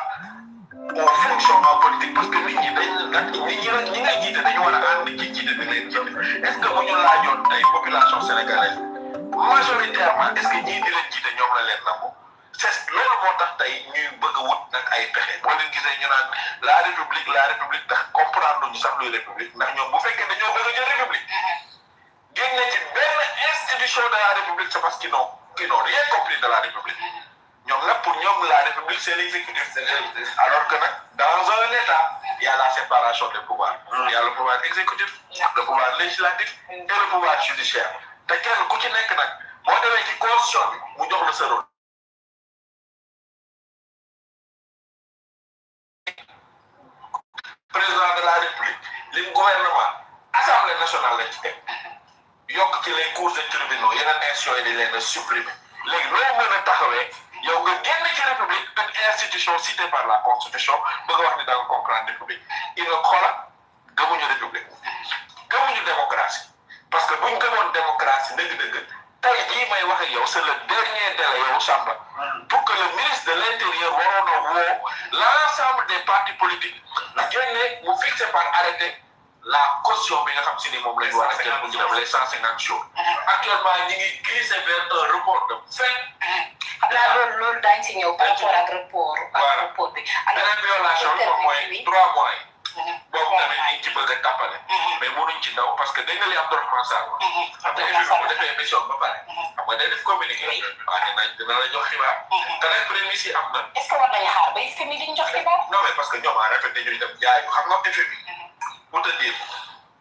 au fonctionnement politique parce que nit ñi ñi ngay jiite dañu war a ànd ci jiite bi leen jiite est-ce que bu ñu laajoon tey population sénégalaise majoritairement est-ce que ñii di leen jiite ñoom la leen nangu c'est loolu moo tax tey ñuy bëgg a wut nag ay pexe boo leen gisee ñu naan la république tax comprendre ñu sax luy république ndax ñoom bu fekkee dañoo bëgg a jël république génne ci benn institution de la république c'est parce qu'ils n'ont rien compris de la république ñoom nag pour ñoom la république c'est l'exécutif alors que nag dans un état il y a la séparation des pouvoirs il y a le pouvoir exécutif le pouvoir législatif et le pouvoir judiciaire te kenn ku ci nekk nag boo demee ci constitution bi mu jox la sa rôle président de la république lim gouvernement assemblée nationale lañ ci teg yokk ci les cours et tribunaux yeneen institutions yi di leen a supprimer léegi loo mën a taxawee yow nga génn ci république une institution citée par la constitution bëgg a wax ni da nga comprendre république il ne xoola gëmuñu république gëmuñu démocratie parce que buñ gëmoon démocratie dëgg-dëgg tey jii may wax ak yow c'est le dernier délai yow Samba pour que le ministre de l'intérieur waroon a woo l'ensemble des partis politiques génne mu fixé par arrêté la caution bi nga xam si ni moom lañ war a jël mu def les 150 jours actuellement ñi ngi glissé vers un report de fin xam naa loolu daañu si ñëw par rapport ak report bi beneen violation bi moom mooy 3 mois yi boobu tamit ñu ngi ci bëgg a tàppale mais mënuñ ci daw parce que dañ nga li Abdourahmane Sarr xam nga fi mu defee émission ba pare xam nga day def communiqué dina la jox xibaar te nag prémices yi am na est-ce que war nañu xaar ba FMI di ñu jox xibaar non mais parce que ñoom en fait dañuy dem jaay xam nga FMI pour te dire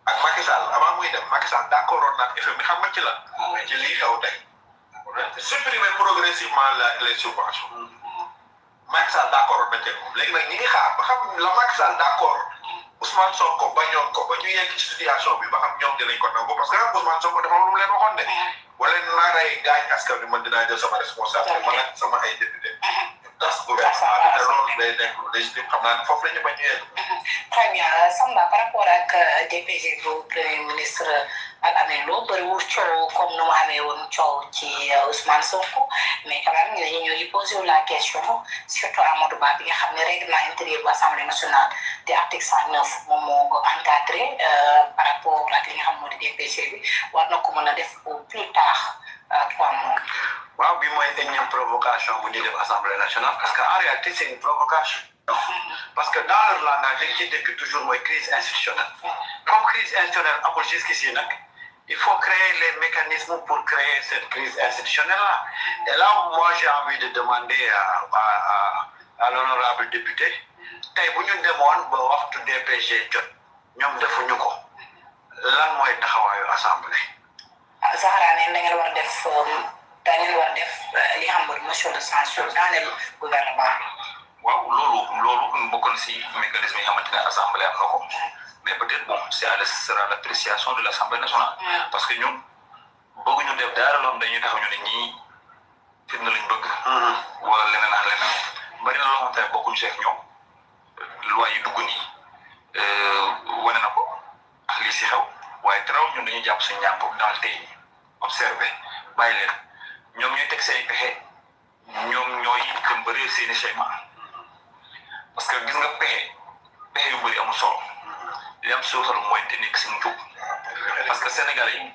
ak Macky Sall avant muy dem Macky Sall d'accord woon nag FMI xam nga ci la ci lii xew tey supprimer progressivement les subventions Macky Sall d'accord woon na ci léegi nag ñi ngi xaar ba xam la Macky Sall d'accord Ousmane Sonko bañoon ko ba ñu yegg ci situation bi ba xam ñoom dinañ ko nangu parce que Ousmane Sonko dafa am lu mu leen waxoon de wala naa rey gaañ askan bi man dinaa jël sama responsabilité man ak sama ay député das gouvernement bi te loolu day nekk lu légitime xam naa ne foofu la ñu bañ a yegg. Très bien Samba par rapport ak DPG bu premier ministre ak Ameth Lo bëriwul coow comme nu mu amee woon coow ci Ousmane Sonko mais quand même ñu ngi posé la question surtout Amadou Ba bi nga xam ne règlement intérieur bu Assemblée nationale di article 109 moom moo ko encadré par rapport ak li nga xam moo di DPG bi war na ko mën a def au plus tard 3 mois. waaw bi mooy énième provocation bu ñu def Assemblée nationale parce que en réalité c'est une provocation. Parce que dans leur langage dañ ciy dégg toujours mooy crise institutionnelle comme crise institutionnelle amul jusqu'ici nag il faut créer les mécanismes pour créer cette crise institutionnelle là et là moi j'ai envie de demander à l'honorable député tey bu ñu demoon ba waxtu DPG jot ñoom defuñu ko lan mooy taxawaayu assemblée. Zahra ne da ngeen war a def li nga xam mooy motion de censure dans le gouvernement. waaw loolu bokkoon si mécanisme yi xamante ne assemblée am na ko mais peut-être bon ce sera l'appréciation de l'Assemblée nationale parce que ñun bëgguñu def dara loom dañuy taxaw ñu ne ñii firnde lañ bëgg wala leneen ak leneen bari na loo xamante ne bokkuñu seeg ñoom loi yi dugg nii wane na ko ak lii si xew waaye teraw ñun dañuy jàpp suñu ñàmp dans le tey observé bàyyi leen ñoom ñooy teg seen pexe ñoom ñooy dem ba réer seeni schéma parce que gis nga pexe yu bëri amul solo li am solo mooy te nekk si njub parce que Sénégalais yi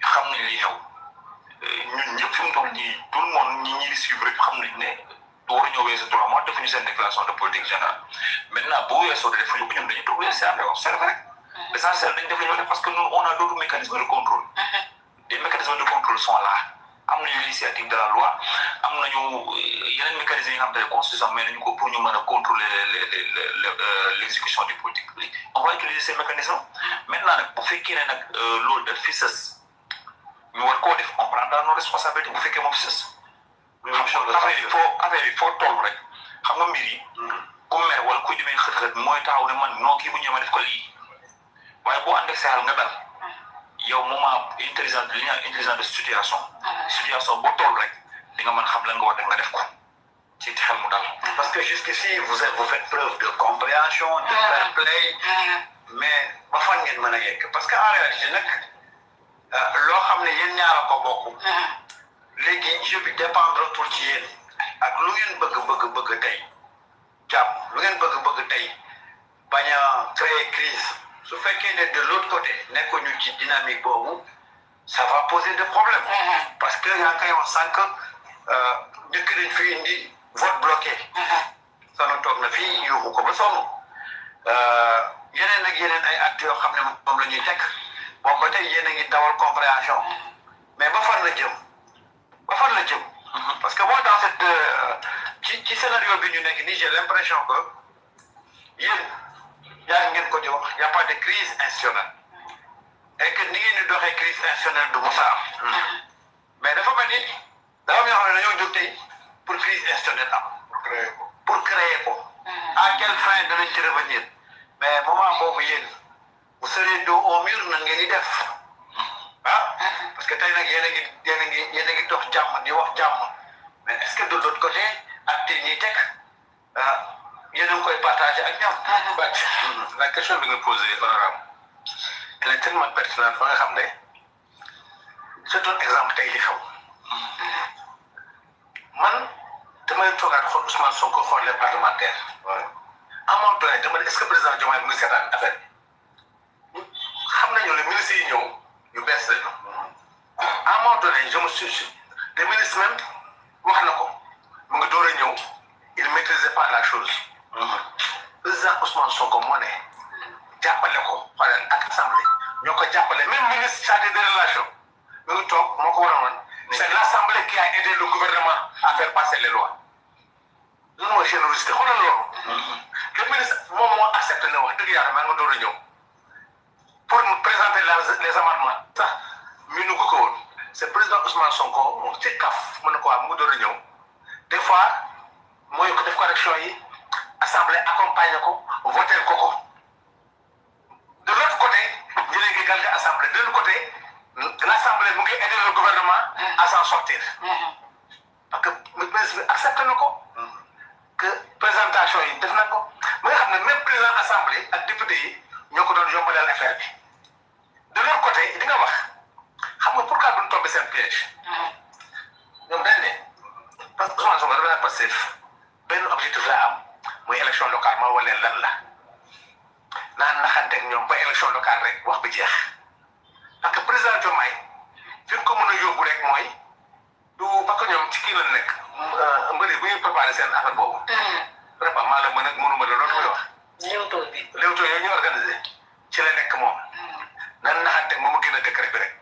xam nañ li xew ñun ñëpp fi mu toll nii tout le monde ñi di suivre xam nañ ne war ñoo weesu 3 mois defuñu seen déclaration de politique générale maintenant boo weesoo de defuñu ko ñun dañuy toog weesu ànd observé rek l'essentiel dañ def li ñu def parce que nous on a d'autres mécanismes de contrôle les mécanismes de contrôle sont là am nañu l'initiative de la loi am nañu yeneen mécanismes yi nga xam ne constitution mais nañu ko pour ñu mën a contrôler l'exécution des politiques publiques on va utiliser ces mécanismes maintenant nag bu fekkee ne nag loolu daf fi sës ñu war koo def on prendra nos responsabilités bu fekkee moom fi sës affaire yi foo toll rek xam nga mbir yi ku mer wala kuy demee xët-xët mooy taxaw ne man non kii bu ñëwee ma def ko lii waaye boo ànd ak sa xel nga dal yow moment intelligent li ñu naan intelligent de situation boo toll rek di nga mën xam lan nga war def nga def ko ci xel mu dal. parce que jusqu'ici vous faites preuve de compréhension de fair play mais ba fan ngeen mën a yegg parce que en réalité nag loo xam ne yéen ñaar a ko bokk léegi jeu bi dépendre tul ci yéen ak lu ngeen bëgg tey jàpp lu ngeen bëgg tey bañ a créer crise su fekkee ne de l'autre côté nekkuñu ci dynamique boobu ça va poser des problèmes parce que yaa ngi koy wax sànq njëkk nañ fi indi vote bloqué sanu toog na fii yuuxu ko ba sonn yeneen ak yeneen ay actes yoo xam ne moom la ñuy teg boobu ba tey yéen a ngi dawal compréhension mais ba fan la jëm parce que moi dans cette ci scénario bi ñu nekk nii j'ai l'impression que yéen yaa ngeen ko di wax y a pas de crise institutionnelle et que ni ngeen di doxee crise institutionnelle du Moussa mais dafa mel ni dafa am yoo xam ne dañoo jóg tey pour crise institutionnelle am pour créer ko à quelle fin danañ ci revenir mais moment boobu yéen vous serez dos au mur nan ngeen di def parce que tey nag yéen a ngi dox jàmm di wax jàmm mais est-ce que de l'autre côté ak te ñiy teg yéen a ngi koy partager ak ñoom. La question bi nga posé honorable elle est tellement pertinente ba nga xam ne c'est un exemple tey li xew man damay toogaat xool Ousmane Sonko xool les parlementaires à un moment donné dama ne est-ce que président Diomaye mu ngi seetaan affaire bi xam nañu ne ministres yi ñëw yu bees lañu à un moment donné je me suis des ministres même wax na ko mu ngi door a ñëw il ne maîtrisait pas la chose président Ousmane Sonko moo ne jàppale ko xoolal ak assemblée ñoo ko jàppale même ministre chargé des relations mu ngi toog moo ko waroon c'est l'assemblée qui a aidé le gouvernement à faire passer les lois loolu mooy générosité xoolal loolu le ministre moom moo accepté ne wax dëgg yàlla maa nga door a ñëw pour me présenter les amendements sax miinu ko woon c'est président Ousmane Sonko ci kaf mu ne ko mu ngi door a ñëw des fois mooy ko def correction yi assemblée accompagné ko voter ko de l'autre côté ñu ngi galga assemblée de l'autre côté l'assemblée mu ngi aider le gouvernement à s'en sortir parce que ministre bi accepté na ko que présentation yi def na ko ba nga xam ne même président assemblée ak député yi ñoo ko doon yombalal affaire bi de l'autre côté di nga wax xam nga pourquoi duñ tombé seen piège ñoom dañ ne parce que Ousmane Sonko dafa la passif benn objectif la am muy élection locale ma wala lan la naan naxanteeg ñoom ba élection locale rek wax bi jeex parce que président Diomaye fi nga ko mën a yóbbu rek mooy du parce que ñoom ci kii la nekk mbëri bu ñuy préparé seen affaire boobu. vraiment maa la mën a mënuma la loolu muy wax. léewtoo bi léewtoo yooyu ñu organisé ci la nekk moom. nan naxanteeg moom mu génn décret bi rek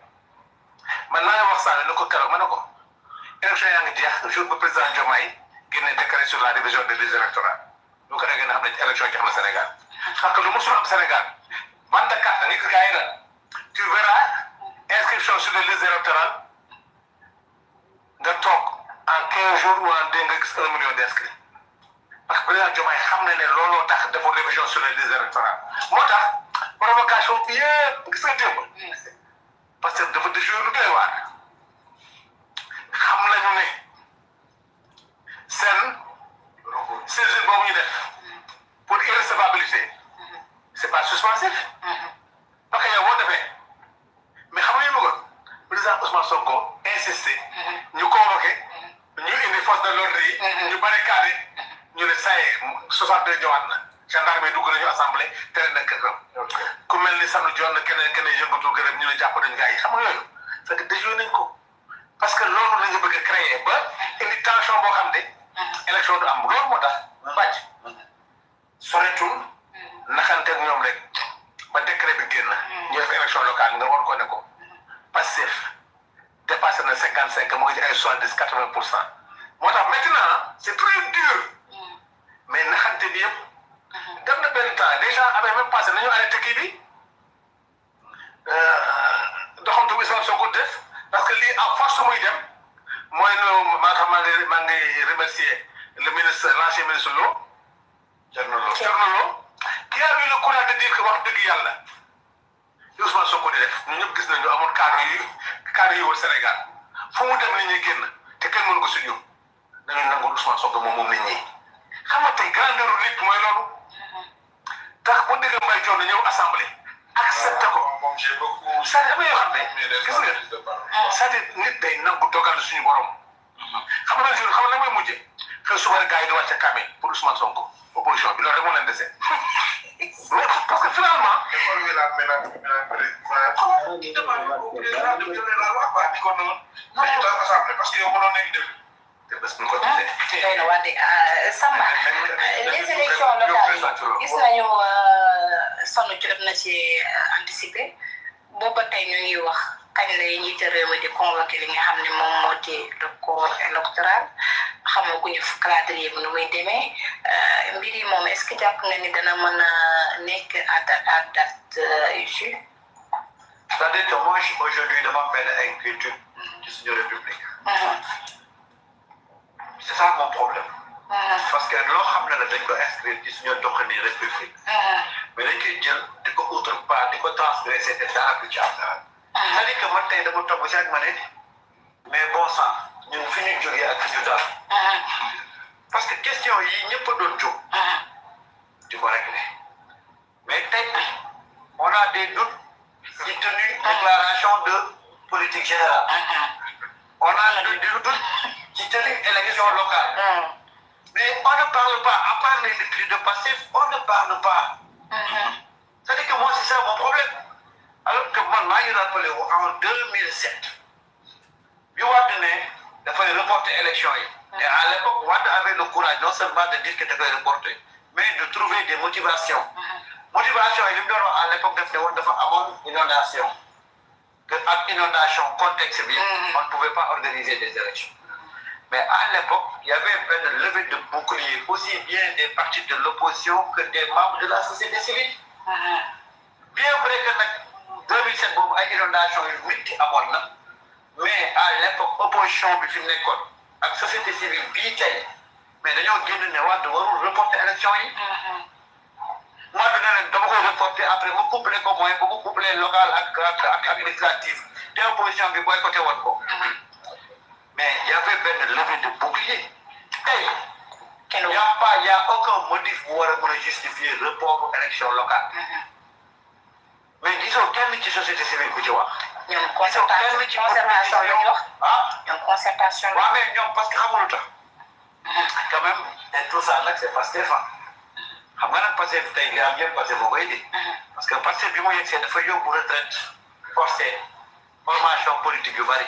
man maa ngi wax saa ne ko keroog ma ne ko élection yaa ngi jeex jour ba président Diomaye génne décret sur la révision des listes électorales lu ko déggee nga xam ne élection jeex na Sénégal parce que lu mosul am Sénégal vente de carte nga gis gars yi la tu verras inscription sur les listes électorales nga toog en 15 jours ou en 2 nga gis 1 million d'inscrits parce que président Diomaye xam na ne looloo tax deful révision sur les listes électorales moo tax provocation bi yëpp gis nga démb parce que dafa déjoué lu doy waar xam nañu ne seen saisine boobu ñu def pour irrecevabilité c'est pas suspensif parce que yow boo defee mais xam nga ñu bëggoon président Ousmane Sonko insisté ñu convoqué ñu indi force de l'ordre yi ñu barricadé ñu ne saa yee 62 ñëwaat na gendarme yi dugg nañu assemblée tere na këram ku mel ni sanu joon keneen yëngatu gërëm ñu ne jàpp nañu gars yi xam nga yooyu c'est que déjoué nañ ko parce que loolu la ñu bëgg a créer ba indi tension boo xam ne élection du am loolu moo tax bàcc soreetul naxanteeg ñoom rek ba décret bi génn ñu def élection locale nga war ko ne ko Pastef dépassé na 55 mu ngi ci ay 70-80%. moo tax maintenant c'est très dur mais naxante bi yëpp dem na benn temps les gens avaient même passé nañu arrêté kii bi doxantu bi soo ko def parce que lii à force muy dem mooy no maa ngi remercier le ministre l'ancien ministre Lo Thierno Lo qui a eu le courage de dire que wax dëgg yàlla li Ousmane Sonko di def ñu ñëpp gis nañu amoon cadre yu wër Sénégal fu mu dem nit ñi génn te kenn mënu ko suñu dañu nangul Ousmane Sonko moom nit ñi xam nga tey grandeur nit mooy loolu tax bu dëgg may joon ñëw assemblée accepté ko c'est-à-dire am na yoo xam ne gis nga c'est-à-dire nit day nangu dogal suñu borom xam nga jour xam nga mooy mujjee xëy suba rek gars yi di wàcce kaamil pour Ousmane Sonko opposition bi loolu rek moo leen dese mais parce que finalement parce que yow mënoo nekk déglu te bés bu ko defee. doy na wax de Samba les élections locales yi gis nañu sonn jot na ci anticiper booba tey ñu ngi wax kañ lay njiite réew mi di convoqué li nga xam ne moom moo di le corps électoral xamaguñu calendrier bi nu muy demee mbir yi moom est-ce que jàpp nga ni dana mën a nekk à date issue. C'est-à-dire que moi aujourd'hui dama benn inquiétude ci suñu république. C'est ça mon problème. Parce que loo xam ne la dañ ko inscrire ci suñu doxalin république. mais dañ koy jël di ko autre part di ko transgresser te dara du ci am dara. c'est-à-dire que man tey dama toog si ak ma ne mais bon sang ñun fi ñu jógee ak fi ñu daal. parce que question yi ñëpp a doon jóg. di ko régler mais tey on a des doutes ci tenue déclaration de politique générale. on a des doutes ci tenue élection locale. mais on ne parle pas, à part les cris de passif, on ne parle pas. C'est-à-dire que moi, c'est ça mon problème. Alors que moi, je me rappelle en 2007, il fallait reporter l'élection. Et à l'époque, Wade avait le courage non seulement de dire qu'il devait reporter, mais de trouver des motivations. Motivation, à l'époque, il y avait une inondation. Que avec inondation, contexte bien, on ne pouvait pas organiser des élections. Mais à l'époque, il y avait une levée de bouclier, aussi bien des partis de l'opposition que des membres de la société civile. Bien vrai que 2007, il y a une inondation, mais à l'époque, l'opposition, la société civile, mais d'ailleurs, il y a de reporter l'élection. Moi, je vais reporter après, vous couplez comme moi, vous couplez local et administratif. L'opposition, vous boycottez votre. Mais il y avait une levée de bouclier. Il n'y a aucun motif pour justifier le report aux élections locales. Mais disons, quelle est la société civile que tu vois? Il y a une concertation. Il y a une concertation. Oui, mais non, parce que quand même, tout ça, c'est pas Stéphane. xam nga nag passé tey li am yëpp passé boo koy di parce que passé bi mu yegsee dafa yóbbu retraite forcé formation politique yu bari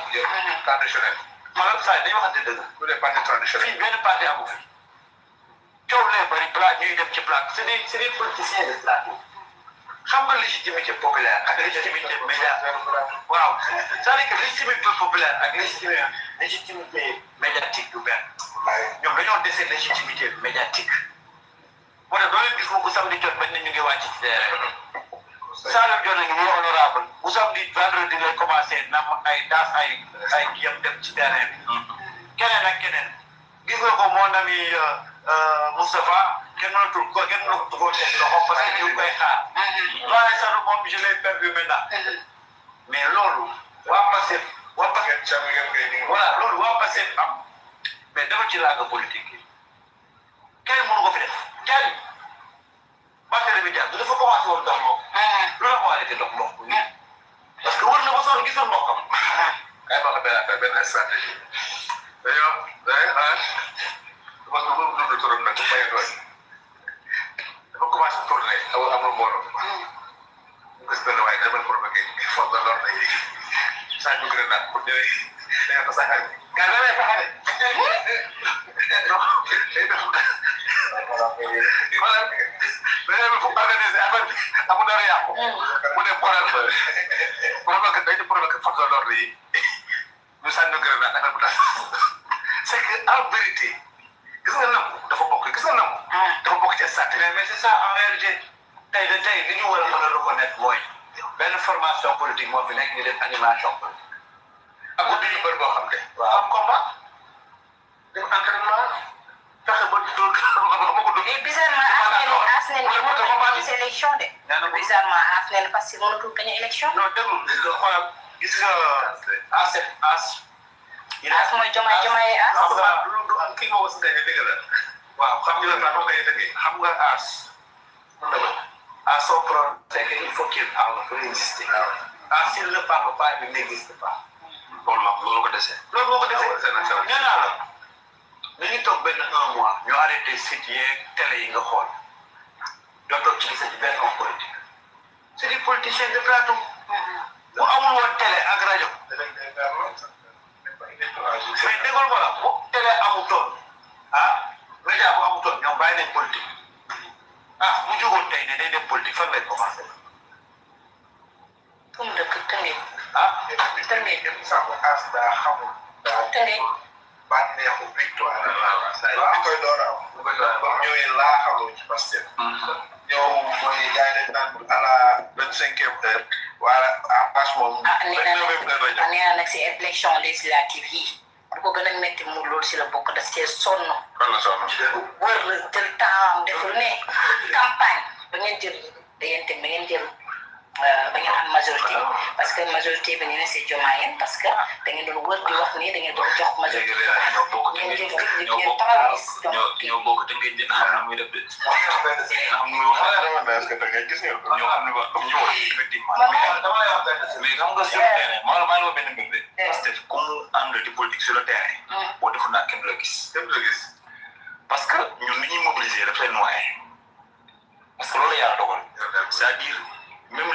traditionnel maanaam saa dañu waxante dëgg bu dee parti traditionnel fii benn parti amu fi coow lee bari plat ñuy dem ci plat c'est des politiciens de plateau xam nga légitimité populaire ak légitimité médiatique waaw c'est-à-dire que légitimité populaire ak légitimité médiatique du benn ñoom dañoo dese légitimité médiatique moo tax doo leen gis bu samedi jot bañ ne ñu ngi wàcc ci terrain Saalum jot nañu muy honorable bu samedi vendredi ngay commencé nam ay daas ay kiyam dem ci terrain bi keneen ak keneen gis nga ko mon ami Moustapha kenn mënatul ko teg loxo parce que ñu koy xaar waaye sax moom je l'ai perdu maintenant mais loolu waa passé voilà loolu waa passé am mais dafa ci laaga politique yi kenn mënu ko fi def kenn bactérie bi jaar dafa commencé woon dox moom lu la ko arrêté dox moom parce que war na ba sonn gisul mbokkam kay wax benn affaire benn stratégie dañoo parce que boobu dund turam nag bu fayee doy dafa commencé tourné amul mbooloo gis benn waaye dama provoqué force de l'ordre yi saa ñu gën a naan pour ñëwee dañoo ko saxal gaa da lay faxale non day def xoolal beneen bi fu organisé affaire bi amul dara yàqu mu ne provoqué dañu provoqué force de l'ordre yi ñu sànni gën a naan affaire bu tax c'est que en vérité gis nga nam dafa bokk gis nga nam dafa bokk ci stratégie mais c'est ça en réalité tey de tey li ñu war a mën a reconnaître mooy benn formation politique moo fi nekk ñu def animation politique ak guddi yu bëri boo xam ne waaw am combat def entraînement fexe ba dóor et bizarrement Asnel ci élection de bizarrement Asnel parce que mënatul gañ élection non déglu xoolal gis nga as mooy Jomaay as xam nga du kii moo si gañe dëgg la waaw xam nga la tax gañe dëgg xam nga as à son problème c'est qu'il faut qu'il parle pour exister s'il ne parle pas il n'existe pas loolu ko dese loolu moo ko dese nee naa la nañu toog benn 1 mois ñu arrêté site yeeg télé yi nga xool doo toog ci gisati benn homme politique c'est des politiciens de plateau bu amul woon télé ak rajo mais déggoo ma la bu télé amul amutoon média bu amutoon ñoom bàyyi nañ politique bu jógoon tey ne day def politique fan lay commencé. tum dëkk tamit. tamit dem sàmm as daa xamul. tamit. bànneexu victoire. waaw bi koy door a am. ba mu ñëwee laa xamul ci Pastef. ñëw mooy gars yi dañ naan à la 25e heure. wala à passe moom. 29e heure la nee na nag si élection législative yi. bu ko gën a métti mu loolu si la bokk daf cee sonn. kan la sonn. wër la jël temps def lu ne campagne ba ngeen jël ba ngeen jël ba ngeen am majorité parce que majorité bi ñu ne c'est Diomaye parce que da ngeen doon wër di wax ni da ngeen doon jox majorité. ngeen jël ngeen travail. ñoo bokk te ngeen jël xam na muy def de. xam muy wax est-ce que da ngay gis ñoo xam ne wax comme ñu wax effectivement. mais xam nga sur le terrain maa la benn mbir de. parce que comme ànd di politique sur le terrain. boo defoon naa kenn du la gis. kenn du la gis. parce que ñun ni ñuy mobiliser daf lay noyé. parce que loolu yàlla dogal. c'est-à-dire même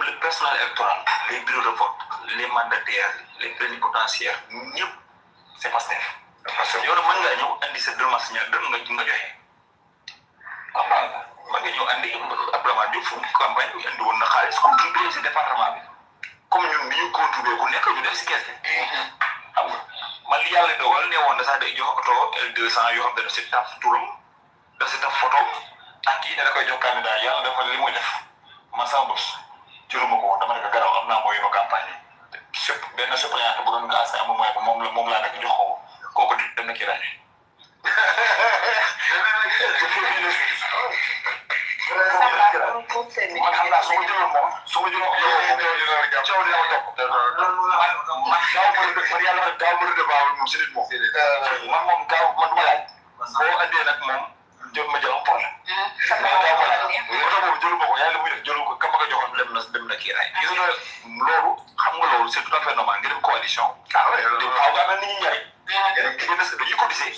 le personnel électoral, les bureaux de vote, les mandataires, les plénipotentiaires, ñëpp c'est Pastef. parce que yow de mën ngaa ñëw andi sa 2 mars ñaar dërëm nga joxe. comprendre nga mën nga ñëw andi Abdoulaye Diouf campagne bi andi woon na xaalis contribuer si département bi comme ñun ni ñu contribuer ku nekk ñu def si kees bi. xam nga man li yàlla dogal ne woon na sax day jox oto L200 yoo xam ne daf si taf turam daf si taf photo ak kii da koy jox candidat yàlla dafa li muy def. man sama bos jëluma ko dama ne ko garaw am naa mooy ma campagne benn suppléant bu doon gaas amul mooy moom laa nekk jox ko kooku dem na kii rajo. man xam naa su ma jëloon moom su ma jëloon coow dina ma topp. man gaaw ma yàlla gaaw ma rëdd baaxul moom si nit moom. man moom gaaw man du ma laaj. boo andee nag moom jël ma jël un problème. oto boobu jëlu ma ko yàlla muy def jëlu ko kam ma ko joxoon dem na kii raay. gis nga loolu xam nga loolu c'est tout à fait normal nga dem coalition. faaw nga amee nit ñi njariñ. dañuy cotiser. li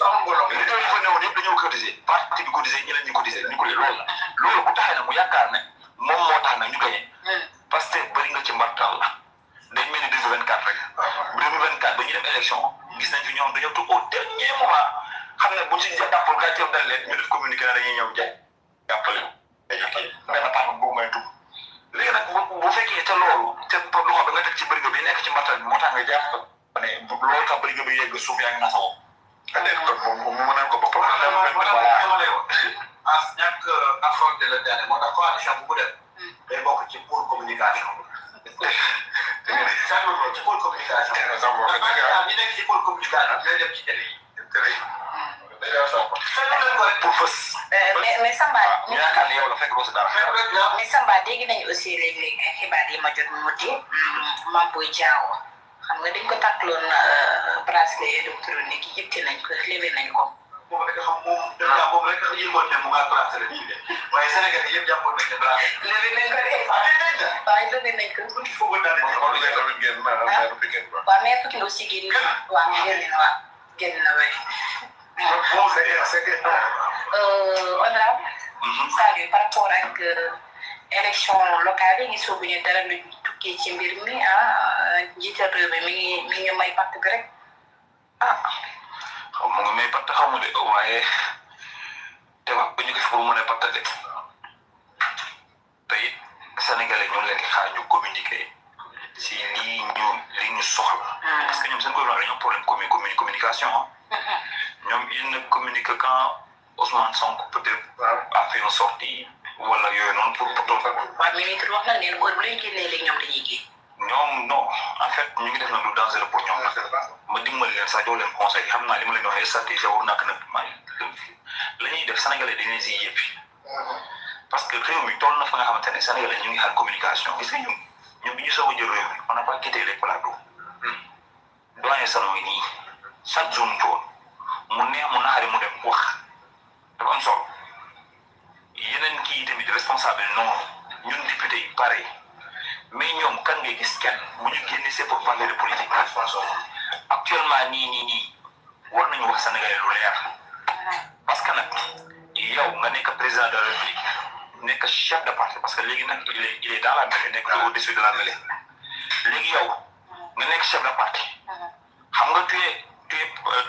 doon fa newoon yëpp dañoo cotiser. parti bi cotiser ñeneen ñi cotiser ñu ko loolu la. loolu bu taxee nag mu yaakaar ne moom moo tax nag ñu gagné. parce que bëri nga ci mbartal la. dañ mel ni 2024 rek. bu 2024 ba ñu dem élection gis nañ fi ñoom dañoo toog au dernier moment xam ne bu ci jàppul gàcceem dal leen ñu def communiqué ne dañuy ñëw jaay jàppale ko. benn part boobu may tudd. léegi nag bu fekkee te loolu te loxo bi nga teg ci bërigo bi nekk ci mbartal bi moo tax nga jàpp ne loolu tax bërigo bi yegg suuf yaa ngi nasa woo. kon moom mu mën ko boppam. ñàkk affronté le terrain moo tax coalition bu dem day bokk ci pour communication. ci pour communication. ñi nekk ci pour communication ñooy dem ci télé yi. pour fës. mais Samba. yaakaar ni yow la fekk si dara. mais Samba dégg nañu aussi léeg-léeg ay xibaar yi ma jot mu di Mame Boye Diao xam nga dañ ko tàkkaloon bracelet électronique yi yëpp nañ ko levé nañ ko. moom rek xam moom rek yëngoon ne mu ngaa bracelet yi de waaye Sénégal yëpp jàppoon nañ ne bracelet. levé nañ ko de. waaye levé nañ ko. il faut que daal di waaw mais Pikine aussi génn waaw génn na waaw génn na waay. honorable salut par rapport ak élection locale yi gisoo bu ñu dara lu tukkee ci mbir mi njiital réew mi mi ngi may patt bi rek xaw ma nga may patt xaw ma de waaye te wax ba ñu gis pour mën a patt de te it Sénégalais ñoo leen di xaar ñu communiquer si li ñu soxla parce que ñoom seen gouvernement dañoo problème communication ñoom il ne communique quand Ousmane Sonko peut-être a fait une sortie wala yooyu noonu pour waaw ministre wax na ne heure bu leen génnee léegi ñoom dañuy génn. ñoom non en fait ñu ngi def nag lu dangereux pour ñoom ma dimbali leen sax jox leen conseil xam naa li ma leen waxee stratégie war nak nag la ñuy def Sénégalais dañ leen si yëppi parce que réew mi toll na fa nga xamante ne Sénégalais ñu ngi xaar communication gis nga ñun bi ñu soog a jël réew mi on n'a pas quitté les plateaux doyen salon yi nii chaque jour mu neex mu naxari mu dem wax dafa am solo yeneen kii tamit responsable non ñun député yi pareil mais ñoom kan ngay gis kenn bu ñu génne c'est pour parler de politique actuellement nii war nañu wax Sénégalais lu leer parce que nag yow nga nekk président de la République nekk chef de parti parce que léegi nag il est dans la mêlée nekk au-dessus de la mêlée léegi yow nga nekk chef de parti xam nga tu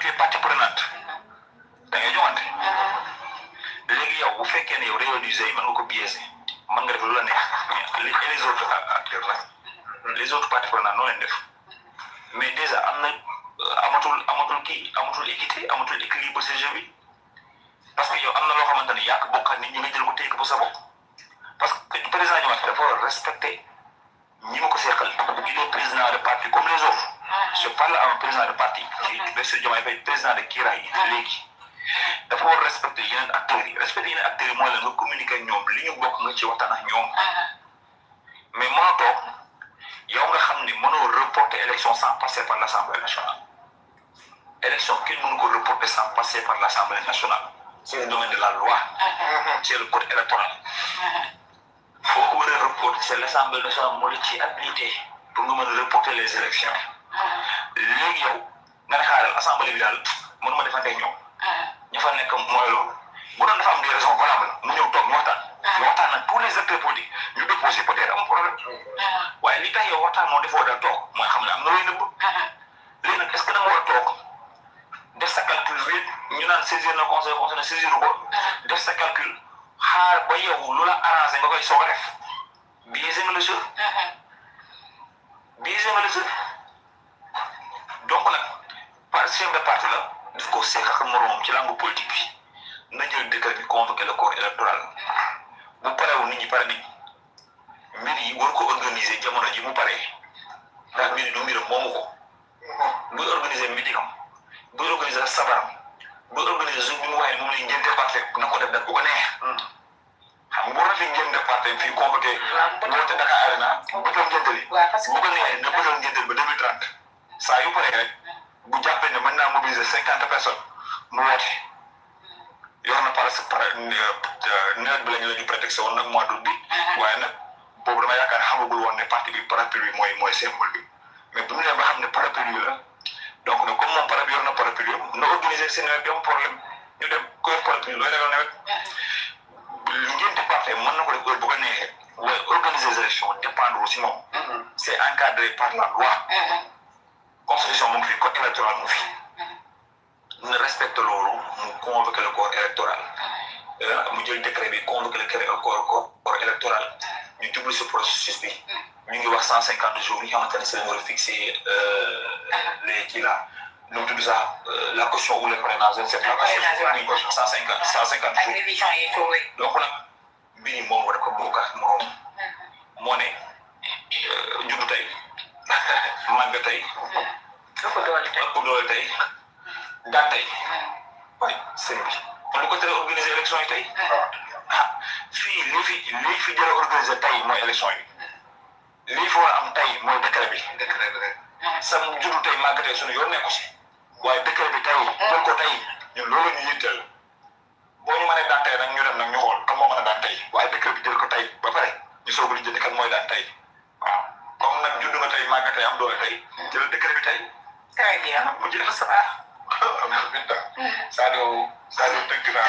es partie prenante fekkee ne yow réaliser yi mën nga ko biaiser mën nga def lu la neex les autres acteurs nag les autres parties prenantes noo leen def mais déjà am na amatul équité amatul équilibre ce jeu bi parce que yow am na loo xamante ne yaa ko bokk nit ñi nga jël ko téye ko ba sa bopp parce que président Diomaye dafa war a respecter ñi ma ko seqal il est président de parti comme les autres je parle à un président de parti Bassirou Diomaye Faye président de Kiraay léegi dafa war a respecter yeneen acteurs yi mooy la nga communiquer ak ñoom li ñu bokk nga ci waxtaan ak ñoom mais mënoo toog yow nga xam ne mënoo reporter élection sans passer par l'Assemblée nationale élection kenn mënu ko reporter sans passer par l'Assemblée nationale c'est le domaine de la loi c'est le code électoral faut ko war a reporter c'est l'Assemblée nationale moo la ci habilité pour nga mën a reporter les élections léegi yow nga ne xaaral assemblée bi daal mënuma defante ak ñoom ña fa nekk mooy loolu bu doon dafa am des raisons valables mu ñëw toog ñu waxtaan nag tous les acteurs politiques ñu déposé peut-être am problème waaye li tax yow waxtaan moo defoo dal toog mooy xam ne am na looy nëbb léegi nag est-ce que da nga war a toog def sa calcul wéet ñu naan saisir na conseil constitutionnel saisir ko def sa calcul xaar ba yow lu la arrangé nga koy soog a def biaisé nga le jeu donc nag par chef de parti la daf ko seq ak moroomam ci langue politique bi na jël décret bi convoquer le corps électoral bu parewul nit ñi pare nañ mbir yi war ko organiser jamono ji mu paree ndax mbir yi du mbiram moomu ko buy organiser meetingam buy organiser sabaram buy organiser jour bi mu waxee moom lay ngénte parti na ko def bu ko neex xam nga bu rafet ngénte parti fii convoqué woote Dakar Arena bëtal ngénte li bu ko neexee na bëtal ngénte ba 2030 saa yu paree rek bu jàppee ne mën naa mobiliser 50 personnes mu woote yor na nawet bi la ñu prétexté woon nag mois d'août bi waaye nag boobu dama yaakaar xamagul woon ne parti bi parapluie mooy symbole bi mais bu ñu nee ba xam ne parapluie la donc nag comme moom parapluie yor na parapluie na organiser seen nawet bi am problème ñu dem ko yor parapluie looy ragal nawet ngénte parti mën na ko def heure bu ko neexee waaye organiser les élections dépendre aussi moom c'est encadré par la loi constitution mu ngi fi code électoral mu fi ne respecte loolu mu convoquer le corps électoral mu jël décret bi convoquer le corps électoral ñu jublu si processus bi ñu ngi wax 150 jours yi nga xamante ne c'est war a fixer les kii là nu mu tudd sax la caution ou le parrainage je ne sais pas la caution 150 jours donc nag mbir yi moom war a ko bokk ak moom moo ne juddu tey màgg tey ëpp doole tey daan tey waaye sëñ bi kon lu ko tere organiser élection yi tey fii lii fi jëlee organiser tey mooy élection yi lii fi war a am tey mooy décret bi sam juddu tey màgg tey suñu yoon nekku si waaye décret bi tey jël ko tey ñun loolu ñu yitteel boo ñu mënee daan tey nag ñu dem nag ñu xool kan moo mën a daan tey waaye décret bi jël ko tey ba pare ñu soog a lijjanti kan mooy daan tey waaw comme nag juddu nga tey màgg tey am doole tey jël décret bi tey. très bien mu jël sa baax. am na binta Sadio tënk naa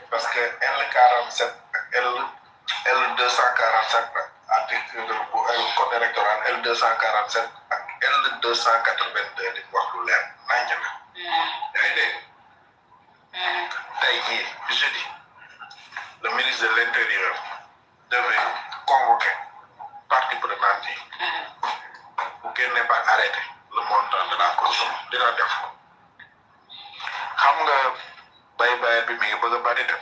parce que L47 ak L247 article bu code électoral L247 ak L282 di wax lu leer nañ na yaa ngi dégg tey jii jeudi le ministre de l'Intérieur devait convoquer partie prenante yi bu génnee ba arrêté le montant de la caution dina def xam nga bay bi mi ngi bëgg a bari dem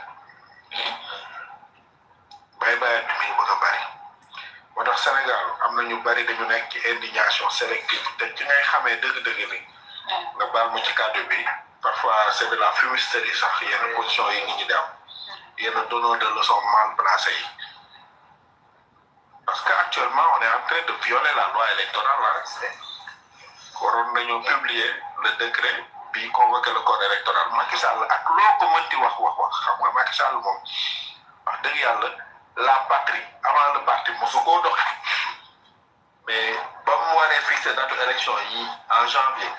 bay bi mi ngi bëgg a bari moo tax Sénégal am na ñu bari dañu nekk ci indignation sélective te ci ngay xamee dëgg-dëgg ni nga baal ma ci kàddu bi parfois c'est de la fumisterie sax yenn position yi nit ñi di am yenn donneurs de leçons mal placés yi parce que actuellement on est en train de violer la loi électorale waroon nañu publier le décret bi convoqué le corps électoral Macky Sall ak loo ko mënti wax xam nga Macky Sall moom wax dëgg yàlla la patrie avant le parti mosu koo dox mais ba mu waree fixé date élection yi en janvier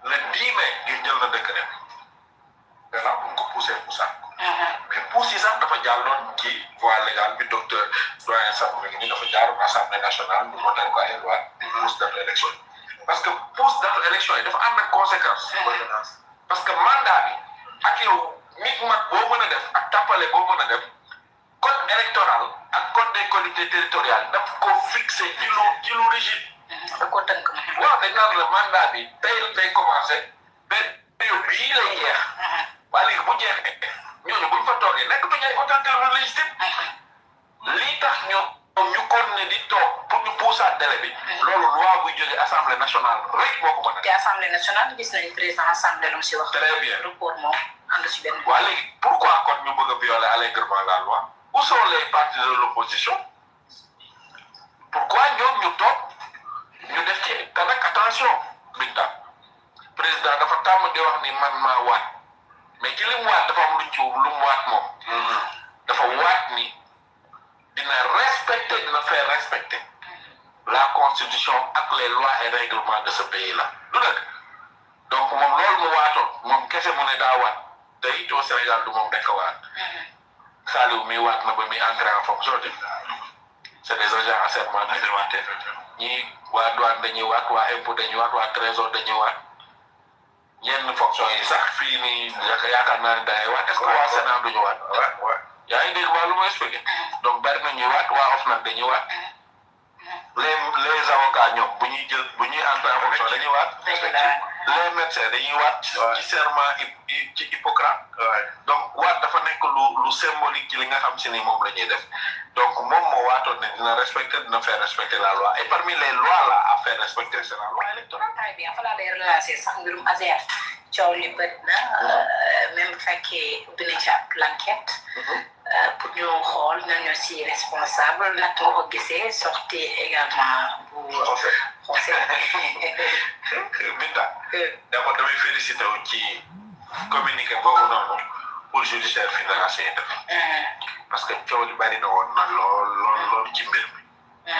le 10 mai ngir jël na décret bi danaa bu ko poussé mais pousse yi sax dafa jàlloon ci voie légale bi docteur doyen sax mi ngi nii dafa jaaroon assemblée nationale bu voté ko ay loi di pousse date élection yi parce que pousse date élection yi dafa am ak conséquence parce que mandat bi ak yow nit mat boo mën a def ak tàppale boo mën a def code électoral ak code des collectivités territoriales daf ko fixé ci lu rigide. da ko tënk. waaw dañ naan la mandat bi tey day commencé période bii lay jeex. waa léegi bu jeexee ñooñu buñ fa toogee nekk duñ ay autorité légitime. lii tax ñu continuer di toog pour ñu puusaat délai bi. loolu loi buy jógee assemblée nationale rek moo ko mën a. te assemblée nationale gis nañu président assemblée lu mu si wax. très bien report moom ànd si benn. waa léegi pourquoi kon ñu bëgg a violer allègrement la loi. où sont les partis de l'opposition? Pourquoi ñoom ñu toog ñu def ci te nag attention Binta président dafa tàmm di wax ni man maa waat mais ci li mu waat dafa am luñ ci lu mu waat moom. dafa waat ni dina respecter dina faire respecter la constitution ak les lois et règlements de ce pays là du dëgg donc moom loolu mu waatoon moom kese mu ne daa waat te it au Sénégal du moom rek a waat. Saliou mi waat na ba mi entré en fonction de c'est des agents assermentés ñii waa douane dañuy waat waa impôt dañuy waat waa trésor dañuy waat yenn fonction yi sax fii nii yaakaar naa ne dangay waat est-ce que waa Sénat duñu waat yaa ngi dégg waa lu ma expliqué donc bari na ñuy waat waa OFNAC dañuy waat les avocats ñoom bu ñuy entrer en fonction dañuy waat les médecins dañuy waat ci serment ci Hippocrate donc waat dafa nekk lu symbolique ci li nga xam si ni moom la ñuy def donc moom moo waatoon ne dina respecter dina faire respecter la loi et parmi les lois là à faire respecter c'est la loi électorale. très bien fa laa lay relancer sax mbirum ASER coow li bëri na même bu fekkee ubbi nañ ci ab l'enquête pour ñu xool ñoo si responsable nag nga ko gisee sorti également bu José Binta d'abord damay félicité wu ci communiqué boobu noonu pour judiciaire financier def parce que coow li bari na woon na lool ci mbir mi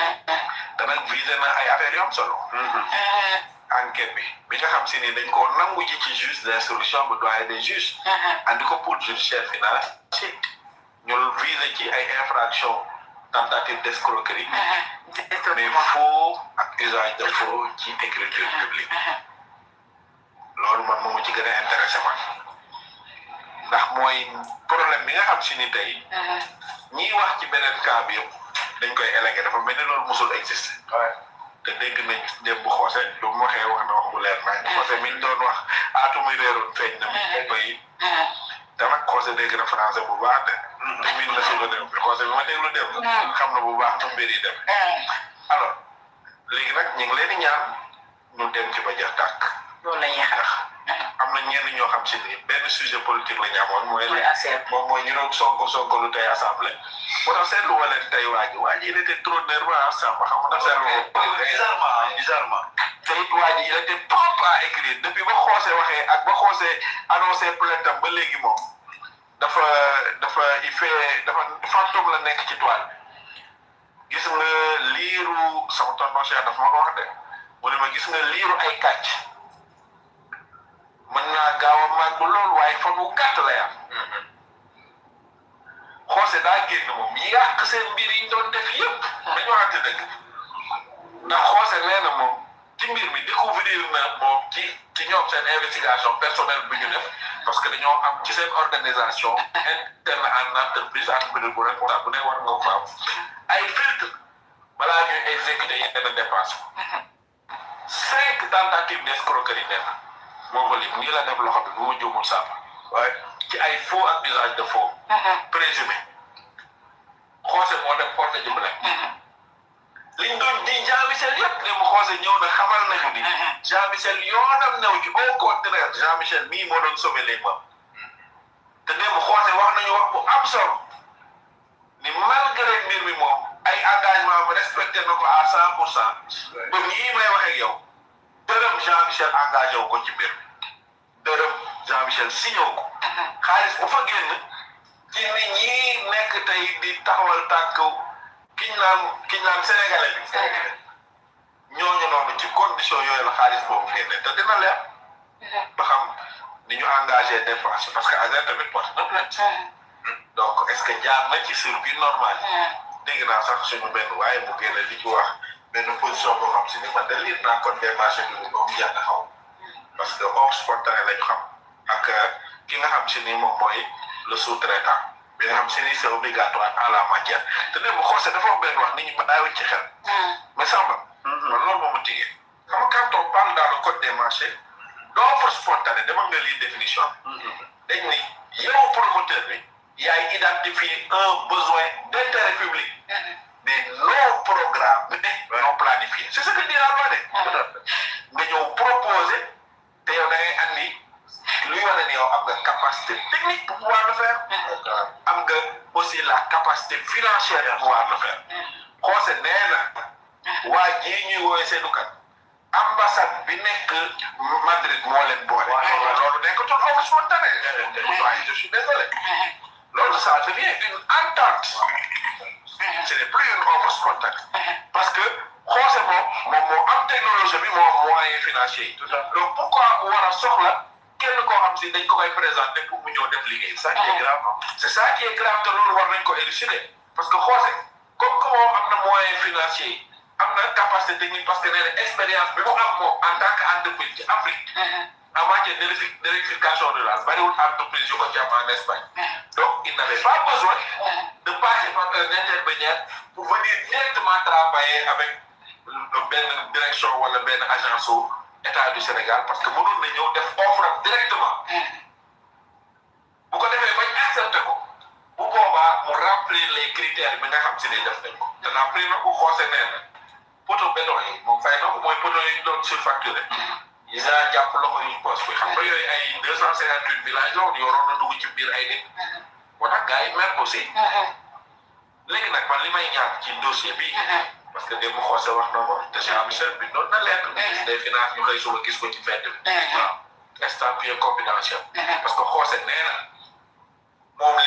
te nag visé na ay affaires yu am solo enquête bi nga xam si ni dañ ko nangu ji ci juge d'instruction bu doyen des juges andi ko pour judiciaire financier ñu visé ci ay infractions tentative d'escroquerie mais faux ak usage de faux ci écriture publique loolu man moomu ci gën a intéressé man ndax mooy problème bi nga xam si ni tey ñiy wax ci beneen cas bi yëpp dañ koy élégué dafa mel ni loolu musul existé te dégg nañ démb xoose lu mu waxee wax na wax bu leer nañ xoose mi ñu doon wax aatu muy réeroon feeñ na mi koy te nag xoose dégg na français bu baax de te min la suga dem xoose bi ma déglu dem xam na bu baax nu mbir yi dem alors léegi nag ñu ngi leen di ñaan ñu dem ci ba jeex tàkk loolu la ñuy xaar am na ñenn ñoo xam si ni benn sujet politique la ñu amoon mooy moom mooy ñu doon sonko lu tey assemblée moo tax seetlu wa leen tey waa ji il était trop nerveux ensemble xam nga seetlu bizarrement te it waa ji il était prompt à écrire depuis ba xoose waxee ak ba xoose annoncé plainte am ba léegi moom dafa fantôme la nekk ci toile gis nga liiru sama tonton Cheikh dafa ma ko wax de mu ne ma gis nga liiru ay kàcc mën naa gaaw a màgg lool waaye fan wu gàtt lay am xoose daa génn moom yàq seen mbir yi ñu doon def yëpp dañu waxante dëgg ndax xoose nee na moom ci mbir mi découvrir na moom ci ñoom seen investigation personnelle bu ñu def parce que dañoo am ci seen organisation interne en entreprise entreprise bu rek bu ne war nga ko am ay filtre balaa ñuy exécuter yenn dépense 5 tentatives d'escroquerie nee na moo ko lim nii la def loxo bi bu mu juumul sàmm waaye ci ay faux ak usage de faux présumé xoose moo dem porte ji bu nekk liñ doon di Jean Michel yëpp ne mu xoose ñëw na xamal nañu ni Jean Michel yoonam new ci au contraire Jean Michel mii moo doon sauver les membres te démb xoose wax nañu wax bu am solo ni malgré mbir mi moom ay engagement ba respecté na ko à 100% ba ñii may wax ak yow dërëm Jean Michel engagé wu ko ci mbir dërëm Jean Michel signé wu ko xaalis bu fa génn ci nit ñi nekk tey di taxawal tànk kiñ naan sénégalais bi ñooñu noonu ci condition yooyu la xaalis boobu génne te dina leer ba xam ni ñu engagé dépense parce que ASER tamit porte na plainte donc est-ce que jaar na ci circuit normal dégg naa sax suñu benn waaye mu génne di ci wax benn position boo xam si ni man de lire naa code des marchés publics boobu jàng xaw parce que offre spontanée lañu xam ak ki nga xam si ni moom mooy le sous-traitant bi nga xam si ni c'est obligatoire en la matière te ne bu xoosee dafa benn wax nit ñi ma daawuñ ci xel mais Samba loolu moo ma tigee xam nga quand on parle dans le code des marchés d'offre spontanée dama nga lire définition dañ ni yow promoteur bi yaay identifier un besoin d'intérêt public mais non programmé non planifié c'est ce que dit la loi de nga ñëw proposer te yow da ngay andi luy wane ni yow am nga capacité technique pour pouvoir le faire am nga aussi la capacité financière pour pouvoir le faire xoose nee na waa jii ñuy woowee seedukat ambassade bi nekk Madrid moo leen boole loolu nekkatul offre spontanée je suis désolé loolu ça devient une entente ce n'est plus une offre spontanée parce que xoose moom moo am technologie bi moo moyen financier yi donc pourquoi mu war a soxla kenn koo xam si dañ ko koy présenter pour mu ñëw def liggéey ça qui est grave c'est ça qui est grave te loolu war nañ ko élucider parce que xoose comme que moom am na moyen financier yi am na capacité technique parce que nee na expérience bi mu am moom en tant que entreprise ci Afrique en matière de rectification rurale bariwul entreprise yu ko ci am en Espagne donc il n'avait pas besoin de passer par un intermédiaire pour venir directement travailler avec benn direction wala benn agence au état du Sénégal parce que mënoon na ñëw def offre directement bu ko defee bañ accepté ko bu boobaa mu remplir les critères bi nga xam si ne def nañ ko te remplir na ko xoose nee na poto béton yi moom fay na ko mooy poto yi doon surfacturé yi daa jàpp loxo yi poche bi xam nga yooyu ay 258 villages la woon yoroon na dugg ci biir ay nit moo tax gars yi mer aussi léegi nag man li may ñaan ci dossier bi parce que démb xoose wax na ko te Jean Michel bi doon na lettre ministre des finances ñu xëy suba gis ko ci mbedd bi waaw estampillé confidentiel parce que xoose nee na moom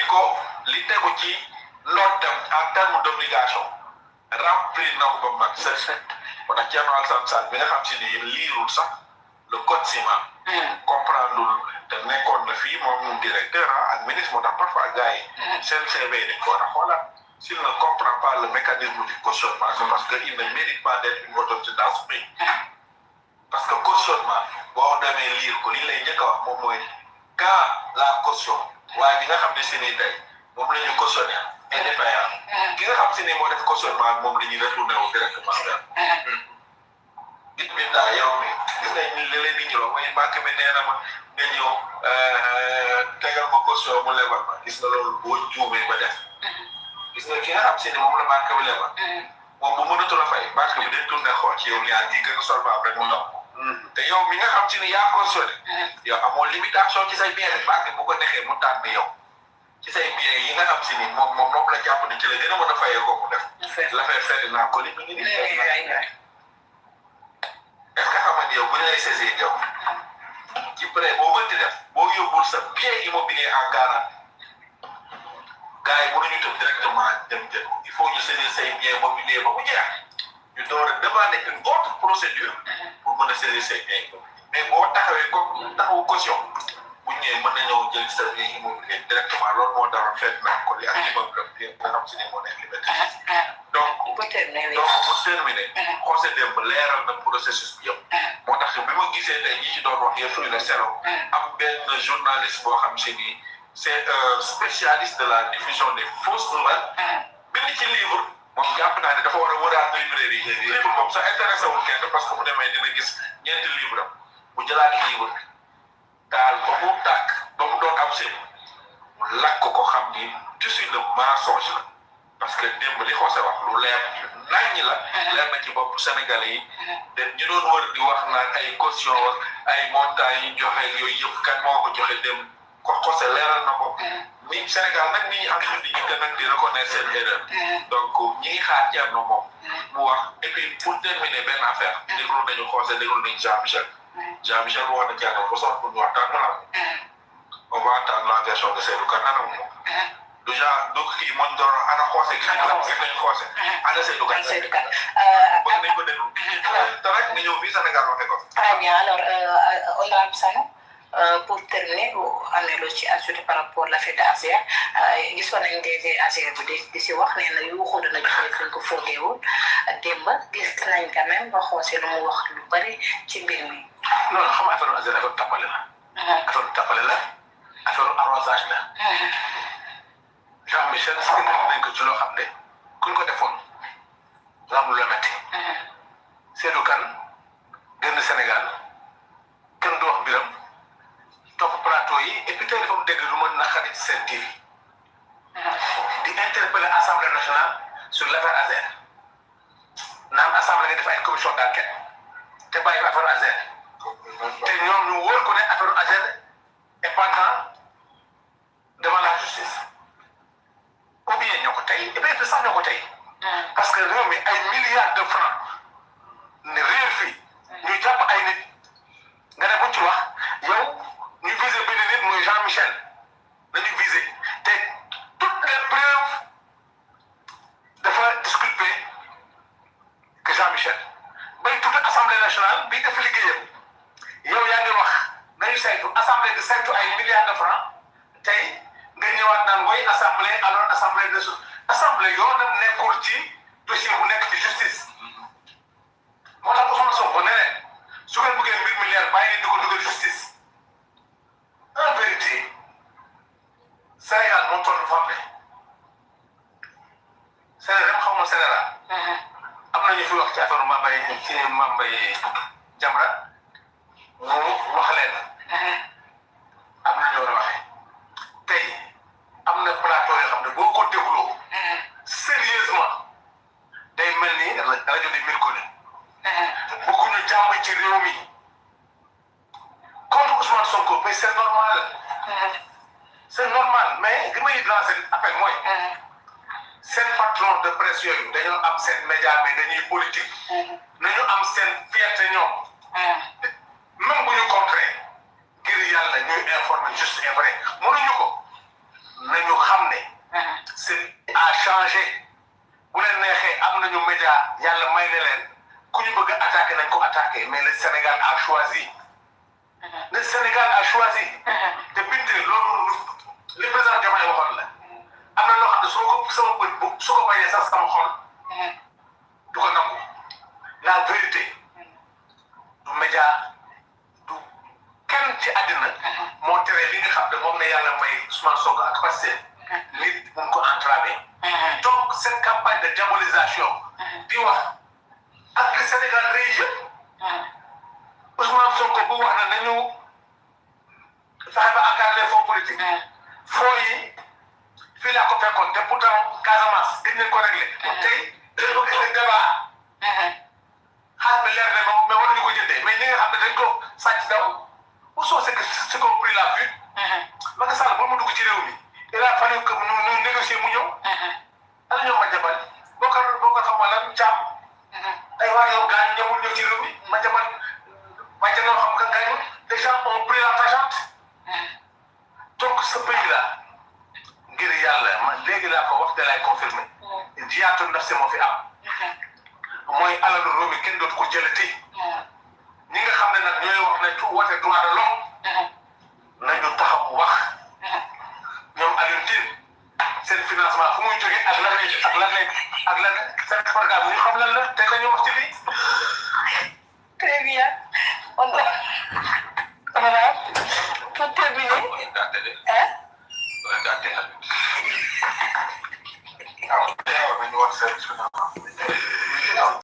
li tegu ci loddam en terme d'obligation remplir na ko ba mag sëkk moo tax Thierno Alassane Sall bi nga xam si ni liirul sax le code ciment comprendre te nekkoon na fii moom directeur ak ministre moo tax parfois gars yi seen CV dañ ko war a xoolaat s'il ne comprend pas le mécanisme du cautionnement c'est parce qu'il ne mérite pas d'être une autorité dans ce pays parce que cautionnement boo demee lire ko li lay njëkk a wax moom mooy quand la caution waaye bi nga xam ne si ni tey moom la ñu cautionné indépendant ki nga xam si ni moo def cautionnement moom la ñuy retourné wu directement vers gis bi daa yow mi gis nañ li leen di ñëw mooy banque bi nee na ma nga ñëw tegal ko caution mu lebal ma gis nga loolu boo juumee ba def gis nga ki nga xam si ni moom la banque bi lebal moom bu mënatul a fay banque bi day tourné xool ci yow yaa ngi gën a solvable rek mu ndaw te yow mi nga xam si ni yaa cautionné yow amoo limitation ci say bien banque bu ko neexee mu tànn yow ci say bien yi nga xam si ni moom la jàpp ni ci la gën a mën a fayee ko mu def l'affaire fait naa ko li mi ngi nii est-ce que xam nga yow bu ñu lay saisir yow ci prêt boo mënti def boo yóbbul sa bien immobilier en garantie gars yi mënuñu tëb directement dem jël il faut ñu saisir say bien immobilier ba mu jeex ñu door a demander une autre procédure pour mën a saisir say bien immobilier mais boo taxawee comme taxawu caution bu ñëwee mën na ñëw jël sa bien immobilier directement loolu moo daroon fekk naa ko li ak immeuble bi nga xam si ne moo nekk liberté donc pour terminer xoose démb leeral na processus bi yëpp moo tax bi ma gisee tey ñi ci doon wax yëpp ñu ne selo am benn journaliste boo xam si ni c'est un spécialiste de la diffusion des fausses nouvelles bind ci livre moom jàpp naa ne dafa war a wëraat librairie yi livre moom sax intéressé wul kenn parce que bu demee dina gis ñeenti livre am bu jëlaat livre bi daal ba mu tàkk ba mu doon am seen mu lakk ko xam ni tissu de mensonge la parce que démb li xoose wax lu leer naññi la leer na ci bopp Sénégalais yi te ñu doon wër di wax naan ay caution ay montants yi joxe yooyu yëpp kan moo ko joxe démb ko xoose leeral na ko ni Sénégal nag ni ñu am di ñu gën nag di reconnaître seen erreur donc ñi ngi xaar Thierno moom mu wax et puis pour terminer benn affaire déglu nañu xoose déglu nañu Jean Michel wax na Thierno ba soxla pour ñu waxtaan la on va attendre la version de Seydou Kane anam moom déjà donc kii mooy doon ana xoose gi nañu xoose ana Seydou Kane bëgg nañ ko déglu te rek nga ñëw fii Sénégal waxee ko très bien alors honorable Sano pour terminer am na loo ci ajouté par rapport à l'affaire d'Azer gisoon nañ DG Azer bi di si wax nee na yuuxu dana joxe fuñ ko foogeewul démb gis nañ quand même ba xoose lu mu wax lu bari ci mbir mi loolu xam nga affaire Azer affaire tapale la affaire tapale la affaire arrosage la Jean Michel si nañ ko ci loo xam ne kuñ ko defoon lu am lu la metti Seydou Kane génn Sénégal kenn du wax mbiram topp plateau yi et puis tey dafa mu dégg lu mën naqari ci seen TV di interpeller Assemblée nationale sur l'affaire Azer naan Assemblée nga def ay commission d'enquête te bàyyi fa affaire Azer te ñoom ñu wóor ko ne affaire Azer est pendant devant la justice ou bien ñoo ko tey et bien sax ñoo ko tey parce que réew mi ay milliards de francs ne réer fii ñu jàpp ay nit nga ne buñ ci wax yow ñu visé benn nit mooy Jean Michel dañu visé te toutes les preuves dafa disculper que Jean Michel bay toute assemblée nationale bi def liggéeyam yow yaa ngi wax nañu saytu assemblée de saytu ay milliards de francs tey nga ñëwaat naan woy assemblée alors assemblée yoonam nekkul ci dossier bu nekk ci justice moo tax Ousmane Sonko ne leen su ngeen bëggee mbir mi leer bàyyi di ko dugal justice en vérité Sénégal moom toll fam ne Sénégal xaw ma Sénégal am na ñu fi wax ci affaire Mambay Jamra mu wax leen am na ñu war a waxee tey am na plateau yoo xam ne boo ko dégloo sérieusement day mel ni rajo di Mirkone bëgguñu jàmm ci réew mi contre Ousmane Sonko mais c'est normal mais li may lancer appel mooy seen patron de presse yooyu dañoo am seen média mais dañuy politique nañu am seen fierté ñoom même bu ñu contré ngir yàlla ñuy informer juste et vrai mënuñu ko nañu xam ne c'est à changer bu leen neexee am nañu média yàlla may na leen ku ñu bëgg a attaquer nañ ko attaquer mais le Sénégal a choisi le Sénégal a choisi te binte loolu le président Diomaye waxoon la am na loo xam ne sama bët bu soo ko bàyyee sax sama xol du ko nangu la vérité du média du kenn ci àddina moo tere li nga xam ne moom la yàlla may Ousmane Sonko ak Pastef nit mun ko entraver donc cette campagne de diabolisation di wax ak le Sénégal rëy yëpp Ousmane Sonko bu wax na nañu fexe ba encadrer les fonds politiques fonds yi fii laa ko fekkoon te pourtant Casamance gën nañ ko réglé tey dañu ko indi débat xaalis bi leer na moom mais waruñu ko jëndee mais ñi nga xam ne dañ ko sàcc daw où sont ceux qui ont pris la fuite Macky Sall ba mu dugg ci réew mi il a fallu que ñu négocier mu ñëw ana ñoom ma jabal boo ko xamal lan caam ay waa yow gaañ ñëwul ñëw ci réew mi ma jabal ma jabal xam nga gaañu les gens ont pris la tangente donc ce pays là ngir yàlla man léegi laa ko wax te laay confirmé jiyaatu naf si moo fi am mooy alalu réew mi kenn dootu ko jëlati ñi nga xam ne nag ñooy wax ne woote droit de l'homme nañu taxaw wax ñoom Alioune Tine seen financement fu muy jógee ak lan seen programme ñu xam lan la te dañu wax ci lii. Très bien. On va pour terminer. Hein? waaw nañu wax seen